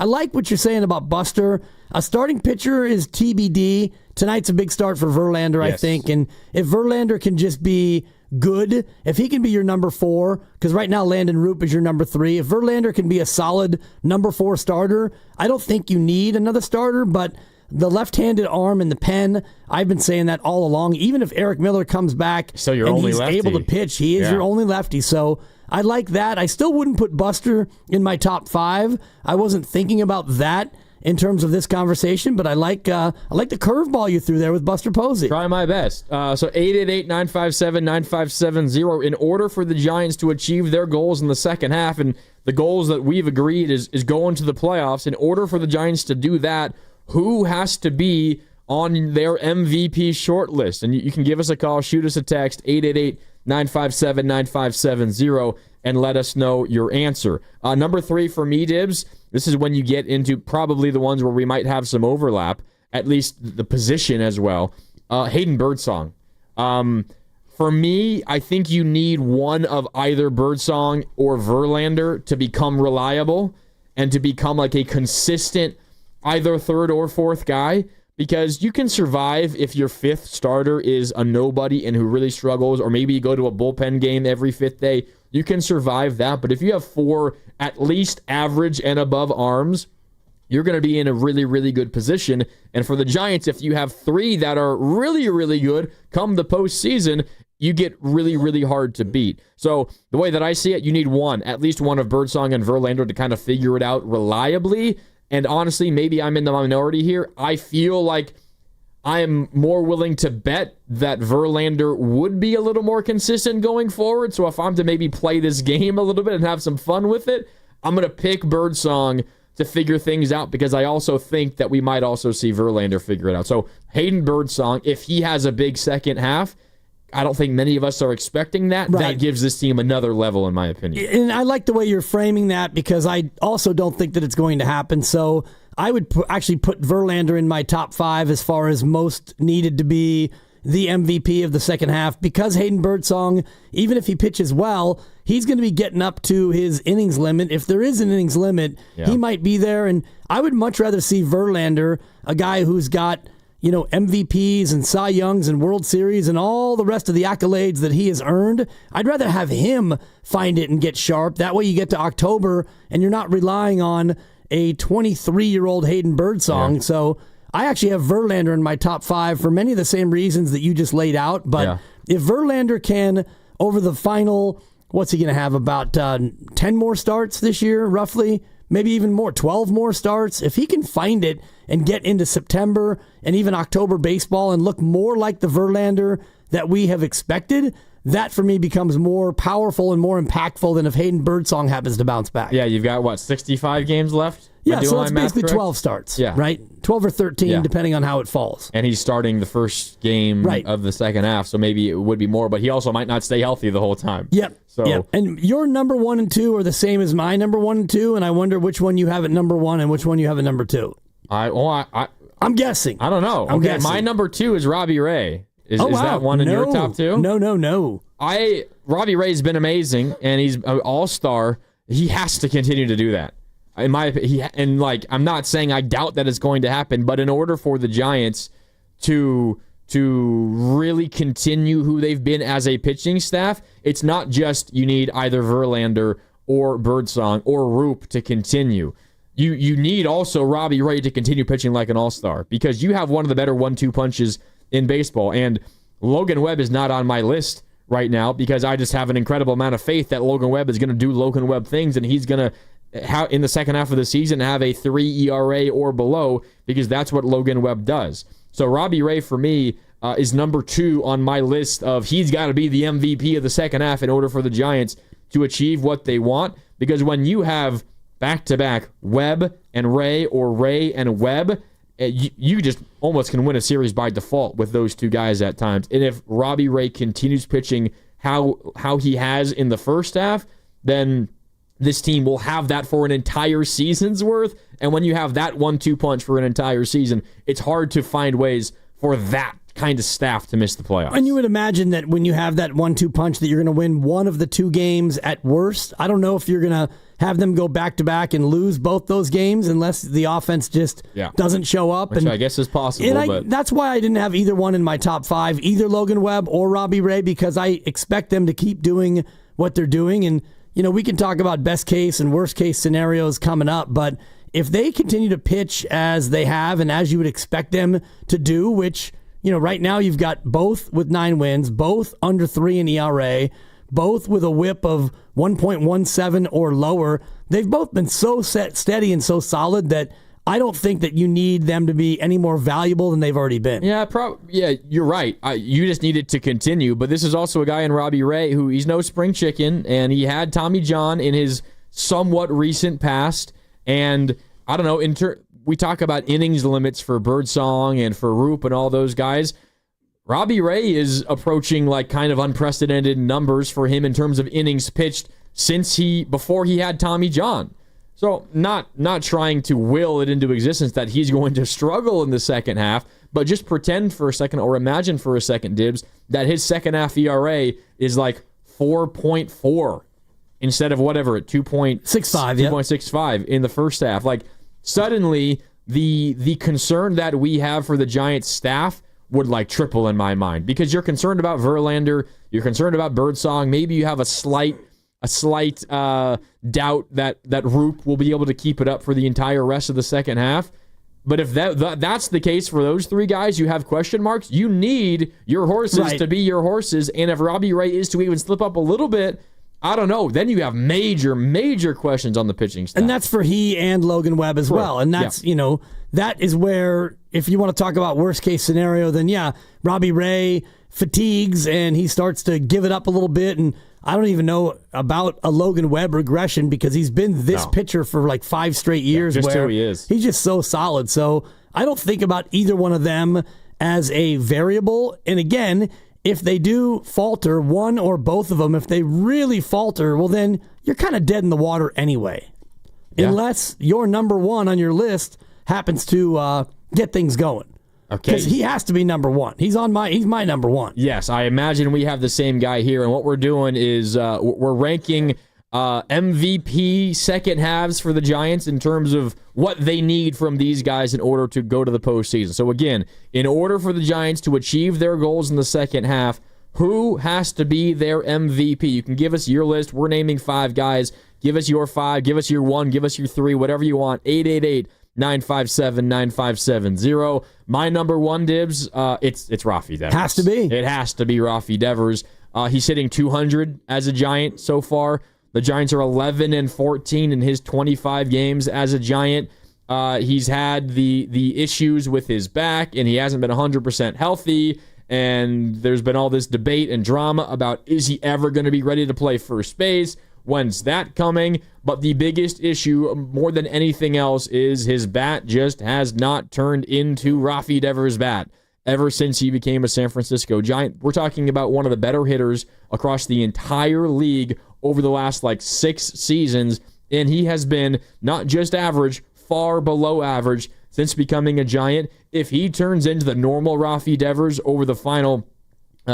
like what you're saying about Buster. A starting pitcher is TBD. Tonight's a big start for Verlander, I think. And if Verlander can just be good, if he can be your number 4, because right now Landon Roop is your number 3. If Verlander can be a solid number 4 starter, I don't think you need another starter, but the left-handed arm in the pen, I've been saying that all along. Even if Eric Miller comes back so you're and only he's lefty. able to pitch, he is your only lefty. So I like that. I still wouldn't put Buster in my top 5. I wasn't thinking about that in terms of this conversation, but I like the curveball you threw there with Buster Posey. Try my best. So 888-957-9570. In order for the Giants to achieve their goals in the second half, and the goals that we've agreed is going to the playoffs, in order for the Giants to do that, who has to be on their MVP shortlist? And you can give us a call, shoot us a text, 888-957-9570, and let us know your answer. Number 3 for me, Dibs, this is when you get into probably the ones where we might have some overlap, at least the position as well. Hayden Birdsong. For me, I think you need one of either Birdsong or Verlander to become reliable and to become like a consistent either third or fourth guy, because you can survive if your 5th starter is a nobody and who really struggles, or maybe you go to a bullpen game every 5th day. You can survive that, but if you have 4 at least average and above arms, you're going to be in a really, really good position. And for the Giants, if you have 3 that are really, really good come the postseason, you get really, really hard to beat. So the way that I see it, you need at least one of Birdsong and Verlander to kind of figure it out reliably. And honestly, maybe I'm in the minority here. I feel like I am more willing to bet that Verlander would be a little more consistent going forward. So if I'm to maybe play this game a little bit and have some fun with it, I'm going to pick Birdsong to figure things out, because I also think that we might also see Verlander figure it out. So Hayden Birdsong, if he has a big second half, I don't think many of us are expecting that. Right. That gives this team another level, in my opinion. And I like the way you're framing that, because I also don't think that it's going to happen. So I would actually put Verlander in my top 5 as far as most needed to be the MVP of the second half, because Hayden Birdsong, even if he pitches well, he's going to be getting up to his innings limit. If there is an innings limit, he might be there. And I would much rather see Verlander, a guy who's got MVPs and Cy Youngs and World Series and all the rest of the accolades that he has earned. I'd rather have him find it and get sharp. That way you get to October and you're not relying on a 23-year-old Hayden Birdsong. So I actually have Verlander in my top 5 for many of the same reasons that you just laid out. But if Verlander can, over the final, what's he going to have, about 10 more starts this year, roughly? Maybe even more, 12 more starts. If he can find it and get into September and even October baseball and look more like the Verlander that we have expected, that for me becomes more powerful and more impactful than if Hayden Birdsong happens to bounce back. Yeah, you've got, 65 games left? Yeah, so it's basically 12 starts, right? 12 or 13, depending on how it falls. And he's starting the first game of the second half, so maybe it would be more, but he also might not stay healthy the whole time. Yep. And your number 1 and 2 are the same as my number 1 and 2, and I wonder which one you have at number 1 and which one you have at number 2. I'm guessing. I don't know. I'm guessing. My number 2 is Robbie Ray. Is that one in your top 2? No. Robbie Ray's been amazing, and he's an all-star. He has to continue to do that. In my opinion, I'm not saying I doubt that it's going to happen, but in order for the Giants to really continue who they've been as a pitching staff, it's not just you need either Verlander or Birdsong or Roop to continue. You need also Robbie Ray to continue pitching like an all-star, because you have one of the better 1-2 punches in baseball. And Logan Webb is not on my list right now because I just have an incredible amount of faith that Logan Webb is going to do Logan Webb things, and he's going to in the second half of the season have a 3 ERA or below, because that's what Logan Webb does. So Robbie Ray for me is number 2 on my list of he's got to be the MVP of the second half in order for the Giants to achieve what they want, because when you have back-to-back Webb and Ray or Ray and Webb, you just almost can win a series by default with those two guys at times. And if Robbie Ray continues pitching how he has in the first half, then this team will have that for an entire season's worth. And when you have that 1-2 punch for an entire season, it's hard to find ways for that kind of staff to miss the playoffs. And you would imagine that when you have that 1-2 punch that you're going to win one of the 2 games at worst. I don't know if you're going to have them go back-to-back and lose both those games unless the offense just doesn't show up. Which I guess is possible. And that's why I didn't have either one in my top 5, either Logan Webb or Robbie Ray, because I expect them to keep doing what they're doing. And we can talk about best case and worst case scenarios coming up, but if they continue to pitch as they have and as you would expect them to do, which, right now you've got both with 9 wins, both under 3 in ERA, both with a whip of 1.17 or lower, they've both been so steady and so solid that I don't think that you need them to be any more valuable than they've already been. Yeah, you're right. You just need it to continue. But this is also a guy in Robbie Ray who he's no spring chicken, and he had Tommy John in his somewhat recent past. And I don't know, we talk about innings limits for Birdsong and for Roop and all those guys. Robbie Ray is approaching kind of unprecedented numbers for him in terms of innings pitched before he had Tommy John. So not trying to will it into existence that he's going to struggle in the second half, but just pretend for a second or imagine for a second, Dibs, that his second half ERA is 4.4 instead of 2.65 2.65 in the first half. Suddenly the concern that we have for the Giants staff would triple in my mind, because you're concerned about Verlander, you're concerned about Birdsong, maybe you have a slight doubt that Roop will be able to keep it up for the entire rest of the second half. But if that's the case for those three guys, you have question marks. You need your horses to be your horses. And if Robbie Ray is to even slip up a little bit, I don't know. Then you have major questions on the pitching staff. And that's for he and Logan Webb as well. And that's, that is where, if you want to talk about worst case scenario, then Robbie Ray fatigues and he starts to give it up a little bit. And I don't even know about a Logan Webb regression because he's been this pitcher for like 5 straight years. Just where who he is. He's just so solid. So I don't think about either one of them as a variable. And again, if they do falter, one or both of them, if they really falter, well, then you're kind of dead in the water anyway. Yeah. Unless your number one on your list happens to get things going. Okay. Because he has to be number one. He's my number one. Yes, I imagine we have the same guy here. And what we're doing is we're ranking MVP second halves for the Giants in terms of what they need from these guys in order to go to the postseason. So again, in order for the Giants to achieve their goals in the second half, who has to be their MVP? You can give us your list. We're naming 5 guys. Give us your 5. Give us your 1. Give us your 3. Whatever you want. 888-957-9570. My number 1, Dibs, it's Rafi Devers. Has to be. It has to be Rafi Devers. He's hitting 200 as a Giant so far. The Giants are 11-14 in his 25 games as a Giant. He's had the issues with his back, and he hasn't been 100% healthy. And there's been all this debate and drama about, is he ever going to be ready to play first base? When's that coming? But the biggest issue, more than anything else, is his bat just has not turned into Rafi Devers' bat ever since he became a San Francisco Giant. We're talking about one of the better hitters across the entire league over the last 6 seasons, and he has been not just average, far below average since becoming a Giant. If he turns into the normal Rafi Devers over the final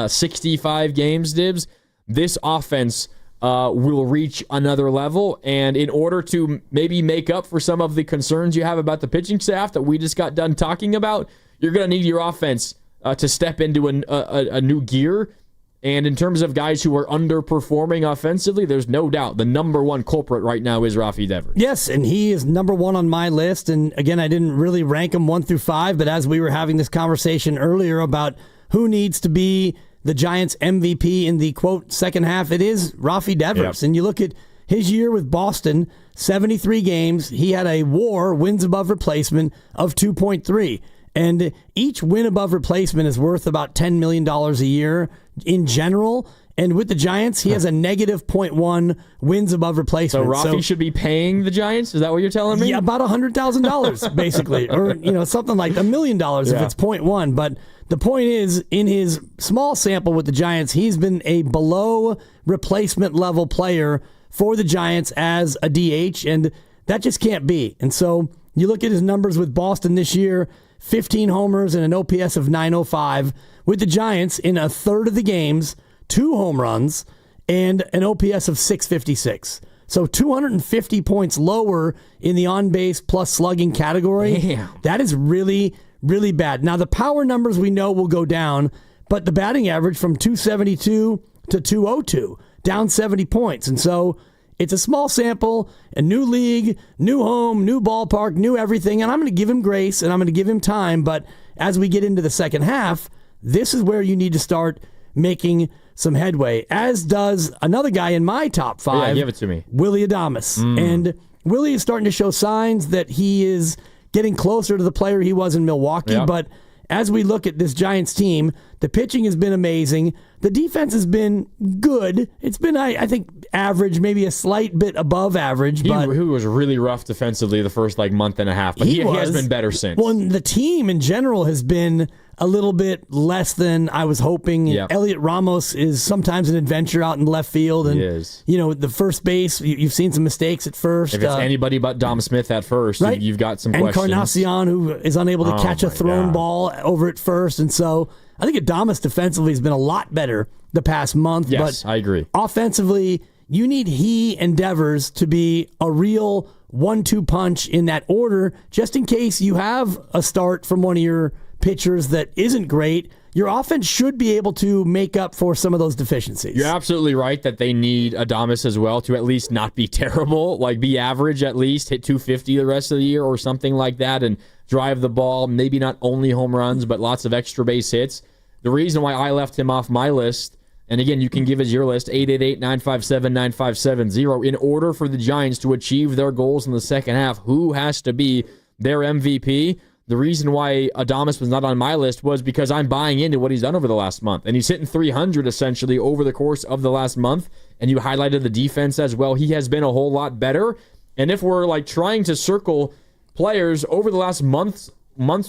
65 games, Dibs, this offense will reach another level. And in order to maybe make up for some of the concerns you have about the pitching staff that we just got done talking about, you're going to need your offense to step into a new gear. And in terms of guys who are underperforming offensively, there's no doubt the number 1 culprit right now is Rafi Devers. Yes, and he is number 1 on my list. And again, I didn't really rank him 1 through 5, but as we were having this conversation earlier about who needs to be the Giants' MVP in the, quote, second half, it is Rafi Devers. Yep. And you look at his year with Boston, 73 games, he had a WAR, wins above replacement, of 2.3. And each win above replacement is worth about $10 million a year in general. And with the Giants, he has a negative 0.1 wins above replacement. So Rafi should be paying the Giants? Is that what you're telling me? Yeah, about $100,000 basically. Or something like $1 million if it's 0.1. But the point is, in his small sample with the Giants, he's been a below replacement level player for the Giants as a DH. And that just can't be. And so you look at his numbers with Boston this year, 15 homers and an OPS of 905. With the Giants, in a third of the games, 2 home runs and an OPS of 656. So 250 points lower in the on-base plus slugging category. Damn. That is really, really bad. Now, the power numbers we know will go down, but the batting average from 272 to 202, down 70 points. And so it's a small sample, a new league, new home, new ballpark, new everything, and I'm going to give him grace and I'm going to give him time. But as we get into the second half, this is where you need to start making some headway, as does another guy in my top 5. Yeah, give it to me. Willy Adames. And Willie is starting to show signs that he is getting closer to the player he was in Milwaukee. Yep. But as we look at this Giants team, the pitching has been amazing. The defense has been good. It's been, I think, average, maybe a slight bit above average. He was really rough defensively the first month and a half, but he has been better since. Well, and the team in general has been a little bit less than I was hoping. Yep. Elliot Ramos is sometimes an adventure out in left field. And, he is. The first base, you've seen some mistakes at first. If it's anybody but Dom Smith at first, right? You've got some questions. Encarnacion, who is unable to catch a thrown ball over at first. And so I think Adames defensively has been a lot better the past month. Yes, but I agree. Offensively, you need he and Devers to be a real 1-2 punch in that order, just in case you have a start from one of your pitchers that isn't great. your offense should be able to make up for some of those deficiencies. You're absolutely right that they need Adames as well to at least not be terrible, like be average at least, hit 250 the rest of the year or something like that, and drive the ball, maybe not only home runs, but lots of extra base hits. The reason why I left him off my list, and again, you can give us your list, 888-957-9570, in order for the Giants to achieve their goals in the second half, who has to be their MVP? The reason why Adames was not on my list was because I'm buying into what he's done over the last month. And he's hitting 300 essentially over the course of the last month. And you highlighted the defense as well. He has been a whole lot better. And if we're like trying to circle players over the last month's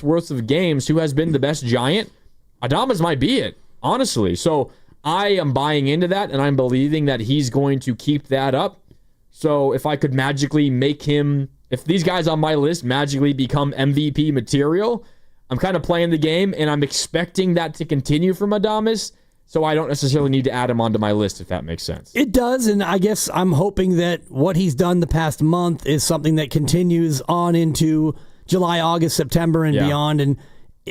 worth of games who has been the best Giant, Adames might be it, honestly. So I am buying into that, and I'm believing that he's going to keep that up. So if I could magically make him... If these guys on my list magically become MVP material, I'm kind of playing the game, and I'm expecting that to continue from Adames, so I don't necessarily need to add him onto my list, if that makes sense. It does, and I guess I'm hoping that what he's done the past month is something that continues on into July, August, September, and beyond, and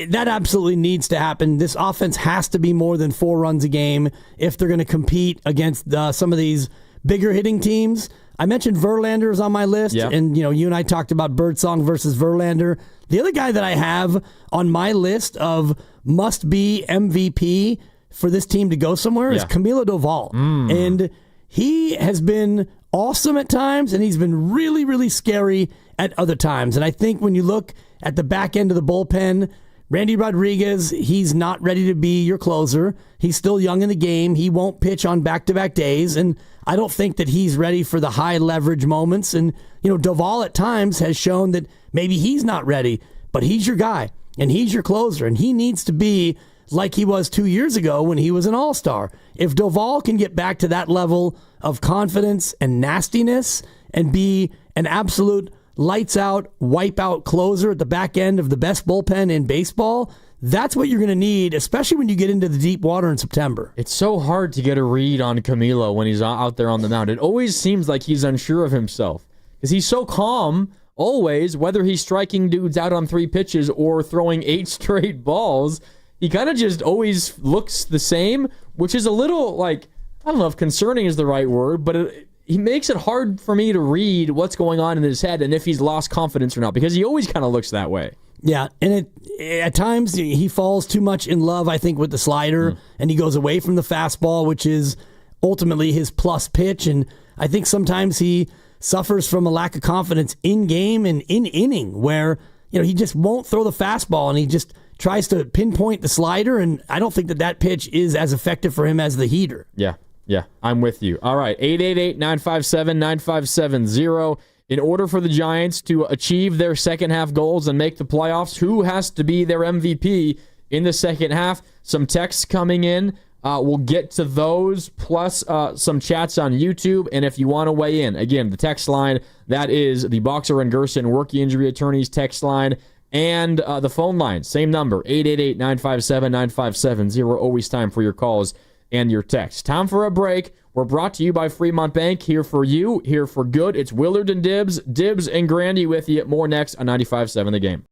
that absolutely needs to happen. This offense has to be more than 4 runs a game if they're going to compete against some of these bigger hitting teams. I mentioned Verlander is on my list, and you and I talked about Birdsong versus Verlander. The other guy that I have on my list of must-be MVP for this team to go somewhere is Camilo Doval. And he has been awesome at times, and he's been really, really scary at other times. And I think when you look at the back end of the bullpen, Randy Rodriguez, he's not ready to be your closer. He's still young in the game. He won't pitch on back-to-back days, and I don't think that he's ready for the high-leverage moments. And, Doval at times has shown that maybe he's not ready, but he's your guy, and he's your closer, and he needs to be like he was 2 years ago when he was an all-star. If Doval can get back to that level of confidence and nastiness and be an absolute lights-out, wipe-out closer at the back end of the best bullpen in baseball, that's what you're going to need, especially when you get into the deep water in September. It's so hard to get a read on Camilo when he's out there on the mound. It always seems like he's unsure of himself because he's so calm always, whether he's striking dudes out on 3 pitches or throwing 8 straight balls. He kind of just always looks the same, which is a little like, I don't know if concerning is the right word, but he makes it hard for me to read what's going on in his head and if he's lost confidence or not, because he always kind of looks that way. Yeah, and at times he falls too much in love, I think, with the slider, and he goes away from the fastball, which is ultimately his plus pitch. And I think sometimes he suffers from a lack of confidence in game and in inning, where he just won't throw the fastball, and he just tries to pinpoint the slider. And I don't think that pitch is as effective for him as the heater. Yeah, I'm with you. All right, 888-957-9570. In order for the Giants to achieve their second half goals and make the playoffs, who has to be their MVP in the second half? Some texts coming in. We'll get to those, plus some chats on YouTube. And if you want to weigh in, again, the text line, that is the Boxer and Gerson Work Injury Attorneys text line, and the phone line, same number, 888-957-9570. Always time for your calls and your texts. Time for a break. We're brought to you by Fremont Bank, here for you, here for good. It's Willard and Dibs and Grandy with you. More next on 95.7 The Game.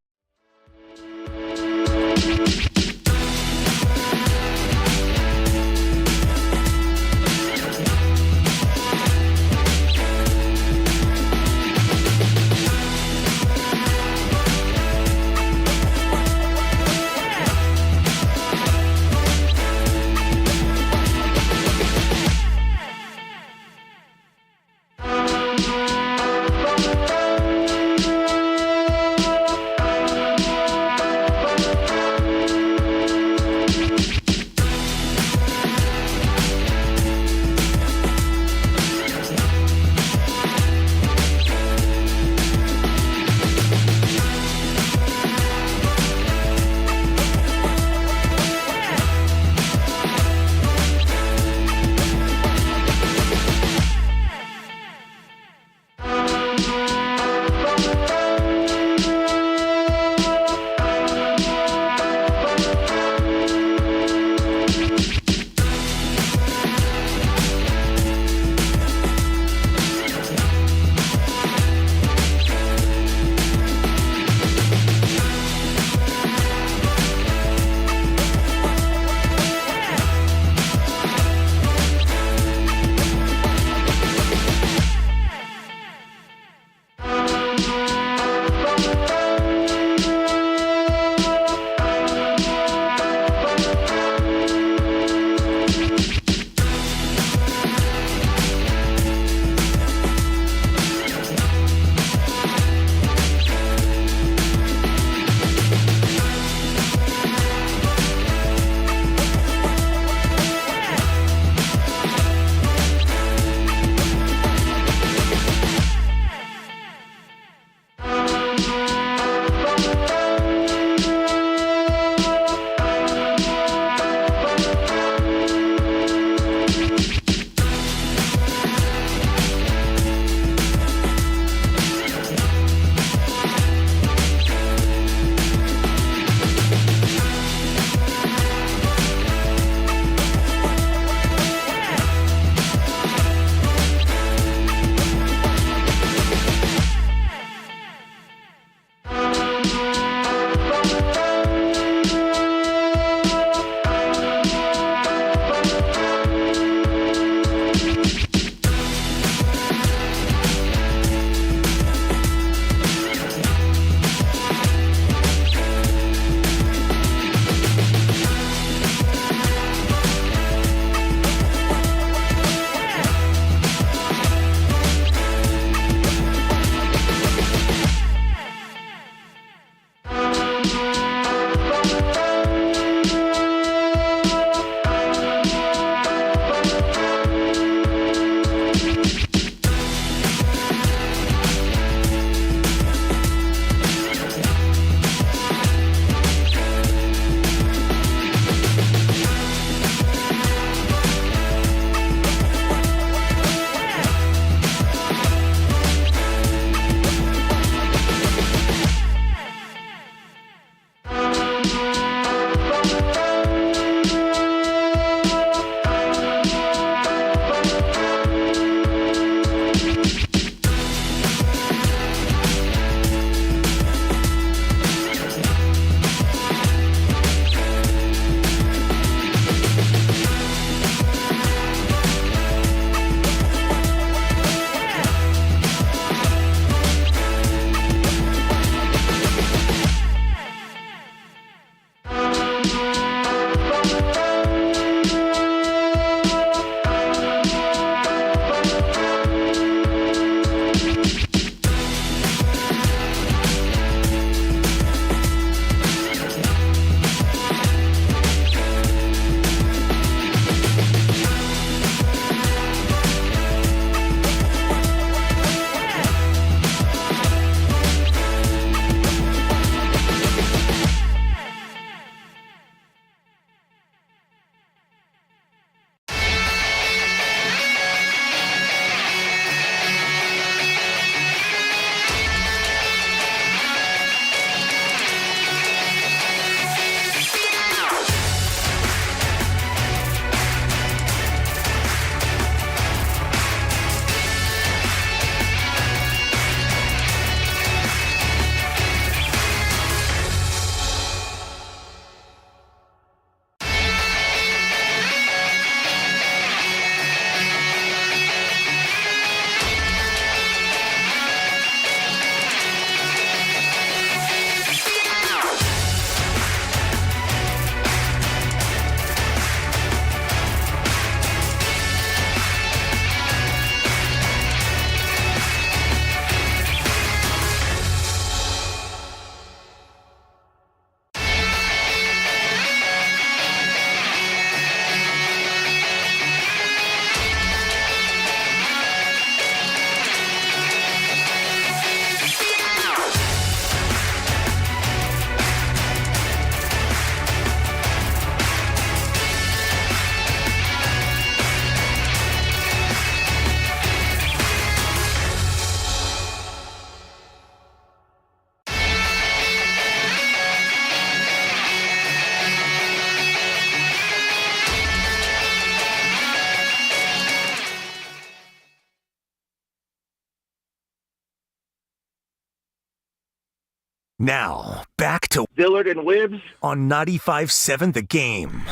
Now, back to Willard and Dibs on 95.7 The Game.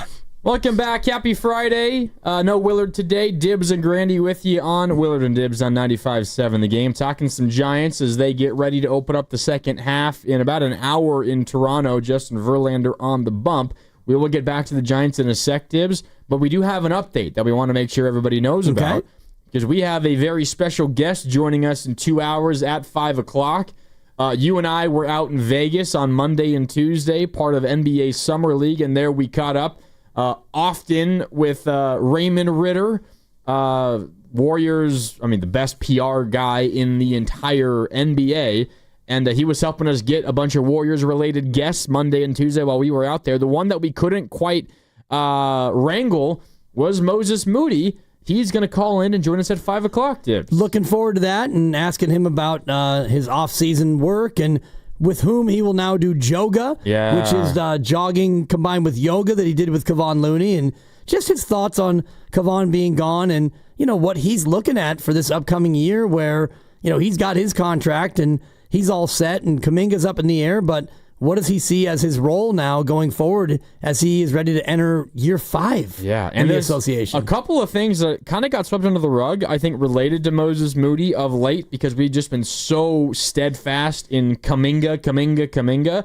Welcome back. Happy Friday. No Willard today. Dibs and Grandy with you on Willard and Dibs on 95.7 The Game. Talking some Giants as they get ready to open up the second half in about an hour in Toronto. Justin Verlander on the bump. We will get back to the Giants in a sec, Dibs, but we do have an update that we want to make sure everybody knows about, because we have a very special guest joining us in 2 hours at 5 o'clock. You and I were out in Vegas on Monday and Tuesday, part of NBA Summer League, and there we caught up often with Raymond Ritter, Warriors, the best PR guy in the entire NBA, and he was helping us get a bunch of Warriors-related guests Monday and Tuesday while we were out there. The one that we couldn't quite wrangle was Moses Moody. He's going to call in and join us at 5 o'clock, Dibs. Looking forward to that and asking him about his off-season work and with whom he will now do yoga, which is jogging combined with yoga that he did with Kevon Looney, and just his thoughts on Kevon being gone and, what he's looking at for this upcoming year where, he's got his contract and he's all set and Kuminga's up in the air, but what does he see as his role now going forward as he is ready to enter year 5 in the association? A couple of things that kind of got swept under the rug, I think, related to Moses Moody of late because we've just been so steadfast in Kuminga.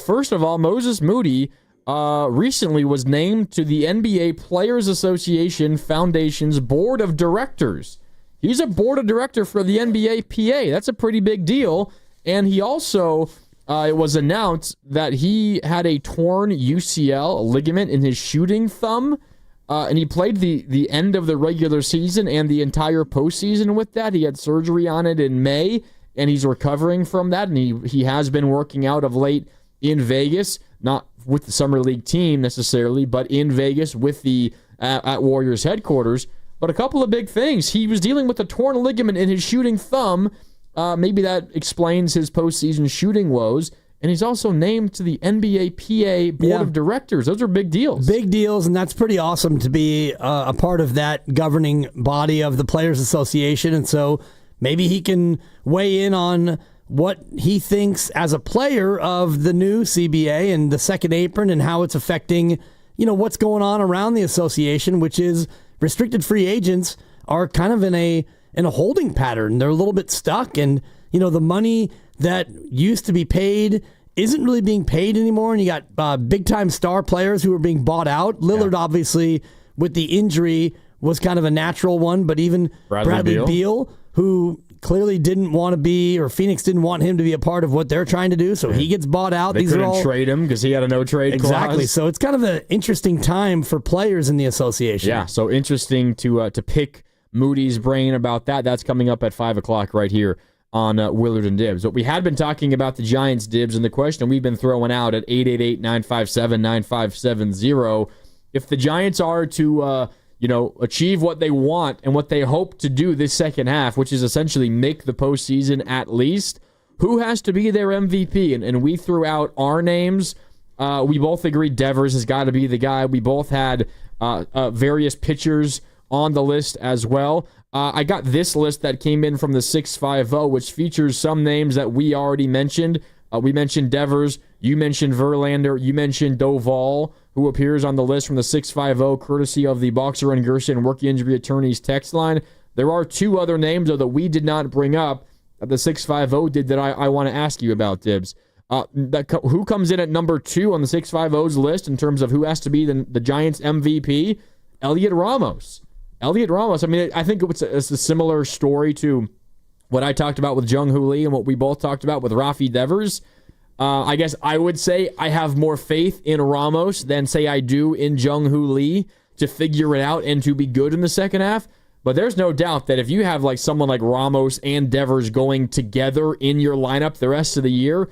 First of all, Moses Moody recently was named to the NBA Players Association Foundation's Board of Directors. He's a board of director for the NBA PA. That's a pretty big deal. And he also... it was announced that he had a torn UCL ligament in his shooting thumb, and he played the end of the regular season and the entire postseason with that. He had surgery on it in May, and he's recovering from that, and he has been working out of late in Vegas, not with the Summer League team necessarily, but in Vegas with the at Warriors headquarters. But a couple of big things. He was dealing with a torn ligament in his shooting thumb. Maybe that explains his postseason shooting woes. And he's also named to the NBA PA Board of Directors. Those are big deals. Big deals, and that's pretty awesome to be a part of that governing body of the Players Association. And so maybe he can weigh in on what he thinks as a player of the new CBA and the second apron and how it's affecting, what's going on around the association, which is restricted free agents are kind of in a holding pattern. They're a little bit stuck, and the money that used to be paid isn't really being paid anymore, and you got big-time star players who are being bought out. Lillard, obviously, with the injury, was kind of a natural one, but even Bradley Beal, who clearly didn't want to be, or Phoenix didn't want him to be a part of what they're trying to do, so he gets bought out. They couldn't trade him because he had a no-trade clause. Exactly, so it's kind of an interesting time for players in the association. Yeah, so interesting to pick Moody's brain about that. That's coming up at 5 o'clock right here on Willard and Dibs. But we had been talking about the Giants, Dibs, and the question we've been throwing out at 888-957-9570, if the Giants are to achieve what they want and what they hope to do this second half, which is essentially make the postseason at least, who has to be their MVP? And we threw out our names. We both agreed Devers has got to be the guy. We both had various pitchers on the list as well. I got this list that came in from the 650, which features some names that we already mentioned. We mentioned Devers. You mentioned Verlander. You mentioned Doval, who appears on the list from the 650, courtesy of the Boxer and Gerson Rookie Injury Attorneys text line. There are two other names, though, that we did not bring up that the 650 did that I want to ask you about, Dibs. Who comes in at number 2 on the 650's list in terms of who has to be the Giants' MVP? Elliot Ramos. I think it's a similar story to what I talked about with Jung Hoo Lee and what we both talked about with Rafi Devers. I guess I would say I have more faith in Ramos than, say, I do in Jung Hoo Lee to figure it out and to be good in the second half. But there's no doubt that if you have someone like Ramos and Devers going together in your lineup the rest of the year,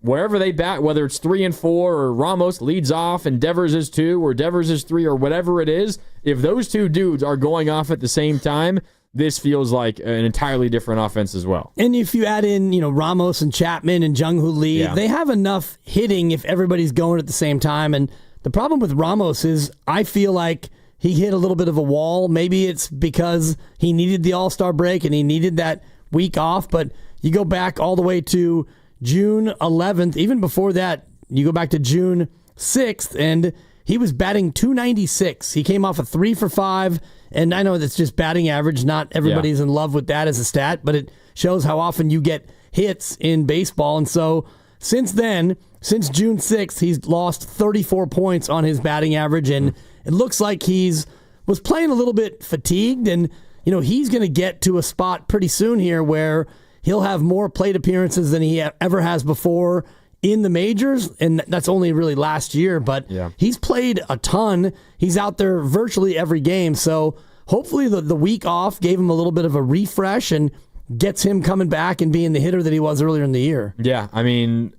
wherever they bat, whether it's 3 and 4 or Ramos leads off and Devers is 2 or Devers is 3 or whatever it is, if those two dudes are going off at the same time, this feels like an entirely different offense as well. And if you add in, Ramos and Chapman and Jung Hoo Lee, they have enough hitting if everybody's going at the same time. And the problem with Ramos is I feel like he hit a little bit of a wall. Maybe it's because he needed the All-Star break and he needed that week off. But you go back all the way to June 11th. Even before that, you go back to June 6th, and he was batting .296. He came off a 3 for 5, and I know that's just batting average. Not everybody's in love with that as a stat, but it shows how often you get hits in baseball. And so since then, since June 6th, he's lost 34 points on his batting average, and it looks like was playing a little bit fatigued, and he's going to get to a spot pretty soon here where he'll have more plate appearances than he ever has before in the majors, and that's only really last year, but he's played a ton. He's out there virtually every game, so hopefully the week off gave him a little bit of a refresh and gets him coming back and being the hitter that he was earlier in the year. Yeah, I mean,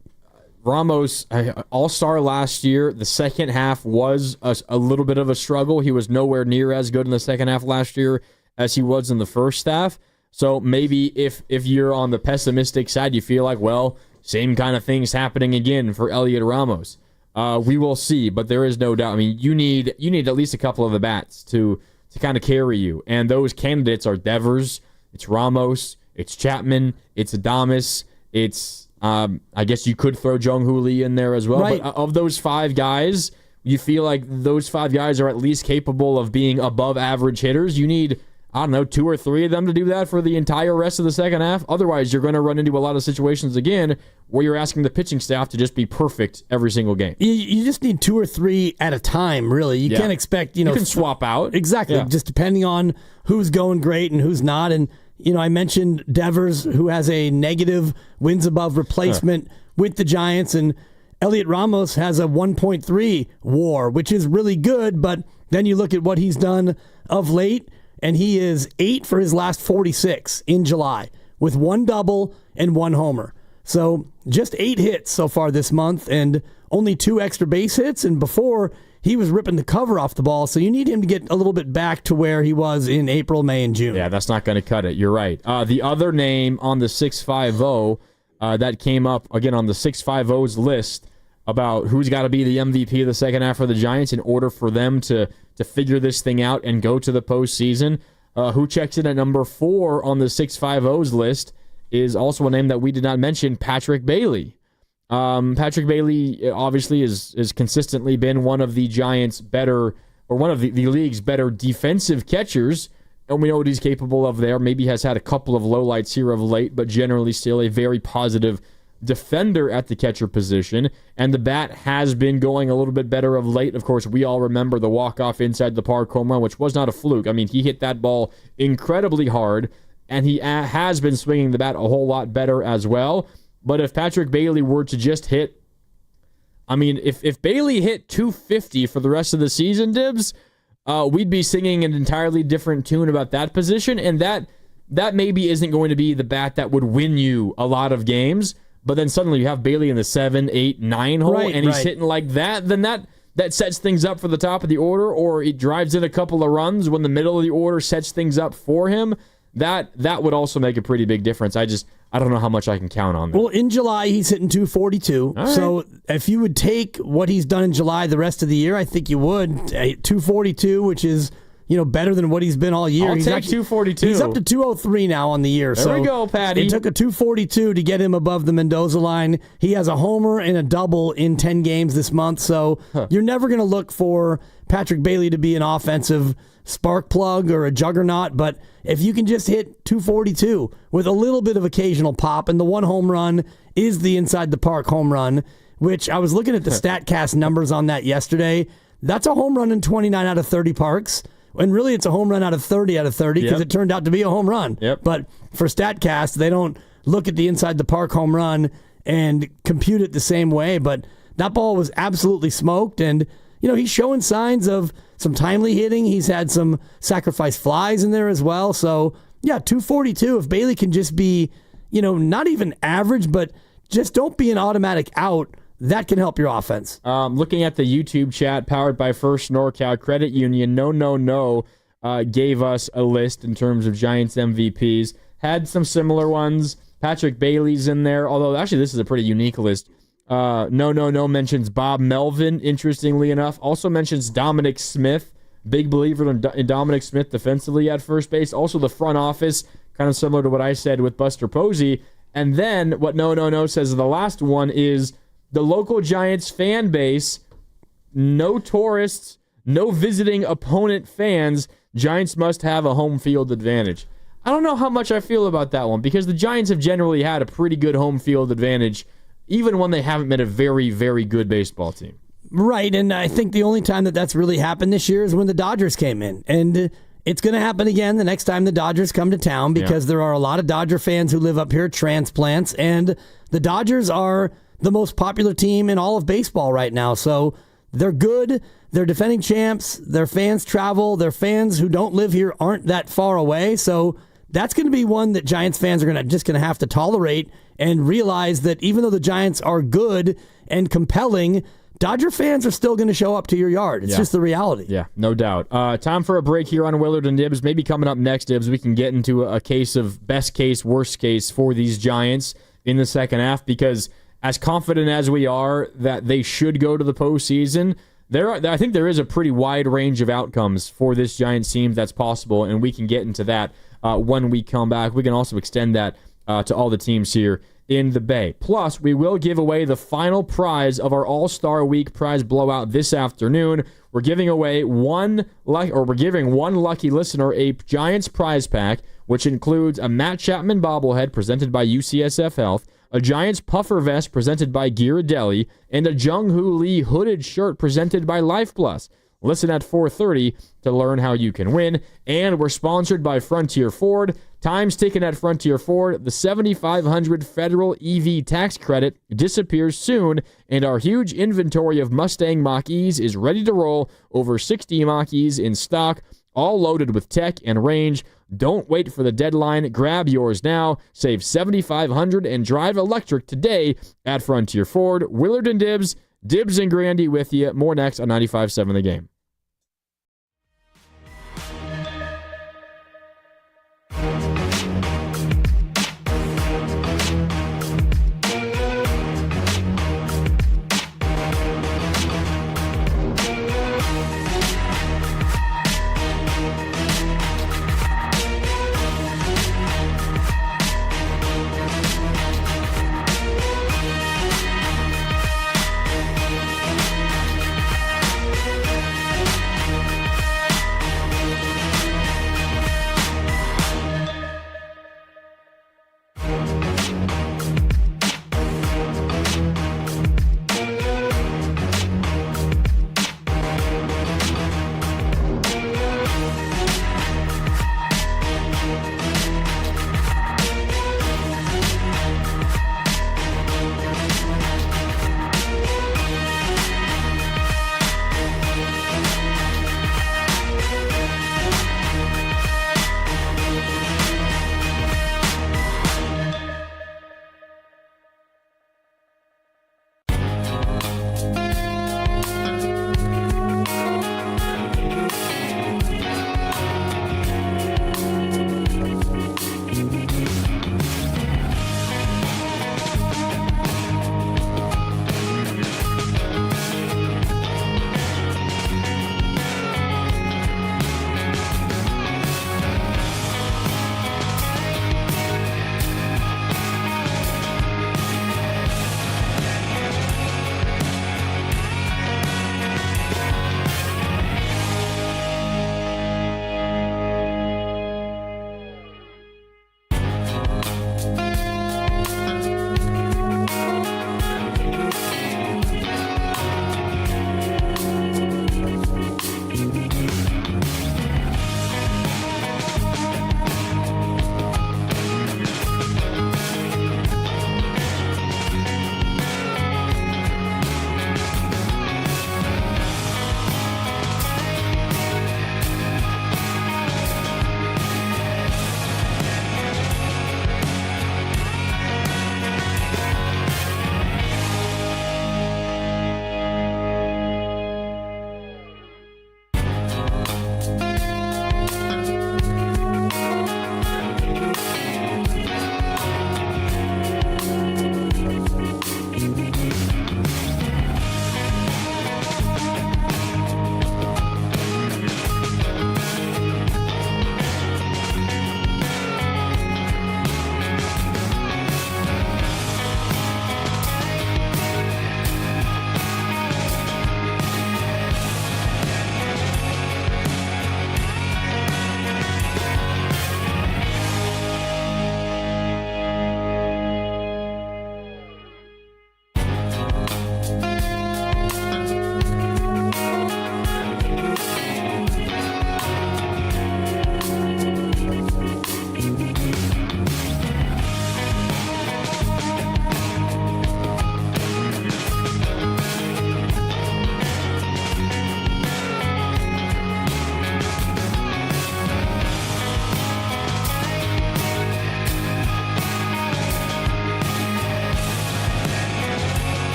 Ramos, all-star last year, the second half was a little bit of a struggle. He was nowhere near as good in the second half last year as he was in the first half. So maybe if you're on the pessimistic side, you feel like, well, same kind of things happening again for Elliot Ramos. We will see, but there is no doubt. I mean, you need at least a couple of at-bats to kind of carry you. And those candidates are Devers, it's Ramos, it's Chapman, it's Adames, it's I guess you could throw Jung-Hoo Lee in there as well. Right. But of those 5 guys, you feel like those 5 guys are at least capable of being above average hitters. You need, 2 or 3 of them to do that for the entire rest of the second half. Otherwise, you're going to run into a lot of situations again where you're asking the pitching staff to just be perfect every single game. You just need 2 or 3 at a time, really. You can't expect, You can swap out. Exactly, just depending on who's going great and who's not. And, I mentioned Devers, who has a negative wins above replacement with the Giants, and Elliot Ramos has a 1.3 WAR, which is really good, but then you look at what he's done of late, and he is 8 for his last 46 in July with 1 double and 1 homer. So just 8 hits so far this month and only 2 extra base hits. And before, he was ripping the cover off the ball. So you need him to get a little bit back to where he was in April, May, and June. Yeah, that's not going to cut it. You're right. The other name on the 650 that came up, again, on the 650's list about who's got to be the MVP of the second half for the Giants in order for them to figure this thing out and go to the postseason. Who checks in at number 4 on the 650's list is also a name that we did not mention, Patrick Bailey. Patrick Bailey obviously has consistently been one of the Giants' better, or one of the league's better defensive catchers, and we know what he's capable of there. Maybe has had a couple of lowlights here of late, but generally still a very positive defender at the catcher position, and the bat has been going a little bit better of late. Of course, we all remember the walk-off inside the park home run, which was not a fluke. I mean, he hit that ball incredibly hard, and he has been swinging the bat a whole lot better as well. But if Patrick Bailey were to just hit, if Bailey hit 250 for the rest of the season, Dibs, we'd be singing an entirely different tune about that position, and that maybe isn't going to be the bat that would win you a lot of games. But then suddenly you have Bailey in the 7, 8, 9 hole, and he's hitting like that, then that sets things up for the top of the order, or he drives in a couple of runs when the middle of the order sets things up for him. That would also make a pretty big difference. I don't know how much I can count on that. Well, in July, he's hitting 242. Right. So if you would take what he's done in July the rest of the year, I think you would. 242, which is better than what he's been all year. He's take 242. He's up to 203 now on the year. There we go, Patty. It took a 242 to get him above the Mendoza line. He has a homer and a double in 10 games this month, so you're never going to look for Patrick Bailey to be an offensive spark plug or a juggernaut, but if you can just hit 242 with a little bit of occasional pop, and the 1 home run is the inside the park home run, which I was looking at the StatCast numbers on that yesterday. That's a home run in 29 out of 30 parks. And really, it's a home run out of 30 because it turned out to be a home run. Yep. But for StatCast, they don't look at the inside the park home run and compute it the same way. But that ball was absolutely smoked. And, he's showing signs of some timely hitting. He's had some sacrifice flies in there as well. So, 242. If Bailey can just be, not even average, but just don't be an automatic out, that can help your offense. Looking at the YouTube chat powered by First NorCal Credit Union, No gave us a list in terms of Giants MVPs. Had some similar ones. Patrick Bailey's in there, although actually this is a pretty unique list. No mentions Bob Melvin, interestingly enough. Also mentions Dominic Smith. Big believer in Dominic Smith defensively at first base. Also the front office, kind of similar to what I said with Buster Posey. And then what No says the last one is the local Giants fan base, no tourists, no visiting opponent fans. Giants must have a home field advantage. I don't know how much I feel about that one because the Giants have generally had a pretty good home field advantage even when they haven't been a very, very good baseball team. Right, and I think the only time that that's really happened this year is when the Dodgers came in. And it's going to happen again the next time the Dodgers come to town because there are a lot of Dodger fans who live up here, transplants, and the Dodgers are the most popular team in all of baseball right now. So they're good. They're defending champs. Their fans travel. Their fans who don't live here aren't that far away. So that's going to be one that Giants fans are just going to have to tolerate and realize that even though the Giants are good and compelling, Dodger fans are still going to show up to your yard. It's just the reality. Yeah, no doubt. Time for a break here on Willard and Dibs. Maybe coming up next, Dibs, we can get into a case of best case, worst case for these Giants in the second half because as confident as we are that they should go to the postseason, I think there is a pretty wide range of outcomes for this Giants team that's possible, and we can get into that when we come back. We can also extend that to all the teams here in the Bay. Plus, we will give away the final prize of our All-Star Week prize blowout this afternoon. We're giving away one lucky listener a Giants prize pack, which includes a Matt Chapman bobblehead presented by UCSF Health, a Giants puffer vest presented by Ghirardelli, and a Jung-Hoo Lee hooded shirt presented by Life Plus. Listen at 4:30 to learn how you can win. And we're sponsored by Frontier Ford. Time's ticking at Frontier Ford. The $7,500 federal EV tax credit disappears soon, and our huge inventory of Mustang Mach-E's is ready to roll. Over 60 Mach-E's in stock, all loaded with tech and range. Don't wait for the deadline. Grab yours now. Save $7,500 and drive electric today at Frontier Ford. Willard and Dibs. Dibs and Grandy with you. More next on 95.7 The Game.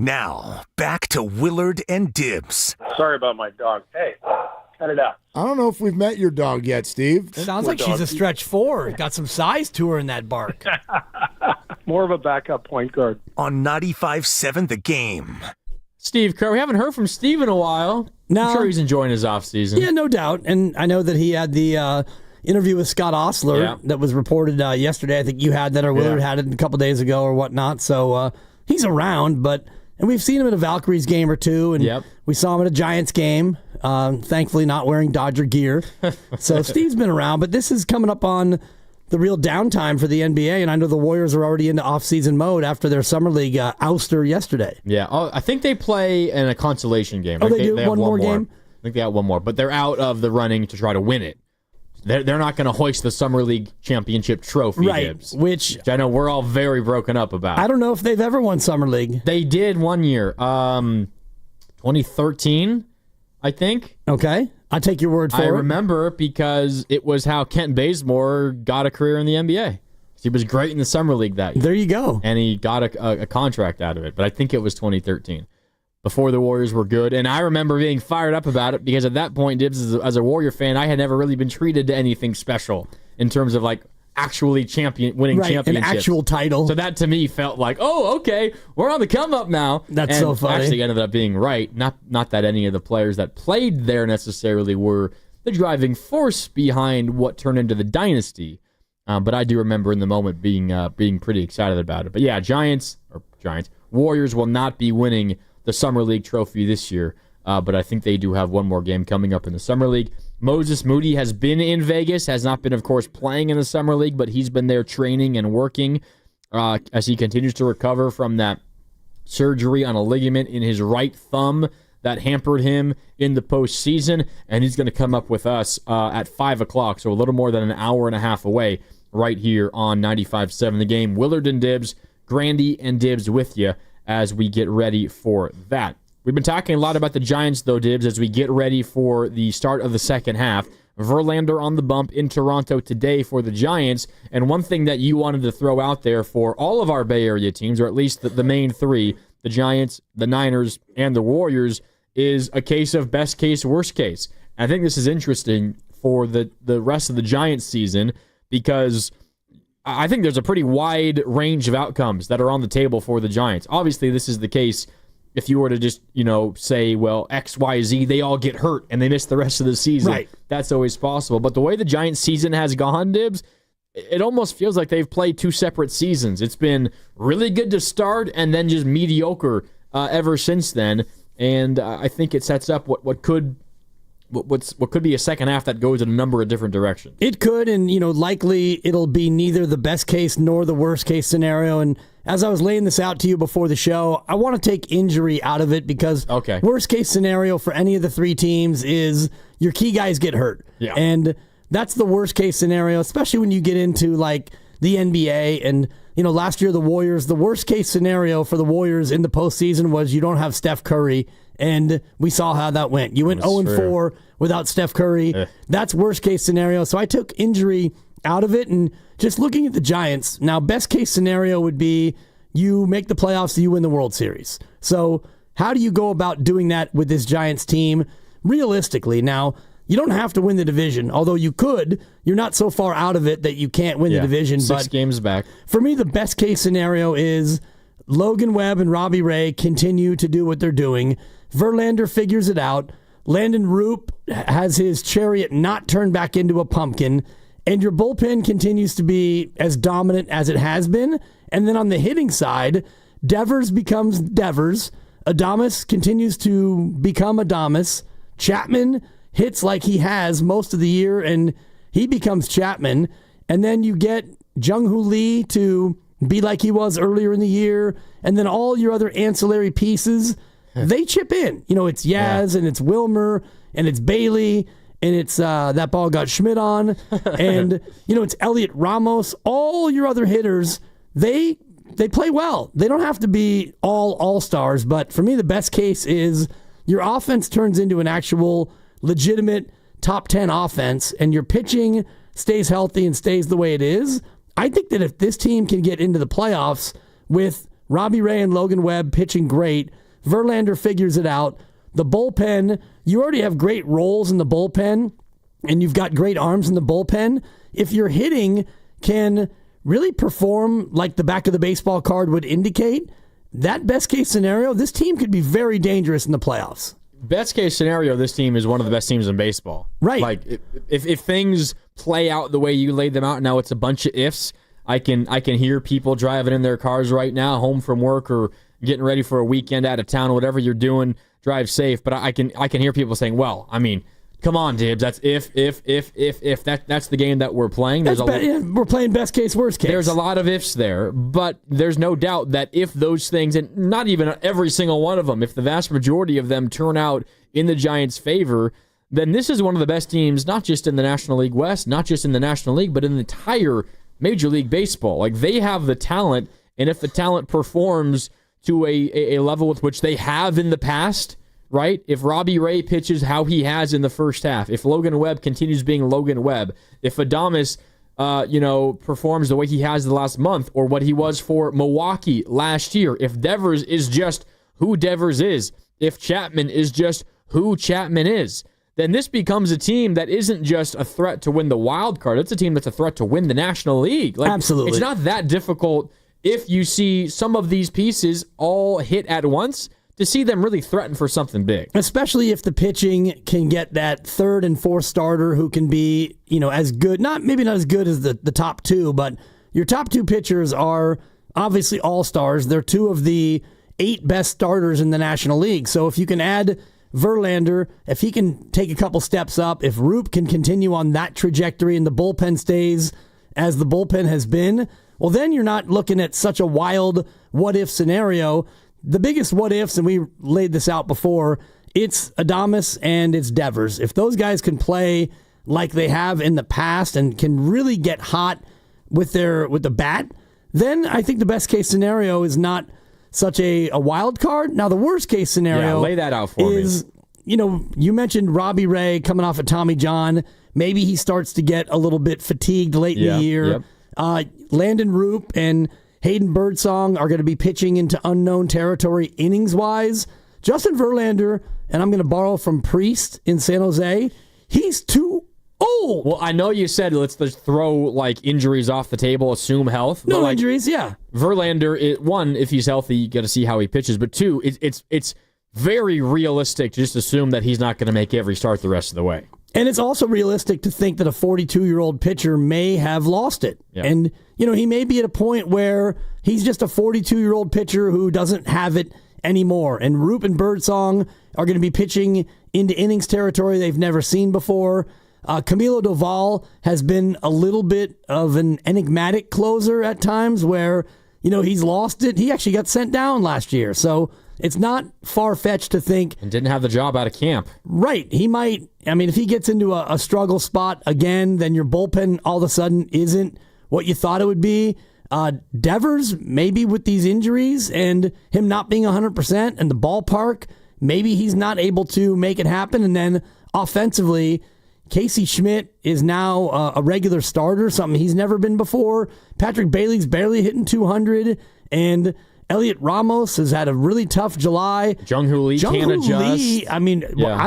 Now, back to Willard and Dibs. Sorry about my dog. Hey, cut it out. I don't know if we've met your dog yet, Steve. Sounds like she's a stretch 4. Got some size to her in that bark. More of a backup point guard. On 95.7 The Game. Steve Kerr, we haven't heard from Steve in a while. No. I'm sure he's enjoying his offseason. Yeah, no doubt. And I know that he had the interview with Scott Ostler that was reported yesterday. I think you had that, or Willard had it a couple days ago or whatnot. So he's around, and we've seen him at a Valkyries game or two, and we saw him at a Giants game, thankfully not wearing Dodger gear. So Steve's been around, but this is coming up on the real downtime for the NBA, and I know the Warriors are already into off-season mode after their Summer League ouster yesterday. Yeah, I think they play in a consolation game. Oh, they do? They have one more game? I think they got one more, but they're out of the running to try to win it. They're not going to hoist the Summer League championship trophy, Dibs, which I know we're all very broken up about. I don't know if they've ever won Summer League. They did one year, 2013, I think. Okay, I'll take your word for it. I remember because it was how Kent Bazemore got a career in the NBA. He was great in the Summer League that year. There you go. And he got a contract out of it, but I think it was 2013. Before the Warriors were good. And I remember being fired up about it because at that point, Dibs, as a Warrior fan, I had never really been treated to anything special in terms of like actually winning championships. An actual title. So that to me felt like, oh, okay, we're on the come up now. That's so funny. Actually ended up being right. Not that any of the players that played there necessarily were the driving force behind what turned into the dynasty. But I do remember in the moment being pretty excited about it. But yeah, Warriors will not be winning the Summer League trophy this year, but I think they do have one more game coming up in the Summer League. Moses Moody has been in Vegas, has not been, of course, playing in the Summer League, but he's been there training and working as he continues to recover from that surgery on a ligament in his right thumb that hampered him in the postseason, and he's going to come up with us at 5 o'clock, so a little more than an hour and a half away right here on 95.7 The Game. Willard and Dibs, Grandy and Dibs with you as we get ready for that. We've been talking a lot about the Giants, though, Dibs, as we get ready for the start of the second half. Verlander on the bump in Toronto today for the Giants, and one thing that you wanted to throw out there for all of our Bay Area teams, or at least the main three, the Giants, the Niners, and the Warriors, is a case of best case, worst case. I think this is interesting for the rest of the Giants season because I think there's a pretty wide range of outcomes that are on the table for the Giants. Obviously, this is the case if you were to just, say, well, X, Y, Z, they all get hurt and they miss the rest of the season. Right. That's always possible. But the way the Giants season has gone, Dibs, it almost feels like they've played two separate seasons. It's been really good to start and then just mediocre ever since then. And I think it sets up what could be a second half that goes in a number of different directions. It could, and likely it'll be neither the best case nor the worst case scenario. And as I was laying this out to you before the show, I want to take injury out of it because worst case scenario for any of the three teams is your key guys get hurt. Yeah. And that's the worst case scenario, especially when you get into like the NBA. And last year the worst case scenario for the Warriors in the postseason was you don't have Steph Curry. And we saw how that went. You went 0-4 without Steph Curry. That's worst case scenario. So I took injury out of it. And just looking at the Giants, now best case scenario would be you make the playoffs, you win the World Series. So how do you go about doing that with this Giants team realistically? Now, you don't have to win the division, although you could. You're not so far out of it that you can't win the division. 6 games back. For me, the best case scenario is Logan Webb and Robbie Ray continue to do what they're doing. Verlander figures it out. Landon Roop has his chariot not turned back into a pumpkin. And your bullpen continues to be as dominant as it has been. And then on the hitting side, Devers becomes Devers. Adames continues to become Adames. Chapman hits like he has most of the year, and he becomes Chapman. And then you get Jung-Hoo Lee to be like he was earlier in the year. And then all your other ancillary pieces, they chip in. It's Yaz and it's Wilmer and it's Bailey and it's that ball got Schmidt on. And, it's Elliot Ramos. All your other hitters, they play well. They don't have to be all-stars. But for me, the best case is your offense turns into an actual legitimate top 10 offense and your pitching stays healthy and stays the way it is. I think that if this team can get into the playoffs with Robbie Ray and Logan Webb pitching great. Verlander figures it out. The bullpen, you already have great roles in the bullpen, and you've got great arms in the bullpen. If your hitting can really perform like the back of the baseball card would indicate, that best case scenario, this team could be very dangerous in the playoffs. Best case scenario, this team is one of the best teams in baseball. Right. Like if things play out the way you laid them out, now it's a bunch of ifs. I can hear people driving in their cars right now, home from work or getting ready for a weekend out of town, whatever you're doing, drive safe. But I can hear people saying, well, I mean, come on, Dibs. That's if. That's the game that we're playing. We're playing best case, worst case. There's a lot of ifs there, but there's no doubt that if those things, and not even every single one of them, if the vast majority of them turn out in the Giants' favor, then this is one of the best teams, not just in the National League West, not just in the National League, but in the entire Major League Baseball. Like, they have the talent, and if the talent performs to a level with which they have in the past, right? If Robbie Ray pitches how he has in the first half, if Logan Webb continues being Logan Webb, if Adames, performs the way he has the last month or what he was for Milwaukee last year, if Devers is just who Devers is, if Chapman is just who Chapman is, then this becomes a team that isn't just a threat to win the wild card. It's a team that's a threat to win the National League. Like, absolutely. It's not that difficult if you see some of these pieces all hit at once to see them really threaten for something big. Especially if the pitching can get that third and fourth starter who can be, as good, maybe not as good as the top two, but your top two pitchers are obviously all-stars. They're two of the 8 best starters in the National League. So if you can add Verlander, if he can take a couple steps up, if Roop can continue on that trajectory and the bullpen stays as the bullpen has been, well, then you're not looking at such a wild what-if scenario. The biggest what-ifs, and we laid this out before, it's Adames and it's Devers. If those guys can play like they have in the past and can really get hot with the bat, then I think the best-case scenario is not such a wild card. Now, the worst-case scenario lay that out for is, you mentioned Robbie Ray coming off of Tommy John. Maybe he starts to get a little bit fatigued late in the year. Yep. Landon Roop and Hayden Birdsong are going to be pitching into unknown territory innings-wise. Justin Verlander, and I'm going to borrow from Priest in San Jose, he's too old. Well, I know you said let's just throw injuries off the table, assume health. No injuries, yeah. Verlander, one, if he's healthy, you got to see how he pitches. But two, it's very realistic to just assume that he's not going to make every start the rest of the way. And it's also realistic to think that a 42-year-old pitcher may have lost it. Yeah. And, he may be at a point where he's just a 42-year-old pitcher who doesn't have it anymore. And Roop and Birdsong are going to be pitching into innings territory they've never seen before. Camilo Doval has been a little bit of an enigmatic closer at times where, he's lost it. He actually got sent down last year. So it's not far-fetched to think. And didn't have the job out of camp. Right. He might, if he gets into a struggle spot again, then your bullpen all of a sudden isn't what you thought it would be. Devers, maybe with these injuries and him not being 100% and the ballpark, maybe he's not able to make it happen. And then offensively, Casey Schmidt is now a regular starter, something he's never been before. Patrick Bailey's barely hitting 200, and Elliot Ramos has had a really tough July. Jung-Hoo Lee can't adjust. Lee, I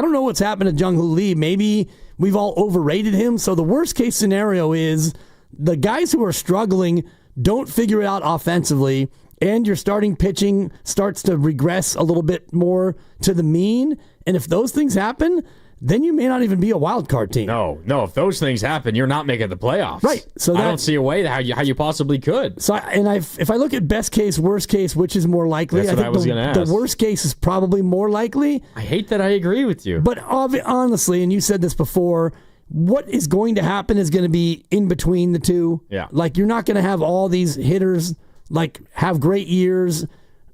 don't know what's happened to Jung-Hoo Lee. Maybe we've all overrated him. So the worst case scenario is the guys who are struggling don't figure it out offensively, and your starting pitching starts to regress a little bit more to the mean. And if those things happen, then you may not even be a wild card team. No. If those things happen, you're not making the playoffs. Right. So I don't see a way how you possibly could. So if I look at best case, worst case, which is more likely? That's what I was going to ask. The worst case is probably more likely. I hate that I agree with you. But honestly, and you said this before, what is going to happen is going to be in between the two. Yeah. You're not going to have all these hitters have great years.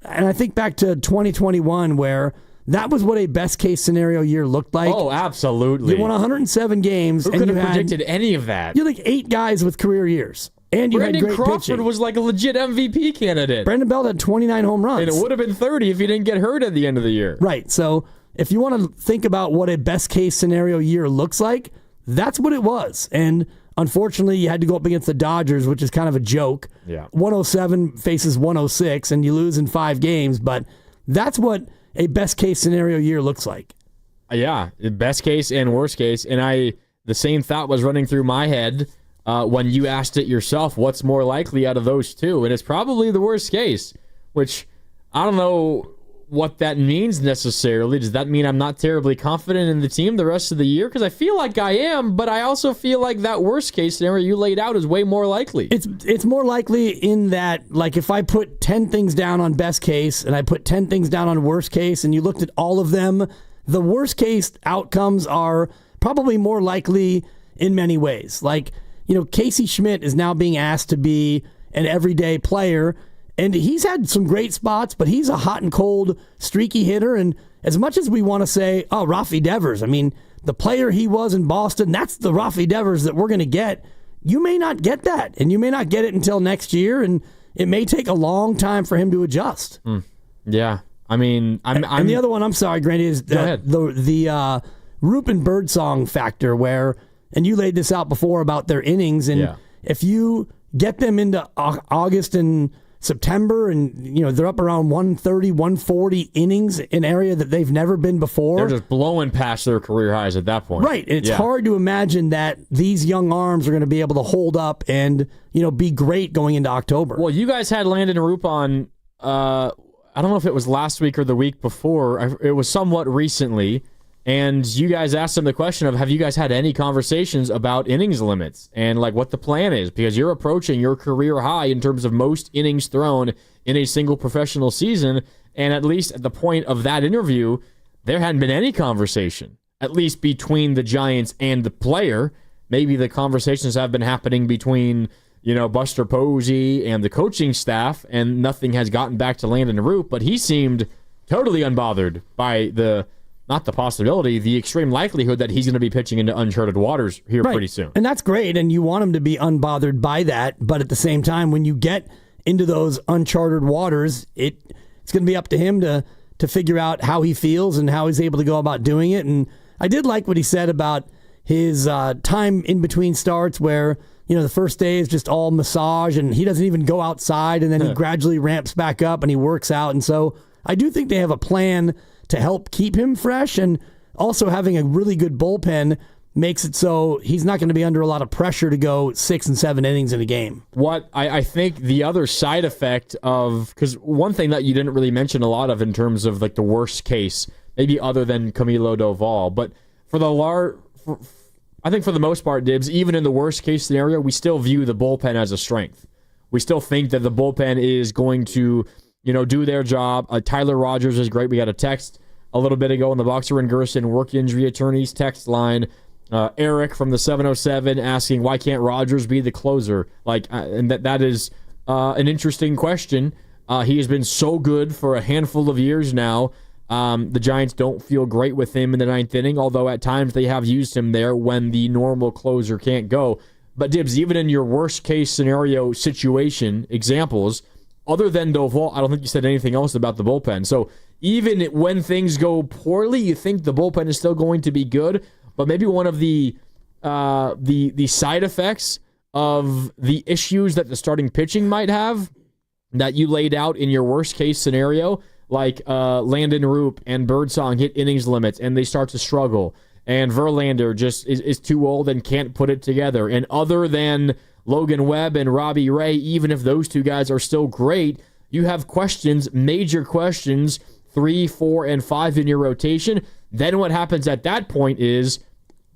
And I think back to 2021 where that was what a best-case scenario year looked like. Oh, absolutely. You won 107 games. Who could have predicted any of that? You had 8 guys with career years. And you had great Crawford pitching. was like a legit MVP candidate. Brandon Belt had 29 home runs. And it would have been 30 if he didn't get hurt at the end of the year. Right. So if you want to think about what a best-case scenario year looks like, that's what it was. And Unfortunately, you had to go up against the Dodgers, which is kind of a joke. Yeah. 107 faces 106, and you lose in 5 games. But that's what a best-case scenario year looks like. Yeah, best case and worst case. And the same thought was running through my head when you asked it yourself, what's more likely out of those two? And it's probably the worst case, which I don't know what that means necessarily. Does that mean I'm not terribly confident in the team the rest of the year? Because I feel like I am, but I also feel like that worst case scenario you laid out is way more likely. It's more likely in that, like, if I put 10 things down on best case and I put 10 things down on worst case and you looked at all of them, the worst case outcomes are probably more likely in many ways. Like, Casey Schmidt is now being asked to be an everyday player. And he's had some great spots, but he's a hot and cold, streaky hitter. And as much as we want to say, oh, Rafi Devers, I mean, the player he was in Boston, that's the Rafi Devers that we're going to get. You may not get that, and you may not get it until next year, and it may take a long time for him to adjust. Yeah. I mean, and the other one, I'm sorry, Grandy, is the Rupin Birdsong factor where, and you laid this out before about their innings, and if you get them into August and September, and they're up around 130, 140 innings, an area that they've never been before. They're just blowing past their career highs at that point. Right. It's hard to imagine that these young arms are going to be able to hold up and be great going into October. Well, you guys had Landon Roop on, I don't know if it was last week or the week before. It was somewhat recently. And you guys asked him the question of, have you guys had any conversations about innings limits and like what the plan is? Because you're approaching your career high in terms of most innings thrown in a single professional season. And at least at the point of that interview, there hadn't been any conversation, at least between the Giants and the player. Maybe the conversations have been happening between, Buster Posey and the coaching staff, and nothing has gotten back to Landon Roop, but he seemed totally unbothered by not the possibility, the extreme likelihood that he's going to be pitching into uncharted waters here pretty soon. And that's great, and you want him to be unbothered by that, but at the same time, when you get into those uncharted waters, it's going to be up to him to figure out how he feels and how he's able to go about doing it. And I did like what he said about his time in between starts where, the first day is just all massage, and he doesn't even go outside, and then he gradually ramps back up and he works out. And so I do think they have a plan to help keep him fresh, and also having a really good bullpen makes it so he's not going to be under a lot of pressure to go 6 and 7 innings in a game. What I think the other side effect of, because one thing that you didn't really mention a lot of in terms of like the worst case, maybe other than Camilo Doval, but I think for the most part, Dibs, even in the worst case scenario, we still view the bullpen as a strength. We still think that the bullpen is going to do their job. Tyler Rogers is great. We got a text a little bit ago on the Boxer and Gerson work injury attorneys text line. Eric from the 707 asking, why can't Rogers be the closer? And that is an interesting question. He has been so good for a handful of years now. The Giants don't feel great with him in the 9th inning, although at times they have used him there when the normal closer can't go. But Dibs, even in your worst case scenario situation examples, other than Doval, I don't think you said anything else about the bullpen. So even when things go poorly, you think the bullpen is still going to be good, but maybe one of the side effects of the issues that the starting pitching might have that you laid out in your worst case scenario, like Landon Roop and Birdsong hit innings limits and they start to struggle, and Verlander just is too old and can't put it together. And other than Logan Webb and Robbie Ray, even if those two guys are still great, you have questions, major questions, 3, 4, and 5 in your rotation. Then what happens at that point is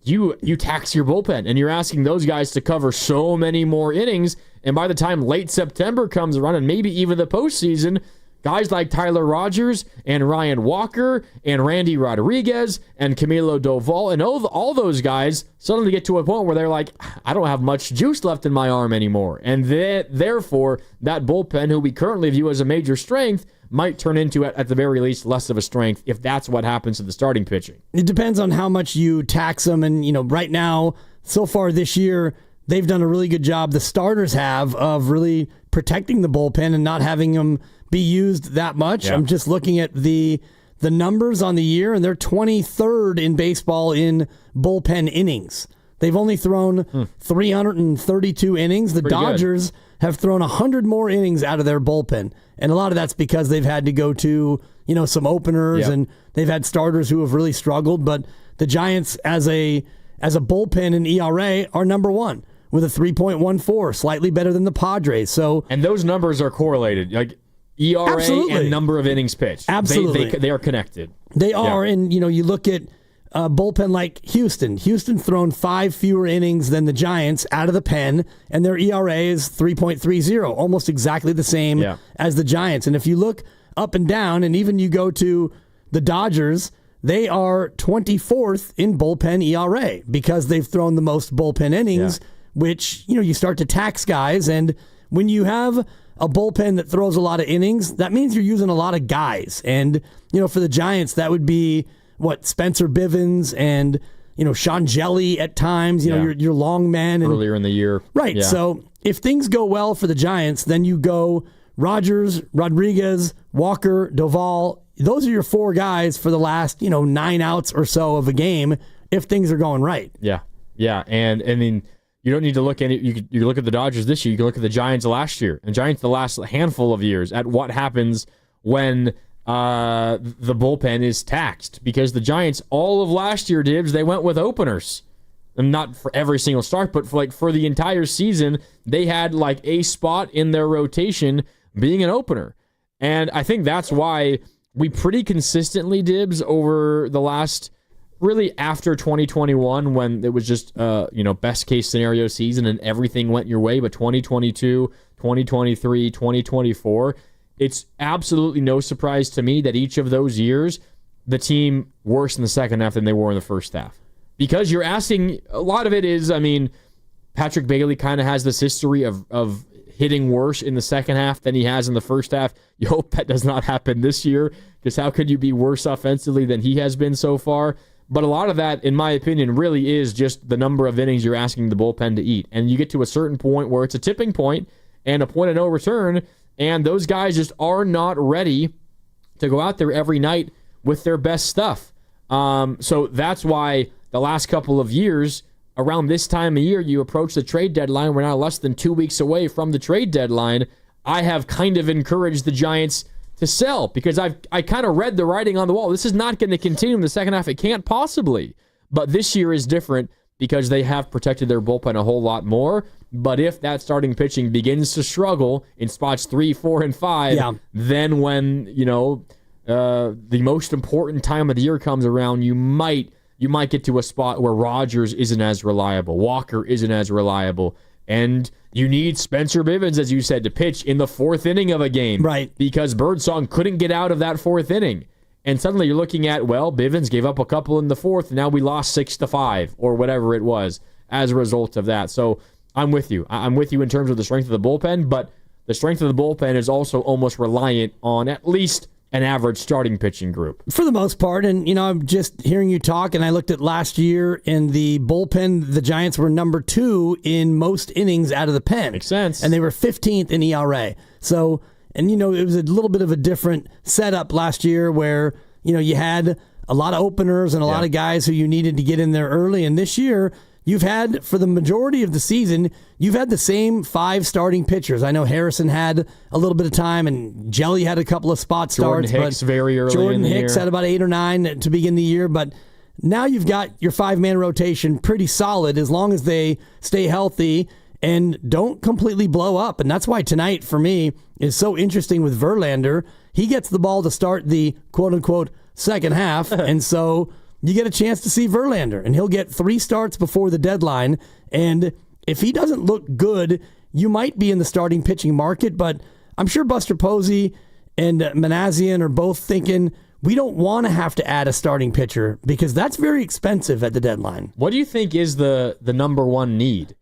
you tax your bullpen, and you're asking those guys to cover so many more innings, and by the time late September comes around, and maybe even the postseason, guys like Tyler Rogers and Ryan Walker and Randy Rodriguez and Camilo Doval and all those guys suddenly get to a point where they're like, I don't have much juice left in my arm anymore. And therefore, that bullpen, who we currently view as a major strength, might turn into, at the very least, less of a strength if that's what happens to the starting pitching. It depends on how much you tax them. And, right now, so far this year, they've done a really good job, the starters have, of really protecting the bullpen and not having them be used that much. Yeah. I'm just looking at the numbers on the year, and they're 23rd in baseball in bullpen innings. They've only thrown 332 innings. The Pretty Dodgers have thrown 100 more innings out of their bullpen. And a lot of that's because they've had to go to, some openers and they've had starters who have really struggled. But the Giants, as a bullpen in ERA, are number one with a 3.14, slightly better than the Padres. And those numbers are correlated, like ERA Absolutely. and number of innings pitched. Absolutely. They are connected. They are, and you look at bullpen like Houston. Houston thrown 5 fewer innings than the Giants out of the pen, and their ERA is 3.30, almost exactly the same as the Giants. And if you look up and down, and even you go to the Dodgers, they are 24th in bullpen ERA because they've thrown the most bullpen innings, which, you start to tax guys. And when you have a bullpen that throws a lot of innings, that means you're using a lot of guys. And, for the Giants, that would be Spencer Bivens and, Sean Jelly at times, your long man. And, earlier in the year. Right. Yeah. So if things go well for the Giants, then you go Rogers, Rodriguez, Walker, Doval. Those are your 4 guys for the last, 9 outs or so of a game if things are going right. Yeah. Yeah. And I mean, you don't need to look at it. You look at the Dodgers this year. You can look at the Giants last year. And Giants the last handful of years at what happens when the bullpen is taxed. Because the Giants, all of last year, Dibs, they went with openers. And not for every single start, but for the entire season, they had a spot in their rotation being an opener. And I think that's why we pretty consistently, Dibs, over the last, really after 2021, when it was just, best case scenario season and everything went your way, but 2022, 2023, 2024, it's absolutely no surprise to me that each of those years, the team worse in the second half than they were in the first half. Because you're asking, a lot of it is, Patrick Bailey kind of has this history of hitting worse in the second half than he has in the first half. You hope that does not happen this year, because how could you be worse offensively than he has been so far? But a lot of that, in my opinion, really is just the number of innings you're asking the bullpen to eat. And you get to a certain point where it's a tipping point and a point of no return, and those guys just are not ready to go out there every night with their best stuff. So that's why the last couple of years, around this time of year, you approach the trade deadline. We're now less than 2 weeks away from the trade deadline. I have kind of encouraged the Giants to sell because I kind of read the writing on the wall. This is not going to continue in the second half. It can't possibly. But this year is different because they have protected their bullpen a whole lot more. But if that starting pitching begins to struggle in spots 3, 4, and 5, then when the most important time of the year comes around, you might get to a spot where Rogers isn't as reliable, Walker isn't as reliable, and you need Spencer Bivens, as you said, to pitch in the 4th inning of a game. Right. Because Birdsong couldn't get out of that 4th inning. And suddenly you're looking at, Bivens gave up a couple in the 4th, and now we lost 6-5, or whatever it was, as a result of that. So I'm with you. I'm with you in terms of the strength of the bullpen, but the strength of the bullpen is also almost reliant on at least an average starting pitching group. For the most part, and I'm just hearing you talk, and I looked at last year in the bullpen, the Giants were number 2 in most innings out of the pen. Makes sense. And they were 15th in ERA. So, and it was a little bit of a different setup last year where, you had a lot of openers and a lot of guys who you needed to get in there early. And this year, you've had, for the majority of the season, you've had the same 5 starting pitchers. I know Harrison had a little bit of time, and Jelly had a couple of spot starts. Jordan Hicks very early Jordan in the Hicks year. had about 8 or 9 to begin the year. But now you've got your 5-man rotation pretty solid as long as they stay healthy and don't completely blow up. And that's why tonight, for me, is so interesting with Verlander. He gets the ball to start the quote-unquote second half, and so you get a chance to see Verlander, and he'll get 3 starts before the deadline. And if he doesn't look good, you might be in the starting pitching market, but I'm sure Buster Posey and Manassian are both thinking, we don't want to have to add a starting pitcher because that's very expensive at the deadline. What do you think is the number one need?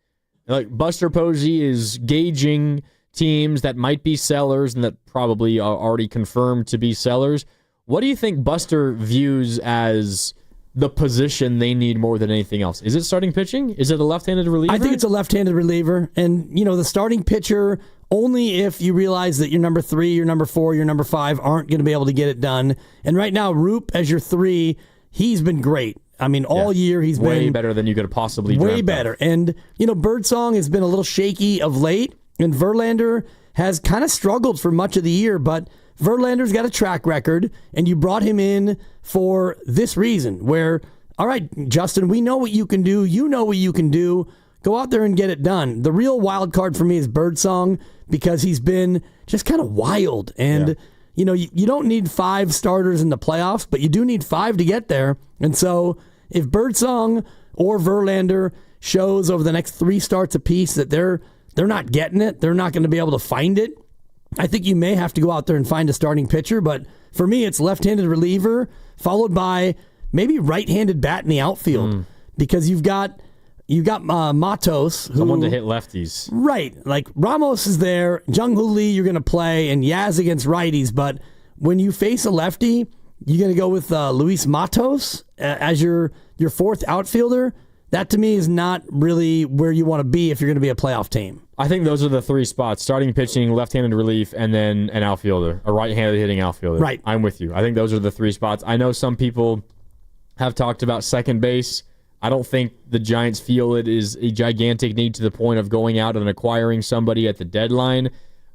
Like Buster Posey is gauging teams that might be sellers and that probably are already confirmed to be sellers. What do you think Buster views as the position they need more than anything else? Is it starting pitching? Is it a left-handed reliever? I think it's a left-handed reliever. And, the starting pitcher, only if you realize that your number 3, your number 4, your number 5 aren't going to be able to get it done. And right now, Roop as your 3, he's been great. I mean, all year he's been way better than you could have possibly way dreamt better. of. And, Birdsong has been a little shaky of late, and Verlander has kind of struggled for much of the year, but Verlander's got a track record, and you brought him in for this reason, where, all right, Justin, we know what you can do. You know what you can do. Go out there and get it done. The real wild card for me is Birdsong, because he's been just kind of wild. And, you don't need 5 starters in the playoffs, but you do need 5 to get there. And so if Birdsong or Verlander shows over the next 3 starts apiece that they're not getting it, they're not going to be able to find it, I think you may have to go out there and find a starting pitcher. But for me, it's left-handed reliever followed by maybe right-handed bat in the outfield, because you've got Matos, someone to hit lefties. Right. Like Ramos is there, Jung-Hoo Lee you're going to play, and Yaz against righties. But when you face a lefty, you're going to go with Luis Matos as your 4th outfielder. That to me is not really where you want to be if you're going to be a playoff team. I think those are the 3 spots: starting pitching, left-handed relief, and then an outfielder, a right-handed hitting outfielder. Right. I'm with you. I think those are the 3 spots. I know some people have talked about second base. I don't think the Giants feel it is a gigantic need to the point of going out and acquiring somebody at the deadline.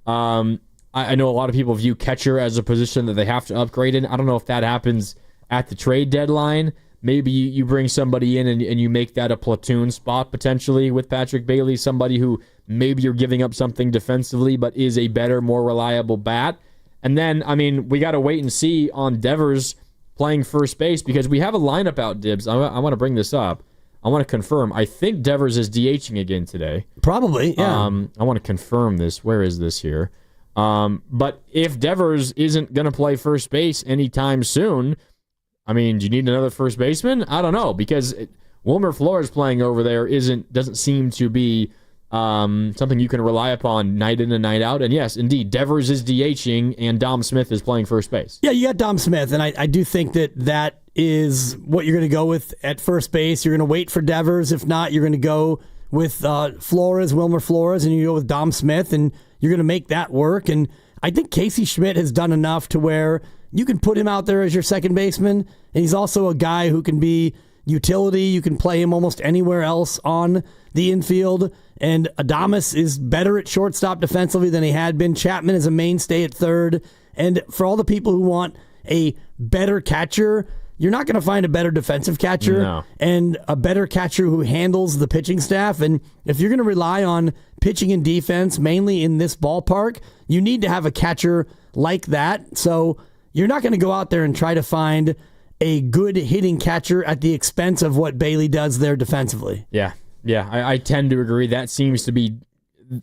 I know a lot of people view catcher as a position that they have to upgrade in. I don't know if that happens at the trade deadline. Maybe you bring somebody in and you make that a platoon spot potentially with Patrick Bailey, somebody who maybe you're giving up something defensively but is a better, more reliable bat. And then, we got to wait and see on Devers playing first base, because we have a lineup out, Dibs. I want to bring this up. I want to confirm. I think Devers is DHing again today. Probably, yeah. I want to confirm this. Where is this here? But if Devers isn't going to play first base anytime soon, do you need another first baseman? I don't know, because Wilmer Flores playing over there doesn't seem to be something you can rely upon night in and night out. And yes, indeed, Devers is DHing and Dom Smith is playing first base. Yeah, you got Dom Smith, and I do think that is what you're going to go with at first base. You're going to wait for Devers. If not, you're going to go with Wilmer Flores, and you go with Dom Smith, and you're going to make that work. And I think Casey Schmidt has done enough to where you can put him out there as your second baseman, and he's also a guy who can be utility. You can play him almost anywhere else on the infield. And Adames is better at shortstop defensively than he had been. Chapman is a mainstay at third. And for all the people who want a better catcher, you're not going to find a better defensive catcher and a better catcher who handles the pitching staff. And if you're going to rely on pitching and defense, mainly in this ballpark, you need to have a catcher like that. So you're not going to go out there and try to find a good hitting catcher at the expense of what Bailey does there defensively. Yeah, I tend to agree. That seems to be,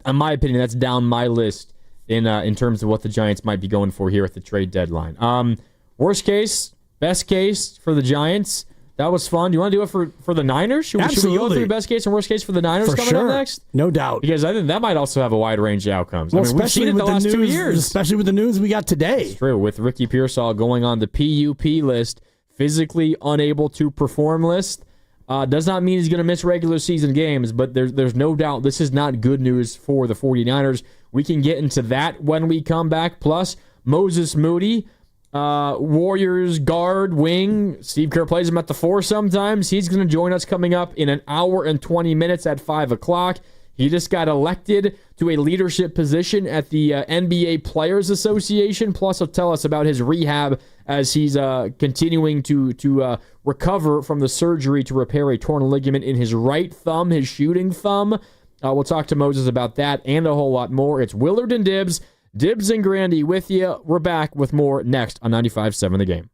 in my opinion, that's down my list in terms of what the Giants might be going for here at the trade deadline. Worst case, best case for the Giants. That was fun. Do you want to do it for the Niners? Should we go through best case and worst case for the Niners coming up next? No doubt. Because I think that might also have a wide range of outcomes. Well, we've seen it the last 2 years. Especially with the news we got today. It's true. With Ricky Pearsall going on the PUP list, physically unable to perform list, does not mean he's going to miss regular season games, but there's no doubt this is not good news for the 49ers. We can get into that when we come back. Plus, Moses Moody, Warriors guard, wing. Steve Kerr plays him at the 4 sometimes. He's going to join us coming up in an hour and 20 minutes at 5 o'clock. He just got elected to a leadership position at the NBA Players Association. Plus, he'll tell us about his rehab as he's continuing to recover from the surgery to repair a torn ligament in his right thumb, his shooting thumb. We'll talk to Moses about that and a whole lot more. It's Willard and Dibs. Dibs and Grandy with you. We're back with more next on 95.7 The Game.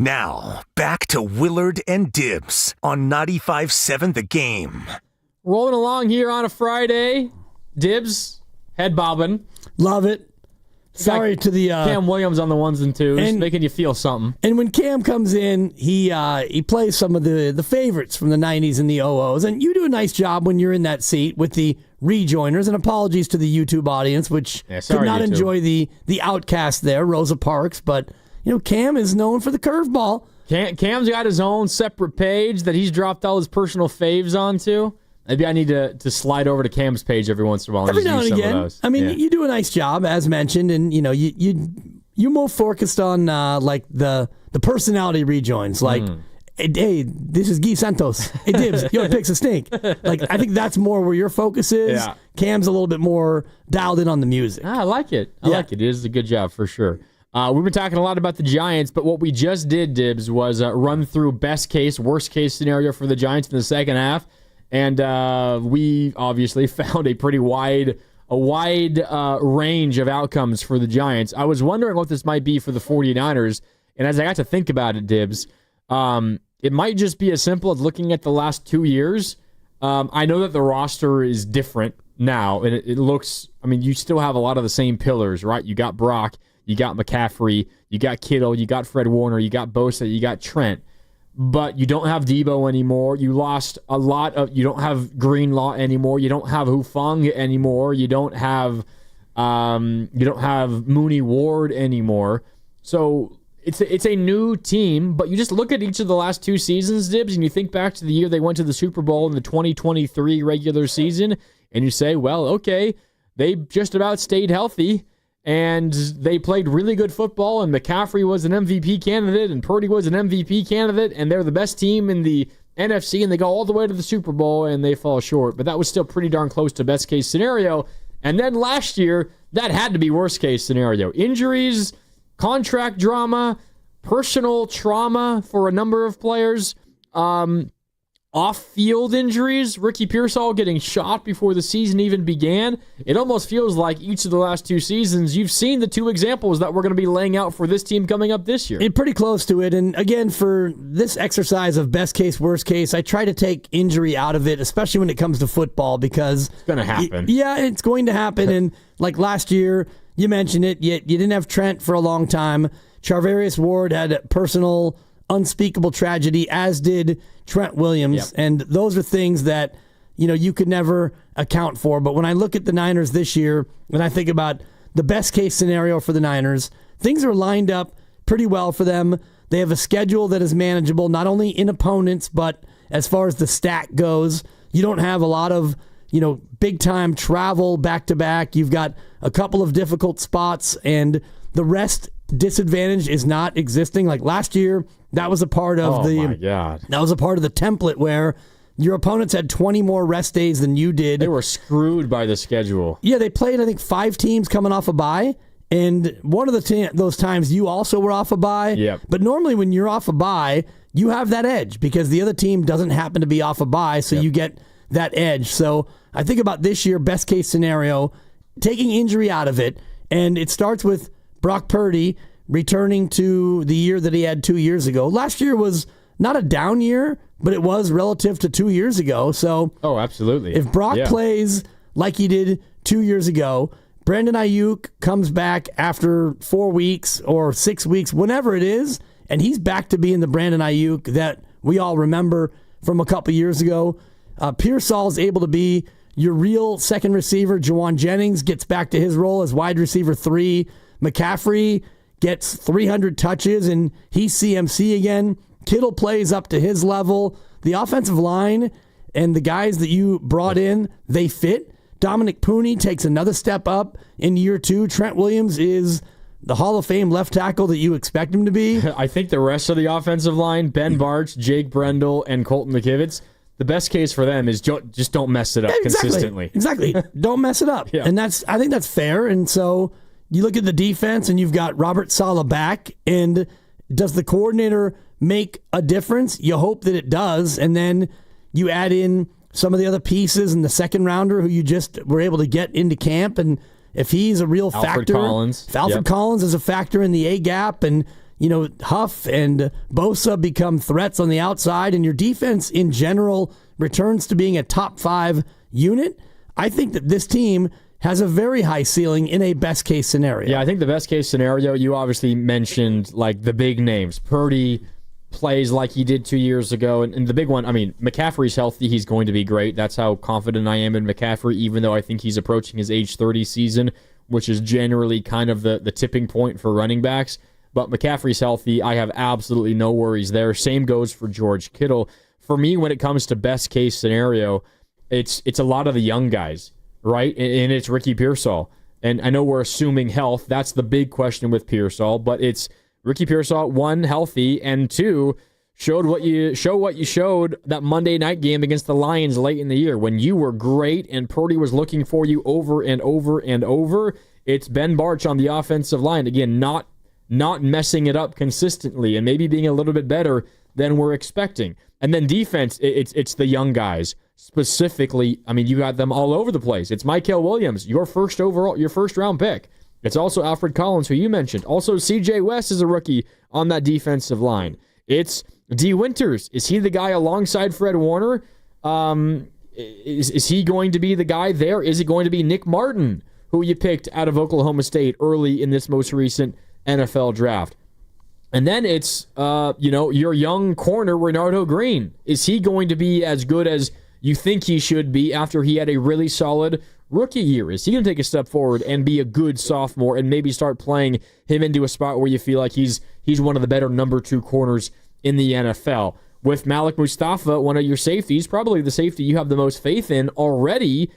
Now, back to Willard and Dibs on 95.7 The Game. Rolling along here on a Friday. Dibs, head bobbing. Love it. Sorry to the Cam Williams on the ones and twos, and, making you feel something. And when Cam comes in, he plays some of the favorites from the 90s and the 00s. And you do a nice job when you're in that seat with the rejoiners. And apologies to the YouTube audience, which could not enjoy the outcast there, Rosa Parks. But, Cam is known for the curveball. Cam's got his own separate page that he's dropped all his personal faves onto. Maybe I need to slide over to Cam's page every once in a while. Every now and again. I mean, you do a nice job, as mentioned, and you more focused on like the personality rejoins, like. Hey, this is Guy Santos. Hey, Dibs, your pick's a stink. Like, I think that's more where your focus is. Yeah. Cam's a little bit more dialed in on the music. I like it. I like it. It is a good job for sure. We've been talking a lot about the Giants, but what we just did, Dibs, was run through best case, worst case scenario for the Giants in the second half. And we obviously found a pretty wide range of outcomes for the Giants. I was wondering what this might be for the 49ers. And as I got to think about it, Dibs, it might just be as simple as looking at the last 2 years. I know that the roster is different now, and it looks, you still have a lot of the same pillars, right? You got Brock, you got McCaffrey, you got Kittle, you got Fred Warner, you got Bosa, you got Trent. But you don't have Debo anymore. You lost a lot of. You don't have Greenlaw anymore. You don't have Hufang anymore. You don't have Mooney Ward anymore. So it's a new team. But you just look at each of the last two seasons, Dibs, and you think back to the year they went to the Super Bowl in the 2023 regular season, and you say, well, okay, they just about stayed healthy. And they played really good football, and McCaffrey was an MVP candidate, and Purdy was an MVP candidate, and they're the best team in the NFC, and they go all the way to the Super Bowl, and they fall short. But that was still pretty darn close to best case scenario. And then last year, that had to be worst case scenario. Injuries, contract drama, personal trauma for a number of players, off-field injuries, Ricky Pearsall getting shot before the season even began. It almost feels like each of the last two seasons, you've seen the two examples that we're going to be laying out for this team coming up this year. Pretty close to it. And again, for this exercise of best case, worst case, I try to take injury out of it, especially when it comes to football, because it's going to happen. It's going to happen. And like last year, you mentioned it, you didn't have Trent for a long time. Charvarius Ward had personal unspeakable tragedy, as did Trent Williams. Yep. And those are things that, you could never account for. But when I look at the Niners this year, and I think about the best case scenario for the Niners, things are lined up pretty well for them. They have a schedule that is manageable, not only in opponents, but as far as the stack goes. You don't have a lot of, big time travel back to back. You've got a couple of difficult spots, and the rest disadvantage is not existing. Like last year, that was a part of that was a part of the template where your opponents had 20 more rest days than you did. They were screwed by the schedule. Yeah, they played, I think, 5 teams coming off a bye, and one of those times you also were off a bye. Yep. But normally when you're off a bye, you have that edge because the other team doesn't happen to be off a bye, so you get that edge. So I think about this year, best case scenario, taking injury out of it, and it starts with Brock Purdy returning to the year that he had 2 years ago. Last year was not a down year, but it was relative to 2 years ago. So, absolutely. If Brock plays like he did 2 years ago, Brandon Ayuk comes back after 4 weeks or 6 weeks, whenever it is, and he's back to being the Brandon Ayuk that we all remember from a couple years ago. Pearsall is able to be your real second receiver. Jawan Jennings gets back to his role as wide receiver 3. McCaffrey gets 300 touches, and he's CMC again. Kittle plays up to his level. The offensive line and the guys that you brought in, they fit. Dominic Pooney takes another step up in year 2. Trent Williams is the Hall of Fame left tackle that you expect him to be. I think the rest of the offensive line, Ben Bartch, Jake Brendel, and Colton McKivitz, the best case for them is just don't mess it up consistently. Exactly. Don't mess it up. Yeah. And I think that's fair. And so you look at the defense and you've got Robert Saleh back, and does the coordinator make a difference? You hope that it does. And then you add in some of the other pieces in the second rounder who you just were able to get into camp. And if he's a real factor, Collins. Alfred Collins is a factor in the A gap. And, Huff and Bosa become threats on the outside and your defense in general returns to being a top 5 unit, I think that this team has a very high ceiling in a best case scenario. Yeah, I think the best case scenario, you obviously mentioned like the big names. Purdy plays like he did 2 years ago. And the big one, McCaffrey's healthy. He's going to be great. That's how confident I am in McCaffrey, even though I think he's approaching his age 30 season, which is generally kind of the tipping point for running backs. But McCaffrey's healthy. I have absolutely no worries there. Same goes for George Kittle. For me, when it comes to best case scenario, it's a lot of the young guys, right? And it's Ricky Pearsall. And I know we're assuming health. That's the big question with Pearsall. But it's Ricky Pearsall, 1, healthy, and 2, show what you showed that Monday night game against the Lions late in the year when you were great and Purdy was looking for you over and over and over. It's Ben Barch on the offensive line. Again, not messing it up consistently and maybe being a little bit better than we're expecting. And then defense, it's the young guys. Specifically, you got them all over the place. It's Mykel Williams, your first round pick. It's also Alfred Collins, who you mentioned. Also, C.J. West is a rookie on that defensive line. It's D. Winters. Is he the guy alongside Fred Warner? Is he going to be the guy there? Is it going to be Nick Martin, who you picked out of Oklahoma State early in this most recent NFL draft? And then it's, your young corner, Renardo Green. Is he going to be as good as you think he should be after he had a really solid rookie year? Is he going to take a step forward and be a good sophomore and maybe start playing him into a spot where you feel like he's one of the better number 2 corners in the NFL? With Malik Mustafa, one of your safeties, probably the safety you have the most faith in already,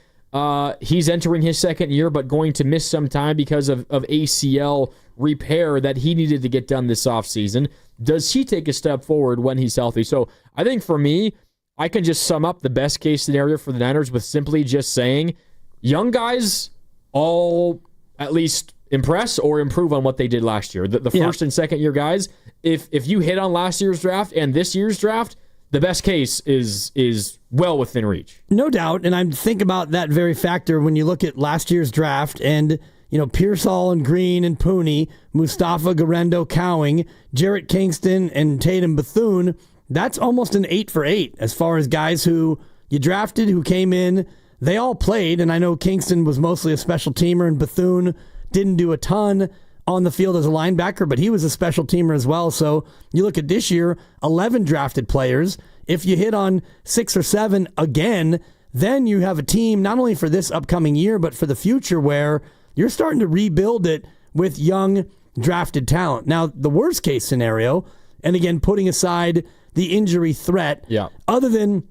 he's entering his second year but going to miss some time because of ACL repair that he needed to get done this offseason. Does he take a step forward when he's healthy? So I think for me, I can just sum up the best case scenario for the Niners with simply just saying young guys all at least impress or improve on what they did last year. The first and second year guys, if you hit on last year's draft and this year's draft, the best case is well within reach. No doubt, and I think about that very factor when you look at last year's draft and Pearsall and Green and Pooney, Mustafa, Garendo, Cowing, Jarrett Kingston, and Tatum Bethune. That's almost an 8 for 8 as far as guys who you drafted, who came in. They all played, and I know Kingston was mostly a special teamer, and Bethune didn't do a ton on the field as a linebacker, but he was a special teamer as well. So you look at this year, 11 drafted players. If you hit on 6 or 7 again, then you have a team not only for this upcoming year, but for the future where you're starting to rebuild it with young drafted talent. Now, the worst case scenario, and again, putting aside the injury threat, other than,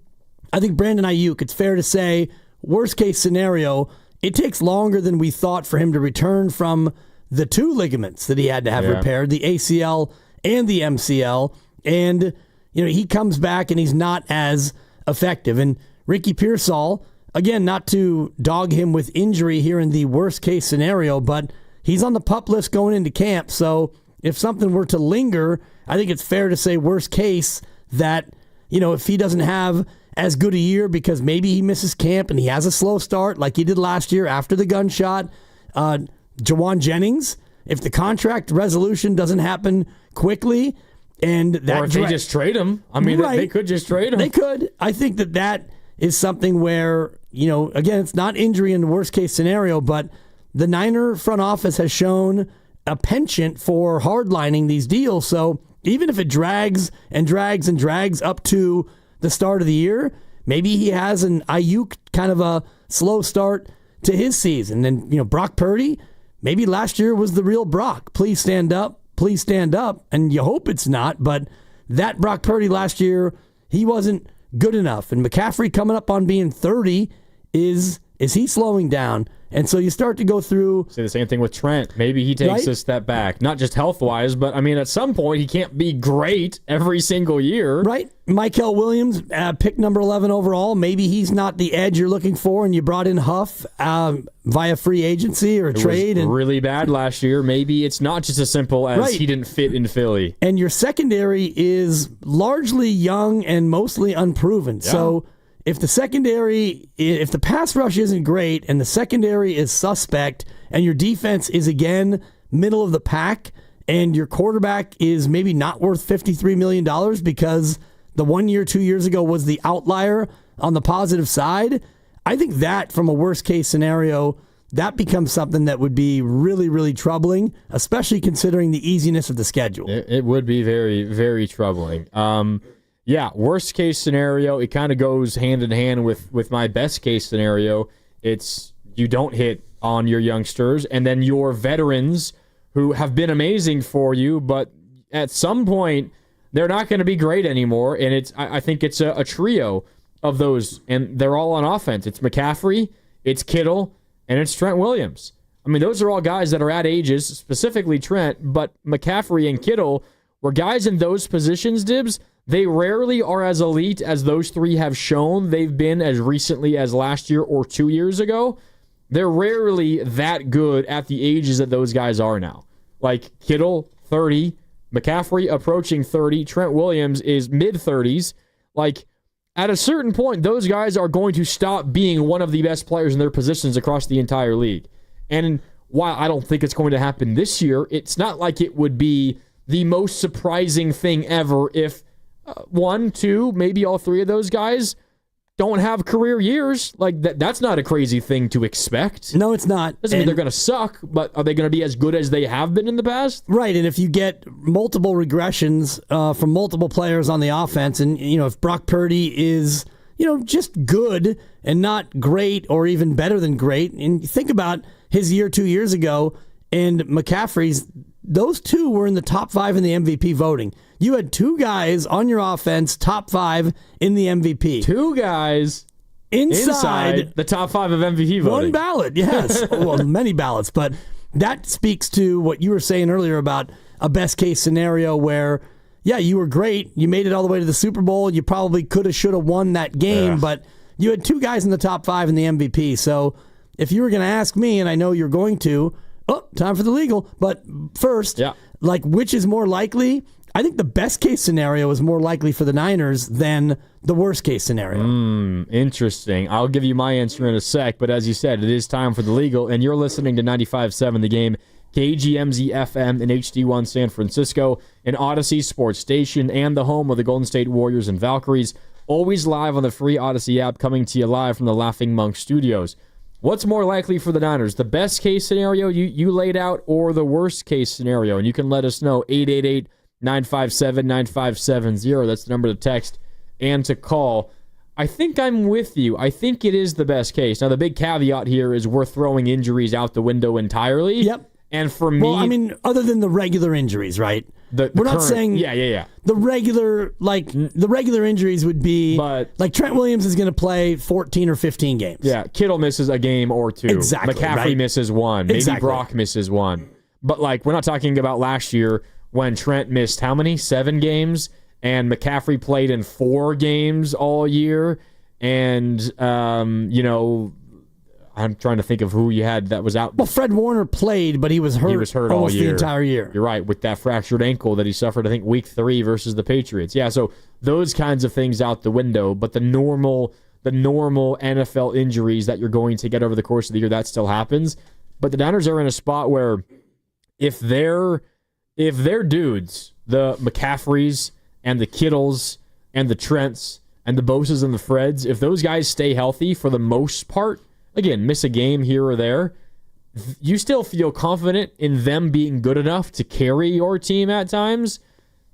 I think, Brandon Ayuk, it's fair to say, worst case scenario, it takes longer than we thought for him to return from the 2 ligaments that he had to have repaired, the ACL and the MCL. And, he comes back and he's not as effective. And Ricky Pearsall, again, not to dog him with injury here in the worst case scenario, but he's on the PUP list going into camp. So if something were to linger, I think it's fair to say worst case that, if he doesn't have as good a year because maybe he misses camp and he has a slow start like he did last year after the gunshot. Jawan Jennings, if the contract resolution doesn't happen quickly, and that or if they just trade him, they could just trade him. They could. I think that is something where, again, it's not injury in the worst case scenario, but the Niner front office has shown a penchant for hardlining these deals. So even if it drags and drags and drags up to the start of the year, maybe he has an Ayuk kind of a slow start to his season. And, Brock Purdy, maybe last year was the real Brock. Please stand up. Please stand up. And you hope it's not, but that Brock Purdy last year, he wasn't good enough. And McCaffrey coming up on being 30, is he slowing down? And so you start to go through. Say the same thing with Trent. Maybe he takes a step back, not just health-wise, but at some point he can't be great every single year. Right. Mykel Williams, pick number 11 overall. Maybe he's not the edge you're looking for, and you brought in Huff via free agency or trade. Was really bad last year. Maybe it's not just as simple as he didn't fit in Philly. And your secondary is largely young and mostly unproven. Yeah. So if the pass rush isn't great and the secondary is suspect and your defense is, again, middle of the pack and your quarterback is maybe not worth $53 million because the 1 year, 2 years ago was the outlier on the positive side, I think that from a worst case scenario, that becomes something that would be really, really troubling, especially considering the easiness of the schedule. It would be very, very troubling. Worst case scenario, it kind of goes hand in hand with my best case scenario. It's you don't hit on your youngsters, and then your veterans who have been amazing for you, but at some point they're not going to be great anymore. And I think it's a trio of those, and they're all on offense. It's McCaffrey, it's Kittle, and it's Trent Williams. I mean, those are all guys that are at ages, specifically Trent, but McCaffrey and Kittle were guys in those positions, Dibs. They rarely are as elite as those three have shown they've been as recently as last year or 2 years ago. They're rarely that good at the ages that those guys are now. Like Kittle, 30, McCaffrey approaching 30, Trent Williams is mid-30s. Like, at a certain point, those guys are going to stop being one of the best players in their positions across the entire league. And while I don't think it's going to happen this year, it's not like it would be the most surprising thing ever if one, two, maybe all three of those guys don't have career years. Like, that's not a crazy thing to expect. No, it's not. Doesn't mean they're going to suck, but are they going to be as good as they have been in the past? Right, and if you get multiple regressions from multiple players on the offense, and if Brock Purdy is just good and not great or even better than great, and you think about his year 2 years ago and McCaffrey's, those two were in the top 5 in the MVP voting. You had two guys on your offense, top 5 in the MVP. Two guys inside the top 5 of MVP voting. One ballot, yes. Well, many ballots, but that speaks to what you were saying earlier about a best case scenario where, yeah, you were great. You made it all the way to the Super Bowl. You probably could have, should have won that game, but you had two guys in the top 5 in the MVP. So if you were going to ask me, and I know you're going to, time for the legal, but first, which is more likely? I think the best case scenario is more likely for the Niners than the worst case scenario. Interesting. I'll give you my answer in a sec, but as you said, it is time for the legal, and you're listening to 95.7 The Game, KGMZ FM in HD1 San Francisco, an Odyssey sports station, and the home of the Golden State Warriors and Valkyries, always live on the free Odyssey app, coming to you live from the Laughing Monk Studios. What's more likely for the Niners, the best case scenario you laid out or the worst case scenario? And you can let us know, 888-957-9570. That's the number to text and to call. I think I'm with you. I think it is the best case. Now, the big caveat here is we're throwing injuries out the window entirely. Yep. And for me... Well, I mean, other than the regular injuries, right? We're not saying... Yeah. The regular injuries would be... But, Trent Williams is going to play 14 or 15 games. Yeah, Kittle misses a game or two. Exactly. McCaffrey misses one. Maybe Brock misses one. But, we're not talking about last year when Trent missed how many? 7 games? And McCaffrey played in 4 games all year. And, I'm trying to think of who you had that was out. Well, Fred Warner played, but he was hurt all year. The entire year. You're right, with that fractured ankle that he suffered, I think, week 3 versus the Patriots. Yeah, so those kinds of things out the window, but the normal NFL injuries that you're going to get over the course of the year, that still happens. But the Niners are in a spot where if they're dudes, the McCaffreys and the Kittles and the Trents and the Boses and the Freds, if those guys stay healthy for the most part, again, miss a game here or there, you still feel confident in them being good enough to carry your team at times.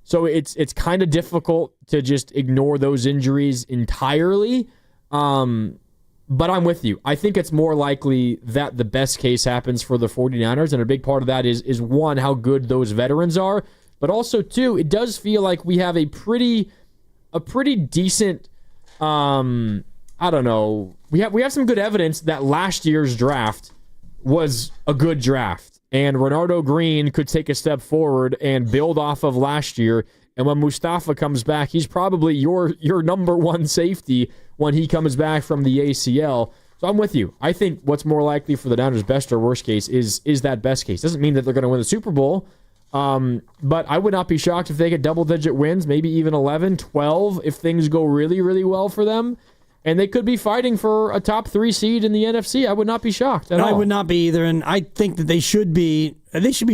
So it's kind of difficult to just ignore those injuries entirely. But I'm with you. I think it's more likely that the best case happens for the 49ers, and a big part of that is one, how good those veterans are, but also, two, it does feel like we have a pretty decent, I don't know, we have some good evidence that last year's draft was a good draft, and Renardo Green could take a step forward and build off of last year. And when Mustafa comes back, he's probably your number one safety when he comes back from the ACL. So I'm with you. I think what's more likely for the Niners, best or worst case, is that best case. Doesn't mean that they're going to win the Super Bowl, but I would not be shocked if they get double-digit wins, maybe even 11, 12, if things go really, really well for them. and they could be fighting for a top 3 seed in the NFC. I would not be shocked at all. I would not be either, and I think that they should be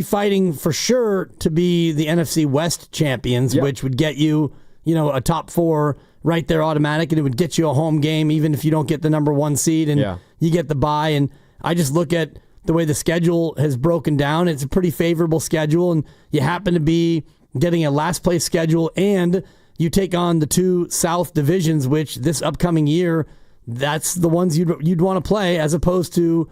fighting for sure to be the NFC West champions, which would get you, a top 4 right there automatic, and it would get you a home game even if you don't get the number 1 seed and you get the bye. And I just look at the way the schedule has broken down. It's a pretty favorable schedule, and you happen to be getting a last place schedule, and you take on the 2 South divisions, which this upcoming year, that's the ones you'd want to play, as opposed to,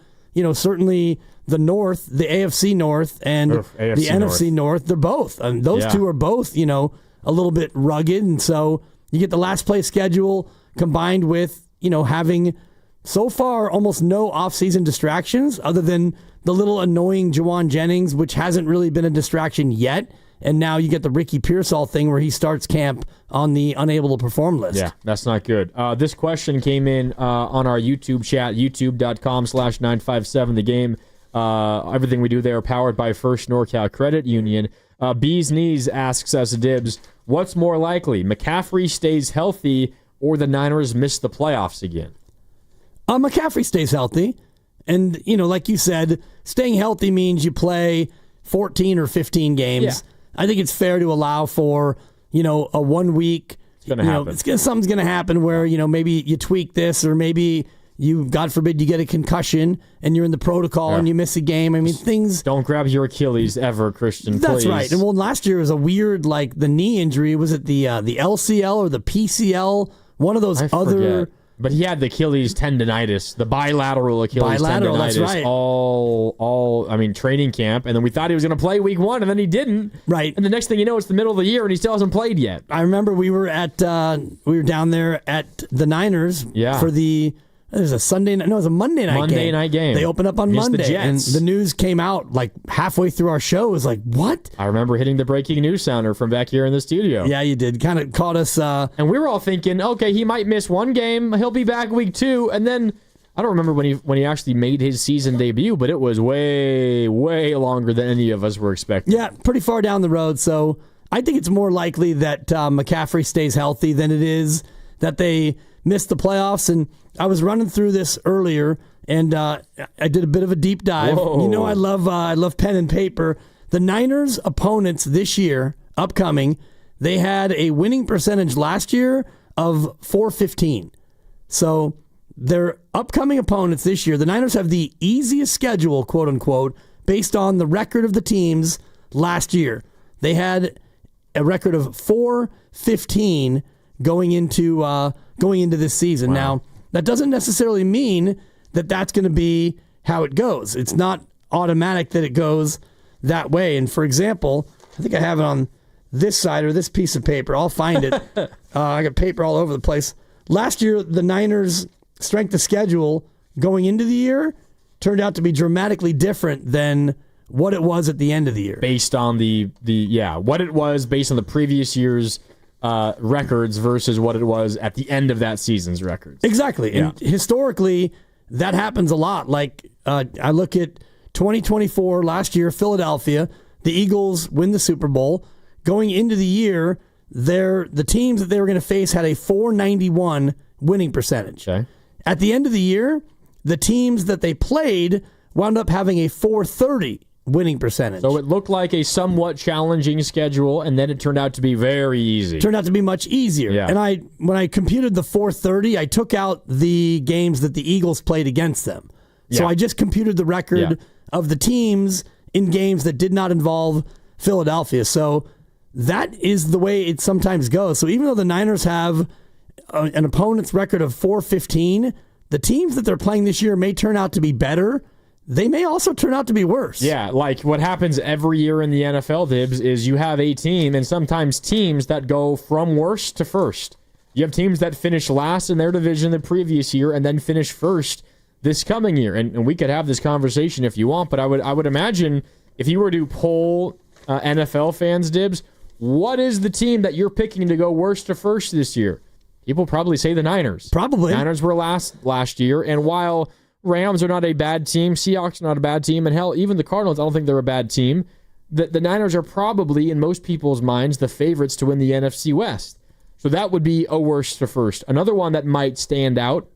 certainly the North, the AFC North, and the NFC North. They're both. Those two are both, a little bit rugged, and so you get the last place schedule combined with, having so far almost no offseason distractions other than the little annoying Jawan Jennings, which hasn't really been a distraction yet. And now you get the Ricky Pearsall thing where he starts camp on the unable to perform list. Yeah, that's not good. This question came in on our YouTube chat, youtube.com/957 The Game. Everything we do there powered by First NorCal Credit Union. Bees Knees asks us, Dibs, what's more likely, McCaffrey stays healthy or the Niners miss the playoffs again? McCaffrey stays healthy. And, like you said, staying healthy means you play 14 or 15 games. Yeah. I think it's fair to allow for, a 1 week. It's going to happen. Something's going to happen where, maybe you tweak this, or maybe you, God forbid, you get a concussion and you're in the protocol and you miss a game. I mean, things. Don't grab your Achilles ever, Christian. That's please. right. And last year was a weird, the knee injury. Was it the LCL or the PCL? One of those other. But he had the Achilles tendonitis, the bilateral Achilles tendonitis, that's right. all training camp. And then we thought he was going to play week 1, and then he didn't. Right. And the next thing you know, it's the middle of the year, and he still hasn't played yet. I remember we were down there at the Niners for it was a Sunday night. No, it was a Monday night game. They opened up on Monday, and the news came out halfway through our show. It was like, what? I remember hitting the breaking news sounder from back here in the studio. Yeah, you did. Kind of caught us. And we were all thinking, okay, he might miss 1 game. He'll be back week 2. And then, I don't remember when he actually made his season debut, but it was way, way longer than any of us were expecting. Yeah, pretty far down the road. So I think it's more likely that McCaffrey stays healthy than it is that they miss the playoffs. And I was running through this earlier, and I did a bit of a deep dive. Whoa. I love pen and paper. The Niners' opponents this year, upcoming, they had a winning percentage last year of .415. So their upcoming opponents this year, the Niners have the easiest schedule, quote unquote, based on the record of the teams last year. They had a record of .415 going into this season. Wow. Now, that doesn't necessarily mean that that's going to be how it goes. It's not automatic that it goes that way. And for example, I think I have it on this side or this piece of paper. I'll find it. I got paper all over the place. Last year, the Niners' strength of schedule going into the year turned out to be dramatically different than what it was at the end of the year. Based on what it was based on the previous year's records versus what it was at the end of that season's records. Exactly. Yeah. And historically, that happens a lot. I look at 2024, last year, Philadelphia, the Eagles win the Super Bowl. Going into the year, the teams that they were going to face had a .491 winning percentage. Okay. At the end of the year, the teams that they played wound up having a .430 winning percentage. So it looked like a somewhat challenging schedule, and then it turned out to be very easy. Turned out to be much easier. Yeah. And when I computed the .430, I took out the games that the Eagles played against them. So I just computed the record of the teams in games that did not involve Philadelphia. So that is the way it sometimes goes. So even though the Niners have an opponent's record of .415, the teams that they're playing this year may turn out to be better. They may also turn out to be worse. Yeah, like what happens every year in the NFL, Dibs, is you have a team and sometimes teams that go from worst to first. You have teams that finish last in their division the previous year and then finish first this coming year. And we could have this conversation if you want, but I would imagine if you were to poll NFL fans, Dibs, what is the team that you're picking to go worst to first this year? People probably say the Niners. Probably. Niners were last year, and while Rams are not a bad team, Seahawks are not a bad team, and hell, even the Cardinals, I don't think they're a bad team. The Niners are probably, in most people's minds, the favorites to win the NFC West. So that would be a worst to first. Another one that might stand out,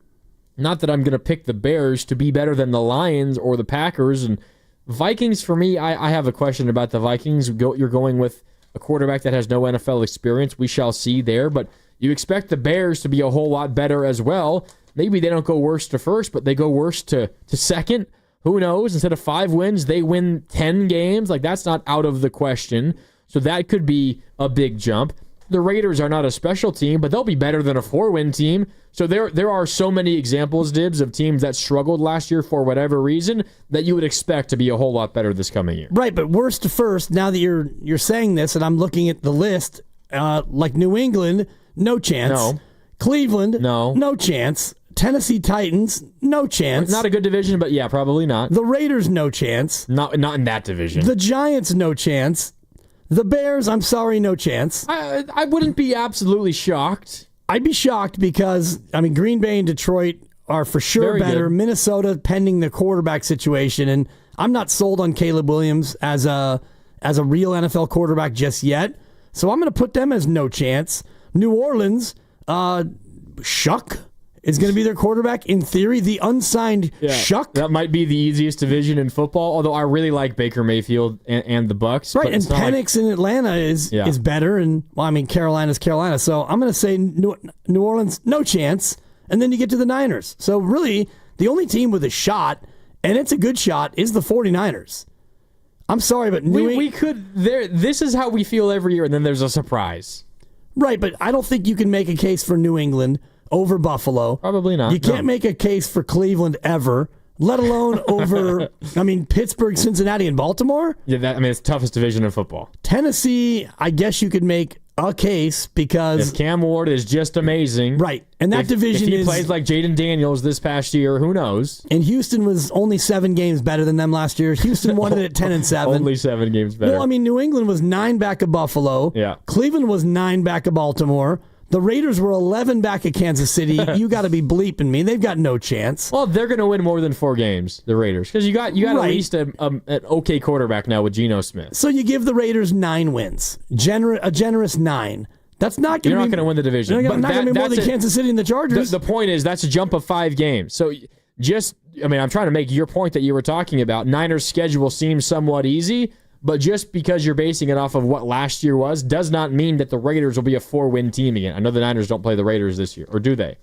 not that I'm going to pick the Bears to be better than the Lions or the Packers. And Vikings, for me, I have a question about the Vikings. You're going with a quarterback that has no NFL experience. We shall see there. But you expect the Bears to be a whole lot better as well. Maybe they don't go worst to first, but they go worst to second. Who knows? Instead of 5 wins, they win 10 games. Like, that's not out of the question. So that could be a big jump. The Raiders are not a special team, but they'll be better than a 4-win team. So there are so many examples, Dibs, of teams that struggled last year for whatever reason that you would expect to be a whole lot better this coming year. Right, but worst to first, now that you're saying this, and I'm looking at the list, like New England, no chance. No. Cleveland, no chance. Tennessee Titans, no chance. Not a good division, but yeah, probably not. The Raiders, no chance. Not in that division. The Giants, no chance. The Bears, I'm sorry, no chance. I wouldn't be absolutely shocked. I'd be shocked because, Green Bay and Detroit are for sure Very better. good. Minnesota, pending the quarterback situation, and I'm not sold on Caleb Williams as a real NFL quarterback just yet. So I'm going to put them as no chance. New Orleans, Shuck is going to be their quarterback. In theory, the unsigned Shuck. That might be the easiest division in football, although I really like Baker Mayfield and the Bucks. Right, and Penix in Atlanta is better, and Carolina's Carolina. So I'm going to say New Orleans, no chance, and then you get to the Niners. So really, the only team with a shot, and it's a good shot, is the 49ers. I'm sorry, but we could. This is how we feel every year, and then there's a surprise. Right, but I don't think you can make a case for New England over Buffalo. Probably not. You can't make a case for Cleveland ever, let alone over, Pittsburgh, Cincinnati, and Baltimore. Yeah, it's the toughest division in football. Tennessee, I guess you could make a case because... If Cam Ward is just amazing. Right, and that division if he is... plays like Jaden Daniels this past year, who knows? And Houston was only 7 games better than them last year. Houston won it at 10-7. Only 7 games better. Well, New England was 9 back of Buffalo. Yeah. Cleveland was 9 back of Baltimore. The Raiders were 11 back at Kansas City. You got to be bleeping me. They've got no chance. Well, they're going to win more than 4 games, the Raiders, because you got Right. at least an okay quarterback now with Geno Smith. So you give the Raiders 9 wins, a generous 9. That's not going to. You're not going to win the division. They're not going to be more than Kansas City and the Chargers. The point is that's a jump of 5 games. So I'm trying to make your point that you were talking about. Niners' schedule seems somewhat easy. But just because you're basing it off of what last year was does not mean that the Raiders will be a 4-win team again. I know the Niners don't play the Raiders this year, or do they?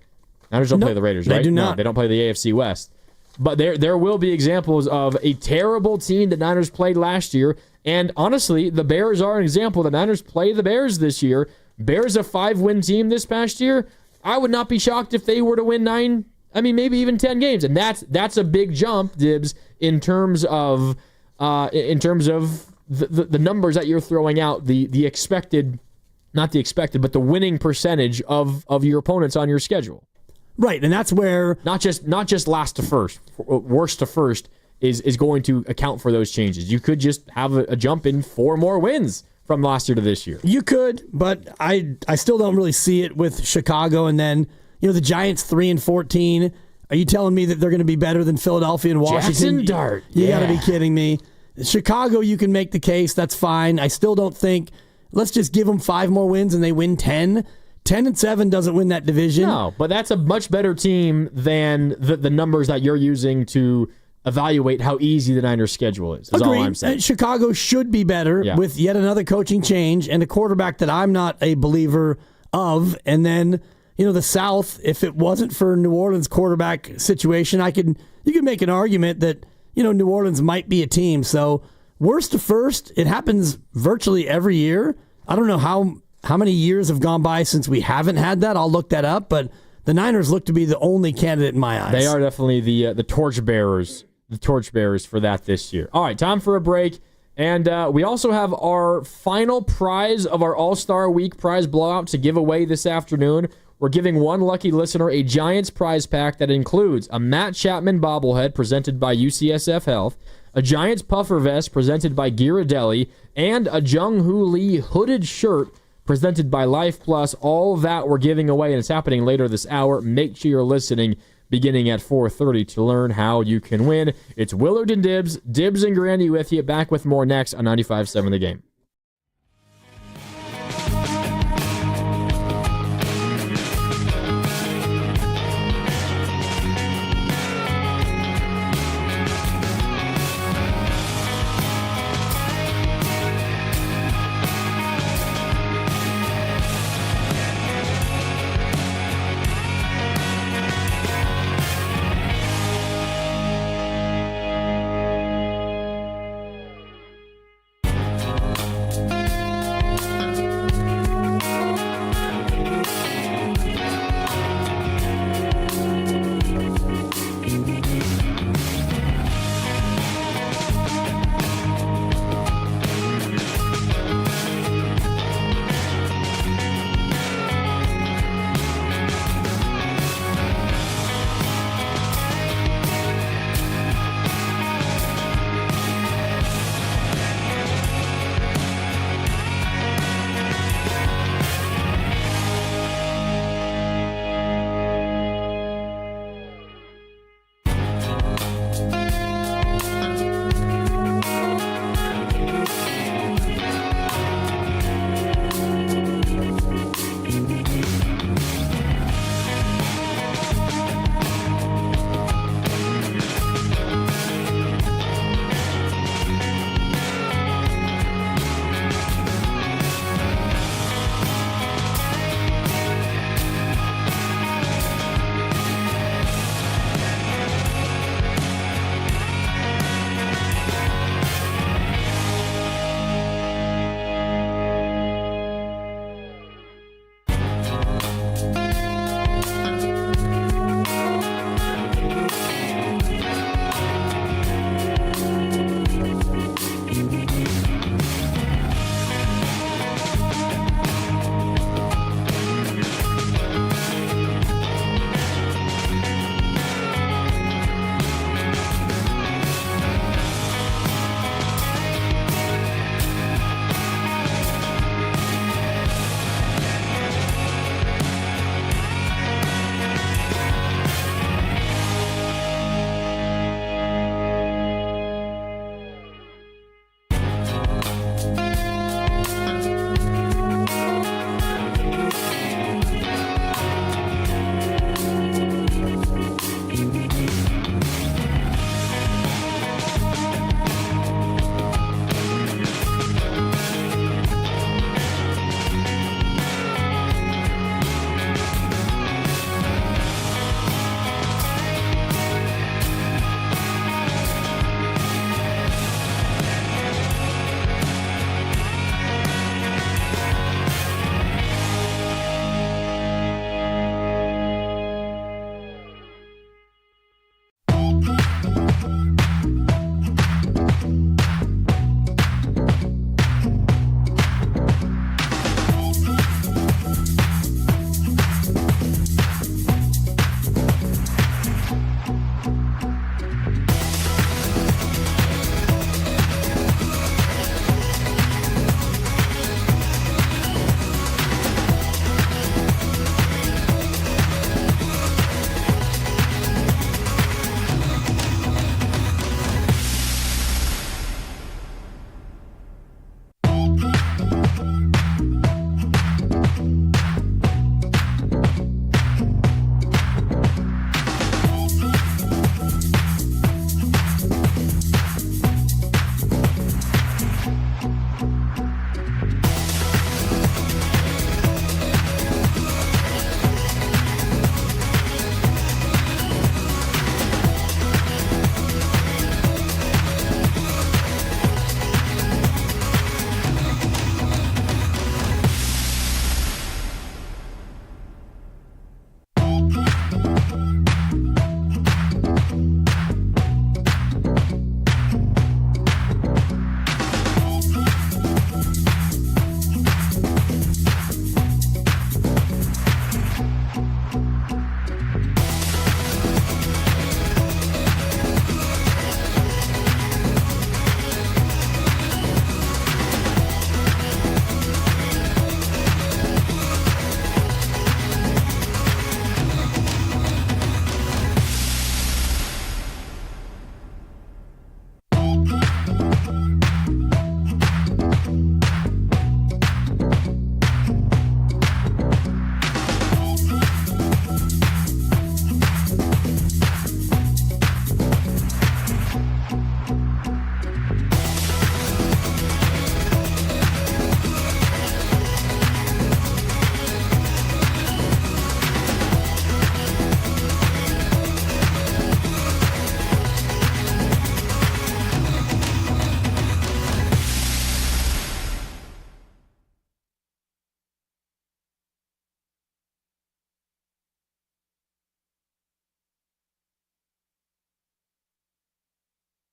Niners don't play the Raiders, right? They do not. No, they don't play the AFC West. But there will be examples of a terrible team that Niners played last year. And honestly, the Bears are an example. The Niners play the Bears this year. Bears a 5-win team this past year. I would not be shocked if they were to win 9, maybe even 10 games. And that's a big jump, Dibs, in terms of the numbers that you're throwing out, the expected, not the expected, but the winning percentage of your opponents on your schedule. Right, and that's where not just last to first, worst to first is going to account for those changes. You could just have a jump in 4 more wins from last year to this year. You could, but I still don't really see it with Chicago, and then the Giants 3-14. Are you telling me that they're going to be better than Philadelphia and Washington? Jackson Dart. You got to be kidding me. Chicago, you can make the case. That's fine. I still don't think. Let's just give them 5 more wins and they win 10. 10-7 doesn't win that division. No, but that's a much better team than the numbers that you're using to evaluate how easy the Niners' schedule is. That's all I'm saying. Chicago should be better with yet another coaching change and a quarterback that I'm not a believer of. And then, the South, if it wasn't for New Orleans' quarterback situation, you could make an argument that, New Orleans might be a team. So worst to first, it happens virtually every year. I don't know how many years have gone by since we haven't had that. I'll look that up, but the Niners look to be the only candidate in my eyes. They are definitely the torchbearers for that this year. All right, time for a break. And we also have our final prize of our All-Star Week prize blowout to give away this afternoon. We're giving one lucky listener a Giants prize pack that includes a Matt Chapman bobblehead presented by UCSF Health, a Giants puffer vest presented by Ghirardelli, and a Jung-Hoo Lee hooded shirt presented by Life Plus. All that we're giving away, and it's happening later this hour. Make sure you're listening beginning at 4:30 to learn how you can win. It's Willard and Dibs. Dibs and Grandy with you. Back with more next on 95.7 The Game.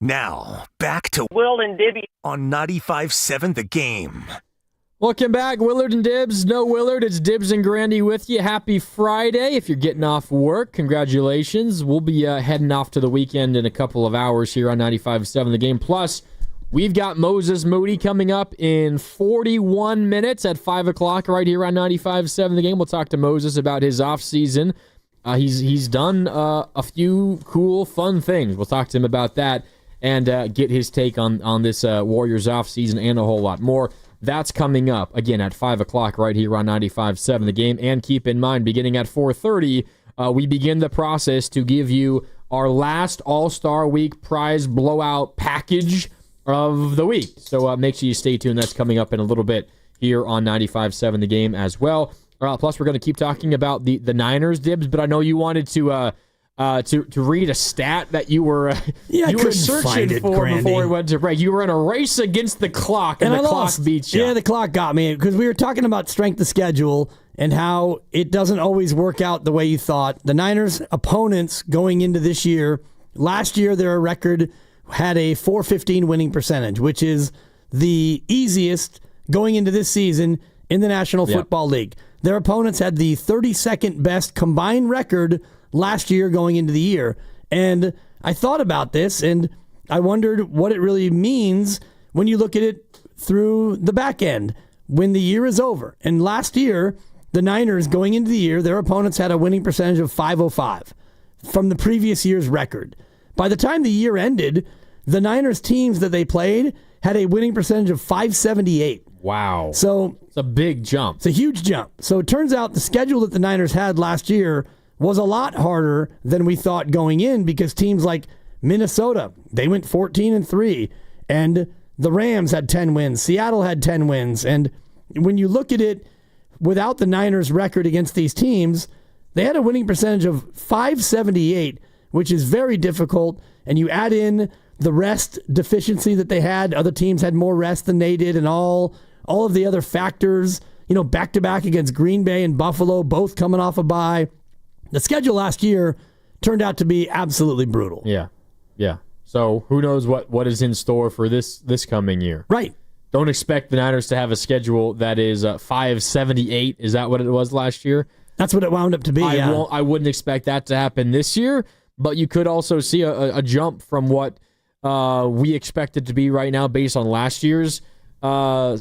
Now, back to Will and Dibby on 95.7 The Game. Welcome back, Willard and Dibs. No Willard, it's Dibs and Grandy with you. Happy Friday. If you're getting off work, congratulations. We'll be heading off to the weekend in a couple of hours here on 95.7 The Game. Plus, we've got Moses Moody coming up in 41 minutes at 5 o'clock right here on 95.7 The Game. We'll talk to Moses about his offseason. He's done a few cool, fun things. We'll talk to him about that and get his take on this Warriors offseason and a whole lot more. That's coming up, again, at 5 o'clock right here on 95.7 The Game. And keep in mind, beginning at 4:30, we begin the process to give you our last All-Star Week prize blowout package of the week. So make sure you stay tuned. That's coming up in a little bit here on 95.7 The Game as well. Plus, we're going to keep talking about the Niners, Dibs, but I know you wanted to read a stat that you were searching for before we went to break. You were in a race against the clock, and the clock beat you. Yeah, the clock got me because we were talking about strength of schedule and how it doesn't always work out the way you thought. The Niners' opponents going into this year, last year their record had a .415 winning percentage, which is the easiest going into this season in the National Football League. Their opponents had the 32nd best combined record last year going into the year. And I thought about this, and I wondered what it really means when you look at it through the back end, when the year is over. And last year, the Niners, going into the year, their opponents had a winning percentage of .505 from the previous year's record. By the time the year ended, the Niners teams that they played had a winning percentage of .578. Wow. So it's a big jump. It's a huge jump. So it turns out the schedule that the Niners had last year was a lot harder than we thought going in, because teams like Minnesota, they went 14-3, and the Rams had 10 wins. Seattle had 10 wins. And when you look at it without the Niners record against these teams, they had a winning percentage of .578, which is very difficult. And you add in the rest deficiency that they had. Other teams had more rest than they did, and all of the other factors, back-to-back against Green Bay and Buffalo, both coming off a bye. The schedule last year turned out to be absolutely brutal. Yeah. So who knows what is in store for this coming year? Right. Don't expect the Niners to have a schedule that is .578. Is that what it was last year? That's what it wound up to be. I wouldn't expect that to happen this year, but you could also see a jump from what we expect it to be right now based on last year's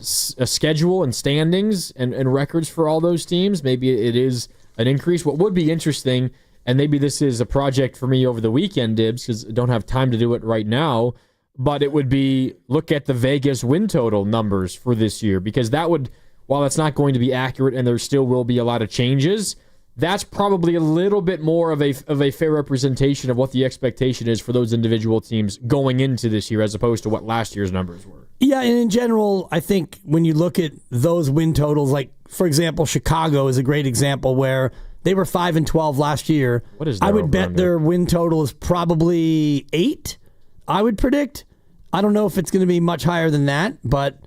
schedule and standings and records for all those teams. Maybe it is an increase. What would be interesting, and maybe this is a project for me over the weekend, Dibs, because I don't have time to do it right now, but it would be look at the Vegas win total numbers for this year, because that would, while that's not going to be accurate and there still will be a lot of changes, that's probably a little bit more of a fair representation of what the expectation is for those individual teams going into this year as opposed to what last year's numbers were. Yeah, and in general, I think when you look at those win totals, like, for example, Chicago is a great example where they were 5-12 last year. What is I would bet their win total is probably 8, I would predict. I don't know if it's going to be much higher than that, but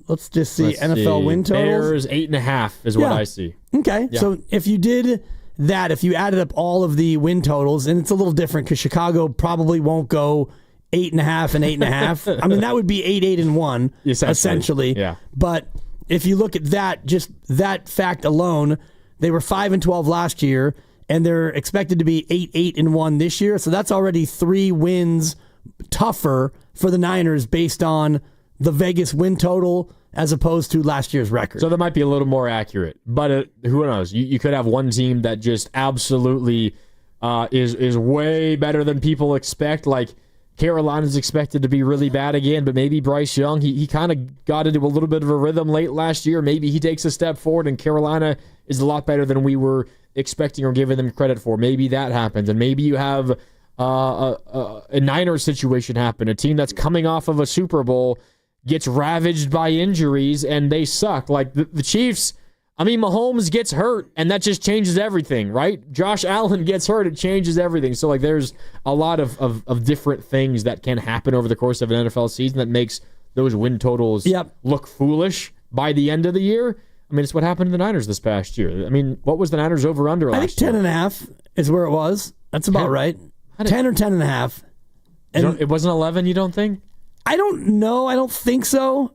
let's just see. NFL win totals. Bears 8.5 is what I see. Okay, so if you did that, if you added up all of the win totals, and it's a little different because Chicago probably won't go 8.5 and 8.5. I mean, that would be 8-1 essentially. Yeah. But if you look at that, just that fact alone, they were 5-12 last year, and they're expected to be 8-1 this year. So that's already 3 wins tougher for the Niners based on the Vegas win total as opposed to last year's record. So that might be a little more accurate, but who knows? You could have one team that just absolutely is way better than people expect. Like Carolina's expected to be really bad again, but maybe Bryce Young, he kind of got into a little bit of a rhythm late last year. Maybe he takes a step forward, and Carolina is a lot better than we were expecting or giving them credit for. Maybe that happens, and maybe you have a Niners situation happen. A team that's coming off of a Super Bowl gets ravaged by injuries, and they suck. Like the Chiefs, I mean, Mahomes gets hurt, and that just changes everything, right? Josh Allen gets hurt, it changes everything. So, like, there's a lot of different things that can happen over the course of an NFL season that makes those win totals look foolish by the end of the year. I mean, it's what happened to the Niners this past year. I mean, what was the Niners over-under last year? I think 10.5 is where it was. That's about right. 10 or 10.5. And it wasn't 11, you don't think? I don't know. I don't think so.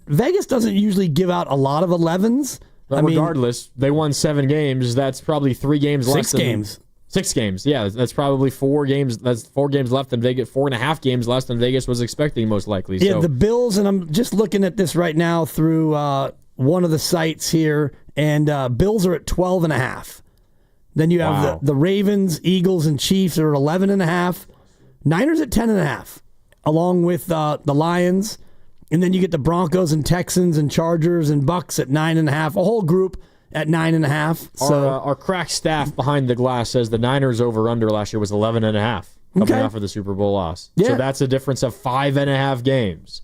Vegas doesn't usually give out a lot of 11s. But regardless, they won 7 games. That's probably 3 games less. 6 games. 6 games. Yeah, that's probably 4 games. That's 4 games left than Vegas. 4.5 games less than Vegas was expecting, most likely. Yeah, so. The Bills, and I'm just looking at this right now through one of the sites here, and Bills are at 12.5. Then you have the Ravens, Eagles, and Chiefs are at 11.5. Niners at 10.5, along with the Lions. And then you get the Broncos and Texans and Chargers and Bucks at 9.5. A whole group at 9.5. So our crack staff behind the glass says the Niners over-under last year was 11.5 coming off of the Super Bowl loss. Yeah. So that's a difference of 5.5 games.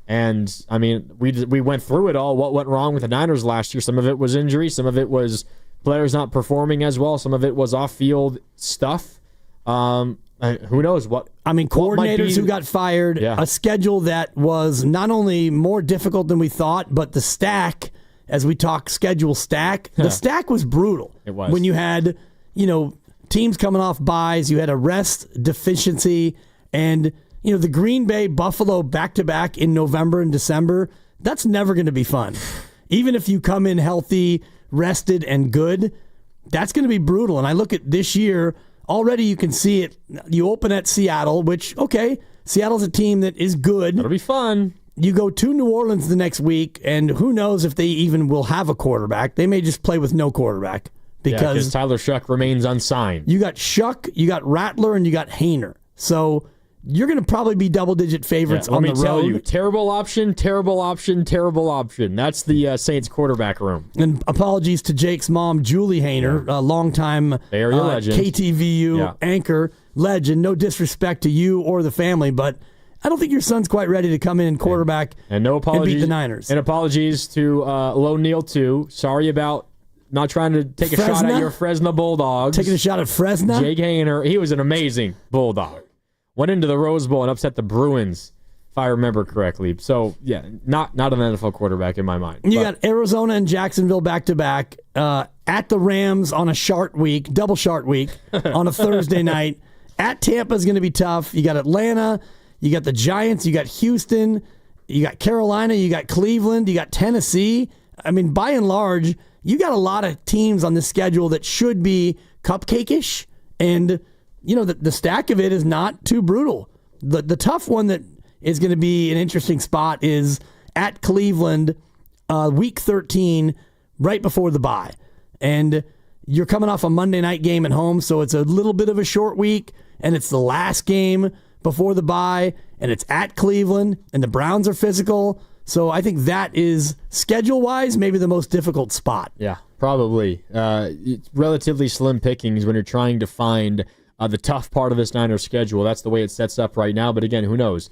And, I mean, we went through it all. What went wrong with the Niners last year? Some of it was injury. Some of it was players not performing as well. Some of it was off-field stuff. Who knows what? I mean, coordinators who got fired, a schedule that was not only more difficult than we thought, but the stack, as we talk schedule stack, the stack was brutal. It was. When you had, teams coming off buys, you had a rest deficiency, and, the Green Bay Buffalo back-to-back in November and December, that's never going to be fun. Even if you come in healthy, rested, and good, that's going to be brutal. And I look at this year. Already you can see it. You open at Seattle, which, okay, Seattle's a team that is good. It'll be fun. You go to New Orleans the next week, and who knows if they even will have a quarterback. They may just play with no quarterback. Because Tyler Shuck remains unsigned. You got Shuck, you got Rattler, and you got Hayner. So you're going to probably be double-digit favorites on the road. Let me tell you, terrible option, terrible option, terrible option. That's the Saints quarterback room. And apologies to Jake's mom, Julie Hayner, a longtime Area legend. KTVU anchor legend. No disrespect to you or the family, but I don't think your son's quite ready to come in and quarterback and no apologies, and beat the Niners. And apologies to Low Neal, too. Sorry about not trying to take a shot at your Fresno Bulldogs. Taking a shot at Fresno? Jake Hayner, he was an amazing Bulldog. Went into the Rose Bowl and upset the Bruins, if I remember correctly. So, yeah, not an NFL quarterback in my mind. You got Arizona and Jacksonville back-to-back, at the Rams on a double shart week, on a Thursday night. At Tampa's going to be tough. You got Atlanta, you got the Giants, you got Houston, you got Carolina, you got Cleveland, you got Tennessee. I mean, by and large, you got a lot of teams on the schedule that should be cupcake-ish, and the stack of it is not too brutal. The tough one that is going to be an interesting spot is at Cleveland, week 13, right before the bye. And you're coming off a Monday night game at home, so it's a little bit of a short week, and it's the last game before the bye, and it's at Cleveland, and the Browns are physical. So I think that is, schedule-wise, maybe the most difficult spot. Yeah, probably. It's relatively slim pickings when you're trying to find the tough part of this Niners schedule. That's the way it sets up right now. But again, who knows?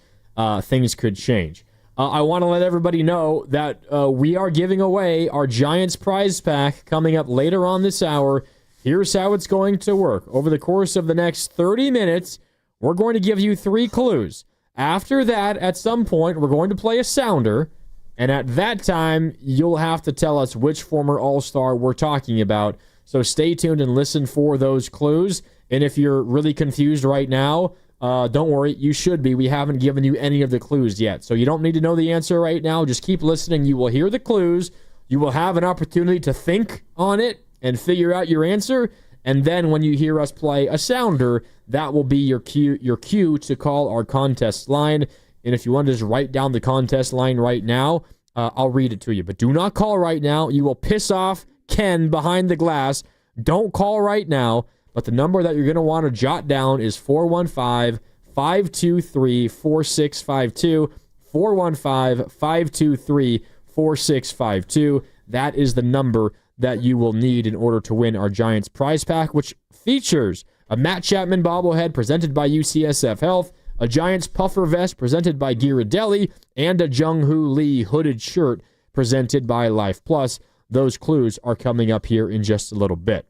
Things could change. I want to let everybody know that we are giving away our Giants prize pack coming up later on this hour. Here's how it's going to work. Over the course of the next 30 minutes, we're going to give you 3 clues. After that, at some point, we're going to play a sounder. And at that time, you'll have to tell us which former All-Star we're talking about. So stay tuned and listen for those clues. And if you're really confused right now, don't worry, you should be. We haven't given you any of the clues yet. So you don't need to know the answer right now. Just keep listening. You will hear the clues. You will have an opportunity to think on it and figure out your answer. And then when you hear us play a sounder, that will be your cue to call our contest line. And if you want to just write down the contest line right now, I'll read it to you. But do not call right now. You will piss off Ken behind the glass. Don't call right now. But the number that you're going to want to jot down is 415-523-4652. 415-523-4652. That is the number that you will need in order to win our Giants prize pack, which features a Matt Chapman bobblehead presented by UCSF Health, a Giants puffer vest presented by Ghirardelli, and a Jung-Hoo Lee hooded shirt presented by Life Plus. Those clues are coming up here in just a little bit.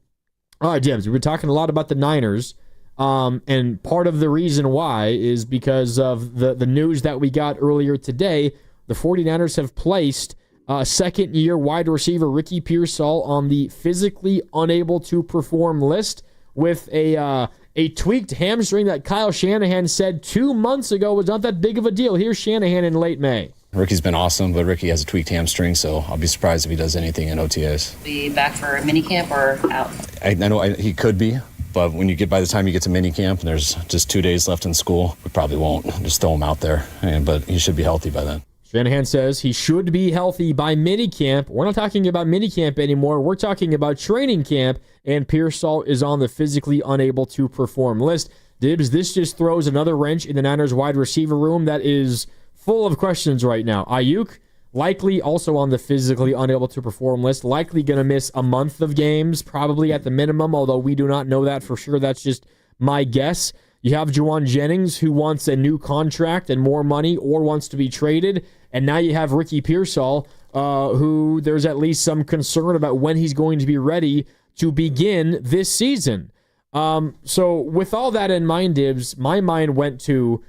All right, Dibs, we've been talking a lot about the Niners, and part of the reason why is because of the news that we got earlier today. The 49ers have placed second-year wide receiver Ricky Pearsall on the physically unable to perform list with a a tweaked hamstring that Kyle Shanahan said 2 months ago was not that big of a deal. Here's Shanahan in late May. Ricky's been awesome, but Ricky has a tweaked hamstring, so I'll be surprised if he does anything in OTAs. Be back for minicamp or out? I know he could be, but by the time you get to minicamp and there's just 2 days left in school, we probably won't just throw him out there. But he should be healthy by then. Shanahan says he should be healthy by minicamp. We're not talking about minicamp anymore. We're talking about training camp, and Pearsall is on the physically unable to perform list. Dibs, this just throws another wrench in the Niners wide receiver room that is full of questions right now. Ayuk, likely also on the physically unable to perform list, likely going to miss a month of games, probably at the minimum, although we do not know that for sure. That's just my guess. You have Juwan Jennings, who wants a new contract and more money or wants to be traded. And now you have Ricky Pearsall, who there's at least some concern about when he's going to be ready to begin this season. So with all that in mind, Dibs, my mind went to,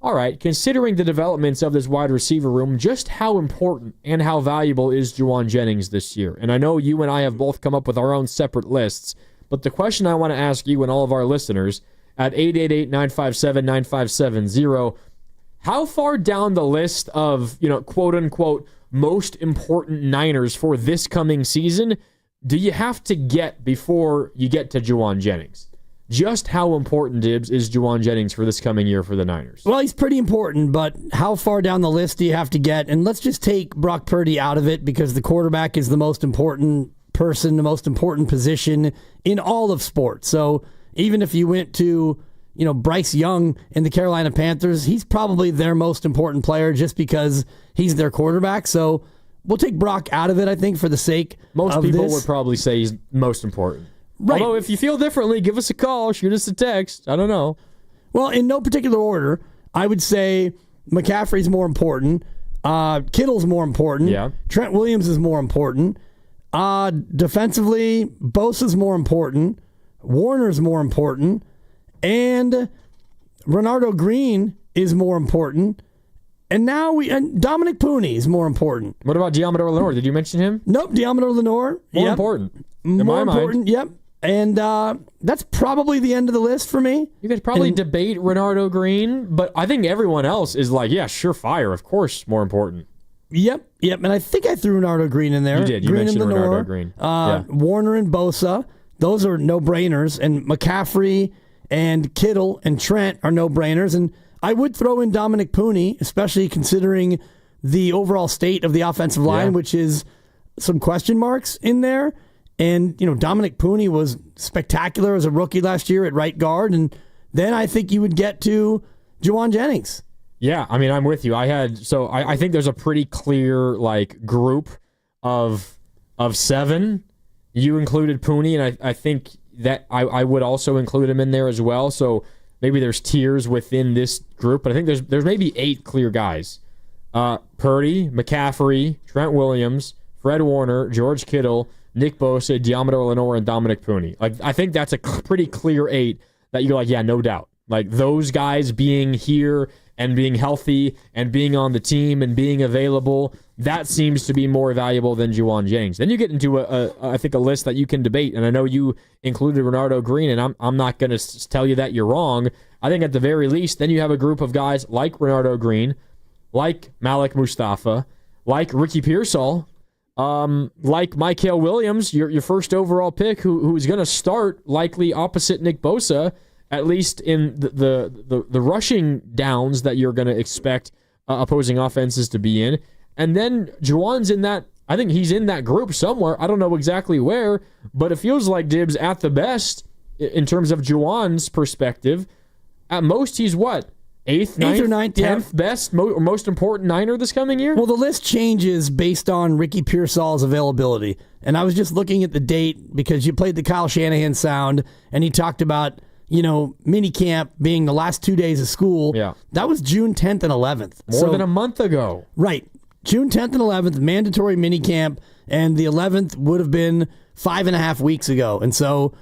all right, considering the developments of this wide receiver room, just how important and how valuable is Juwan Jennings this year? And I know you and I have both come up with our own separate lists, but the question I want to ask you and all of our listeners at 888-957-9570, how far down the list of, quote-unquote, most important Niners for this coming season do you have to get before you get to Juwan Jennings? Just how important, Dibs, is Juwan Jennings for this coming year for the Niners? Well, he's pretty important, but how far down the list do you have to get? And let's just take Brock Purdy out of it because the quarterback is the most important person, the most important position in all of sports. So even if you went to, Bryce Young in the Carolina Panthers, he's probably their most important player just because he's their quarterback. So we'll take Brock out of it, I think, for the sake most of people this. Would probably say he's most important. Right. Although if you feel differently, give us a call, shoot us a text. I don't know. Well, in no particular order, I would say McCaffrey's more important. Kittle's more important. Yeah. Trent Williams is more important. Defensively, Bosa's more important. Warner's more important. And Renardo Green is more important. And now Dominic Pooney is more important. What about Deommodore Lenoir? Did you mention him? Nope, Deommodore Lenoir. More important. In More my important, mind. yep. And that's probably the end of the list for me. You could probably debate Renardo Green, but I think everyone else is like, yeah, surefire, of course, more important. Yep. And I think I threw Renardo Green in there. You did. You Green mentioned and Lenoir. Renardo Green. Warner and Bosa, those are no-brainers. And McCaffrey and Kittle and Trent are no-brainers. And I would throw in Dominic Pooney, especially considering the overall state of the offensive line, which is some question marks in there. And, Dominic Pooney was spectacular as a rookie last year at right guard. And then I think you would get to Juwan Jennings. Yeah, I mean, I'm with you. I think there's a pretty clear, group of 7. You included Pooney, and I think that I would also include him in there as well. So maybe there's tiers within this group, but I think there's maybe 8 clear guys. Purdy, McCaffrey, Trent Williams, Fred Warner, George Kittle, Nick Bosa, Deommodore Lenoir, and Dominic Pooney. I think that's a pretty clear 8 that you're like, yeah, no doubt. Those guys being here and being healthy and being on the team and being available, that seems to be more valuable than Juwan Jennings. Then you get into I think a list that you can debate, and I know you included Renardo Green, and I'm not going to tell you that you're wrong. I think at the very least, then you have a group of guys like Renardo Green, like Malik Mustafa, like Ricky Pearsall, like Mykel Williams, your first overall pick, who is going to start likely opposite Nick Bosa, at least in the rushing downs that you're going to expect opposing offenses to be in. And then Juwan's in that, I think he's in that group somewhere. I don't know exactly where, but it feels like Dibs at the best, in terms of Juwan's perspective, at most he's what? 8th, 9th, 10th best, most important Niner this coming year? Well, the list changes based on Ricky Pearsall's availability. And I was just looking at the date because you played the Kyle Shanahan sound, and he talked about, mini camp being the last 2 days of school. Yeah. That was June 10th and 11th. More than a month ago. Right. June 10th and 11th, mandatory mini camp, and the 11th would have been 5.5 weeks ago. And so,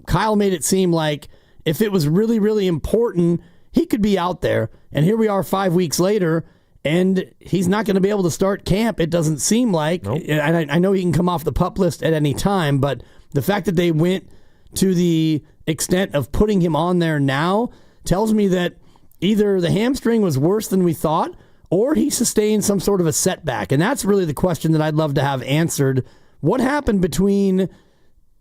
Kyle made it seem like if it was really, really important, he could be out there. And here we are 5 weeks later, and he's not going to be able to start camp, it doesn't seem like. Nope. And I know he can come off the PUP list at any time, but the fact that they went to the extent of putting him on there now tells me that either the hamstring was worse than we thought or he sustained some sort of a setback. And that's really the question that I'd love to have answered. What happened between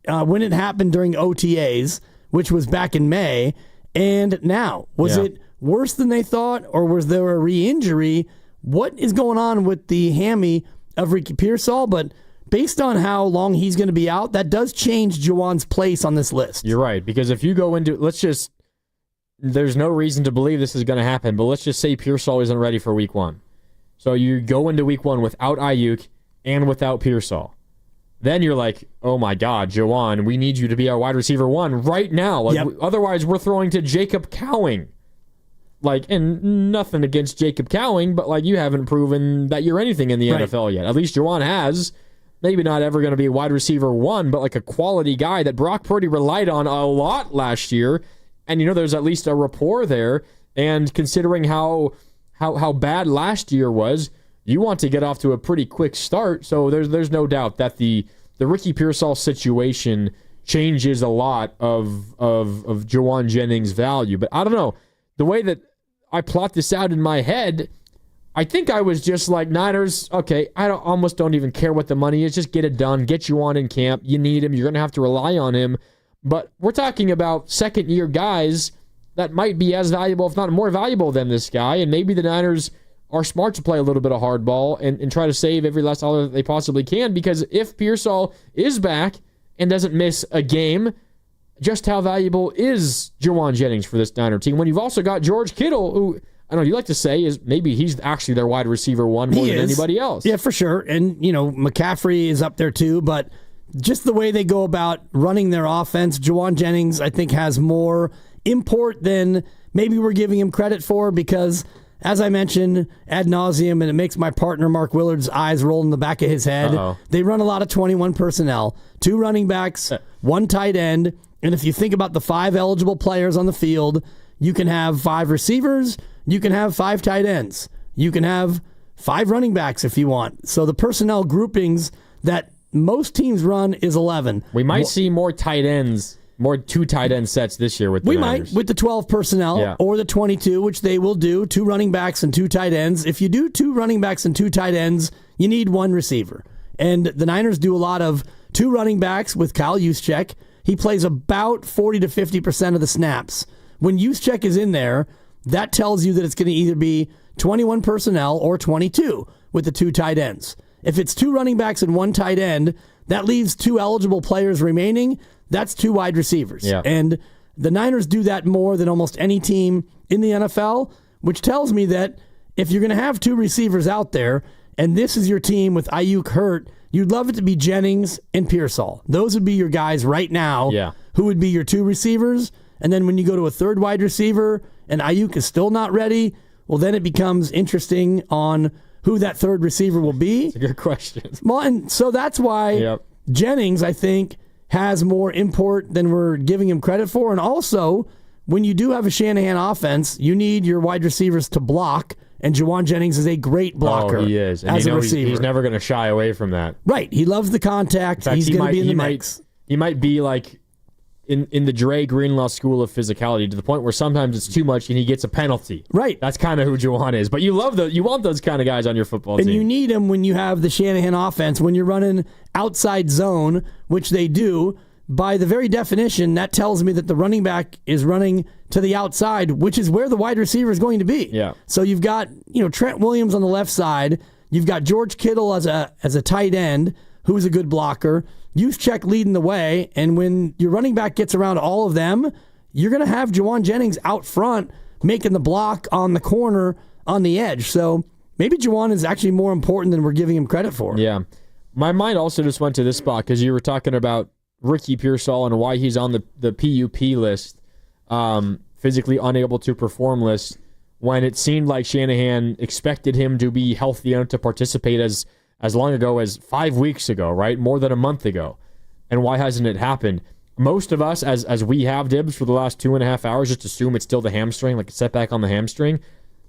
when it happened during OTAs, which was back in May, and now? Was it worse than they thought, or was there a re-injury? What is going on with the hammy of Ricky Pearsall? But based on how long he's going to be out, that does change Juwan's place on this list. You're right, because if you go into, there's no reason to believe this is going to happen, but let's just say Pearsall isn't ready for week 1. So you go into week 1 without Ayuk and without Pearsall. Then you're like, oh my God, Juwan, we need you to be our wide receiver 1 right now. Otherwise, we're throwing to Jacob Cowing. And nothing against Jacob Cowing, but you haven't proven that you're anything in the NFL yet. At least Juwan has. Maybe not ever going to be a wide receiver 1, but a quality guy that Brock Purdy relied on a lot last year. And there's at least a rapport there. And considering how bad last year was, you want to get off to a pretty quick start. So there's no doubt that the Ricky Pearsall situation changes a lot of Juwan Jennings' value. But I don't know. The way that I plot this out in my head, I think I was just like, Niners, okay, I almost don't even care what the money is. Just get it done. Get Juwan in camp. You need him. You're going to have to rely on him. But we're talking about second-year guys that might be as valuable, if not more valuable than this guy. And maybe the Niners are smart to play a little bit of hardball and try to save every last dollar that they possibly can. Because if Pearsall is back and doesn't miss a game, just how valuable is Juwan Jennings for this Niner team? When you've also got George Kittle, who I know you like to say is maybe he's actually their wide receiver 1 more than anybody else. Yeah, for sure. And, McCaffrey is up there too, but just the way they go about running their offense, Juwan Jennings, I think, has more import than maybe we're giving him credit for because, as I mentioned ad nauseum, and it makes my partner Mark Willard's eyes roll in the back of his head, they run a lot of 21 personnel, 2 running backs, 1 tight end, and if you think about the 5 eligible players on the field, you can have 5 receivers, you can have 5 tight ends, you can have 5 running backs if you want. So the personnel groupings that most teams run is 11. We might see more tight ends, more 2 tight end sets this year with the Niners. Might with the 12 personnel or the 22, which they will do, 2 running backs and 2 tight ends. If you do 2 running backs and 2 tight ends, you need 1 receiver. And the Niners do a lot of 2 running backs with Kyle Juszczyk. He plays about 40 to 50% of the snaps. When Juszczyk is in there, that tells you that it's going to either be 21 personnel or 22 with the 2 tight ends. If it's 2 running backs and 1 tight end, that leaves 2 eligible players remaining. That's 2 wide receivers. Yeah. And the Niners do that more than almost any team in the NFL, which tells me that if you're going to have 2 receivers out there, and this is your team with Ayuk hurt, you'd love it to be Jennings and Pearsall. Those would be your guys right now who would be your 2 receivers. And then when you go to a 3rd wide receiver and Ayuk is still not ready, well, then it becomes interesting on who that 3rd receiver will be. It's a good question. Well, and so that's why Jennings, I think, has more import than we're giving him credit for. And also, when you do have a Shanahan offense, you need your wide receivers to block, and Juwan Jennings is a great blocker. Oh, he is. And as a receiver. He's never going to shy away from that. Right. He loves the contact. In fact, he's going to be in the mix. He might be like in the Dre Greenlaw school of physicality to the point where sometimes it's too much and he gets a penalty. Right. That's kind of who Juwan is. But you want those kind of guys on your football team. And you need them when you have the Shanahan offense. When you're running outside zone, which they do, by the very definition, that tells me that the running back is running to the outside, which is where the wide receiver is going to be. Yeah. So you've got, Trent Williams on the left side. You've got George Kittle as a tight end, who's a good blocker. Juszczyk leading the way, and when your running back gets around all of them, you're going to have Juwan Jennings out front making the block on the corner on the edge. So maybe Juwan is actually more important than we're giving him credit for. Yeah. My mind also just went to this spot because you were talking about Ricky Pearsall and why he's on the PUP list, physically unable to perform list, when it seemed like Shanahan expected him to be healthy enough to participate as long ago as 5 weeks ago, right? More than a month ago. And why hasn't it happened? Most of us, as we have Dibs for the last 2.5 hours, just assume it's still the hamstring, like a setback on the hamstring.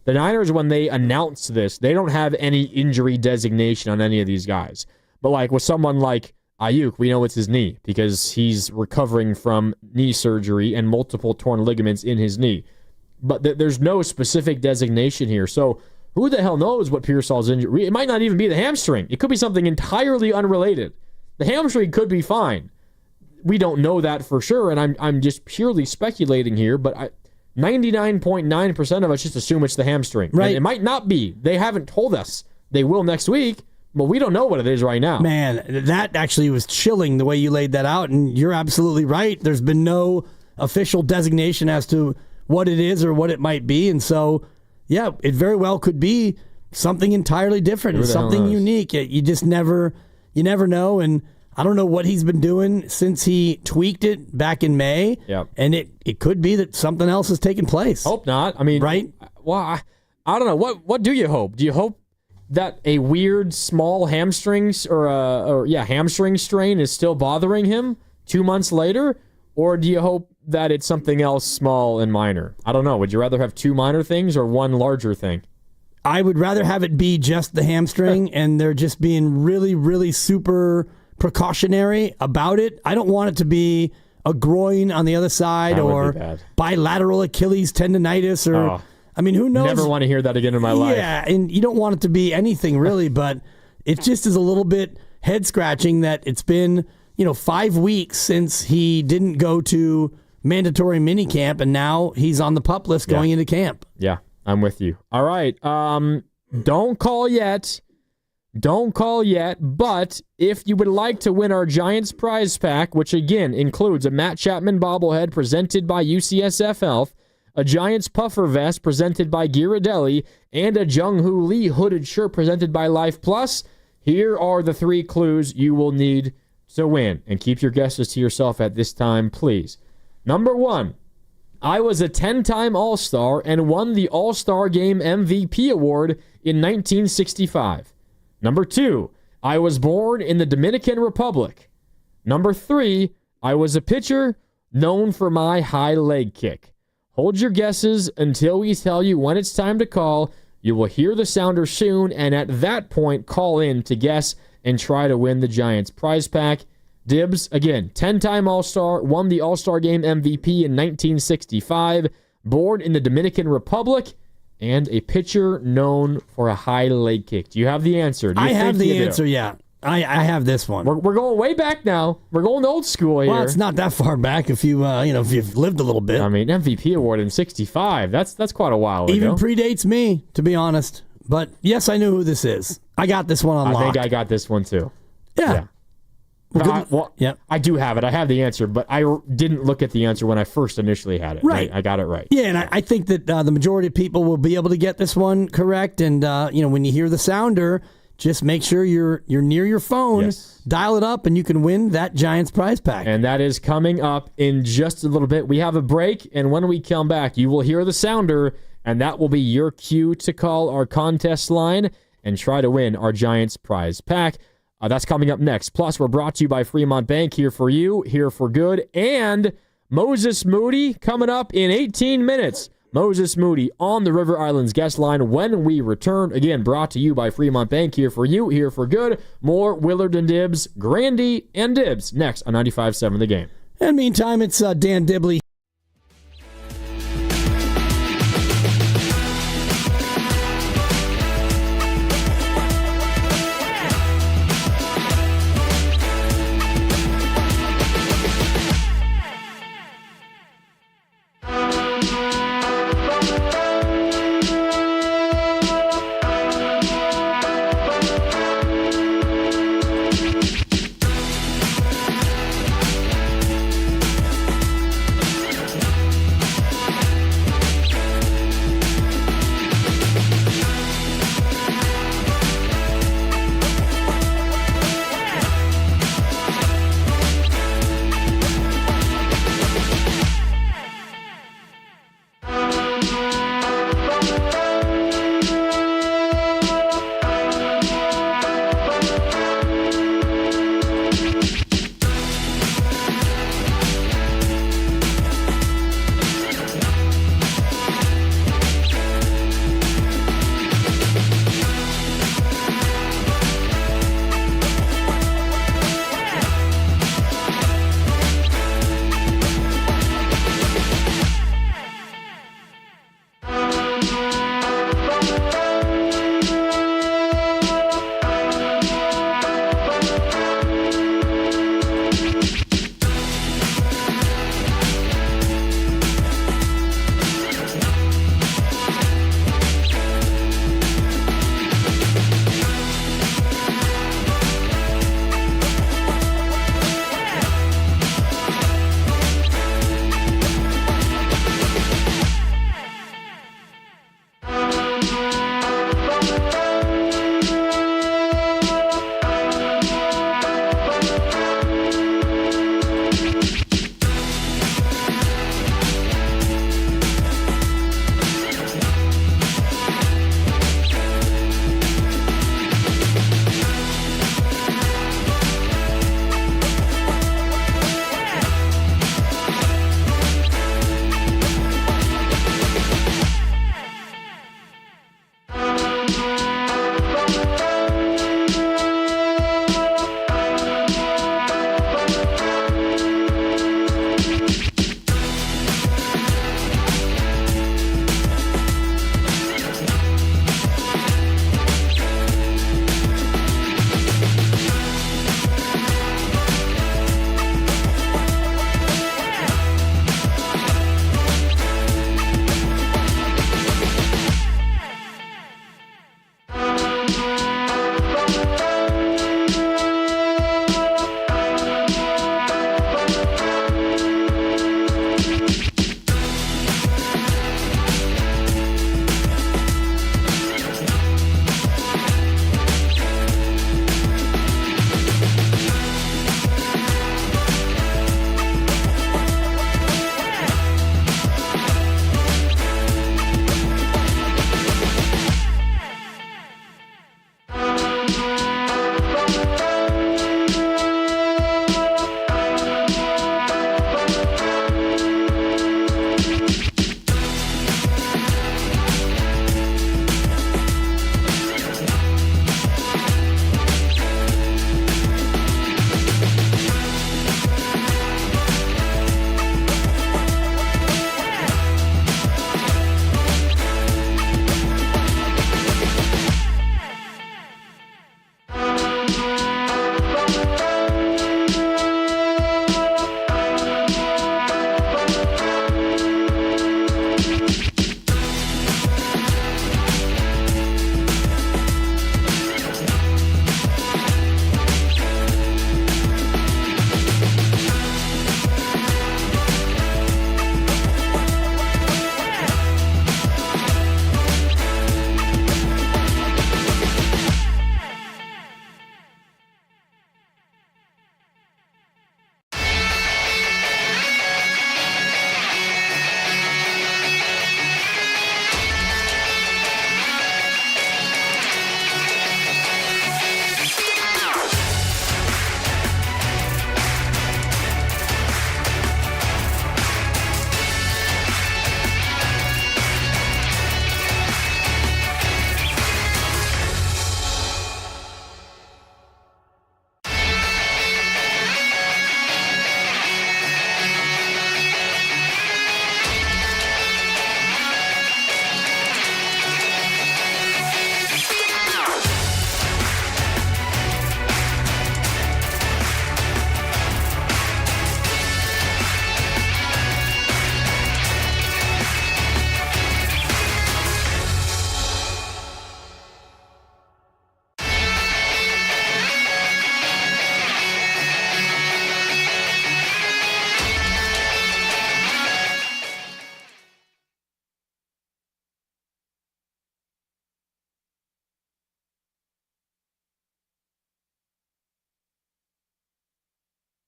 The Niners, when they announce this, they don't have any injury designation on any of these guys. But like with someone like Ayuk, we know it's his knee because he's recovering from knee surgery and multiple torn ligaments in his knee. But there's no specific designation here. So who the hell knows what Pearsall's injury? It might not even be the hamstring. It could be something entirely unrelated. The hamstring could be fine. We don't know that for sure, and I'm just purely speculating here, but 99.9% of us just assume it's the hamstring. Right. And it might not be. They haven't told us. They will next week, but we don't know what it is right now. Man, that actually was chilling the way you laid that out, and you're absolutely right. There's been no official designation as to what it is or what it might be, and so, yeah, it very well could be something entirely different, something unique. You just never know, and I don't know what he's been doing since he tweaked it back in May. Yep. And it could be that something else has taken place. Hope not. I mean, right? Well, I don't know. What do you hope? Do you hope that a weird small hamstring hamstring strain is still bothering him 2 months later? Or do you hope that it's something else small and minor? I don't know. Would you rather have two minor things or one larger thing? I would rather have it be just the hamstring and they're just being really, really super precautionary about it. I don't want it to be a groin on the other side or bilateral Achilles tendonitis or, I mean, who knows? Never want to hear that again in my life. Yeah, and you don't want it to be anything really, but it just is a little bit head scratching that it's been, 5 weeks since he didn't go to mandatory mini camp and now he's on the PUP list going into camp. Yeah, I'm with you. All right. Don't call yet. But if you would like to win our Giants prize pack, which again includes a Matt Chapman bobblehead presented by UCSF Health, a Giants puffer vest presented by Ghirardelli, and a Jung-Hoo Lee hooded shirt presented by Life Plus, here are the 3 clues you will need to win. And keep your guesses to yourself at this time, please. Number 1, I was a 10-time All-Star and won the All-Star Game MVP award in 1965. Number 2, I was born in the Dominican Republic. Number 3, I was a pitcher known for my high leg kick. Hold your guesses until we tell you when it's time to call. You will hear the sounder soon, and at that point, call in to guess and try to win the Giants prize pack. Dibs, again, 10-time All-Star, won the All-Star Game MVP in 1965, born in the Dominican Republic, and a pitcher known for a high leg kick. Do you have the answer? I have the answer, yeah. I have this one. We're going way back now. We're going old school here. Well, it's not that far back if you if you've lived a little bit. I mean, MVP award in 65. That's quite a while ago. Even predates me, to be honest. But yes, I knew who this is. I got this one on lock. I think I got this one too. Yeah. I do have it. I have the answer, but I didn't look at the answer when I first initially had it. Right. I got it right. Yeah, and I think that the majority of people will be able to get this one correct. And, when you hear the sounder, just make sure you're near your phone, dial it up, and you can win that Giants prize pack. And that is coming up in just a little bit. We have a break, and when we come back, you will hear the sounder, and that will be your cue to call our contest line and try to win our Giants prize pack. That's coming up next. Plus, we're brought to you by Fremont Bank, here for you, here for good, and Moses Moody coming up in 18 minutes. Moses Moody on the River Islands guest line when we return. Again, brought to you by Fremont Bank, here for you, here for good. More Willard and Dibs, Grandy and Dibs, next on 95.7 The Game. And meantime, it's Dan Dibley.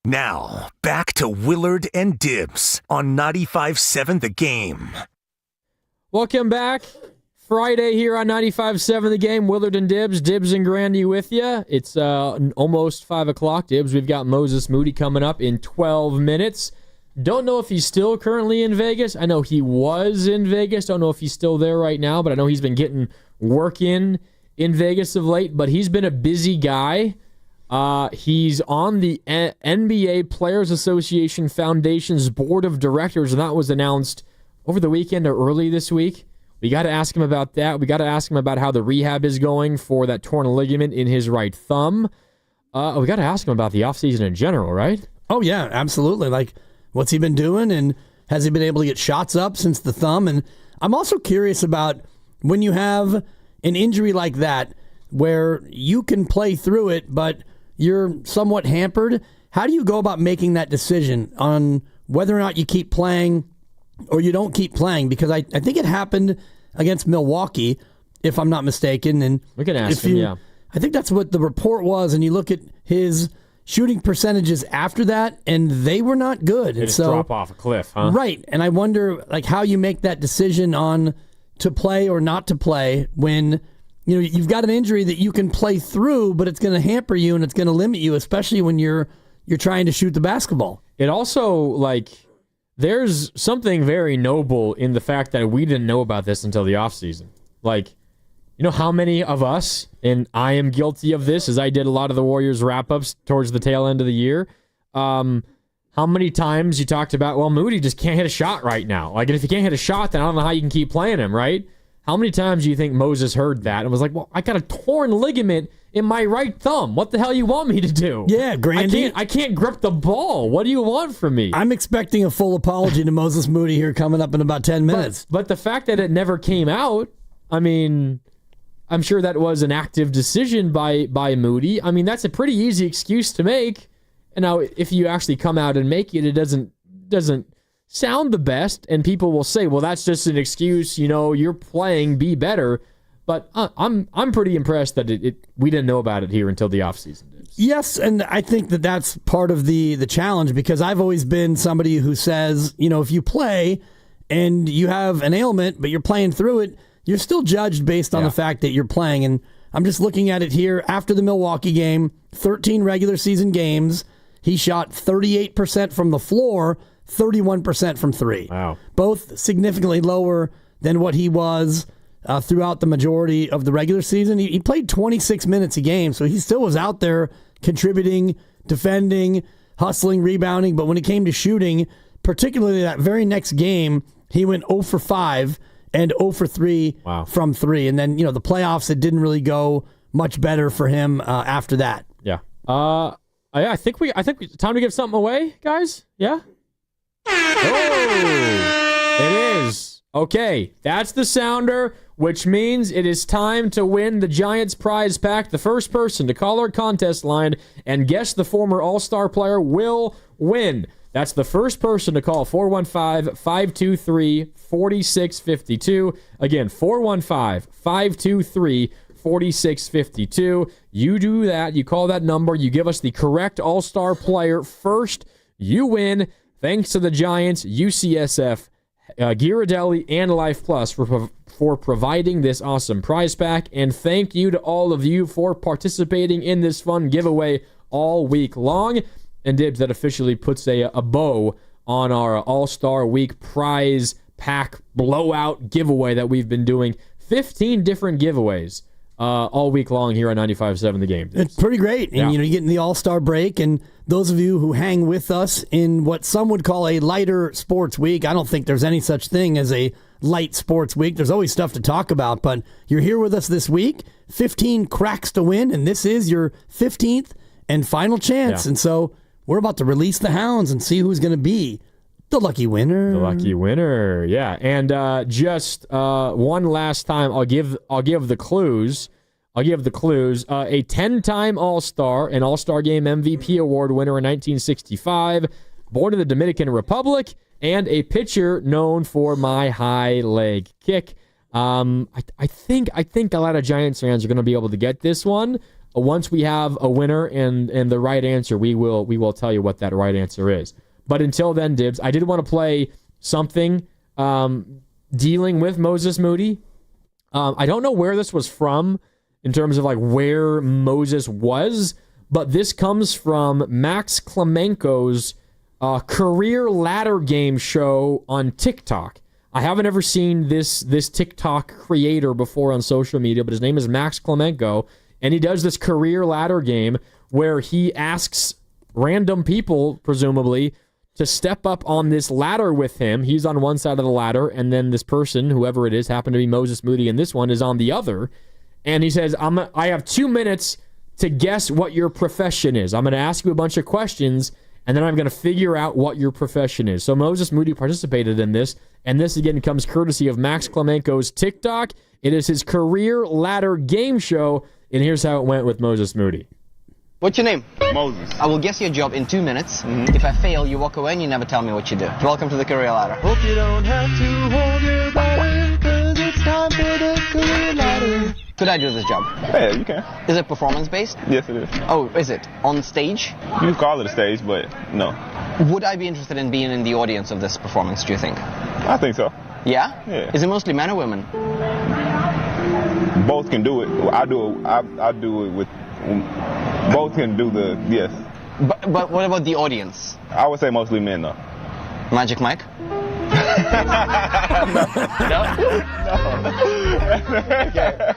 Now, back to Willard and Dibs on 95.7 The Game. Welcome back. Friday here on 95.7 The Game. Willard and Dibs. Dibs and Grandy with you. It's almost 5 o'clock. Dibs, we've got Moses Moody coming up in 12 minutes. Don't know if he's still currently in Vegas. I know he was in Vegas. Don't know if he's still there right now, but I know he's been getting work in Vegas of late, but he's been a busy guy. He's on the NBA Players Association Foundation's board of directors, and that was announced over the weekend or early this week. We got to ask him about that. We got to ask him about how the rehab is going for that torn ligament in his right thumb. We got to ask him about the offseason in general, right? Oh, yeah, absolutely. Like, what's he been doing, and has he been able to get shots up since the thumb? And I'm also curious about when you have an injury like that where you can play through it, but you're somewhat hampered. How do you go about making that decision on whether or not you keep playing or you don't keep playing? Because I think it happened against Milwaukee, if I'm not mistaken. And we can ask him, yeah. I think that's what the report was, and you look at his shooting percentages after that, and they were not good. They just drop off a cliff, huh? Right, and I wonder like how you make that decision on to play or not to play when you've got an injury that you can play through, but it's going to hamper you and it's going to limit you, especially when you're trying to shoot the basketball. It also, there's something very noble in the fact that we didn't know about this until the offseason. How many of us, and I am guilty of this, as I did a lot of the Warriors wrap-ups towards the tail end of the year, how many times you talked about, well, Moody just can't hit a shot right now. Like, if you can't hit a shot, then I don't know how you can keep playing him, right? How many times do you think Moses heard that and was like, well, I got a torn ligament in my right thumb. What the hell you want me to do? Yeah, Grandy. I can't grip the ball. What do you want from me? I'm expecting a full apology to Moses Moody here coming up in about 10 minutes. But the fact that it never came out, I mean, I'm sure that was an active decision by Moody. I mean, that's a pretty easy excuse to make. And now, if you actually come out and make it, it doesn't sound the best, and people will say, well, that's just an excuse, you're playing, be better. But I'm pretty impressed that we didn't know about it here until the offseason. Yes, and I think that that's part of the challenge, because I've always been somebody who says, if you play and you have an ailment, but you're playing through it, you're still judged based on the fact that you're playing. And I'm just looking at it here after the Milwaukee game, 13 regular season games. He shot 38% from the floor, 31% from three. Wow. Both significantly lower than what he was throughout the majority of the regular season. He played 26 minutes a game, so he still was out there contributing, defending, hustling, rebounding. But when it came to shooting, particularly that very next game, he went 0 for 5 and 0 for 3 from 3. And then, the playoffs, it didn't really go much better for him after that. Yeah. I think time to give something away, guys. Yeah? Oh, it is. Okay, that's the sounder, which means it is time to win the Giants prize pack. The first person to call our contest line and guess the former All-Star player will win. That's the first person to call 415-523-4652. Again, 415-523-4652. You do that. You call that number. You give us the correct All-Star player first. You win. Thanks to the Giants, UCSF, Ghirardelli, and Life Plus for providing this awesome prize pack. And thank you to all of you for participating in this fun giveaway all week long. And Dibs, that officially puts a bow on our All-Star Week prize pack blowout giveaway that we've been doing. 15 different giveaways all week long here on 95.7 The Game. It's pretty great. And, you get in the All-Star break, and those of you who hang with us in what some would call a lighter sports week, I don't think there's any such thing as a light sports week. There's always stuff to talk about, but you're here with us this week. 15 cracks to win, and this is your 15th and final chance. And so we're about to release the hounds and see who's going to be the lucky winner. The lucky winner, yeah. And just one last time, I'll give the clues. A 10-time All-Star, an All-Star Game MVP award winner in 1965, born in the Dominican Republic, and a pitcher known for my high leg kick. I think a lot of Giants fans are going to be able to get this one. once we have a winner and the right answer, we will tell you what that right answer is. But until then, Dibs, I did want to play something dealing with Moses Moody. I don't know where this was from in terms of like where Moses was, but this comes from Max Klemenko's career ladder game show on TikTok. I haven't ever seen this TikTok creator before on social media, but his name is Max Klemenko, and he does this career ladder game where he asks random people, presumably, to step up on this ladder with him. He's on one side of the ladder, and then this person, whoever it is, happened to be Moses Moody, and this one is on the other. And he says, I have 2 minutes to guess what your profession is. I'm going to ask you a bunch of questions, and then I'm going to figure out what your profession is. So Moses Moody participated in this, and this again comes courtesy of Max Klemenko's TikTok. It is his career ladder game show, and here's how it went with Moses Moody. What's your name? Moses. I will guess your job in 2 minutes. If I fail, you walk away and you never tell me what you do. Welcome to the career ladder. Hope you don't have to hold your body, 'cause it's time for the career ladder. Could I do this job? Yeah, you can. Is it performance-based? Yes, it is. Oh, is it? On stage? You call it a stage, but no. Would I be interested in being in the audience of this performance, do you think? I think so. Yeah? Yeah. Is it mostly men or women? Both can do it. I do it with... Both can do the... Yes. But what about the audience? I would say mostly men, though. Magic Mike?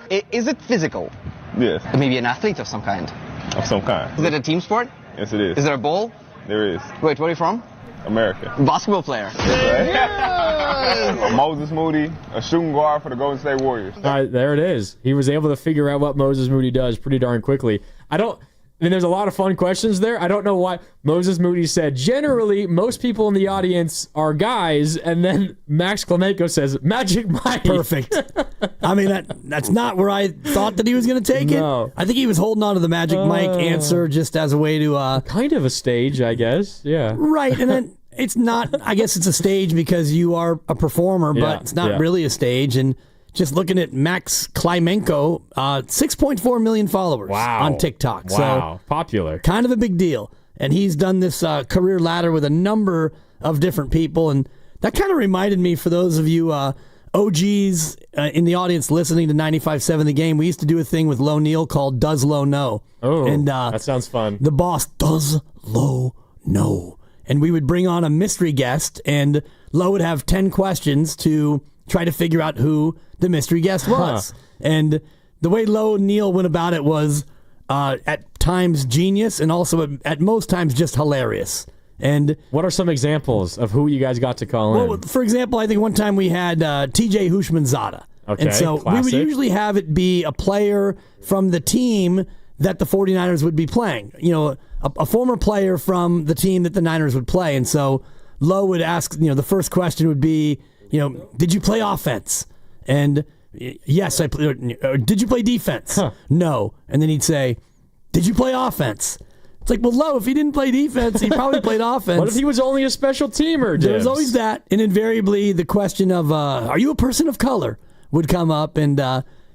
Okay. Is it physical? Yes. Maybe an athlete of some kind? Of some kind. Is it a team sport? Yes, it is. Is there a ball? There is. Wait, where are you from? America. Basketball player. Yes. Moses Moody, a shooting guard for the Golden State Warriors. All right, there it is. He was able to figure out what Moses Moody does pretty darn quickly. There's a lot of fun questions there. I don't know why Moses Moody said, generally, most people in the audience are guys, and then Max Klemenko says, Magic Mike. Perfect. I mean, that's not where I thought that he was going to take it. I think he was holding on to the Magic Mike answer just as a way to... kind of a stage, I guess. Yeah. Right, and then it's not... I guess it's a stage because you are a performer, but it's not really a stage, and... Just looking at Max Klemenko, 6.4 million followers on TikTok. Wow, so popular. Kind of a big deal. And he's done this career ladder with a number of different people. And that kind of reminded me, for those of you OGs in the audience listening to 95.7 The Game, we used to do a thing with Lo Neal called Does Lo Know? Oh, and, that sounds fun. The boss, does Lo know? And we would bring on a mystery guest, and Lo would have 10 questions to try to figure out who the mystery guest was. And the way Lo Neal went about it was at times genius and also at most times just hilarious. And what are some examples of who you guys got to call in? Well, for example, I think one time we had TJ Hushmanzada. Okay, and so classic. we would usually have it be a player from the team that the 49ers would be playing. You know, a former player from the team that the Niners would play. And so Lo would ask, the first question would be, did you play offense? And yes, I played. Did you play defense? No. And then he'd say, did you play offense? It's like, well, Lo, if he didn't play defense, he probably played offense. What if he was only a special teamer, Dibs? There's always that. And invariably, the question of, are you a person of color, would come up. And,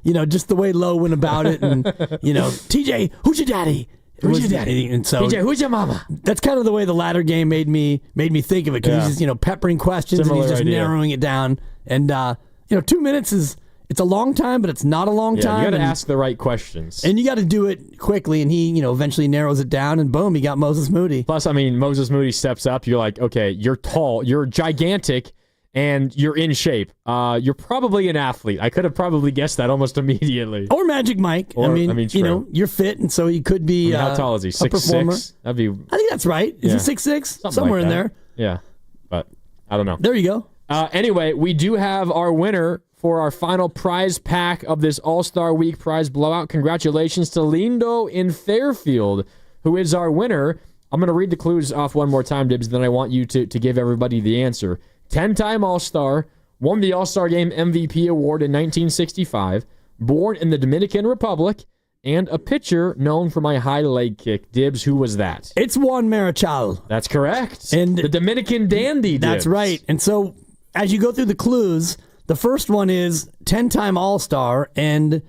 just the way Lo went about it. And, TJ, who's your daddy? Who's your daddy? And so, TJ, who's your mama? That's kind of the way the latter game made me think of it, because he's just peppering questions. Similar and he's just idea. narrowing it down. And 2 minutes it's a long time, but it's not a long time. You got to ask the right questions, and you got to do it quickly. And he eventually narrows it down, and boom, he got Moses Moody. Plus, Moses Moody steps up. You're like, okay, you're tall, you're gigantic, and you're in shape. You're probably an athlete. I could have probably guessed that almost immediately. Or Magic Mike. True. You're fit, and so he could be. How tall is he? 6'6"? That'd be. I think that's right. Is he 6'6"? Somewhere in there. Yeah, but I don't know. There you go. Anyway, we do have our winner for our final prize pack of this All-Star Week prize blowout. Congratulations to Lindo in Fairfield, who is our winner. I'm going to read the clues off one more time, Dibs, then I want you to give everybody the answer. 10-time All-Star, won the All-Star Game MVP award in 1965, born in the Dominican Republic, and a pitcher known for my high leg kick. Dibs, who was that? It's Juan Marichal. That's correct. And the Dominican dandy, Dibs. That's right. And so as you go through the clues, the first one is 10-time All-Star, and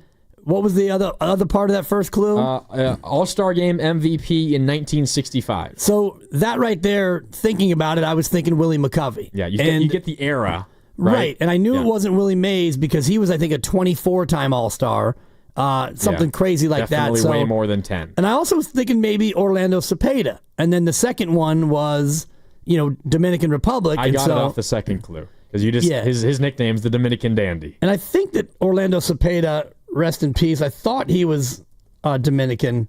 what was the other part of that first clue? All-Star Game MVP in 1965. So that right there, thinking about it, I was thinking Willie McCovey. Yeah, you get the era. Right. And I knew it wasn't Willie Mays because he was, I think, a 24-time All-Star. Something crazy like definitely that. So, way more than 10. And I also was thinking maybe Orlando Cepeda. And then the second one was, Dominican Republic. I got it off the second clue. Because his nickname's the Dominican Dandy. And I think that Orlando Cepeda, rest in peace, I thought he was Dominican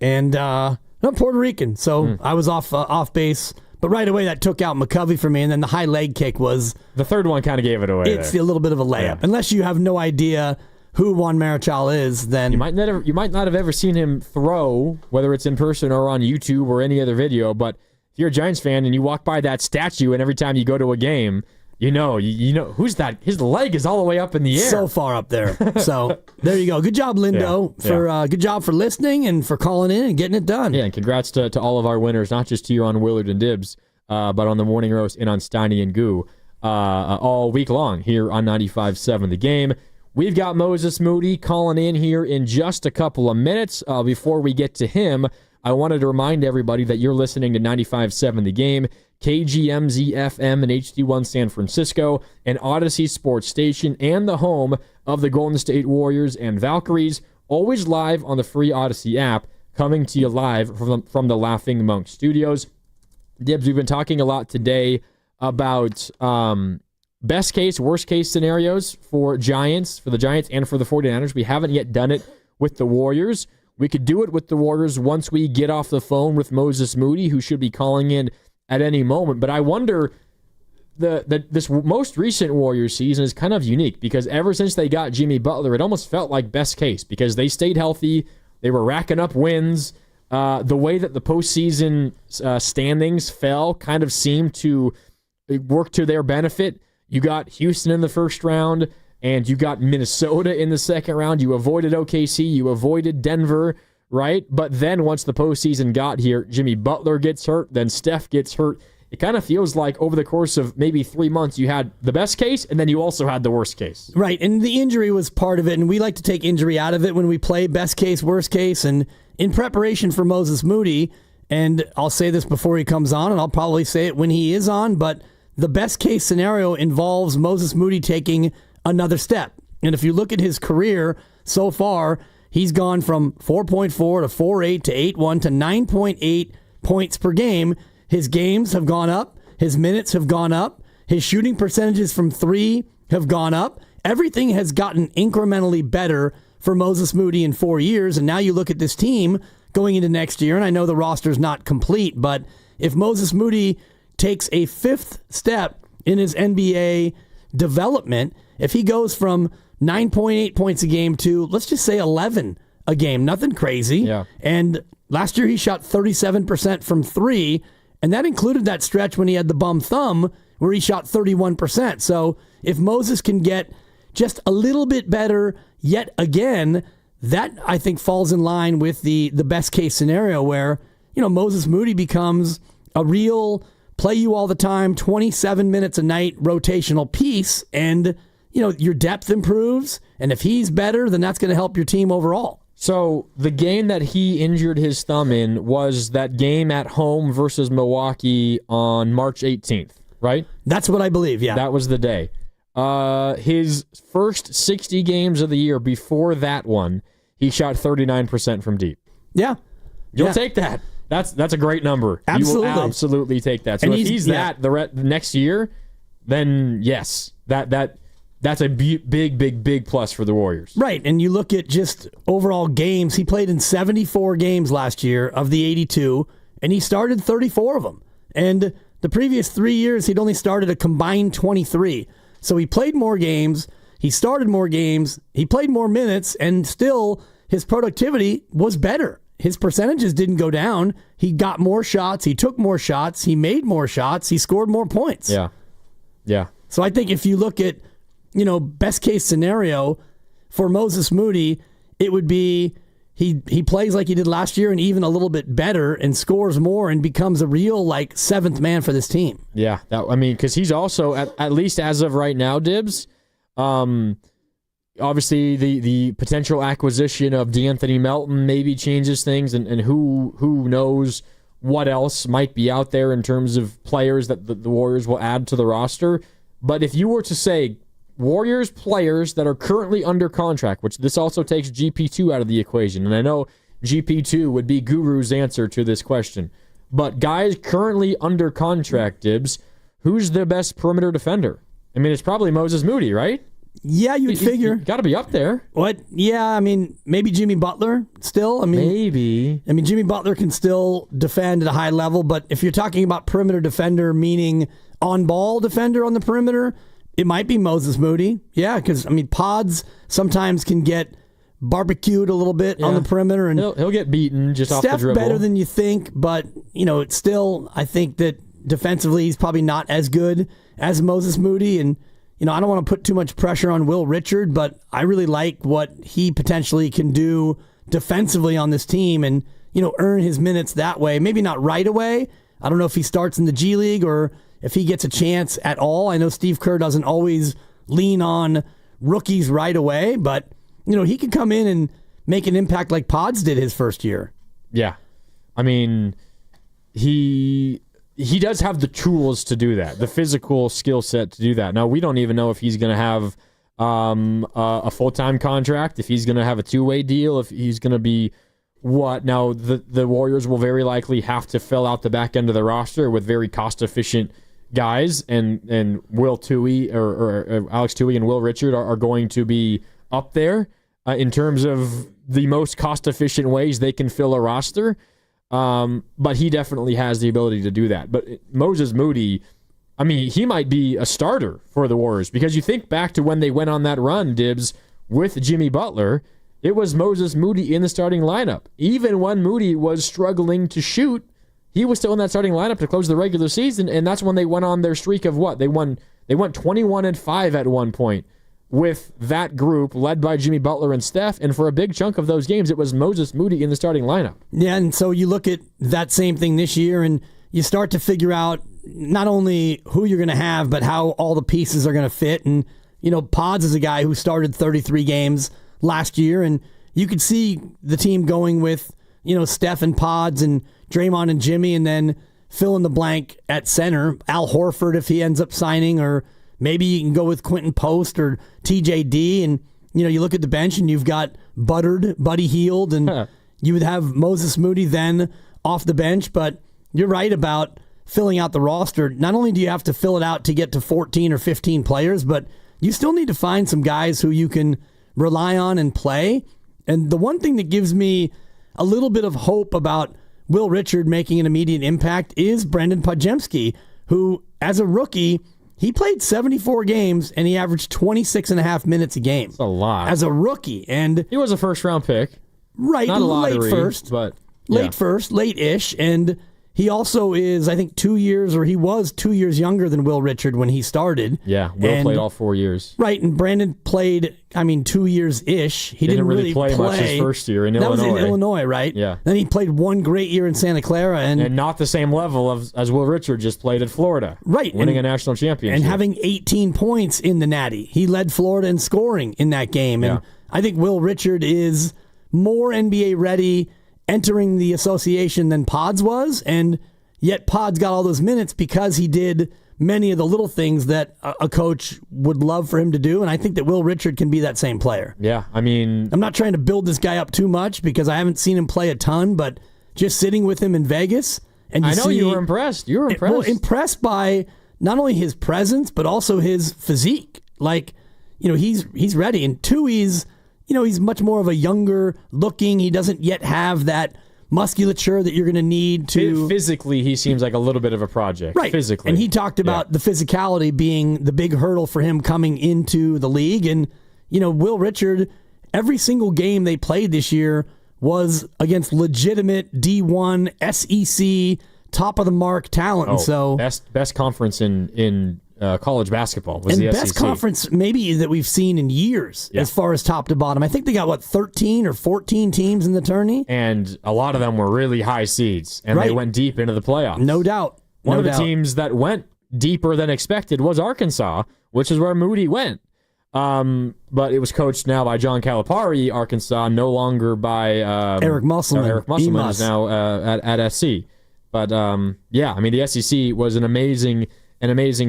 and not Puerto Rican. So I was off base. But right away, that took out McCovey for me. And then the high leg kick was... The third one kind of gave it away. It's a little bit of a layup. Yeah. Unless you have no idea who Juan Marichal is, then... You might not have ever seen him throw, whether it's in person or on YouTube or any other video. But if you're a Giants fan and you walk by that statue and every time you go to a game... You know who's that? His leg is all the way up in the air. So far up there. So there you go. Good job, Lindo. Good job for listening and for calling in and getting it done. Yeah, and congrats to all of our winners, not just to you on Willard and Dibs, but on the Morning Roast and on Steiny and Goo all week long here on 95.7 The Game. We've got Moses Moody calling in here in just a couple of minutes. Before we get to him, I wanted to remind everybody that you're listening to 95.7 The Game, KGMZ FM and HD1 San Francisco, an Odyssey Sports Station, and the home of the Golden State Warriors and Valkyries, always live on the free Odyssey app, coming to you live from the Laughing Monk Studios. Dibs, we've been talking a lot today about best case, worst case scenarios for the Giants and for the 49ers. We haven't yet done it with the Warriors. We could do it with the Warriors once we get off the phone with Moses Moody, who should be calling in at any moment. But I wonder, this most recent Warriors season is kind of unique because ever since they got Jimmy Butler, it almost felt like best case because they stayed healthy. They were racking up wins. The way that the postseason standings fell kind of seemed to work to their benefit. You got Houston in the first round, and you got Minnesota in the second round. You avoided OKC. You avoided Denver. Right? But then once the postseason got here, Jimmy Butler gets hurt, then Steph gets hurt. It kind of feels like over the course of maybe 3 months, you had the best case, and then you also had the worst case. Right, and the injury was part of it, and we like to take injury out of it when we play best case, worst case, and in preparation for Moses Moody, and I'll say this before he comes on, and I'll probably say it when he is on, but the best case scenario involves Moses Moody taking another step. And if you look at his career so far, he's gone from 4.4 to 4.8 to 8.1 to 9.8 points per game. His games have gone up. His minutes have gone up. His shooting percentages from three have gone up. Everything has gotten incrementally better for Moses Moody in 4 years. And now you look at this team going into next year, and I know the roster's not complete, but if Moses Moody takes a fifth step in his NBA development, if he goes from 9.8 points a game to, let's just say, 11 a game. Nothing crazy. Yeah. And last year he shot 37% from three, and that included that stretch when he had the bum thumb where he shot 31%. So if Moses can get just a little bit better yet again, that, I think, falls in line with the best case scenario where, Moses Moody becomes a real play you all the time, 27 minutes a night rotational piece, and your depth improves, and if he's better, then that's going to help your team overall. So the game that he injured his thumb in was that game at home versus Milwaukee on March 18th, right? That's what I believe, yeah. That was the day. His first 60 games of the year before that one, he shot 39% from deep. Yeah. You'll take that. That's a great number. Absolutely. You will absolutely take that. So if he's that the next year, then yes, that's a big plus for the Warriors. Right, and you look at just overall games. He played in 74 games last year of the 82, and he started 34 of them. And the previous 3 years, he'd only started a combined 23. So he played more games, he started more games, he played more minutes, and still his productivity was better. His percentages didn't go down. He got more shots, he took more shots, he made more shots, he scored more points. Yeah. So I think if you look at best case scenario for Moses Moody, it would be he plays like he did last year and even a little bit better and scores more and becomes a real seventh man for this team. Yeah, because he's also at least as of right now, Dibs. Obviously, the potential acquisition of D'Anthony Melton maybe changes things, and who knows what else might be out there in terms of players that the Warriors will add to the roster. But if you were to say Warriors players that are currently under contract, which this also takes GP2 out of the equation, and I know GP2 would be Guru's answer to this question, but guys currently under contract, Dibs, who's the best perimeter defender? I mean, it's probably Moses Moody, right? Yeah, you'd figure. Got to be up there. What? Yeah, I mean, maybe Jimmy Butler still. Maybe. I mean, Jimmy Butler can still defend at a high level, but if you're talking about perimeter defender, meaning on-ball defender on the perimeter, it might be Moses Moody. Yeah, because, I mean, Pods sometimes can get barbecued a little bit on the perimeter. And he'll get beaten just off the dribble. Steph better than you think, but, it's still, I think that defensively he's probably not as good as Moses Moody. And, I don't want to put too much pressure on Will Richard, but I really like what he potentially can do defensively on this team and, earn his minutes that way. Maybe not right away. I don't know if he starts in the G League or if he gets a chance at all. I know Steve Kerr doesn't always lean on rookies right away, but, he could come in and make an impact like Pods did his first year. Yeah. I mean, he does have the tools to do that, the physical skill set to do that. Now, we don't even know if he's going to have a full-time contract, if he's going to have a two-way deal, if he's going to be what. Now, the Warriors will very likely have to fill out the back end of the roster with very cost-efficient guys, and Will Toohey or Alex Toohey and Will Richard are going to be up there in terms of the most cost-efficient ways they can fill a roster. But he definitely has the ability to do that. But Moses Moody, I mean, he might be a starter for the Warriors, because you think back to when they went on that run, Dibs, with Jimmy Butler, it was Moses Moody in the starting lineup. Even when Moody was struggling to shoot, he was still in that starting lineup to close the regular season, and that's when they went on their streak of what? They went 21-5 at one point with that group led by Jimmy Butler and Steph, and for a big chunk of those games, it was Moses Moody in the starting lineup. Yeah, and so you look at that same thing this year, and you start to figure out not only who you're going to have, but how all the pieces are going to fit. And, Pods is a guy who started 33 games last year, and you could see the team going with, Steph and Pods and Draymond and Jimmy, and then fill in the blank at center. Al Horford, if he ends up signing, or maybe you can go with Quentin Post or TJD, and you look at the bench and you've got Buddy Hield, and you would have Moses Moody then off the bench. But you're right about filling out the roster. Not only do you have to fill it out to get to 14 or 15 players, but you still need to find some guys who you can rely on and play. And the one thing that gives me a little bit of hope about Will Richard making an immediate impact is Brendan Podziemski, who, as a rookie, he played 74 games, and he averaged 26.5 minutes a game. That's a lot. As a rookie. And he was a first-round pick. Right, not a lottery, late first. But late first, late-ish. And he also is, I think, 2 years, or he was 2 years younger than Will Richard when he started. Yeah, Will played all 4 years. Right, and Brandon played, 2 years-ish. He didn't really play much his first year in Illinois. Illinois. That was in Illinois, right? Yeah. Then he played one great year in Santa Clara. And not the same level as Will Richard just played at Florida. Right. Winning a national championship. And having 18 points in the Natty. He led Florida in scoring in that game. And I think Will Richard is more NBA ready entering the association than Pods was, and yet Pods got all those minutes because he did many of the little things that a coach would love for him to do, and I think that Will Richard can be that same player. Yeah, I'm not trying to build this guy up too much because I haven't seen him play a ton, but just sitting with him in Vegas, and you were impressed. You were impressed. Well, impressed by not only his presence, but also his physique. He's ready, and Toohey's, he's much more of a younger looking. He doesn't yet have that musculature that you're going to need to... Physically, he seems like a little bit of a project. Right. Physically. And he talked about the physicality being the big hurdle for him coming into the league. And, Will Richard, every single game they played this year was against legitimate D1, SEC, top-of-the-mark talent. Best conference in college basketball was the SEC. Best conference maybe that we've seen in years as far as top to bottom. I think they got, 13 or 14 teams in the tourney? And a lot of them were really high seeds, and they went deep into the playoffs. No doubt. One of the teams that went deeper than expected was Arkansas, which is where Moody went. But it was coached now by John Calipari, Arkansas, no longer by Eric Musselman. Eric Musselman is now at SC. But yeah, I mean the SEC was an amazing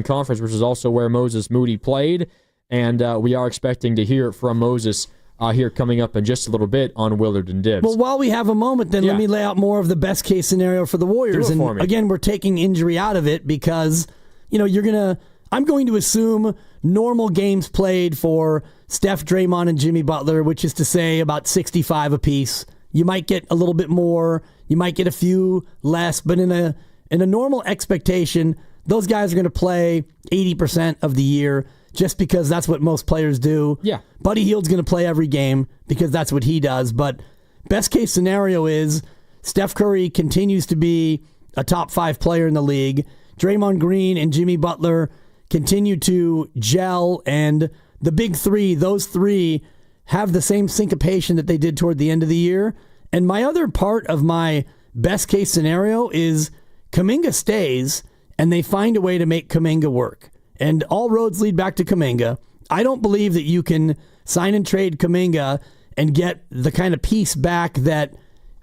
conference, which is also where Moses Moody played, and we are expecting to hear from Moses here coming up in just a little bit on Willard and Dibs. Well, while we have a moment, then let me lay out more of the best case scenario for the Warriors. Do it for me. Again, we're taking injury out of it because I'm going to assume normal games played for Steph, Draymond, and Jimmy Butler, which is to say about 65 apiece. You might get a little bit more, you might get a few less, but in a normal expectation, those guys are going to play 80% of the year just because that's what most players do. Yeah. Buddy Hield's going to play every game because that's what he does. But best case scenario is Steph Curry continues to be a top 5 player in the league. Draymond Green and Jimmy Butler continue to gel, and the big three, those three, have the same syncopation that they did toward the end of the year. And my other part of my best case scenario is Kuminga stays, and they find a way to make Kuminga work. And all roads lead back to Kuminga. I don't believe that you can sign and trade Kuminga and get the kind of piece back that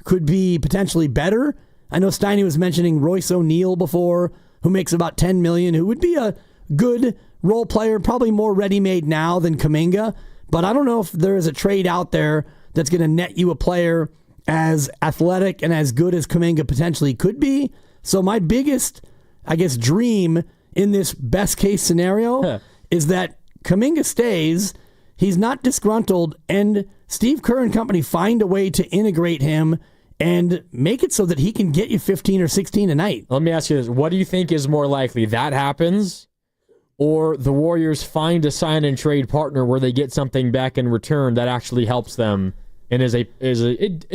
could be potentially better. I know Steiny was mentioning Royce O'Neal before, who makes about $10 million, who would be a good role player, probably more ready-made now than Kuminga. But I don't know if there is a trade out there that's going to net you a player as athletic and as good as Kuminga potentially could be. So my biggest, I guess, dream in this best-case scenario is that Kuminga stays, he's not disgruntled, and Steve Kerr and company find a way to integrate him and make it so that he can get you 15 or 16 a night. Let me ask you this. What do you think is more likely? That happens, or the Warriors find a sign-and-trade partner where they get something back in return that actually helps them and is a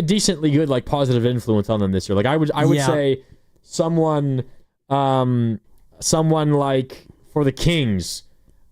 decently good, like, positive influence on them this year? Like, I would say someone like, for the Kings,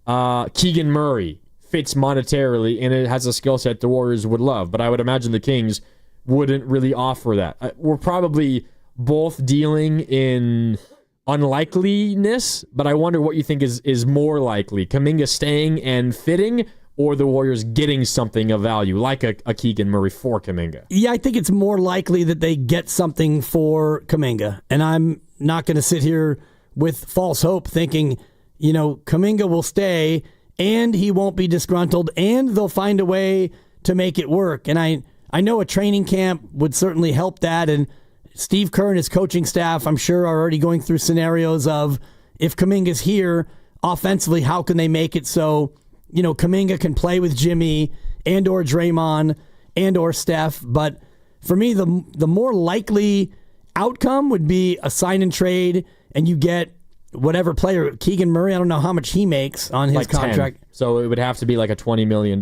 Keegan Murray fits monetarily and it has a skill set the Warriors would love. But I would imagine the Kings wouldn't really offer that. We're probably both dealing in unlikeliness, but I wonder what you think is more likely. Kuminga staying and fitting, or the Warriors getting something of value, like a Keegan Murray for Kuminga? Yeah, I think it's more likely that they get something for Kuminga. And I'm not going to sit here with false hope thinking, Kuminga will stay and he won't be disgruntled and they'll find a way to make it work. And I know a training camp would certainly help that. And Steve Kerr and his coaching staff, I'm sure, are already going through scenarios of if Kuminga's here offensively, how can they make it so, Kuminga can play with Jimmy and or Draymond and or Steph. But for me, the more likely outcome would be a sign and trade and you get whatever player, Keegan Murray, I don't know how much he makes on his contract. 10. So it would have to be like a $20 million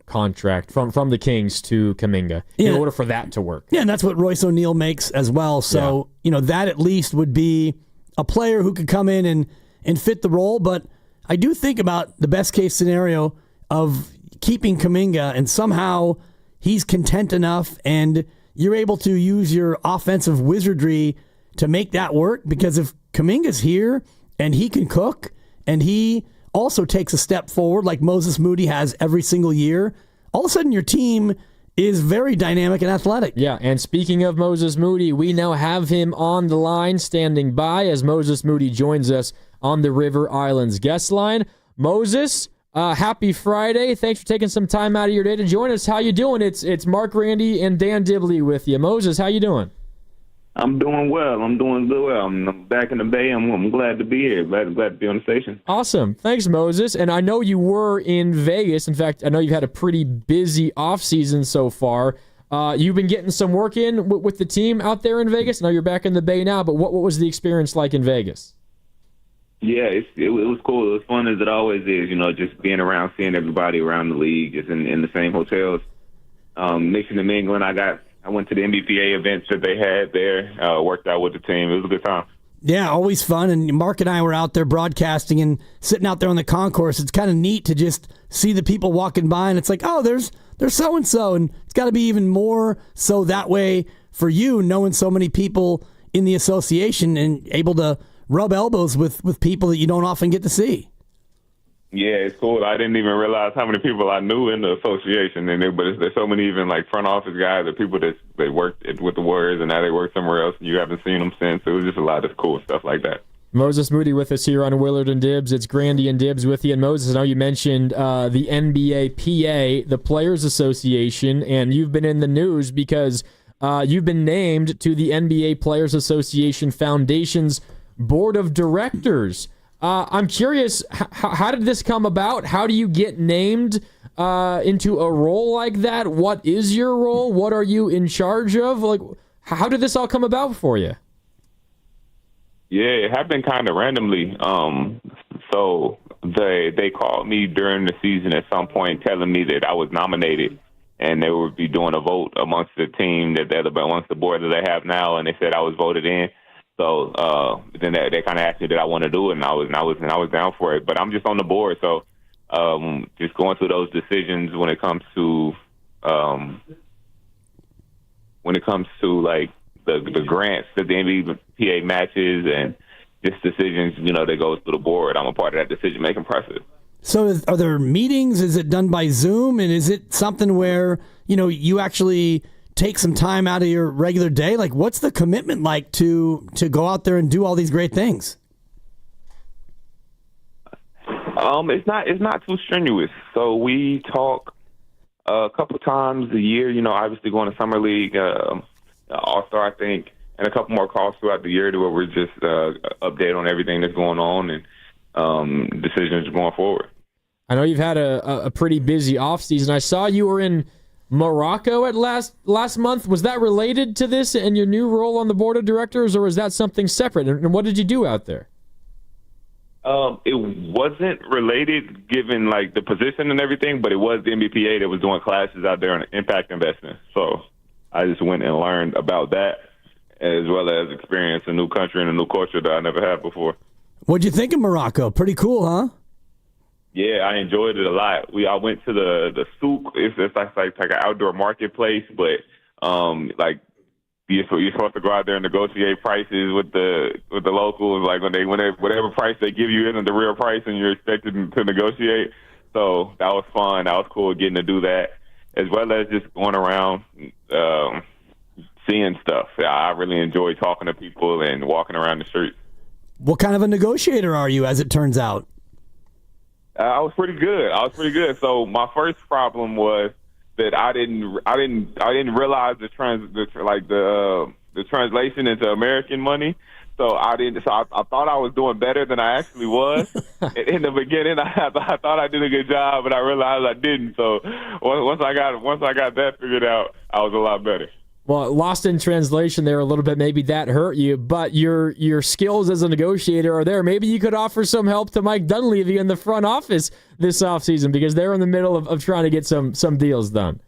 contract from the Kings to Kuminga in order for that to work. Yeah, and that's what Royce O'Neal makes as well. So, that at least would be a player who could come in and fit the role. But I do think about the best case scenario of keeping Kuminga and somehow he's content enough and you're able to use your offensive wizardry to make that work, because if Kuminga's here and he can cook and he also takes a step forward like Moses Moody has every single year, all of a sudden your team is very dynamic and athletic. Yeah, and speaking of Moses Moody, we now have him on the line standing by as Moses Moody joins us on the River Islands guest line. Moses, happy Friday. Thanks for taking some time out of your day to join us. How you doing? It's Mark Randy and Dan Dibley with you. Moses, how you doing? I'm doing well. I'm doing good well. I'm back in the Bay. I'm glad to be here. Glad to be on the station. Awesome. Thanks, Moses. And I know you were in Vegas. In fact, I know you've had a pretty busy offseason so far. You've been getting some work in with the team out there in Vegas. I know you're back in the Bay now, but what was the experience like in Vegas? Yeah, it was cool. It was fun as it always is, just being around, seeing everybody around the league, just in the same hotels. Mixing and mingling. I went to the NBPA events that they had there, worked out with the team. It was a good time. Yeah, always fun. And Mark and I were out there broadcasting and sitting out there on the concourse. It's kind of neat to just see the people walking by, and it's like, oh, there's so-and-so. And it's got to be even more so that way for you, knowing so many people in the association and able to rub elbows with people that you don't often get to see. Yeah, it's cool. I didn't even realize how many people I knew in the association, but there's so many even like front office guys or people that they worked with the Warriors and now they work somewhere else and you haven't seen them since. It was just a lot of cool stuff like that. Moses Moody with us here on Willard and Dibs. It's Grandy and Dibs with you. And Moses, I know you mentioned the NBA PA, the Players Association, and you've been in the news because you've been named to the NBA Players Association Foundation's Board of Directors. I'm curious, how did this come about? How do you get named into a role like that? What is your role? What are you in charge of? Like, how did this all come about for you? Yeah, it happened kind of randomly. So they called me during the season at some point telling me that I was nominated and they would be doing a vote amongst the team amongst the board that they have now, and they said I was voted in. So then they kind of asked me that I want to do it, and I was down for it. But I'm just on the board, so just going through those decisions when it comes to like the grants that the NBPA matches and just decisions, that goes through the board. I'm a part of that decision making process. So are there meetings? Is it done by Zoom? And is it something where, you actually take some time out of your regular day? Like, what's the commitment like to go out there and do all these great things? It's not too strenuous. So we talk a couple times a year, obviously going to Summer League, All-Star, I think, and a couple more calls throughout the year to where we're just update on everything that's going on and decisions going forward. I know you've had a pretty busy offseason. I saw you were in Morocco at last month. Was that related to this and your new role on the board of directors, or was that something separate? And what did you do out there? It wasn't related given like the position and everything, but it was the NBPA that was doing classes out there on impact investing. So I just went and learned about that as well as experience a new country and a new culture that I never had before. What'd you think of Morocco? Pretty cool, huh? Yeah, I enjoyed it a lot. I went to the souk. It's like an outdoor marketplace, but like you're supposed to go out there and negotiate prices with the locals. Like when whatever price they give you isn't the real price, and you're expected to negotiate. So that was fun. That was cool getting to do that, as well as just going around seeing stuff. I really enjoy talking to people and walking around the streets. What kind of a negotiator are you, as it turns out? I was pretty good. So my first problem was that I didn't realize the translation into American money. So I thought I was doing better than I actually was. In the beginning, I thought I did a good job, but I realized I didn't. So once I got that figured out, I was a lot better. Well, lost in translation there a little bit. Maybe that hurt you, but your skills as a negotiator are there. Maybe you could offer some help to Mike Dunleavy in the front office this offseason because they're in the middle of trying to get some deals done.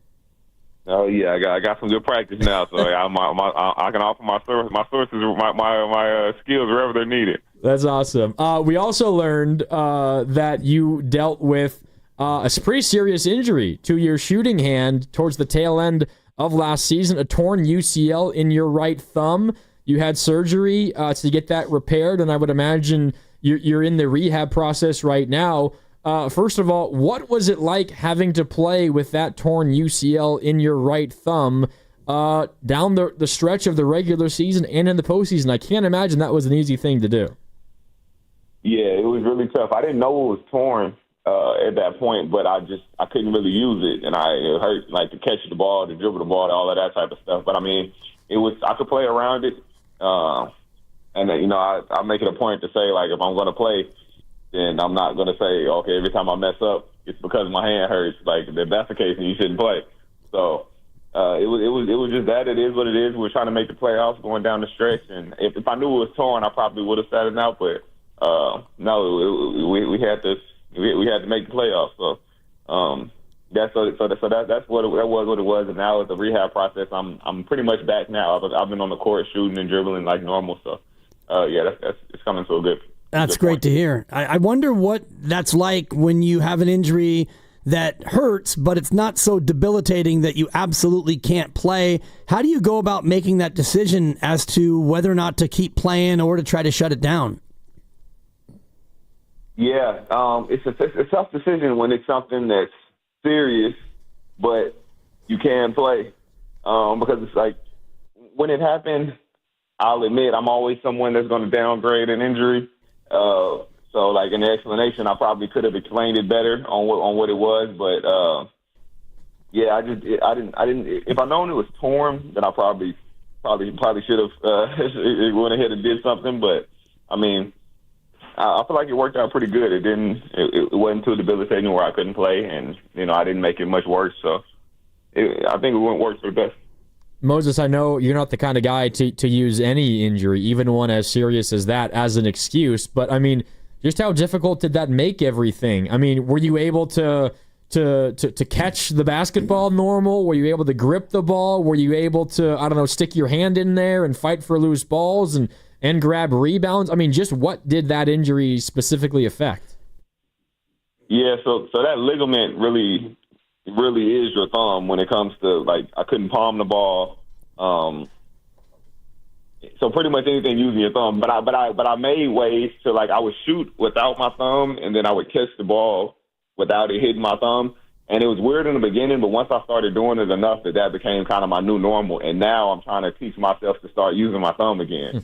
Oh yeah, I got some good practice now, so I can offer my sources, my skills wherever they're needed. That's awesome. We also learned that you dealt with a pretty serious injury to your shooting hand towards the tail end of last season, a torn UCL in your right thumb. You had surgery to get that repaired, and I would imagine you're in the rehab process right now. First of all, what was it like having to play with that torn UCL in your right thumb down the stretch of the regular season and in the postseason? I can't imagine that was an easy thing to do. Yeah, it was really tough. I didn't know it was torn at that point, but I couldn't really use it, and it hurt like to catch the ball, to dribble the ball, all of that type of stuff. But I mean, I could play around it, and I make it a point to say like if I'm going to play, then I'm not going to say okay every time I mess up it's because my hand hurts. Like if that's the case, then you shouldn't play. So it was just that. It is what it is. We're trying to make the playoffs going down the stretch, and if I knew it was torn, I probably would have sat it out. But no, we had to. We had to make the playoffs, so that's what it was. And now with the rehab process, I'm pretty much back now. I've been on the court shooting and dribbling like normal. So it's coming to a good. That's great to hear. I wonder what that's like when you have an injury that hurts, but it's not so debilitating that you absolutely can't play. How do you go about making that decision as to whether or not to keep playing or to try to shut it down? Yeah, it's a tough decision when it's something that's serious, but you can play because it's like when it happened. I'll admit I'm always someone that's going to downgrade an injury. So, like in the explanation, I probably could have explained it better on what it was, but yeah, I didn't. If I'd known it was torn, then I probably should have went ahead and did something. But I mean, I feel like it worked out pretty good. It wasn't too debilitating where I couldn't play, and I didn't make it much worse. So I think it went work for the best. Moses, I know you're not the kind of guy to use any injury, even one as serious as that, as an excuse. But I mean, just how difficult did that make everything? I mean, were you able to catch the basketball normal? Were you able to grip the ball? Were you able to, stick your hand in there and fight for loose balls and grab rebounds? I mean, just what did that injury specifically affect? Yeah, so that ligament really is your thumb when it comes to, like, I couldn't palm the ball. So pretty much anything using your thumb. But I made ways to, like, I would shoot without my thumb, and then I would catch the ball without it hitting my thumb. And it was weird in the beginning, but once I started doing it enough that became kind of my new normal. And now I'm trying to teach myself to start using my thumb again.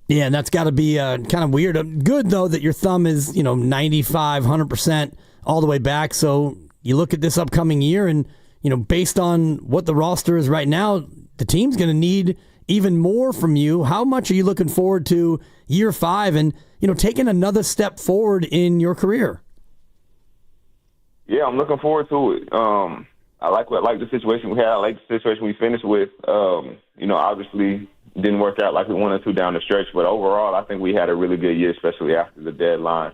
Yeah, and that's got to be kind of weird. Good, though, that your thumb is, 95, 100% all the way back. So you look at this upcoming year and, based on what the roster is right now, the team's going to need even more from you. How much are you looking forward to year 5 and, taking another step forward in your career? Yeah, I'm looking forward to it. I like the situation we had. I like the situation we finished with. Obviously didn't work out like we wanted to down the stretch, but overall, I think we had a really good year, especially after the deadline.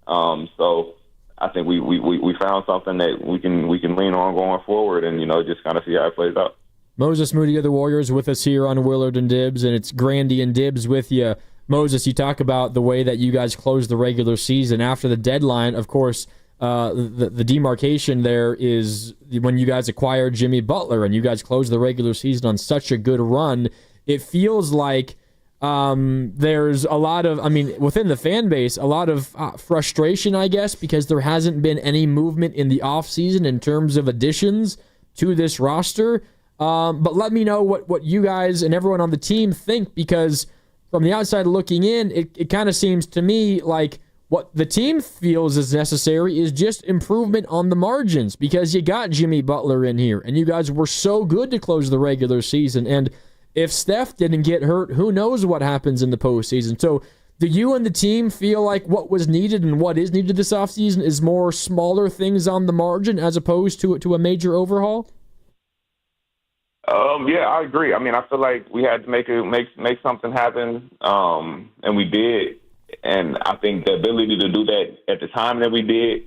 So I think we found something that we can lean on going forward, and just kind of see how it plays out. Moses Moody of the Warriors with us here on Willard and Dibs, and it's Grandy and Dibs with you. Moses, you talk about the way that you guys closed the regular season after the deadline. Of course, the demarcation there is when you guys acquired Jimmy Butler and you guys closed the regular season on such a good run. It feels like there's a lot of, within the fan base, a lot of frustration, I guess, because there hasn't been any movement in the offseason in terms of additions to this roster. But let me know what you guys and everyone on the team think, because from the outside looking in, it kind of seems to me like what the team feels is necessary is just improvement on the margins, because you got Jimmy Butler in here, and you guys were so good to close the regular season. And if Steph didn't get hurt, who knows what happens in the postseason. So do you and the team feel like what was needed and what is needed this offseason is more smaller things on the margin as opposed to a major overhaul? Yeah, I agree. I feel like we had to make something happen, and we did. And I think the ability to do that at the time that we did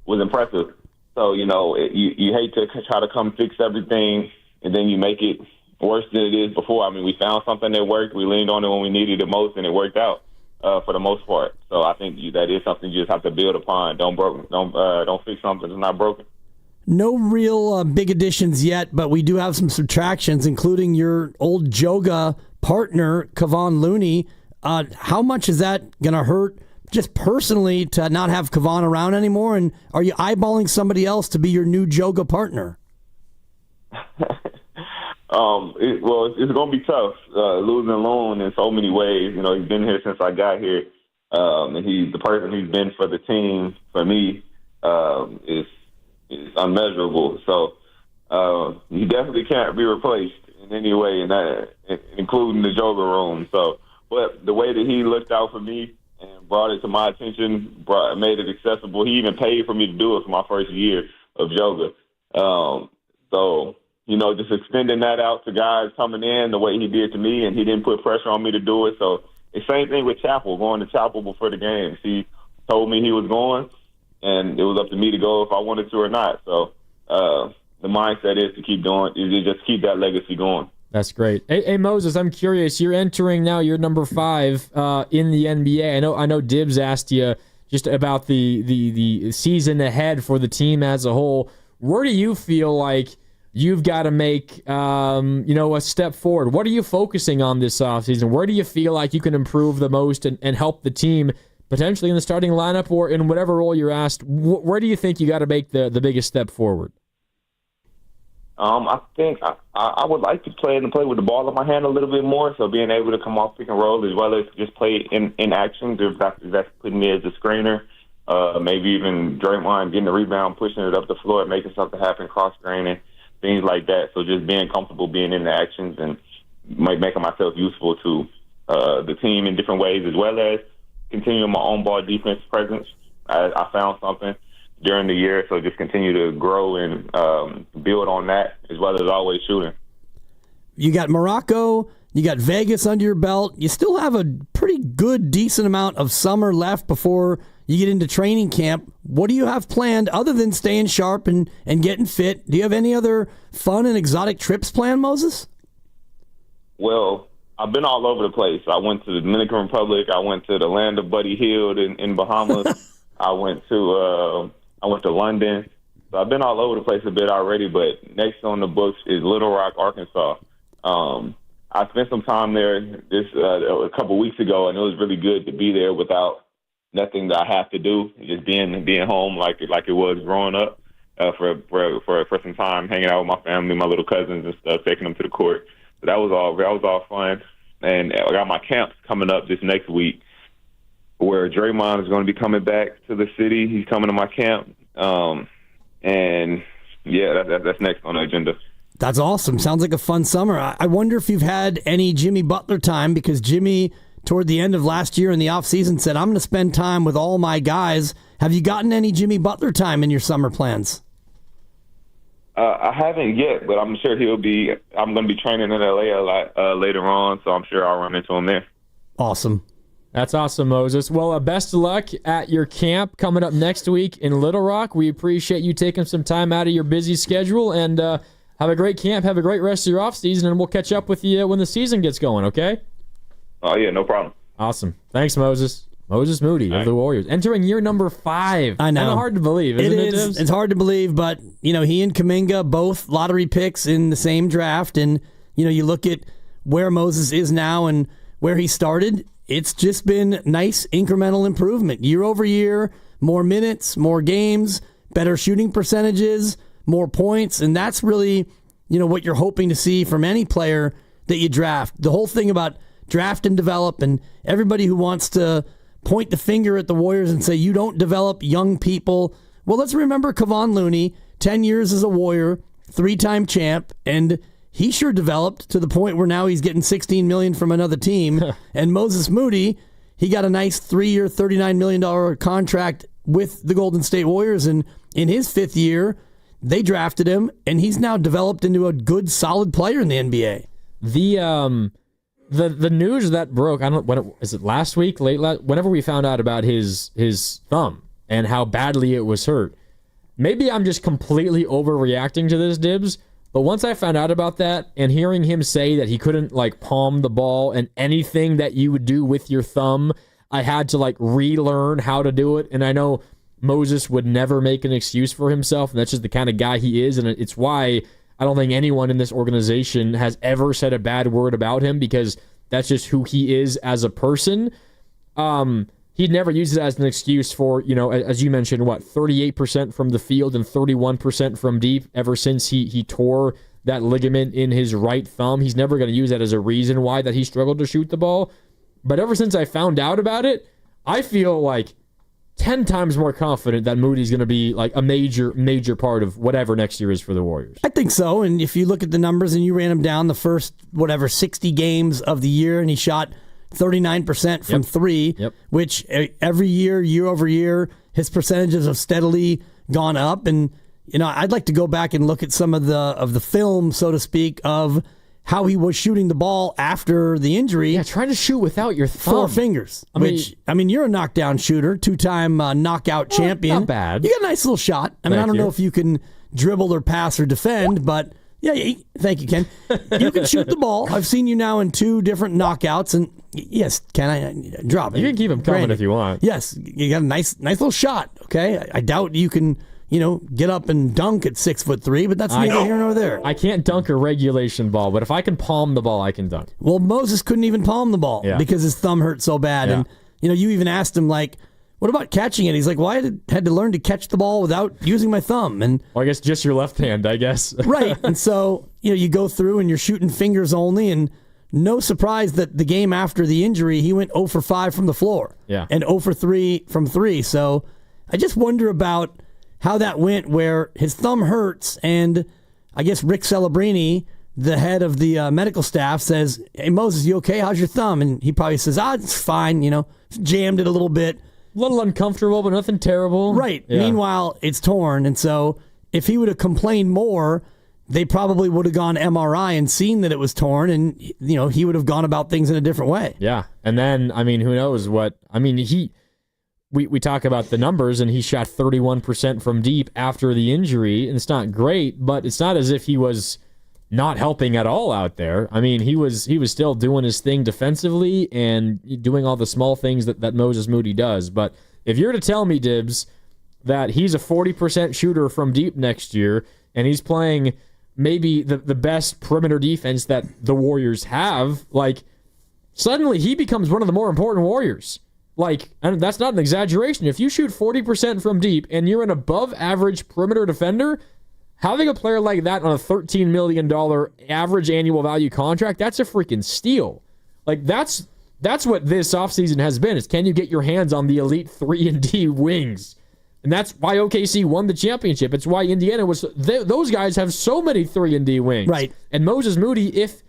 was impressive. So, you hate to try to come fix everything and then you make it worse than it is before. We found something that worked. We leaned on it when we needed it most, and it worked out for the most part. So I think that is something you just have to build upon. Don't fix something that's not broken. No real big additions yet, but we do have some subtractions, including your old Joga partner, Kevon Looney. How much is that going to hurt just personally to not have Kevon around anymore? And are you eyeballing somebody else to be your new Joga partner? It's going to be tough losing Loon in so many ways. He's been here since I got here, and he's the person he's been for the team. For me, is unmeasurable. So he definitely can't be replaced in any way, including the Joga room. So. But the way that he looked out for me and brought it to my attention, made it accessible. He even paid for me to do it for my first year of yoga. So, just extending that out to guys coming in the way he did to me, and he didn't put pressure on me to do it. So the same thing with Chapel, going to Chapel before the games. He told me he was going, and it was up to me to go if I wanted to or not. So the mindset is to keep doing, is just keep that legacy going. That's great. Hey, Moses, I'm curious. You're entering now. You're number 5 in the NBA. I know. Dibs asked you just about the season ahead for the team as a whole. Where do you feel like you've got to make a step forward? What are you focusing on this offseason? Where do you feel like you can improve the most and help the team potentially in the starting lineup or in whatever role you're asked, where do you think you got to make the biggest step forward? I think I would like to play with the ball in my hand a little bit more, so being able to come off pick and roll as well as just play in action. If that's putting me as a screener, maybe even Draymond getting the rebound, pushing it up the floor, making something happen, cross-screening, things like that. So just being comfortable being in the actions and making myself useful to the team in different ways, as well as continuing my own ball defense presence. I found something during the year, so just continue to grow and build on that, as well as always shooting. You got Morocco, you got Vegas under your belt. You still have a pretty good, decent amount of summer left before you get into training camp. What do you have planned other than staying sharp and getting fit? Do you have any other fun and exotic trips planned, Moses? Well, I've been all over the place. I went to the Dominican Republic. I went to the land of Buddy Hield in Bahamas. I went to London. So I've been all over the place a bit already, but next on the books is Little Rock, Arkansas. I spent some time there a couple weeks ago, and it was really good to be there without nothing that I have to do, just being home like it was growing up for some time, hanging out with my family, my little cousins and stuff, taking them to the court. So that was all fun. And I got my camps coming up this next week, where Draymond is going to be coming back to the city. He's coming to my camp. And yeah, that's next on the agenda. That's awesome. Sounds like a fun summer. I wonder if you've had any Jimmy Butler time, because Jimmy, toward the end of last year in the offseason, said, I'm going to spend time with all my guys. Have you gotten any Jimmy Butler time in your summer plans? I haven't yet, but I'm sure I'm going to be training in LA a lot later on, so I'm sure I'll run into him there. Awesome. That's awesome, Moses. Well, best of luck at your camp coming up next week in Little Rock. We appreciate you taking some time out of your busy schedule, and have a great camp. Have a great rest of your off season, and we'll catch up with you when the season gets going, okay? Oh, yeah, no problem. Awesome. Thanks, Moses. Moses Moody of the Warriors. Entering year number 5. I know. Kind of hard to believe, isn't it, Dibs? It's hard to believe, but, he and Kuminga, both lottery picks in the same draft, and, you look at where Moses is now and where he started, it's just been nice incremental improvement. Year over year, more minutes, more games, better shooting percentages, more points, and that's really, what you're hoping to see from any player that you draft. The whole thing about draft and develop, and everybody who wants to point the finger at the Warriors and say you don't develop young people. Well, let's remember Kevon Looney, 10 years as a Warrior, 3-time champ, and he sure developed to the point where now he's getting $16 million from another team. And Moses Moody, he got a nice 3-year, $39 million contract with the Golden State Warriors, and in his 5th year, they drafted him, and he's now developed into a good, solid player in the NBA. The news that broke, I don't know, is it last week, whenever we found out about his thumb and how badly it was hurt. Maybe I'm just completely overreacting to this, Dibs, but once I found out about that and hearing him say that he couldn't palm the ball and anything that you would do with your thumb, I had to relearn how to do it. And I know Moses would never make an excuse for himself, and that's just the kind of guy he is, and it's why I don't think anyone in this organization has ever said a bad word about him, because that's just who he is as a person. He'd never use it as an excuse for, as you mentioned, 38% from the field and 31% from deep ever since he tore that ligament in his right thumb. He's never going to use that as a reason why that he struggled to shoot the ball. But ever since I found out about it, I feel 10 times more confident that Moody's going to be a major part of whatever next year is for the Warriors. I think so. And if you look at the numbers and you ran him down the first 60 games of the year, and he shot 39% from 3, which every year over year, his percentages have steadily gone up. And I'd like to go back and look at some of the film, so to speak, of how he was shooting the ball after the injury. Yeah, trying to shoot without your thumb. 4 fingers. I mean, you're a knockdown shooter, 2-time knockout champion. Not bad. You got a nice little shot. I don't know if you can dribble or pass or defend, but yeah, thank you, Ken. You can shoot the ball. I've seen you now in 2 different knockouts, and yes, Ken, I drop it. You can keep them coming if you want. Yes, you got a nice little shot. Okay, I doubt you can get up and dunk at 6'3", but that's neither here nor there. I can't dunk a regulation ball, but if I can palm the ball, I can dunk. Well, Moses couldn't even palm the ball because his thumb hurt so bad. Yeah. And, you even asked him, like, what about catching it? He's like, well, I had to learn to catch the ball without using my thumb. And I guess just your left hand, I guess. Right. And so, you go through and you're shooting fingers only, and no surprise that the game after the injury, he went 0 for 5 from the floor. Yeah. And 0 for 3 from 3. So I just wonder about how that went, where his thumb hurts, and I guess Rick Celebrini, the head of the medical staff, says, hey, Moses, you okay? How's your thumb? And he probably says, it's fine, jammed it a little bit. A little uncomfortable, but nothing terrible. Right. Yeah. Meanwhile, it's torn. And so if he would have complained more, they probably would have gone MRI and seen that it was torn, and, he would have gone about things in a different way. Yeah. And then, who knows what, we talk about the numbers, and he shot 31% from deep after the injury, and it's not great, but it's not as if he was not helping at all out there. He was still doing his thing defensively and doing all the small things that Moses Moody does. But if you're to tell me, Dibs, that he's a 40% shooter from deep next year, and he's playing maybe the best perimeter defense that the Warriors have, suddenly he becomes one of the more important Warriors. And that's not an exaggeration. If you shoot 40% from deep and you're an above-average perimeter defender, having a player like that on a $13 million average annual value contract, that's a freaking steal. That's what this offseason has been, is can you get your hands on the elite 3-and-D wings? And that's why OKC won the championship. It's why Indiana was... those guys have so many 3-and-D wings. Right. And Moses Moody, if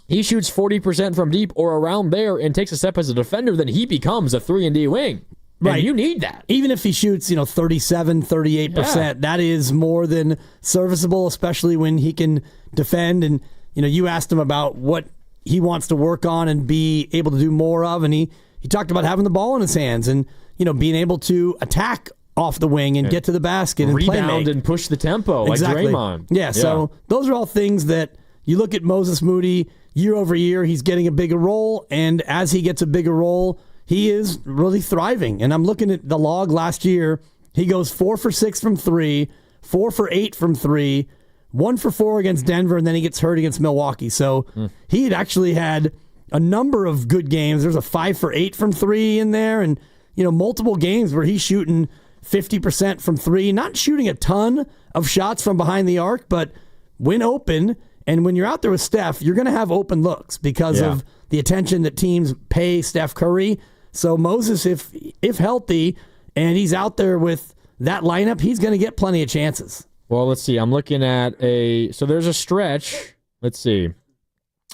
he shoots 40% from deep or around there and takes a step as a defender, then he becomes a 3-and-D wing. Right. And you need that. Even if he shoots, 37, 38%, that is more than serviceable, especially when he can defend. And, you asked him about what he wants to work on and be able to do more of. And he talked about having the ball in his hands and, being able to attack off the wing and get to the basket and rebound and push the tempo exactly. like Draymond. Yeah, so those are all things that you look at Moses Moody year over year, he's getting a bigger role. And as he gets a bigger role, he is really thriving. And I'm looking at the log last year. He goes 4 for 6 from 3, 4 for 8 from 3, 1 for 4 against Denver, and then he gets hurt against Milwaukee. So he had actually had a number of good games. There's a 5 for 8 from 3 in there, and multiple games where he's shooting 50% from 3, not shooting a ton of shots from behind the arc, but when open. And when you're out there with Steph, you're going to have open looks because of the attention that teams pay Steph Curry. So Moses, if healthy, and he's out there with that lineup, he's going to get plenty of chances. Well, let's see. I'm looking at so there's a stretch. Let's see.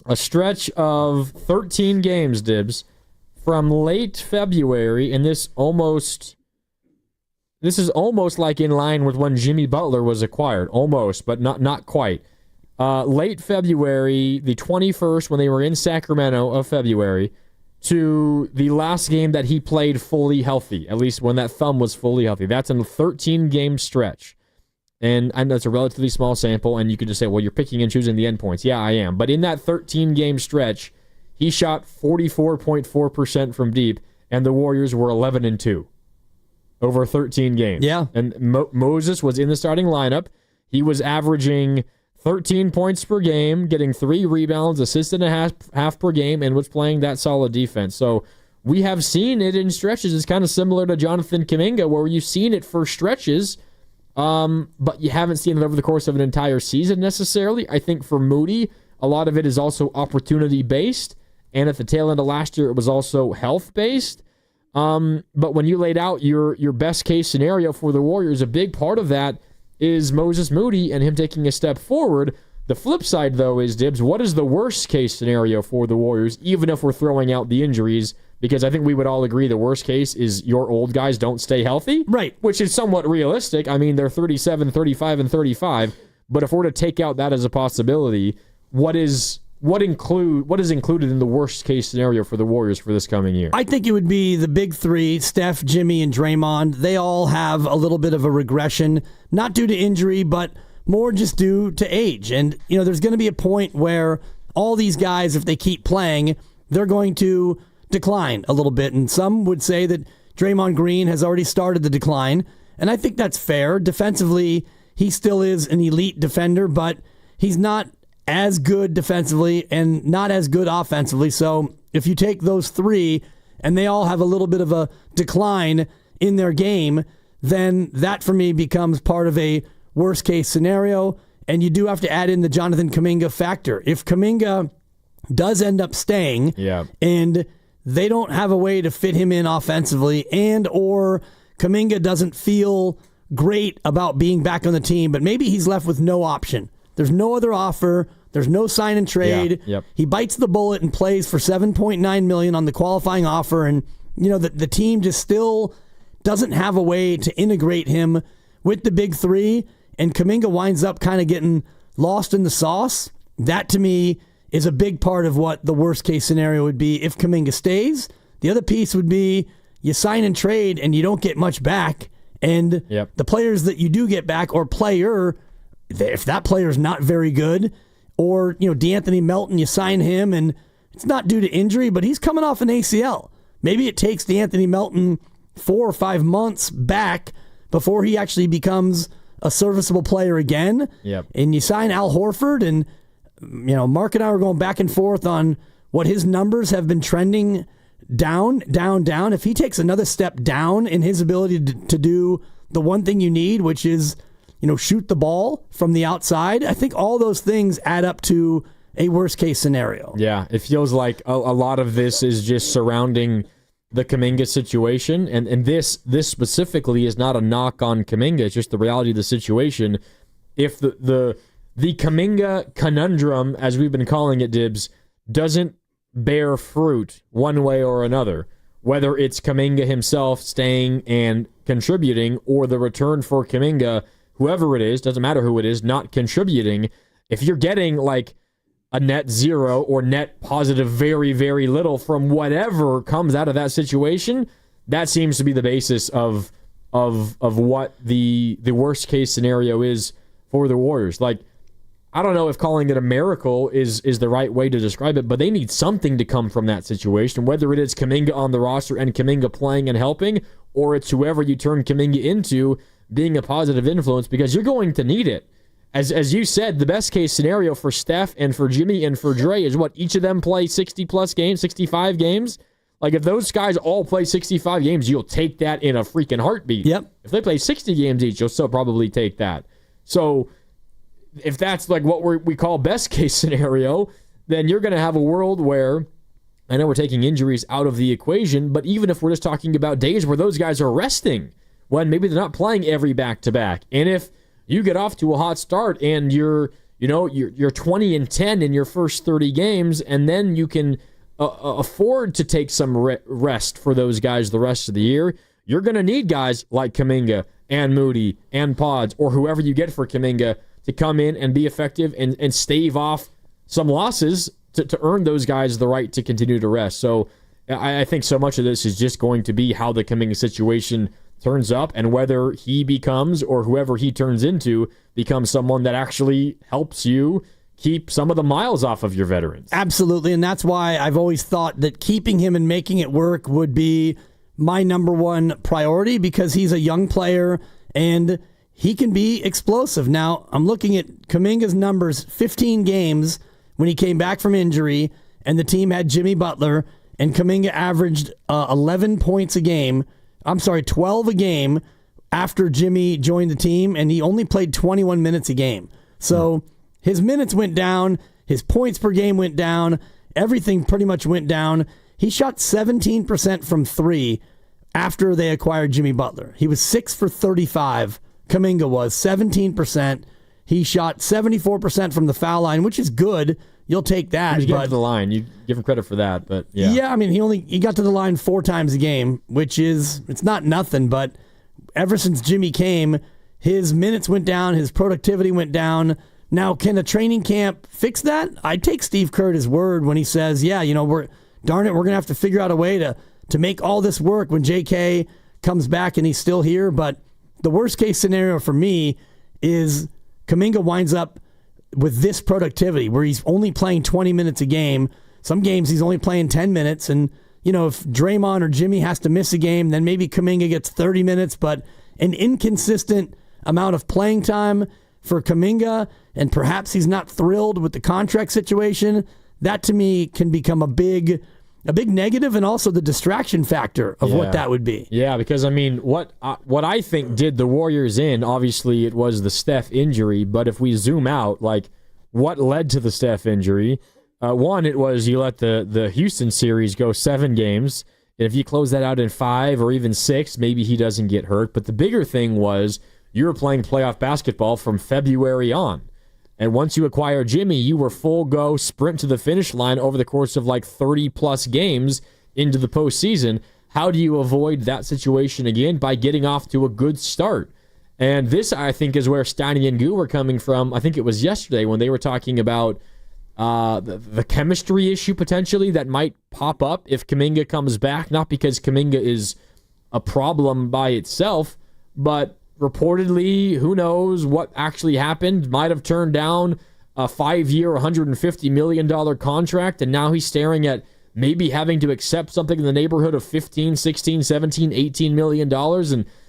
A stretch of 13 games, Dibs, from late February, and this is almost like in line with when Jimmy Butler was acquired. Almost, but not quite. Late February, the 21st, when they were in Sacramento of February, to the last game that he played fully healthy, at least when that thumb was fully healthy. That's a 13-game stretch. And I know it's a relatively small sample, and you could just say, well, you're picking and choosing the endpoints. Yeah, I am. But in that 13-game stretch, he shot 44.4% from deep, and the Warriors were 11-2 over 13 games. Yeah. And Moses was in the starting lineup. He was averaging 13 points per game, getting 3 rebounds, assist and a half per game, and was playing that solid defense. So we have seen it in stretches. It's kind of similar to Jonathan Kuminga, where you've seen it for stretches, but you haven't seen it over the course of an entire season necessarily. I think for Moody, a lot of it is also opportunity-based, and at the tail end of last year, it was also health-based. But when you laid out your best-case scenario for the Warriors, a big part of that is Moses Moody and him taking a step forward. The flip side, though, is, Dibs, what is the worst-case scenario for the Warriors, even if we're throwing out the injuries? Because I think we would all agree the worst case is your old guys don't stay healthy. Right. Which is somewhat realistic. I mean, they're 37, 35, and 35. But if we're to take out that as a possibility, what is included in the worst-case scenario for the Warriors for this coming year? I think it would be the big three, Steph, Jimmy, and Draymond. They all have a little bit of a regression, not due to injury, but more just due to age. And, there's going to be a point where all these guys, if they keep playing, they're going to decline a little bit. And some would say that Draymond Green has already started the decline. And I think that's fair. Defensively, he still is an elite defender, but he's not as good defensively and not as good offensively. So if you take those three and they all have a little bit of a decline in their game, then that for me becomes part of a worst case scenario. And you do have to add in the Jonathan Kuminga factor. If Kuminga does end up staying and they don't have a way to fit him in offensively, and or Kuminga doesn't feel great about being back on the team, but maybe he's left with no option. There's no other offer. There's no sign and trade. He bites the bullet and plays for $7.9 million on the qualifying offer, and the team just still doesn't have a way to integrate him with the big three, and Kuminga winds up kind of getting lost in the sauce. That to me is a big part of what the worst case scenario would be if Kuminga stays. The other piece would be you sign and trade and you don't get much back, and the players that you do get back, or player, if that player is not very good, or DeAnthony Melton, you sign him and it's not due to injury, but he's coming off an ACL. Maybe it takes DeAnthony Melton 4 or 5 months back before he actually becomes a serviceable player again. And you sign Al Horford, and Mark and I were going back and forth on what his numbers have been trending down. If he takes another step down in his ability to do the one thing you need, which is shoot the ball from the outside, I think all those things add up to a worst case scenario. Yeah, it feels like a lot of this is just surrounding the Kuminga situation, and this specifically is not a knock on Kuminga. It's just the reality of the situation. If the Kuminga conundrum, as we've been calling it, Dibs, doesn't bear fruit one way or another, whether it's Kuminga himself staying and contributing, or the return for Kuminga, whoever it is, doesn't matter who it is, not contributing, if you're getting like a net zero or net positive very, very little from whatever comes out of that situation, that seems to be the basis of what the worst case scenario is for the Warriors. Like, I don't know if calling it a miracle is the right way to describe it, but they need something to come from that situation, whether it is Kuminga on the roster and Kuminga playing and helping, or it's whoever you turn Kuminga into being a positive influence, because you're going to need it. As you said, the best case scenario for Steph and for Jimmy and for Dre is what, each of them play 60-plus games, 65 games? Like, if those guys all play 65 games, you'll take that in a freaking heartbeat. If they play 60 games each, you'll still probably take that. So if that's like what we call best case scenario, then you're going to have a world where, I know we're taking injuries out of the equation, but even if we're just talking about days where those guys are resting, when maybe they're not playing every back-to-back, and if you get off to a hot start and you're 20-10 in your first 30 games, and then you can afford to take some rest for those guys the rest of the year, you're going to need guys like Kuminga and Moody and Pods, or whoever you get for Kuminga, to come in and be effective and stave off some losses to earn those guys the right to continue to rest. So I think so much of this is just going to be how the Kuminga situation turns up, and whether he becomes, or whoever he turns into, becomes someone that actually helps you keep some of the miles off of your veterans. Absolutely, and that's why I've always thought that keeping him and making it work would be my number one priority, because he's a young player and he can be explosive. Now, I'm looking at Kuminga's numbers, 15 games when he came back from injury, and the team had Jimmy Butler, and Kuminga averaged 11 points a game. 12 a game after Jimmy joined the team, and he only played 21 minutes a game. So his minutes went down, his points per game went down, everything pretty much went down. He shot 17% from three after they acquired Jimmy Butler. He was 6 for 35. Kuminga was 17%. He shot 74% from the foul line, which is good. You'll take that. He got to the line. You give him credit for that, but yeah. Yeah, I mean, he got to the line 4 times a game, which is, it's not nothing, but ever since Jimmy came, his minutes went down, his productivity went down. Now, can a training camp fix that? I take Steve Kerr at his word when he says, yeah, we're going to have to figure out a way to make all this work when JK comes back and he's still here. But the worst case scenario for me is Kuminga winds up with this productivity where he's only playing 20 minutes a game. Some games he's only playing 10 minutes. And, if Draymond or Jimmy has to miss a game, then maybe Kuminga gets 30 minutes, but an inconsistent amount of playing time for Kuminga, and perhaps he's not thrilled with the contract situation. That to me can become a big a big negative, and also the distraction factor of what that would be. Yeah, because, I mean, what I think did the Warriors in, obviously it was the Steph injury, but if we zoom out, like, what led to the Steph injury? One, it was you let the Houston series go 7 games, and if you close that out in 5 or even 6, maybe he doesn't get hurt. But the bigger thing was you were playing playoff basketball from February on. And once you acquire Jimmy, you were full go sprint to the finish line over the course of like 30-plus games into the postseason. How do you avoid that situation again? By getting off to a good start. And this, I think, is where Steiny and Guru were coming from. I think it was yesterday when they were talking about the chemistry issue potentially that might pop up if Kuminga comes back. Not because Kuminga is a problem by itself, but reportedly, who knows what actually happened, might have turned down a 5-year, $150 million contract, and now he's staring at maybe having to accept something in the neighborhood of $15, $16, $17, $18 million,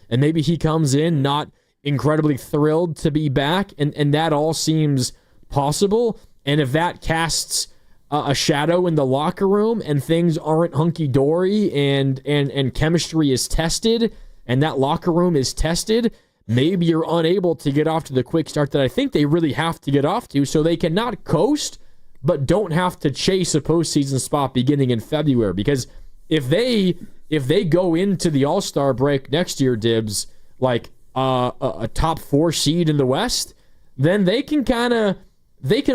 and maybe he comes in not incredibly thrilled to be back, and that all seems possible. And if that casts a shadow in the locker room and things aren't hunky-dory and chemistry is tested, and that locker room is tested, maybe you're unable to get off to the quick start that I think they really have to get off to, so they can not coast, but don't have to chase a postseason spot beginning in February. Because if they go into the All-Star break next year, Dibs, like a top 4 seed in the West, then they can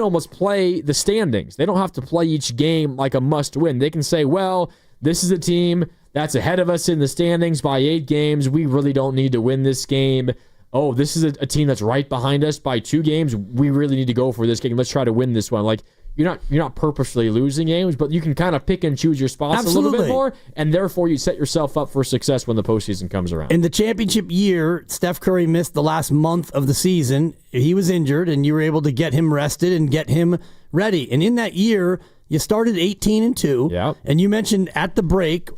almost play the standings. They don't have to play each game like a must-win. They can say, well, this is a team that's ahead of us in the standings by 8 games. We really don't need to win this game. Oh, this is a team that's right behind us by 2 games. We really need to go for this game. Let's try to win this one. Like, you're not purposely losing games, but you can kind of pick and choose your spots a little bit more, and therefore you set yourself up for success when the postseason comes around. In the championship year, Steph Curry missed the last month of the season. He was injured, and you were able to get him rested and get him ready. And in that year, you started 18-2, and you mentioned at the break,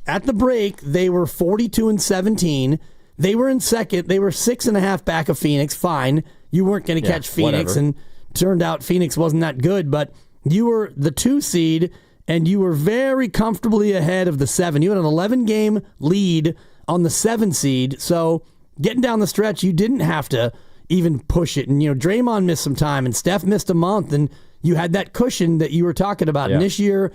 they were 42-17. They were in second. They were 6.5 back of Phoenix. Fine. You weren't going to catch Phoenix, and turned out Phoenix wasn't that good, but you were the 2 seed, and you were very comfortably ahead of the 7. You had an 11-game lead on the 7 seed, so getting down the stretch, you didn't have to even push it. And, Draymond missed some time, and Steph missed a month, and you had that cushion that you were talking about. And this year,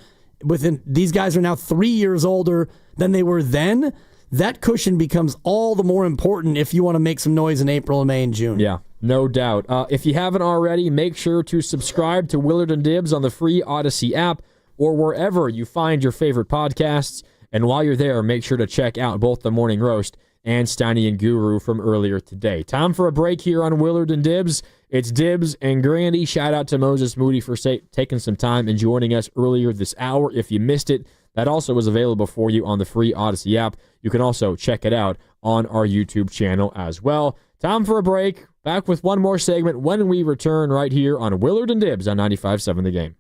these guys are now 3 years older than they were then. That cushion becomes all the more important if you want to make some noise in April and May and June. Yeah, no doubt. If you haven't already, make sure to subscribe to Willard and Dibs on the free Odyssey app or wherever you find your favorite podcasts. And while you're there, make sure to check out both the Morning Roast and Steiny and Guru from earlier today. Time for a break here on Willard and Dibs. It's Dibs and Grandy. Shout out to Moses Moody for taking some time and joining us earlier this hour. If you missed it, that also is available for you on the free Odyssey app. You can also check it out on our YouTube channel as well. Time for a break. Back with one more segment when we return right here on Willard and Dibs on 95.7 The Game.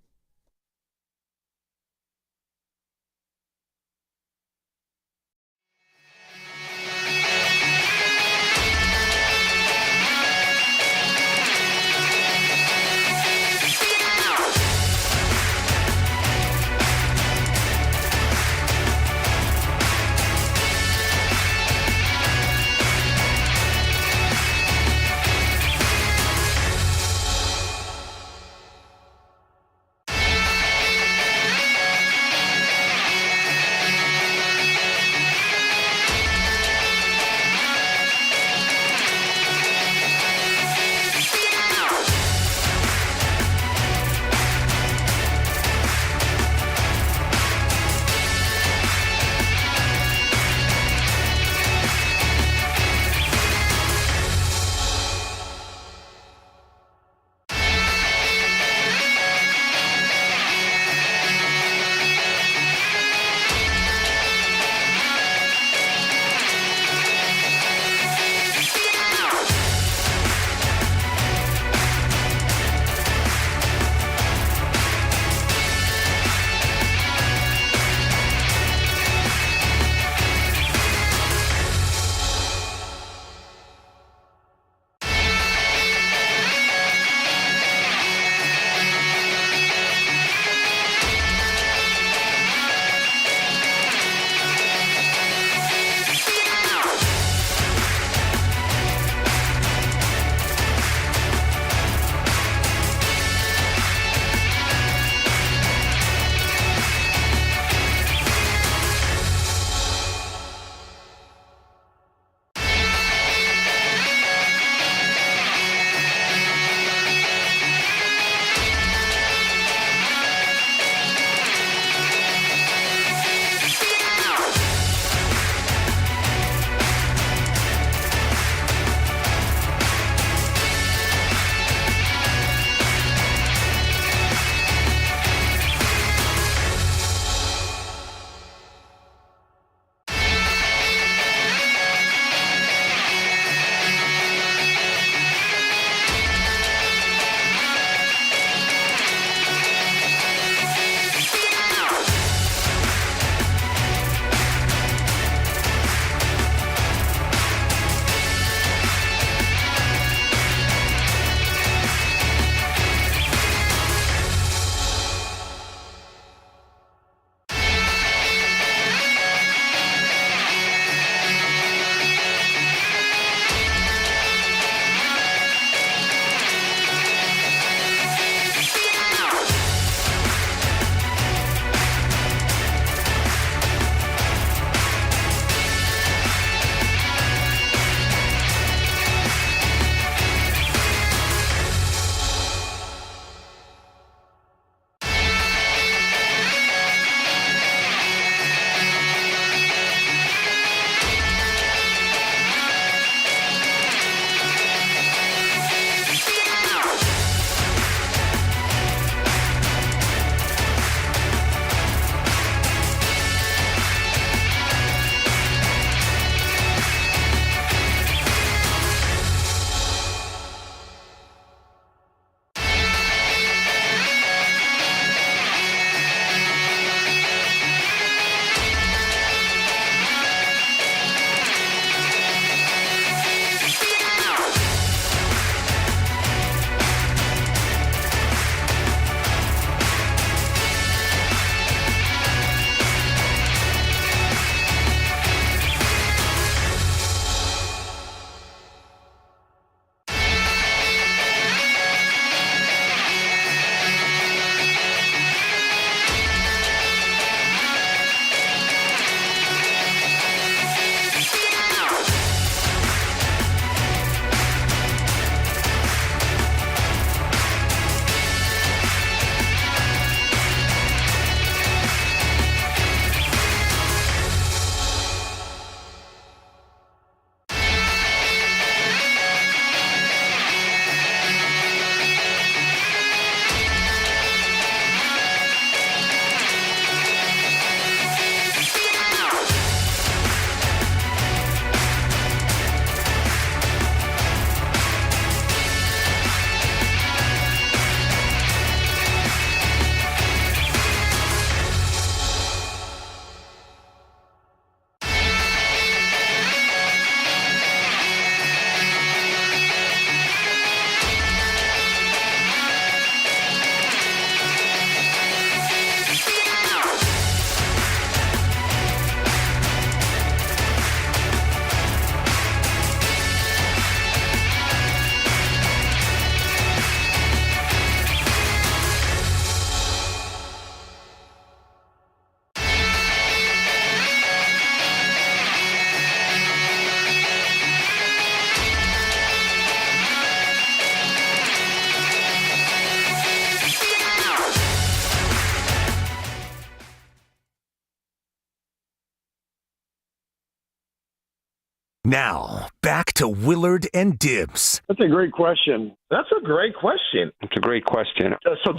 Now, back to Willard and Dibs. That's a great question. That's a great question. It's a great question. That's a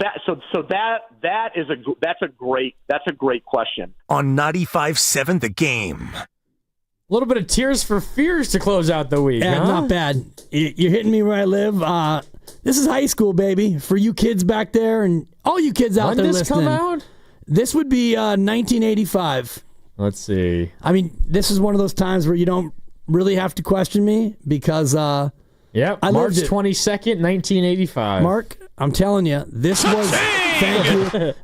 great question. On 95.7 The Game. A little bit of Tears for Fears to close out the week, Yeah, huh? not bad. You're hitting me where I live. This is high school, baby. For you kids back there and all you kids out When there did this listening. come out? This would be 1985. Let's see. I mean, this is one of those times where you don't really have to question me because Yep, I March lived it. 22nd, 1985. Mark, I'm telling you, this was thank you.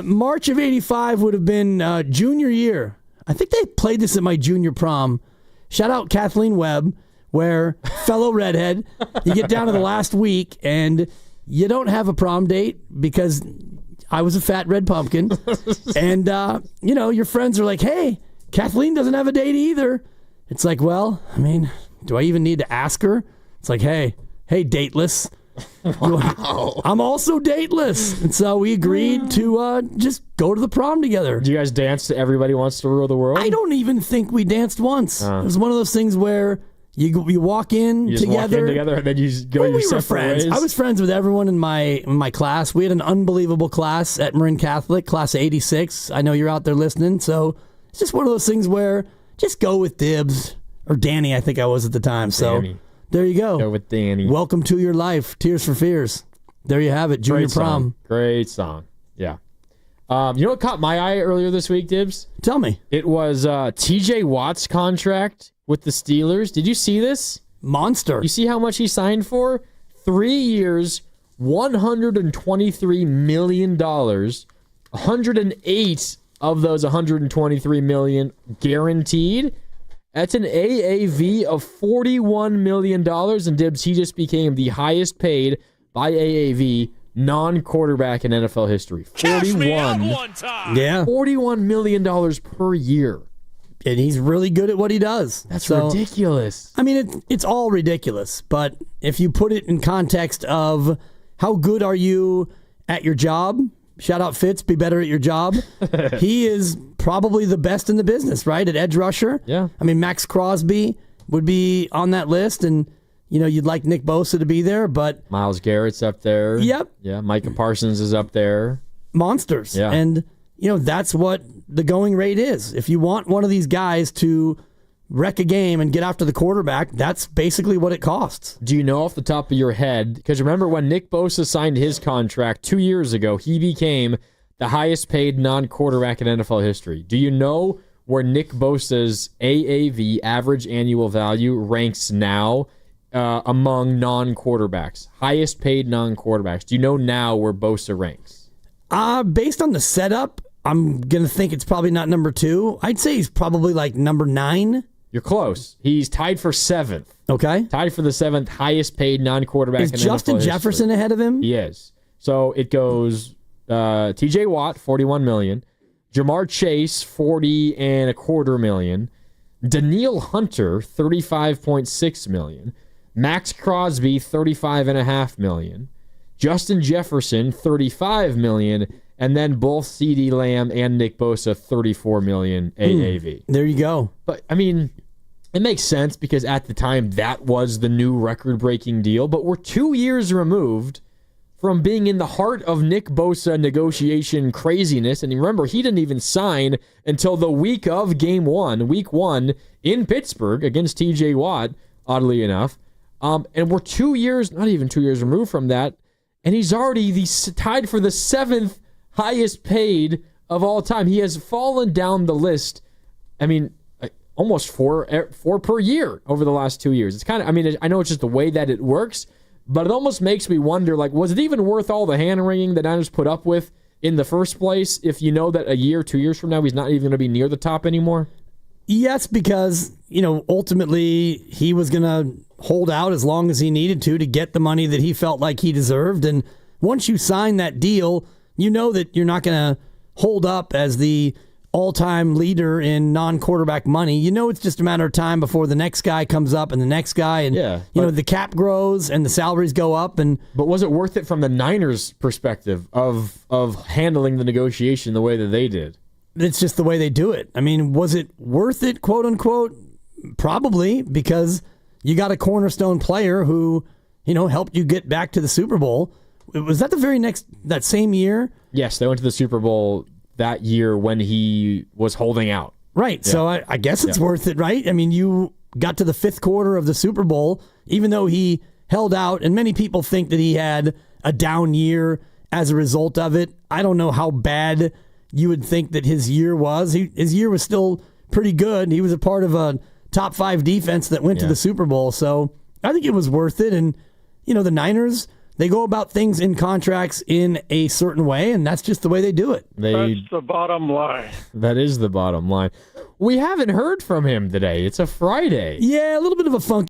March of 85 would have been junior year. I think they played this at my junior prom. Shout out Kathleen Webb, where fellow redhead, you get down to the last week and you don't have a prom date because I was a fat red pumpkin. And, your friends are like, hey, Kathleen doesn't have a date either. It's like, well, I mean, do I even need to ask her? It's like, hey, dateless. Wow. I'm also dateless. And so we agreed to just go to the prom together. Do you guys dance to Everybody Wants to Rule the World? I don't even think we danced once. It was one of those things where you walk in You just together. walk in together and then you just go your we were separate friends. ways? I was friends with everyone in my class. We had an unbelievable class at Marin Catholic, class of 86. I know you're out there listening. So it's just one of those things where just go with Dibs. Or Danny, I think I was at the time. So Danny. there you go. Go with Danny. Welcome to your life. Tears for Fears. There you have it. Junior Great prom. song. Great song. Yeah. You know what caught my eye earlier this week, Dibs? Tell me. It was TJ Watt's contract with the Steelers. Did you see this? Monster. You see how much he signed for? 3 years, $123 million. 108 of those $123 million guaranteed. That's an AAV of $41 million. And Dibs, he just became the highest paid by AAV non-quarterback in NFL history. 41. Yeah. $41 million per year. And he's really good at what he does. That's ridiculous. I mean, it's all ridiculous. But if you put it in context of how good are you at your job, shout out Fitz, be better at your job. He is probably the best in the business, right? At edge rusher. Yeah. I mean, Max Crosby would be on that list, and you'd like Nick Bosa to be there, but Myles Garrett's up there. Yep. Yeah, Micah Parsons is up there. Monsters. Yeah. And that's what the going rate is. If you want one of these guys to wreck a game and get after the quarterback, that's basically what it costs. Do you know off the top of your head, because remember when Nick Bosa signed his contract 2 years ago, he became the highest paid non-quarterback in NFL history. Do you know where Nick Bosa's AAV, average annual value, ranks now among non-quarterbacks? Highest paid non-quarterbacks. Do you know now where Bosa ranks? Based on the setup, I'm going to think it's probably not number 2. I'd say he's probably like number 9. You're close. He's tied for 7th. Okay. Tied for the 7th highest paid non-quarterback Is in Justin NFL Jefferson history. ahead of him? He is. So it goes TJ Watt, $41 million. Jamar Chase, $40.25 million. Daniil Hunter, $35.6 million. Max Crosby, $35.5 million. Justin Jefferson, $35 million. And then both CeeDee Lamb and Nick Bosa, $34 million AAV. There you go. But, I mean, it makes sense because at the time that was the new record-breaking deal. But we're 2 years removed from being in the heart of Nick Bosa negotiation craziness. And remember, he didn't even sign until the week of week one in Pittsburgh against TJ Watt, oddly enough. And we're 2 years, not even 2 years removed from that. And he's already tied for the 7th highest paid of all time. He has fallen down the list. I mean, almost four per year over the last 2 years. It's kind of, I mean, I know it's just the way that it works, but it almost makes me wonder, like, was it even worth all the hand-wringing that Niners put up with in the first place if you know that a year, 2 years from now, he's not even going to be near the top anymore? Yes, because, ultimately he was going to hold out as long as he needed to get the money that he felt like he deserved. And once you sign that deal, you know that you're not going to hold up as the all-time leader in non-quarterback money. You know it's just a matter of time before the next guy comes up and the next guy. And, the cap grows and the salaries go up. But was it worth it from the Niners' perspective of handling the negotiation the way that they did? It's just the way they do it. I mean, was it worth it, quote-unquote? Probably because you got a cornerstone player who, helped you get back to the Super Bowl. Was that that same year? Yes, they went to the Super Bowl that year when he was holding out. Right. Yeah. So I guess it's worth it, right? I mean, you got to the fifth quarter of the Super Bowl, even though he held out, and many people think that he had a down year as a result of it. I don't know how bad you would think that his year was. His year was still pretty good. He was a part of a top 5 defense that went to the Super Bowl. So I think it was worth it. And, the Niners, they go about things in contracts in a certain way, and that's just the way they do it. That's the bottom line. That is the bottom line. We haven't heard from him today. It's a Friday. Yeah, a little bit of a funky